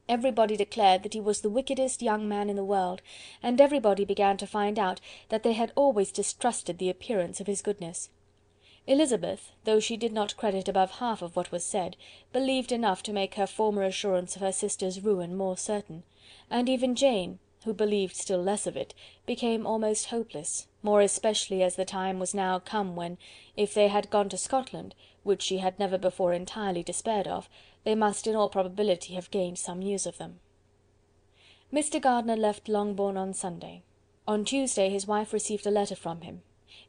Everybody declared that he was the wickedest young man in the world, and everybody began to find out that they had always distrusted the appearance of his goodness. Elizabeth, though she did not credit above half of what was said, believed enough to make her former assurance of her sister's ruin more certain, and even Jane, who believed still less of it, became almost hopeless, more especially as the time was now come when, if they had gone to Scotland, which she had never before entirely despaired of, they must in all probability have gained some news of them. Mr. Gardiner left Longbourn on Sunday. On Tuesday his wife received a letter from him.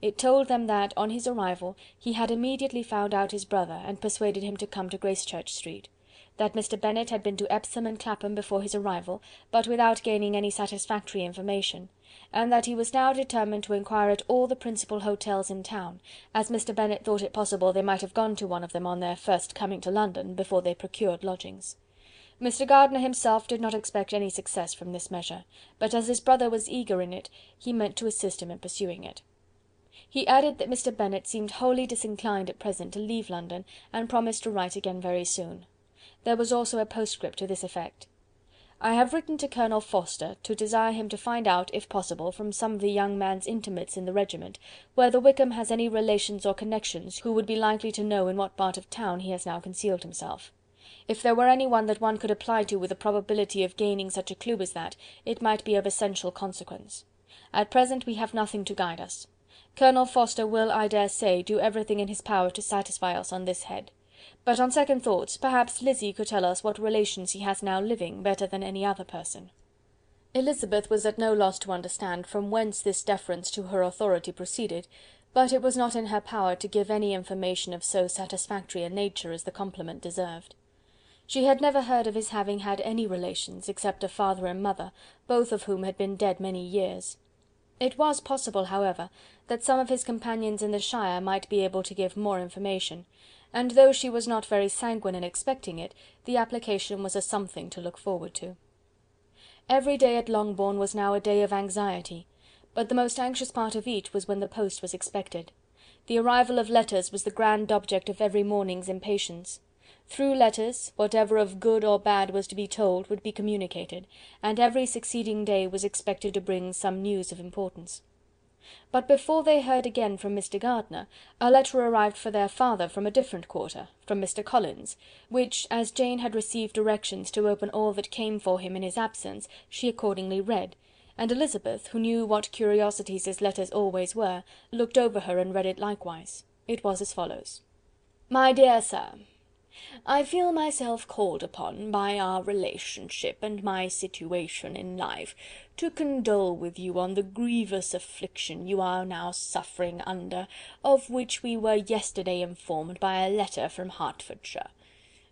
It told them that, on his arrival, he had immediately found out his brother, and persuaded him to come to Gracechurch Street; that Mr. Bennet had been to Epsom and Clapham before his arrival, but without gaining any satisfactory information, and that he was now determined to inquire at all the principal hotels in town, as Mr. Bennet thought it possible they might have gone to one of them on their first coming to London, before they procured lodgings. Mr. Gardiner himself did not expect any success from this measure, but as his brother was eager in it, he meant to assist him in pursuing it. He added that Mr. Bennet seemed wholly disinclined at present to leave London, and promised to write again very soon. There was also a postscript to this effect: "I have written to Colonel Forster to desire him to find out, if possible, from some of the young man's intimates in the regiment, whether Wickham has any relations or connections who would be likely to know in what part of town he has now concealed himself. If there were any one that one could apply to with a probability of gaining such a clue as that, it might be of essential consequence. At present we have nothing to guide us. Colonel Forster will, I dare say, do everything in his power to satisfy us on this head. But on second thoughts, perhaps Lizzy could tell us what relations he has now living, better than any other person." Elizabeth was at no loss to understand from whence this deference to her authority proceeded, but it was not in her power to give any information of so satisfactory a nature as the compliment deserved. She had never heard of his having had any relations, except a father and mother, both of whom had been dead many years. It was possible, however, that some of his companions in the shire might be able to give more information, and though she was not very sanguine in expecting it, the application was a something to look forward to. Every day at Longbourn was now a day of anxiety, but the most anxious part of each was when the post was expected. The arrival of letters was the grand object of every morning's impatience. Through letters, whatever of good or bad was to be told would be communicated, and every succeeding day was expected to bring some news of importance. But before they heard again from Mr. Gardiner, a letter arrived for their father from a different quarter, from Mr. Collins, which, as Jane had received directions to open all that came for him in his absence, she accordingly read, and Elizabeth, who knew what curiosities his letters always were, looked over her and read it likewise. It was as follows: "My dear Sir, I feel myself called upon, by our relationship and my situation in life, to condole with you on the grievous affliction you are now suffering under, of which we were yesterday informed by a letter from Hertfordshire.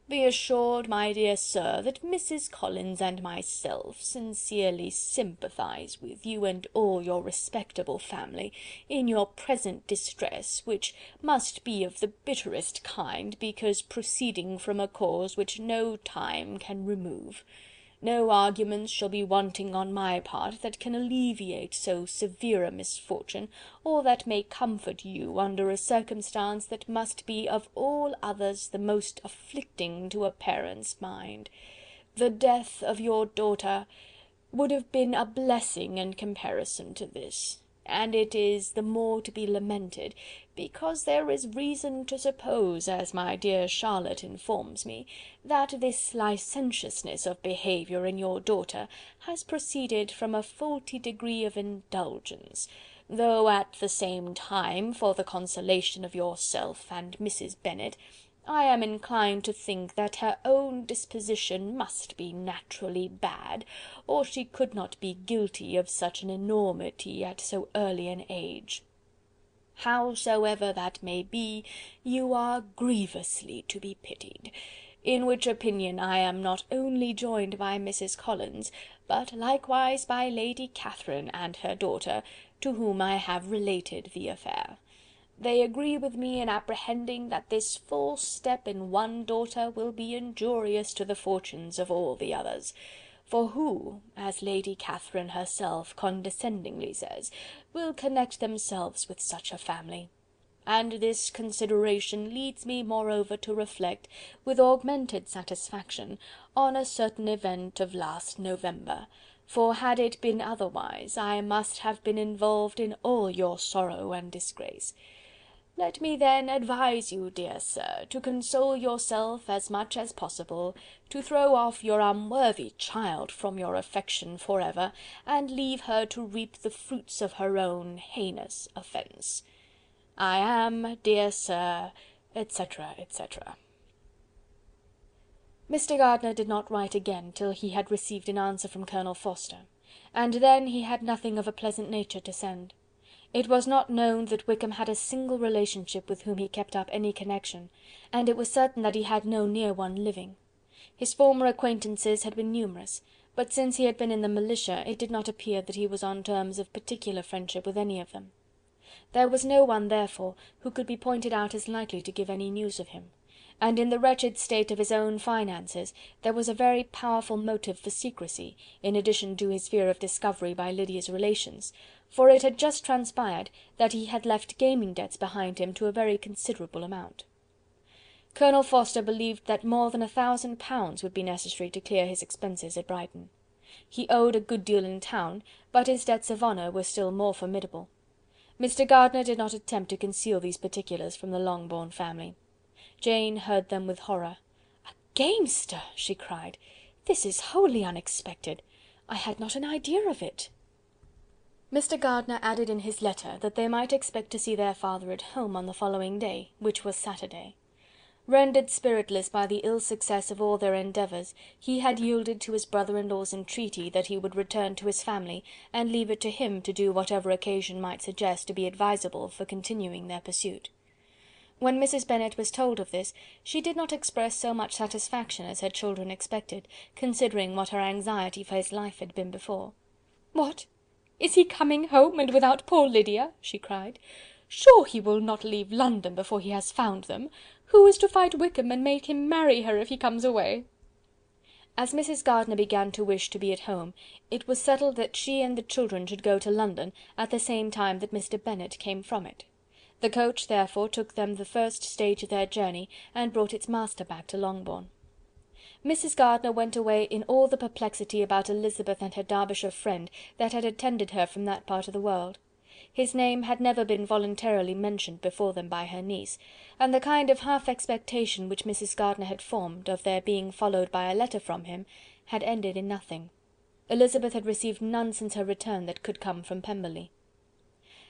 Be assured, my dear sir, that Mrs. Collins and myself sincerely sympathise with you and all your respectable family in your present distress, which must be of the bitterest kind, because proceeding from a cause which no time can remove. No arguments shall be wanting on my part that can alleviate so severe a misfortune, or that may comfort you under a circumstance that must be of all others the most afflicting to a parent's mind. The death of your daughter would have been a blessing in comparison to this, and it is the more to be lamented, because there is reason to suppose, as my dear Charlotte informs me, that this licentiousness of behaviour in your daughter has proceeded from a faulty degree of indulgence, though at the same time, for the consolation of yourself and Mrs. Bennet, I am inclined to think that her own disposition must be naturally bad, or she could not be guilty of such an enormity at so early an age. Howsoever that may be, you are grievously to be pitied, in which opinion I am not only joined by Mrs. Collins, but likewise by Lady Catherine and her daughter, to whom I have related the affair. They agree with me in apprehending that this false step in one daughter will be injurious to the fortunes of all the others. For who, as Lady Catherine herself condescendingly says, will connect themselves with such a family? And this consideration leads me moreover to reflect, with augmented satisfaction, on a certain event of last November, for had it been otherwise, I must have been involved in all your sorrow and disgrace. Let me then advise you, dear sir, to console yourself as much as possible, to throw off your unworthy child from your affection for ever, and leave her to reap the fruits of her own heinous offence. I am, dear sir, etc., etc." Mr. Gardiner did not write again till he had received an answer from Colonel Forster, and then he had nothing of a pleasant nature to send. It was not known that Wickham had a single relationship with whom he kept up any connection, and it was certain that he had no near one living. His former acquaintances had been numerous, but since he had been in the militia it did not appear that he was on terms of particular friendship with any of them. There was no one, therefore, who could be pointed out as likely to give any news of him, and in the wretched state of his own finances there was a very powerful motive for secrecy, in addition to his fear of discovery by Lydia's relations, for it had just transpired that he had left gaming debts behind him to a very considerable amount. Colonel Forster believed that more than £1,000 would be necessary to clear his expenses at Brighton. He owed a good deal in town, but his debts of honour were still more formidable. Mr. Gardiner did not attempt to conceal these particulars from the Longbourn family. Jane heard them with horror. "A gamester!" she cried. "This is wholly unexpected. I had not an idea of it." Mr. Gardiner added in his letter that they might expect to see their father at home on the following day, which was Saturday. Rendered spiritless by the ill success of all their endeavours, he had yielded to his brother-in-law's entreaty that he would return to his family, and leave it to him to do whatever occasion might suggest to be advisable for continuing their pursuit. When Mrs. Bennet was told of this, she did not express so much satisfaction as her children expected, considering what her anxiety for his life had been before. "What! Is he coming home, and without poor Lydia?" she cried. "Sure he will not leave London before he has found them. Who is to fight Wickham and make him marry her if he comes away?" As Mrs. Gardiner began to wish to be at home, it was settled that she and the children should go to London at the same time that Mr. Bennet came from it. The coach therefore took them the first stage of their journey, and brought its master back to Longbourn. Mrs. Gardiner went away in all the perplexity about Elizabeth and her Derbyshire friend that had attended her from that part of the world. His name had never been voluntarily mentioned before them by her niece, and the kind of half-expectation which Mrs. Gardiner had formed, of their being followed by a letter from him, had ended in nothing. Elizabeth had received none since her return that could come from Pemberley.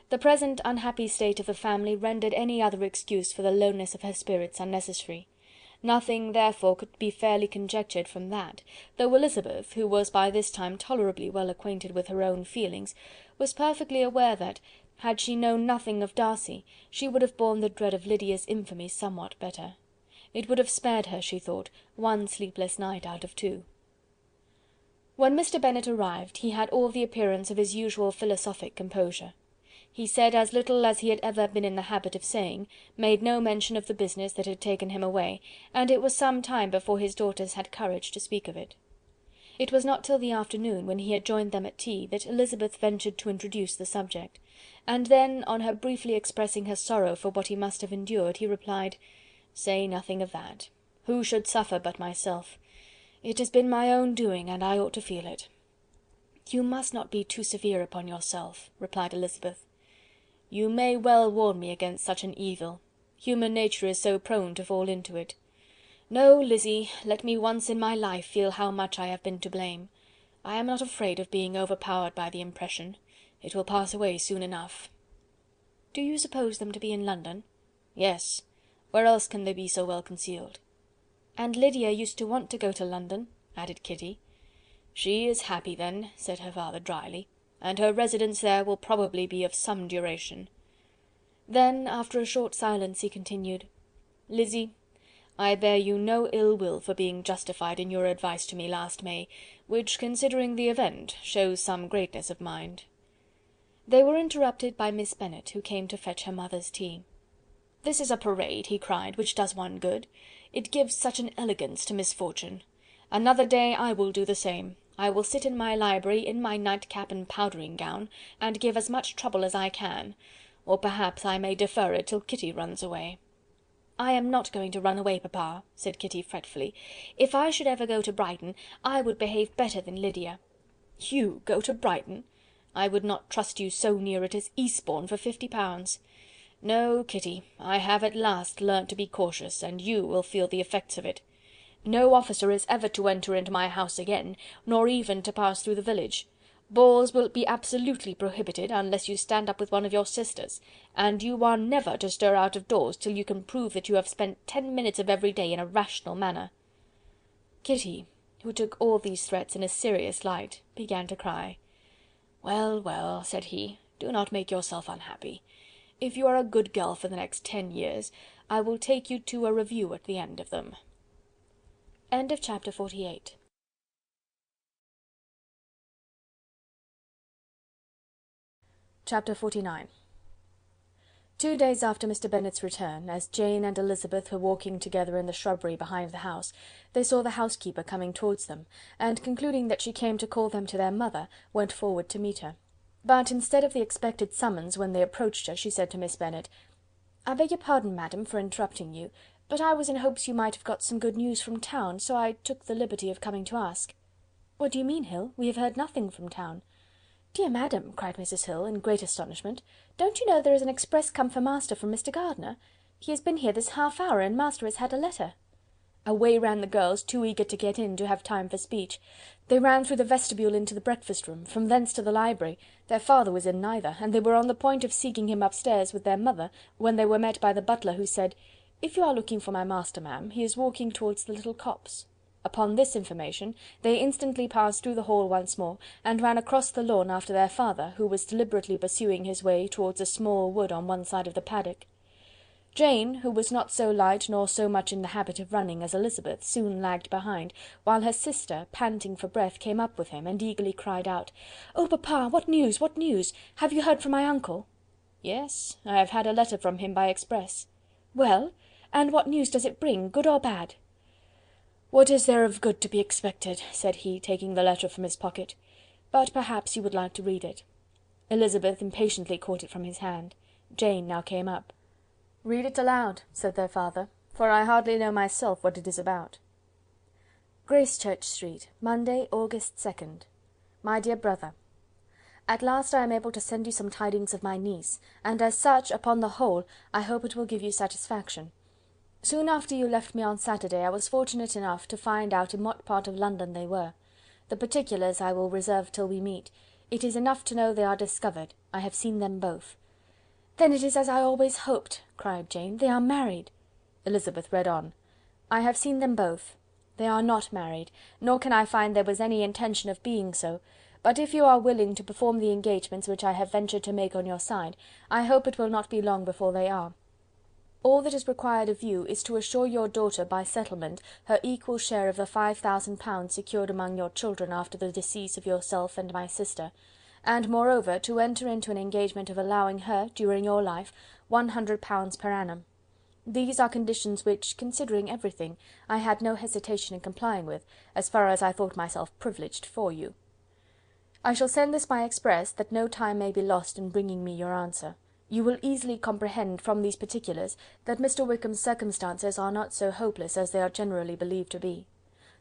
The present unhappy state of the family rendered any other excuse for the lowness of her spirits unnecessary. Nothing, therefore, could be fairly conjectured from that, though Elizabeth, who was by this time tolerably well acquainted with her own feelings, was perfectly aware that, had she known nothing of Darcy, she would have borne the dread of Lydia's infamy somewhat better. It would have spared her, she thought, one sleepless night out of two. When Mr. Bennet arrived, he had all the appearance of his usual philosophic composure. He said as little as he had ever been in the habit of saying, made no mention of the business that had taken him away, and it was some time before his daughters had courage to speak of it. It was not till the afternoon, when he had joined them at tea, that Elizabeth ventured to introduce the subject, and then, on her briefly expressing her sorrow for what he must have endured, he replied, "Say nothing of that. Who should suffer but myself? It has been my own doing, and I ought to feel it." "You must not be too severe upon yourself," replied Elizabeth. "You may well warn me against such an evil. Human nature is so prone to fall into it. No, Lizzy, let me once in my life feel how much I have been to blame. I am not afraid of being overpowered by the impression. It will pass away soon enough." "Do you suppose them to be in London?" "Yes. Where else can they be so well concealed?" "And Lydia used to want to go to London," added Kitty. "She is happy then," said her father drily, "and her residence there will probably be of some duration." Then, after a short silence, he continued, "Lizzy, I bear you no ill will for being justified in your advice to me last May, which, considering the event, shows some greatness of mind." They were interrupted by Miss Bennet, who came to fetch her mother's tea. "This is a parade," he cried, "which does one good. It gives such an elegance to misfortune. Another day I will do the same. I will sit in my library, in my nightcap and powdering gown, and give as much trouble as I can, or perhaps I may defer it till Kitty runs away." "I am not going to run away, papa," said Kitty fretfully. "If I should ever go to Brighton, I would behave better than Lydia." "You go to Brighton! I would not trust you so near it as Eastbourne for £50. No, Kitty, I have at last learnt to be cautious, and you will feel the effects of it. No officer is ever to enter into my house again, nor even to pass through the village. Balls will be absolutely prohibited, unless you stand up with one of your sisters, and you are never to stir out of doors till you can prove that you have spent 10 minutes of every day in a rational manner." Kitty, who took all these threats in a serious light, began to cry. "Well, well," said he, "do not make yourself unhappy. If you are a good girl for the next 10 years, I will take you to a review at the end of them." Chapter 48. Chapter 49. 2 days after Mr. Bennet's return, as Jane and Elizabeth were walking together in the shrubbery behind the house, they saw the housekeeper coming towards them, and concluding that she came to call them to their mother, went forward to meet her. But instead of the expected summons when they approached her, she said to Miss Bennet, "I beg your pardon, madam, for interrupting you, but I was in hopes you might have got some good news from town, so I took the liberty of coming to ask." "What do you mean, Hill? We have heard nothing from town." "Dear madam," cried Mrs. Hill, in great astonishment, "don't you know there is an express come for master from Mr. Gardiner? He has been here this half hour, and master has had a letter." Away ran the girls, too eager to get in to have time for speech. They ran through the vestibule into the breakfast room, from thence to the library. Their father was in neither, and they were on the point of seeking him upstairs with their mother, when they were met by the butler, who said, "If you are looking for my master, ma'am, he is walking towards the little copse." Upon this information, they instantly passed through the hall once more, and ran across the lawn after their father, who was deliberately pursuing his way towards a small wood on one side of the paddock. Jane, who was not so light nor so much in the habit of running as Elizabeth, soon lagged behind, while her sister, panting for breath, came up with him, and eagerly cried out, "Oh, papa, what news? What news? Have you heard from my uncle?" "Yes, I have had a letter from him by express." "Well, and what news does it bring, good or bad?" "What is there of good to be expected?" said he, taking the letter from his pocket. "But perhaps you would like to read it." Elizabeth impatiently caught it from his hand. Jane now came up. "Read it aloud," said their father, "for I hardly know myself what it is about." Gracechurch Street, Monday, August 2nd. My dear brother, at last I am able to send you some tidings of my niece, and as such, upon the whole, I hope it will give you satisfaction. Soon after you left me on Saturday, I was fortunate enough to find out in what part of London they were. The particulars I will reserve till we meet. It is enough to know they are discovered. I have seen them both. "Then it is as I always hoped," cried Jane. "They are married." Elizabeth read on. "I have seen them both. They are not married, nor can I find there was any intention of being so, but if you are willing to perform the engagements which I have ventured to make on your side, I hope it will not be long before they are. All that is required of you is to assure your daughter by settlement her equal share of the £5000 secured among your children after the decease of yourself and my sister, and moreover to enter into an engagement of allowing her, during your life, £100 per annum. These are conditions which, considering everything, I had no hesitation in complying with, as far as I thought myself privileged for you. I shall send this by express, that no time may be lost in bringing me your answer. You will easily comprehend from these particulars that Mr. Wickham's circumstances are not so hopeless as they are generally believed to be.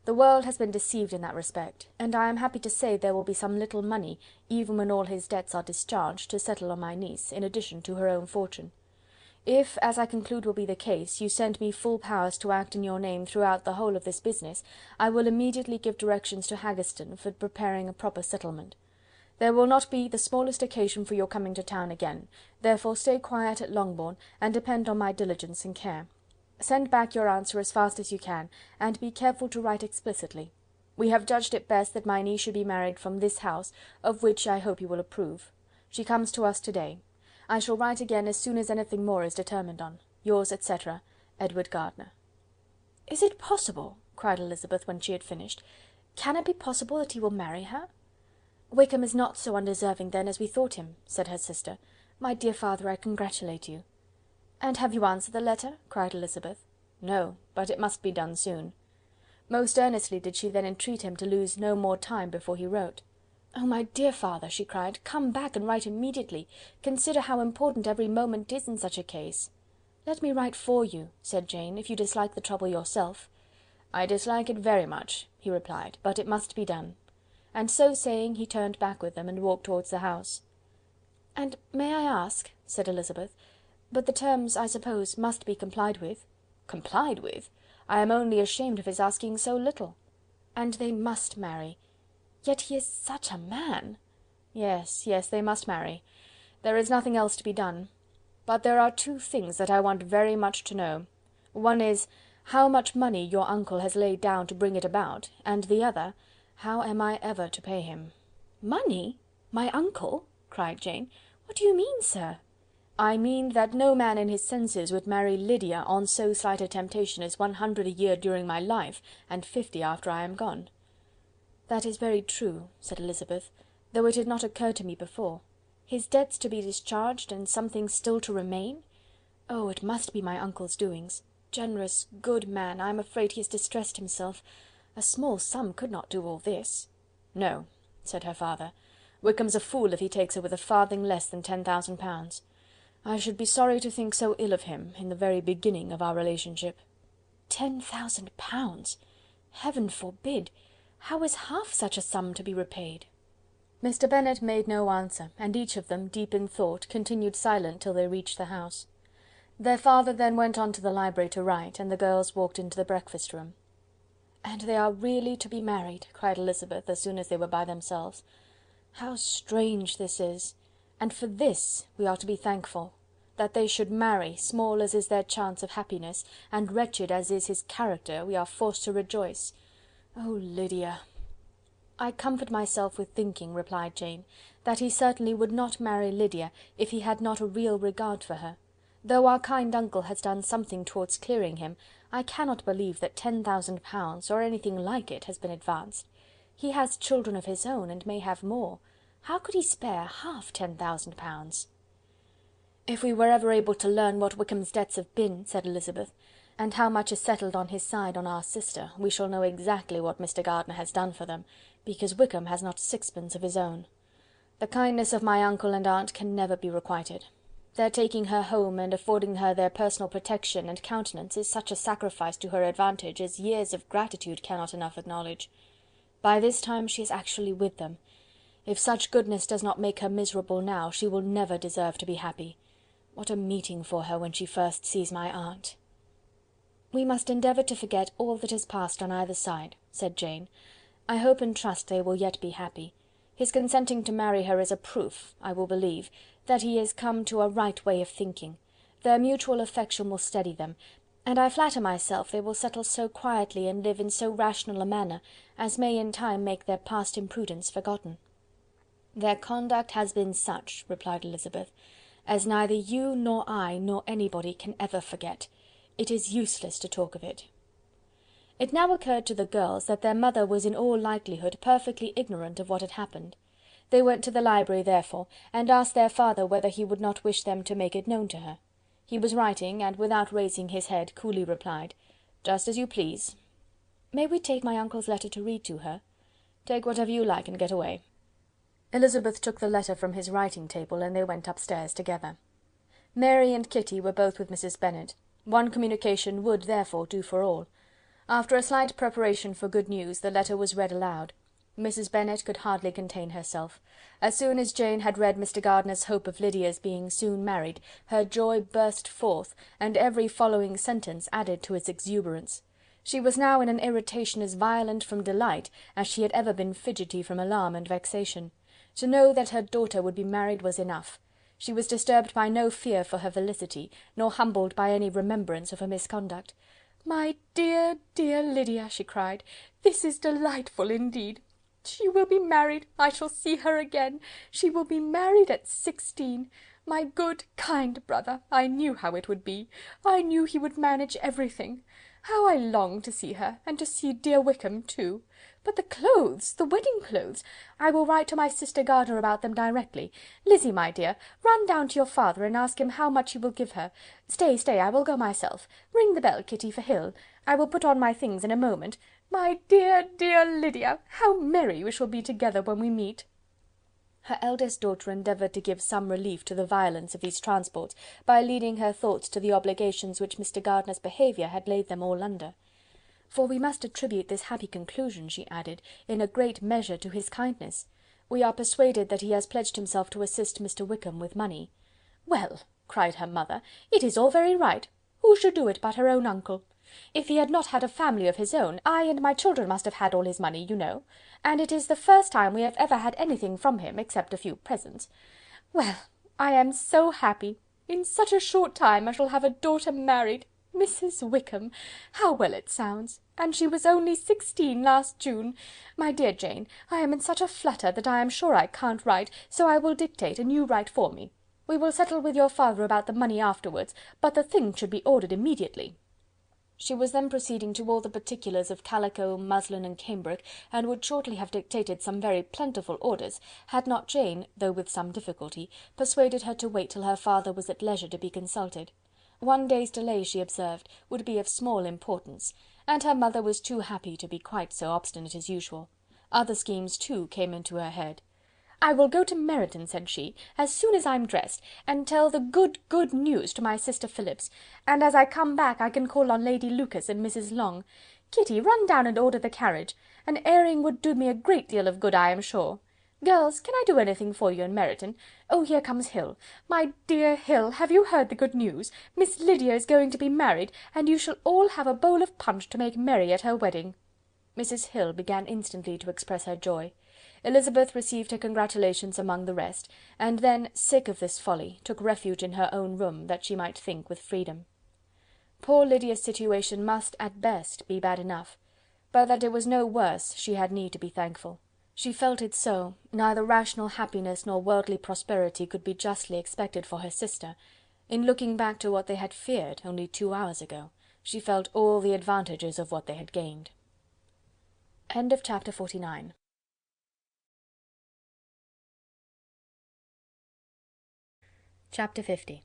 The world has been deceived in that respect, and I am happy to say there will be some little money, even when all his debts are discharged, to settle on my niece, in addition to her own fortune. If, as I conclude will be the case, you send me full powers to act in your name throughout the whole of this business, I will immediately give directions to Haggerston for preparing a proper settlement. There will not be the smallest occasion for your coming to town again, therefore stay quiet at Longbourn, and depend on my diligence and care. Send back your answer as fast as you can, and be careful to write explicitly. We have judged it best that my niece should be married from this house, of which I hope you will approve. She comes to us to-day. I shall write again as soon as anything more is determined on. Yours, etc., Edward Gardiner. "Is it possible?" cried Elizabeth, when she had finished. "Can it be possible that he will marry her?" "Wickham is not so undeserving, then, as we thought him," said her sister. "My dear father, I congratulate you." "And have you answered the letter?" cried Elizabeth. "No, but it must be done soon." Most earnestly did she then entreat him to lose no more time before he wrote. "Oh, my dear father," she cried, "come back and write immediately. Consider how important every moment is in such a case." "Let me write for you," said Jane, "if you dislike the trouble yourself." "I dislike it very much," he replied, "but it must be done." And so saying, he turned back with them, and walked towards the house. "And may I ask," said Elizabeth, "but the terms, I suppose, must be complied with?" "Complied with! I am only ashamed of his asking so little." "And they must marry. Yet he is such a man!" "Yes, yes, they must marry. There is nothing else to be done. But there are two things that I want very much to know. One is, how much money your uncle has laid down to bring it about, and the other, how am I ever to pay him?" "Money! My uncle!" cried Jane. "What do you mean, sir?" "I mean that no man in his senses would marry Lydia on so slight a temptation as 100 a year during my life, and 50 after I am gone." "That is very true," said Elizabeth, "though it had not occurred to me before. His debts to be discharged, and something still to remain! Oh, it must be my uncle's doings. Generous, good man, I am afraid he has distressed himself. A small sum could not do all this." "No," said her father. "Wickham's a fool if he takes her with a farthing less than £10,000. I should be sorry to think so ill of him in the very beginning of our relationship." £10,000! Heaven forbid! How is half such a sum to be repaid? Mr. Bennet made no answer, and each of them, deep in thought, continued silent till they reached the house. Their father then went on to the library to write, and the girls walked into the breakfast room. "And they are really to be married," cried Elizabeth, as soon as they were by themselves. "How strange this is! And for this we are to be thankful. That they should marry, small as is their chance of happiness, and wretched as is his character, we are forced to rejoice. Oh, Lydia!" "I comfort myself with thinking," replied Jane, "that he certainly would not marry Lydia if he had not a real regard for her. Though our kind uncle has done something towards clearing him, I cannot believe that £10,000, or anything like it, has been advanced. He has children of his own, and may have more. How could he spare half £10,000? "If we were ever able to learn what Wickham's debts have been," said Elizabeth, "and how much is settled on his side on our sister, we shall know exactly what Mr. Gardiner has done for them, because Wickham has not sixpence of his own. The kindness of my uncle and aunt can never be requited. Their taking her home and affording her their personal protection and countenance is such a sacrifice to her advantage as years of gratitude cannot enough acknowledge. By this time she is actually with them. If such goodness does not make her miserable now, she will never deserve to be happy. What a meeting for her when she first sees my aunt!" "We must endeavour to forget all that has passed on either side," said Jane. "I hope and trust they will yet be happy. His consenting to marry her is a proof, I will believe, that he is come to a right way of thinking. Their mutual affection will steady them, and I flatter myself they will settle so quietly and live in so rational a manner as may in time make their past imprudence forgotten." "Their conduct has been such," replied Elizabeth, "as neither you nor I nor anybody can ever forget. It is useless to talk of it." It now occurred to the girls that their mother was in all likelihood perfectly ignorant of what had happened. They went to the library, therefore, and asked their father whether he would not wish them to make it known to her. He was writing, and without raising his head, coolly replied, "Just as you please." "May we take my uncle's letter to read to her?" "Take whatever you like and get away." Elizabeth took the letter from his writing table, and they went upstairs together. Mary and Kitty were both with Mrs. Bennet. One communication would, therefore, do for all. After a slight preparation for good news, the letter was read aloud. Mrs. Bennet could hardly contain herself. As soon as Jane had read Mr. Gardiner's hope of Lydia's being soon married, her joy burst forth, and every following sentence added to its exuberance. She was now in an irritation as violent from delight as she had ever been fidgety from alarm and vexation. To know that her daughter would be married was enough. She was disturbed by no fear for her felicity, nor humbled by any remembrance of her misconduct. "My dear, dear Lydia," she cried, "this is delightful indeed! She will be married, I shall see her again. She will be married at 16. My good, kind brother, I knew how it would be. I knew he would manage everything. How I long to see her, and to see dear Wickham too! But the clothes, the wedding clothes! I will write to my sister Gardiner about them directly. Lizzy, my dear, run down to your father and ask him how much he will give her. Stay, stay, I will go myself. Ring the bell, Kitty, for Hill. I will put on my things in a moment. My dear, dear Lydia, how merry we shall be together when we meet!" Her eldest daughter endeavoured to give some relief to the violence of these transports by leading her thoughts to the obligations which Mr. Gardiner's behaviour had laid them all under. "For we must attribute this happy conclusion," she added, "in a great measure to his kindness. We are persuaded that he has pledged himself to assist Mr. Wickham with money." "Well," cried her mother, "it is all very right. Who should do it but her own uncle? If he had not had a family of his own, I and my children must have had all his money, you know, and it is the first time we have ever had anything from him, except a few presents. Well, I am so happy! In such a short time I shall have a daughter married. Mrs. Wickham! How well it sounds! And she was only 16 last June. My dear Jane, I am in such a flutter that I am sure I can't write, so I will dictate and you write for me. We will settle with your father about the money afterwards, but the things should be ordered immediately." She was then proceeding to all the particulars of calico, muslin, and cambric, and would shortly have dictated some very plentiful orders, had not Jane, though with some difficulty, persuaded her to wait till her father was at leisure to be consulted. One day's delay, she observed, would be of small importance, and her mother was too happy to be quite so obstinate as usual. Other schemes, too, came into her head. "I will go to Meryton," said she, "as soon as I'm dressed, and tell the good news to my sister Phillips, and as I come back I can call on Lady Lucas and Mrs. Long. Kitty, run down and order the carriage. An airing would do me a great deal of good, I am sure. Girls, can I do anything for you in Meryton? Oh, here comes Hill. My dear Hill, have you heard the good news? Miss Lydia is going to be married, and you shall all have a bowl of punch to make merry at her wedding." Mrs. Hill began instantly to express her joy. Elizabeth received her congratulations among the rest, and then, sick of this folly, took refuge in her own room, that she might think with freedom. Poor Lydia's situation must, at best, be bad enough, but that it was no worse she had need to be thankful. She felt it so, neither rational happiness nor worldly prosperity could be justly expected for her sister. In looking back to what they had feared only 2 hours ago, she felt all the advantages of what they had gained. End of chapter 49. Chapter 50.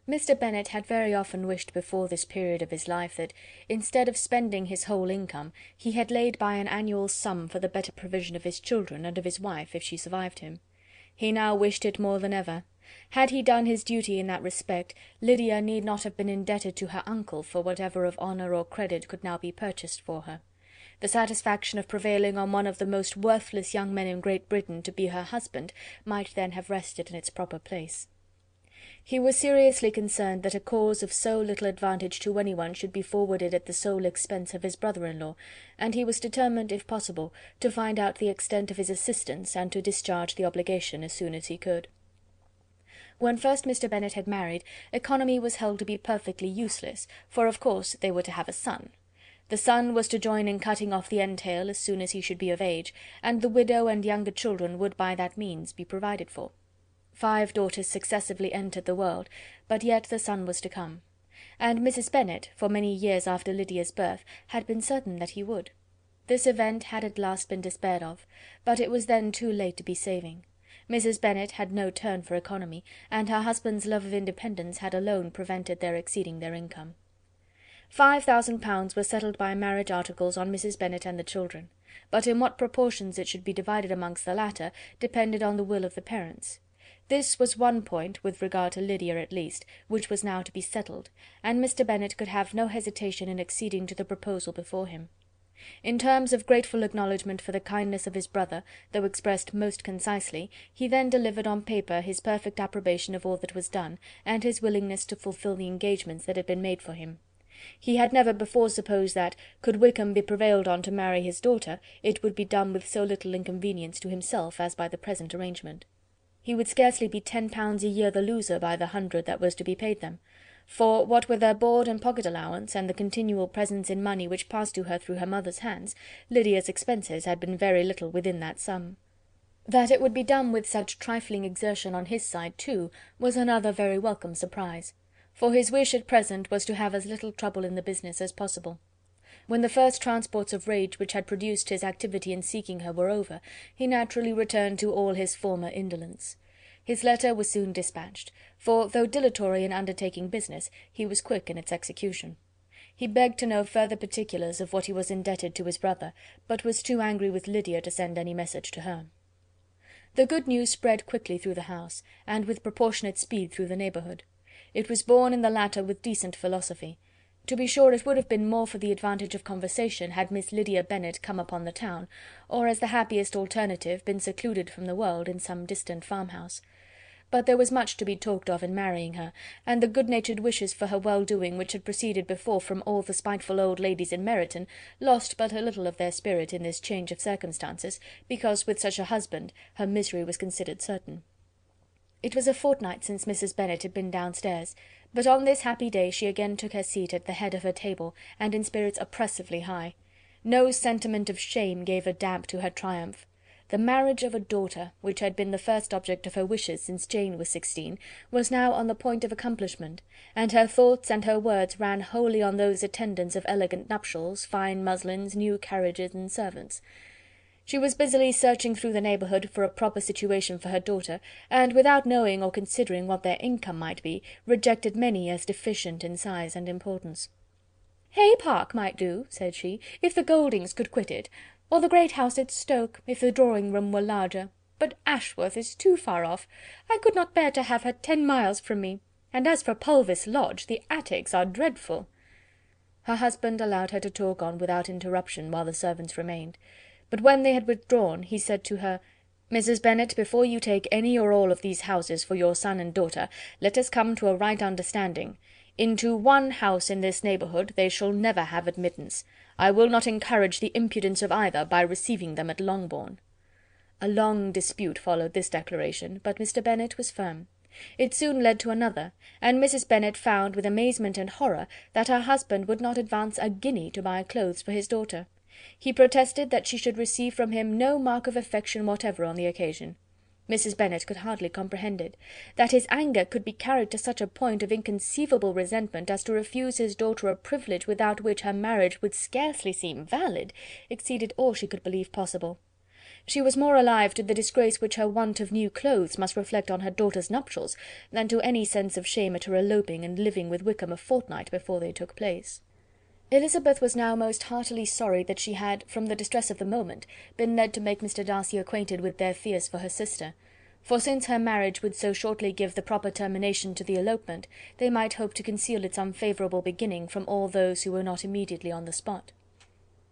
Mr. Bennet had very often wished before this period of his life that, instead of spending his whole income, he had laid by an annual sum for the better provision of his children and of his wife, if she survived him. He now wished it more than ever. Had he done his duty in that respect, Lydia need not have been indebted to her uncle for whatever of honour or credit could now be purchased for her. The satisfaction of prevailing on one of the most worthless young men in Great Britain to be her husband might then have rested in its proper place. He was seriously concerned that a cause of so little advantage to anyone should be forwarded at the sole expense of his brother-in-law, and he was determined, if possible, to find out the extent of his assistance, and to discharge the obligation as soon as he could. When first Mr. Bennet had married, economy was held to be perfectly useless, for of course they were to have a son. The son was to join in cutting off the entail as soon as he should be of age, and the widow and younger children would by that means be provided for. 5 daughters successively entered the world, but yet the son was to come; and Mrs. Bennet, for many years after Lydia's birth, had been certain that he would. This event had at last been despaired of, but it was then too late to be saving. Mrs. Bennet had no turn for economy, and her husband's love of independence had alone prevented their exceeding their income. £5,000 were settled by marriage articles on Mrs. Bennet and the children, but in what proportions it should be divided amongst the latter depended on the will of the parents. This was one point, with regard to Lydia at least, which was now to be settled, and Mr. Bennet could have no hesitation in acceding to the proposal before him. In terms of grateful acknowledgment for the kindness of his brother, though expressed most concisely, he then delivered on paper his perfect approbation of all that was done, and his willingness to fulfil the engagements that had been made for him. He had never before supposed that, could Wickham be prevailed on to marry his daughter, it would be done with so little inconvenience to himself as by the present arrangement. He would scarcely be £10 a year the loser by the 100 that was to be paid them; for, what with their board and pocket allowance, and the continual presents in money which passed to her through her mother's hands, Lydia's expenses had been very little within that sum. That it would be done with such trifling exertion on his side, too, was another very welcome surprise, for his wish at present was to have as little trouble in the business as possible. When the first transports of rage which had produced his activity in seeking her were over, he naturally returned to all his former indolence. His letter was soon dispatched, for, though dilatory in undertaking business, he was quick in its execution. He begged to know further particulars of what he was indebted to his brother, but was too angry with Lydia to send any message to her. The good news spread quickly through the house, and with proportionate speed through the neighbourhood. It was borne in the latter with decent philosophy. To be sure, it would have been more for the advantage of conversation had Miss Lydia Bennet come upon the town, or, as the happiest alternative, been secluded from the world in some distant farmhouse. But there was much to be talked of in marrying her, and the good-natured wishes for her well-doing which had proceeded before from all the spiteful old ladies in Meryton lost but a little of their spirit in this change of circumstances, because with such a husband her misery was considered certain. It was a fortnight since Mrs. Bennet had been downstairs, but on this happy day she again took her seat at the head of her table, and in spirits oppressively high. No sentiment of shame gave a damp to her triumph. The marriage of a daughter, which had been the first object of her wishes since Jane was 16, was now on the point of accomplishment, and her thoughts and her words ran wholly on those attendants of elegant nuptials, fine muslins, new carriages, and servants. She was busily searching through the neighbourhood for a proper situation for her daughter, and, without knowing or considering what their income might be, rejected many as deficient in size and importance. "Hay Park might do," said she, "if the Gouldings could quit it, or the great house at Stoke, if the drawing-room were larger. But Ashworth is too far off. I could not bear to have her 10 miles from me. And as for Pulvis Lodge, the attics are dreadful." Her husband allowed her to talk on without interruption while the servants remained. But when they had withdrawn, he said to her, "Mrs. Bennet, before you take any or all of these houses for your son and daughter, let us come to a right understanding. Into one house in this neighbourhood they shall never have admittance. I will not encourage the impudence of either by receiving them at Longbourn." A long dispute followed this declaration, but Mr. Bennet was firm. It soon led to another, and Mrs. Bennet found with amazement and horror that her husband would not advance a guinea to buy clothes for his daughter. He protested that she should receive from him no mark of affection whatever on the occasion. Mrs. Bennet could hardly comprehend it. That his anger could be carried to such a point of inconceivable resentment as to refuse his daughter a privilege without which her marriage would scarcely seem valid, exceeded all she could believe possible. She was more alive to the disgrace which her want of new clothes must reflect on her daughter's nuptials, than to any sense of shame at her eloping and living with Wickham a fortnight before they took place. Elizabeth was now most heartily sorry that she had, from the distress of the moment, been led to make Mr. Darcy acquainted with their fears for her sister, for since her marriage would so shortly give the proper termination to the elopement, they might hope to conceal its unfavourable beginning from all those who were not immediately on the spot.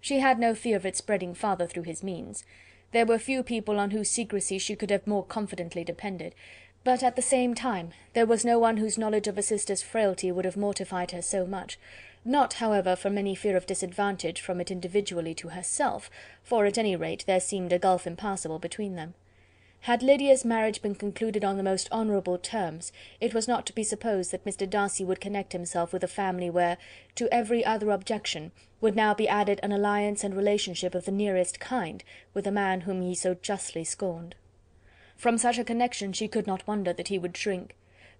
She had no fear of its spreading farther through his means. There were few people on whose secrecy she could have more confidently depended, but at the same time there was no one whose knowledge of a sister's frailty would have mortified her so much, not, however, from any fear of disadvantage from it individually to herself, for at any rate there seemed a gulf impassable between them. Had Lydia's marriage been concluded on the most honourable terms, it was not to be supposed that Mr. Darcy would connect himself with a family where, to every other objection, would now be added an alliance and relationship of the nearest kind with a man whom he so justly scorned. From such a connection she could not wonder that he would shrink.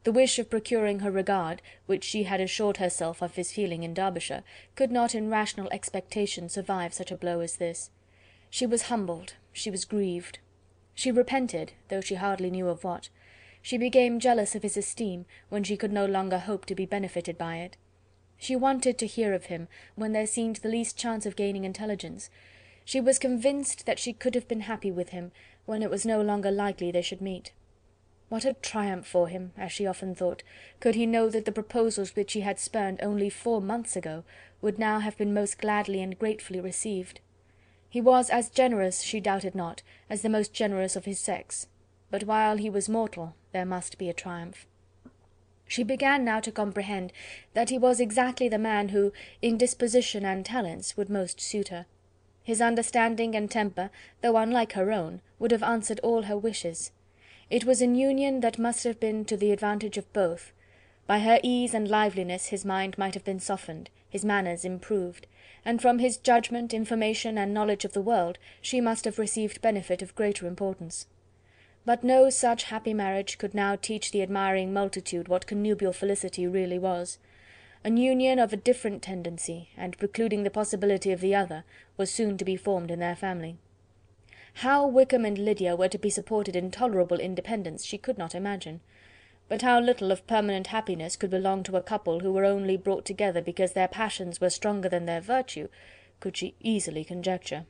The wish of procuring her regard, which she had assured herself of his feeling in Derbyshire, could not in rational expectation survive such a blow as this. She was humbled, she was grieved. She repented, though she hardly knew of what. She became jealous of his esteem, when she could no longer hope to be benefited by it. She wanted to hear of him, when there seemed the least chance of gaining intelligence. She was convinced that she could have been happy with him, when it was no longer likely they should meet. What a triumph for him, as she often thought, could he know that the proposals which he had spurned only 4 months ago would now have been most gladly and gratefully received. He was as generous, she doubted not, as the most generous of his sex, but while he was mortal there must be a triumph. She began now to comprehend that he was exactly the man who, in disposition and talents, would most suit her. His understanding and temper, though unlike her own, would have answered all her wishes. It was an union that must have been to the advantage of both. By her ease and liveliness his mind might have been softened, his manners improved, and from his judgment, information, and knowledge of the world, she must have received benefit of greater importance. But no such happy marriage could now teach the admiring multitude what connubial felicity really was. An union of a different tendency, and precluding the possibility of the other, was soon to be formed in their family. How Wickham and Lydia were to be supported in tolerable independence she could not imagine. But how little of permanent happiness could belong to a couple who were only brought together because their passions were stronger than their virtue, could she easily conjecture.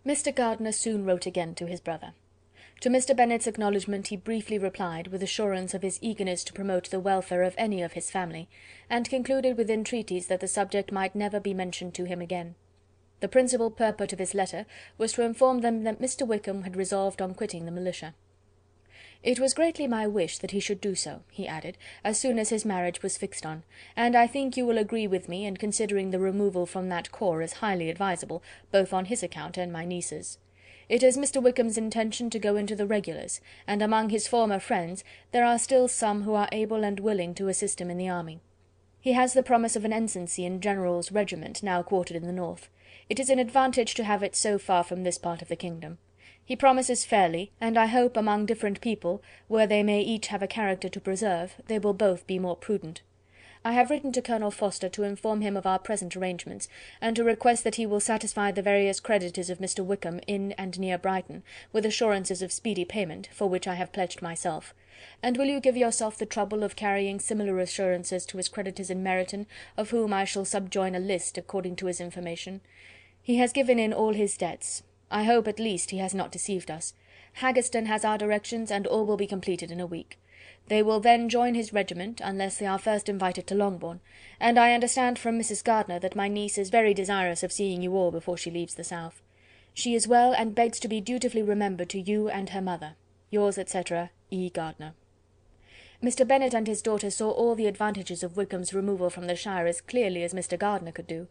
Mr. Gardiner soon wrote again to his brother. To Mr. Bennet's acknowledgment he briefly replied, with assurance of his eagerness to promote the welfare of any of his family, and concluded with entreaties that the subject might never be mentioned to him again. The principal purport of his letter was to inform them that Mr. Wickham had resolved on quitting the militia. It was greatly my wish that he should do so, he added, as soon as his marriage was fixed on, and I think you will agree with me in considering the removal from that corps as highly advisable, both on his account and my niece's. It is Mr. Wickham's intention to go into the regulars, and among his former friends there are still some who are able and willing to assist him in the army. He has the promise of an ensigncy in General's regiment, now quartered in the north. It is an advantage to have it so far from this part of the kingdom. He promises fairly, and I hope among different people, where they may each have a character to preserve, they will both be more prudent. I have written to Colonel Forster to inform him of our present arrangements, and to request that he will satisfy the various creditors of Mr. Wickham in and near Brighton, with assurances of speedy payment, for which I have pledged myself. And will you give yourself the trouble of carrying similar assurances to his creditors in Meryton, of whom I shall subjoin a list according to his information? He has given in all his debts. I hope at least he has not deceived us. Haggerston has our directions, and all will be completed in a week. They will then join his regiment, unless they are first invited to Longbourn, and I understand from Mrs. Gardiner that my niece is very desirous of seeing you all before she leaves the south. She is well, and begs to be dutifully remembered to you and her mother. Yours, etc., E. Gardiner. Mr. Bennet and his daughter saw all the advantages of Wickham's removal from the shire as clearly as Mr. Gardiner could do,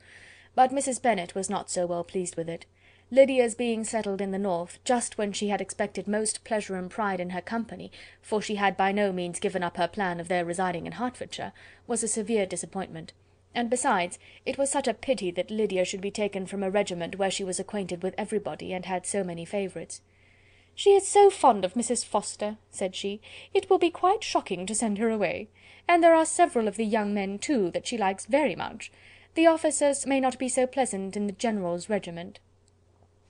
but Mrs. Bennet was not so well pleased with it. Lydia's being settled in the north, just when she had expected most pleasure and pride in her company, for she had by no means given up her plan of their residing in Hertfordshire, was a severe disappointment. And besides, it was such a pity that Lydia should be taken from a regiment where she was acquainted with everybody, and had so many favourites. "She is so fond of Mrs. Forster," said she, "it will be quite shocking to send her away. And there are several of the young men, too, that she likes very much. The officers may not be so pleasant in the General's regiment."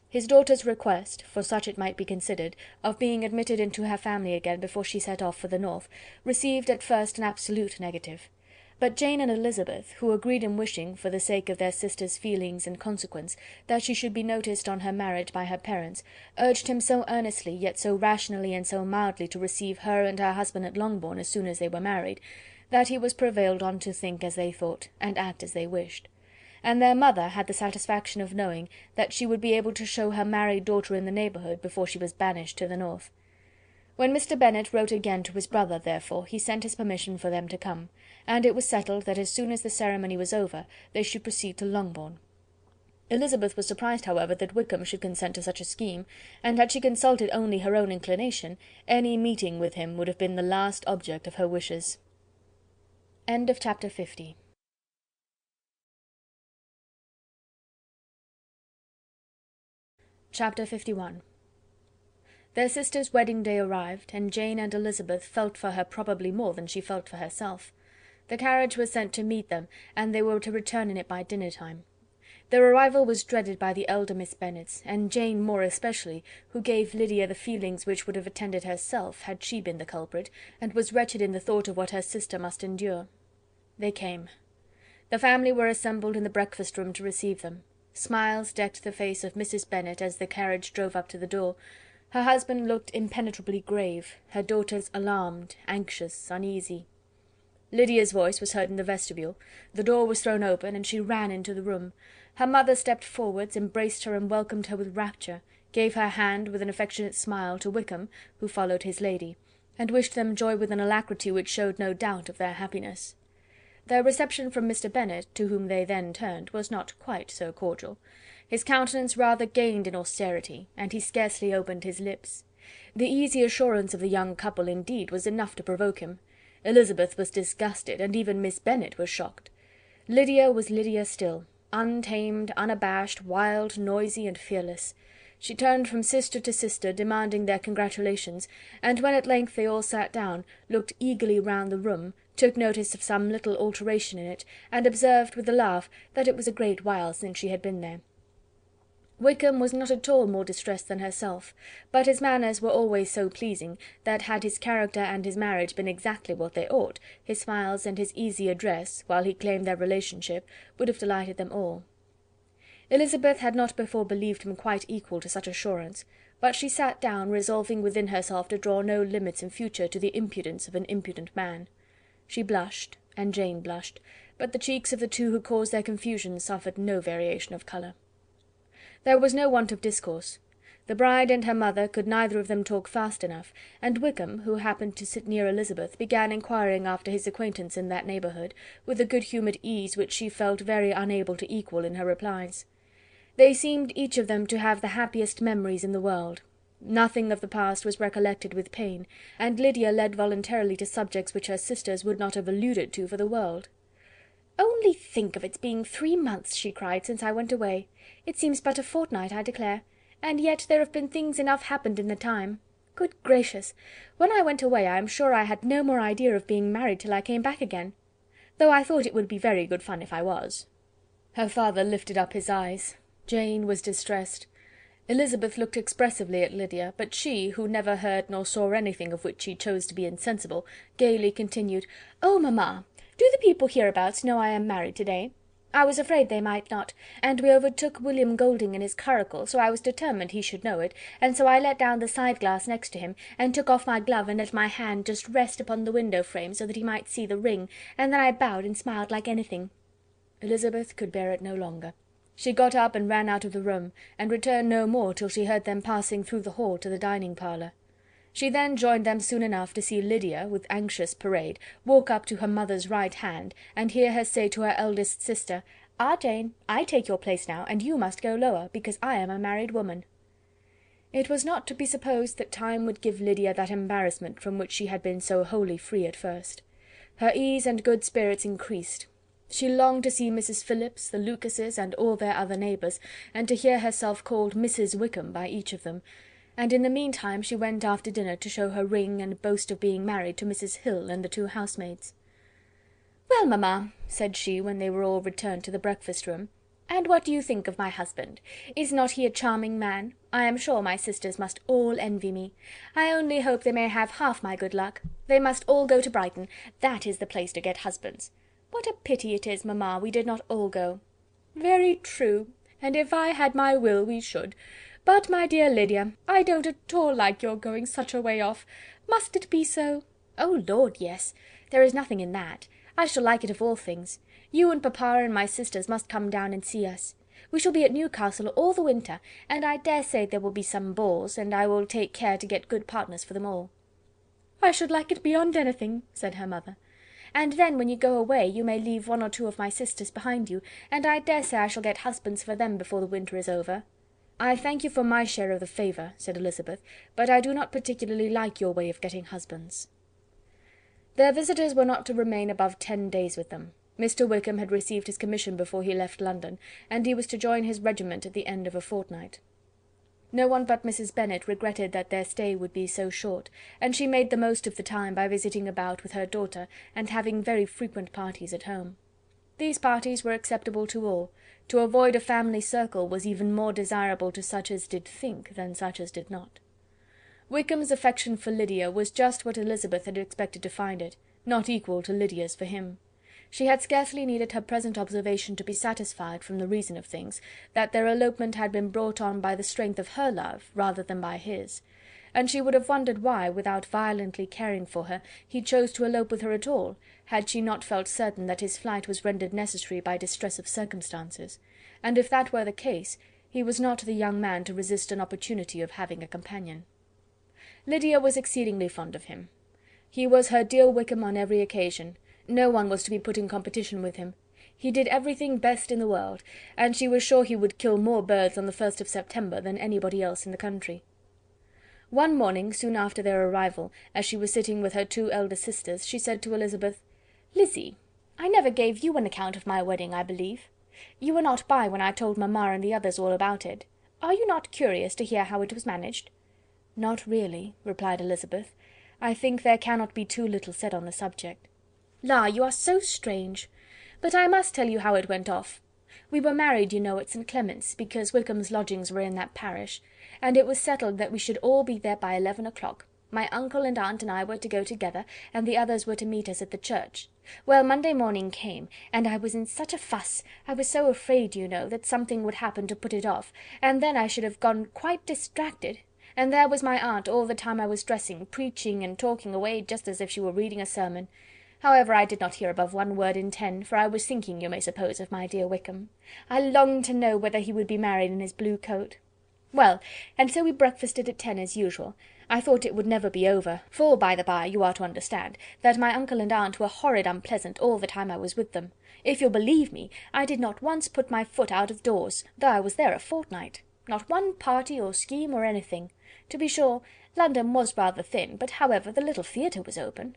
His daughter's request, for such it might be considered, of being admitted into her family again before she set off for the north, received at first an absolute negative. But Jane and Elizabeth, who agreed in wishing, for the sake of their sister's feelings and consequence, that she should be noticed on her marriage by her parents, urged him so earnestly, yet so rationally and so mildly, to receive her and her husband at Longbourn as soon as they were married, that he was prevailed on to think as they thought, and act as they wished. And their mother had the satisfaction of knowing that she would be able to show her married daughter in the neighbourhood before she was banished to the north. When Mr. Bennet wrote again to his brother, therefore, he sent his permission for them to come, and it was settled that as soon as the ceremony was over they should proceed to Longbourn. Elizabeth was surprised, however, that Wickham should consent to such a scheme, and had she consulted only her own inclination, any meeting with him would have been the last object of her wishes. End of chapter 50. Chapter 51. Their sister's wedding day arrived, and Jane and Elizabeth felt for her probably more than she felt for herself. The carriage was sent to meet them, and they were to return in it by dinner time. Their arrival was dreaded by the elder Miss Bennets, and Jane more especially, who gave Lydia the feelings which would have attended herself, had she been the culprit, and was wretched in the thought of what her sister must endure. They came. The family were assembled in the breakfast-room to receive them. Smiles decked the face of Mrs. Bennet as the carriage drove up to the door. Her husband looked impenetrably grave, her daughters alarmed, anxious, uneasy. Lydia's voice was heard in the vestibule, the door was thrown open, and she ran into the room. Her mother stepped forwards, embraced her and welcomed her with rapture, gave her hand with an affectionate smile to Wickham, who followed his lady, and wished them joy with an alacrity which showed no doubt of their happiness. Their reception from Mr. Bennet, to whom they then turned, was not quite so cordial. His countenance rather gained in austerity, and he scarcely opened his lips. The easy assurance of the young couple, indeed, was enough to provoke him. Elizabeth was disgusted, and even Miss Bennet was shocked. Lydia was Lydia still, untamed, unabashed, wild, noisy, and fearless. She turned from sister to sister, demanding their congratulations, and when at length they all sat down, looked eagerly round the room, took notice of some little alteration in it, and observed with a laugh that it was a great while since she had been there. Wickham was not at all more distressed than herself, but his manners were always so pleasing, that had his character and his marriage been exactly what they ought, his smiles and his easy address, while he claimed their relationship, would have delighted them all. Elizabeth had not before believed him quite equal to such assurance, but she sat down, resolving within herself to draw no limits in future to the impudence of an impudent man. She blushed, and Jane blushed, but the cheeks of the two who caused their confusion suffered no variation of colour. There was no want of discourse. The bride and her mother could neither of them talk fast enough, and Wickham, who happened to sit near Elizabeth, began inquiring after his acquaintance in that neighbourhood, with a good-humoured ease which she felt very unable to equal in her replies. They seemed each of them to have the happiest memories in the world. Nothing of the past was recollected with pain, and Lydia led voluntarily to subjects which her sisters would not have alluded to for the world. "Only think of its being 3 months," she cried, "since I went away! It seems but a fortnight, I declare, and yet there have been things enough happened in the time. Good gracious! When I went away I am sure I had no more idea of being married till I came back again, though I thought it would be very good fun if I was." Her father lifted up his eyes. Jane was distressed. Elizabeth looked expressively at Lydia, but she, who never heard nor saw anything of which she chose to be insensible, gaily continued, "Oh, mamma! Do the people hereabouts know I am married to-day? I was afraid they might not, and we overtook William Golding in his curricle, so I was determined he should know it, and so I let down the side-glass next to him, and took off my glove and let my hand just rest upon the window-frame, so that he might see the ring, and then I bowed and smiled like anything." Elizabeth could bear it no longer. She got up and ran out of the room, and returned no more till she heard them passing through the hall to the dining-parlour. She then joined them soon enough to see Lydia, with anxious parade, walk up to her mother's right hand, and hear her say to her eldest sister, "Ah, Jane, I take your place now, and you must go lower, because I am a married woman." It was not to be supposed that time would give Lydia that embarrassment from which she had been so wholly free at first. Her ease and good spirits increased. She longed to see Mrs. Phillips, the Lucases, and all their other neighbours, and to hear herself called Mrs. Wickham by each of them, and in the meantime she went after dinner to show her ring and boast of being married to Mrs. Hill and the two housemaids. "Well, mamma," said she, when they were all returned to the breakfast room, "and what do you think of my husband? Is not he a charming man? I am sure my sisters must all envy me. I only hope they may have half my good luck. They must all go to Brighton. That is the place to get husbands. What a pity it is, mamma, we did not all go." "Very true, and if I had my will we should. But, my dear Lydia, I don't at all like your going such a way off. Must it be so?" "Oh Lord, yes. There is nothing in that. I shall like it of all things. You and papa and my sisters must come down and see us. We shall be at Newcastle all the winter, and I dare say there will be some balls, and I will take care to get good partners for them all." "I should like it beyond anything," said her mother. "And then when you go away you may leave one or two of my sisters behind you, and I dare say I shall get husbands for them before the winter is over." "I thank you for my share of the favour," said Elizabeth, "but I do not particularly like your way of getting husbands." Their visitors were not to remain above 10 days with them. Mr. Wickham had received his commission before he left London, and he was to join his regiment at the end of a fortnight. No one but Mrs. Bennet regretted that their stay would be so short, and she made the most of the time by visiting about with her daughter, and having very frequent parties at home. These parties were acceptable to all. To avoid a family circle was even more desirable to such as did think than such as did not. Wickham's affection for Lydia was just what Elizabeth had expected to find it, not equal to Lydia's for him. She had scarcely needed her present observation to be satisfied, from the reason of things, that their elopement had been brought on by the strength of her love rather than by his, and she would have wondered why, without violently caring for her, he chose to elope with her at all, had she not felt certain that his flight was rendered necessary by distress of circumstances, and if that were the case, he was not the young man to resist an opportunity of having a companion. Lydia was exceedingly fond of him. He was her dear Wickham on every occasion. No one was to be put in competition with him. He did everything best in the world, and she was sure he would kill more birds on the 1st of September than anybody else in the country. One morning, soon after their arrival, as she was sitting with her two elder sisters, she said to Elizabeth, "Lizzy, I never gave you an account of my wedding, I believe. You were not by when I told mamma and the others all about it. Are you not curious to hear how it was managed?" "Not really," replied Elizabeth. "I think there cannot be too little said on the subject." "La, you are so strange! But I must tell you how it went off. We were married, you know, at St. Clement's, because Wickham's lodgings were in that parish, and it was settled that we should all be there by 11 o'clock. My uncle and aunt and I were to go together, and the others were to meet us at the church. Well, Monday morning came, and I was in such a fuss, I was so afraid, you know, that something would happen to put it off, and then I should have gone quite distracted, and there was my aunt all the time I was dressing, preaching and talking away just as if she were reading a sermon. However, I did not hear above 1 word in 10, for I was thinking, you may suppose, of my dear Wickham. I longed to know whether he would be married in his blue coat. Well, and so we breakfasted at 10 as usual. I thought it would never be over, for, by the by, you are to understand, that my uncle and aunt were horrid unpleasant all the time I was with them. If you'll believe me, I did not once put my foot out of doors, though I was there a fortnight. Not one party or scheme or anything. To be sure, London was rather thin, but however, the little theatre was open.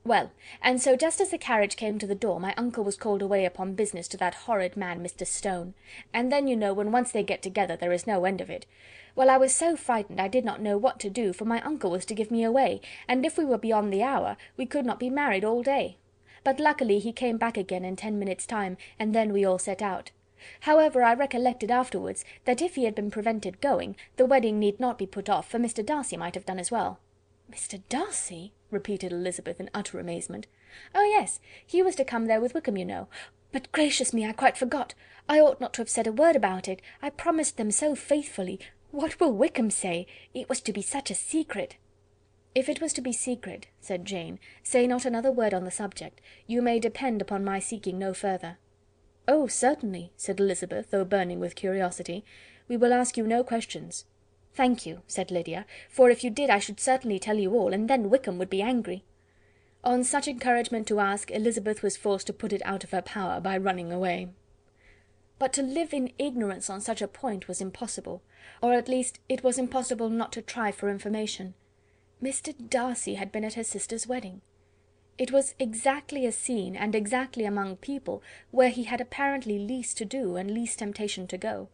Well, and so just as the carriage came to the door, my uncle was called away upon business to that horrid man, Mr. Stone, and then, you know, when once they get together, there is no end of it. Well, I was so frightened I did not know what to do, for my uncle was to give me away, and if we were beyond the hour, we could not be married all day. But luckily he came back again in 10 minutes' time, and then we all set out. However, I recollected afterwards that if he had been prevented going, the wedding need not be put off, for Mr. Darcy might have done as well." "Mr. Darcy?" repeated Elizabeth in utter amazement. "Oh yes, he was to come there with Wickham, you know. But gracious me, I quite forgot. I ought not to have said a word about it. I promised them so faithfully. What will Wickham say? It was to be such a secret." "If it was to be secret," said Jane, "say not another word on the subject. You may depend upon my seeking no further." "Oh, certainly," said Elizabeth, though burning with curiosity. "We will ask you no questions." "Thank you," said Lydia, "for if you did I should certainly tell you all, and then Wickham would be angry." On such encouragement to ask, Elizabeth was forced to put it out of her power by running away. but to live in ignorance on such a point was impossible, or at least it was impossible not to try for information. Mr. Darcy had been at her sister's wedding. It was exactly a scene, and exactly among people where he had apparently least to do and least temptation to go.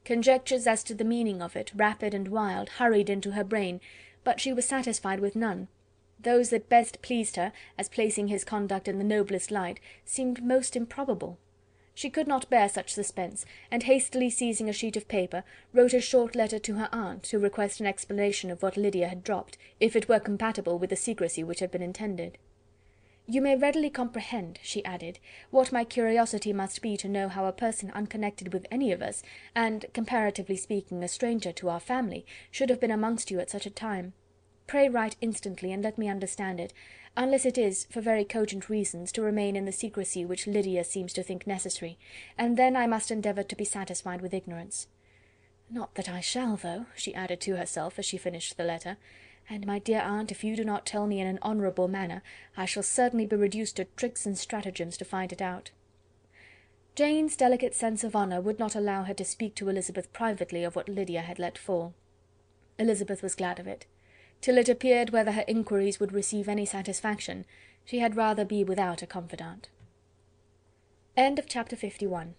Conjectures as to the meaning of it, rapid and wild, hurried into her brain, but she was satisfied with none. Those that best pleased her, as placing his conduct in the noblest light, seemed most improbable. She could not bear such suspense, and hastily seizing a sheet of paper, wrote a short letter to her aunt, to request an explanation of what Lydia had dropped, if it were compatible with the secrecy which had been intended. "You may readily comprehend," she added, "what my curiosity must be to know how a person unconnected with any of us, and, comparatively speaking, a stranger to our family, should have been amongst you at such a time. Pray write instantly, and let me understand it, unless it is, for very cogent reasons, to remain in the secrecy which Lydia seems to think necessary, and then I must endeavour to be satisfied with ignorance. Not that I shall, though," she added to herself, as she finished the letter, "and, my dear aunt, if you do not tell me in an honourable manner, I shall certainly be reduced to tricks and stratagems to find it out." Jane's delicate sense of honour would not allow her to speak to Elizabeth privately of what Lydia had let fall. Elizabeth was glad of it. Till it appeared whether her inquiries would receive any satisfaction, she had rather be without a confidant. End of chapter 51.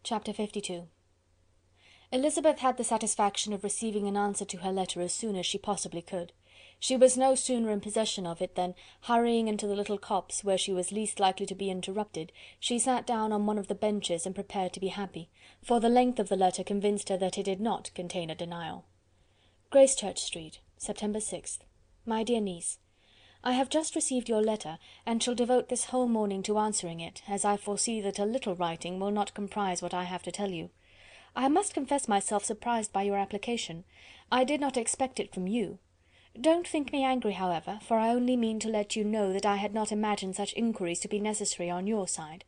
Chapter 52. Elizabeth had the satisfaction of receiving an answer to her letter as soon as she possibly could. She was no sooner in possession of it than, hurrying into the little copse where she was least likely to be interrupted, she sat down on one of the benches and prepared to be happy, for the length of the letter convinced her that it did not contain a denial. Gracechurch Street, September 6th. My dear niece, I have just received your letter, and shall devote this whole morning to answering it, as I foresee that a little writing will not comprise what I have to tell you. I must confess myself surprised by your application. I did not expect it from you. Don't think me angry, however, for I only mean to let you know that I had not imagined such inquiries to be necessary on your side.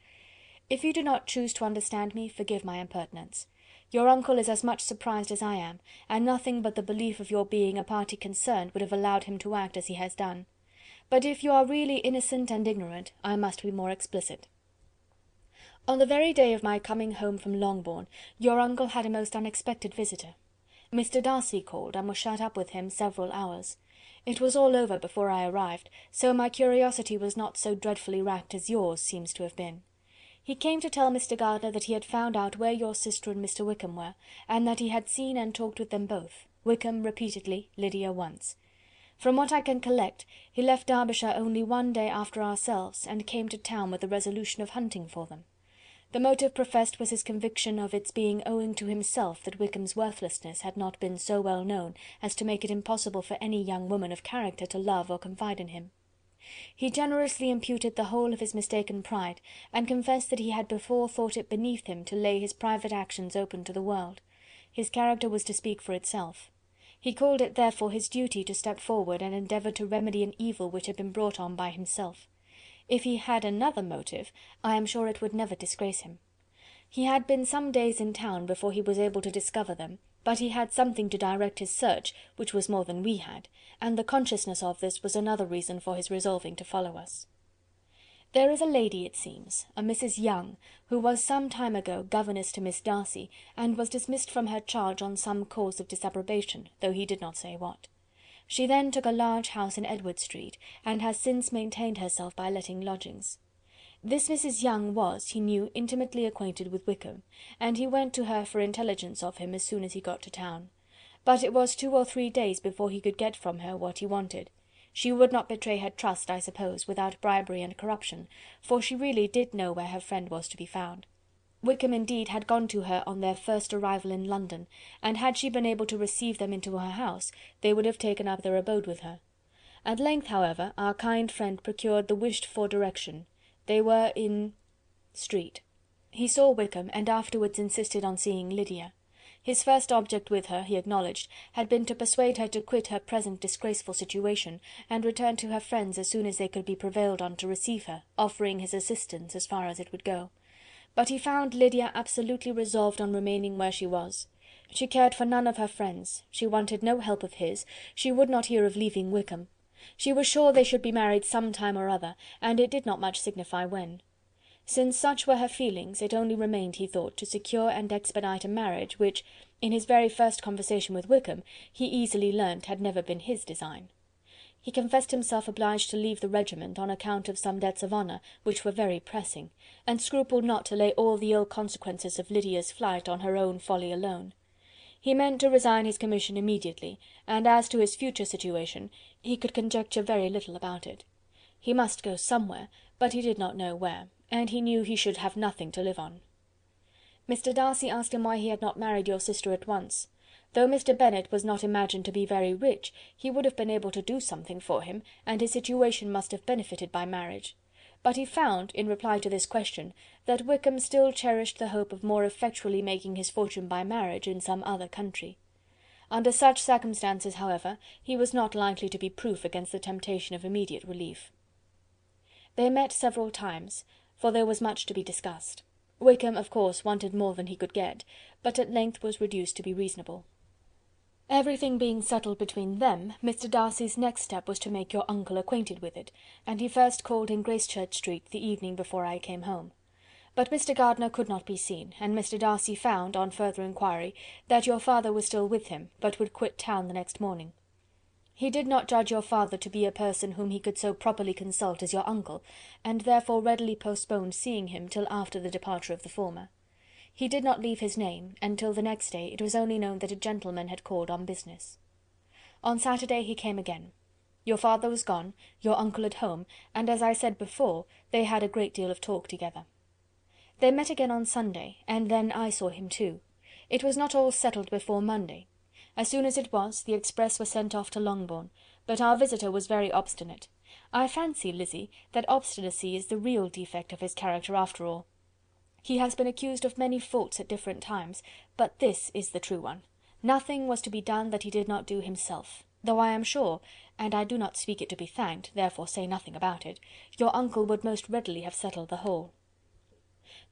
If you do not choose to understand me, forgive my impertinence. Your uncle is as much surprised as I am, and nothing but the belief of your being a party concerned would have allowed him to act as he has done. But if you are really innocent and ignorant, I must be more explicit. On the very day of my coming home from Longbourn, your uncle had a most unexpected visitor. Mr. Darcy called, and was shut up with him several hours. It was all over before I arrived, so my curiosity was not so dreadfully racked as yours seems to have been. He came to tell Mr. Gardiner that he had found out where your sister and Mr. Wickham were, and that he had seen and talked with them both, Wickham repeatedly, Lydia once. From what I can collect, he left Derbyshire only one day after ourselves, and came to town with the resolution of hunting for them. The motive professed was his conviction of its being owing to himself that Wickham's worthlessness had not been so well known as to make it impossible for any young woman of character to love or confide in him. He generously imputed the whole of his mistaken pride, and confessed that he had before thought it beneath him to lay his private actions open to the world. His character was to speak for itself. He called it therefore his duty to step forward and endeavour to remedy an evil which had been brought on by himself. If he had another motive, I am sure it would never disgrace him. He had been some days in town before he was able to discover them, but he had something to direct his search, which was more than we had, and the consciousness of this was another reason for his resolving to follow us. There is a lady, it seems, a Mrs. Young, who was some time ago governess to Miss Darcy, and was dismissed from her charge on some cause of disapprobation, though he did not say what. She then took a large house in Edward Street, and has since maintained herself by letting lodgings. This Mrs. Young was, he knew, intimately acquainted with Wickham, and he went to her for intelligence of him as soon as he got to town. But it was 2 or 3 days before he could get from her what he wanted. She would not betray her trust, I suppose, without bribery and corruption, for she really did know where her friend was to be found. Wickham indeed had gone to her on their first arrival in London, and had she been able to receive them into her house, they would have taken up their abode with her. At length, however, our kind friend procured the wished-for direction. They were in Street. He saw Wickham, and afterwards insisted on seeing Lydia. His first object with her, he acknowledged, had been to persuade her to quit her present disgraceful situation, and return to her friends as soon as they could be prevailed on to receive her, offering his assistance as far as it would go. But he found Lydia absolutely resolved on remaining where she was. She cared for none of her friends, she wanted no help of his, she would not hear of leaving Wickham. She was sure they should be married some time or other, and it did not much signify when. Since such were her feelings, it only remained, he thought, to secure and expedite a marriage, which, in his very first conversation with Wickham, he easily learnt had never been his design. He confessed himself obliged to leave the regiment on account of some debts of honour, which were very pressing, and scrupled not to lay all the ill consequences of Lydia's flight on her own folly alone. He meant to resign his commission immediately, and as to his future situation, he could conjecture very little about it. He must go somewhere, but he did not know where, and he knew he should have nothing to live on. Mr. Darcy asked him why he had not married your sister at once. Though Mr. Bennet was not imagined to be very rich, he would have been able to do something for him, and his situation must have benefited by marriage. But he found, in reply to this question, that Wickham still cherished the hope of more effectually making his fortune by marriage in some other country. Under such circumstances, however, he was not likely to be proof against the temptation of immediate relief. They met several times, for there was much to be discussed. Wickham, of course, wanted more than he could get, but at length was reduced to be reasonable. Everything being settled between them, Mr. Darcy's next step was to make your uncle acquainted with it, and he first called in Gracechurch Street the evening before I came home. But Mr. Gardiner could not be seen, and Mr. Darcy found, on further inquiry, that your father was still with him, but would quit town the next morning. He did not judge your father to be a person whom he could so properly consult as your uncle, and therefore readily postponed seeing him till after the departure of the former. He did not leave his name, and till the next day it was only known that a gentleman had called on business. On Saturday he came again. Your father was gone, your uncle at home, and, as I said before, they had a great deal of talk together. They met again on Sunday, and then I saw him too. It was not all settled before Monday. As soon as it was, the express was sent off to Longbourn, but our visitor was very obstinate. I fancy, Lizzy, that obstinacy is the real defect of his character after all. He has been accused of many faults at different times, but this is the true one. Nothing was to be done that he did not do himself, though I am sure, and I do not speak it to be thanked, therefore say nothing about it, your uncle would most readily have settled the whole.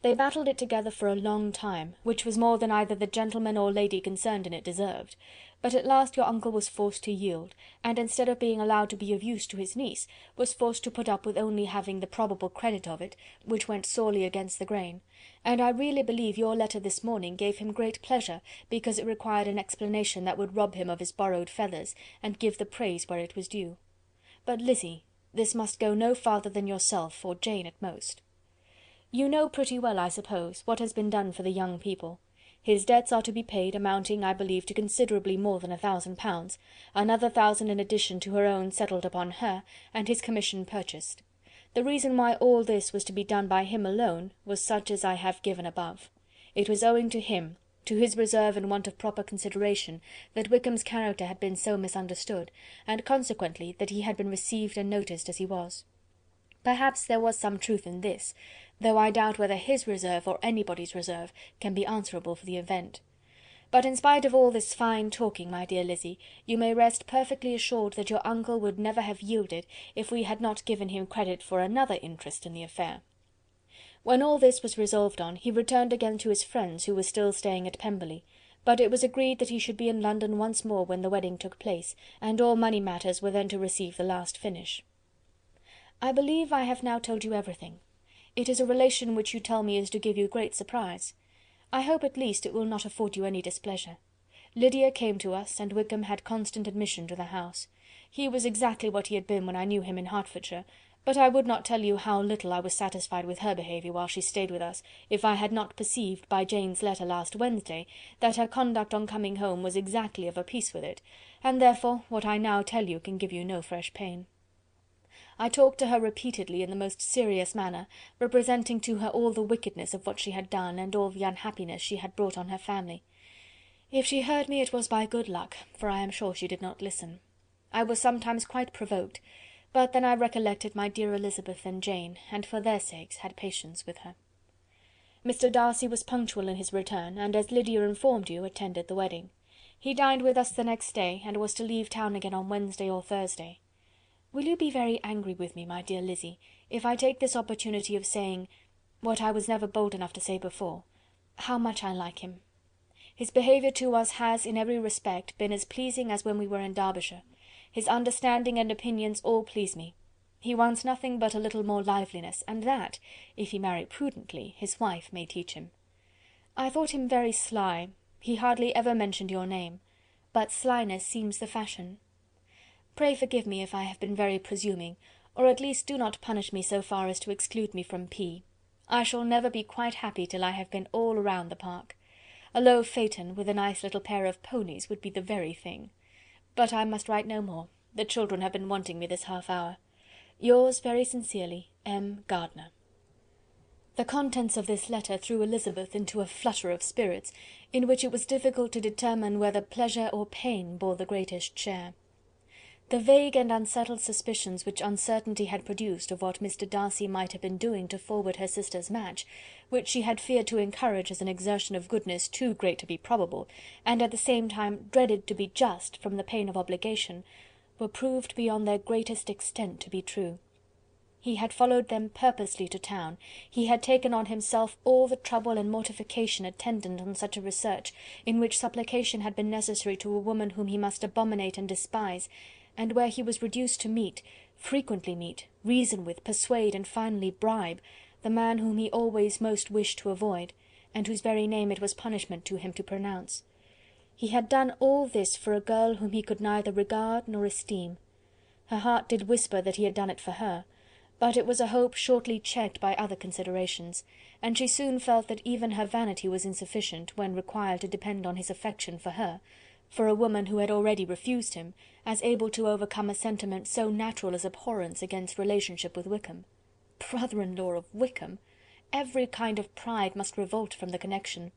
They battled it together for a long time, which was more than either the gentleman or lady concerned in it deserved, but at last your uncle was forced to yield, and instead of being allowed to be of use to his niece, was forced to put up with only having the probable credit of it, which went sorely against the grain, and I really believe your letter this morning gave him great pleasure, because it required an explanation that would rob him of his borrowed feathers, and give the praise where it was due. But, Lizzy, this must go no farther than yourself, or Jane at most. You know pretty well, I suppose, what has been done for the young people. His debts are to be paid, amounting, I believe, to considerably more than £1,000, another 1,000 in addition to her own settled upon her, and his commission purchased. The reason why all this was to be done by him alone was such as I have given above. It was owing to him, to his reserve and want of proper consideration, that Wickham's character had been so misunderstood, and consequently that he had been received and noticed as he was. Perhaps there was some truth in this, though I doubt whether his reserve or anybody's reserve can be answerable for the event. But in spite of all this fine talking, my dear Lizzy, you may rest perfectly assured that your uncle would never have yielded if we had not given him credit for another interest in the affair. When all this was resolved on, he returned again to his friends who were still staying at Pemberley, but it was agreed that he should be in London once more when the wedding took place, and all money matters were then to receive the last finish. I believe I have now told you everything. It is a relation which you tell me is to give you great surprise. I hope at least it will not afford you any displeasure. Lydia came to us, and Wickham had constant admission to the house. He was exactly what he had been when I knew him in Hertfordshire, but I would not tell you how little I was satisfied with her behaviour while she stayed with us, if I had not perceived by Jane's letter last Wednesday that her conduct on coming home was exactly of a piece with it, and therefore what I now tell you can give you no fresh pain. I talked to her repeatedly in the most serious manner, representing to her all the wickedness of what she had done, and all the unhappiness she had brought on her family. If she heard me, it was by good luck, for I am sure she did not listen. I was sometimes quite provoked, but then I recollected my dear Elizabeth and Jane, and for their sakes had patience with her. Mr. Darcy was punctual in his return, and, as Lydia informed you, attended the wedding. He dined with us the next day, and was to leave town again on Wednesday or Thursday. Will you be very angry with me, my dear Lizzy, if I take this opportunity of saying, what I was never bold enough to say before, how much I like him? His behaviour to us has, in every respect, been as pleasing as when we were in Derbyshire. His understanding and opinions all please me. He wants nothing but a little more liveliness, and that, if he marry prudently, his wife may teach him. I thought him very sly. He hardly ever mentioned your name, but slyness seems the fashion. Pray forgive me if I have been very presuming, or at least do not punish me so far as to exclude me from P. I shall never be quite happy till I have been all round the park. A low phaeton, with a nice little pair of ponies, would be the very thing. But I must write no more. The children have been wanting me this half hour. Yours very sincerely, M. Gardiner. The contents of this letter threw Elizabeth into a flutter of spirits, in which it was difficult to determine whether pleasure or pain bore the greatest share. The vague and unsettled suspicions which uncertainty had produced of what Mr. Darcy might have been doing to forward her sister's match, which she had feared to encourage as an exertion of goodness too great to be probable, and at the same time dreaded to be just from the pain of obligation, were proved beyond their greatest extent to be true. He had followed them purposely to town, he had taken on himself all the trouble and mortification attendant on such a research, in which supplication had been necessary to a woman whom he must abominate and despise, and where he was reduced to meet, frequently meet, reason with, persuade, and finally bribe, the man whom he always most wished to avoid, and whose very name it was punishment to him to pronounce. He had done all this for a girl whom he could neither regard nor esteem. Her heart did whisper that he had done it for her, but it was a hope shortly checked by other considerations, and she soon felt that even her vanity was insufficient, when required to depend on his affection for her, for a woman who had already refused him, as able to overcome a sentiment so natural as abhorrence against relationship with Wickham. Brother-in-law of Wickham! Every kind of pride must revolt from the connection.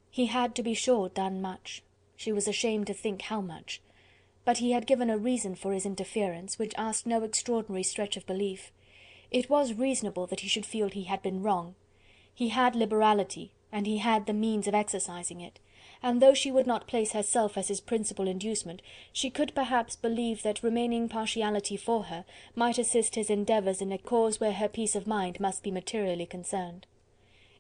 He had, to be sure, done much. She was ashamed to think how much. But he had given a reason for his interference, which asked no extraordinary stretch of belief. It was reasonable that he should feel he had been wrong. He had liberality, and he had the means of exercising it, and though she would not place herself as his principal inducement, she could perhaps believe that remaining partiality for her might assist his endeavours in a cause where her peace of mind must be materially concerned.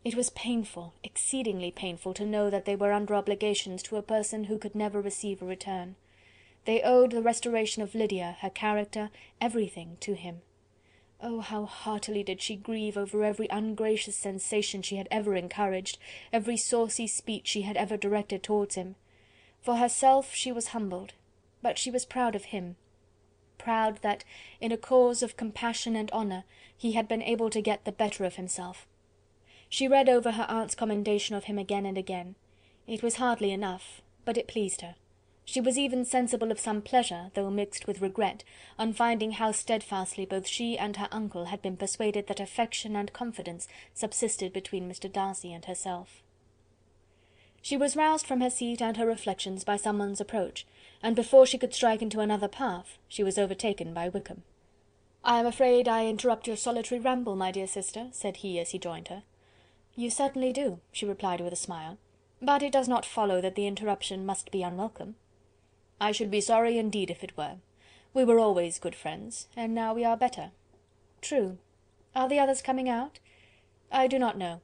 It was painful, exceedingly painful, to know that they were under obligations to a person who could never receive a return. They owed the restoration of Lydia, her character, everything, to him. Oh, how heartily did she grieve over every ungracious sensation she had ever encouraged, every saucy speech she had ever directed towards him. For herself she was humbled, but she was proud of him. Proud that, in a cause of compassion and honour, he had been able to get the better of himself. She read over her aunt's commendation of him again and again. It was hardly enough, but it pleased her. She was even sensible of some pleasure, though mixed with regret, on finding how steadfastly both she and her uncle had been persuaded that affection and confidence subsisted between Mr. Darcy and herself. She was roused from her seat and her reflections by someone's approach, and before she could strike into another path, she was overtaken by Wickham. "I am afraid I interrupt your solitary ramble, my dear sister," said he as he joined her. "You certainly do," she replied with a smile, "but it does not follow that the interruption must be unwelcome." "I should be sorry indeed if it were. We were always good friends, and now we are better." "True. Are the others coming out?" "I do not know.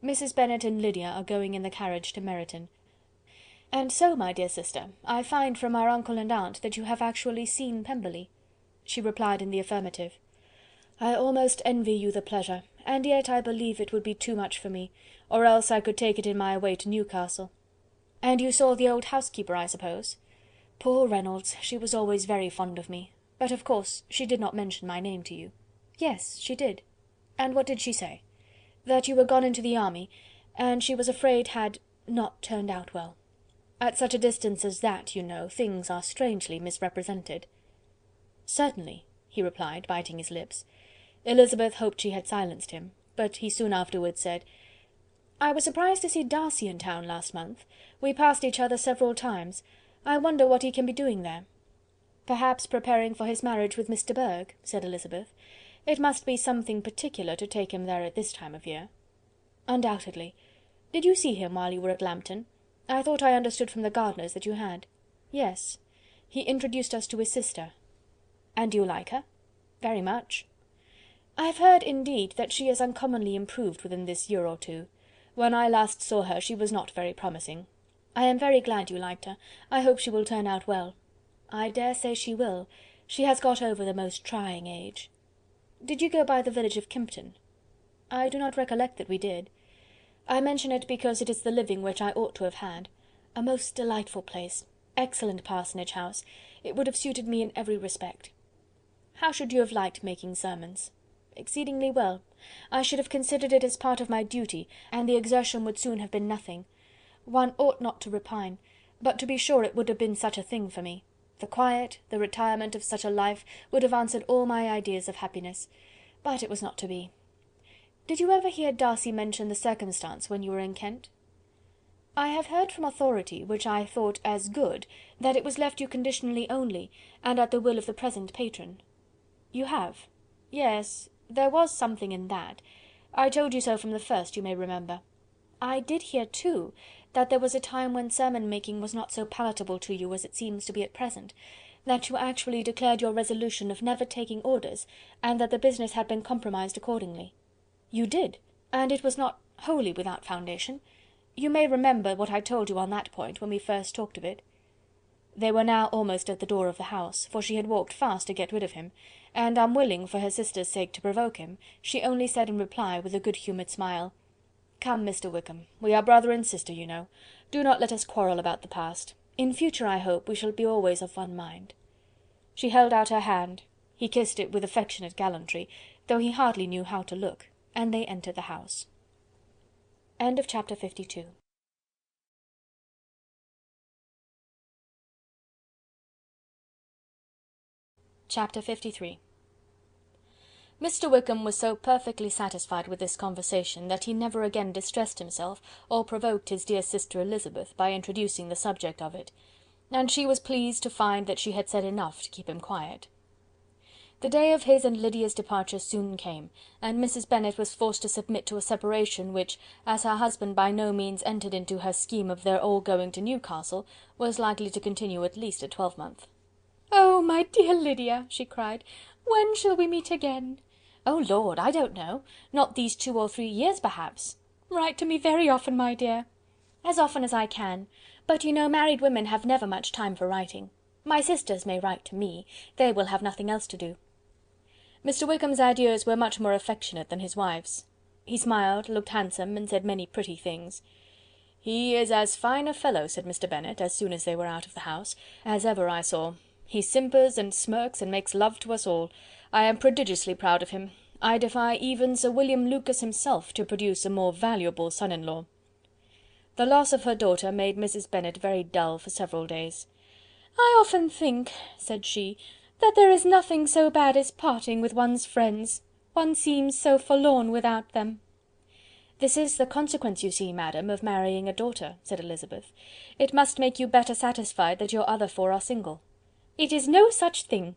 Mrs. Bennet and Lydia are going in the carriage to Meryton. And so, my dear sister, I find from our uncle and aunt that you have actually seen Pemberley." She replied in the affirmative. "I almost envy you the pleasure, and yet I believe it would be too much for me, or else I could take it in my way to Newcastle." "And you saw the old housekeeper, I suppose?" "Poor Reynolds, she was always very fond of me, but of course she did not mention my name to you." "Yes, she did." "And what did she say?" "That you were gone into the army, and she was afraid had not turned out well. At such a distance as that, you know, things are strangely misrepresented." "Certainly," he replied, biting his lips. Elizabeth hoped she had silenced him, but he soon afterwards said, "I was surprised to see Darcy in town last month. We passed each other several times. I wonder what he can be doing there." "Perhaps preparing for his marriage with Miss de Bourgh," said Elizabeth. "It must be something particular to take him there at this time of year." "Undoubtedly. Did you see him while you were at Lambton? I thought I understood from the Gardiners that you had." "Yes. He introduced us to his sister." "And do you like her?" "Very much." "I have heard, indeed, that she is uncommonly improved within this year or two. When I last saw her she was not very promising. I am very glad you liked her. I hope she will turn out well." "I dare say she will. She has got over the most trying age." "Did you go by the village of Kympton?" "I do not recollect that we did. I mention it because it is the living which I ought to have had. A most delightful place. Excellent parsonage house. It would have suited me in every respect." "How should you have liked making sermons?" "Exceedingly well. I should have considered it as part of my duty, and the exertion would soon have been nothing. One ought not to repine, but to be sure it would have been such a thing for me. The quiet, the retirement of such a life would have answered all my ideas of happiness. But it was not to be. Did you ever hear Darcy mention the circumstance when you were in Kent?" "I have heard from authority, which I thought as good, that it was left you conditionally only, and at the will of the present patron." "You have?" "Yes, there was something in that. I told you so from the first, you may remember. I did hear, too, that there was a time when sermon making was not so palatable to you as it seems to be at present, that you actually declared your resolution of never taking orders, and that the business had been compromised accordingly." "You did? And it was not wholly without foundation? You may remember what I told you on that point when we first talked of it." They were now almost at the door of the house, for she had walked fast to get rid of him, and unwilling, for her sister's sake, to provoke him, she only said in reply, with a good-humoured smile, "Come, Mr. Wickham, we are brother and sister, you know. Do not let us quarrel about the past. In future, I hope, we shall be always of one mind." She held out her hand. He kissed it with affectionate gallantry, though he hardly knew how to look, and they entered the house. End of chapter 52. Chapter 53. Mr. Wickham was so perfectly satisfied with this conversation that he never again distressed himself or provoked his dear sister Elizabeth by introducing the subject of it, and she was pleased to find that she had said enough to keep him quiet. The day of his and Lydia's departure soon came, and Mrs. Bennet was forced to submit to a separation which, as her husband by no means entered into her scheme of their all going to Newcastle, was likely to continue at least a twelvemonth. "Oh, my dear Lydia," she cried, "when shall we meet again?" "Oh Lord, I don't know. Not these 2 or 3 years, perhaps." "Write to me very often, my dear." "As often as I can. But you know married women have never much time for writing. My sisters may write to me. They will have nothing else to do." Mr. Wickham's adieus were much more affectionate than his wife's. He smiled, looked handsome, and said many pretty things. "He is as fine a fellow," said Mr. Bennet, as soon as they were out of the house, "as ever I saw. He simpers and smirks and makes love to us all. I am prodigiously proud of him. I defy even Sir William Lucas himself to produce a more valuable son-in-law." The loss of her daughter made Mrs. Bennet very dull for several days. "I often think," said she, "that there is nothing so bad as parting with one's friends. One seems so forlorn without them." "This is the consequence, you see, madam, of marrying a daughter," said Elizabeth. "It must make you better satisfied that your other 4 are single." "It is no such thing.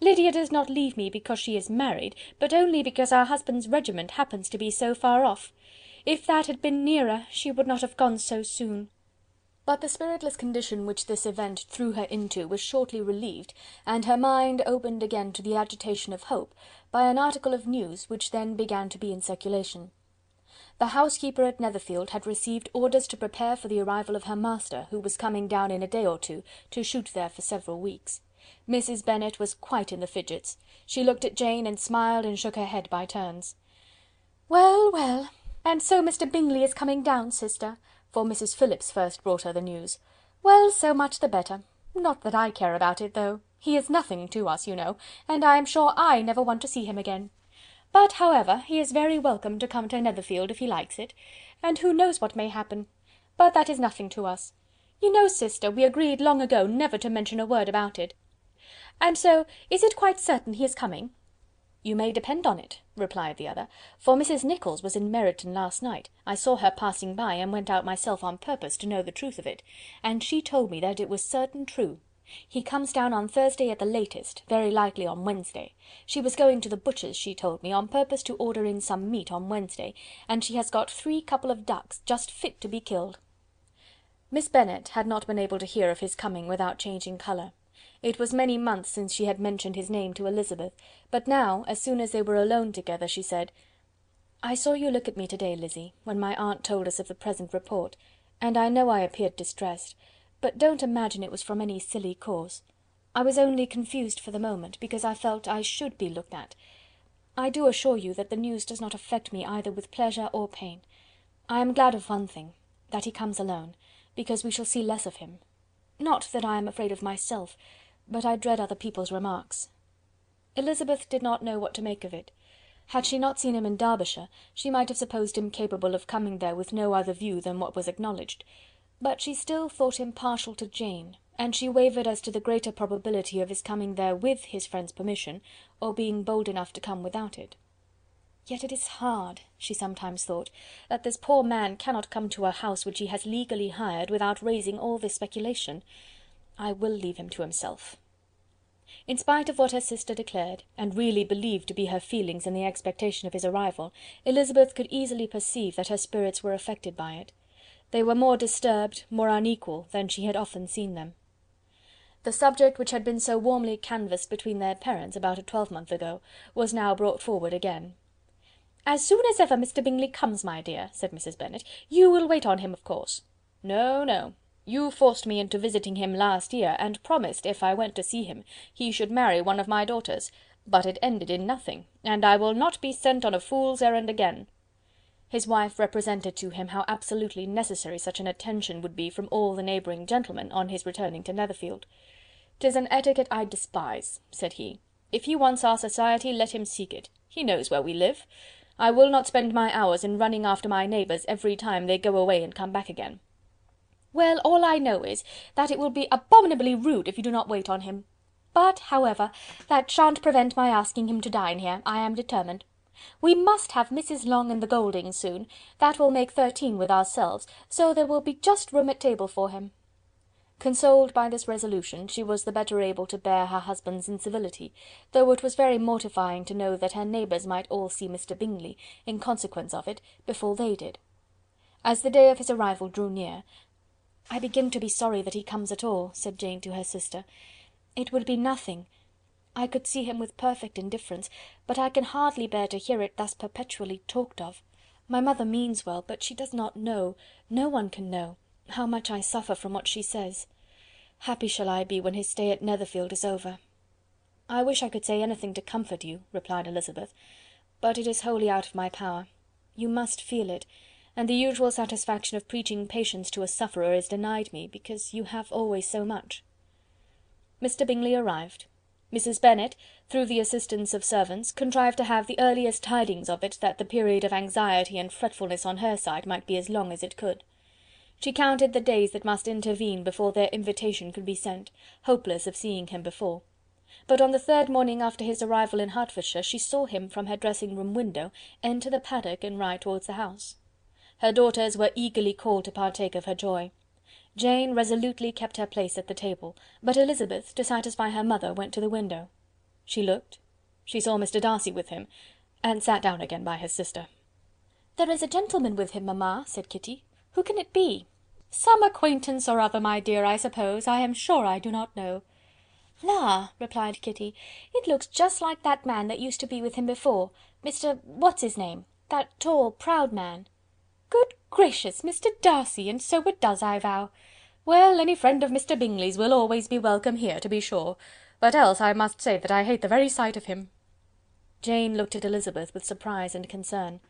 Lydia does not leave me because she is married, but only because our husband's regiment happens to be so far off. If that had been nearer, she would not have gone so soon." But the spiritless condition which this event threw her into was shortly relieved, and her mind opened again to the agitation of hope, by an article of news which then began to be in circulation. The housekeeper at Netherfield had received orders to prepare for the arrival of her master, who was coming down in a day or two, to shoot there for several weeks. Mrs. Bennet was quite in the fidgets. She looked at Jane, and smiled and shook her head by turns. "Well, well, and so Mr. Bingley is coming down, sister," for Mrs. Phillips first brought her the news. "Well, so much the better. Not that I care about it, though. He is nothing to us, you know, and I am sure I never want to see him again. But, however, he is very welcome to come to Netherfield if he likes it, and who knows what may happen? But that is nothing to us. You know, sister, we agreed long ago never to mention a word about it. And so, is it quite certain he is coming?" "You may depend on it," replied the other, "for Mrs. Nicholls was in Meryton last night. I saw her passing by, and went out myself on purpose to know the truth of it, and she told me that it was certain true. He comes down on Thursday at the latest, very likely on Wednesday. She was going to the butcher's, she told me, on purpose to order in some meat on Wednesday, and she has got 3 couple of ducks, just fit to be killed." Miss Bennet had not been able to hear of his coming without changing colour. It was many months since she had mentioned his name to Elizabeth, but now, as soon as they were alone together, she said, "I saw you look at me to-day, Lizzy, when my aunt told us of the present report, and I know I appeared distressed, but don't imagine it was from any silly cause. I was only confused for the moment, because I felt I should be looked at. I do assure you that the news does not affect me either with pleasure or pain. I am glad of one thing, that he comes alone, because we shall see less of him. Not that I am afraid of myself, but I dread other people's remarks." Elizabeth did not know what to make of it. Had she not seen him in Derbyshire, she might have supposed him capable of coming there with no other view than what was acknowledged, but she still thought him partial to Jane, and she wavered as to the greater probability of his coming there with his friend's permission, or being bold enough to come without it. "Yet it is hard," she sometimes thought, "that this poor man cannot come to a house which he has legally hired without raising all this speculation. I will leave him to himself." In spite of what her sister declared, and really believed to be her feelings in the expectation of his arrival, Elizabeth could easily perceive that her spirits were affected by it. They were more disturbed, more unequal, than she had often seen them. The subject which had been so warmly canvassed between their parents about a twelvemonth ago, was now brought forward again. "As soon as ever Mr. Bingley comes, my dear," said Mrs. Bennet, "you will wait on him, of course." "No, no. You forced me into visiting him last year, and promised, if I went to see him, he should marry one of my daughters, but it ended in nothing, and I will not be sent on a fool's errand again." His wife represented to him how absolutely necessary such an attention would be from all the neighbouring gentlemen, on his returning to Netherfield. "'Tis an etiquette I despise," said he. "If he wants our society, let him seek it. He knows where we live. I will not spend my hours in running after my neighbours every time they go away and come back again." "Well, all I know is, that it will be abominably rude if you do not wait on him. But, however, that shan't prevent my asking him to dine here, I am determined. We must have Mrs. Long and the Gouldings soon, that will make 13 with ourselves, so there will be just room at table for him." Consoled by this resolution, she was the better able to bear her husband's incivility, though it was very mortifying to know that her neighbours might all see Mr. Bingley, in consequence of it, before they did. As the day of his arrival drew near, "I begin to be sorry that he comes at all," said Jane to her sister. "It would be nothing. I could see him with perfect indifference, but I can hardly bear to hear it thus perpetually talked of. My mother means well, but she does not know, no one can know, how much I suffer from what she says. Happy shall I be when his stay at Netherfield is over." "I wish I could say anything to comfort you," replied Elizabeth, "but it is wholly out of my power. You must feel it, and the usual satisfaction of preaching patience to a sufferer is denied me, because you have always so much." Mr. Bingley arrived. Mrs. Bennet, through the assistance of servants, contrived to have the earliest tidings of it, that the period of anxiety and fretfulness on her side might be as long as it could. She counted the days that must intervene before their invitation could be sent, hopeless of seeing him before. But on the third morning after his arrival in Hertfordshire, she saw him, from her dressing-room window, enter the paddock and ride towards the house. Her daughters were eagerly called to partake of her joy. Jane resolutely kept her place at the table, but Elizabeth, to satisfy her mother, went to the window. She looked, she saw Mr. Darcy with him, and sat down again by her sister. "There is a gentleman with him, mamma," said Kitty. "Who can it be?" "Some acquaintance or other, my dear, I suppose. I am sure I do not know." "La!" replied Kitty, "it looks just like that man that used to be with him before, Mr. what's his name, that tall, proud man." "Good gracious! Mr. Darcy, and so it does, I vow. Well, any friend of Mr. Bingley's will always be welcome here, to be sure, but else I must say that I hate the very sight of him." Jane looked at Elizabeth with surprise and concern.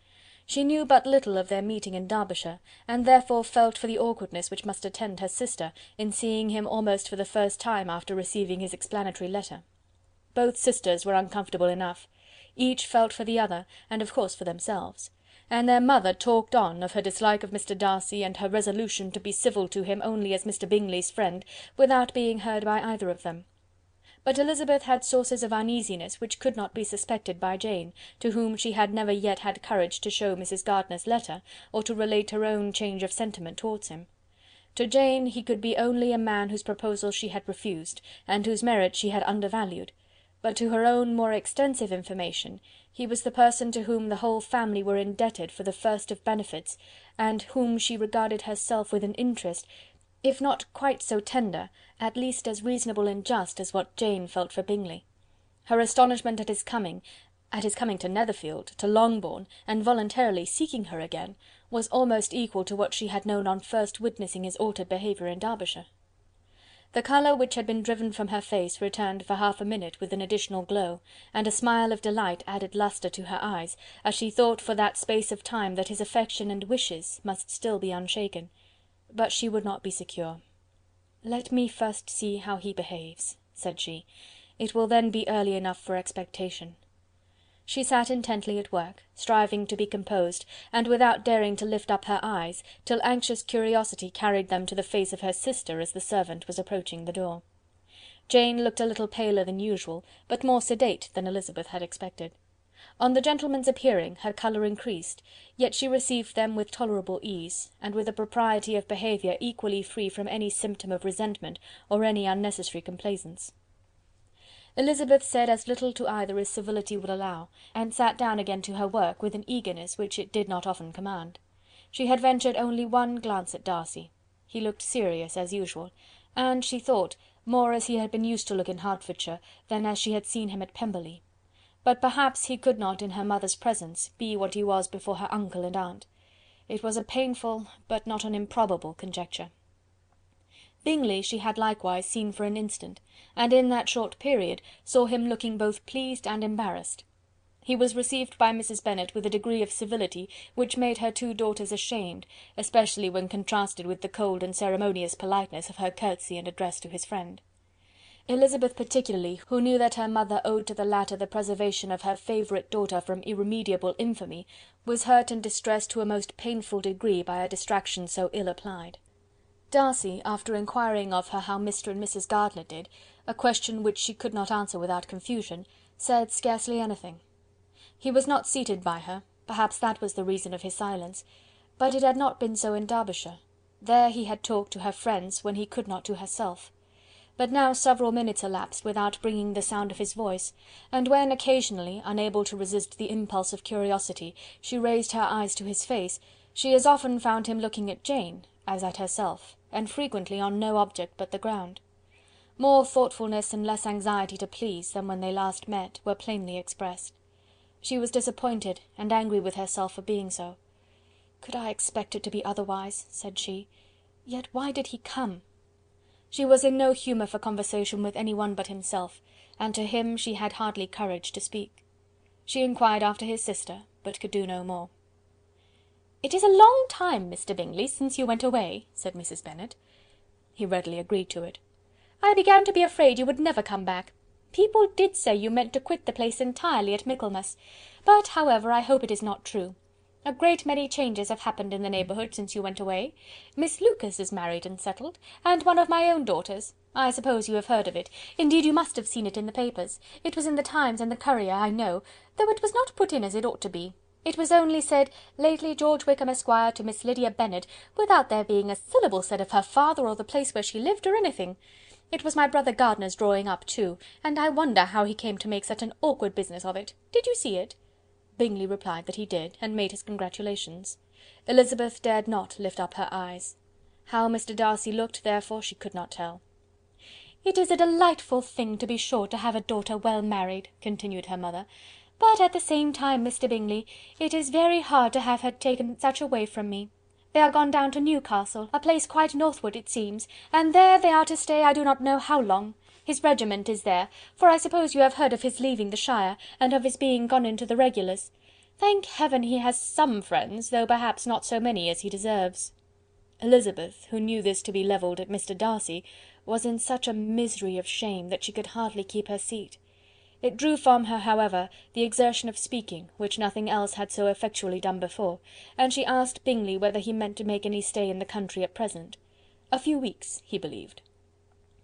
She knew but little of their meeting in Derbyshire, and therefore felt for the awkwardness which must attend her sister in seeing him almost for the first time after receiving his explanatory letter. Both sisters were uncomfortable enough. Each felt for the other, and of course for themselves. And their mother talked on of her dislike of Mr. Darcy, and her resolution to be civil to him only as Mr. Bingley's friend, without being heard by either of them. But Elizabeth had sources of uneasiness which could not be suspected by Jane, to whom she had never yet had courage to show Mrs. Gardiner's letter, or to relate her own change of sentiment towards him. To Jane he could be only a man whose proposals she had refused, and whose merit she had undervalued, but to her own more extensive information he was the person to whom the whole family were indebted for the first of benefits, and whom she regarded herself with an interest, if not quite so tender, at least as reasonable and just as what Jane felt for Bingley. Her astonishment at his coming to Netherfield, to Longbourn, and voluntarily seeking her again, was almost equal to what she had known on first witnessing his altered behaviour in Derbyshire. The colour which had been driven from her face returned for half a minute with an additional glow, and a smile of delight added lustre to her eyes, as she thought for that space of time that his affection and wishes must still be unshaken. But she would not be secure. "Let me first see how he behaves," said she. "It will then be early enough for expectation." She sat intently at work, striving to be composed, and without daring to lift up her eyes, till anxious curiosity carried them to the face of her sister as the servant was approaching the door. Jane looked a little paler than usual, but more sedate than Elizabeth had expected. On the gentlemen's appearing, her colour increased, yet she received them with tolerable ease, and with a propriety of behaviour equally free from any symptom of resentment or any unnecessary complaisance. Elizabeth said as little to either as civility would allow, and sat down again to her work with an eagerness which it did not often command. She had ventured only one glance at Darcy. He looked serious as usual, and, she thought, more as he had been used to look in Hertfordshire than as she had seen him at Pemberley. But perhaps he could not, in her mother's presence, be what he was before her uncle and aunt. It was a painful, but not an improbable conjecture. Bingley she had likewise seen for an instant, and in that short period saw him looking both pleased and embarrassed. He was received by Mrs. Bennet with a degree of civility which made her two daughters ashamed, especially when contrasted with the cold and ceremonious politeness of her curtsey and address to his friend. Elizabeth particularly, who knew that her mother owed to the latter the preservation of her favourite daughter from irremediable infamy, was hurt and distressed to a most painful degree by a distraction so ill applied. Darcy, after inquiring of her how Mr. and Mrs. Gardiner did, a question which she could not answer without confusion, said scarcely anything. He was not seated by her, perhaps that was the reason of his silence, but it had not been so in Derbyshire. There he had talked to her friends, when he could not to herself. But now several minutes elapsed without bringing the sound of his voice, and when occasionally, unable to resist the impulse of curiosity, she raised her eyes to his face, she as often found him looking at Jane as at herself, and frequently on no object but the ground. More thoughtfulness and less anxiety to please than when they last met were plainly expressed. She was disappointed and angry with herself for being so. "Could I expect it to be otherwise?" said she. "Yet why did he come?" She was in no humour for conversation with any one but himself, and to him she had hardly courage to speak. She inquired after his sister, but could do no more. "It is a long time, Mr. Bingley, since you went away," said Mrs. Bennet. He readily agreed to it. "I began to be afraid you would never come back. People did say you meant to quit the place entirely at Michaelmas, but, however, I hope it is not true. A great many changes have happened in the neighbourhood since you went away. Miss Lucas is married and settled, and one of my own daughters. I suppose you have heard of it. Indeed, you must have seen it in the papers. It was in the Times and the Courier, I know, though it was not put in as it ought to be. It was only said, 'Lately George Wickham, Esquire, to Miss Lydia Bennet,' without there being a syllable said of her father or the place where she lived, or anything. It was my brother Gardiner's drawing up too, and I wonder how he came to make such an awkward business of it. Did you see it?" Bingley replied that he did, and made his congratulations. Elizabeth dared not lift up her eyes. How Mr. Darcy looked, therefore, she could not tell. "It is a delightful thing, to be sure, to have a daughter well married," continued her mother, "but at the same time, Mr. Bingley, it is very hard to have her taken such away from me. They are gone down to Newcastle, a place quite northward it seems, and there they are to stay I do not know how long. His regiment is there, for I suppose you have heard of his leaving the shire, and of his being gone into the regulars. Thank heaven he has some friends, though perhaps not so many as he deserves." Elizabeth, who knew this to be levelled at Mr. Darcy, was in such a misery of shame that she could hardly keep her seat. It drew from her, however, the exertion of speaking, which nothing else had so effectually done before, and she asked Bingley whether he meant to make any stay in the country at present. A few weeks, he believed.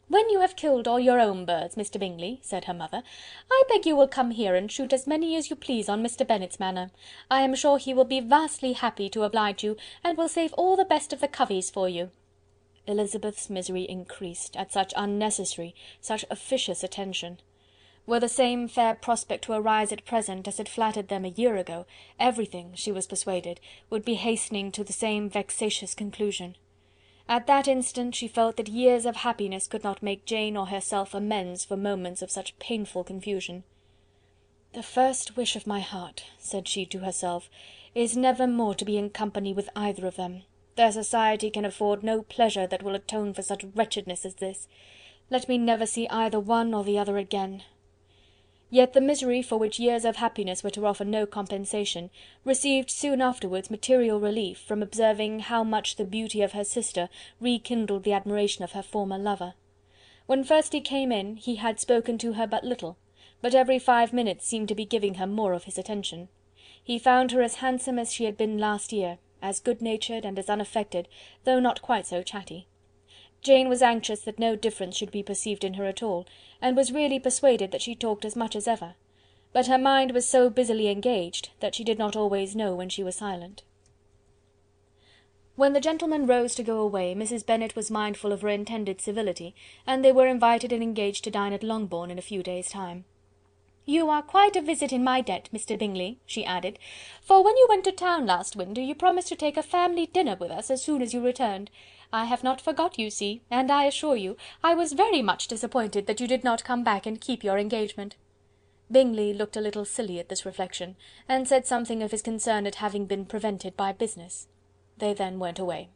"When you have killed all your own birds, Mr. Bingley," said her mother, "I beg you will come here and shoot as many as you please on Mr. Bennet's manor. I am sure he will be vastly happy to oblige you, and will save all the best of the coveys for you." Elizabeth's misery increased, at such unnecessary, such officious attention. Were the same fair prospect to arise at present as had flattered them a year ago, everything, she was persuaded, would be hastening to the same vexatious conclusion. At that instant she felt that years of happiness could not make Jane or herself amends for moments of such painful confusion. "The first wish of my heart," said she to herself, "is never more to be in company with either of them. Their society can afford no pleasure that will atone for such wretchedness as this. Let me never see either one or the other again." Yet the misery, for which years of happiness were to offer no compensation, received soon afterwards material relief from observing how much the beauty of her sister rekindled the admiration of her former lover. When first he came in, he had spoken to her but little, but every 5 minutes seemed to be giving her more of his attention. He found her as handsome as she had been last year, as good-natured and as unaffected, though not quite so chatty. Jane was anxious that no difference should be perceived in her at all, and was really persuaded that she talked as much as ever, but her mind was so busily engaged that she did not always know when she was silent. When the gentlemen rose to go away, Mrs. Bennet was mindful of her intended civility, and they were invited and engaged to dine at Longbourn in a few days' time. "You are quite a visit in my debt, Mr. Bingley," she added, "for when you went to town last winter, you promised to take a family dinner with us as soon as you returned. I have not forgot, you see, and I assure you, I was very much disappointed that you did not come back and keep your engagement." Bingley looked a little silly at this reflection, and said something of his concern at having been prevented by business. They then went away.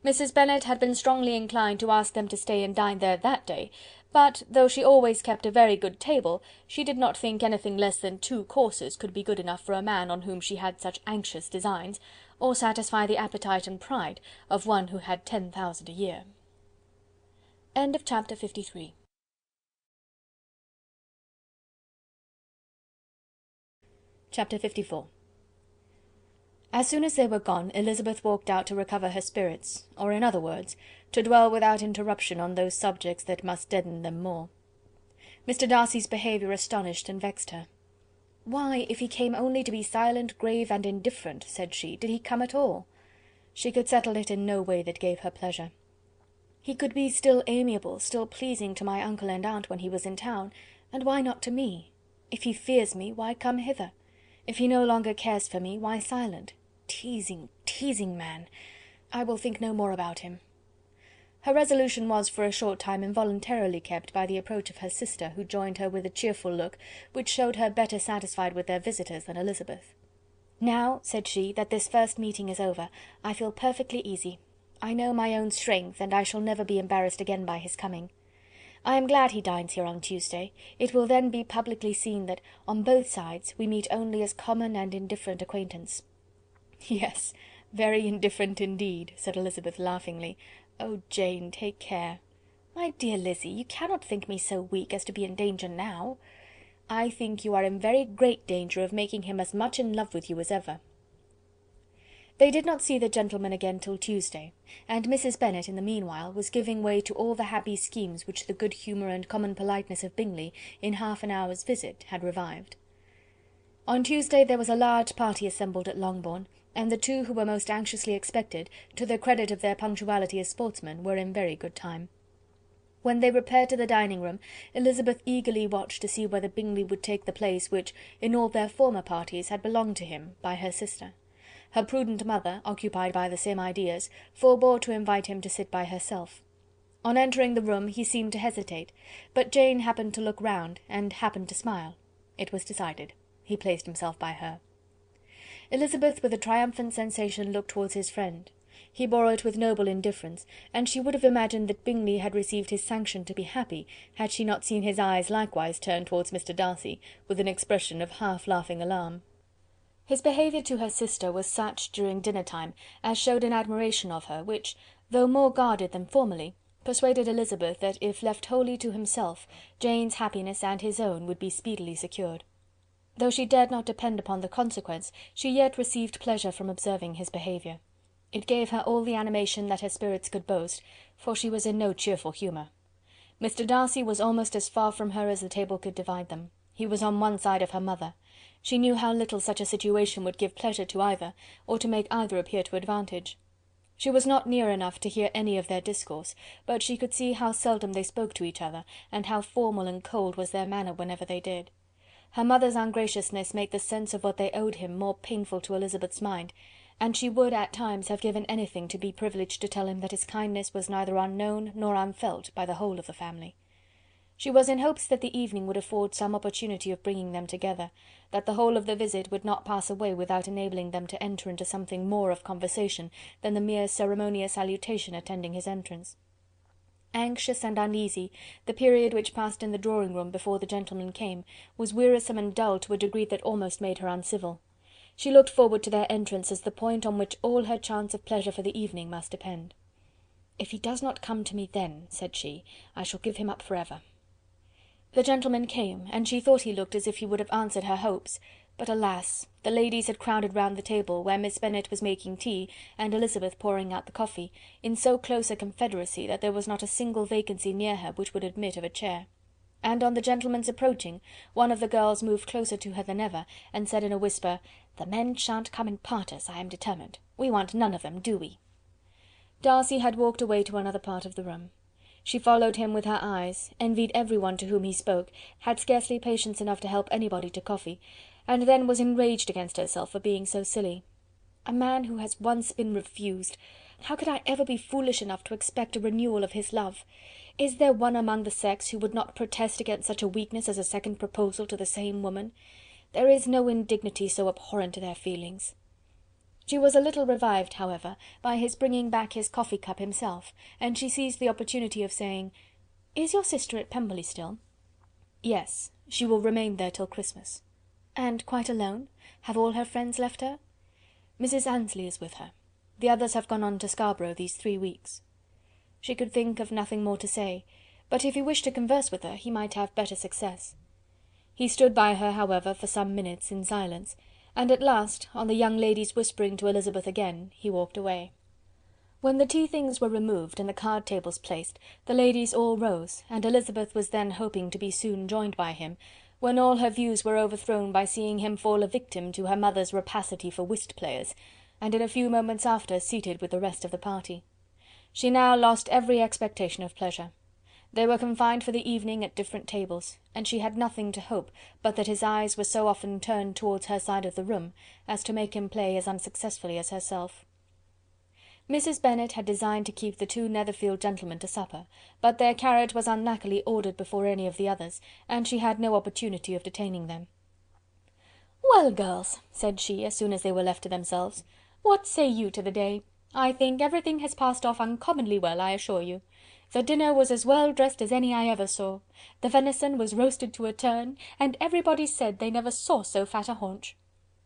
Mrs. Bennet had been strongly inclined to ask them to stay and dine there that day, but, though she always kept a very good table, she did not think anything less than 2 courses could be good enough for a man on whom she had such anxious designs, or satisfy the appetite and pride of one who had 10,000 a year. Chapter 53. Chapter 54. As soon as they were gone, Elizabeth walked out to recover her spirits, or in other words, to dwell without interruption on those subjects that must deaden them more. Mr. Darcy's behaviour astonished and vexed her. "Why, if he came only to be silent, grave, and indifferent," said she, "did he come at all?" She could settle it in no way that gave her pleasure. "He could be still amiable, still pleasing to my uncle and aunt when he was in town, and why not to me? If he fears me, why come hither? If he no longer cares for me, why silent? Teasing, teasing man! I will think no more about him." Her resolution was for a short time involuntarily kept by the approach of her sister, who joined her with a cheerful look, which showed her better satisfied with their visitors than Elizabeth. "Now," said she, "that this first meeting is over, I feel perfectly easy. I know my own strength, and I shall never be embarrassed again by his coming. I am glad he dines here on Tuesday. It will then be publicly seen that, on both sides, we meet only as common and indifferent acquaintance." "Yes, very indifferent indeed," said Elizabeth laughingly. "Oh, Jane, take care." "My dear Lizzy, you cannot think me so weak as to be in danger now." "I think you are in very great danger of making him as much in love with you as ever." They did not see the gentlemen again till Tuesday, and Mrs. Bennet, in the meanwhile, was giving way to all the happy schemes which the good humour and common politeness of Bingley, in half an hour's visit, had revived. On Tuesday there was a large party assembled at Longbourn, and the 2 who were most anxiously expected, to the credit of their punctuality as sportsmen, were in very good time. When they repaired to the dining-room, Elizabeth eagerly watched to see whether Bingley would take the place which, in all their former parties, had belonged to him, by her sister. Her prudent mother, occupied by the same ideas, forbore to invite him to sit by herself. On entering the room he seemed to hesitate, but Jane happened to look round, and happened to smile. It was decided. He placed himself by her. Elizabeth, with a triumphant sensation, looked towards his friend. He bore it with noble indifference, and she would have imagined that Bingley had received his sanction to be happy, had she not seen his eyes likewise turn towards Mr. Darcy, with an expression of half-laughing alarm. His behaviour to her sister was such, during dinner-time, as showed an admiration of her, which, though more guarded than formerly, persuaded Elizabeth that if left wholly to himself, Jane's happiness and his own would be speedily secured. Though she dared not depend upon the consequence, she yet received pleasure from observing his behaviour. It gave her all the animation that her spirits could boast, for she was in no cheerful humour. Mr. Darcy was almost as far from her as the table could divide them. He was on one side of her mother. She knew how little such a situation would give pleasure to either, or to make either appear to advantage. She was not near enough to hear any of their discourse, but she could see how seldom they spoke to each other, and how formal and cold was their manner whenever they did. Her mother's ungraciousness made the sense of what they owed him more painful to Elizabeth's mind, and she would at times have given anything to be privileged to tell him that his kindness was neither unknown nor unfelt by the whole of the family. She was in hopes that the evening would afford some opportunity of bringing them together, that the whole of the visit would not pass away without enabling them to enter into something more of conversation than the mere ceremonious salutation attending his entrance. Anxious and uneasy, the period which passed in the drawing-room before the gentlemen came was wearisome and dull to a degree that almost made her uncivil. She looked forward to their entrance as the point on which all her chance of pleasure for the evening must depend. "If he does not come to me then," said she, "I shall give him up for ever." The gentleman came, and she thought he looked as if he would have answered her hopes, but alas! the ladies had crowded round the table, where Miss Bennet was making tea, and Elizabeth pouring out the coffee, in so close a confederacy that there was not a single vacancy near her which would admit of a chair. And on the gentleman's approaching, one of the girls moved closer to her than ever, and said in a whisper, "The men shan't come and part us, I am determined. We want none of them, do we?" Darcy had walked away to another part of the room. She followed him with her eyes, envied every one to whom he spoke, had scarcely patience enough to help anybody to coffee, and then was enraged against herself for being so silly. A man who has once been refused! How could I ever be foolish enough to expect a renewal of his love? Is there one among the sex who would not protest against such a weakness as a second proposal to the same woman? There is no indignity so abhorrent to their feelings. She was a little revived, however, by his bringing back his coffee cup himself, and she seized the opportunity of saying, "Is your sister at Pemberley still?" "Yes, she will remain there till Christmas." "And quite alone? Have all her friends left her?" "Mrs. Annesley is with her. The others have gone on to Scarborough these 3 weeks." She could think of nothing more to say, but if he wished to converse with her, he might have better success. He stood by her, however, for some minutes in silence, and at last, on the young lady's whispering to Elizabeth again, he walked away. When the tea things were removed and the card tables placed, the ladies all rose, and Elizabeth was then hoping to be soon joined by him, when all her views were overthrown by seeing him fall a victim to her mother's rapacity for whist players, and in a few moments after seated with the rest of the party. She now lost every expectation of pleasure. They were confined for the evening at different tables, and she had nothing to hope but that his eyes were so often turned towards her side of the room as to make him play as unsuccessfully as herself. Mrs. Bennet had designed to keep the 2 Netherfield gentlemen to supper, but their carriage was unluckily ordered before any of the others, and she had no opportunity of detaining them. "Well, girls," said she, as soon as they were left to themselves, "what say you to the day? I think everything has passed off uncommonly well, I assure you. The dinner was as well dressed as any I ever saw. The venison was roasted to a turn, and everybody said they never saw so fat a haunch.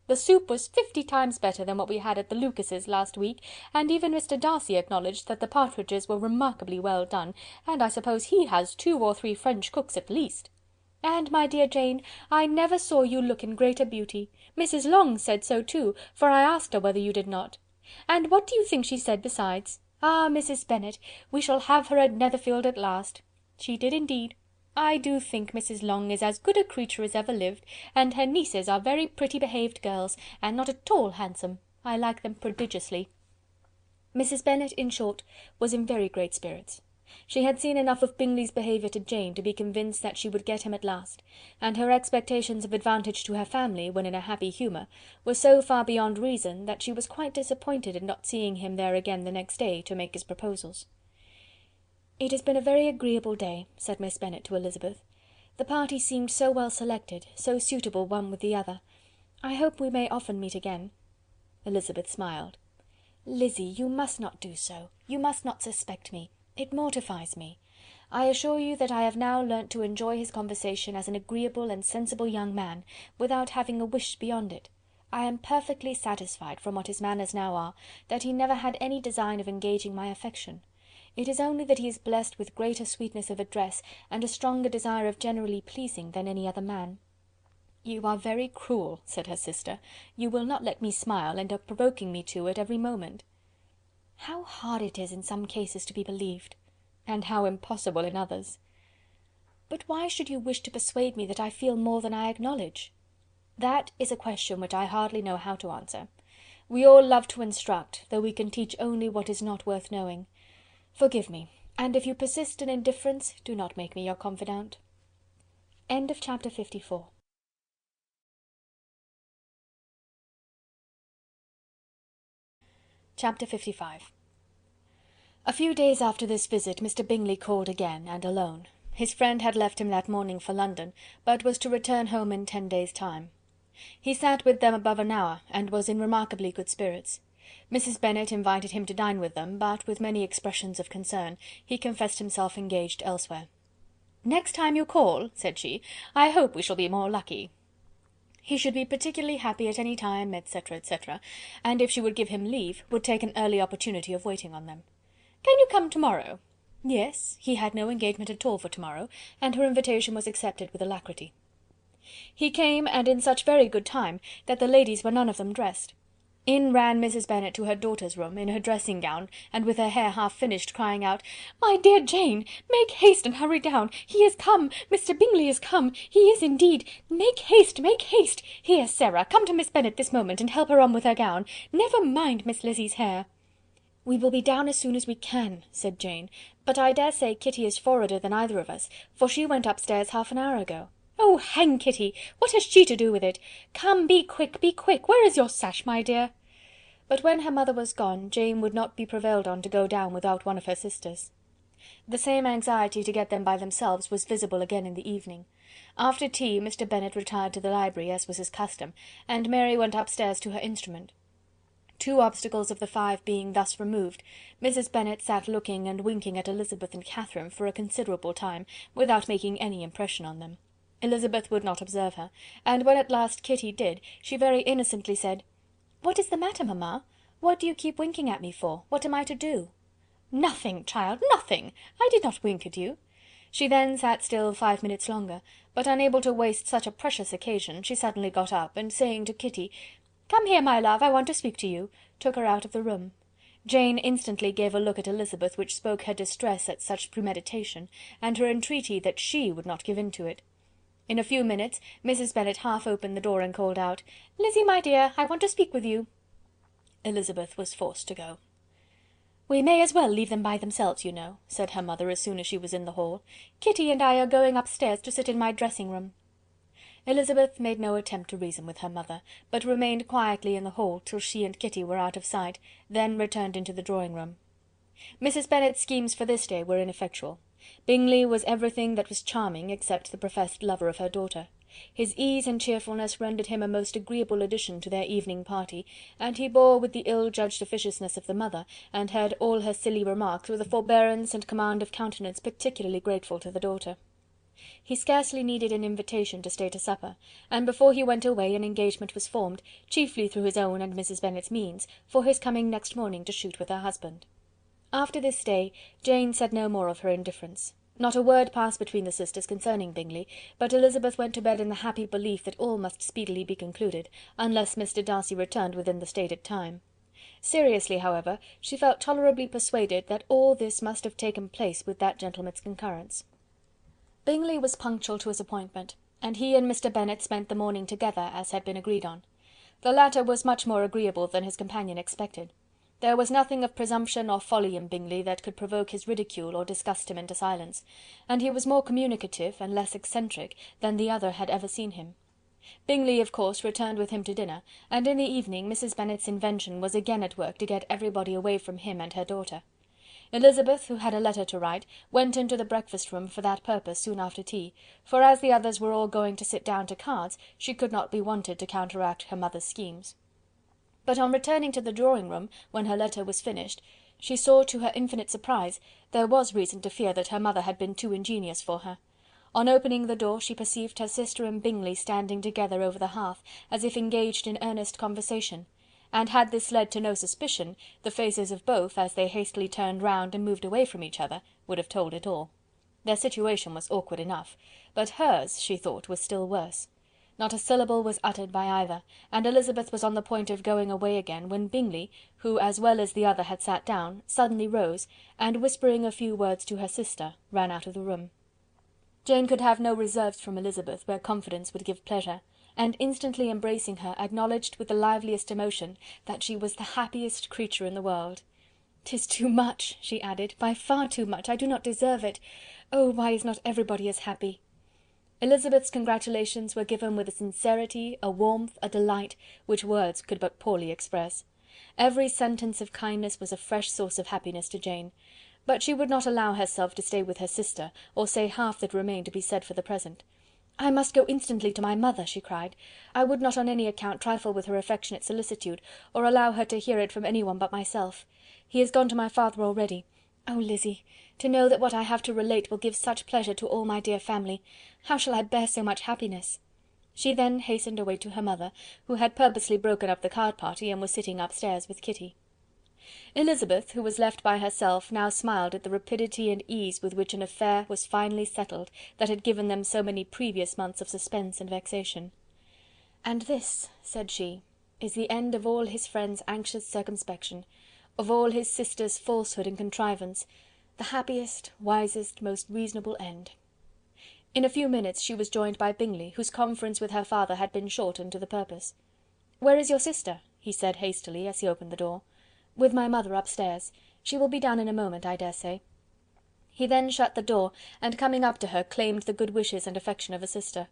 The soup was 50 times better than what we had at the Lucases last week, and even Mr. Darcy acknowledged that the partridges were remarkably well done, and I suppose he has 2 or 3 French cooks at least. And, my dear Jane, I never saw you look in greater beauty. Mrs. Long said so too, for I asked her whether you did not. And what do you think she said besides? Ah, Mrs. Bennet, we shall have her at Netherfield at last. She did indeed. I do think Mrs. Long is as good a creature as ever lived, and her nieces are very pretty behaved girls, and not at all handsome. I like them prodigiously." Mrs. Bennet, in short, was in very great spirits. She had seen enough of Bingley's behaviour to Jane to be convinced that she would get him at last, and her expectations of advantage to her family, when in a happy humour, were so far beyond reason, that she was quite disappointed in not seeing him there again the next day to make his proposals. "It has been a very agreeable day," said Miss Bennet to Elizabeth. "The party seemed so well selected, so suitable one with the other. I hope we may often meet again." Elizabeth smiled. "Lizzy, you must not do so. You must not suspect me. It mortifies me. I assure you that I have now learnt to enjoy his conversation as an agreeable and sensible young man, without having a wish beyond it. I am perfectly satisfied, from what his manners now are, that he never had any design of engaging my affection. It is only that he is blessed with greater sweetness of address, and a stronger desire of generally pleasing, than any other man." "You are very cruel," said her sister. "You will not let me smile, and are provoking me to it every moment." "How hard it is in some cases to be believed, and how impossible in others! But why should you wish to persuade me that I feel more than I acknowledge?" "That is a question which I hardly know how to answer. We all love to instruct, though we can teach only what is not worth knowing. Forgive me, and if you persist in indifference, do not make me your confidante." Chapter 54. Chapter 55. A few days after this visit Mr. Bingley called again, and alone. His friend had left him that morning for London, but was to return home in 10 days' time. He sat with them above an hour, and was in remarkably good spirits. Mrs. Bennet invited him to dine with them, but, with many expressions of concern, he confessed himself engaged elsewhere. "Next time you call," said she, "I hope we shall be more lucky." He should be particularly happy at any time, etc., etc., and if she would give him leave, would take an early opportunity of waiting on them. "Can you come to-morrow?" Yes, he had no engagement at all for to-morrow, and her invitation was accepted with alacrity. He came, and in such very good time, that the ladies were none of them dressed. In ran Mrs. Bennet to her daughter's room, in her dressing gown, and with her hair half finished, crying out, "My dear Jane, make haste and hurry down! He is come! Mr. Bingley is come! He is indeed! Make haste, make haste! Here, Sarah, come to Miss Bennet this moment, and help her on with her gown. Never mind Miss Lizzie's hair." "We will be down as soon as we can," said Jane, "but I dare say Kitty is forwarder than either of us, for she went upstairs half an hour ago." "Oh, hang Kitty! What has she to do with it? Come, be quick, be quick! Where is your sash, my dear?" But when her mother was gone, Jane would not be prevailed on to go down without one of her sisters. The same anxiety to get them by themselves was visible again in the evening. After tea, Mr. Bennet retired to the library, as was his custom, and Mary went upstairs to her instrument. 2 obstacles of the 5 being thus removed, Mrs. Bennet sat looking and winking at Elizabeth and Catherine for a considerable time, without making any impression on them. Elizabeth would not observe her, and when at last Kitty did, she very innocently said, "What is the matter, mamma? What do you keep winking at me for? What am I to do?" "Nothing, child, nothing! I did not wink at you." She then sat still 5 minutes longer, but unable to waste such a precious occasion, she suddenly got up, and saying to Kitty, "Come here, my love, I want to speak to you," took her out of the room. Jane instantly gave a look at Elizabeth which spoke her distress at such premeditation, and her entreaty that she would not give in to it. In a few minutes Mrs. Bennet half opened the door and called out, "Lizzie, my dear, I want to speak with you." Elizabeth was forced to go. "We may as well leave them by themselves, you know," said her mother as soon as she was in the hall. "Kitty and I are going upstairs to sit in my dressing-room." Elizabeth made no attempt to reason with her mother, but remained quietly in the hall till she and Kitty were out of sight, then returned into the drawing-room. Mrs. Bennet's schemes for this day were ineffectual. Bingley was everything that was charming, except the professed lover of her daughter. His ease and cheerfulness rendered him a most agreeable addition to their evening party, and he bore with the ill-judged officiousness of the mother, and heard all her silly remarks with a forbearance and command of countenance particularly grateful to the daughter. He scarcely needed an invitation to stay to supper, and before he went away an engagement was formed, chiefly through his own and Mrs. Bennet's means, for his coming next morning to shoot with her husband. After this day, Jane said no more of her indifference. Not a word passed between the sisters concerning Bingley, but Elizabeth went to bed in the happy belief that all must speedily be concluded, unless Mr. Darcy returned within the stated time. Seriously, however, she felt tolerably persuaded that all this must have taken place with that gentleman's concurrence. Bingley was punctual to his appointment, and he and Mr. Bennet spent the morning together, as had been agreed on. The latter was much more agreeable than his companion expected. There was nothing of presumption or folly in Bingley that could provoke his ridicule or disgust him into silence, and he was more communicative and less eccentric than the other had ever seen him. Bingley, of course, returned with him to dinner, and in the evening Mrs. Bennet's invention was again at work to get everybody away from him and her daughter. Elizabeth, who had a letter to write, went into the breakfast-room for that purpose soon after tea, for as the others were all going to sit down to cards, she could not be wanted to counteract her mother's schemes. But on returning to the drawing-room, when her letter was finished, she saw, to her infinite surprise, there was reason to fear that her mother had been too ingenious for her. On opening the door, she perceived her sister and Bingley standing together over the hearth, as if engaged in earnest conversation, and had this led to no suspicion, the faces of both, as they hastily turned round and moved away from each other, would have told it all. Their situation was awkward enough, but hers, she thought, was still worse. Not a syllable was uttered by either, and Elizabeth was on the point of going away again, when Bingley, who as well as the other had sat down, suddenly rose, and whispering a few words to her sister, ran out of the room. Jane could have no reserves from Elizabeth where confidence would give pleasure, and instantly embracing her, acknowledged with the liveliest emotion that she was the happiest creature in the world. "'Tis too much," she added, "by far too much. I do not deserve it. Oh, why is not everybody as happy?" Elizabeth's congratulations were given with a sincerity, a warmth, a delight, which words could but poorly express. Every sentence of kindness was a fresh source of happiness to Jane. but she would not allow herself to stay with her sister, or say half that remained to be said for the present. "I must go instantly to my mother," she cried. "I would not on any account trifle with her affectionate solicitude, or allow her to hear it from any one but myself. He is gone to my father already. Oh, Lizzy! to know that what I have to relate will give such pleasure to all my dear family! How shall I bear so much happiness?" She then hastened away to her mother, who had purposely broken up the card party, and was sitting upstairs with Kitty. Elizabeth, who was left by herself, now smiled at the rapidity and ease with which an affair was finally settled that had given them so many previous months of suspense and vexation. "And this," said she, "is the end of all his friend's anxious circumspection, of all his sister's falsehood and contrivance, the happiest, wisest, most reasonable end." In a few minutes she was joined by Bingley, whose conference with her father had been short and to the purpose. "Where is your sister?" he said hastily, as he opened the door. "With my mother upstairs. She will be down in a moment, I dare say." He then shut the door, and coming up to her, claimed the good wishes and affection of a sister.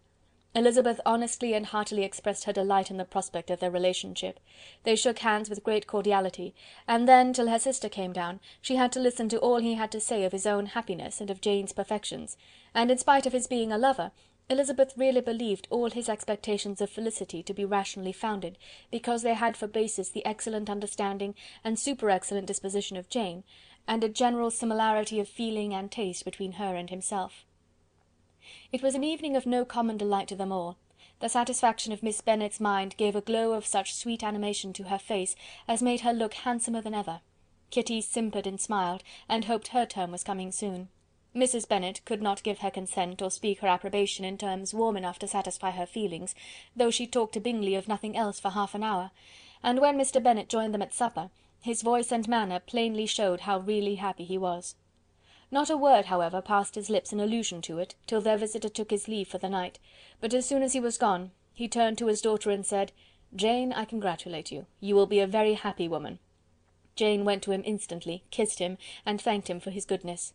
Elizabeth honestly and heartily expressed her delight in the prospect of their relationship. They shook hands with great cordiality, and then, till her sister came down, she had to listen to all he had to say of his own happiness and of Jane's perfections, and in spite of his being a lover, Elizabeth really believed all his expectations of felicity to be rationally founded, because they had for basis the excellent understanding and super-excellent disposition of Jane, and a general similarity of feeling and taste between her and himself. It was an evening of no common delight to them all. The satisfaction of Miss Bennet's mind gave a glow of such sweet animation to her face as made her look handsomer than ever. Kitty simpered and smiled, and hoped her turn was coming soon. Mrs. Bennet could not give her consent or speak her approbation in terms warm enough to satisfy her feelings, though she talked to Bingley of nothing else for half an hour, and when Mr. Bennet joined them at supper, his voice and manner plainly showed how really happy he was. Not a word, however, passed his lips in allusion to it, till their visitor took his leave for the night, but as soon as he was gone, he turned to his daughter and said, "Jane, I congratulate you. You will be a very happy woman." Jane went to him instantly, kissed him, and thanked him for his goodness.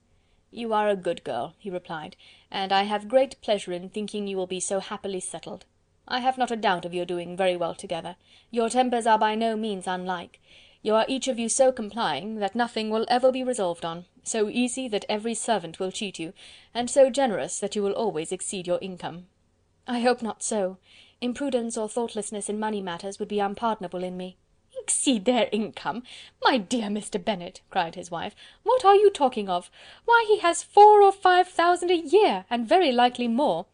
"You are a good girl," he replied, "and I have great pleasure in thinking you will be so happily settled. I have not a doubt of your doing very well together. Your tempers are by no means unlike. You are each of you so complying, that nothing will ever be resolved on, so easy that every servant will cheat you, and so generous that you will always exceed your income." "I hope not so. Imprudence or thoughtlessness in money matters would be unpardonable in me." "Exceed their income! My dear Mr. Bennet," cried his wife, "what are you talking of? Why, he has 4,000 or 5,000 a year, and very likely more."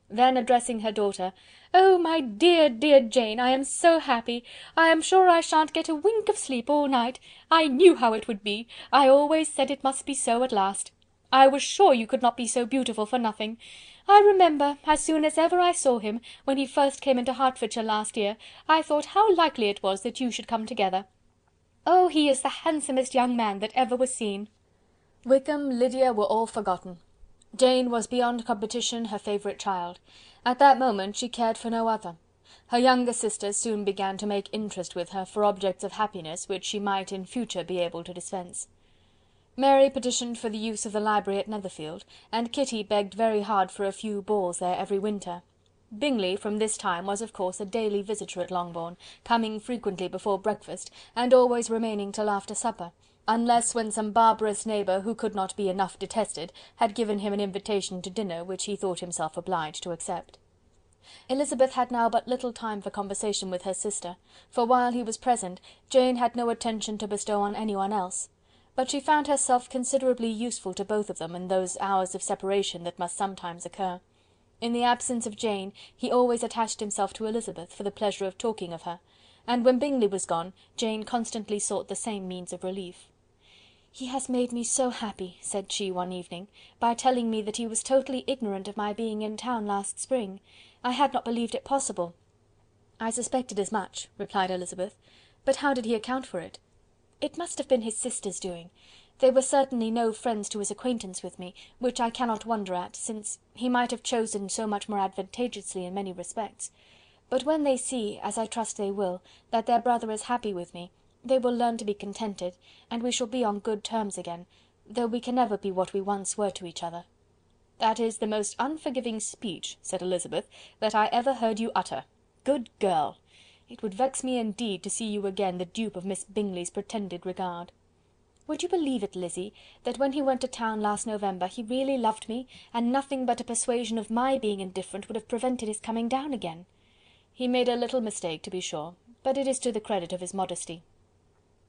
Then addressing her daughter, "Oh, my dear, dear Jane, I am so happy! I am sure I shan't get a wink of sleep all night. I knew how it would be. I always said it must be so at last. I was sure you could not be so beautiful for nothing. I remember, as soon as ever I saw him, when he first came into Hertfordshire last year, I thought how likely it was that you should come together. Oh, he is the handsomest young man that ever was seen." Wickham, Lydia were all forgotten. Jane was beyond competition her favourite child. At that moment she cared for no other. Her younger sisters soon began to make interest with her for objects of happiness which she might in future be able to dispense. Mary petitioned for the use of the library at Netherfield, and Kitty begged very hard for a few balls there every winter. Bingley from this time was of course a daily visitor at Longbourn, coming frequently before breakfast, and always remaining till after supper, unless when some barbarous neighbour, who could not be enough detested, had given him an invitation to dinner which he thought himself obliged to accept. Elizabeth had now but little time for conversation with her sister, for while he was present, Jane had no attention to bestow on anyone else, but she found herself considerably useful to both of them in those hours of separation that must sometimes occur. In the absence of Jane, he always attached himself to Elizabeth for the pleasure of talking of her, and when Bingley was gone, Jane constantly sought the same means of relief. "He has made me so happy," said she one evening, "by telling me that he was totally ignorant of my being in town last spring. I had not believed it possible." "I suspected as much," replied Elizabeth, "but how did he account for it?" "It must have been his sister's doing. They were certainly no friends to his acquaintance with me, which I cannot wonder at, since he might have chosen so much more advantageously in many respects. But when they see, as I trust they will, that their brother is happy with me, they will learn to be contented, and we shall be on good terms again, though we can never be what we once were to each other." "That is the most unforgiving speech," said Elizabeth, "that I ever heard you utter. Good girl! It would vex me indeed to see you again the dupe of Miss Bingley's pretended regard." Would you believe it, Lizzy, that when he went to town last November he really loved me, and nothing but a persuasion of my being indifferent would have prevented his coming down again? He made a little mistake, to be sure, but it is to the credit of his modesty.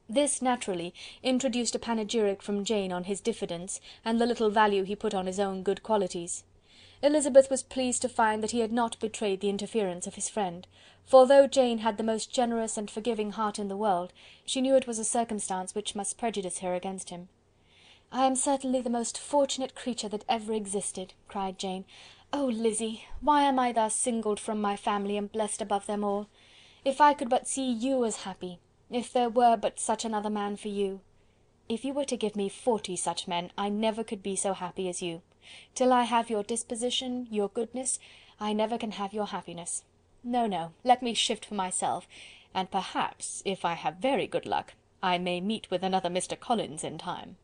This, naturally, introduced a panegyric from Jane on his diffidence, and the little value he put on his own good qualities. Elizabeth was pleased to find that he had not betrayed the interference of his friend, for though Jane had the most generous and forgiving heart in the world, she knew it was a circumstance which must prejudice her against him. "I am certainly the most fortunate creature that ever existed," cried Jane. "Oh, Lizzy, why am I thus singled from my family and blessed above them all? If I could but see you as happy! If there were but such another man for you! If you were to give me 40 such men, I never could be so happy as you. Till I have your disposition, your goodness, I never can have your happiness. No, no, let me shift for myself, and perhaps, if I have very good luck, I may meet with another Mr. Collins in time."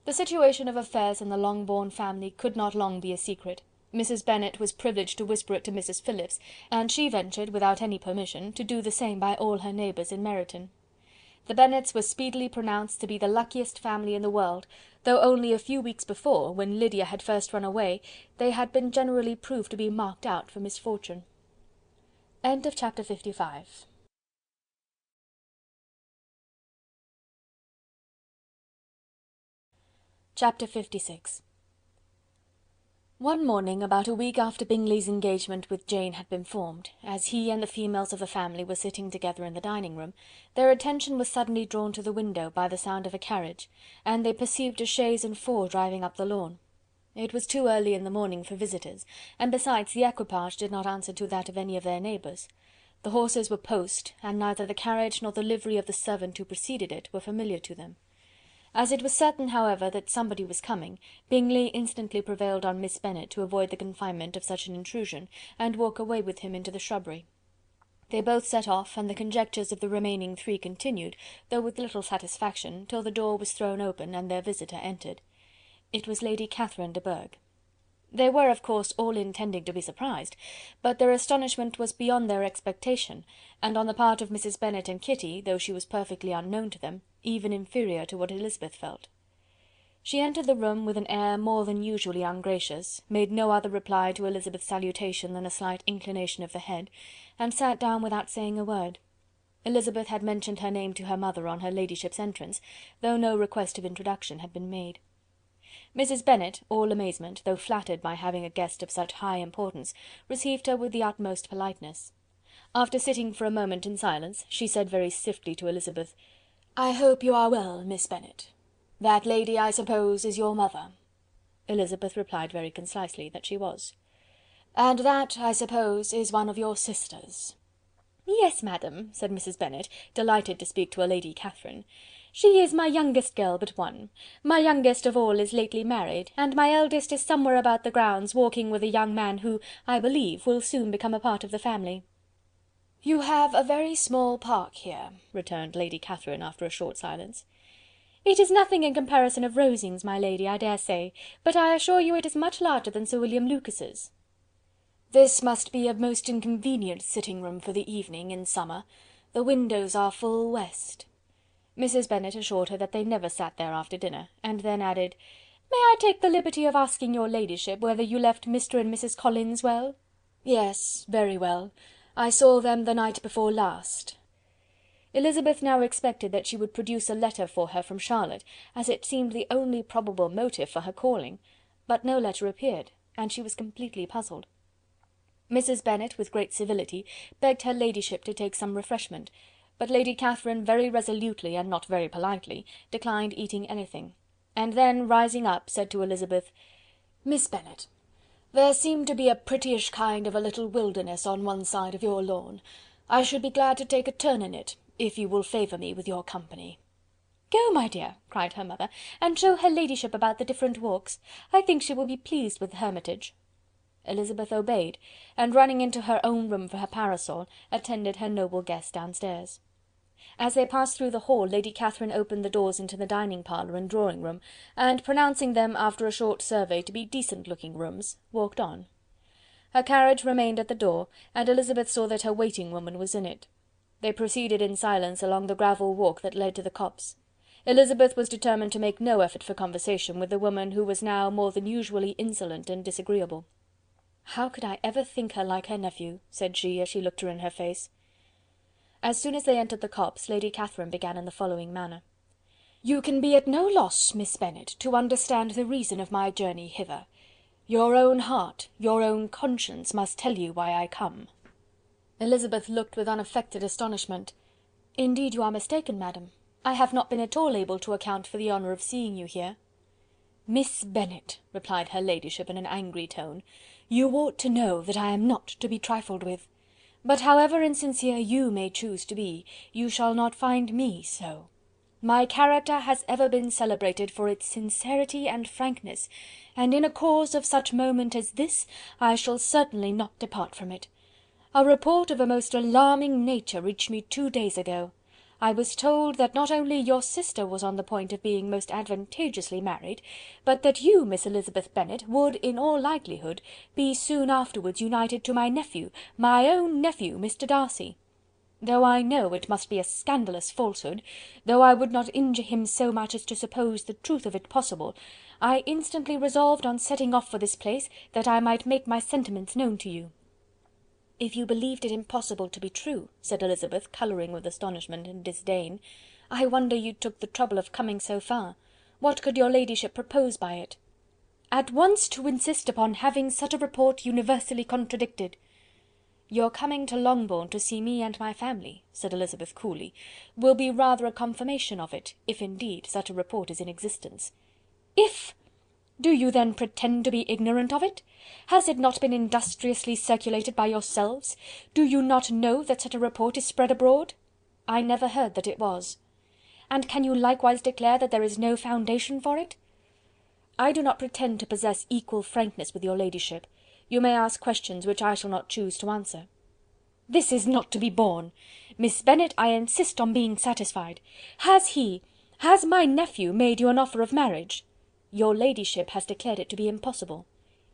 The situation of affairs in the Longbourn family could not long be a secret. Mrs. Bennet was privileged to whisper it to Mrs. Phillips, and she ventured, without any permission, to do the same by all her neighbours in Meryton. The Bennets were speedily pronounced to be the luckiest family in the world, though only a few weeks before, when Lydia had first run away, they had been generally proved to be marked out for misfortune. End of chapter 55. Chapter 56. One morning, about a week after Bingley's engagement with Jane had been formed, as he and the females of the family were sitting together in the dining-room, their attention was suddenly drawn to the window by the sound of a carriage, and they perceived a chaise and four driving up the lawn. It was too early in the morning for visitors, and besides the equipage did not answer to that of any of their neighbours. The horses were post, and neither the carriage nor the livery of the servant who preceded it were familiar to them. As it was certain, however, that somebody was coming, Bingley instantly prevailed on Miss Bennet to avoid the confinement of such an intrusion, and walk away with him into the shrubbery. They both set off, and the conjectures of the remaining three continued, though with little satisfaction, till the door was thrown open, and their visitor entered. It was Lady Catherine de Bourgh. They were, of course, all intending to be surprised, but their astonishment was beyond their expectation, and on the part of Mrs. Bennet and Kitty, though she was perfectly unknown to them, even inferior to what Elizabeth felt. She entered the room with an air more than usually ungracious, made no other reply to Elizabeth's salutation than a slight inclination of the head, and sat down without saying a word. Elizabeth had mentioned her name to her mother on her ladyship's entrance, though no request of introduction had been made. Mrs. Bennet, all amazement, though flattered by having a guest of such high importance, received her with the utmost politeness. After sitting for a moment in silence, she said very stiffly to Elizabeth, "I hope you are well, Miss Bennet. That lady, I suppose, is your mother?" Elizabeth replied very concisely that she was. "And that, I suppose, is one of your sisters?" "Yes, madam," said Mrs. Bennet, delighted to speak to a Lady Catherine. "She is my youngest girl but one. My youngest of all is lately married, and my eldest is somewhere about the grounds, walking with a young man who, I believe, will soon become a part of the family." "You have a very small park here," returned Lady Catherine after a short silence. "It is nothing in comparison of Rosings, my lady, I dare say, but I assure you it is much larger than Sir William Lucas's." "This must be a most inconvenient sitting-room for the evening, in summer. The windows are full west." Mrs. Bennet assured her that they never sat there after dinner, and then added, "May I take the liberty of asking your ladyship whether you left Mr. and Mrs. Collins well?" "Yes, very well. I saw them the night before last." Elizabeth now expected that she would produce a letter for her from Charlotte, as it seemed the only probable motive for her calling, but no letter appeared, and she was completely puzzled. Mrs. Bennet, with great civility, begged her ladyship to take some refreshment, but Lady Catherine very resolutely, and not very politely, declined eating anything, and then, rising up, said to Elizabeth, "Miss Bennet, there seemed to be a prettyish kind of a little wilderness on one side of your lawn. I should be glad to take a turn in it, if you will favour me with your company." "Go, my dear," cried her mother, "and show her ladyship about the different walks. I think she will be pleased with the Hermitage." Elizabeth obeyed, and running into her own room for her parasol, attended her noble guest downstairs. As they passed through the hall, Lady Catherine opened the doors into the dining parlour and drawing room, and pronouncing them, after a short survey, to be decent-looking rooms, walked on. Her carriage remained at the door, and Elizabeth saw that her waiting-woman was in it. They proceeded in silence along the gravel walk that led to the copse. Elizabeth was determined to make no effort for conversation with the woman who was now more than usually insolent and disagreeable. "How could I ever think her like her nephew?" said she, as she looked her in her face. As soon as they entered the copse, Lady Catherine began in the following manner. "You can be at no loss, Miss Bennet, to understand the reason of my journey hither. Your own heart, your own conscience must tell you why I come." Elizabeth looked with unaffected astonishment. "Indeed you are mistaken, madam. I have not been at all able to account for the honour of seeing you here." "Miss Bennet," replied her ladyship in an angry tone, "you ought to know that I am not to be trifled with. But however insincere you may choose to be, you shall not find me so. My character has ever been celebrated for its sincerity and frankness, and in a cause of such moment as this, I shall certainly not depart from it. A report of a most alarming nature reached me 2 days ago. I was told that not only your sister was on the point of being most advantageously married, but that you, Miss Elizabeth Bennet, would, in all likelihood, be soon afterwards united to my nephew, my own nephew, Mr. Darcy. Though I know it must be a scandalous falsehood, though I would not injure him so much as to suppose the truth of it possible, I instantly resolved on setting off for this place, that I might make my sentiments known to you." "If you believed it impossible to be true," said Elizabeth, colouring with astonishment and disdain, "I wonder you took the trouble of coming so far. What could your ladyship propose by it?" "At once to insist upon having such a report universally contradicted." "Your coming to Longbourn to see me and my family," said Elizabeth coolly, "will be rather a confirmation of it, if indeed such a report is in existence." "If! Do you then pretend to be ignorant of it? Has it not been industriously circulated by yourselves? Do you not know that such a report is spread abroad?" "I never heard that it was." "And can you likewise declare that there is no foundation for it?" "I do not pretend to possess equal frankness with your ladyship. You may ask questions which I shall not choose to answer." "This is not to be borne. Miss Bennet, I insist on being satisfied. Has my nephew made you an offer of marriage?" "Your ladyship has declared it to be impossible."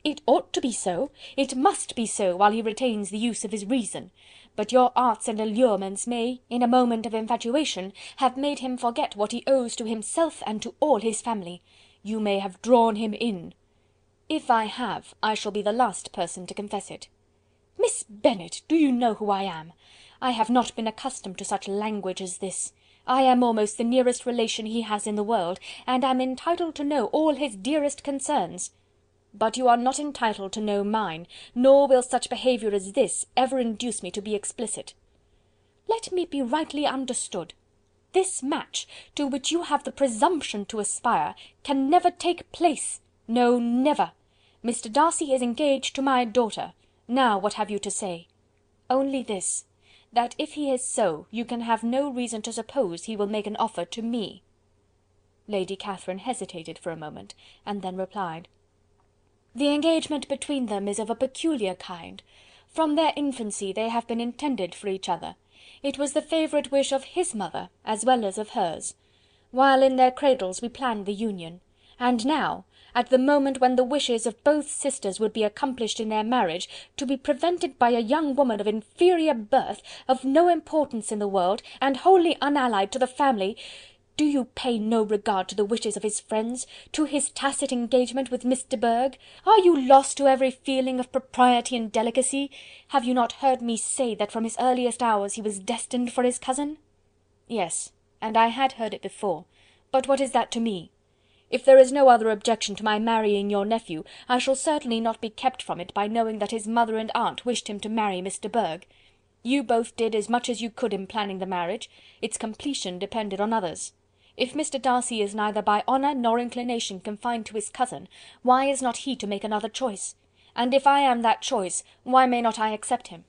"It ought to be so, it must be so, while he retains the use of his reason. But your arts and allurements may, in a moment of infatuation, have made him forget what he owes to himself and to all his family. You may have drawn him in." "If I have, I shall be the last person to confess it." "Miss Bennet, do you know who I am? I have not been accustomed to such language as this. I am almost the nearest relation he has in the world, and am entitled to know all his dearest concerns." "But you are not entitled to know mine, nor will such behaviour as this ever induce me to be explicit." "Let me be rightly understood. This match, to which you have the presumption to aspire, can never take place. No, never. Mr. Darcy is engaged to my daughter. Now what have you to say?" "Only this, that if he is so, you can have no reason to suppose he will make an offer to me." Lady Catherine hesitated for a moment, and then replied: "The engagement between them is of a peculiar kind. From their infancy they have been intended for each other. It was the favourite wish of his mother as well as of hers. While in their cradles we planned the union, and now, at the moment when the wishes of both sisters would be accomplished in their marriage, to be prevented by a young woman of inferior birth, of no importance in the world, and wholly unallied to the family. Do you pay no regard to the wishes of his friends, to his tacit engagement with Miss de Bourgh? Are you lost to every feeling of propriety and delicacy? Have you not heard me say that from his earliest hours he was destined for his cousin?" "Yes, and I had heard it before, but what is that to me? If there is no other objection to my marrying your nephew, I shall certainly not be kept from it by knowing that his mother and aunt wished him to marry Miss de Bourgh. You both did as much as you could in planning the marriage. Its completion depended on others. If Mr. Darcy is neither by honour nor inclination confined to his cousin, why is not he to make another choice? And if I am that choice, why may not I accept him?"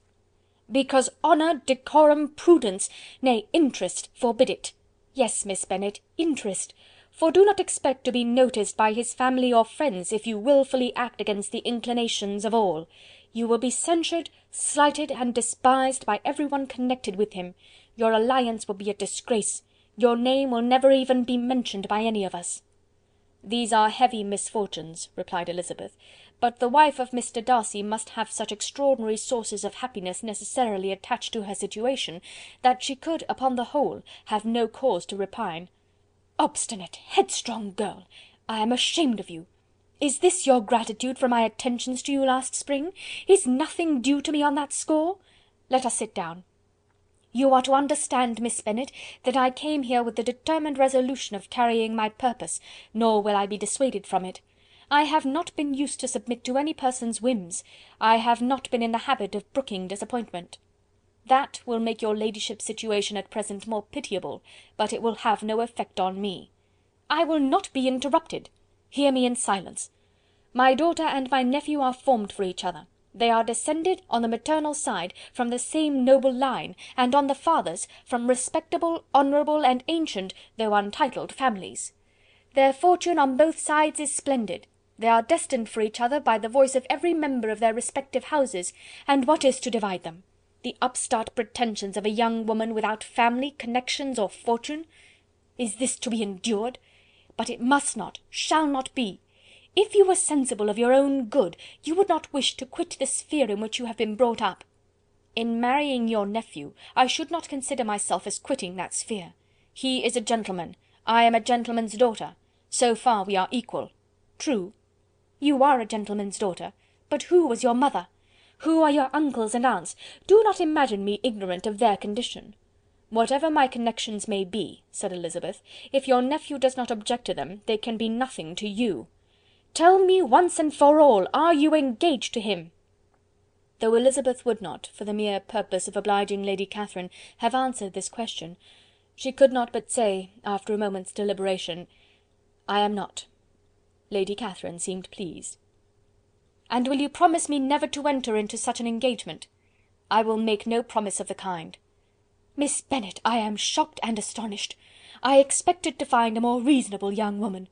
"Because honour, decorum, prudence, nay, interest, forbid it. Yes, Miss Bennet, interest. For do not expect to be noticed by his family or friends if you wilfully act against the inclinations of all. You will be censured, slighted, and despised by every one connected with him. Your alliance will be a disgrace. Your name will never even be mentioned by any of us." "These are heavy misfortunes," replied Elizabeth, "but the wife of Mr. Darcy must have such extraordinary sources of happiness necessarily attached to her situation, that she could, upon the whole, have no cause to repine." obstinate, headstrong girl! I am ashamed of you. Is this your gratitude for my attentions to you last spring? Is nothing due to me on that score? Let us sit down. You are to understand, Miss Bennet, that I came here with the determined resolution of carrying my purpose, nor will I be dissuaded from it. I have not been used to submit to any person's whims. I have not been in the habit of brooking disappointment. That will make your ladyship's situation at present more pitiable, but it will have no effect on me. I will not be interrupted. Hear me in silence. My daughter and my nephew are formed for each other. They are descended, on the maternal side, from the same noble line, and on the father's, from respectable, honourable, and ancient, though untitled families. Their fortune on both sides is splendid. They are destined for each other by the voice of every member of their respective houses, and what is to divide them? The upstart pretensions of a young woman without family, connections, or fortune? Is this to be endured? But it must not, shall not be. If you were sensible of your own good, you would not wish to quit the sphere in which you have been brought up. In marrying your nephew, I should not consider myself as quitting that sphere. He is a gentleman, I am a gentleman's daughter. So far we are equal. True. You are a gentleman's daughter, but who was your mother? Who are your uncles and aunts? Do not imagine me ignorant of their condition. Whatever my connections may be, said Elizabeth, if your nephew does not object to them, they can be nothing to you. Tell me once and for all, are you engaged to him? Though Elizabeth would not, for the mere purpose of obliging Lady Catherine, have answered this question, she could not but say, after a moment's deliberation, "I am not." Lady Catherine seemed pleased. "And will you promise me never to enter into such an engagement?" "I will make no promise of the kind." "Miss Bennet, I am shocked and astonished. I expected to find a more reasonable young woman.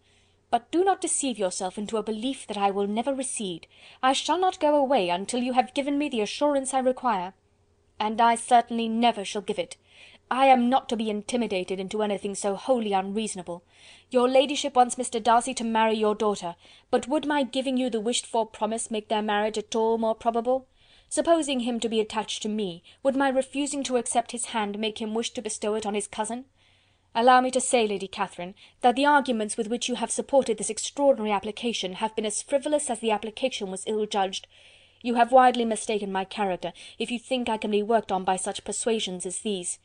But do not deceive yourself into a belief that I will never recede. I shall not go away until you have given me the assurance I require. And I certainly never shall give it. I am not to be intimidated into anything so wholly unreasonable. Your ladyship wants Mr. Darcy to marry your daughter, but would my giving you the wished-for promise make their marriage at all more probable? Supposing him to be attached to me, would my refusing to accept his hand make him wish to bestow it on his cousin? Allow me to say, Lady Catherine, that the arguments with which you have supported this extraordinary application have been as frivolous as the application was ill-judged. You have widely mistaken my character, if you think I can be worked on by such persuasions as these.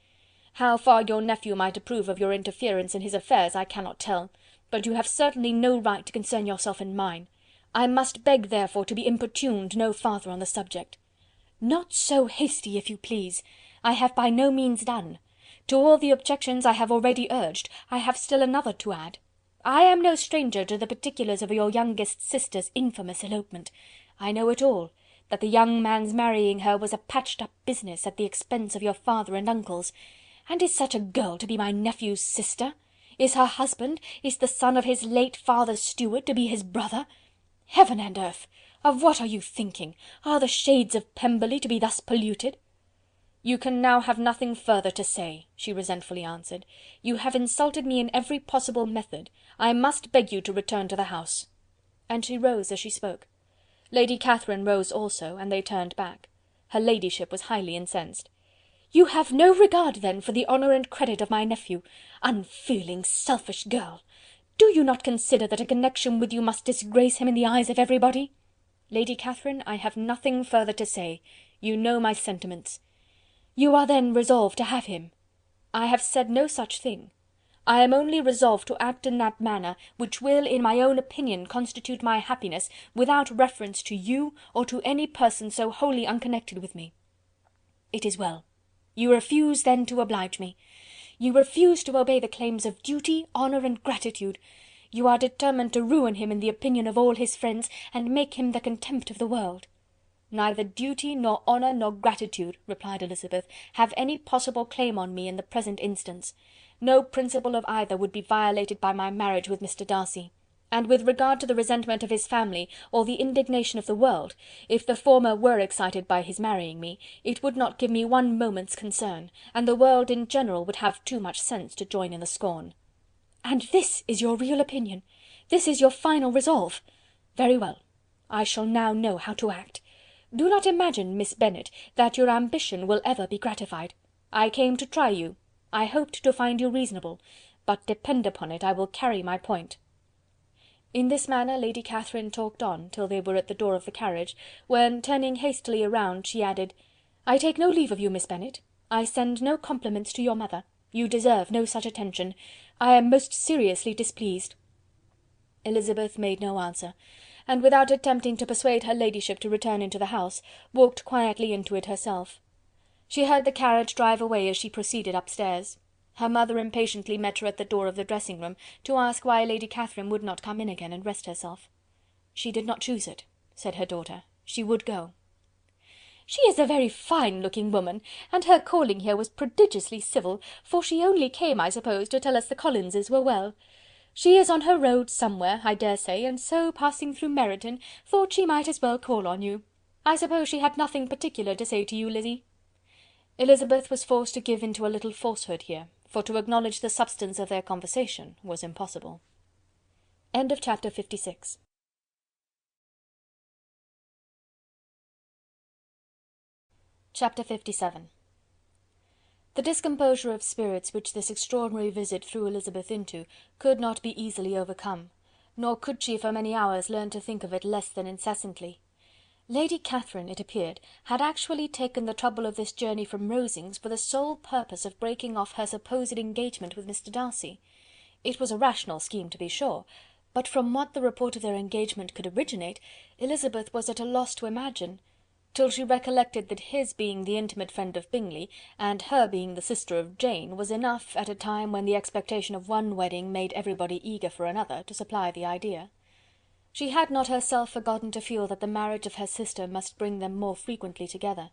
How far your nephew might approve of your interference in his affairs I cannot tell, but you have certainly no right to concern yourself in mine. I must beg, therefore, to be importuned no farther on the subject." "Not so hasty, if you please. I have by no means done. To all the objections I have already urged, I have still another to add. I am no stranger to the particulars of your youngest sister's infamous elopement. I know it all, that the young man's marrying her was a patched-up business at the expense of your father and uncles. And is such a girl to be my nephew's sister? Is her husband, is the son of his late father's steward, to be his brother? Heaven and earth! Of what are you thinking? Are the shades of Pemberley to be thus polluted?" "You can now have nothing further to say," she resentfully answered. "You have insulted me in every possible method. I must beg you to return to the house." And she rose as she spoke. Lady Catherine rose also, and they turned back. Her ladyship was highly incensed. "You have no regard, then, for the honour and credit of my nephew. Unfeeling, selfish girl! Do you not consider that a connection with you must disgrace him in the eyes of everybody?" "Lady Catherine, I have nothing further to say. You know my sentiments." "You are then resolved to have him?" "I have said no such thing. I am only resolved to act in that manner which will, in my own opinion, constitute my happiness, without reference to you, or to any person so wholly unconnected with me." "It is well. You refuse, then, to oblige me. You refuse to obey the claims of duty, honour, and gratitude. You are determined to ruin him in the opinion of all his friends, and make him the contempt of the world." "Neither duty, nor honour, nor gratitude," replied Elizabeth, "have any possible claim on me in the present instance. No principle of either would be violated by my marriage with Mr. Darcy. And with regard to the resentment of his family, or the indignation of the world, if the former were excited by his marrying me, it would not give me one moment's concern, and the world in general would have too much sense to join in the scorn." "And this is your real opinion? This is your final resolve? Very well, I shall now know how to act. Do not imagine, Miss Bennet, that your ambition will ever be gratified. I came to try you. I hoped to find you reasonable, but depend upon it I will carry my point." In this manner Lady Catherine talked on, till they were at the door of the carriage, when, turning hastily around, she added, "I take no leave of you, Miss Bennet. I send no compliments to your mother. You deserve no such attention. I am most seriously displeased." Elizabeth made no answer, and without attempting to persuade her ladyship to return into the house, walked quietly into it herself. She heard the carriage drive away as she proceeded upstairs. Her mother impatiently met her at the door of the dressing-room, to ask why Lady Catherine would not come in again and rest herself. "She did not choose it," said her daughter. "She would go." "She is a very fine-looking woman, and her calling here was prodigiously civil, for she only came, I suppose, to tell us the Collinses were well. She is on her road somewhere, I dare say, and so, passing through Meryton, thought she might as well call on you. I suppose she had nothing particular to say to you, Lizzy?" Elizabeth was forced to give into a little falsehood here, for to acknowledge the substance of their conversation was impossible. Chapter 56. Chapter 57. The discomposure of spirits which this extraordinary visit threw Elizabeth into could not be easily overcome, nor could she for many hours learn to think of it less than incessantly. Lady Catherine, it appeared, had actually taken the trouble of this journey from Rosings for the sole purpose of breaking off her supposed engagement with Mr. Darcy. It was a rational scheme, to be sure, but from what the report of their engagement could originate, Elizabeth was at a loss to imagine, till she recollected that his being the intimate friend of Bingley, and her being the sister of Jane, was enough, at a time when the expectation of one wedding made everybody eager for another, to supply the idea. She had not herself forgotten to feel that the marriage of her sister must bring them more frequently together,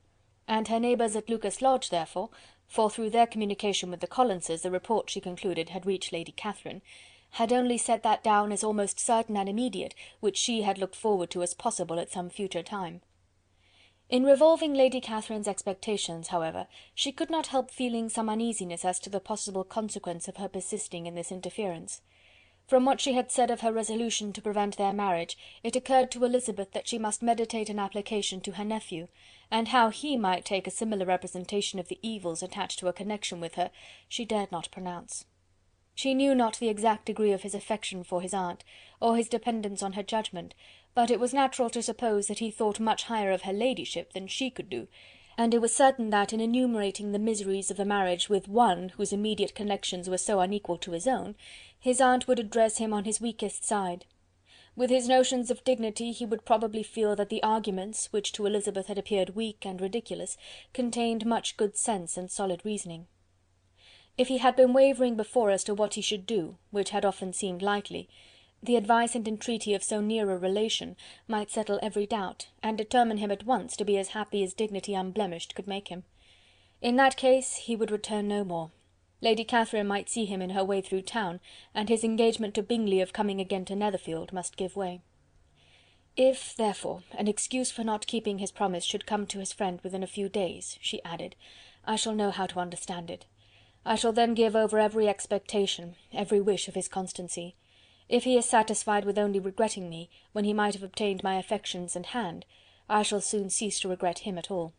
and her neighbours at Lucas Lodge, therefore, for through their communication with the Collinses the report, she concluded, had reached Lady Catherine, had only set that down as almost certain and immediate, which she had looked forward to as possible at some future time. In revolving Lady Catherine's expectations, however, she could not help feeling some uneasiness as to the possible consequence of her persisting in this interference. From what she had said of her resolution to prevent their marriage, it occurred to Elizabeth that she must meditate an application to her nephew, and how he might take a similar representation of the evils attached to a connection with her, she dared not pronounce. She knew not the exact degree of his affection for his aunt, or his dependence on her judgment, but it was natural to suppose that he thought much higher of her ladyship than she could do, and it was certain that, in enumerating the miseries of the marriage with one whose immediate connections were so unequal to his own, his aunt would address him on his weakest side. With his notions of dignity he would probably feel that the arguments, which to Elizabeth had appeared weak and ridiculous, contained much good sense and solid reasoning. If he had been wavering before as to what he should do, which had often seemed likely, the advice and entreaty of so near a relation might settle every doubt, and determine him at once to be as happy as dignity unblemished could make him. In that case he would return no more. Lady Catherine might see him in her way through town, and his engagement to Bingley of coming again to Netherfield must give way. If, therefore, an excuse for not keeping his promise should come to his friend within a few days, she added, I shall know how to understand it. I shall then give over every expectation, every wish of his constancy. If he is satisfied with only regretting me, when he might have obtained my affections and hand, I shall soon cease to regret him at all.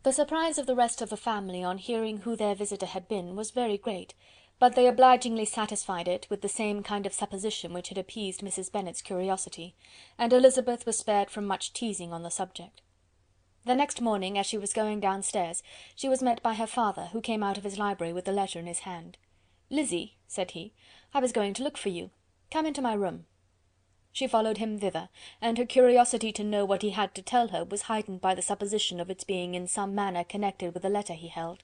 The surprise of the rest of the family on hearing who their visitor had been was very great, but they obligingly satisfied it with the same kind of supposition which had appeased Mrs. Bennet's curiosity, and Elizabeth was spared from much teasing on the subject. The next morning, as she was going downstairs, she was met by her father, who came out of his library with the letter in his hand. "Lizzy," said he, "I was going to look for you. Come into my room." She followed him thither, and her curiosity to know what he had to tell her was heightened by the supposition of its being in some manner connected with the letter he held.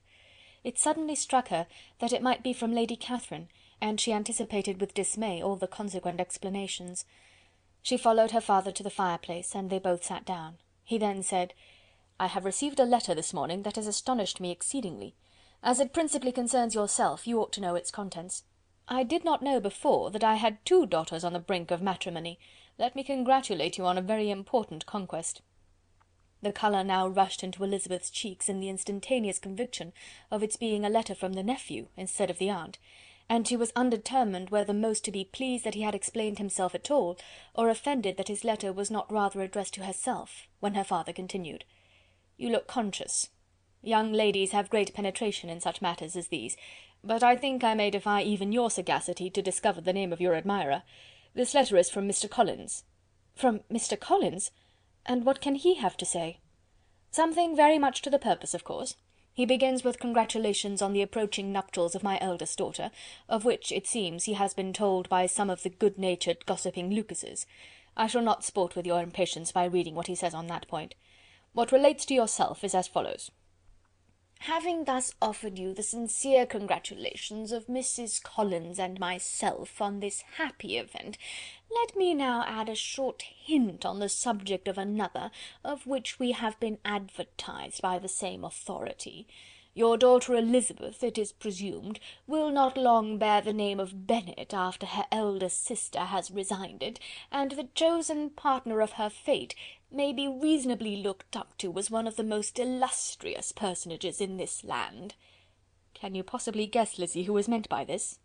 It suddenly struck her that it might be from Lady Catherine, and she anticipated with dismay all the consequent explanations. She followed her father to the fireplace, and they both sat down. He then said, "I have received a letter this morning that has astonished me exceedingly. As it principally concerns yourself, you ought to know its contents. I did not know before that I had 2 daughters on the brink of matrimony. Let me congratulate you on a very important conquest." The colour now rushed into Elizabeth's cheeks in the instantaneous conviction of its being a letter from the nephew instead of the aunt, and she was undetermined whether most to be pleased that he had explained himself at all, or offended that his letter was not rather addressed to herself, when her father continued, "You look conscious." Young ladies have great penetration in such matters as these, but I think I may defy even your sagacity to discover the name of your admirer. This letter is from Mr. Collins." "From Mr. Collins? And what can he have to say?" "Something very much to the purpose, of course. He begins with congratulations on the approaching nuptials of my eldest daughter, of which, it seems, he has been told by some of the good-natured, gossiping Lucases. I shall not sport with your impatience by reading what he says on that point. What relates to yourself is as follows: "Having thus offered you the sincere congratulations of Mrs. Collins and myself on this happy event, let me now add a short hint on the subject of another, of which we have been advertised by the same authority. Your daughter Elizabeth, it is presumed, will not long bear the name of Bennet after her elder sister has resigned it, and the chosen partner of her fate may be reasonably looked up to as one of the most illustrious personages in this land." "Can you possibly guess, Lizzy, who is meant by this?"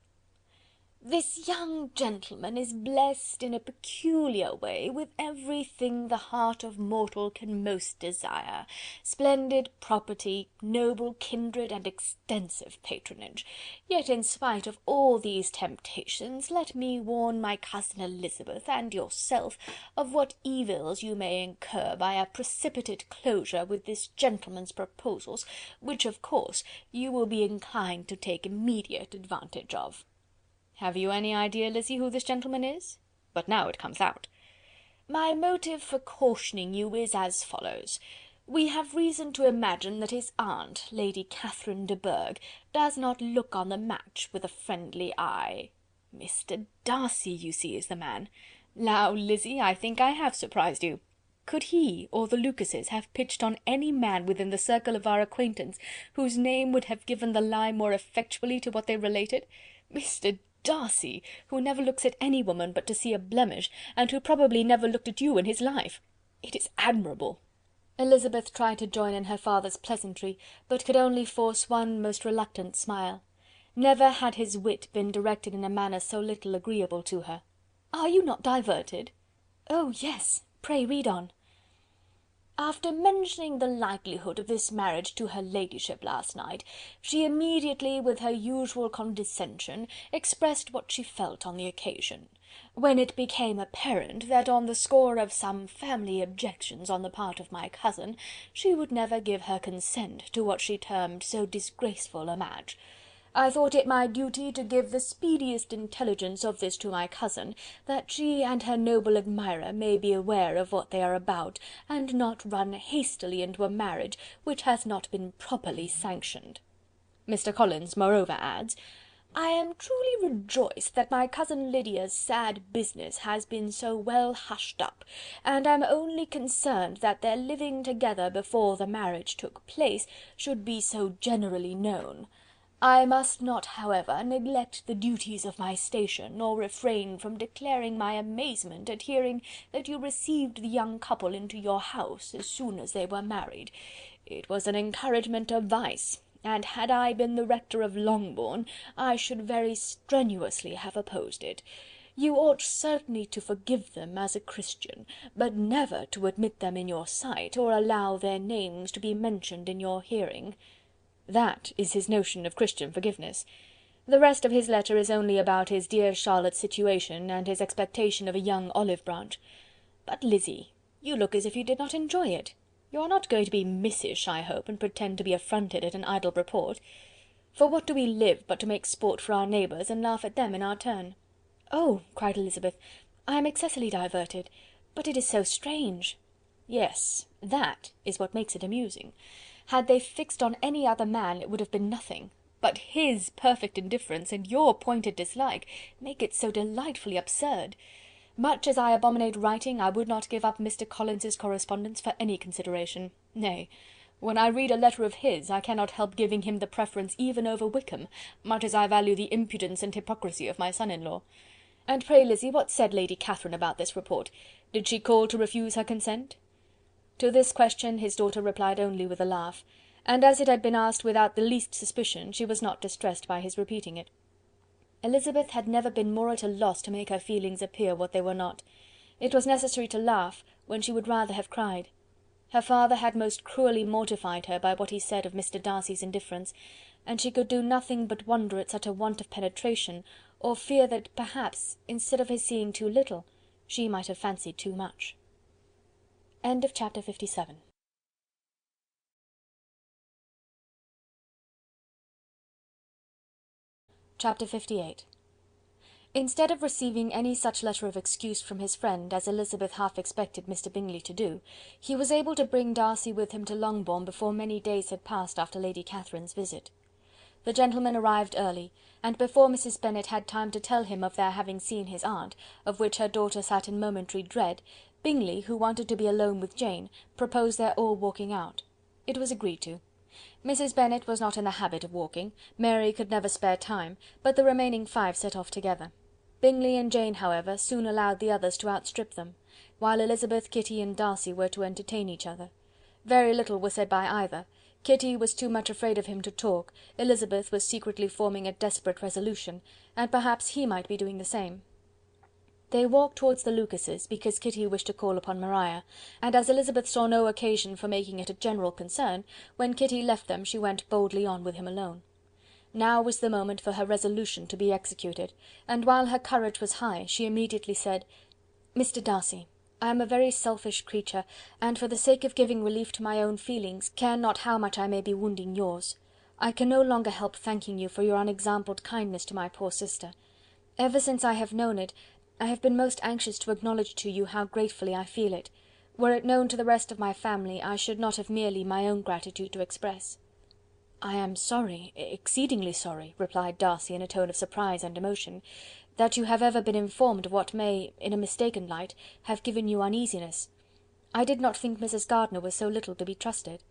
"This young gentleman is blessed in a peculiar way with everything the heart of mortal can most desire: splendid property, noble kindred, and extensive patronage. Yet in spite of all these temptations, let me warn my cousin Elizabeth and yourself of what evils you may incur by a precipitate closure with this gentleman's proposals, which of course you will be inclined to take immediate advantage of." "Have you any idea, Lizzy, who this gentleman is? But now it comes out." "My motive for cautioning you is as follows. We have reason to imagine that his aunt, Lady Catherine de Bourgh, does not look on the match with a friendly eye. Mr. Darcy, you see, is the man. Now, Lizzy, I think I have surprised you. Could he or the Lucases have pitched on any man within the circle of our acquaintance, whose name would have given the lie more effectually to what they related? Mr. Darcy, who never looks at any woman but to see a blemish, and who probably never looked at you in his life. It is admirable." Elizabeth tried to join in her father's pleasantry, but could only force one most reluctant smile. Never had his wit been directed in a manner so little agreeable to her. "Are you not diverted?" "Oh, yes, pray read on." "After mentioning the likelihood of this marriage to her ladyship last night, she immediately, with her usual condescension, expressed what she felt on the occasion. When it became apparent that on the score of some family objections on the part of my cousin, she would never give her consent to what she termed so disgraceful a match, I thought it my duty to give the speediest intelligence of this to my cousin, that she and her noble admirer may be aware of what they are about, and not run hastily into a marriage which has not been properly sanctioned." Mr. Collins moreover adds: "I am truly rejoiced that my cousin Lydia's sad business has been so well hushed up, and am only concerned that their living together before the marriage took place should be so generally known. I must not, however, neglect the duties of my station, or refrain from declaring my amazement at hearing that you received the young couple into your house as soon as they were married. It was an encouragement of vice, and had I been the rector of Longbourn, I should very strenuously have opposed it. You ought certainly to forgive them as a Christian, but never to admit them in your sight, or allow their names to be mentioned in your hearing." That is his notion of Christian forgiveness. The rest of his letter is only about his dear Charlotte's situation, and his expectation of a young olive branch. But, Lizzy, you look as if you did not enjoy it. You are not going to be missish, I hope, and pretend to be affronted at an idle report. For what do we live but to make sport for our neighbours, and laugh at them in our turn?" "Oh!" cried Elizabeth, "I am excessively diverted, but it is so strange." "Yes, that is what makes it amusing. Had they fixed on any other man it would have been nothing, but his perfect indifference and your pointed dislike make it so delightfully absurd. Much as I abominate writing, I would not give up Mr. Collins's correspondence for any consideration. Nay, when I read a letter of his, I cannot help giving him the preference even over Wickham, much as I value the impudence and hypocrisy of my son-in-law. And pray, Lizzy, what said Lady Catherine about this report? Did she call to refuse her consent?" To this question his daughter replied only with a laugh, and as it had been asked without the least suspicion, she was not distressed by his repeating it. Elizabeth had never been more at a loss to make her feelings appear what they were not. It was necessary to laugh when she would rather have cried. Her father had most cruelly mortified her by what he said of Mr. Darcy's indifference, and she could do nothing but wonder at such a want of penetration, or fear that, perhaps, instead of his seeing too little, she might have fancied too much. End of chapter 57. Chapter 58. Instead of receiving any such letter of excuse from his friend as Elizabeth half expected Mr. Bingley to do, he was able to bring Darcy with him to Longbourn before many days had passed after Lady Catherine's visit. The gentleman arrived early, and before Mrs. Bennet had time to tell him of their having seen his aunt, of which her daughter sat in momentary dread, Bingley, who wanted to be alone with Jane, proposed their all walking out. It was agreed to. Mrs. Bennet was not in the habit of walking, Mary could never spare time, but the remaining 5 set off together. Bingley and Jane, however, soon allowed the others to outstrip them, while Elizabeth, Kitty, and Darcy were to entertain each other. Very little was said by either. Kitty was too much afraid of him to talk, Elizabeth was secretly forming a desperate resolution, and perhaps he might be doing the same. They walked towards the Lucases, because Kitty wished to call upon Maria, and as Elizabeth saw no occasion for making it a general concern, when Kitty left them she went boldly on with him alone. Now was the moment for her resolution to be executed, and while her courage was high, she immediately said, "Mr. Darcy, I am a very selfish creature, and for the sake of giving relief to my own feelings, care not how much I may be wounding yours. I can no longer help thanking you for your unexampled kindness to my poor sister. Ever since I have known it, I have been most anxious to acknowledge to you how gratefully I feel it. Were it known to the rest of my family, I should not have merely my own gratitude to express." "I am sorry, exceedingly sorry," replied Darcy in a tone of surprise and emotion, "that you have ever been informed of what may, in a mistaken light, have given you uneasiness. I did not think Mrs. Gardiner was so little to be trusted.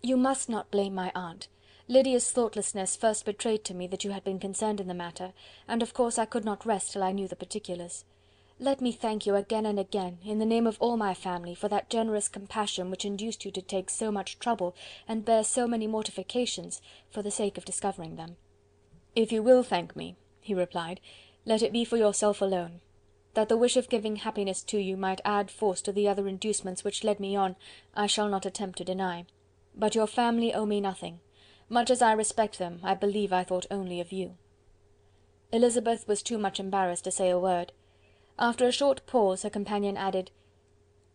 You must not blame my aunt. Lydia's thoughtlessness first betrayed to me that you had been concerned in the matter, and of course I could not rest till I knew the particulars. Let me thank you again and again, in the name of all my family, for that generous compassion which induced you to take so much trouble and bear so many mortifications for the sake of discovering them." "If you will thank me," he replied, "let it be for yourself alone. That the wish of giving happiness to you might add force to the other inducements which led me on, I shall not attempt to deny. But your family owe me nothing. Much as I respect them, I believe I thought only of you." Elizabeth was too much embarrassed to say a word. After a short pause, her companion added,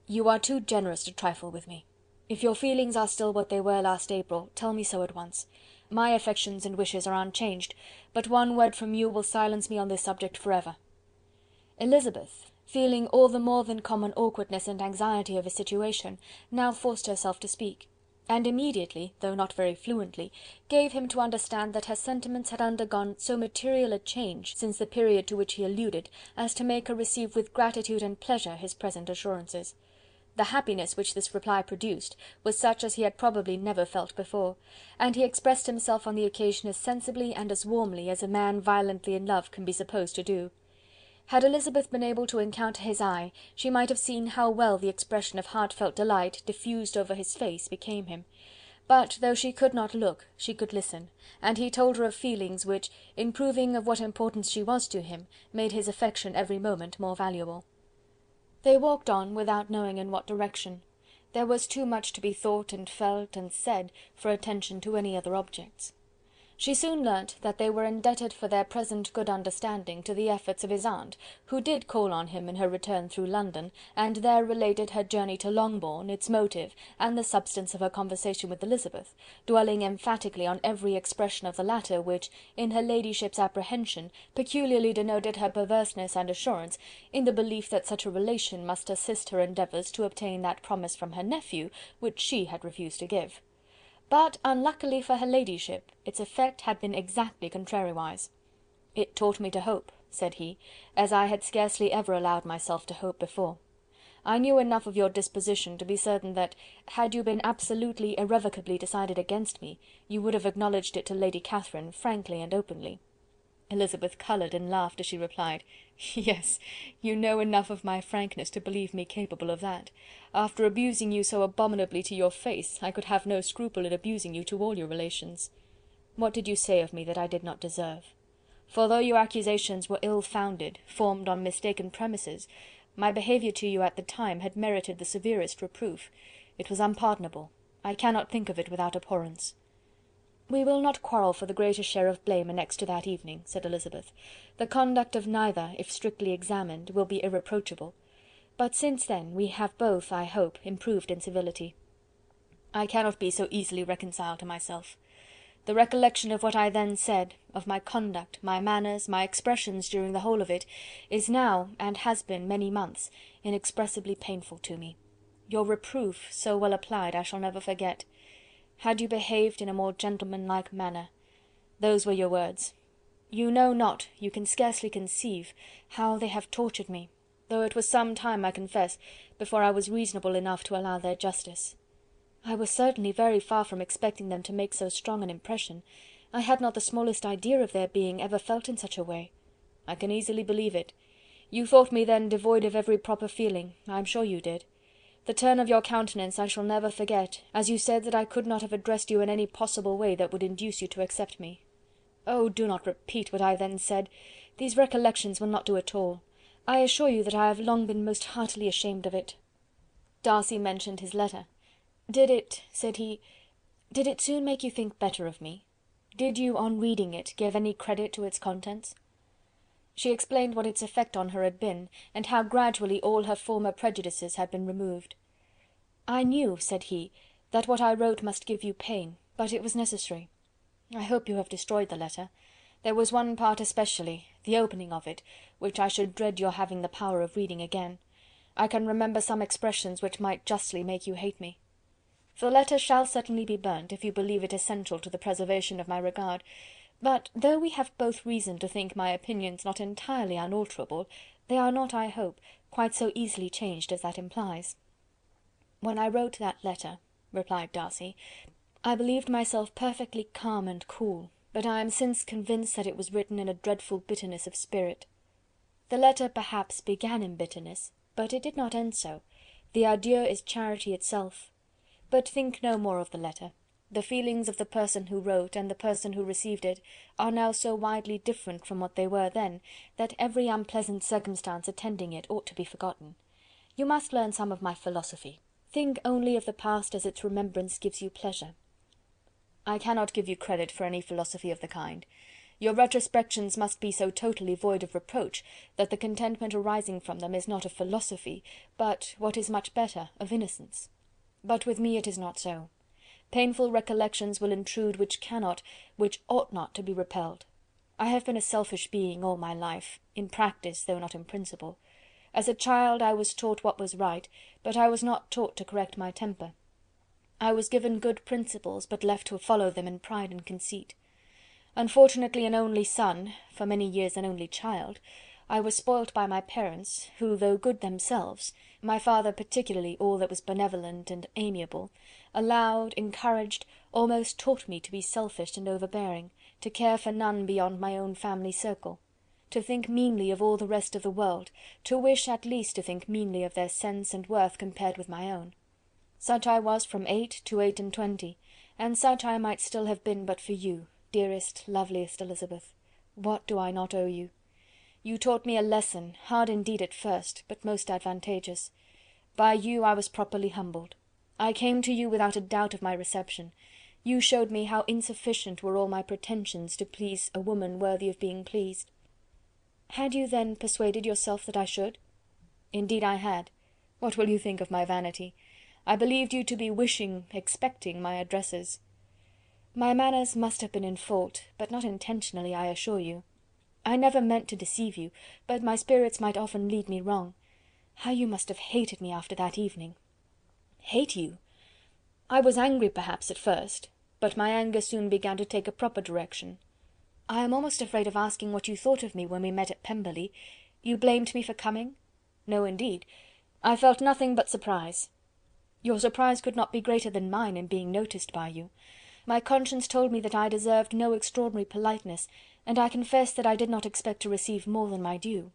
"You are too generous to trifle with me. If your feelings are still what they were last April, tell me so at once. My affections and wishes are unchanged, but one word from you will silence me on this subject for ever." Elizabeth, feeling all the more than common awkwardness and anxiety of his situation, now forced herself to speak, and immediately, though not very fluently, gave him to understand that her sentiments had undergone so material a change since the period to which he alluded, as to make her receive with gratitude and pleasure his present assurances. The happiness which this reply produced was such as he had probably never felt before, and he expressed himself on the occasion as sensibly and as warmly as a man violently in love can be supposed to do. Had Elizabeth been able to encounter his eye, she might have seen how well the expression of heartfelt delight diffused over his face became him; but though she could not look, she could listen, and he told her of feelings which, in proving of what importance she was to him, made his affection every moment more valuable. They walked on without knowing in what direction. There was too much to be thought and felt and said for attention to any other objects. She soon learnt that they were indebted for their present good understanding to the efforts of his aunt, who did call on him in her return through London, and there related her journey to Longbourn, its motive, and the substance of her conversation with Elizabeth, dwelling emphatically on every expression of the latter which, in her ladyship's apprehension, peculiarly denoted her perverseness and assurance, in the belief that such a relation must assist her endeavours to obtain that promise from her nephew which she had refused to give. But, unluckily for her ladyship, its effect had been exactly contrariwise. "It taught me to hope," said he, "as I had scarcely ever allowed myself to hope before. I knew enough of your disposition to be certain that, had you been absolutely, irrevocably decided against me, you would have acknowledged it to Lady Catherine frankly and openly." Elizabeth coloured and laughed as she replied, "Yes, you know enough of my frankness to believe me capable of that. After abusing you so abominably to your face, I could have no scruple in abusing you to all your relations. What did you say of me that I did not deserve? For though your accusations were ill-founded, formed on mistaken premises, my behaviour to you at the time had merited the severest reproof, It was unpardonable. I cannot think of it without abhorrence." "We will not quarrel for the greater share of blame annexed to that evening," said Elizabeth. "The conduct of neither, if strictly examined, will be irreproachable. But since then we have both, I hope, improved in civility. I cannot be so easily reconciled to myself. The recollection of what I then said, of my conduct, my manners, my expressions during the whole of it, is now, and has been many months, inexpressibly painful to me. Your reproof, so well applied, I shall never forget. Had you behaved in a more gentlemanlike manner, those were your words. You know not, you can scarcely conceive, how they have tortured me, though it was some time, I confess, before I was reasonable enough to allow their justice. I was certainly very far from expecting them to make so strong an impression. I had not the smallest idea of their being ever felt in such a way." "I can easily believe it. You thought me then devoid of every proper feeling, I am sure you did. The turn of your countenance I shall never forget, as you said that I could not have addressed you in any possible way that would induce you to accept me. Oh, do not repeat what I then said. These recollections will not do at all. I assure you that I have long been most heartily ashamed of it." Darcy mentioned his letter. "Did it," said he, "did it soon make you think better of me? Did you, on reading it, give any credit to its contents?" She explained what its effect on her had been, and how gradually all her former prejudices had been removed. "I knew," said he, "that what I wrote must give you pain, but it was necessary. I hope you have destroyed the letter. There was one part especially, the opening of it, which I should dread your having the power of reading again. I can remember some expressions which might justly make you hate me. The letter shall certainly be burnt, if you believe it essential to the preservation of my regard, but though we have both reason to think my opinions not entirely unalterable, they are not, I hope, quite so easily changed as that implies." "When I wrote that letter," replied Darcy, "I believed myself perfectly calm and cool, but I am since convinced that it was written in a dreadful bitterness of spirit. The letter perhaps began in bitterness, but it did not end so. The adieu is charity itself. But think no more of the letter. The feelings of the person who wrote and the person who received it are now so widely different from what they were then, that every unpleasant circumstance attending it ought to be forgotten. You must learn some of my philosophy. Think only of the past as its remembrance gives you pleasure." "I cannot give you credit for any philosophy of the kind. Your retrospections must be so totally void of reproach, that the contentment arising from them is not of philosophy, but, what is much better, of innocence. But with me it is not so. Painful recollections will intrude which cannot, which ought not to be repelled. I have been a selfish being all my life, in practice though not in principle. As a child I was taught what was right, but I was not taught to correct my temper. I was given good principles, but left to follow them in pride and conceit. Unfortunately an only son, for many years an only child, I was spoilt by my parents, who, though good themselves, my father particularly all that was benevolent and amiable, allowed, encouraged, almost taught me to be selfish and overbearing, to care for none beyond my own family circle, to think meanly of all the rest of the world, to wish at least to think meanly of their sense and worth compared with my own. Such I was from 8 to 28, and such I might still have been but for you, dearest, loveliest Elizabeth. What do I not owe you? You taught me a lesson, hard indeed at first, but most advantageous. By you I was properly humbled. I came to you without a doubt of my reception. You showed me how insufficient were all my pretensions to please a woman worthy of being pleased. Had you then persuaded yourself that I should? Indeed I had. What will you think of my vanity? I believed you to be wishing, expecting my addresses. My manners must have been in fault, but not intentionally, I assure you. I never meant to deceive you, but my spirits might often lead me wrong. How you must have hated me after that evening! Hate you? I was angry perhaps at first, but my anger soon began to take a proper direction. I am almost afraid of asking what you thought of me when we met at Pemberley. You blamed me for coming? No, indeed. I felt nothing but surprise. Your surprise could not be greater than mine in being noticed by you. My conscience told me that I deserved no extraordinary politeness, and I confess that I did not expect to receive more than my due.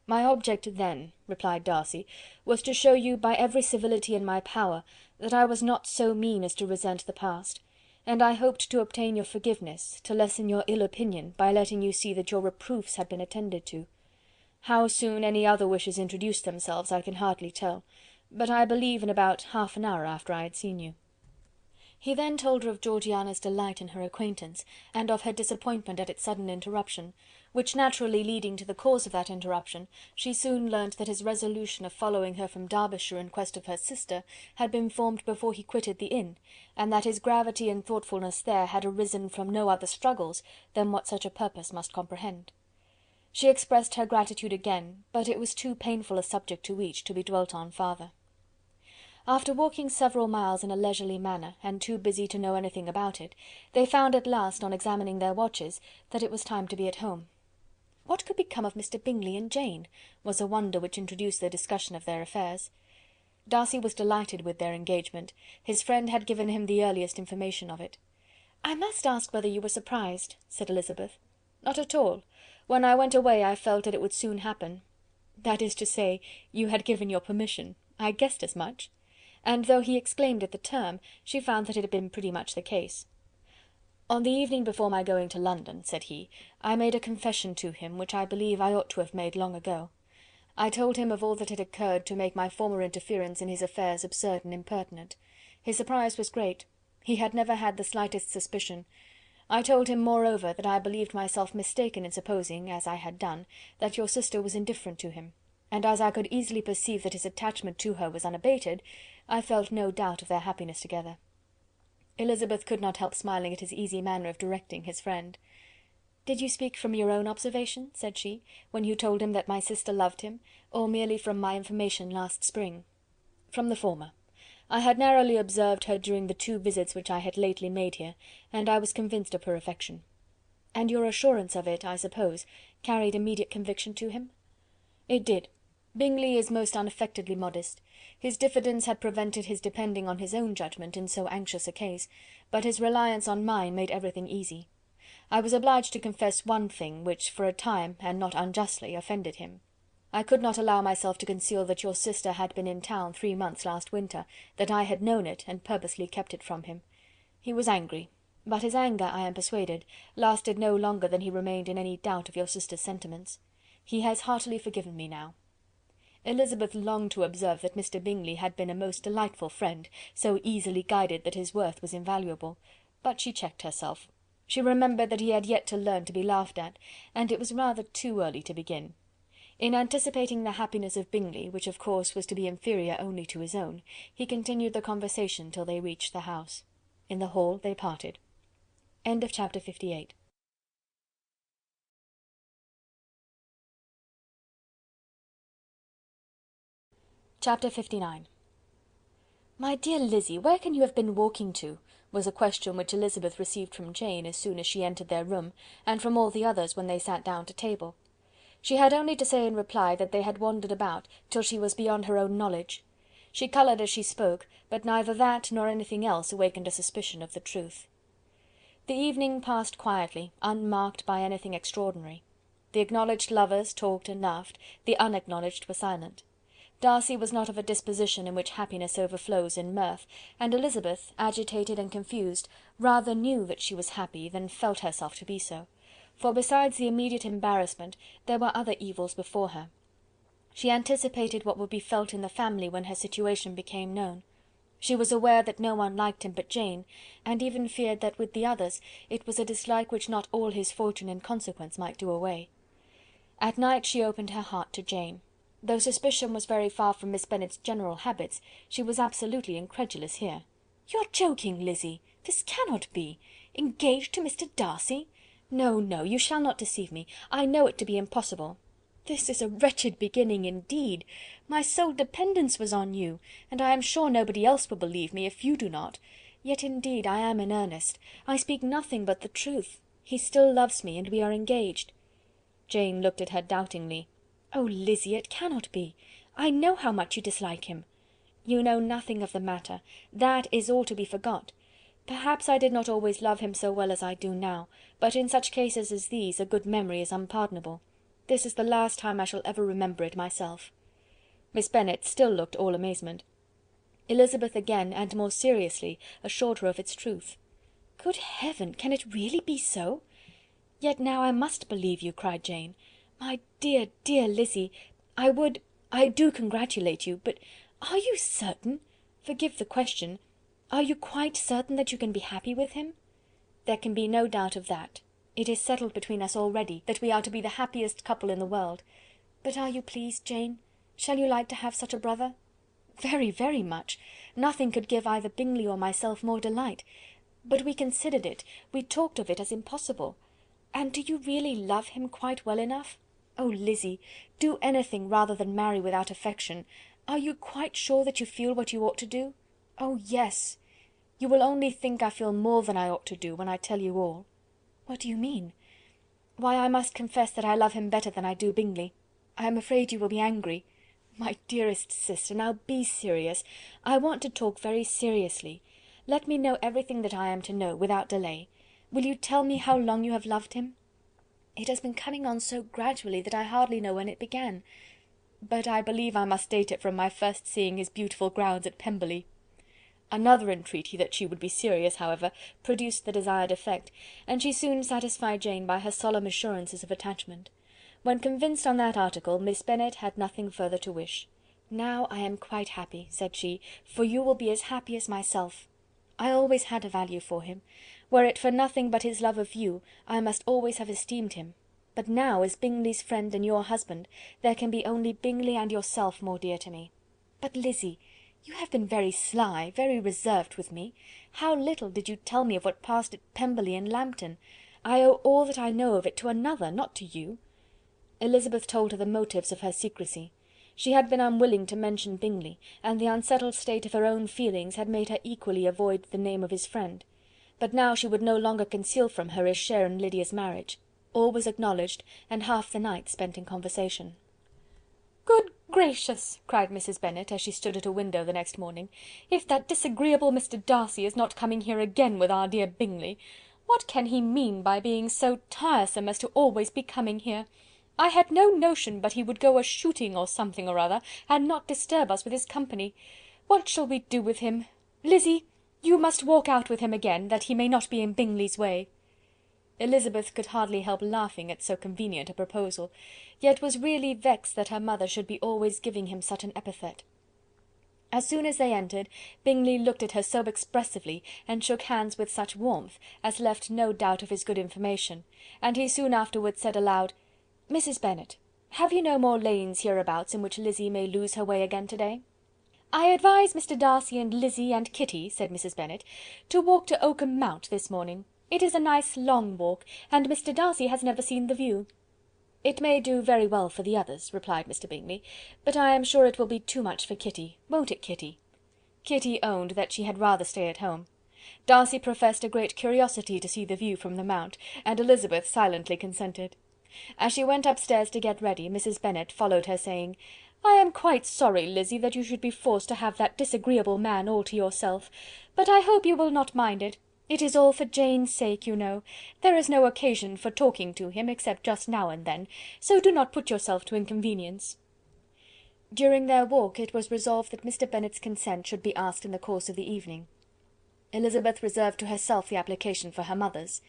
My object then, replied Darcy, was to show you by every civility in my power that I was not so mean as to resent the past, and I hoped to obtain your forgiveness, to lessen your ill opinion by letting you see that your reproofs had been attended to. How soon any other wishes introduced themselves I can hardly tell, but I believe in about half an hour after I had seen you." He then told her of Georgiana's delight in her acquaintance, and of her disappointment at its sudden interruption, which naturally leading to the cause of that interruption, she soon learnt that his resolution of following her from Derbyshire in quest of her sister had been formed before he quitted the inn, and that his gravity and thoughtfulness there had arisen from no other struggles than what such a purpose must comprehend. She expressed her gratitude again, but it was too painful a subject to each to be dwelt on farther. After walking several miles in a leisurely manner, and too busy to know anything about it, they found at last, on examining their watches, that it was time to be at home. What could become of Mr. Bingley and Jane, was a wonder which introduced the discussion of their affairs. Darcy was delighted with their engagement. His friend had given him the earliest information of it. "I must ask whether you were surprised," said Elizabeth. "Not at all. When I went away I felt that it would soon happen. That is to say, you had given your permission. I guessed as much." And though he exclaimed at the term, she found that it had been pretty much the case. "On the evening before my going to London," said he, "I made a confession to him, which I believe I ought to have made long ago. I told him of all that had occurred to make my former interference in his affairs absurd and impertinent. His surprise was great. He had never had the slightest suspicion. I told him, moreover, that I believed myself mistaken in supposing, as I had done, that your sister was indifferent to him, and as I could easily perceive that his attachment to her was unabated, I felt no doubt of their happiness together." Elizabeth could not help smiling at his easy manner of directing his friend. "Did you speak from your own observation," said she, "when you told him that my sister loved him, or merely from my information last spring?" "From the former. I had narrowly observed her during the 2 visits which I had lately made here, and I was convinced of her affection." "And your assurance of it, I suppose, carried immediate conviction to him?" "It did. Bingley is most unaffectedly modest. His diffidence had prevented his depending on his own judgment in so anxious a case, but his reliance on mine made everything easy. I was obliged to confess one thing, which for a time, and not unjustly, offended him. I could not allow myself to conceal that your sister had been in town 3 months last winter, that I had known it, and purposely kept it from him. He was angry, but his anger, I am persuaded, lasted no longer than he remained in any doubt of your sister's sentiments. He has heartily forgiven me now." Elizabeth longed to observe that Mr. Bingley had been a most delightful friend, so easily guided that his worth was invaluable, but she checked herself. She remembered that he had yet to learn to be laughed at, and it was rather too early to begin. In anticipating the happiness of Bingley, which of course was to be inferior only to his own, he continued the conversation till they reached the house. In the hall they parted. End of chapter 58. Chapter 59. "My dear Lizzy, where can you have been walking to?" was a question which Elizabeth received from Jane as soon as she entered their room, and from all the others when they sat down to table. She had only to say in reply that they had wandered about till she was beyond her own knowledge. She coloured as she spoke, but neither that nor anything else awakened a suspicion of the truth. The evening passed quietly, unmarked by anything extraordinary. The acknowledged lovers talked and laughed, the unacknowledged were silent. Darcy was not of a disposition in which happiness overflows in mirth, and Elizabeth, agitated and confused, rather knew that she was happy than felt herself to be so, for besides the immediate embarrassment, there were other evils before her. She anticipated what would be felt in the family when her situation became known. She was aware that no one liked him but Jane, and even feared that with the others it was a dislike which not all his fortune and consequence might do away. At night she opened her heart to Jane. Though suspicion was very far from Miss Bennet's general habits, she was absolutely incredulous here. "You're joking, Lizzy! This cannot be! Engaged to Mr. Darcy? No, no, you shall not deceive me. I know it to be impossible. This is a wretched beginning indeed. My sole dependence was on you, and I am sure nobody else will believe me, if you do not. Yet indeed I am in earnest. I speak nothing but the truth. He still loves me, and we are engaged." Jane looked at her doubtingly. "Oh, Lizzy, it cannot be. I know how much you dislike him." "You know nothing of the matter. That is all to be forgot. Perhaps I did not always love him so well as I do now, but in such cases as these a good memory is unpardonable. This is the last time I shall ever remember it myself." Miss Bennet still looked all amazement. Elizabeth again, and more seriously, assured her of its truth. "Good heaven! Can it really be so? Yet now I must believe you," cried Jane. "My dear, dear Lizzy, I do congratulate you, but "Are you certain? Forgive the question. Are you quite certain that you can be happy with him?" "There can be no doubt of that. It is settled between us already, that we are to be the happiest couple in the world. But are you pleased, Jane? Shall you like to have such a brother?" "Very, very much. Nothing could give either Bingley or myself more delight. But we considered it, we talked of it as impossible. And do you really love him quite well enough? Oh, Lizzy, do anything rather than marry without affection. Are you quite sure that you feel what you ought to do?" "Oh, yes." "You will only think I feel more than I ought to do, when I tell you all." "What do you mean?" "Why, I must confess that I love him better than I do Bingley. I am afraid you will be angry." "My dearest sister, now be serious. I want to talk very seriously. Let me know everything that I am to know, without delay. Will you tell me how long you have loved him?" "It has been coming on so gradually that I hardly know when it began. But I believe I must date it from my first seeing his beautiful grounds at Pemberley." Another entreaty that she would be serious, however, produced the desired effect, and she soon satisfied Jane by her solemn assurances of attachment. When convinced on that article, Miss Bennet had nothing further to wish. "Now I am quite happy," said she, "for you will be as happy as myself. I always had a value for him. Were it for nothing but his love of you, I must always have esteemed him. But now, as Bingley's friend and your husband, there can be only Bingley and yourself more dear to me." "But, Lizzy, you have been very sly, very reserved with me. How little did you tell me of what passed at Pemberley and Lambton! I owe all that I know of it to another, not to you." Elizabeth told her the motives of her secrecy. She had been unwilling to mention Bingley, and the unsettled state of her own feelings had made her equally avoid the name of his friend. But now she would no longer conceal from her his share in Lydia's marriage. All was acknowledged, and half the night spent in conversation. "Good gracious!" cried Mrs. Bennet, as she stood at a window the next morning, "if that disagreeable Mr. Darcy is not coming here again with our dear Bingley! What can he mean by being so tiresome as to always be coming here? I had no notion but he would go a shooting or something or other, and not disturb us with his company. What shall we do with him? Lizzy, you must walk out with him again, that he may not be in Bingley's way." Elizabeth could hardly help laughing at so convenient a proposal, yet was really vexed that her mother should be always giving him such an epithet. As soon as they entered, Bingley looked at her so expressively, and shook hands with such warmth, as left no doubt of his good information, and he soon afterwards said aloud, "Mrs. Bennet, have you no more lanes hereabouts in which Lizzy may lose her way again to-day?" "I advise Mr. Darcy and Lizzy and Kitty," said Mrs. Bennet, "to walk to Oakham Mount this morning. It is a nice long walk, and Mr. Darcy has never seen the view." "It may do very well for the others," replied Mr. Bingley, "but I am sure it will be too much for Kitty. Won't it, Kitty?" Kitty owned that she had rather stay at home. Darcy professed a great curiosity to see the view from the Mount, and Elizabeth silently consented. As she went upstairs to get ready, Mrs. Bennet followed her, saying, "I am quite sorry, Lizzy, that you should be forced to have that disagreeable man all to yourself, but I hope you will not mind it. It is all for Jane's sake, you know. There is no occasion for talking to him, except just now and then, so do not put yourself to inconvenience." During their walk it was resolved that Mr. Bennet's consent should be asked in the course of the evening. Elizabeth reserved to herself the application for her mother's.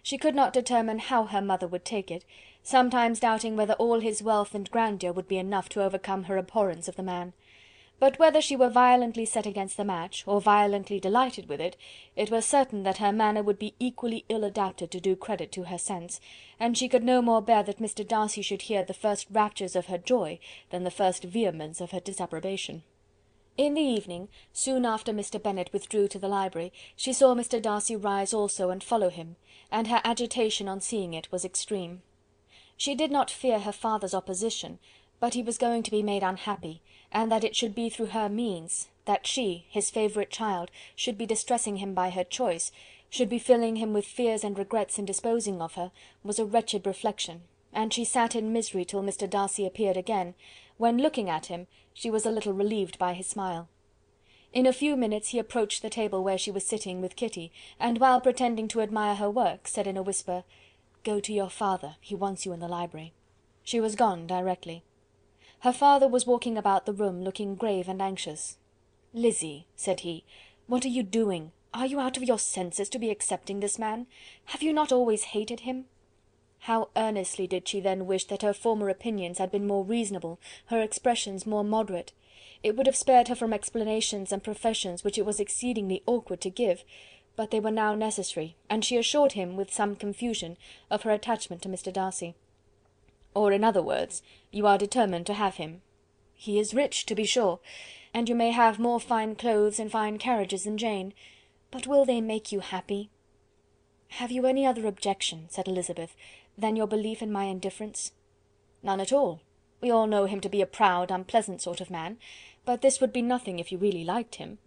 She could not determine how her mother would take it, sometimes doubting whether all his wealth and grandeur would be enough to overcome her abhorrence of the man. But whether she were violently set against the match, or violently delighted with it, it was certain that her manner would be equally ill adapted to do credit to her sense, and she could no more bear that Mr. Darcy should hear the first raptures of her joy than the first vehemence of her disapprobation. In the evening, soon after Mr. Bennet withdrew to the library, she saw Mr. Darcy rise also and follow him, and her agitation on seeing it was extreme. She did not fear her father's opposition, but he was going to be made unhappy, and that it should be through her means, that she, his favourite child, should be distressing him by her choice, should be filling him with fears and regrets in disposing of her, was a wretched reflection, and she sat in misery till Mr. Darcy appeared again, when, looking at him, she was a little relieved by his smile. In a few minutes he approached the table where she was sitting with Kitty, and while pretending to admire her work, said in a whisper, "Go to your father, he wants you in the library." She was gone directly. Her father was walking about the room, looking grave and anxious. "Lizzy," said he, "what are you doing? Are you out of your senses to be accepting this man? Have you not always hated him?" How earnestly did she then wish that her former opinions had been more reasonable, her expressions more moderate! It would have spared her from explanations and professions which it was exceedingly awkward to give, but they were now necessary, and she assured him, with some confusion, of her attachment to Mr. Darcy. "Or, in other words, you are determined to have him. He is rich, to be sure, and you may have more fine clothes and fine carriages than Jane, but will they make you happy?" "Have you any other objection," said Elizabeth, "than your belief in my indifference?" "None at all. We all know him to be a proud, unpleasant sort of man, but this would be nothing if you really liked him."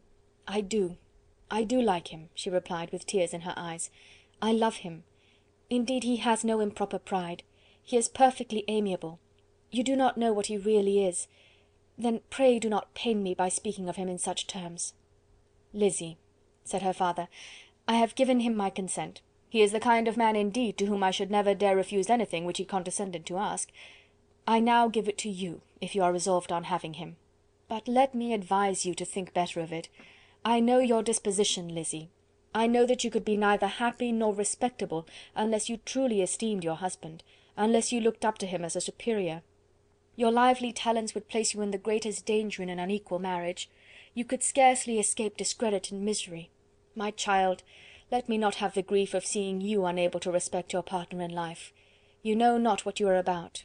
"I do like him," she replied, with tears in her eyes. "I love him. Indeed, he has no improper pride. He is perfectly amiable. You do not know what he really is. Then pray do not pain me by speaking of him in such terms." "Lizzy," said her father, "I have given him my consent. He is the kind of man indeed to whom I should never dare refuse anything which he condescended to ask. I now give it to you, if you are resolved on having him. But let me advise you to think better of it. I know your disposition, Lizzy. I know that you could be neither happy nor respectable unless you truly esteemed your husband, unless you looked up to him as a superior. Your lively talents would place you in the greatest danger in an unequal marriage. You could scarcely escape discredit and misery. My child, let me not have the grief of seeing you unable to respect your partner in life. You know not what you are about."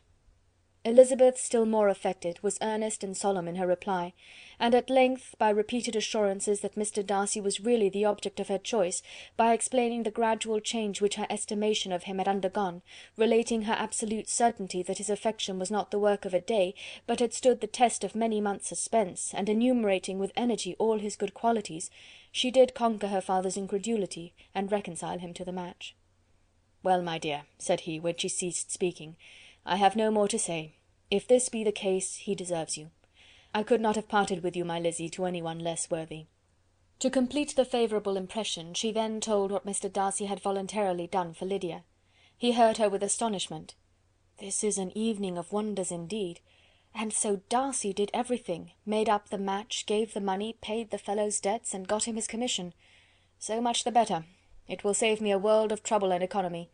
Elizabeth, still more affected, was earnest and solemn in her reply, and at length, by repeated assurances that Mr. Darcy was really the object of her choice, by explaining the gradual change which her estimation of him had undergone, relating her absolute certainty that his affection was not the work of a day, but had stood the test of many months' suspense, and enumerating with energy all his good qualities, she did conquer her father's incredulity, and reconcile him to the match. "Well, my dear," said he, when she ceased speaking, "I have no more to say. If this be the case, he deserves you. I could not have parted with you, my Lizzy, to any one less worthy." To complete the favourable impression, she then told what Mr. Darcy had voluntarily done for Lydia. He heard her with astonishment. "This is an evening of wonders indeed! And so Darcy did everything, made up the match, gave the money, paid the fellow's debts, and got him his commission. So much the better. It will save me a world of trouble and economy.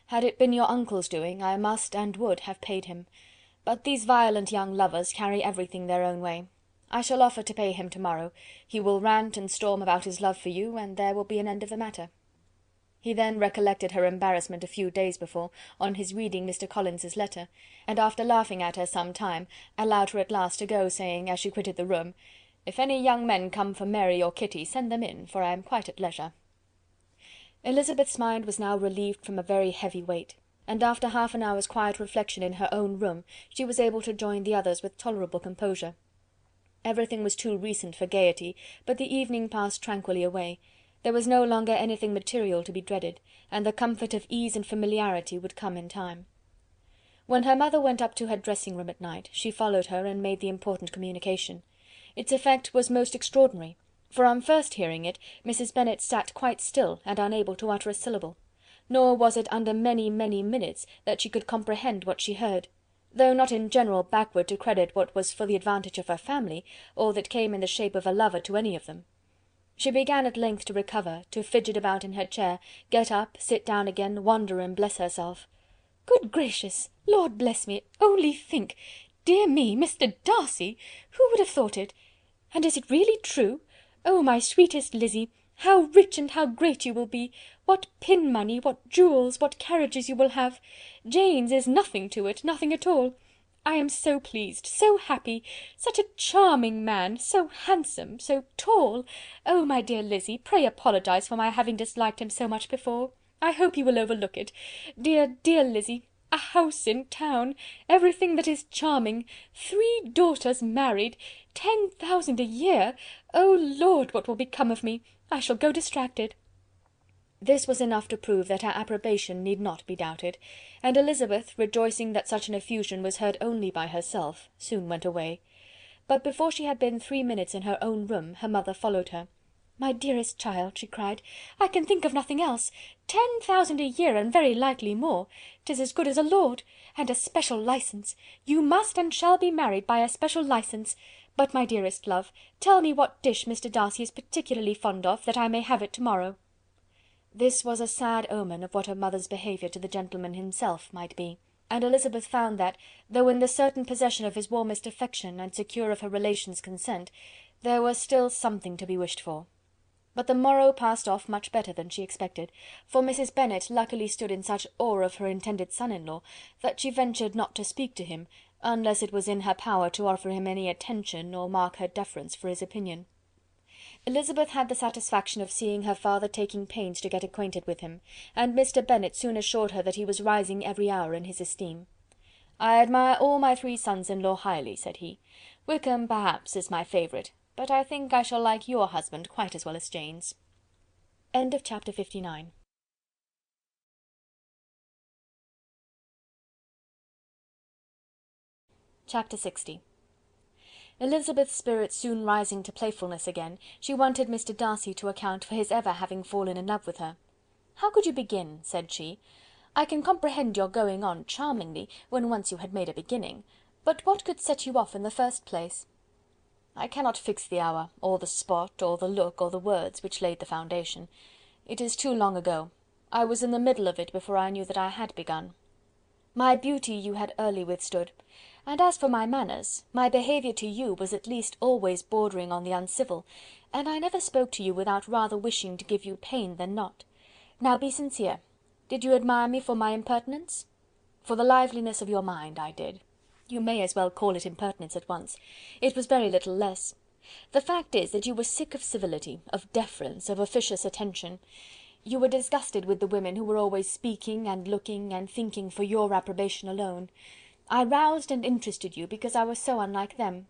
Had it been your uncle's doing, I must and would have paid him. But these violent young lovers carry everything their own way. I shall offer to pay him to-morrow. He will rant and storm about his love for you, and there will be an end of the matter." He then recollected her embarrassment a few days before, on his reading Mr. Collins's letter, and after laughing at her some time, allowed her at last to go, saying, as she quitted the room, "If any young men come for Mary or Kitty, send them in, for I am quite at leisure." Elizabeth's mind was now relieved from a very heavy weight, and after half an hour's quiet reflection in her own room, she was able to join the others with tolerable composure. Everything was too recent for gaiety, but the evening passed tranquilly away. There was no longer anything material to be dreaded, and the comfort of ease and familiarity would come in time. When her mother went up to her dressing room at night, she followed her and made the important communication. Its effect was most extraordinary, for on first hearing it, Mrs. Bennet sat quite still and unable to utter a syllable. Nor was it under many, many minutes that she could comprehend what she heard, though not in general backward to credit what was for the advantage of her family, or that came in the shape of a lover to any of them. She began at length to recover, to fidget about in her chair, get up, sit down again, wonder and bless herself. "Good gracious! Lord bless me! Only think! Dear me, Mr. Darcy! Who would have thought it? And is it really true? Oh, my sweetest Lizzy! How rich and how great you will be! What pin money, what jewels, what carriages you will have! Jane's is nothing to it, nothing at all. I am so pleased, so happy! Such a charming man, so handsome, so tall! Oh, my dear Lizzy, pray apologize for my having disliked him so much before. I hope you will overlook it. Dear, dear Lizzy, a house in town, everything that is charming, 3 daughters married, 10,000 a year! Oh Lord, what will become of me? I shall go distracted." This was enough to prove that her approbation need not be doubted, and Elizabeth, rejoicing that such an effusion was heard only by herself, soon went away. But before she had been 3 minutes in her own room, her mother followed her. "My dearest child," she cried, "I can think of nothing else. 10,000 a year, and very likely more. 'Tis as good as a lord. And a special licence. You must and shall be married by a special licence. But, my dearest love, tell me what dish Mr. Darcy is particularly fond of, that I may have it to-morrow." This was a sad omen of what her mother's behaviour to the gentleman himself might be. and Elizabeth found that, though in the certain possession of his warmest affection and secure of her relations' consent, there was still something to be wished for. But the morrow passed off much better than she expected, for Mrs. Bennet luckily stood in such awe of her intended son-in-law, that she ventured not to speak to him, unless it was in her power to offer him any attention or mark her deference for his opinion. Elizabeth had the satisfaction of seeing her father taking pains to get acquainted with him, and Mr. Bennet soon assured her that he was rising every hour in his esteem. "I admire all my 3 sons-in-law highly," said he. "Wickham, perhaps, is my favourite, but I think I shall like your husband quite as well as Jane's." Chapter 59. Chapter 60. Elizabeth's spirits soon rising to playfulness again, she wanted Mr. Darcy to account for his ever having fallen in love with her. "How could you begin?" said she. "I can comprehend your going on charmingly, when once you had made a beginning, but what could set you off in the first place?" "I cannot fix the hour, or the spot, or the look, or the words, which laid the foundation. It is too long ago. I was in the middle of it before I knew that I had begun. My beauty you had early withstood, and as for my manners, my behaviour to you was at least always bordering on the uncivil, and I never spoke to you without rather wishing to give you pain than not. Now be sincere. Did you admire me for my impertinence?" "For the liveliness of your mind, I did. You may as well call it impertinence at once. It was very little less. The fact is that you were sick of civility, of deference, of officious attention. You were disgusted with the women who were always speaking and looking and thinking for your approbation alone. I roused and interested you because I was so unlike them.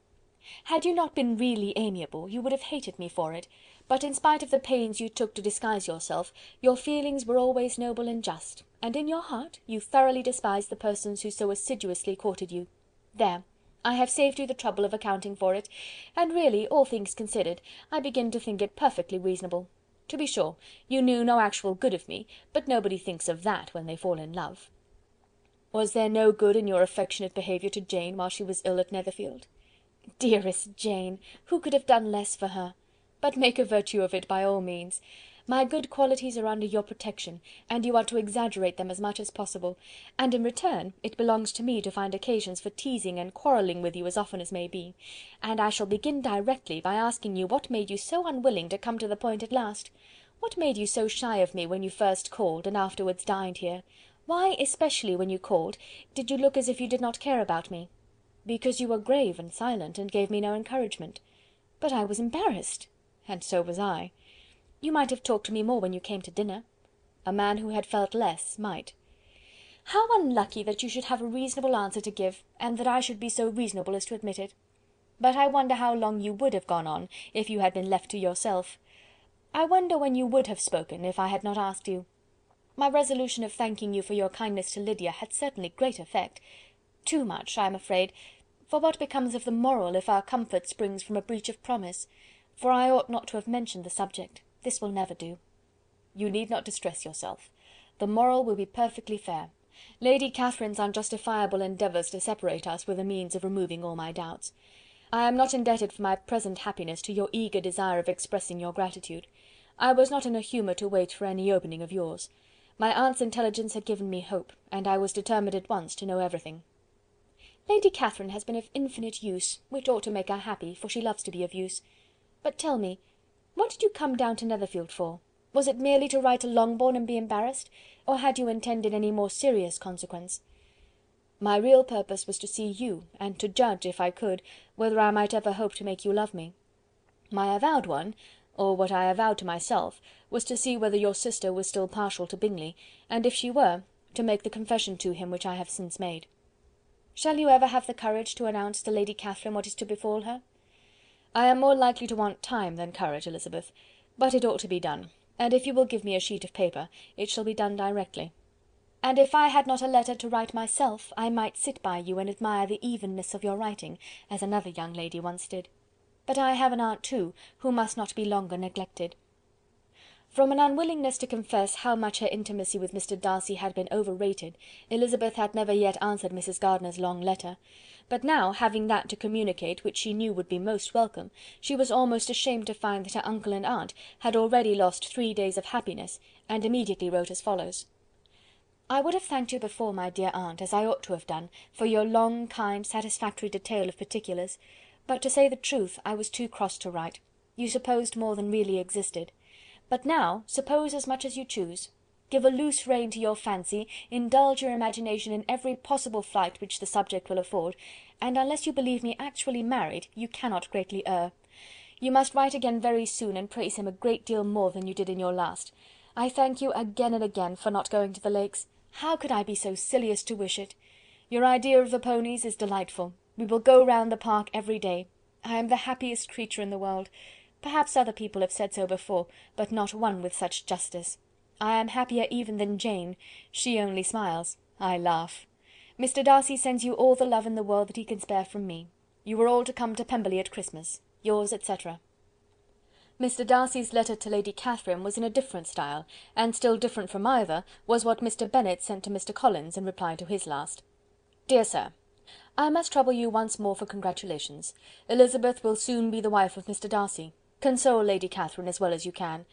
Had you not been really amiable, you would have hated me for it, but in spite of the pains you took to disguise yourself, your feelings were always noble and just, and in your heart you thoroughly despised the persons who so assiduously courted you. There, I have saved you the trouble of accounting for it, and really, all things considered, I begin to think it perfectly reasonable. To be sure, you knew no actual good of me, but nobody thinks of that when they fall in love." "Was there no good in your affectionate behaviour to Jane while she was ill at Netherfield?" "Dearest Jane! Who could have done less for her? But make a virtue of it by all means. My good qualities are under your protection, and you are to exaggerate them as much as possible, and in return it belongs to me to find occasions for teasing and quarrelling with you as often as may be. And I shall begin directly by asking you what made you so unwilling to come to the point at last? What made you so shy of me when you first called, and afterwards dined here? Why, especially when you called, did you look as if you did not care about me?" "Because you were grave and silent, and gave me no encouragement." "But I was embarrassed." "And so was I." "You might have talked to me more when you came to dinner." "A man who had felt less might." "How unlucky that you should have a reasonable answer to give, and that I should be so reasonable as to admit it. But I wonder how long you would have gone on, if you had been left to yourself. I wonder when you would have spoken, if I had not asked you. My resolution of thanking you for your kindness to Lydia had certainly great effect. Too much, I am afraid, for what becomes of the moral if our comfort springs from a breach of promise? For I ought not to have mentioned the subject. This will never do." "You need not distress yourself. The moral will be perfectly fair. Lady Catherine's unjustifiable endeavours to separate us were the means of removing all my doubts. I am not indebted for my present happiness to your eager desire of expressing your gratitude. I was not in a humour to wait for any opening of yours. My aunt's intelligence had given me hope, and I was determined at once to know everything." "Lady Catherine has been of infinite use, which ought to make her happy, for she loves to be of use. But tell me, what did you come down to Netherfield for? Was it merely to write to Longbourn and be embarrassed, or had you intended any more serious consequence?" "My real purpose was to see you, and to judge, if I could, whether I might ever hope to make you love me. My avowed one, or what I avowed to myself, was to see whether your sister was still partial to Bingley, and if she were, to make the confession to him which I have since made. Shall you ever have the courage to announce to Lady Catherine what is to befall her?" "I am more likely to want time than courage, Elizabeth, but it ought to be done, and if you will give me a sheet of paper, it shall be done directly. And if I had not a letter to write myself, I might sit by you and admire the evenness of your writing, as another young lady once did. But I have an aunt too, who must not be longer neglected." From an unwillingness to confess how much her intimacy with Mr. Darcy had been overrated, Elizabeth had never yet answered Mrs. Gardiner's long letter; but now, having that to communicate which she knew would be most welcome, she was almost ashamed to find that her uncle and aunt had already lost 3 days of happiness, and immediately wrote as follows: I would have thanked you before, my dear aunt, as I ought to have done, for your long, kind, satisfactory detail of particulars, but to say the truth, I was too cross to write. You supposed more than really existed. But now, suppose as much as you choose. Give a loose rein to your fancy, indulge your imagination in every possible flight which the subject will afford, and unless you believe me actually married, you cannot greatly err. You must write again very soon, and praise him a great deal more than you did in your last. I thank you again and again for not going to the Lakes. How could I be so silly as to wish it? Your idea of the ponies is delightful. We will go round the park every day. I am the happiest creature in the world. Perhaps other people have said so before, but not one with such justice. I am happier even than Jane. She only smiles. I laugh. Mr. Darcy sends you all the love in the world that he can spare from me. You are all to come to Pemberley at Christmas. Yours, etc. Mr. Darcy's letter to Lady Catherine was in a different style, and still different from either was what Mr. Bennet sent to Mr. Collins in reply to his last. Dear Sir, I must trouble you once more for congratulations. Elizabeth will soon be the wife of Mr. Darcy. Console Lady Catherine as well as you can.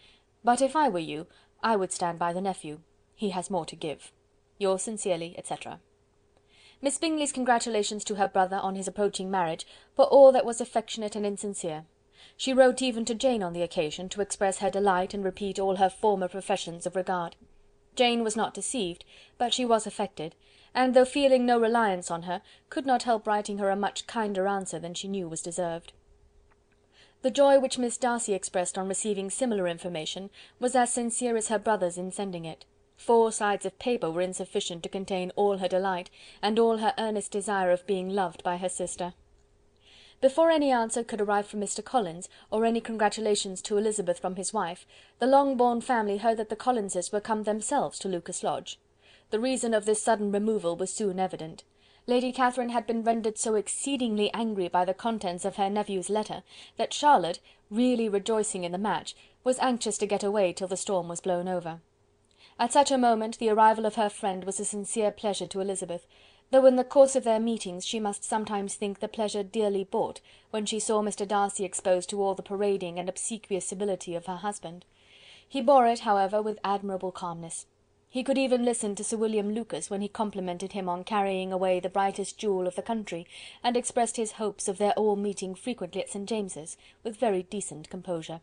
But if I were you, I would stand by the nephew. He has more to give. Yours sincerely, etc. Miss Bingley's congratulations to her brother on his approaching marriage were all that was affectionate and insincere. She wrote even to Jane on the occasion, to express her delight and repeat all her former professions of regard. Jane was not deceived, but she was affected, and though feeling no reliance on her, could not help writing her a much kinder answer than she knew was deserved. The joy which Miss Darcy expressed on receiving similar information was as sincere as her brother's in sending it. 4 sides of paper were insufficient to contain all her delight, and all her earnest desire of being loved by her sister. Before any answer could arrive from Mr. Collins, or any congratulations to Elizabeth from his wife, the Longbourn family heard that the Collinses were come themselves to Lucas Lodge. The reason of this sudden removal was soon evident. Lady Catherine had been rendered so exceedingly angry by the contents of her nephew's letter, that Charlotte, really rejoicing in the match, was anxious to get away till the storm was blown over. At such a moment the arrival of her friend was a sincere pleasure to Elizabeth, though in the course of their meetings she must sometimes think the pleasure dearly bought, when she saw Mr. Darcy exposed to all the parading and obsequious civility of her husband. He bore it, however, with admirable calmness. He could even listen to Sir William Lucas when he complimented him on carrying away the brightest jewel of the country, and expressed his hopes of their all meeting frequently at St. James's, with very decent composure.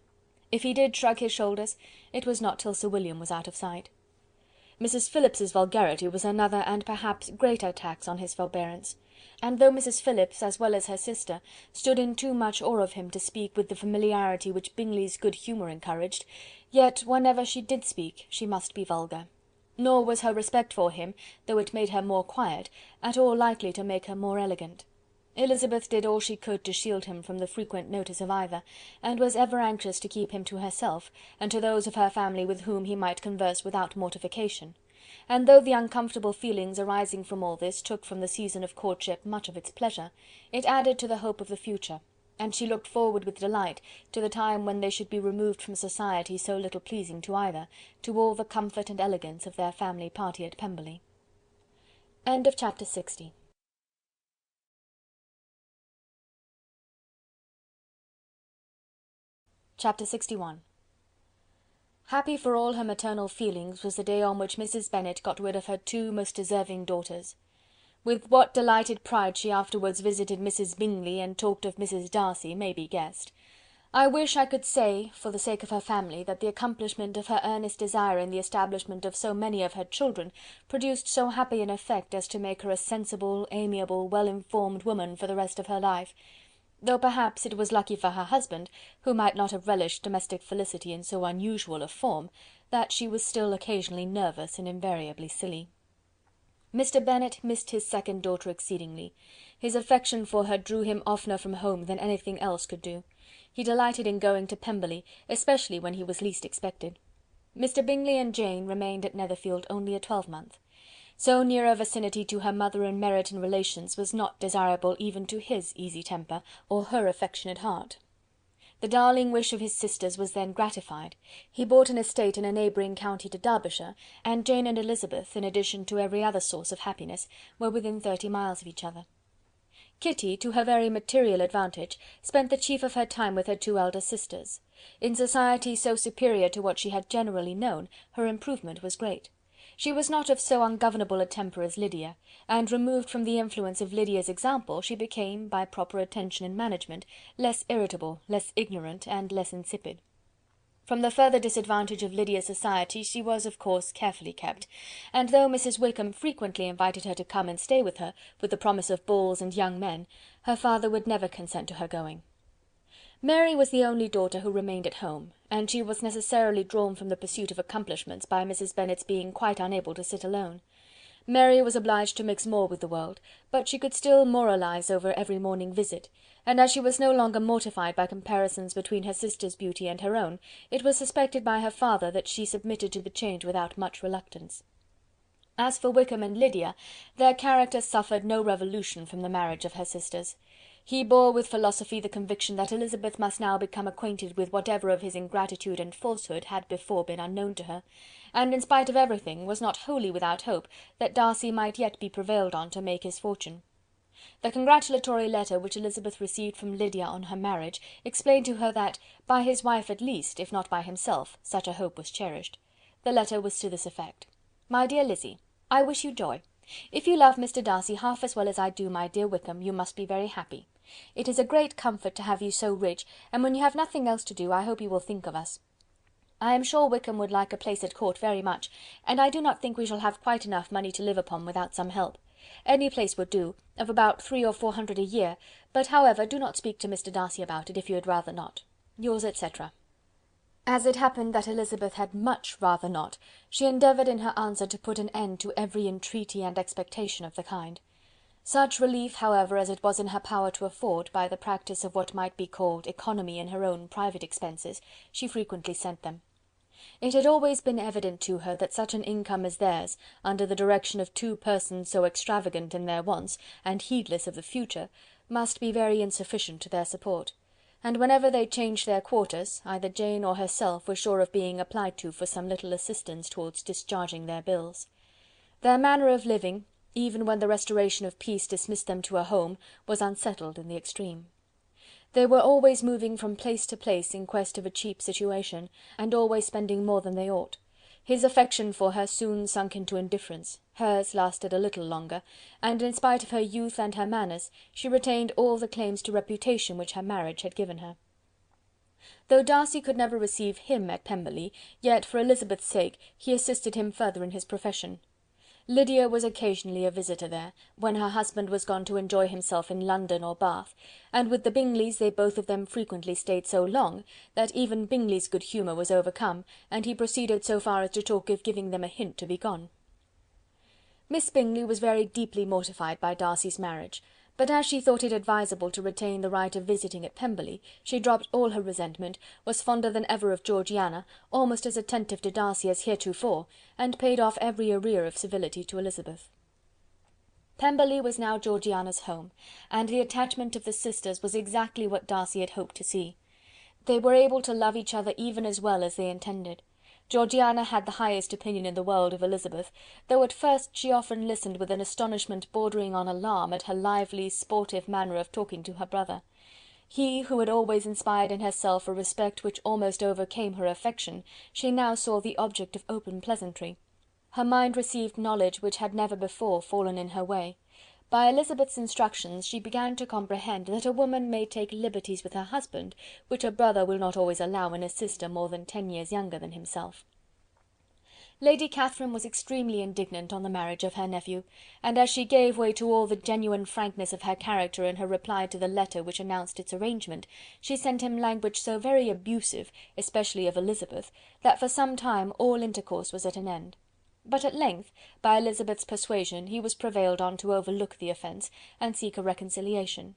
If he did shrug his shoulders, it was not till Sir William was out of sight. Mrs. Phillips's vulgarity was another and perhaps greater tax on his forbearance, and though Mrs. Phillips, as well as her sister, stood in too much awe of him to speak with the familiarity which Bingley's good humour encouraged, yet whenever she did speak she must be vulgar. Nor was her respect for him, though it made her more quiet, at all likely to make her more elegant. Elizabeth did all she could to shield him from the frequent notice of either, and was ever anxious to keep him to herself, and to those of her family with whom he might converse without mortification; and though the uncomfortable feelings arising from all this took from the season of courtship much of its pleasure, it added to the hope of the future, and she looked forward with delight to the time when they should be removed from society so little pleasing to either, to all the comfort and elegance of their family party at Pemberley. Chapter 60. Chapter 61. Happy for all her maternal feelings was the day on which Mrs. Bennet got rid of her 2 most deserving daughters. With what delighted pride she afterwards visited Mrs. Bingley and talked of Mrs. Darcy may be guessed. I wish I could say, for the sake of her family, that the accomplishment of her earnest desire in the establishment of so many of her children produced so happy an effect as to make her a sensible, amiable, well-informed woman for the rest of her life, though perhaps it was lucky for her husband, who might not have relished domestic felicity in so unusual a form, that she was still occasionally nervous and invariably silly. Mr. Bennet missed his second daughter exceedingly. His affection for her drew him oftener from home than anything else could do. He delighted in going to Pemberley, especially when he was least expected. Mr. Bingley and Jane remained at Netherfield only a twelvemonth. So near a vicinity to her mother in merit and relations was not desirable even to his easy temper, or her affectionate heart. The darling wish of his sisters was then gratified. He bought an estate in a neighbouring county to Derbyshire, and Jane and Elizabeth, in addition to every other source of happiness, were within 30 miles of each other. Kitty, to her very material advantage, spent the chief of her time with her 2 elder sisters. In society so superior to what she had generally known, her improvement was great. She was not of so ungovernable a temper as Lydia, and removed from the influence of Lydia's example, she became, by proper attention and management, less irritable, less ignorant, and less insipid. From the further disadvantage of Lydia's society she was of course carefully kept, and though Mrs. Wickham frequently invited her to come and stay with her, with the promise of balls and young men, her father would never consent to her going. Mary was the only daughter who remained at home, and she was necessarily drawn from the pursuit of accomplishments by Mrs. Bennet's being quite unable to sit alone. Mary was obliged to mix more with the world, but she could still moralize over every morning visit, and as she was no longer mortified by comparisons between her sister's beauty and her own, it was suspected by her father that she submitted to the change without much reluctance. As for Wickham and Lydia, their characters suffered no revolution from the marriage of her sisters. He bore with philosophy the conviction that Elizabeth must now become acquainted with whatever of his ingratitude and falsehood had before been unknown to her, and in spite of everything was not wholly without hope that Darcy might yet be prevailed on to make his fortune. The congratulatory letter which Elizabeth received from Lydia on her marriage explained to her that, by his wife at least, if not by himself, such a hope was cherished. The letter was to this effect: "My dear Lizzy, I wish you joy. If you love Mr. Darcy half as well as I do my dear Wickham, you must be very happy. It is a great comfort to have you so rich, and when you have nothing else to do, I hope you will think of us. I am sure Wickham would like a place at court very much, and I do not think we shall have quite enough money to live upon without some help. Any place would do, of about 300 or 400 a year, but however, do not speak to Mr. Darcy about it, if you had rather not. Yours, etc." As it happened that Elizabeth had much rather not, she endeavoured in her answer to put an end to every entreaty and expectation of the kind. Such relief, however, as it was in her power to afford, by the practice of what might be called economy in her own private expenses, she frequently sent them. It had always been evident to her that such an income as theirs, under the direction of two persons so extravagant in their wants, and heedless of the future, must be very insufficient to their support, and whenever they changed their quarters, either Jane or herself were sure of being applied to for some little assistance towards discharging their bills. Their manner of living, even when the restoration of peace dismissed them to a home, was unsettled in the extreme. They were always moving from place to place in quest of a cheap situation, and always spending more than they ought. His affection for her soon sunk into indifference, hers lasted a little longer, and in spite of her youth and her manners, she retained all the claims to reputation which her marriage had given her. Though Darcy could never receive him at Pemberley, yet for Elizabeth's sake he assisted him further in his profession. Lydia was occasionally a visitor there, when her husband was gone to enjoy himself in London or Bath, and with the Bingleys they both of them frequently stayed so long, that even Bingley's good humour was overcome, and he proceeded so far as to talk of giving them a hint to be gone. Miss Bingley was very deeply mortified by Darcy's marriage, but as she thought it advisable to retain the right of visiting at Pemberley, she dropped all her resentment, was fonder than ever of Georgiana, almost as attentive to Darcy as heretofore, and paid off every arrear of civility to Elizabeth. Pemberley was now Georgiana's home, and the attachment of the sisters was exactly what Darcy had hoped to see. They were able to love each other even as well as they intended. Georgiana had the highest opinion in the world of Elizabeth, though at first she often listened with an astonishment bordering on alarm at her lively, sportive manner of talking to her brother. He, who had always inspired in herself a respect which almost overcame her affection, she now saw the object of open pleasantry. Her mind received knowledge which had never before fallen in her way. By Elizabeth's instructions she began to comprehend that a woman may take liberties with her husband, which a brother will not always allow in a sister more than 10 years younger than himself. Lady Catherine was extremely indignant on the marriage of her nephew, and as she gave way to all the genuine frankness of her character in her reply to the letter which announced its arrangement, she sent him language so very abusive, especially of Elizabeth, that for some time all intercourse was at an end. But at length, by Elizabeth's persuasion, he was prevailed on to overlook the offence, and seek a reconciliation;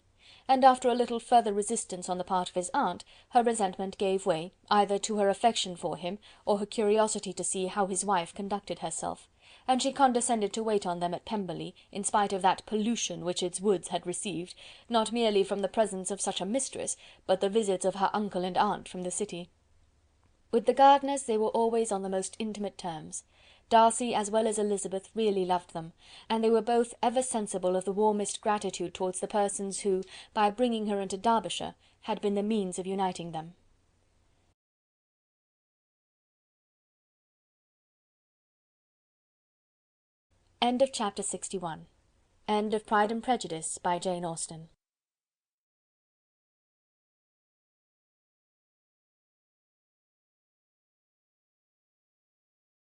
and after a little further resistance on the part of his aunt, her resentment gave way, either to her affection for him, or her curiosity to see how his wife conducted herself, and she condescended to wait on them at Pemberley, in spite of that pollution which its woods had received, not merely from the presence of such a mistress, but the visits of her uncle and aunt from the city. With the Gardiners they were always on the most intimate terms. Darcy, as well as Elizabeth, really loved them, and they were both ever sensible of the warmest gratitude towards the persons who, by bringing her into Derbyshire, had been the means of uniting them. End of chapter 61. End of Pride and Prejudice by Jane Austen.